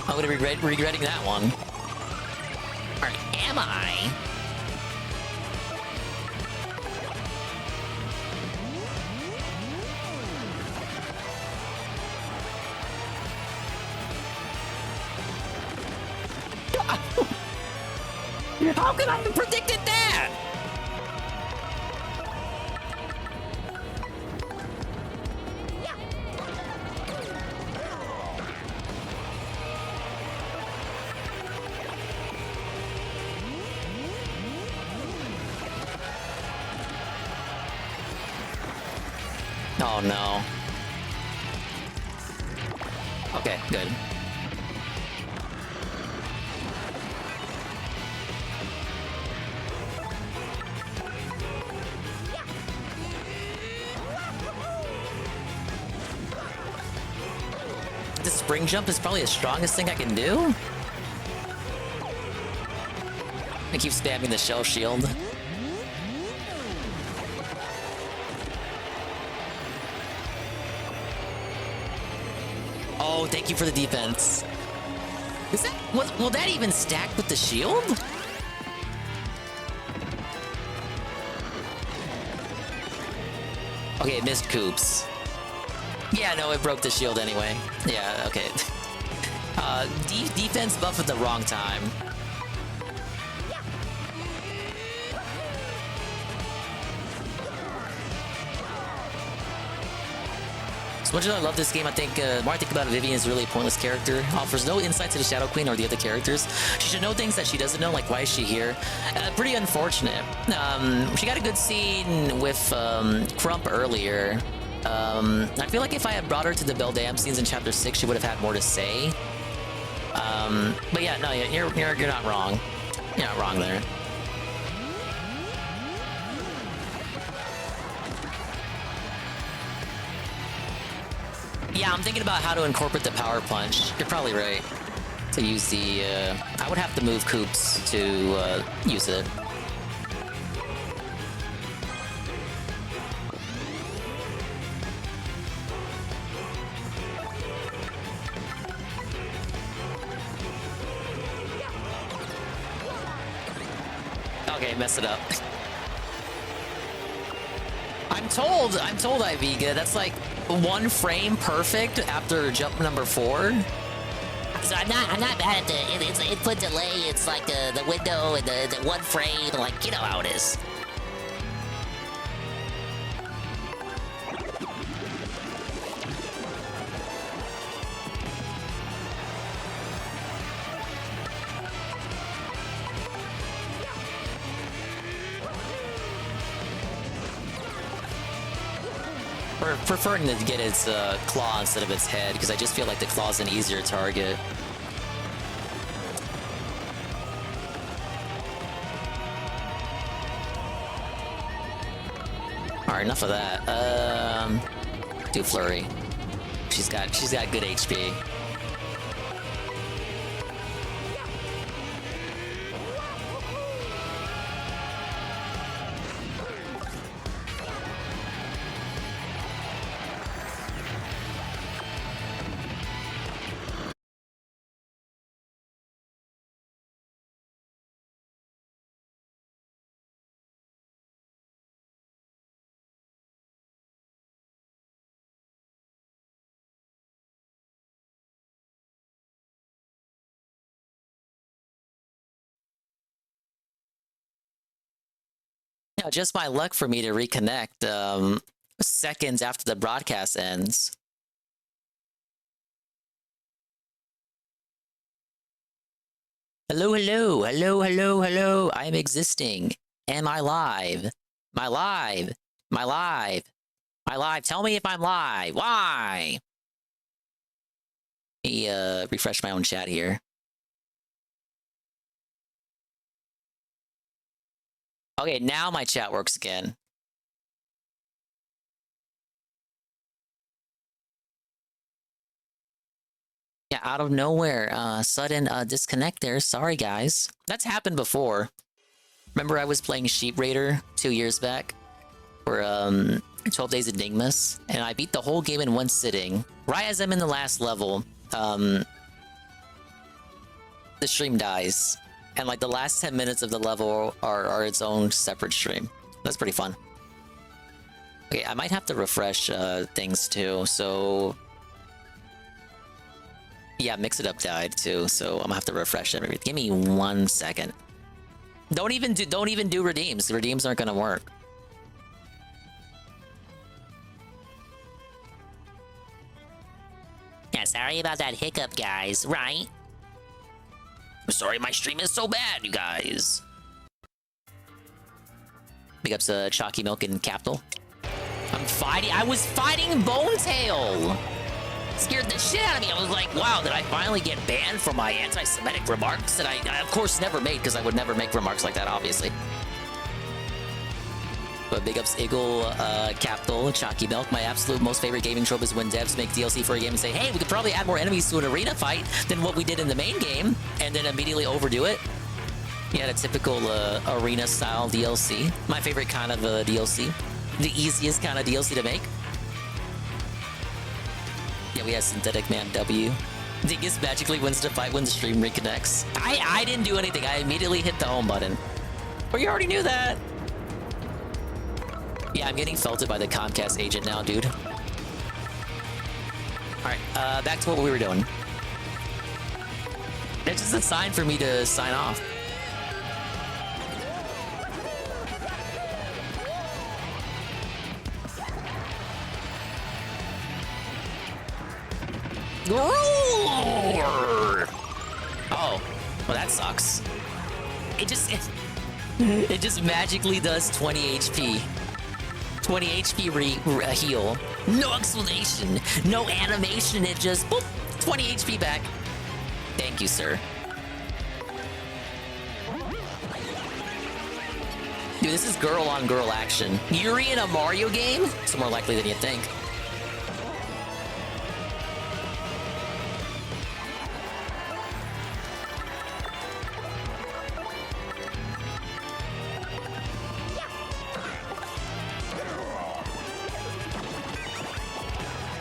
I'm gonna be regretting that one. Or am I? How could I have predicted that? Oh no. Okay, good. The spring jump is probably the strongest thing I can do. I keep spamming the shell shield. Oh, thank you for the defense. Is that will that even stack with the shield? Okay, it missed Coops. Yeah, no, it broke the shield anyway. Yeah, okay. Defense buff at the wrong time. As much as I love this game, I think the more I think about it, Vivian is really a pointless character. Offers no insight to the Shadow Queen or the other characters. She should know things that she doesn't know, like why is she here? Pretty unfortunate. She got a good scene with Crump earlier. I feel like if I had brought her to the Beldam scenes in Chapter 6, she would have had more to say. But yeah, no, you're not wrong. You're not wrong there. Yeah, I'm thinking about how to incorporate the Power Punch. You're probably right. To use the, I would have to move Coops to use it. Okay, mess it up. I'm told, Iviga, that's like 1 frame perfect after jump number 4. So I'm not bad at the input delay. It's like the window and the 1 frame, like you know how it is. Preferring to get its claw instead of its head, because I just feel like the claw's an easier target. Alright, enough of that. Do Flurry. She's got good HP. Yeah, just my luck for me to reconnect seconds after the broadcast ends. Hello, hello, hello, hello, hello. I am existing. Am I live? Am I live? Am I live? Am I live? Tell me if I'm live. Why? Let me refresh my own chat here. Okay, now my chat works again. Yeah, out of nowhere, sudden disconnect there. Sorry, guys. That's happened before. Remember I was playing Sheep Raider 2 years back for 12 Days Enigmas, and I beat the whole game in 1 sitting. Right as I'm in the last level, the stream dies. And like the last 10 minutes of the level are its own separate stream. That's pretty fun. Okay, I might have to refresh things too, so... Yeah, Mix It Up died too, so I'm gonna have to refresh everything. Give me 1 second. Don't even do redeems. Redeems aren't gonna work. Yeah, sorry about that hiccup, guys, right? I'm sorry my stream is so bad, you guys. Big ups Chalky Milk and Capital. I was fighting Bonetail! Scared the shit out of me. I was like, wow, did I finally get banned for my anti-Semitic remarks that I of course never made, because I would never make remarks like that, obviously. But big ups Eagle, Capital, Chalky Milk. My absolute most favorite gaming trope is when devs make DLC for a game and say, hey, we could probably add more enemies to an arena fight than what we did in the main game, and then immediately overdo it. Yeah, the typical arena-style DLC. My favorite kind of DLC. The easiest kind of DLC to make. Yeah, we have Synthetic Man W. Dingus magically wins the fight when the stream reconnects. I didn't do anything. I immediately hit the home button. Or you already knew that. Yeah, I'm getting felted by the Comcast agent now, dude. Alright, back to what we were doing. It's just a sign for me to sign off. Oh, well that sucks. It just magically does 20 HP. 20 HP heal. No explanation, no animation. It just boop, 20 HP back. Thank you, sir. Dude, this is girl on girl action. Yuri in a Mario game? It's more likely than you think.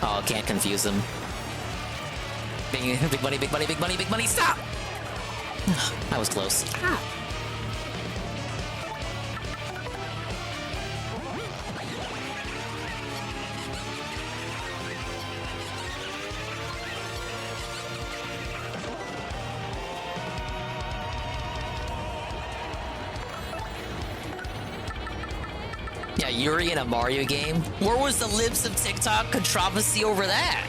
Oh, can't confuse him. Big money, big money, big money, big money, stop! That was close. Yeah, Yuri in a Mario game? Where was the libs of TikTok controversy over that?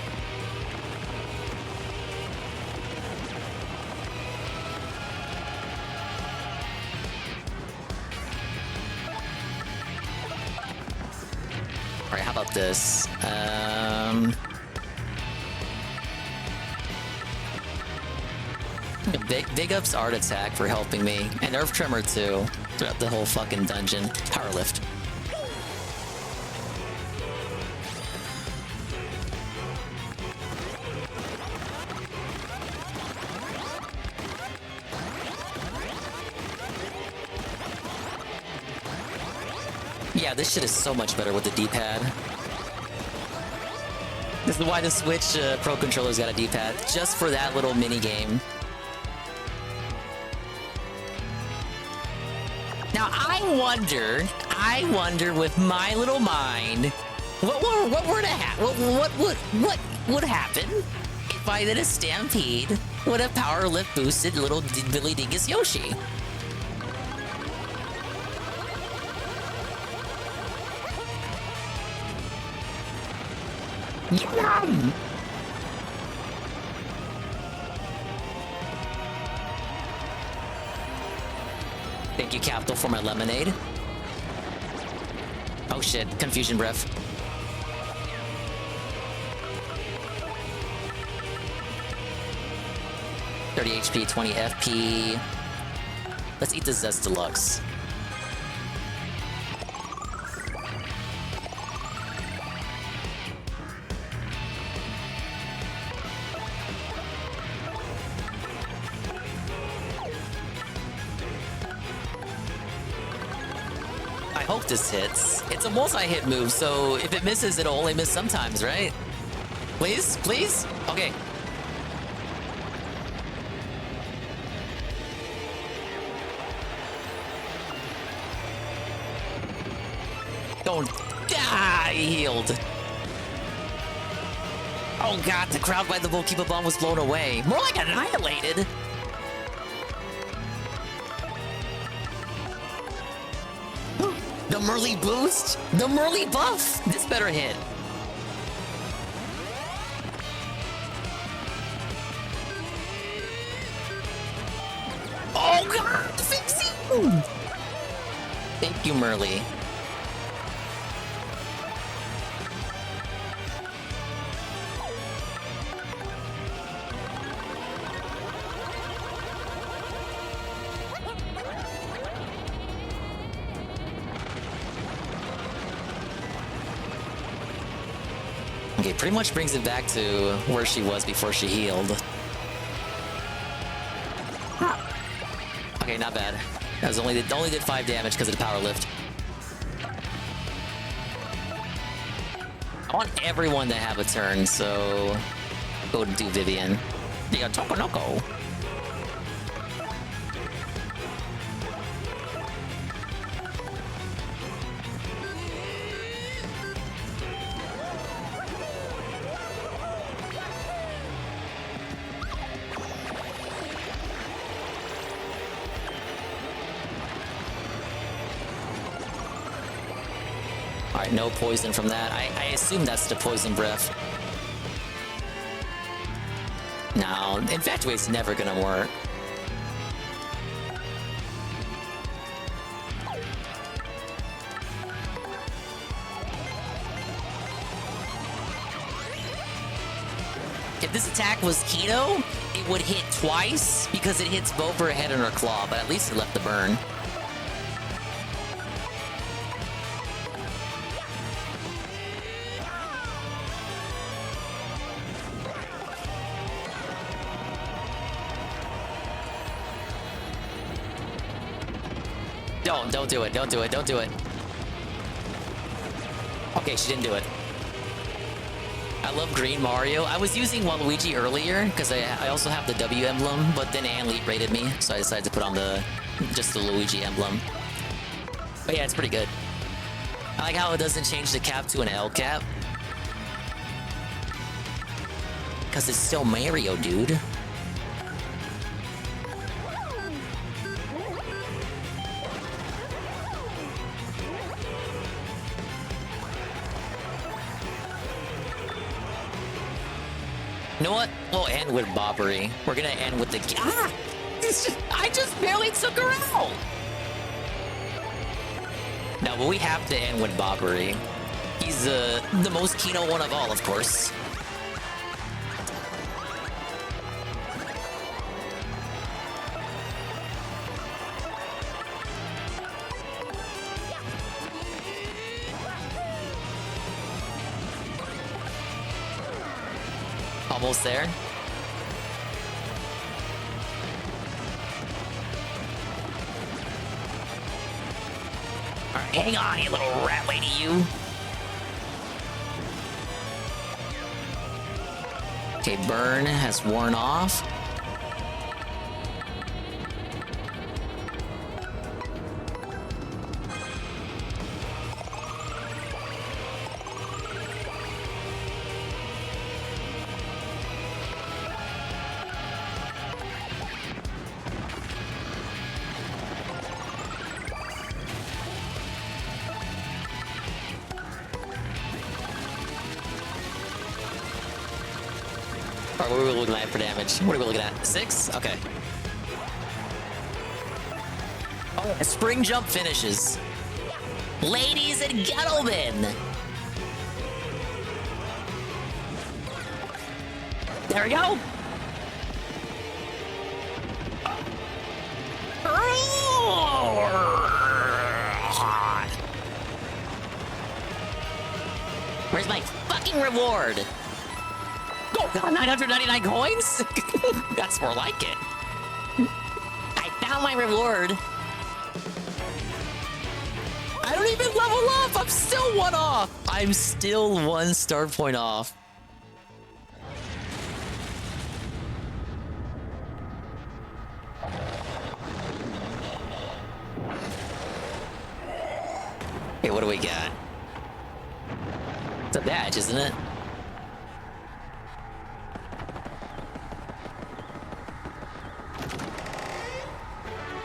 Alright, how about this? Big ups Art Attack for helping me, and Nerf Tremor too, throughout the whole fucking dungeon. Power Lift. Yeah, this shit is so much better with the D-pad. This is why the Switch Pro Controller's got a D-pad, just for that little mini game. Now I wonder with my little mind, what would happen if I did a stampede with a power lift boosted little Billy Dingus Yoshi? Yum! Thank you, Capital, for my lemonade. Oh shit, confusion breath. $30 HP, 20 FP. Let's eat the Zest Deluxe. I hope this hits. It's a multi-hit move, so if it misses, it'll only miss sometimes, right? Please? Please? Okay. Don't die! He healed. Oh god, the crowd by the Volkeepa bomb was blown away. More like annihilated. The Merly boost? The Merly buff? This better hit. Oh god, fix you! Thank you, Merly. Okay, pretty much brings it back to where she was before she healed. Okay, not bad. That was only did 5 damage because of the power lift. I want everyone to have a turn, so go to do Vivian. Yeah, Tokonoko. Alright, no poison from that. I assume that's the poison breath. No, Infatuate's never gonna work. If this attack was Kino, it would hit twice because it hits both her head and her claw, but at least it left the burn. Don't do it. Don't do it. Don't do it. Okay, she didn't do it. I love green Mario. I was using Waluigi earlier because I also have the W emblem, but then Ann rated me, so I decided to put on just the Luigi emblem. But yeah, it's pretty good. I like how it doesn't change the cap to an L cap. Because it's still Mario, dude. You know what? We'll end with Bobbery. We're gonna end with the... Ah! I just barely took her out! No, but we have to end with Bobbery. He's the most Kino one of all, of course. Almost there. Alright, hang on, you little rat lady, you. Okay, burn has worn off. What are we looking at for damage? What are we looking at? 6? Okay. Oh, a spring jump finishes. Ladies and gentlemen! There we go! Where's my fucking reward? Oh god, 999 coins? That's more like it. I found my reward. I don't even level up. I'm still one off. I'm still 1 star point off. Okay, what do we got? It's a badge, isn't it?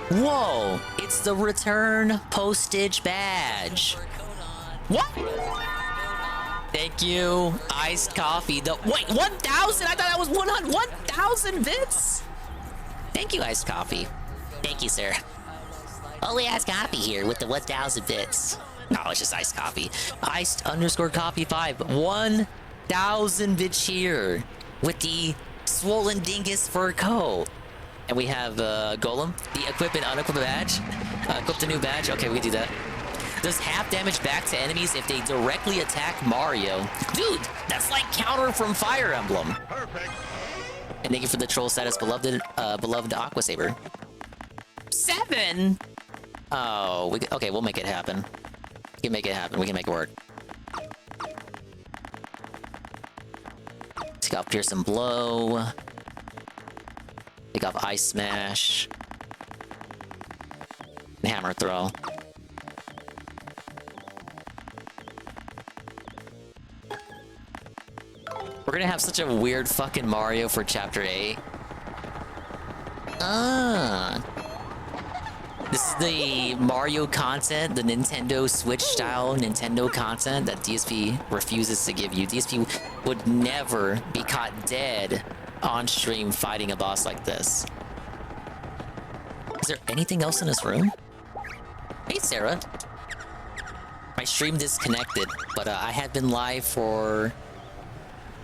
Whoa! It's the return postage badge. What? Thank you. Iced coffee. Wait, 1,000? I thought that was 100. 1,000 bits? Thank you, iced coffee. Thank you, sir. Only iced coffee here with the 1,000 bits. No, it's just iced coffee. Iced _ coffee 5. 1,000 bit cheer with the swollen dingus fur coat. And we have Golem, the equip and unequip badge. Equip the new badge. Okay, we can do that. Does half damage back to enemies if they directly attack Mario. Dude, that's like counter from Fire Emblem. Perfect. And thank you for the troll status, beloved Aqua Saber. 7? Oh, okay, we'll make it happen. We can make it happen. We can make it work. off Pearson Blow. Take off Ice Smash. And Hammer Throw. We're gonna have such a weird fucking Mario for Chapter 8. This is the Mario content, the Nintendo Switch style Nintendo content that DSP refuses to give you. DSP would never be caught dead on stream fighting a boss like this. Is there anything else in this room? Hey, Sarah. My stream disconnected, but I have been live for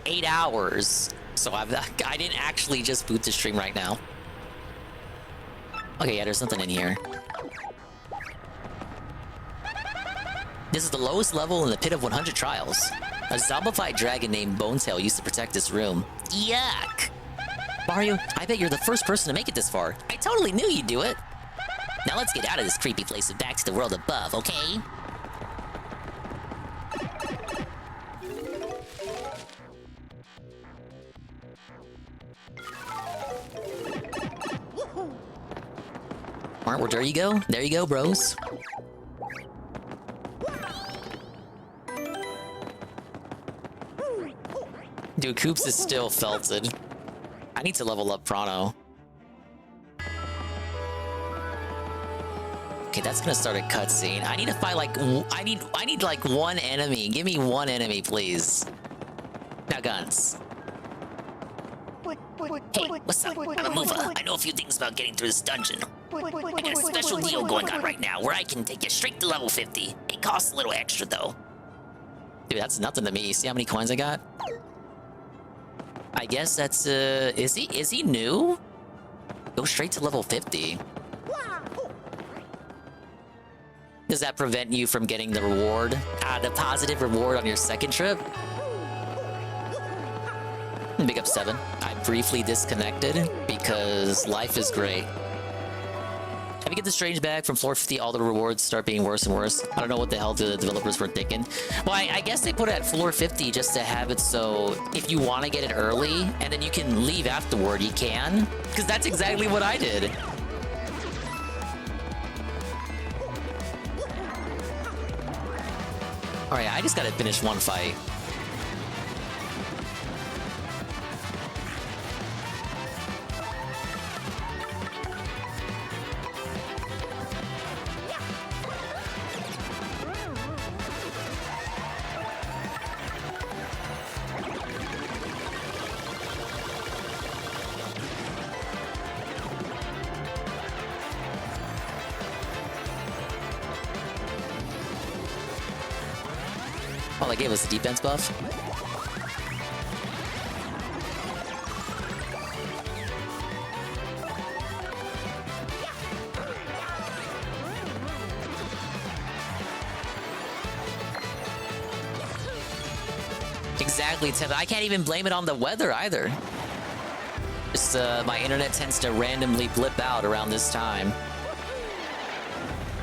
8 hours, so I didn't actually just boot the stream right now. Okay, yeah, there's something in here. This is the lowest level in the Pit of 100 Trials. A zombified dragon named Bonetail used to protect this room. Yuck! Mario, I bet you're the first person to make it this far. I totally knew you'd do it. Now let's get out of this creepy place and back to the world above, okay? Alright, well, there you go. There you go, bros. Dude, Koops is still felted. I need to level up Prano. Okay, that's gonna start a cutscene. I need to fight like I need like one enemy. Give me one enemy, please. Now guns. Hey, what's up? I'm a mover. I know a few things about getting through this dungeon. I got a special deal going on right now where I can take you straight to level 50. It costs a little extra though. Dude, that's nothing to me. See how many coins I got? I guess that's is he new? Go straight to level 50. Does that prevent you from getting the reward? The positive reward on your second trip? Big up 7. I briefly disconnected because life is great. If you get the strange bag from floor 50, all the rewards start being worse and worse. I don't know what the hell the developers were thinking. Well, I guess they put it at floor 50 just to have it so if you want to get it early and then you can leave afterward, you can. Because that's exactly what I did. Alright, I just gotta finish one fight. Oh, they gave us a defense buff? Exactly, Tim. I can't even blame it on the weather either. Just, my internet tends to randomly blip out around this time.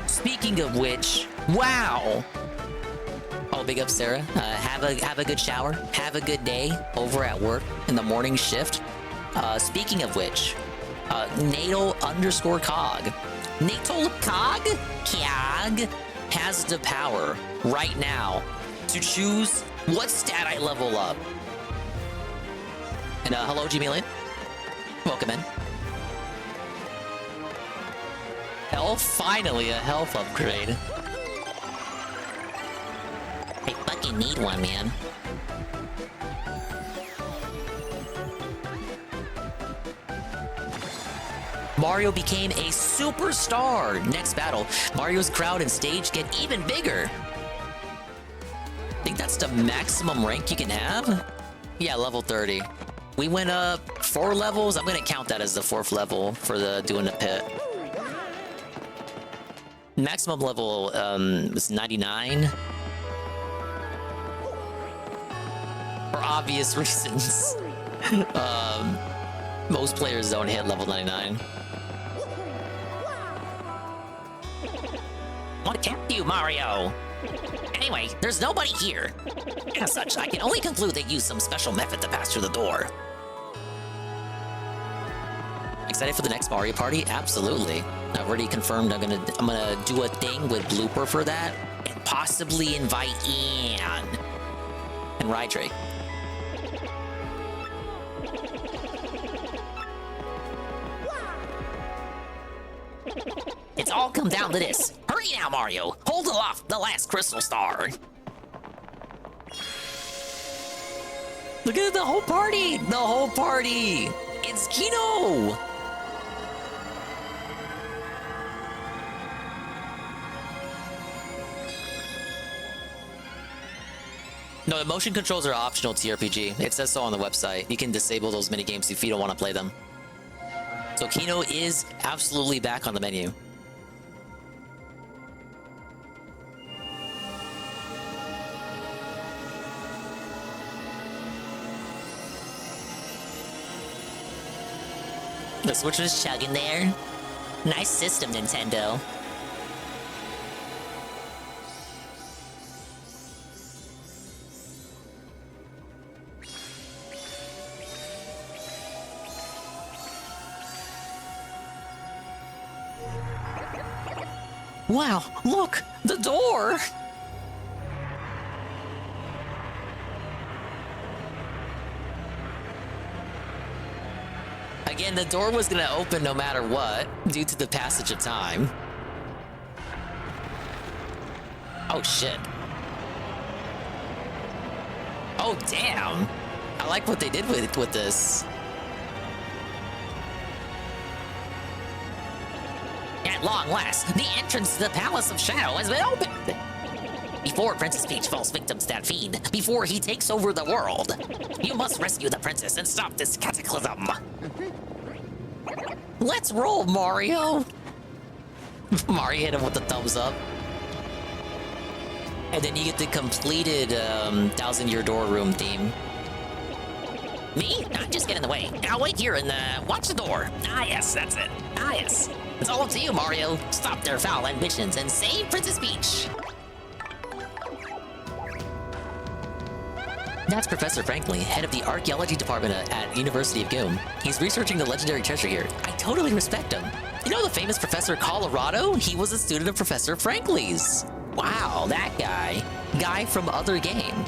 Speaking of which, wow! Oh, big up, Sarah. Have a good shower. Have a good day over at work in the morning shift. Speaking of which, Natal_Cog. Natal_Cog has the power right now to choose what stat I level up. And hello, Jimmy Lynn. Welcome in. Health, finally a health upgrade. I fucking need one, man. Mario became a superstar. Next battle, Mario's crowd and stage get even bigger. I think that's the maximum rank you can have? Yeah, level 30. We went up 4 levels. I'm gonna count that as the 4th level for the doing the pit. Maximum level was 99. For obvious reasons. Most players don't hit level 99. What kept you, Mario? Anyway, there's nobody here. As such, I can only conclude they used some special method to pass through the door. Excited for the next Mario Party? Absolutely. I've already confirmed I'm gonna do a thing with Blooper for that, and possibly invite Ian and Rydrake. It's all come down to this. Hurry now, Mario. Hold aloft the last crystal star. Look at the whole party. The whole party. It's Kino. No, the motion controls are optional TRPG. It says so on the website. You can disable those minigames if you don't want to play them. So Kino is absolutely back on the menu. The Switch was chugging there. Nice system, Nintendo. Wow, look! The door! Again, the door was gonna open no matter what, due to the passage of time. Oh shit. Oh damn! I like what they did with this. At long last, the entrance to the Palace of Shadow has been opened! Before Princess Peach falls victim to that fiend, before he takes over the world, you must rescue the princess and stop this cataclysm! Let's roll, Mario! Mario hit him with the thumbs up. And then you get the completed 1000-Year Door Room theme. Me? I'm just get in the way. I'll wait here and watch the door. Ah yes, that's it. Ah yes. It's all up to you, Mario. Stop their foul ambitions and save Princess Peach. That's Professor Franklin, head of the archaeology department at University of Goom. He's researching the legendary treasure here. I totally respect him. You know the famous Professor Colorado? He was a student of Professor Franklin's. Wow, that guy. Guy from other game.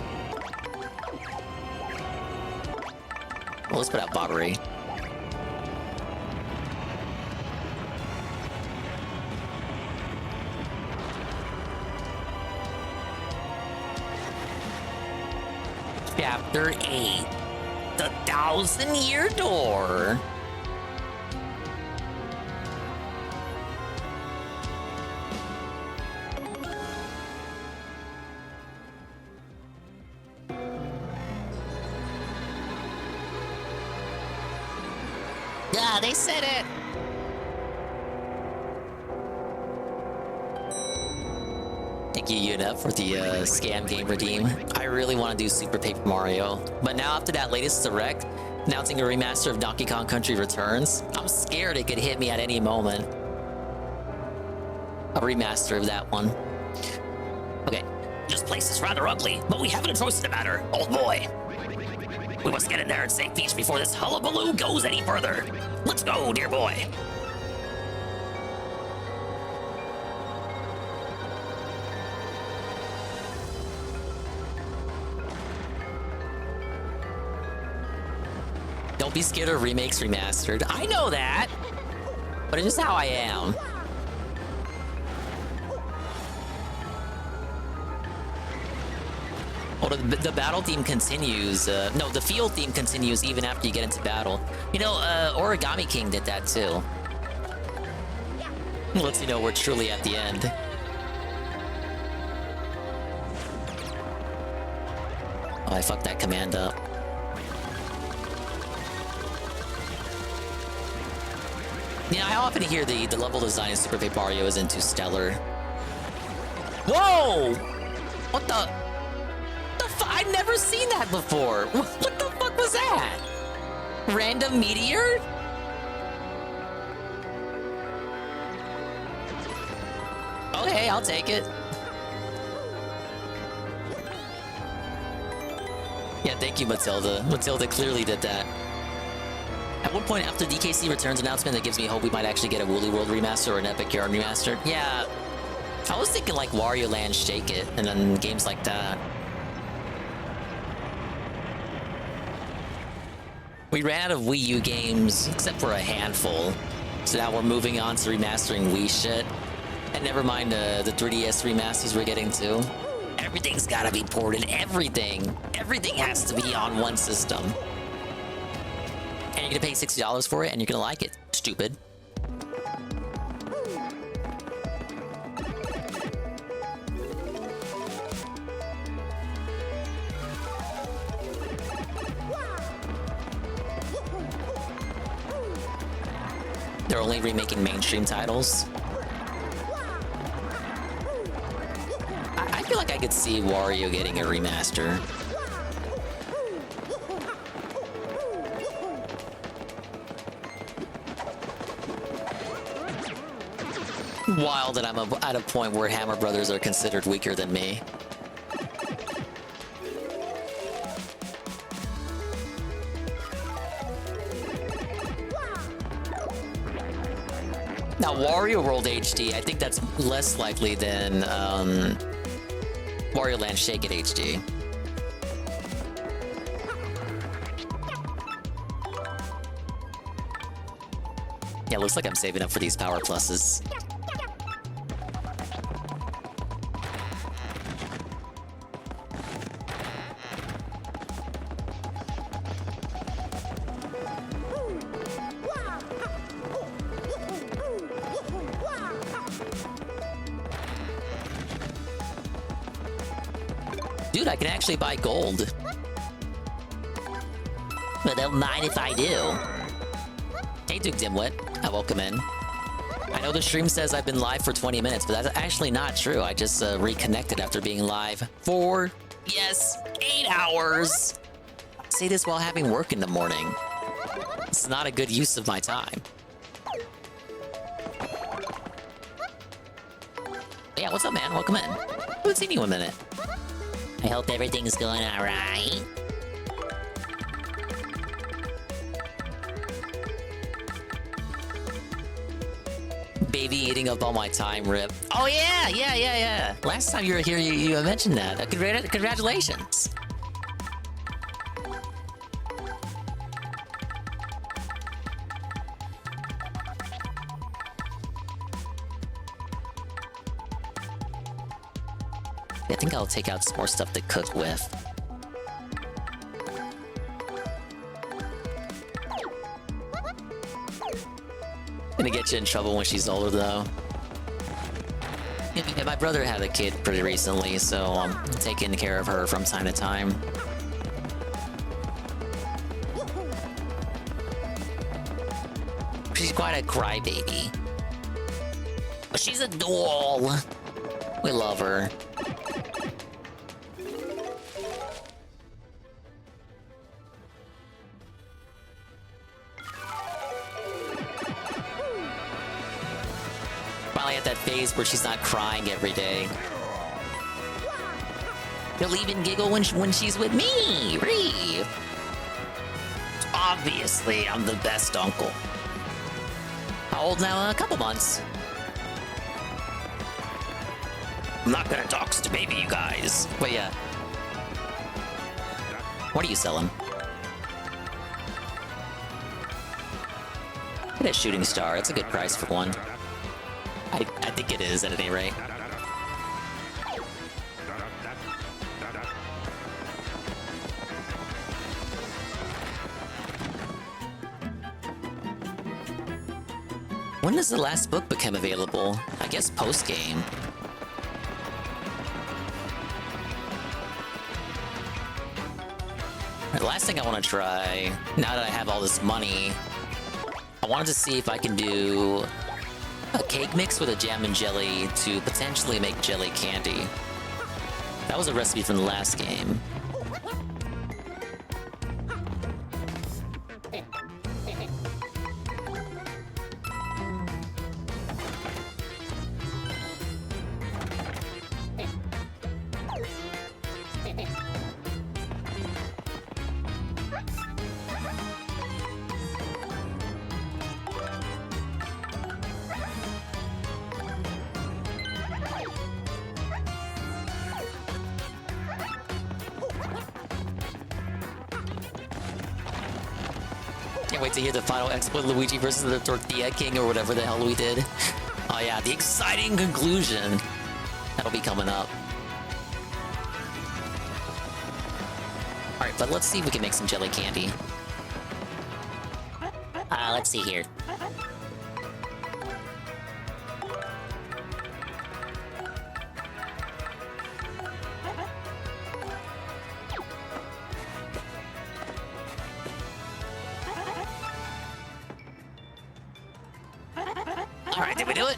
Well, let's put out Bobbery. Chapter 8. The 1000-Year Door. Yeah, they said it. Thank you, Yuna, for the scam game redeem. I really want to do Super Paper Mario, but now after that latest direct, announcing a remaster of Donkey Kong Country Returns, I'm scared it could hit me at any moment. A remaster of that one. Okay, this place is rather ugly, but we haven't a choice in the matter, old boy. We must get in there and save Peach before this hullabaloo goes any further. Let's go, dear boy. Don't be scared of remakes remastered. I know that, but it's just how I am. Well, the battle theme continues. No, the field theme continues even after you get into battle. You know, Origami King did that too. Lets you know we're truly at the end. Oh, I fucked that command up. Yeah, I often hear the level design in Super Paper Mario isn't too stellar. Whoa! What the? I've never seen that before. What the fuck was that? Random meteor? Okay, I'll take it. Yeah, thank you, Matilda. Matilda clearly did that. At one point after DKC Returns announcement, that gives me hope we might actually get a Woolly World remaster or an Epic Yarn remaster. Yeah, I was thinking like Wario Land Shake It, and then games like that. We ran out of Wii U games, except for a handful. So now we're moving on to remastering Wii shit. And never mind the 3DS remasters we're getting to. Everything's gotta be ported, everything. Everything has to be on one system. And you're gonna pay $60 for it, and you're gonna like it. Stupid. They're only remaking mainstream titles. I feel like I could see Wario getting a remaster. Wild that I'm at a point where Hammer Brothers are considered weaker than me. Now, Wario World HD, I think that's less likely than Wario Land Shake It HD. Yeah, looks like I'm saving up for these power pluses. Dude, I can actually buy gold. But don't mind if I do. Hey, Duke Dimwit. Welcome in. I know the stream says I've been live for 20 minutes, but that's actually not true. I just reconnected after being live for, yes, 8 hours. I say this while having work in the morning. It's not a good use of my time. Yeah, what's up, man? Welcome in. I haven't seen you in a minute. I hope everything's going all right. Baby eating up all my time, rip. Oh yeah. Last time you were here, you mentioned that. Congratulations. I think I'll take out some more stuff to cook with. Gonna get you in trouble when she's older, though. Yeah, my brother had a kid pretty recently, so I'm taking care of her from time to time. She's quite a crybaby. But she's a doll. We love her. Finally at that phase where she's not crying every day. She'll even giggle when she's with me, Reeve. Obviously, I'm the best uncle. How old now? A couple months. I'm not gonna dox the baby, you guys. But yeah. What are you selling? Get a shooting star. That's a good price for one. I think it is, at any rate. When does the last book become available? I guess post-game. The last thing I want to try, now that I have all this money, I wanted to see if I can do a cake mix with a jam and jelly to potentially make jelly candy. That was a recipe from the last game. Can't wait to hear the final exploit Luigi versus the Tortilla King or whatever the hell we did. Oh yeah, the exciting conclusion. That'll be coming up. Alright, but let's see if we can make some jelly candy. Let's see here. Alright, did we do it?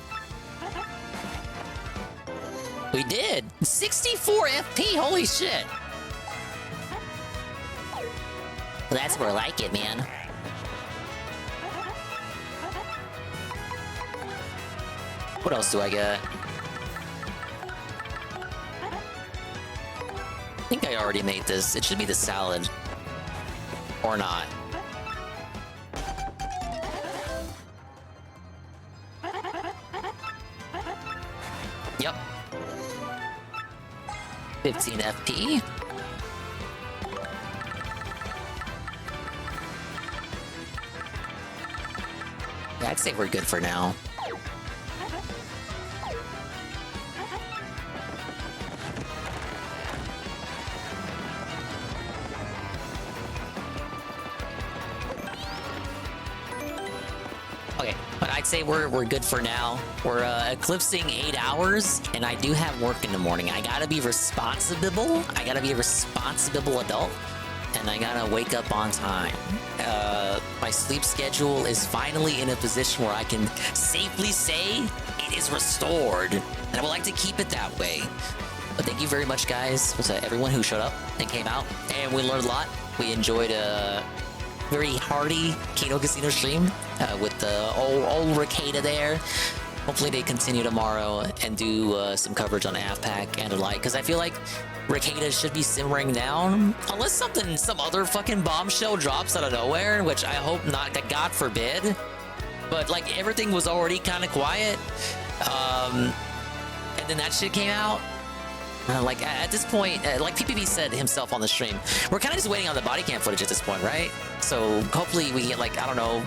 We did! 64 FP, holy shit! Well, that's more like it, man. What else do I get? I think I already made this. It should be the salad. Or not. Yep. 15 FP. Yeah, I'd say we're good for now. Okay, but I'd say we're good for now. We're eclipsing 8 hours, and I do have work in the morning. I gotta be responsible. I gotta be a responsible adult, and I gotta wake up on time. My sleep schedule is finally in a position where I can safely say it is restored, and I would like to keep it that way. But thank you very much, guys, to everyone who showed up and came out, and we learned a lot. We enjoyed a very hearty Kino Casino stream with the old Ricada there. Hopefully they continue tomorrow and do some coverage on AFPAC and the like, because I feel like Ricada should be simmering down, unless some other fucking bombshell drops out of nowhere, which I hope not, God forbid. But like everything was already kind of quiet, and then that shit came out. Like at this point, like PPV said himself on the stream, we're kind of just waiting on the body cam footage at this point, right? So hopefully we get like, I don't know,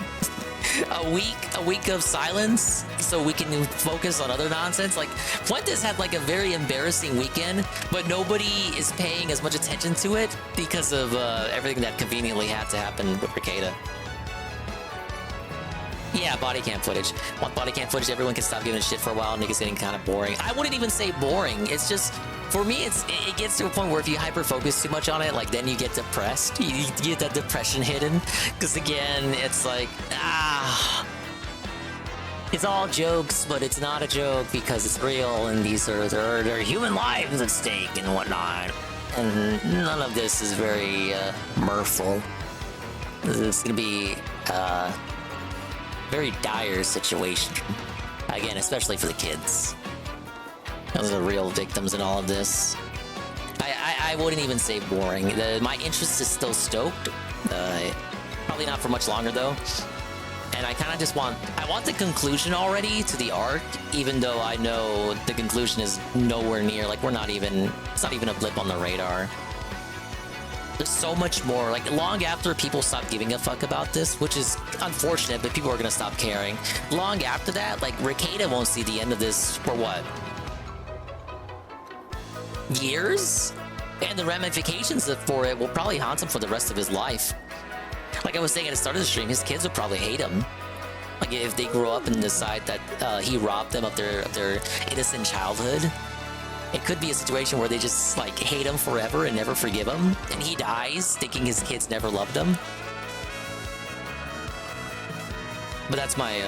a week of silence so we can focus on other nonsense. Like Fuentes had like a very embarrassing weekend, but nobody is paying as much attention to it because of everything that conveniently had to happen with Ricada. Yeah, body cam footage. Want body cam footage, everyone can stop giving a shit for a while. Niggas getting kind of boring. I wouldn't even say boring. It's just, for me, it gets to a point where if you hyper-focus too much on it, like, then you get depressed. You get that depression hidden. Because, again, it's like, it's all jokes, but it's not a joke because it's real, and there are human lives at stake and whatnot. And none of this is very mirthful. It's going to be very dire situation. Again, especially for the kids. Those are real victims in all of this. I wouldn't even say boring. My interest is still stoked. Probably not for much longer though. And I kind of just want the conclusion already to the arc, even though I know the conclusion is nowhere near. Like it's not even a blip on the radar. There's so much more, like long after people stop giving a fuck about this, which is unfortunate, but people are gonna stop caring. Long after that, like Ricada won't see the end of this for what? Years? And the ramifications for it will probably haunt him for the rest of his life. Like I was saying at the start of the stream, his kids would probably hate him. Like if they grow up and decide that he robbed them of their innocent childhood. It could be a situation where they just like hate him forever and never forgive him, and he dies thinking his kids never loved him. But that's my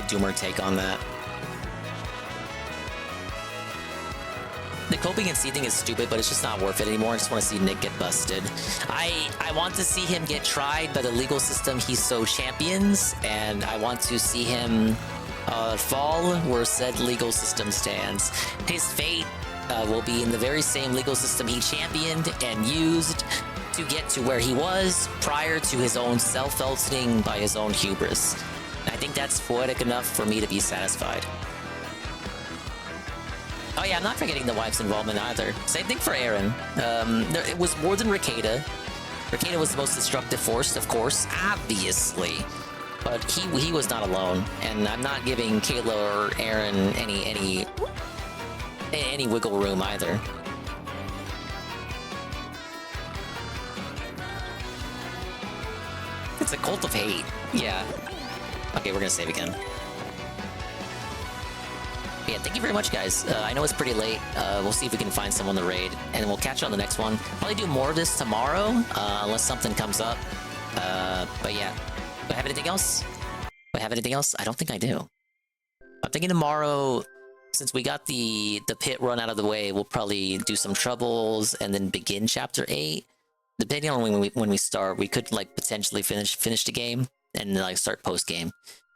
doomer take on that. The coping and seething is stupid, but it's just not worth it anymore. I just want to see Nick get busted. I want to see him get tried by the legal system he so champions, and I want to see him fall where said legal system stands. His fate will be in the very same legal system he championed and used to get to where he was prior to his own self-elting by his own hubris. And I think that's poetic enough for me to be satisfied. Oh yeah, I'm not forgetting the wife's involvement either. Same thing for Aaron. It was more than Ricada. Ricada was the most destructive force, of course, obviously. But he was not alone, and I'm not giving Kayla or Aaron any wiggle room either. It's a cult of hate. Yeah. Okay, we're gonna save again. Yeah, thank you very much, guys. I know it's pretty late. We'll see if we can find someone to raid, and we'll catch you on the next one. Probably do more of this tomorrow, unless something comes up. But yeah. Do I have anything else? Do I have anything else? I don't think I do. I'm thinking tomorrow, since we got the pit run out of the way, we'll probably do some troubles and then begin chapter 8. Depending on when we start, we could like potentially finish the game and like start post game,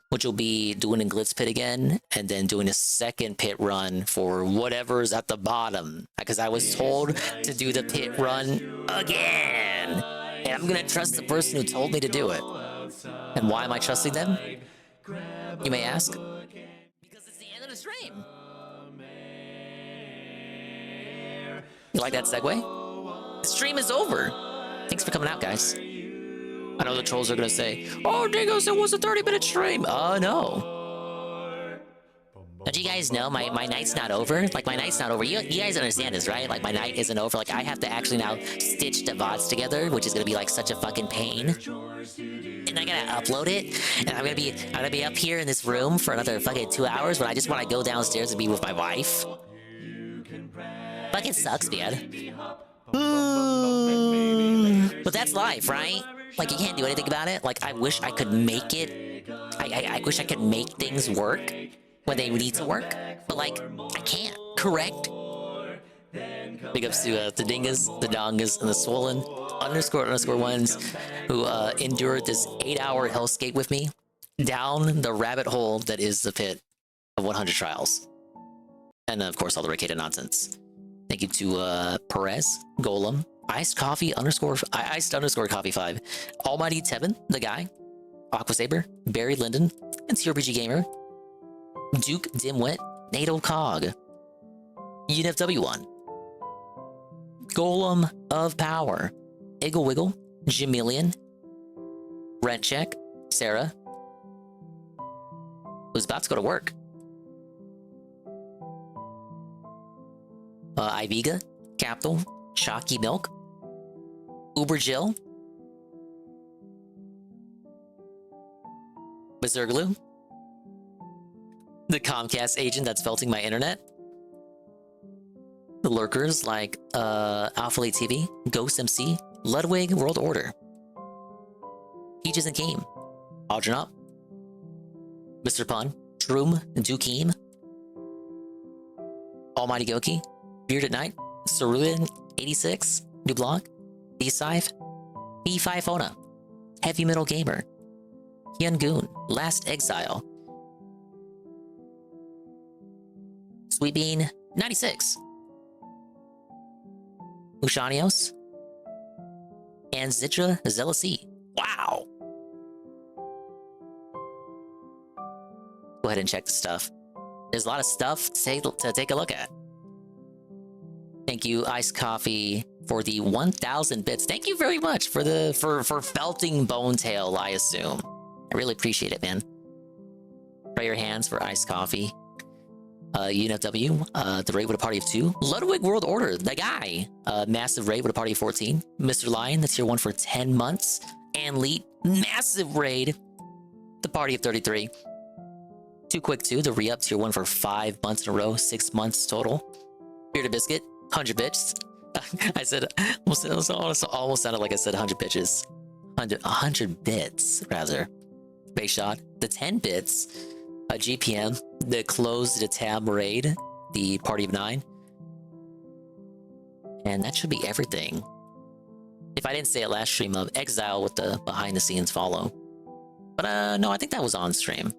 which will be doing a glitz pit again and then doing a second pit run for whatever's at the bottom. Because I was told to do the pit run again, and I'm gonna trust the person who told me to do it. And why am I trusting them? You may ask. Because it's the end of the stream. You like that segue? The stream is over. Thanks for coming out, guys. I know the trolls are gonna say, "Oh, Dingus, it was a 30-minute stream." No. Don't you guys know my night's not over? Like, my night's not over. You guys understand this, right? Like, my night isn't over. Like, I have to actually now stitch the VODs together, which is gonna be like such a fucking pain. And I gotta upload it, and I'm gonna be up here in this room for another fucking 2 hours, but I just want to go downstairs and be with my wife. Fucking sucks, man. But that's life, right? Like, you can't do anything about it. Like, I wish I could make it. I wish I could make things work when they need to work, but like, I can't. Correct? Big ups to the Dingas, the Dongas, and the Swollen _ ones who endured this 8-hour hellscape with me down the rabbit hole that is the pit of 100 trials. And of course, all the Ricada nonsense. Thank you to Perez, Golem, iced _ coffee 5, Almighty Tevin, the guy, Aquasaber, Barry Linden, and CRPG Gamer, Duke Dimwit, Nato Cog, UNFW1, Golem of Power, Iggle Wiggle, Jamilian, Rent Check, Sarah, who's about to go to work, Iviga, Capital, Chalky Milk, Uber Jill, Berserglue, the Comcast agent that's felting my internet, the lurkers like Alpha Late TV, Ghost MC, Ludwig World Order, Peaches and Keem, Audrey Mr. Pun, Shroom, Dukeem, Almighty Goki, Beard at Night, Cerulean 86, New Block, D-Scythe, B5 Fona, Heavy Metal Gamer, Hyun Goon, Last Exile, Sweet Bean 96, Ushanios, and Zitra Zealousy. Wow! Go ahead and check the stuff. There's a lot of stuff to take a look at. Thank you, Iced Coffee, for the 1,000 bits. Thank you very much for felting Bonetail, I assume. I really appreciate it, man. Pray your hands for Iced Coffee. UNFW, the raid with a party of 2. Ludwig World Order, the guy. Massive raid with a party of 14. Mr. Lion, the tier 1 for 10 months. And Leet, massive raid. The party of 33. Too Quick 2, the re-up tier 1 for 5 months in a row. 6 months total. Bearded Biscuit, 100 bits. I said, almost sounded like I said 100 bitches. 100 bits, rather. Base Shot, the 10 bits. GPM, the Close the Tab raid, the party of 9. And that should be everything. If I didn't say it last stream, of Exile with the behind the scenes follow. But no, I think that was on stream.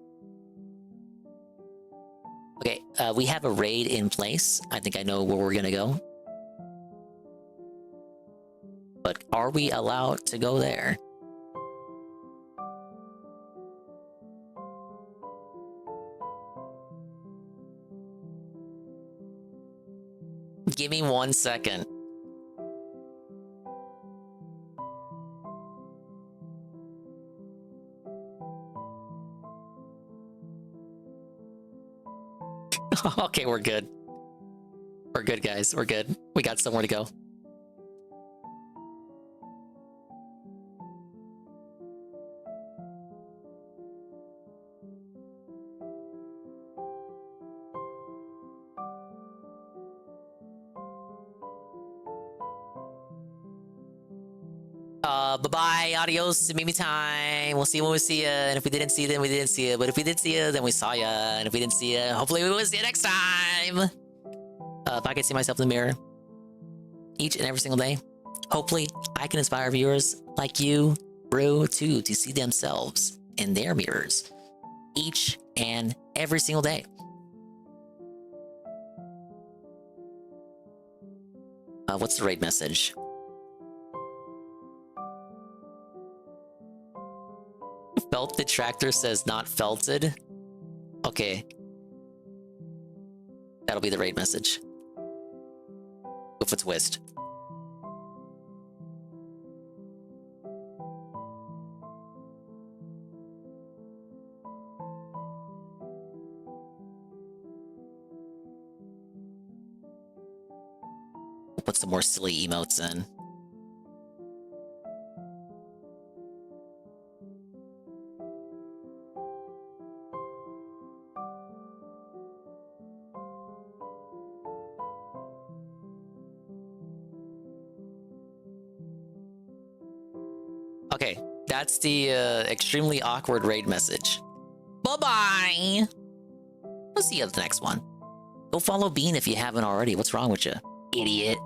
Okay, we have a raid in place. I think I know where we're gonna go. But are we allowed to go there? Give me 1 second. Okay, we're good. We're good, guys. We're good. We got somewhere to go. Bye-bye, adios, mimi time. We'll see you when we see you. And if we didn't see you, then we didn't see you. But if we did see you, then we saw you. And if we didn't see you, hopefully we will see you next time. If I could see myself in the mirror each and every single day, hopefully I can inspire viewers like you, Brew, too, to see themselves in their mirrors each and every single day. What's the raid message? Felt detractor says not felted. Okay. That'll be the raid message. If it's whist. Put some more silly emotes in. Okay, that's the extremely awkward raid message. Bye-bye! We'll see you at the next one. Go follow Bean if you haven't already. What's wrong with you, idiot?